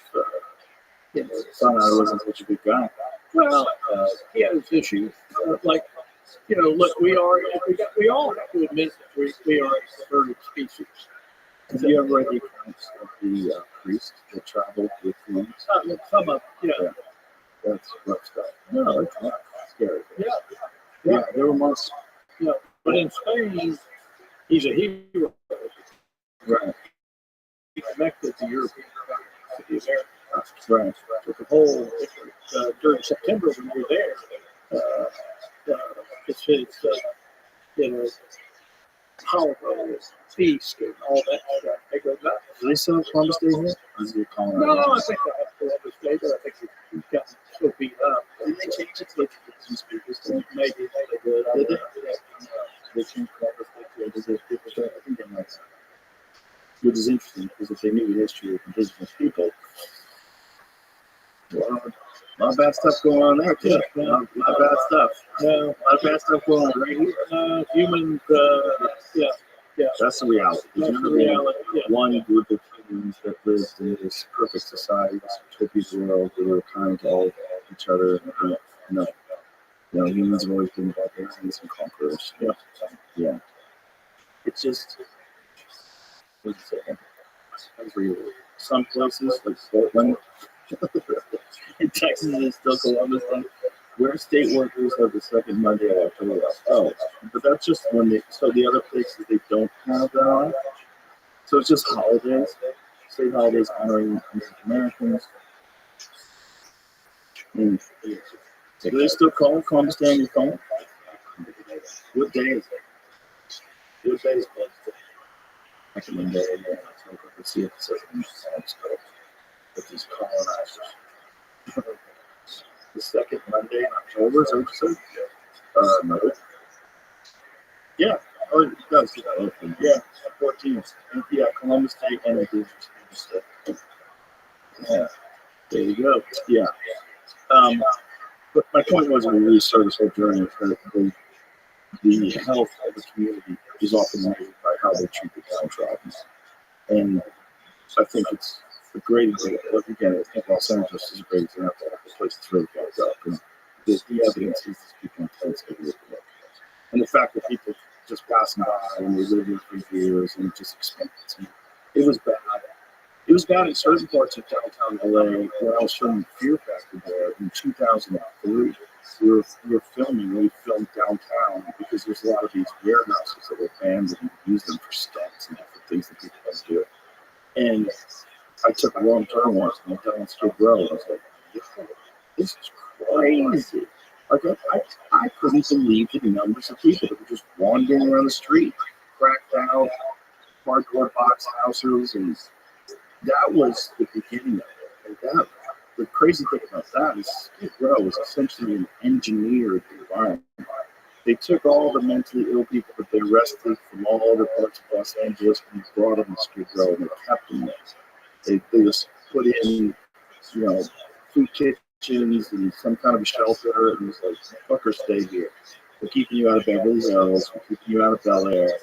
you know, Found out I wasn't such a good guy. well, he has issues. Like, you know, look, we all have to admit that we are a perverted species. Have you ever read the accounts of the priest that traveled with him? Some of, yeah. That's rough stuff. No, it's not scary. Yeah. There were months. Yeah. But in Spain, he's a hero. Right. He connected the European to the Americans. Right. With the whole, during September when we were there, it's his, you know, holiday, feast, and all that stuff. They go nuts. Do they still have Columbus Day here? Or is it calling No, I think they have Columbus Day, but I think he's gotten so beat up. Didn't they change it to like 15 speakers? Maybe they did. They indigenous people. Well, a lot of bad stuff going on there too. A lot of bad stuff. Yeah, A lot of bad stuff going on right here. humans, yeah, That's the reality. There's that's never the been reality. Yeah. one group of humans that lived in this perfect society, this utopian world where we were kind to all each other. No. Humans have always been barbarians and conquerors. Yeah. Yeah. It's just, what's it say? Some places like Portland in Texas is still Columbus Day, where state workers have the second Monday of October. Oh, but that's just when so the other places they don't have that on. So it's just holidays, state holidays honoring Americans. And do they still call it Columbus Day on your phone? What day is it? What day is it? I can remember let's see if it says in the with these colonizers. The second Monday in October, is that what you said? No. Yeah. Oh, it does. Yeah, 14th. Yeah, Columbus Day and Indigenous Day. Yeah. There you go. Yeah. But my point was when we really started this whole journey that the health of the community is often measured by how they treat the downtrodden. And I think it's a great example. Look again, I think Los Angeles is a great example of a place that's really built up. And the evidence is these people in place that really work. And the fact that people just passing by and they live here for years and just expect it. It was bad. It was bad in certain parts of downtown LA where I was filming Fear Factor there in 2003. We were filming, we filmed downtown because there's a lot of these warehouses that were abandoned and used them for stunts and different things that people don't do. And I took a wrong turn once and went down Skid Row. And I was like, yo, this is crazy. Like, I couldn't believe the numbers of people that were just wandering around the street, cracked out, cardboard box houses, and that was the beginning of it. And the crazy thing about that is Skid Row was essentially an engineered environment. They took all the mentally ill people that they arrested from all other parts of Los Angeles and brought them to Skid Row and they kept them there. They just put in, food kitchens and some kind of a shelter and it was like, fucker, stay here. We're keeping you out of Beverly Hills, we're keeping you out of Bel Air,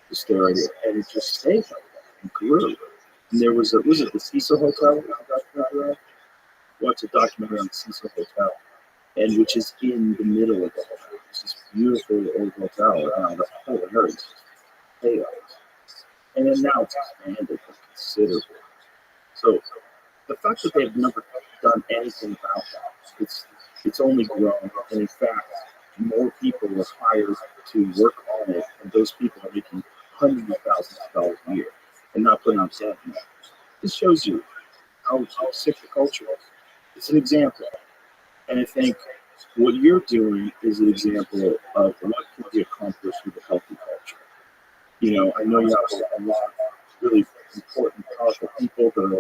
just stay right here. And it just stayed like that and grew. And there was it the Cecil Hotel? Watch a documentary on the Cecil Hotel, and which is in the middle of the hotel. It's this beautiful old hotel around the whole area. Chaos. And then now it's expanded considerably. So the fact that they've never done anything about that, it's only grown. And in fact, more people were hired to work on it, and those people are making hundreds of thousands of dollars a year and not putting on debt. This shows you how sick the culture is. It's an example. And I think what you're doing is an example of what can be accomplished with a healthy culture. I know you have a lot of really important, powerful people that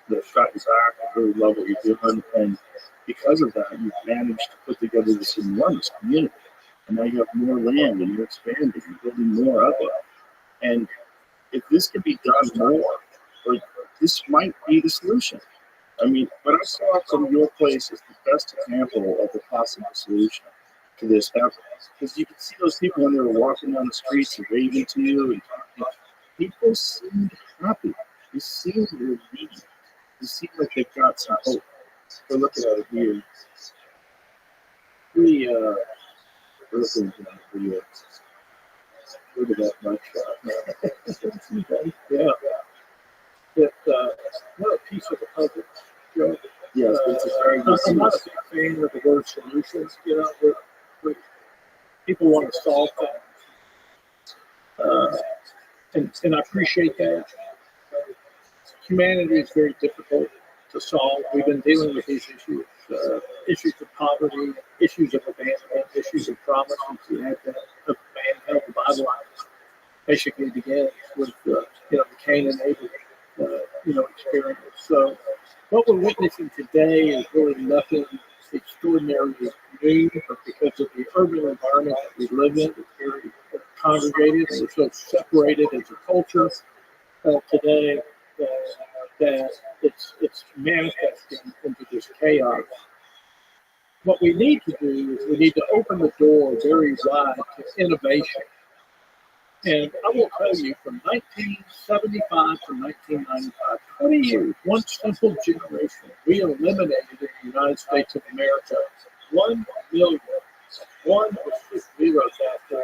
have got your back and really love what you're doing. And because of that, you've managed to put together this enormous community. And now you have more land and you're expanding, you're building more of it. And if this could be done more, this might be the solution. I mean, what I saw from your place is the best example of the possible solution to this ever. Because you can see those people when they were walking down the streets and waving to you and talking. People seemed happy. They seemed relieved. They seemed like they've got some hope. We're looking at it here. We're looking at the video. Look at that much. Yeah. What a piece of the puzzle. Yes, it's a very good I'm not a big fan of the word solutions. Where people want to solve things, and I appreciate that. Humanity is very difficult to solve. We've been dealing with these issues, issues of poverty, issues of abandonment, issues of promise since the advent of mankind. The Bible basically begins with the Cain and Abel experience. So what we're witnessing today is really nothing extraordinary new, but because of the urban environment that we live in, it's very congregated and we're so separated as a culture today that it's manifesting into this chaos. What we need to do is we need to open the door very wide to innovation. And I will tell you, from 1975 to 1995, 20 years, one simple generation, we eliminated in the United States of America 1 million, one or 6 zeros after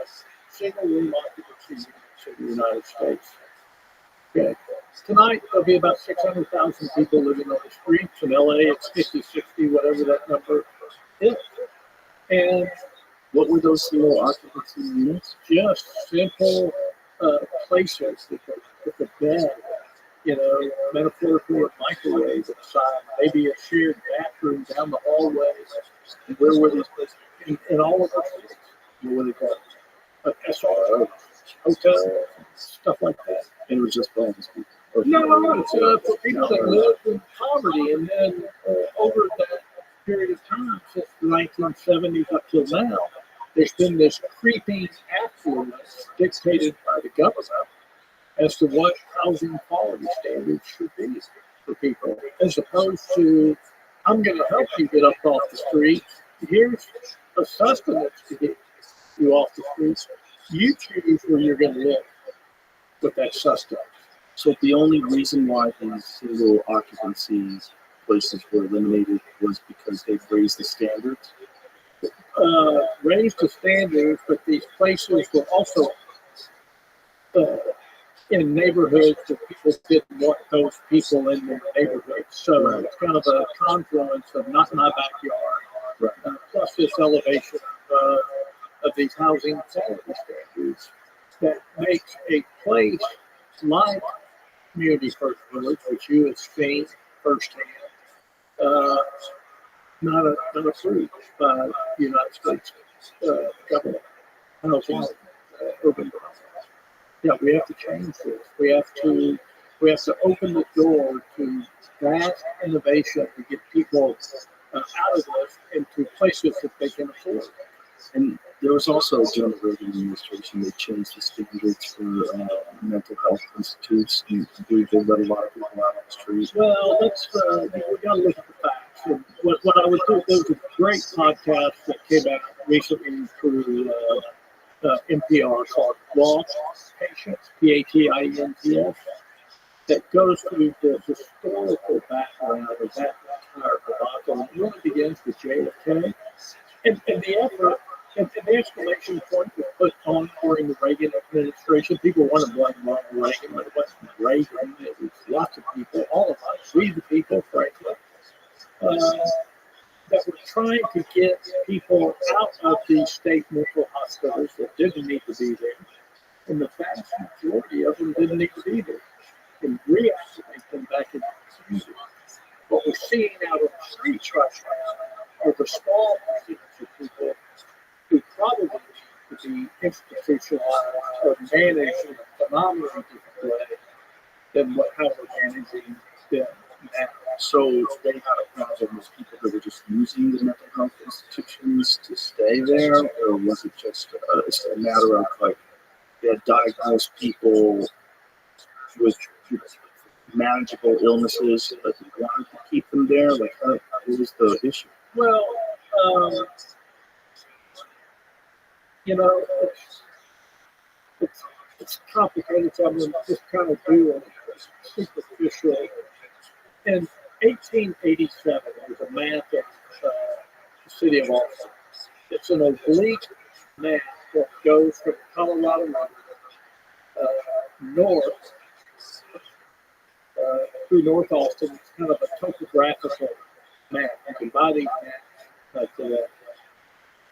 single room occupancy units in the United States. Okay. Tonight, there'll be about 600,000 people living on the streets. In LA, it's 50, 60, whatever that number is. And What were those single occupancy units? just simple places with a bed, metaphorically a microwave inside, maybe a shared bathroom down the hallway. And where were these places? In all of our cities. What were they called? SRO, hotels, stuff like that. And it was just for homeless people. Or- No, it's for people that live in poverty, and then over that period of time, since the 1970s up till now, there's been this creeping affluence dictated by the government as to what housing quality standards should be for people, as opposed to, I'm going to help you get up off the street. Here's a sustenance to get you off the streets. You choose where you're going to live with that sustenance. So the only reason why these single occupancy places were eliminated was because they've raised the standards? Raised the standards, but these places were also in neighborhoods that people didn't want those people in their neighborhoods. So it's kind of a confluence of not my backyard, plus this elevation of these housing quality standards that makes a place like Community First Village, which you have seen firsthand, not approved by the United States government, housing, urban development. Yeah, we have to change this. We have to open the door to vast innovation to get people out of this into places that they can afford. And there was also during the Reagan administration, they changed the standards for mental health institutes. And I believe they let a lot of people out on the streets. Well, that's we got to look at the facts. And what I would do, there was a great podcast that came out recently through NPR called Patients, Patients, that goes through the historical background of that entire debacle. It really begins with JFK, and the effort. And the exclamation point was put on during the Reagan administration. People want to blame Reagan, but it wasn't Reagan. It was lots of people, all of us, we the people, frankly, that were trying to get people out of these state mental hospitals that didn't need to be there. And the vast majority of them didn't need to be there. And reactivate them back in the community. What we're seeing out on the streets right now are the small percentage of people who probably need to be institutionalized or managed in a phenomenally different way than how we're managing them now. So they had a problem with people that were just using the mental health institutions to stay there, or was it just a matter of like they had diagnosed people with manageable illnesses, but they wanted to keep them there? Like, what was the issue? Well, it's complicated, so I'm going to just kind of do a superficial. In 1887, there's a map of the city of Austin. It's an oblique map that goes from Colorado River north through North Austin. It's kind of a topographical map. You can buy these maps today.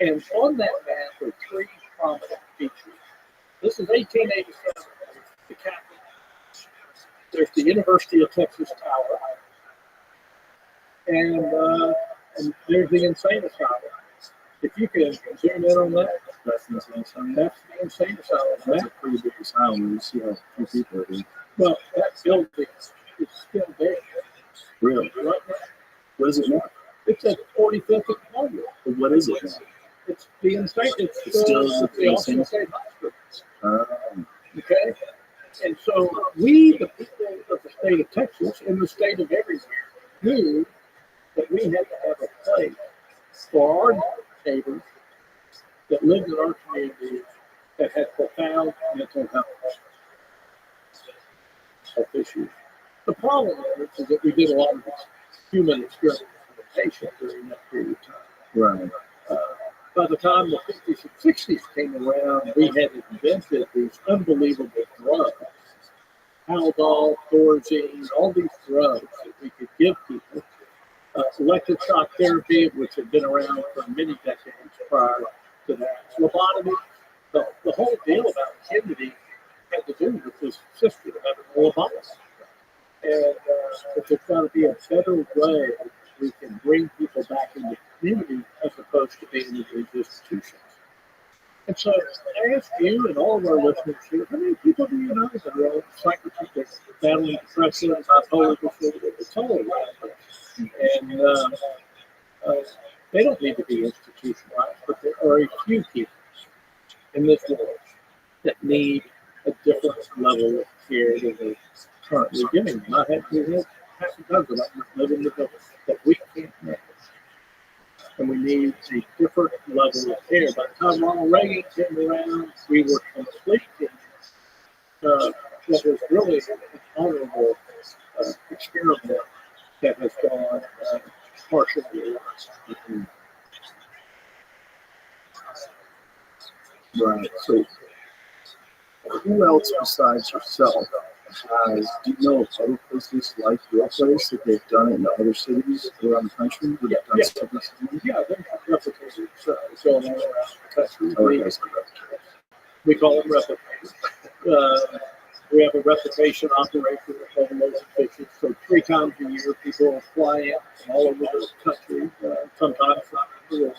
And on that map are three prominent features. This is 1887. The Capitol. There's the University of Texas Tower. And there's the insane asylum. If you can zoom in on that, That's the insane asylum. that's the insane asylum. That's a pretty big asylum. You see how few people are there. Well, that building is still there. Really? Right now. What is it now? It's at 45th and Columbia. But what is it now? It's the insane. It's still the Austin State Hospital. Um, Okay? And so we, the people of the state of Texas and the state of everywhere knew that we had to have a place for our neighbors that lived in our community that had profound mental health issues. The problem is that we did a lot of human experimentation during that period of time. Right. By the time the 50s and 60s came around, we had invented these unbelievable drugs. Haldol, Thorazine, all these drugs that we could give people. Electric shock therapy, which had been around for many decades prior to that. Lobotomy, the whole deal about Kennedy had to do with this system having a lobotomy. And but there's got to be a better way we can bring people back into the community as opposed to being in these institutions. And so I ask you and all of our listeners here, how many people do you know that are on psychotropic, battling depression, bipolar disorder? It's all around us. And they don't need to be institutionalized, but there are a few people in this world that need a different level of care than they're currently giving them. I have half a dozen of them live in the village that we can't manage. And we need a different level of care. By the time Ronald Reagan came around, we were completing what was really an honorable experiment that has gone partially lost. Right. So, who else besides yourself do you know of other places like your place that they've done it in other cities around the country? Where they've done something similar? Yeah, they have replicators going all around the country. Oh, okay, so replicators. We call them replicators. We have a replication operation with all those fishes. So 3 times a year, people fly in from all over the country, sometimes from the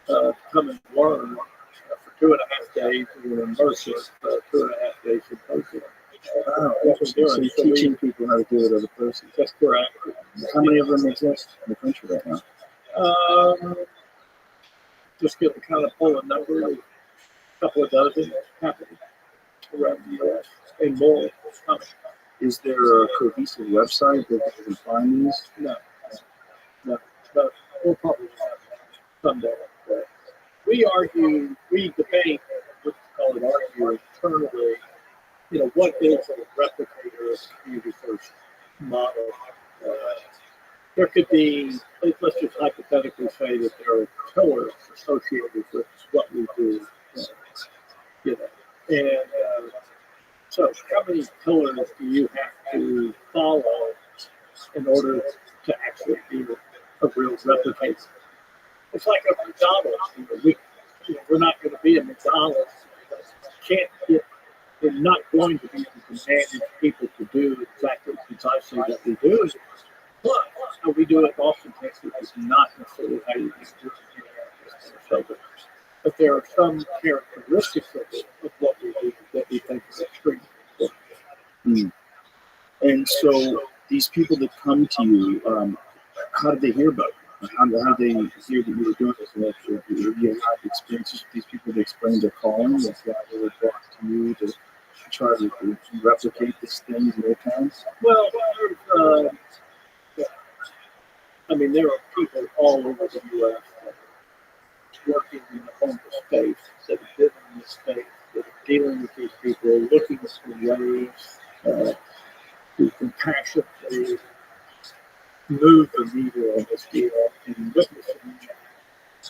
world, come and learn for 2.5 days. We're immersive 2.5 days symposium. Wow, What we're so doing. you're teaching people how to do it other places. That's correct. How many of them exist in the country right now? Just get to kind of pull a number, a couple of dozen happening around the U.S. and more coming. Is there a cohesive website that you can find these? No, but we'll probably have someday. We debate, let's call it argue internally, what is a replicator of community first model? There could be, let's just hypothetically say that there are pillars associated with what we do. And so how many pillars do you have to follow in order to actually be a real replicator? It's like a McDonald's. We're not going to be a McDonald's. We're not going to be able to manage people to do exactly precisely what we do. But how we do it in Austin, Texas is not necessarily how you do it. But there are some characteristics of what we do that we think is extremely important. And so these people that come to you, how did they hear about you? How did they hear that you were doing this? You had experiences with these people that explained their calling, that's why they were brought to you to try to replicate this thing in their towns? Well, there are people all over the U.S. working in the homeless space, that have been in this space, that are dealing with these people, looking for ways to compassionately move the needle on this deal and witnessing.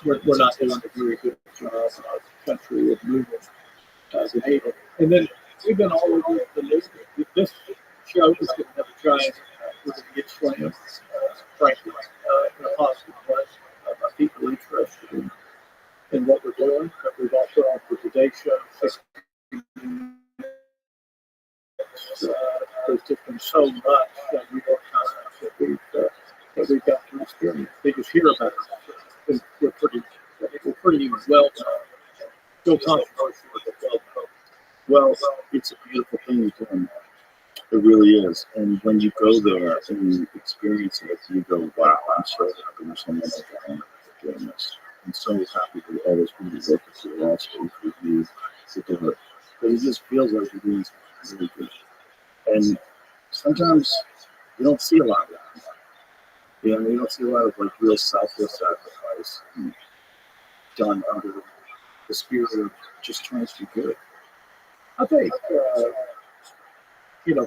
We're not doing a very good job in our country of moving the needle. And then we've been all over the news. This show is going to have a giant, we're going to get slammed, frankly, in a positive way by people interested in what we're doing. But we've also offered today's show 60 there's just been so much that we don't have that we've got to experience. They just hear about it. We're pretty well known. Still controversial, but well known. Well, it's a beautiful thing you're doing. It really is. And when you go there and you experience it, you go, wow, I'm so happy there's someone like that doing this. I'm so happy that all those people work with you are also with you to do it. But it just feels like you're doing something really good. And sometimes you don't see a lot of that. You know, you don't see a lot of like real selfless sacrifice done under the spirit of just trying to be good. I think,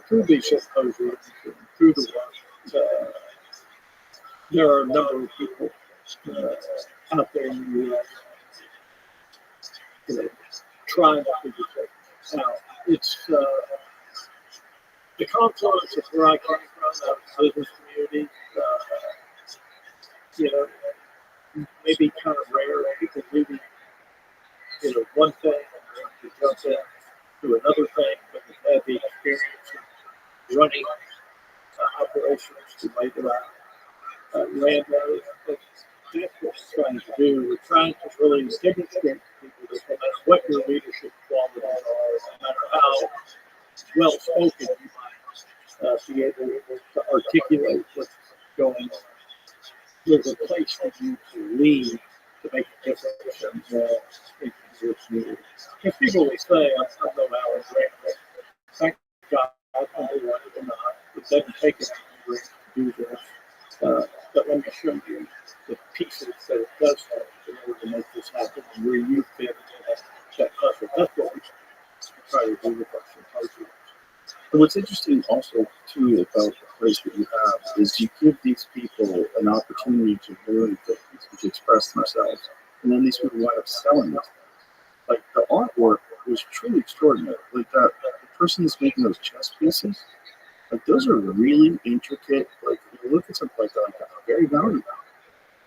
through these symposiums and through the work, there are a number of people out there in the U.S. Trying to figure things out. It's the confluence of where I come from, the business community, maybe kind of rare. People leaving, one thing and to jump in to another thing, but they've had the experience of running operations to labor out land those. But that's what we're trying to do. We're trying to really demonstrate to people that no matter what your leadership qualities are, no matter how well spoken you might be able to articulate what's going on, there's a place for you to lead to make a difference in your community. Because people will say, I'm no Alan Grant. Thank God, I'm the one who not. It doesn't take it to do this. But let me show you the pieces that it does have in order to make this happen and where you fit into that puzzle. That's what we try to do with our symposium. And what's interesting also too about the place that you have is you give these people an opportunity to learn things, to express themselves, and then these people wind up selling it. Like the artwork was truly extraordinary. Like the person that's making those chess pieces, like those are really intricate. Like you look at something like that, very valuable.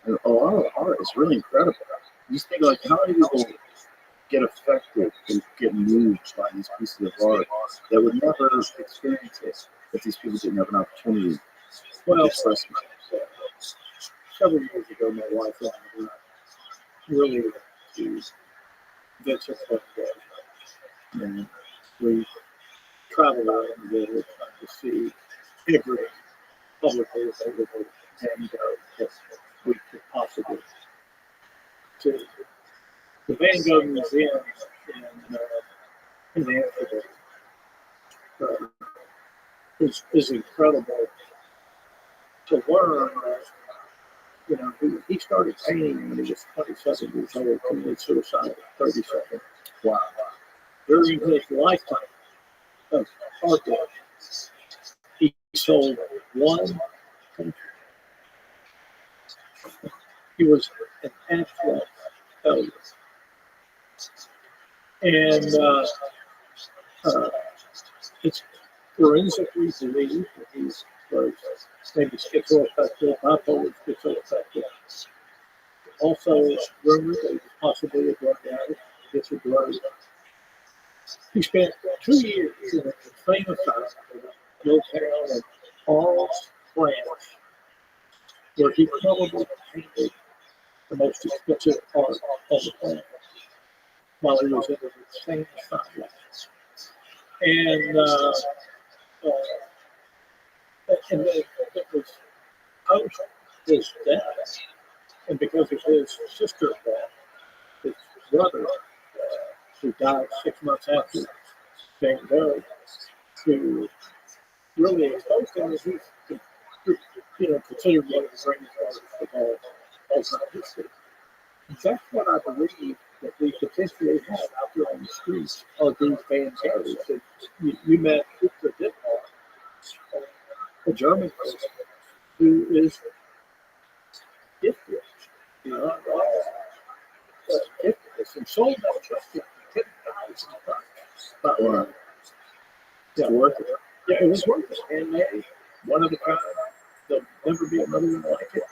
And a lot of art is really incredible. You just think like how many people get affected and get moved by these pieces of art that would never experience it if these people didn't have an opportunity to express themselves. Several years ago, my wife and I were really to Vincent Van Gogh. And we traveled around the world trying to see every publicly available Van Gogh that we could possibly see. The Van Gogh Museum in Amsterdam is incredible to learn that, he started painting when he was 27 years old, committed suicide at 37. Wow. During his lifetime of art work, he sold one country. He was an absolute failure. And it's forensically believed that he was maybe schizoaffective, bipolar schizoaffective. Also, rumored that he was possibly a drug addict, gets a drug. He spent 2 years in an insane asylum in a little town in Arles, France, where he probably painted the most expensive art on the planet while he was in an insane asylum. And then it was post his death, and because of his sister's death, his brother, who died 6 months after Van Gogh, to really expose him as he's considered one of the greatest artists of all time history. That's what I believe that we potentially have out there on the streets of these Van Goghs. You met Victor Dittmar, a German person who is gifted, gifted and sold that just for $10,000. Wow. Yeah, worth it. Yeah, it was worth it. Handmade, one of a kind. There'll never be another one like it.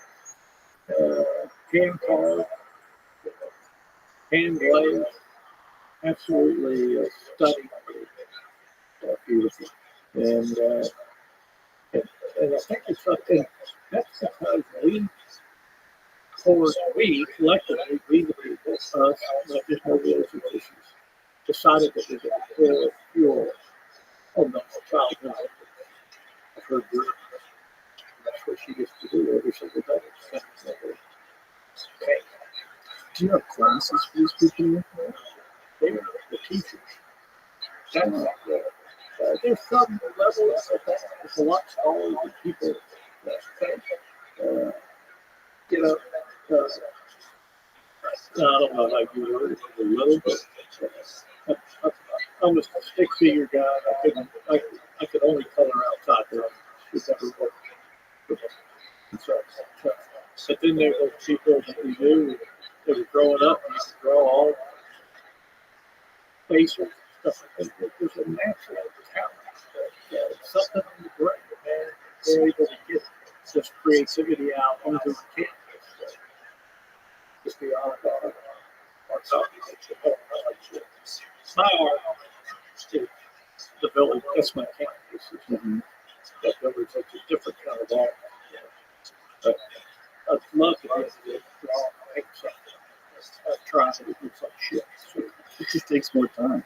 Hand carved, hand glazed, absolutely stunning, beautiful. And I think it's something that's because we collectively, we the people, us, not just mobilization issues, decided that we were going to fuel on the childhood. I've heard her. That's what she gets to do every single day. Okay. Do you have classes for these people? They were the teachers. That's there's some levels of that. It's a lot smaller than people think. You know, I don't know how you word it a little, but I'm a stick figure guy. I could only color outside there. It's never worked. But then there were people that we knew that were growing up and used to draw all facial stuff. There's a natural talent, something in the brain, man. They're able to get this creativity out onto the canvas. Just be honest on my art is the village. That's my canvas. That village is a different kind of art. But I'd love to be able to draw and make something. I've tried it. It looks like shit. So It just takes more time.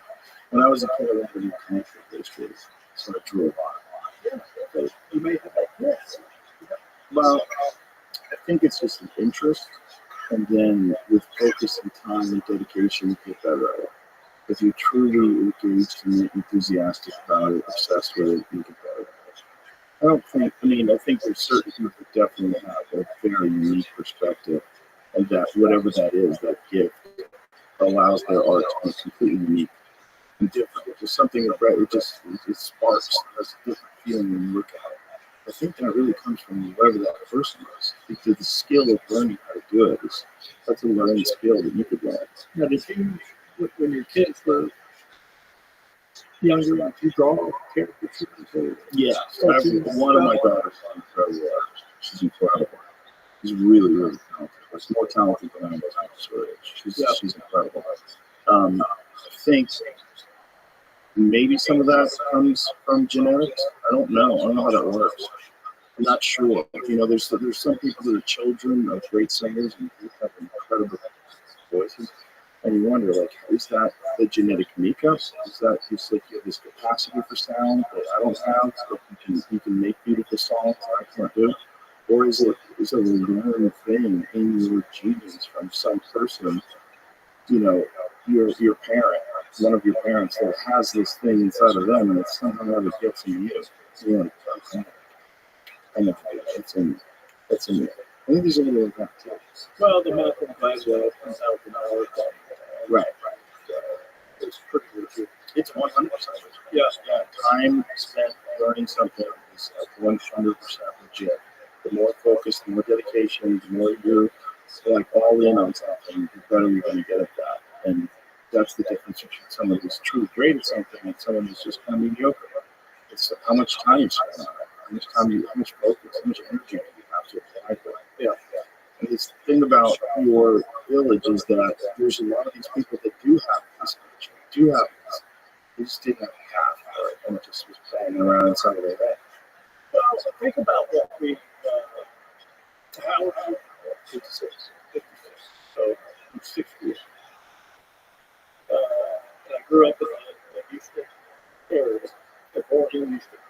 When I was a kid, I went to the comic history, so I drew a lot. so you may have that. Yes. Well, I think it's just an interest, and then with focus and time and dedication, you get better at it. If you're truly engaged and enthusiastic about it, obsessed with it, you get better at it. I think there's certain people that definitely have a very unique perspective, and that whatever that is, that gift, allows their art to be completely unique and different. It's just something that it sparks, has a different feeling when you look at it. I think that really comes from whoever that person is. Because the skill of learning how to do it that's a learning skill that you could learn. Now, did you, when your kids were younger, did you draw caricatures? Yeah, one of my daughters is incredible artist. She's incredible. She's really, really talented. She's more talented than I was at her age. She's incredible. I think maybe some of that comes from genetics. I don't know how that works. I'm not sure. There's some people that are children of great singers and they have incredible voices. And you wonder, is that the genetic makeup? Is that just you have this capacity for sound that I don't have, so you can make beautiful songs that I can't do? Or is it a learned thing in your genes from some person, your parent, one of your parents that has this thing inside of them and it somehow never gets in you? It's in me. I think there's a little of that too. Well, the Malcolm Gladwell comes out in our Right. It's pretty legit. It's 100%. Yeah. Time spent learning something is 100% legit. The more focus, the more dedication, the more you're all in on something, the better you're going to get at that. And that's the difference between someone who's truly great at something and someone who's just kind of mediocre. It's how much time you spend on it, how much focus, how much energy you have to apply for it. Yeah. And this thing about your village is that there's a lot of these people that do have this energy, they just didn't have half of it, and it just was banging around inside of their head. Well, so think about what we, how old are you? 56. So I'm 60. And I grew up in the Houston area, born in Houston.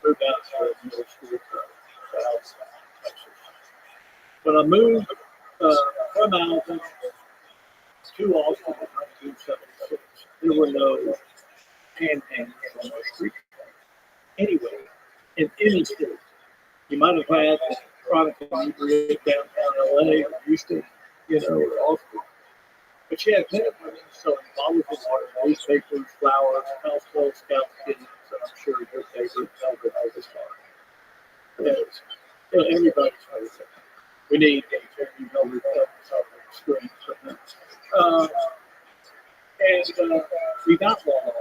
Moved out to middle school to Dallas, Texas. When I moved from Alabama to Austin in 1976, there were no panhandlers on our street. Anyway, in any city, you might have had the chronic inebriate downtown LA or Houston, or Austin. But you had men and women selling bottles of water, newspapers, flowers, household scout kids, and I'm sure your favorite velvet Elvis bar. Everybody's favorite. We need a velvet Elvis on the screen. And we've outlawed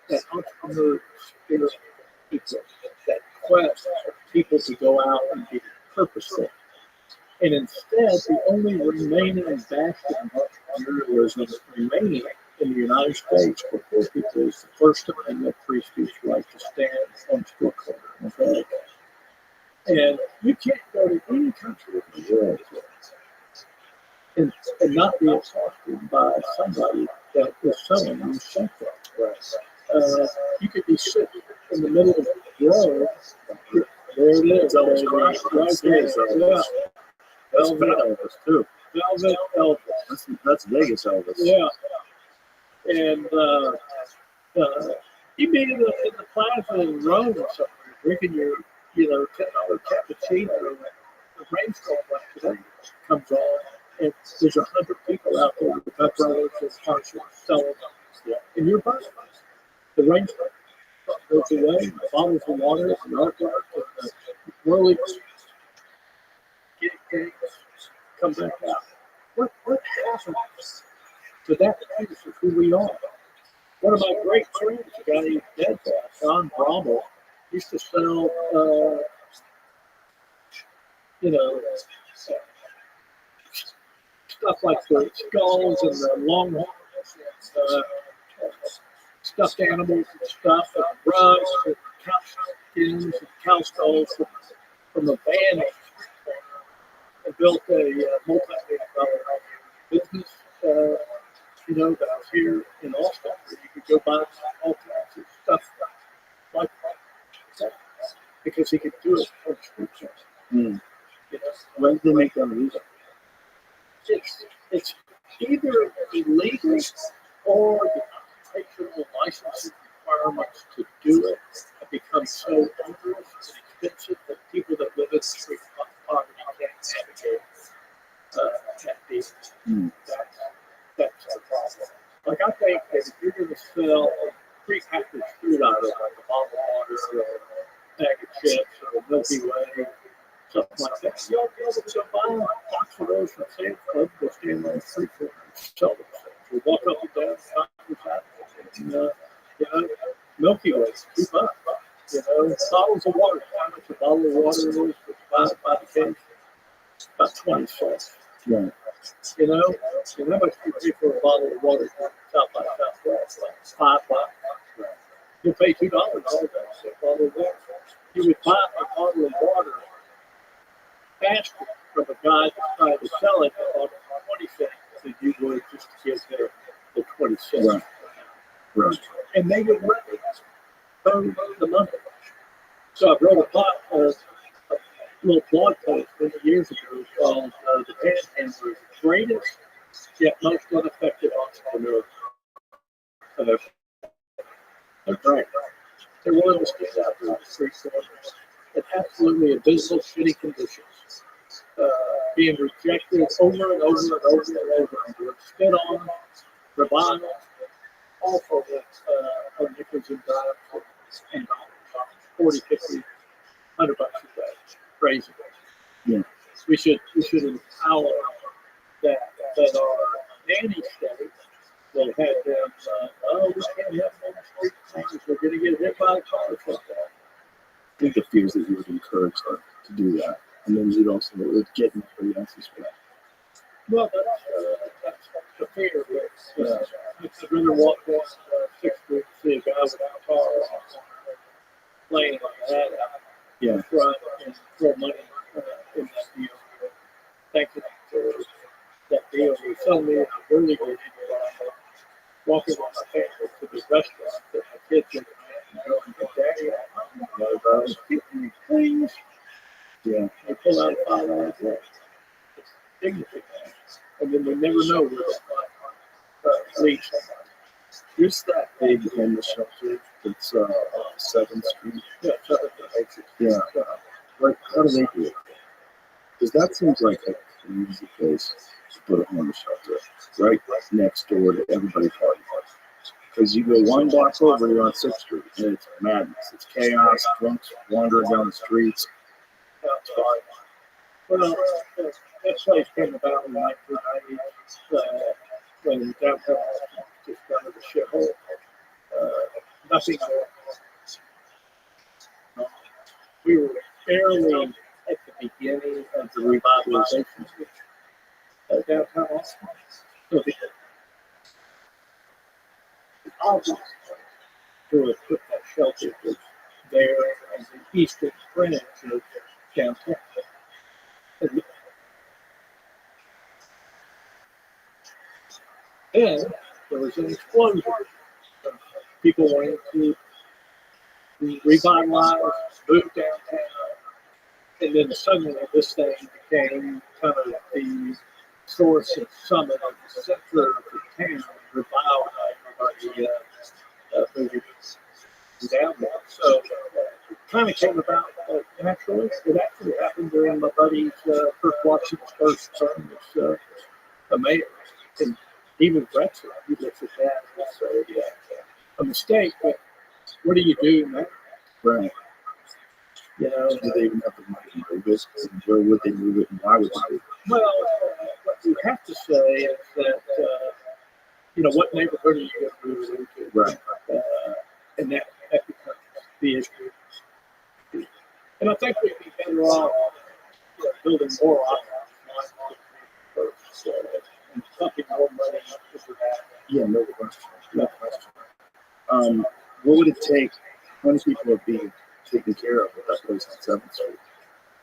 that entrepreneur spirit, that quest for people to go out and be purposeful. And instead, the only remaining bastion of entrepreneurialism remaining in the United States for poor people is the First Amendment free speech right to stand on the street corner. Okay? And you can't go to any country in the world and not be assaulted by somebody that is selling you something. You could be sitting in the middle of the road. There it is. Right there. Velvet Elvis too. Velvet Elvis. That's Vegas Elvis. Yeah. And you'd be in the plaza in Rome or something, drinking your, $10 cappuccino, and the rainstorm like today comes on, and there's 100 people out there with umbrellas and ponchos selling them. And you're buying them. The rainstorm goes away, the bottles of water, the artwork, and the whirly gangs come back out. What happened to that place of who we are? One of my great friends, a guy named Dead John Rommel, used to sell, stuff like the skulls and the longhorns and stuffed animals and stuff, and rugs and cow skins and cow skulls from a van and built a multi-million-dollar business, that was here in Austin, where you could go buy all kinds of stuff like that because he could do it on the street. When did they make them illegal? It's either illegal or the occupational licensing requirements to do it have become so onerous and expensive that people that live in the street of poverty can't navigate that deal. That's the problem. Like, I think that if you're going to sell prepackaged food items like a bottle of water or a bag of chips or a Milky Way, something like that, you ought to be able to go buy a box of those from Sam's Club, go stand on the street corner and sell them. We walk up and down the side, and Milky Way, $2. Bottles of water. How much a bottle of water is by the case? About 20 cents. Right. And how much do you pay for a bottle of water South by Southwest? Like $5. You'll pay $2 for a bottle of water. You would buy a bottle of water faster from a guy that's trying to sell it for 20 cents than you would just to give them the 20 cents. Right. And they would rather earn the money. So I wrote a little blog post many years ago called The Panhandler's Greatest Yet Most Unaffected Entrepreneur. They're great. They're willing to stand out there on the street corners in absolutely abysmal, shitty conditions, being rejected over and over and over and over again, spit on, reviled, all for on nickels and dimes and $40, $50, $100 a day. Crazy. Yeah. We should empower that our nanny state that had them. We can't have them on the street. We're going to get hit by a car or something. I think the fears that you would encourage her to do that, and then you'd also get in everybody else's way. Well, that's the fear. I'd rather walk down 6th Street and see a guy without a car laying like that. Yeah. And throw money in that deal. Thank you for that deal. You told me I really did walking with my family to the restaurant that my kids in and going, Daddy, get me, please. Yeah. They pull out a $5 bill. It's dignity. And then we never know where that leads. Here's that big homeless shelter that's 7th Street. Yeah, 7th exit. Yeah. Like, how do they do it? Because that seems like a crazy place to put a homeless shelter right next door to everybody's party. Because you go 1 block over, you're on 6th Street, and it's madness. It's chaos, drunks wandering down the streets. That's fine. Well, that place came about in the 1990s when downtown just got into the shithole. Nothing more. We were barely at the beginning of the revitalization of downtown Austin. So the obvious to have put that shelter was there as the eastern fringe of downtown. And then there was an explosion of people wanting to revitalize, move downtown, and then suddenly this thing became kind of the source and summit of the center of the town, reviled by everybody moving kind of came about naturally. It actually happened during my buddy's Washington's first term as a mayor. And even Brexit, he looks at that and say, a mistake, but what do you do now? Right. You know, Do they even have the money to move it? And where would they move it and why would they move it? well, what you have to say is that, what neighborhood are you going to move it into? Right. And that becomes the issue. And I think we'd be better off building more options first, and pumping more money into that. Yeah, no question. No question. What would it take? How many people are being taken care of at that place on 7th Street?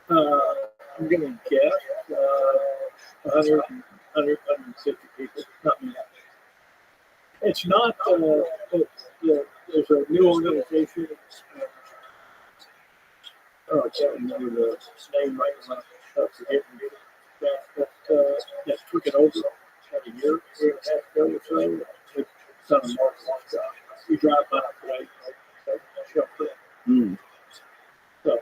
I'm going to guess 100, 150 people. Not many. It's not, there's a new organization. I can't remember the name right now. Forget me. That took it over about a year and a half ago or so. It's done a marvelous job. We drive by today. Shelter. Mm. So,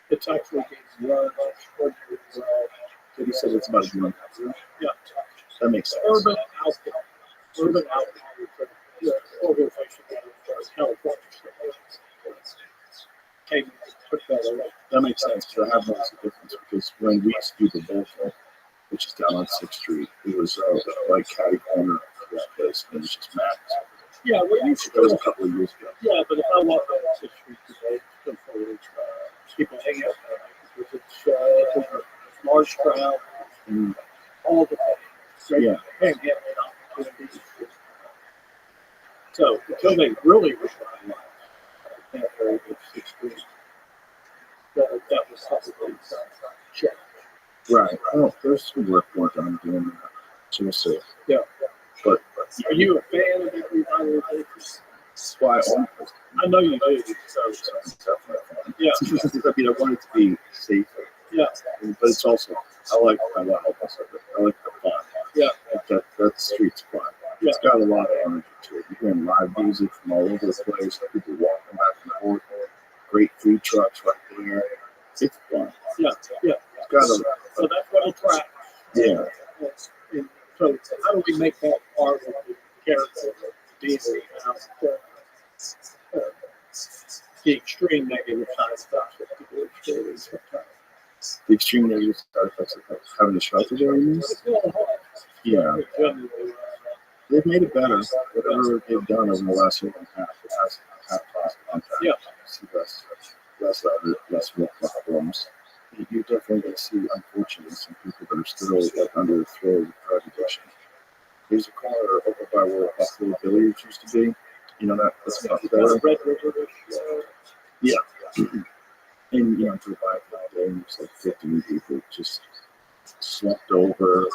it's actually being run extraordinarily well. So you said it's about a month. Yeah. That makes sense. Urban outfit. Urban outfit. The organization that is California. Came and put that away. That makes sense because I have noticed a difference because when we used to do the local, which is down on 6th Street, it was like catty corner of that place and it was just mapped. Yeah, well, you should. That was a couple of years ago. Yeah, but if I walk down 6th Street today, it's still full of people hanging out there because it's a large crowd, Mm. all the things. Yeah. Hey, yeah, opportunities. So until they really revitalize that area of 6th Street, that was probably check. Right. Oh, there's some work going on doing that. So we'll see. Yeah. But Are you a fan of that revitalization? that's why I know you do. So, yeah. I mean, I want it to be safer. Yeah. But it's also, I like the fun. Yeah. That street's fun. Yeah. It's got a lot of energy to it. You're hearing live music from all over the place. People walking back and forth. Great food trucks right there. It's fun. Yeah. Yeah. It's got So that's what attracts. yeah. And so how do we make that part of the character of the DNA the extreme negative side effects that people experience sometimes? The extreme negative side effects of having a shelter there, you mean? Yeah. They've made it better. Whatever they've done over the last year and a half, it has cost contact. Yeah. See less of it, less real problems. You definitely see, unfortunately, some people that are still like under the throat of drug addiction. There's a corner over by where Buffalo Billiards used to be. You know that's about there. Red River. Yeah. And you know, to revive that day, there's like 50 people just slumped over.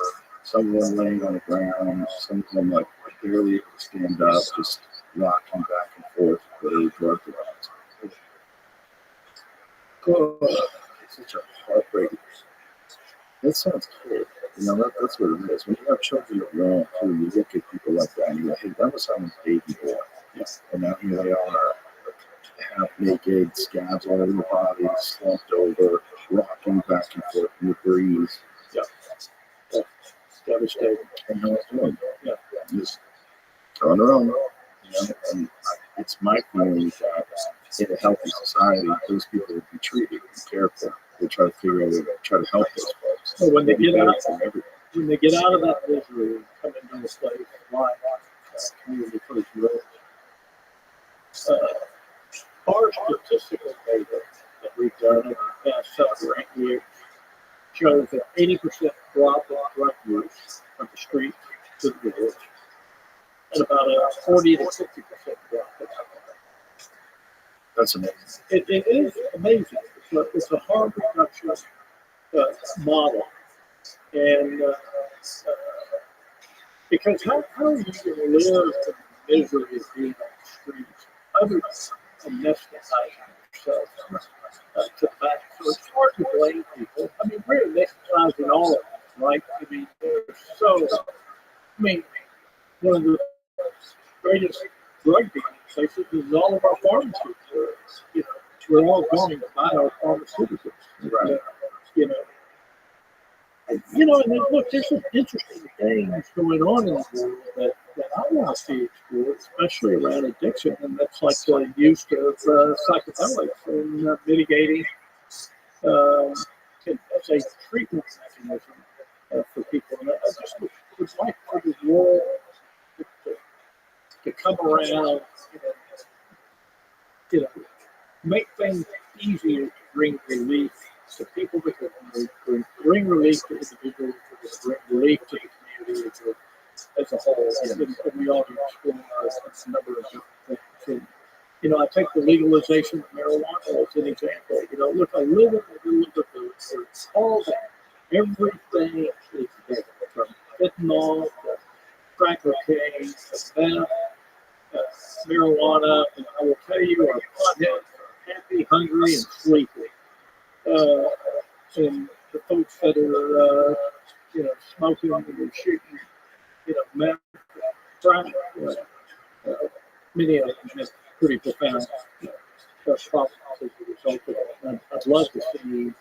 Some of them laying on the ground, some of them like barely able to stand up, just rocking back and forth. They were drugged around. Oh, it's such a heartbreaking. That sounds cool. You know, that's what it is. When you have children of your own, too, you look at people like that and you go, hey, that was someone's baby boy. Yeah. And now here they are, half naked, scabs all over their bodies, slumped over, rocking back and forth in the breeze. Yeah. Yeah. Devastating. And how it's doing. Yeah. Just on their own. You know, and it's my feeling that in a healthy society, those people would be treated and cared for. They try to figure out a way to try to help those folks. So when they get out, everything. when they get out of that misery and come into this place, why community first world? Our statistical data that we've done over the past 7 or 8 years shows that 80% drop in drug use from the street to the village, and about a 40 to 50% drop in alcohol. That's amazing. It is amazing. It's a harm reduction model, and because how are you going to live in misery of being on the streets other than anesthetizing yourself to the back? So it's hard to blame people. I mean, we're anesthetizing all of us, right? I mean, one of the greatest drug dealing places is all of our pharmacies. we're all going to buy our pharmaceuticals. Right. You know. And, and then, look, there's some interesting things going on in the world that I want to see explored, especially around addiction, and that's like the use of psychedelics and mitigating as a treatment mechanism for people. And I just would like for the world to come around, make things easier to bring relief to people, because bring relief to individuals, bring relief to the community as a whole. And we all explore a number of different things. And, I take the legalization of marijuana as an example. Look, I live in the middle of the woods. There's all that. Everything is there, from fentanyl to crack cocaine to meth, marijuana. And I will tell you, our potheads are happy, hungry, and sleepy. And the folks that are, smoking and shooting, meth, crack, many of them have pretty profound problems as a result of it. And I'd love to see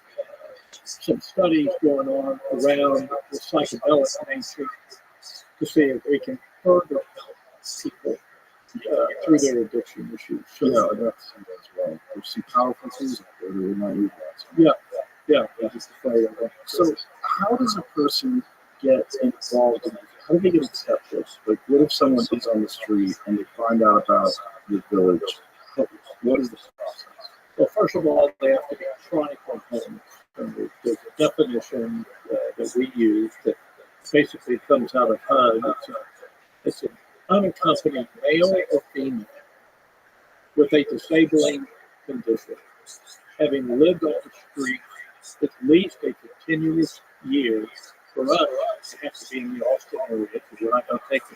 some studies going on around the psychedelic nature to see if we can further help people through their addiction issues. So, Yeah, that's as well. There's some powerful tools out there that we might utilize. Yeah, just afraid of that. So, how does a person get involved in it? How do they get accepted? Like, what if someone is on the street and they find out about the village? What is the process? Well, first of all, they have to be chronically homeless. And there's a definition that we use that basically comes out of HUD. It's an unaccompanied male or female with a disabling condition, having lived on the street at least a continuous year. For us, it has to be in the Austin area, because we're not going to take the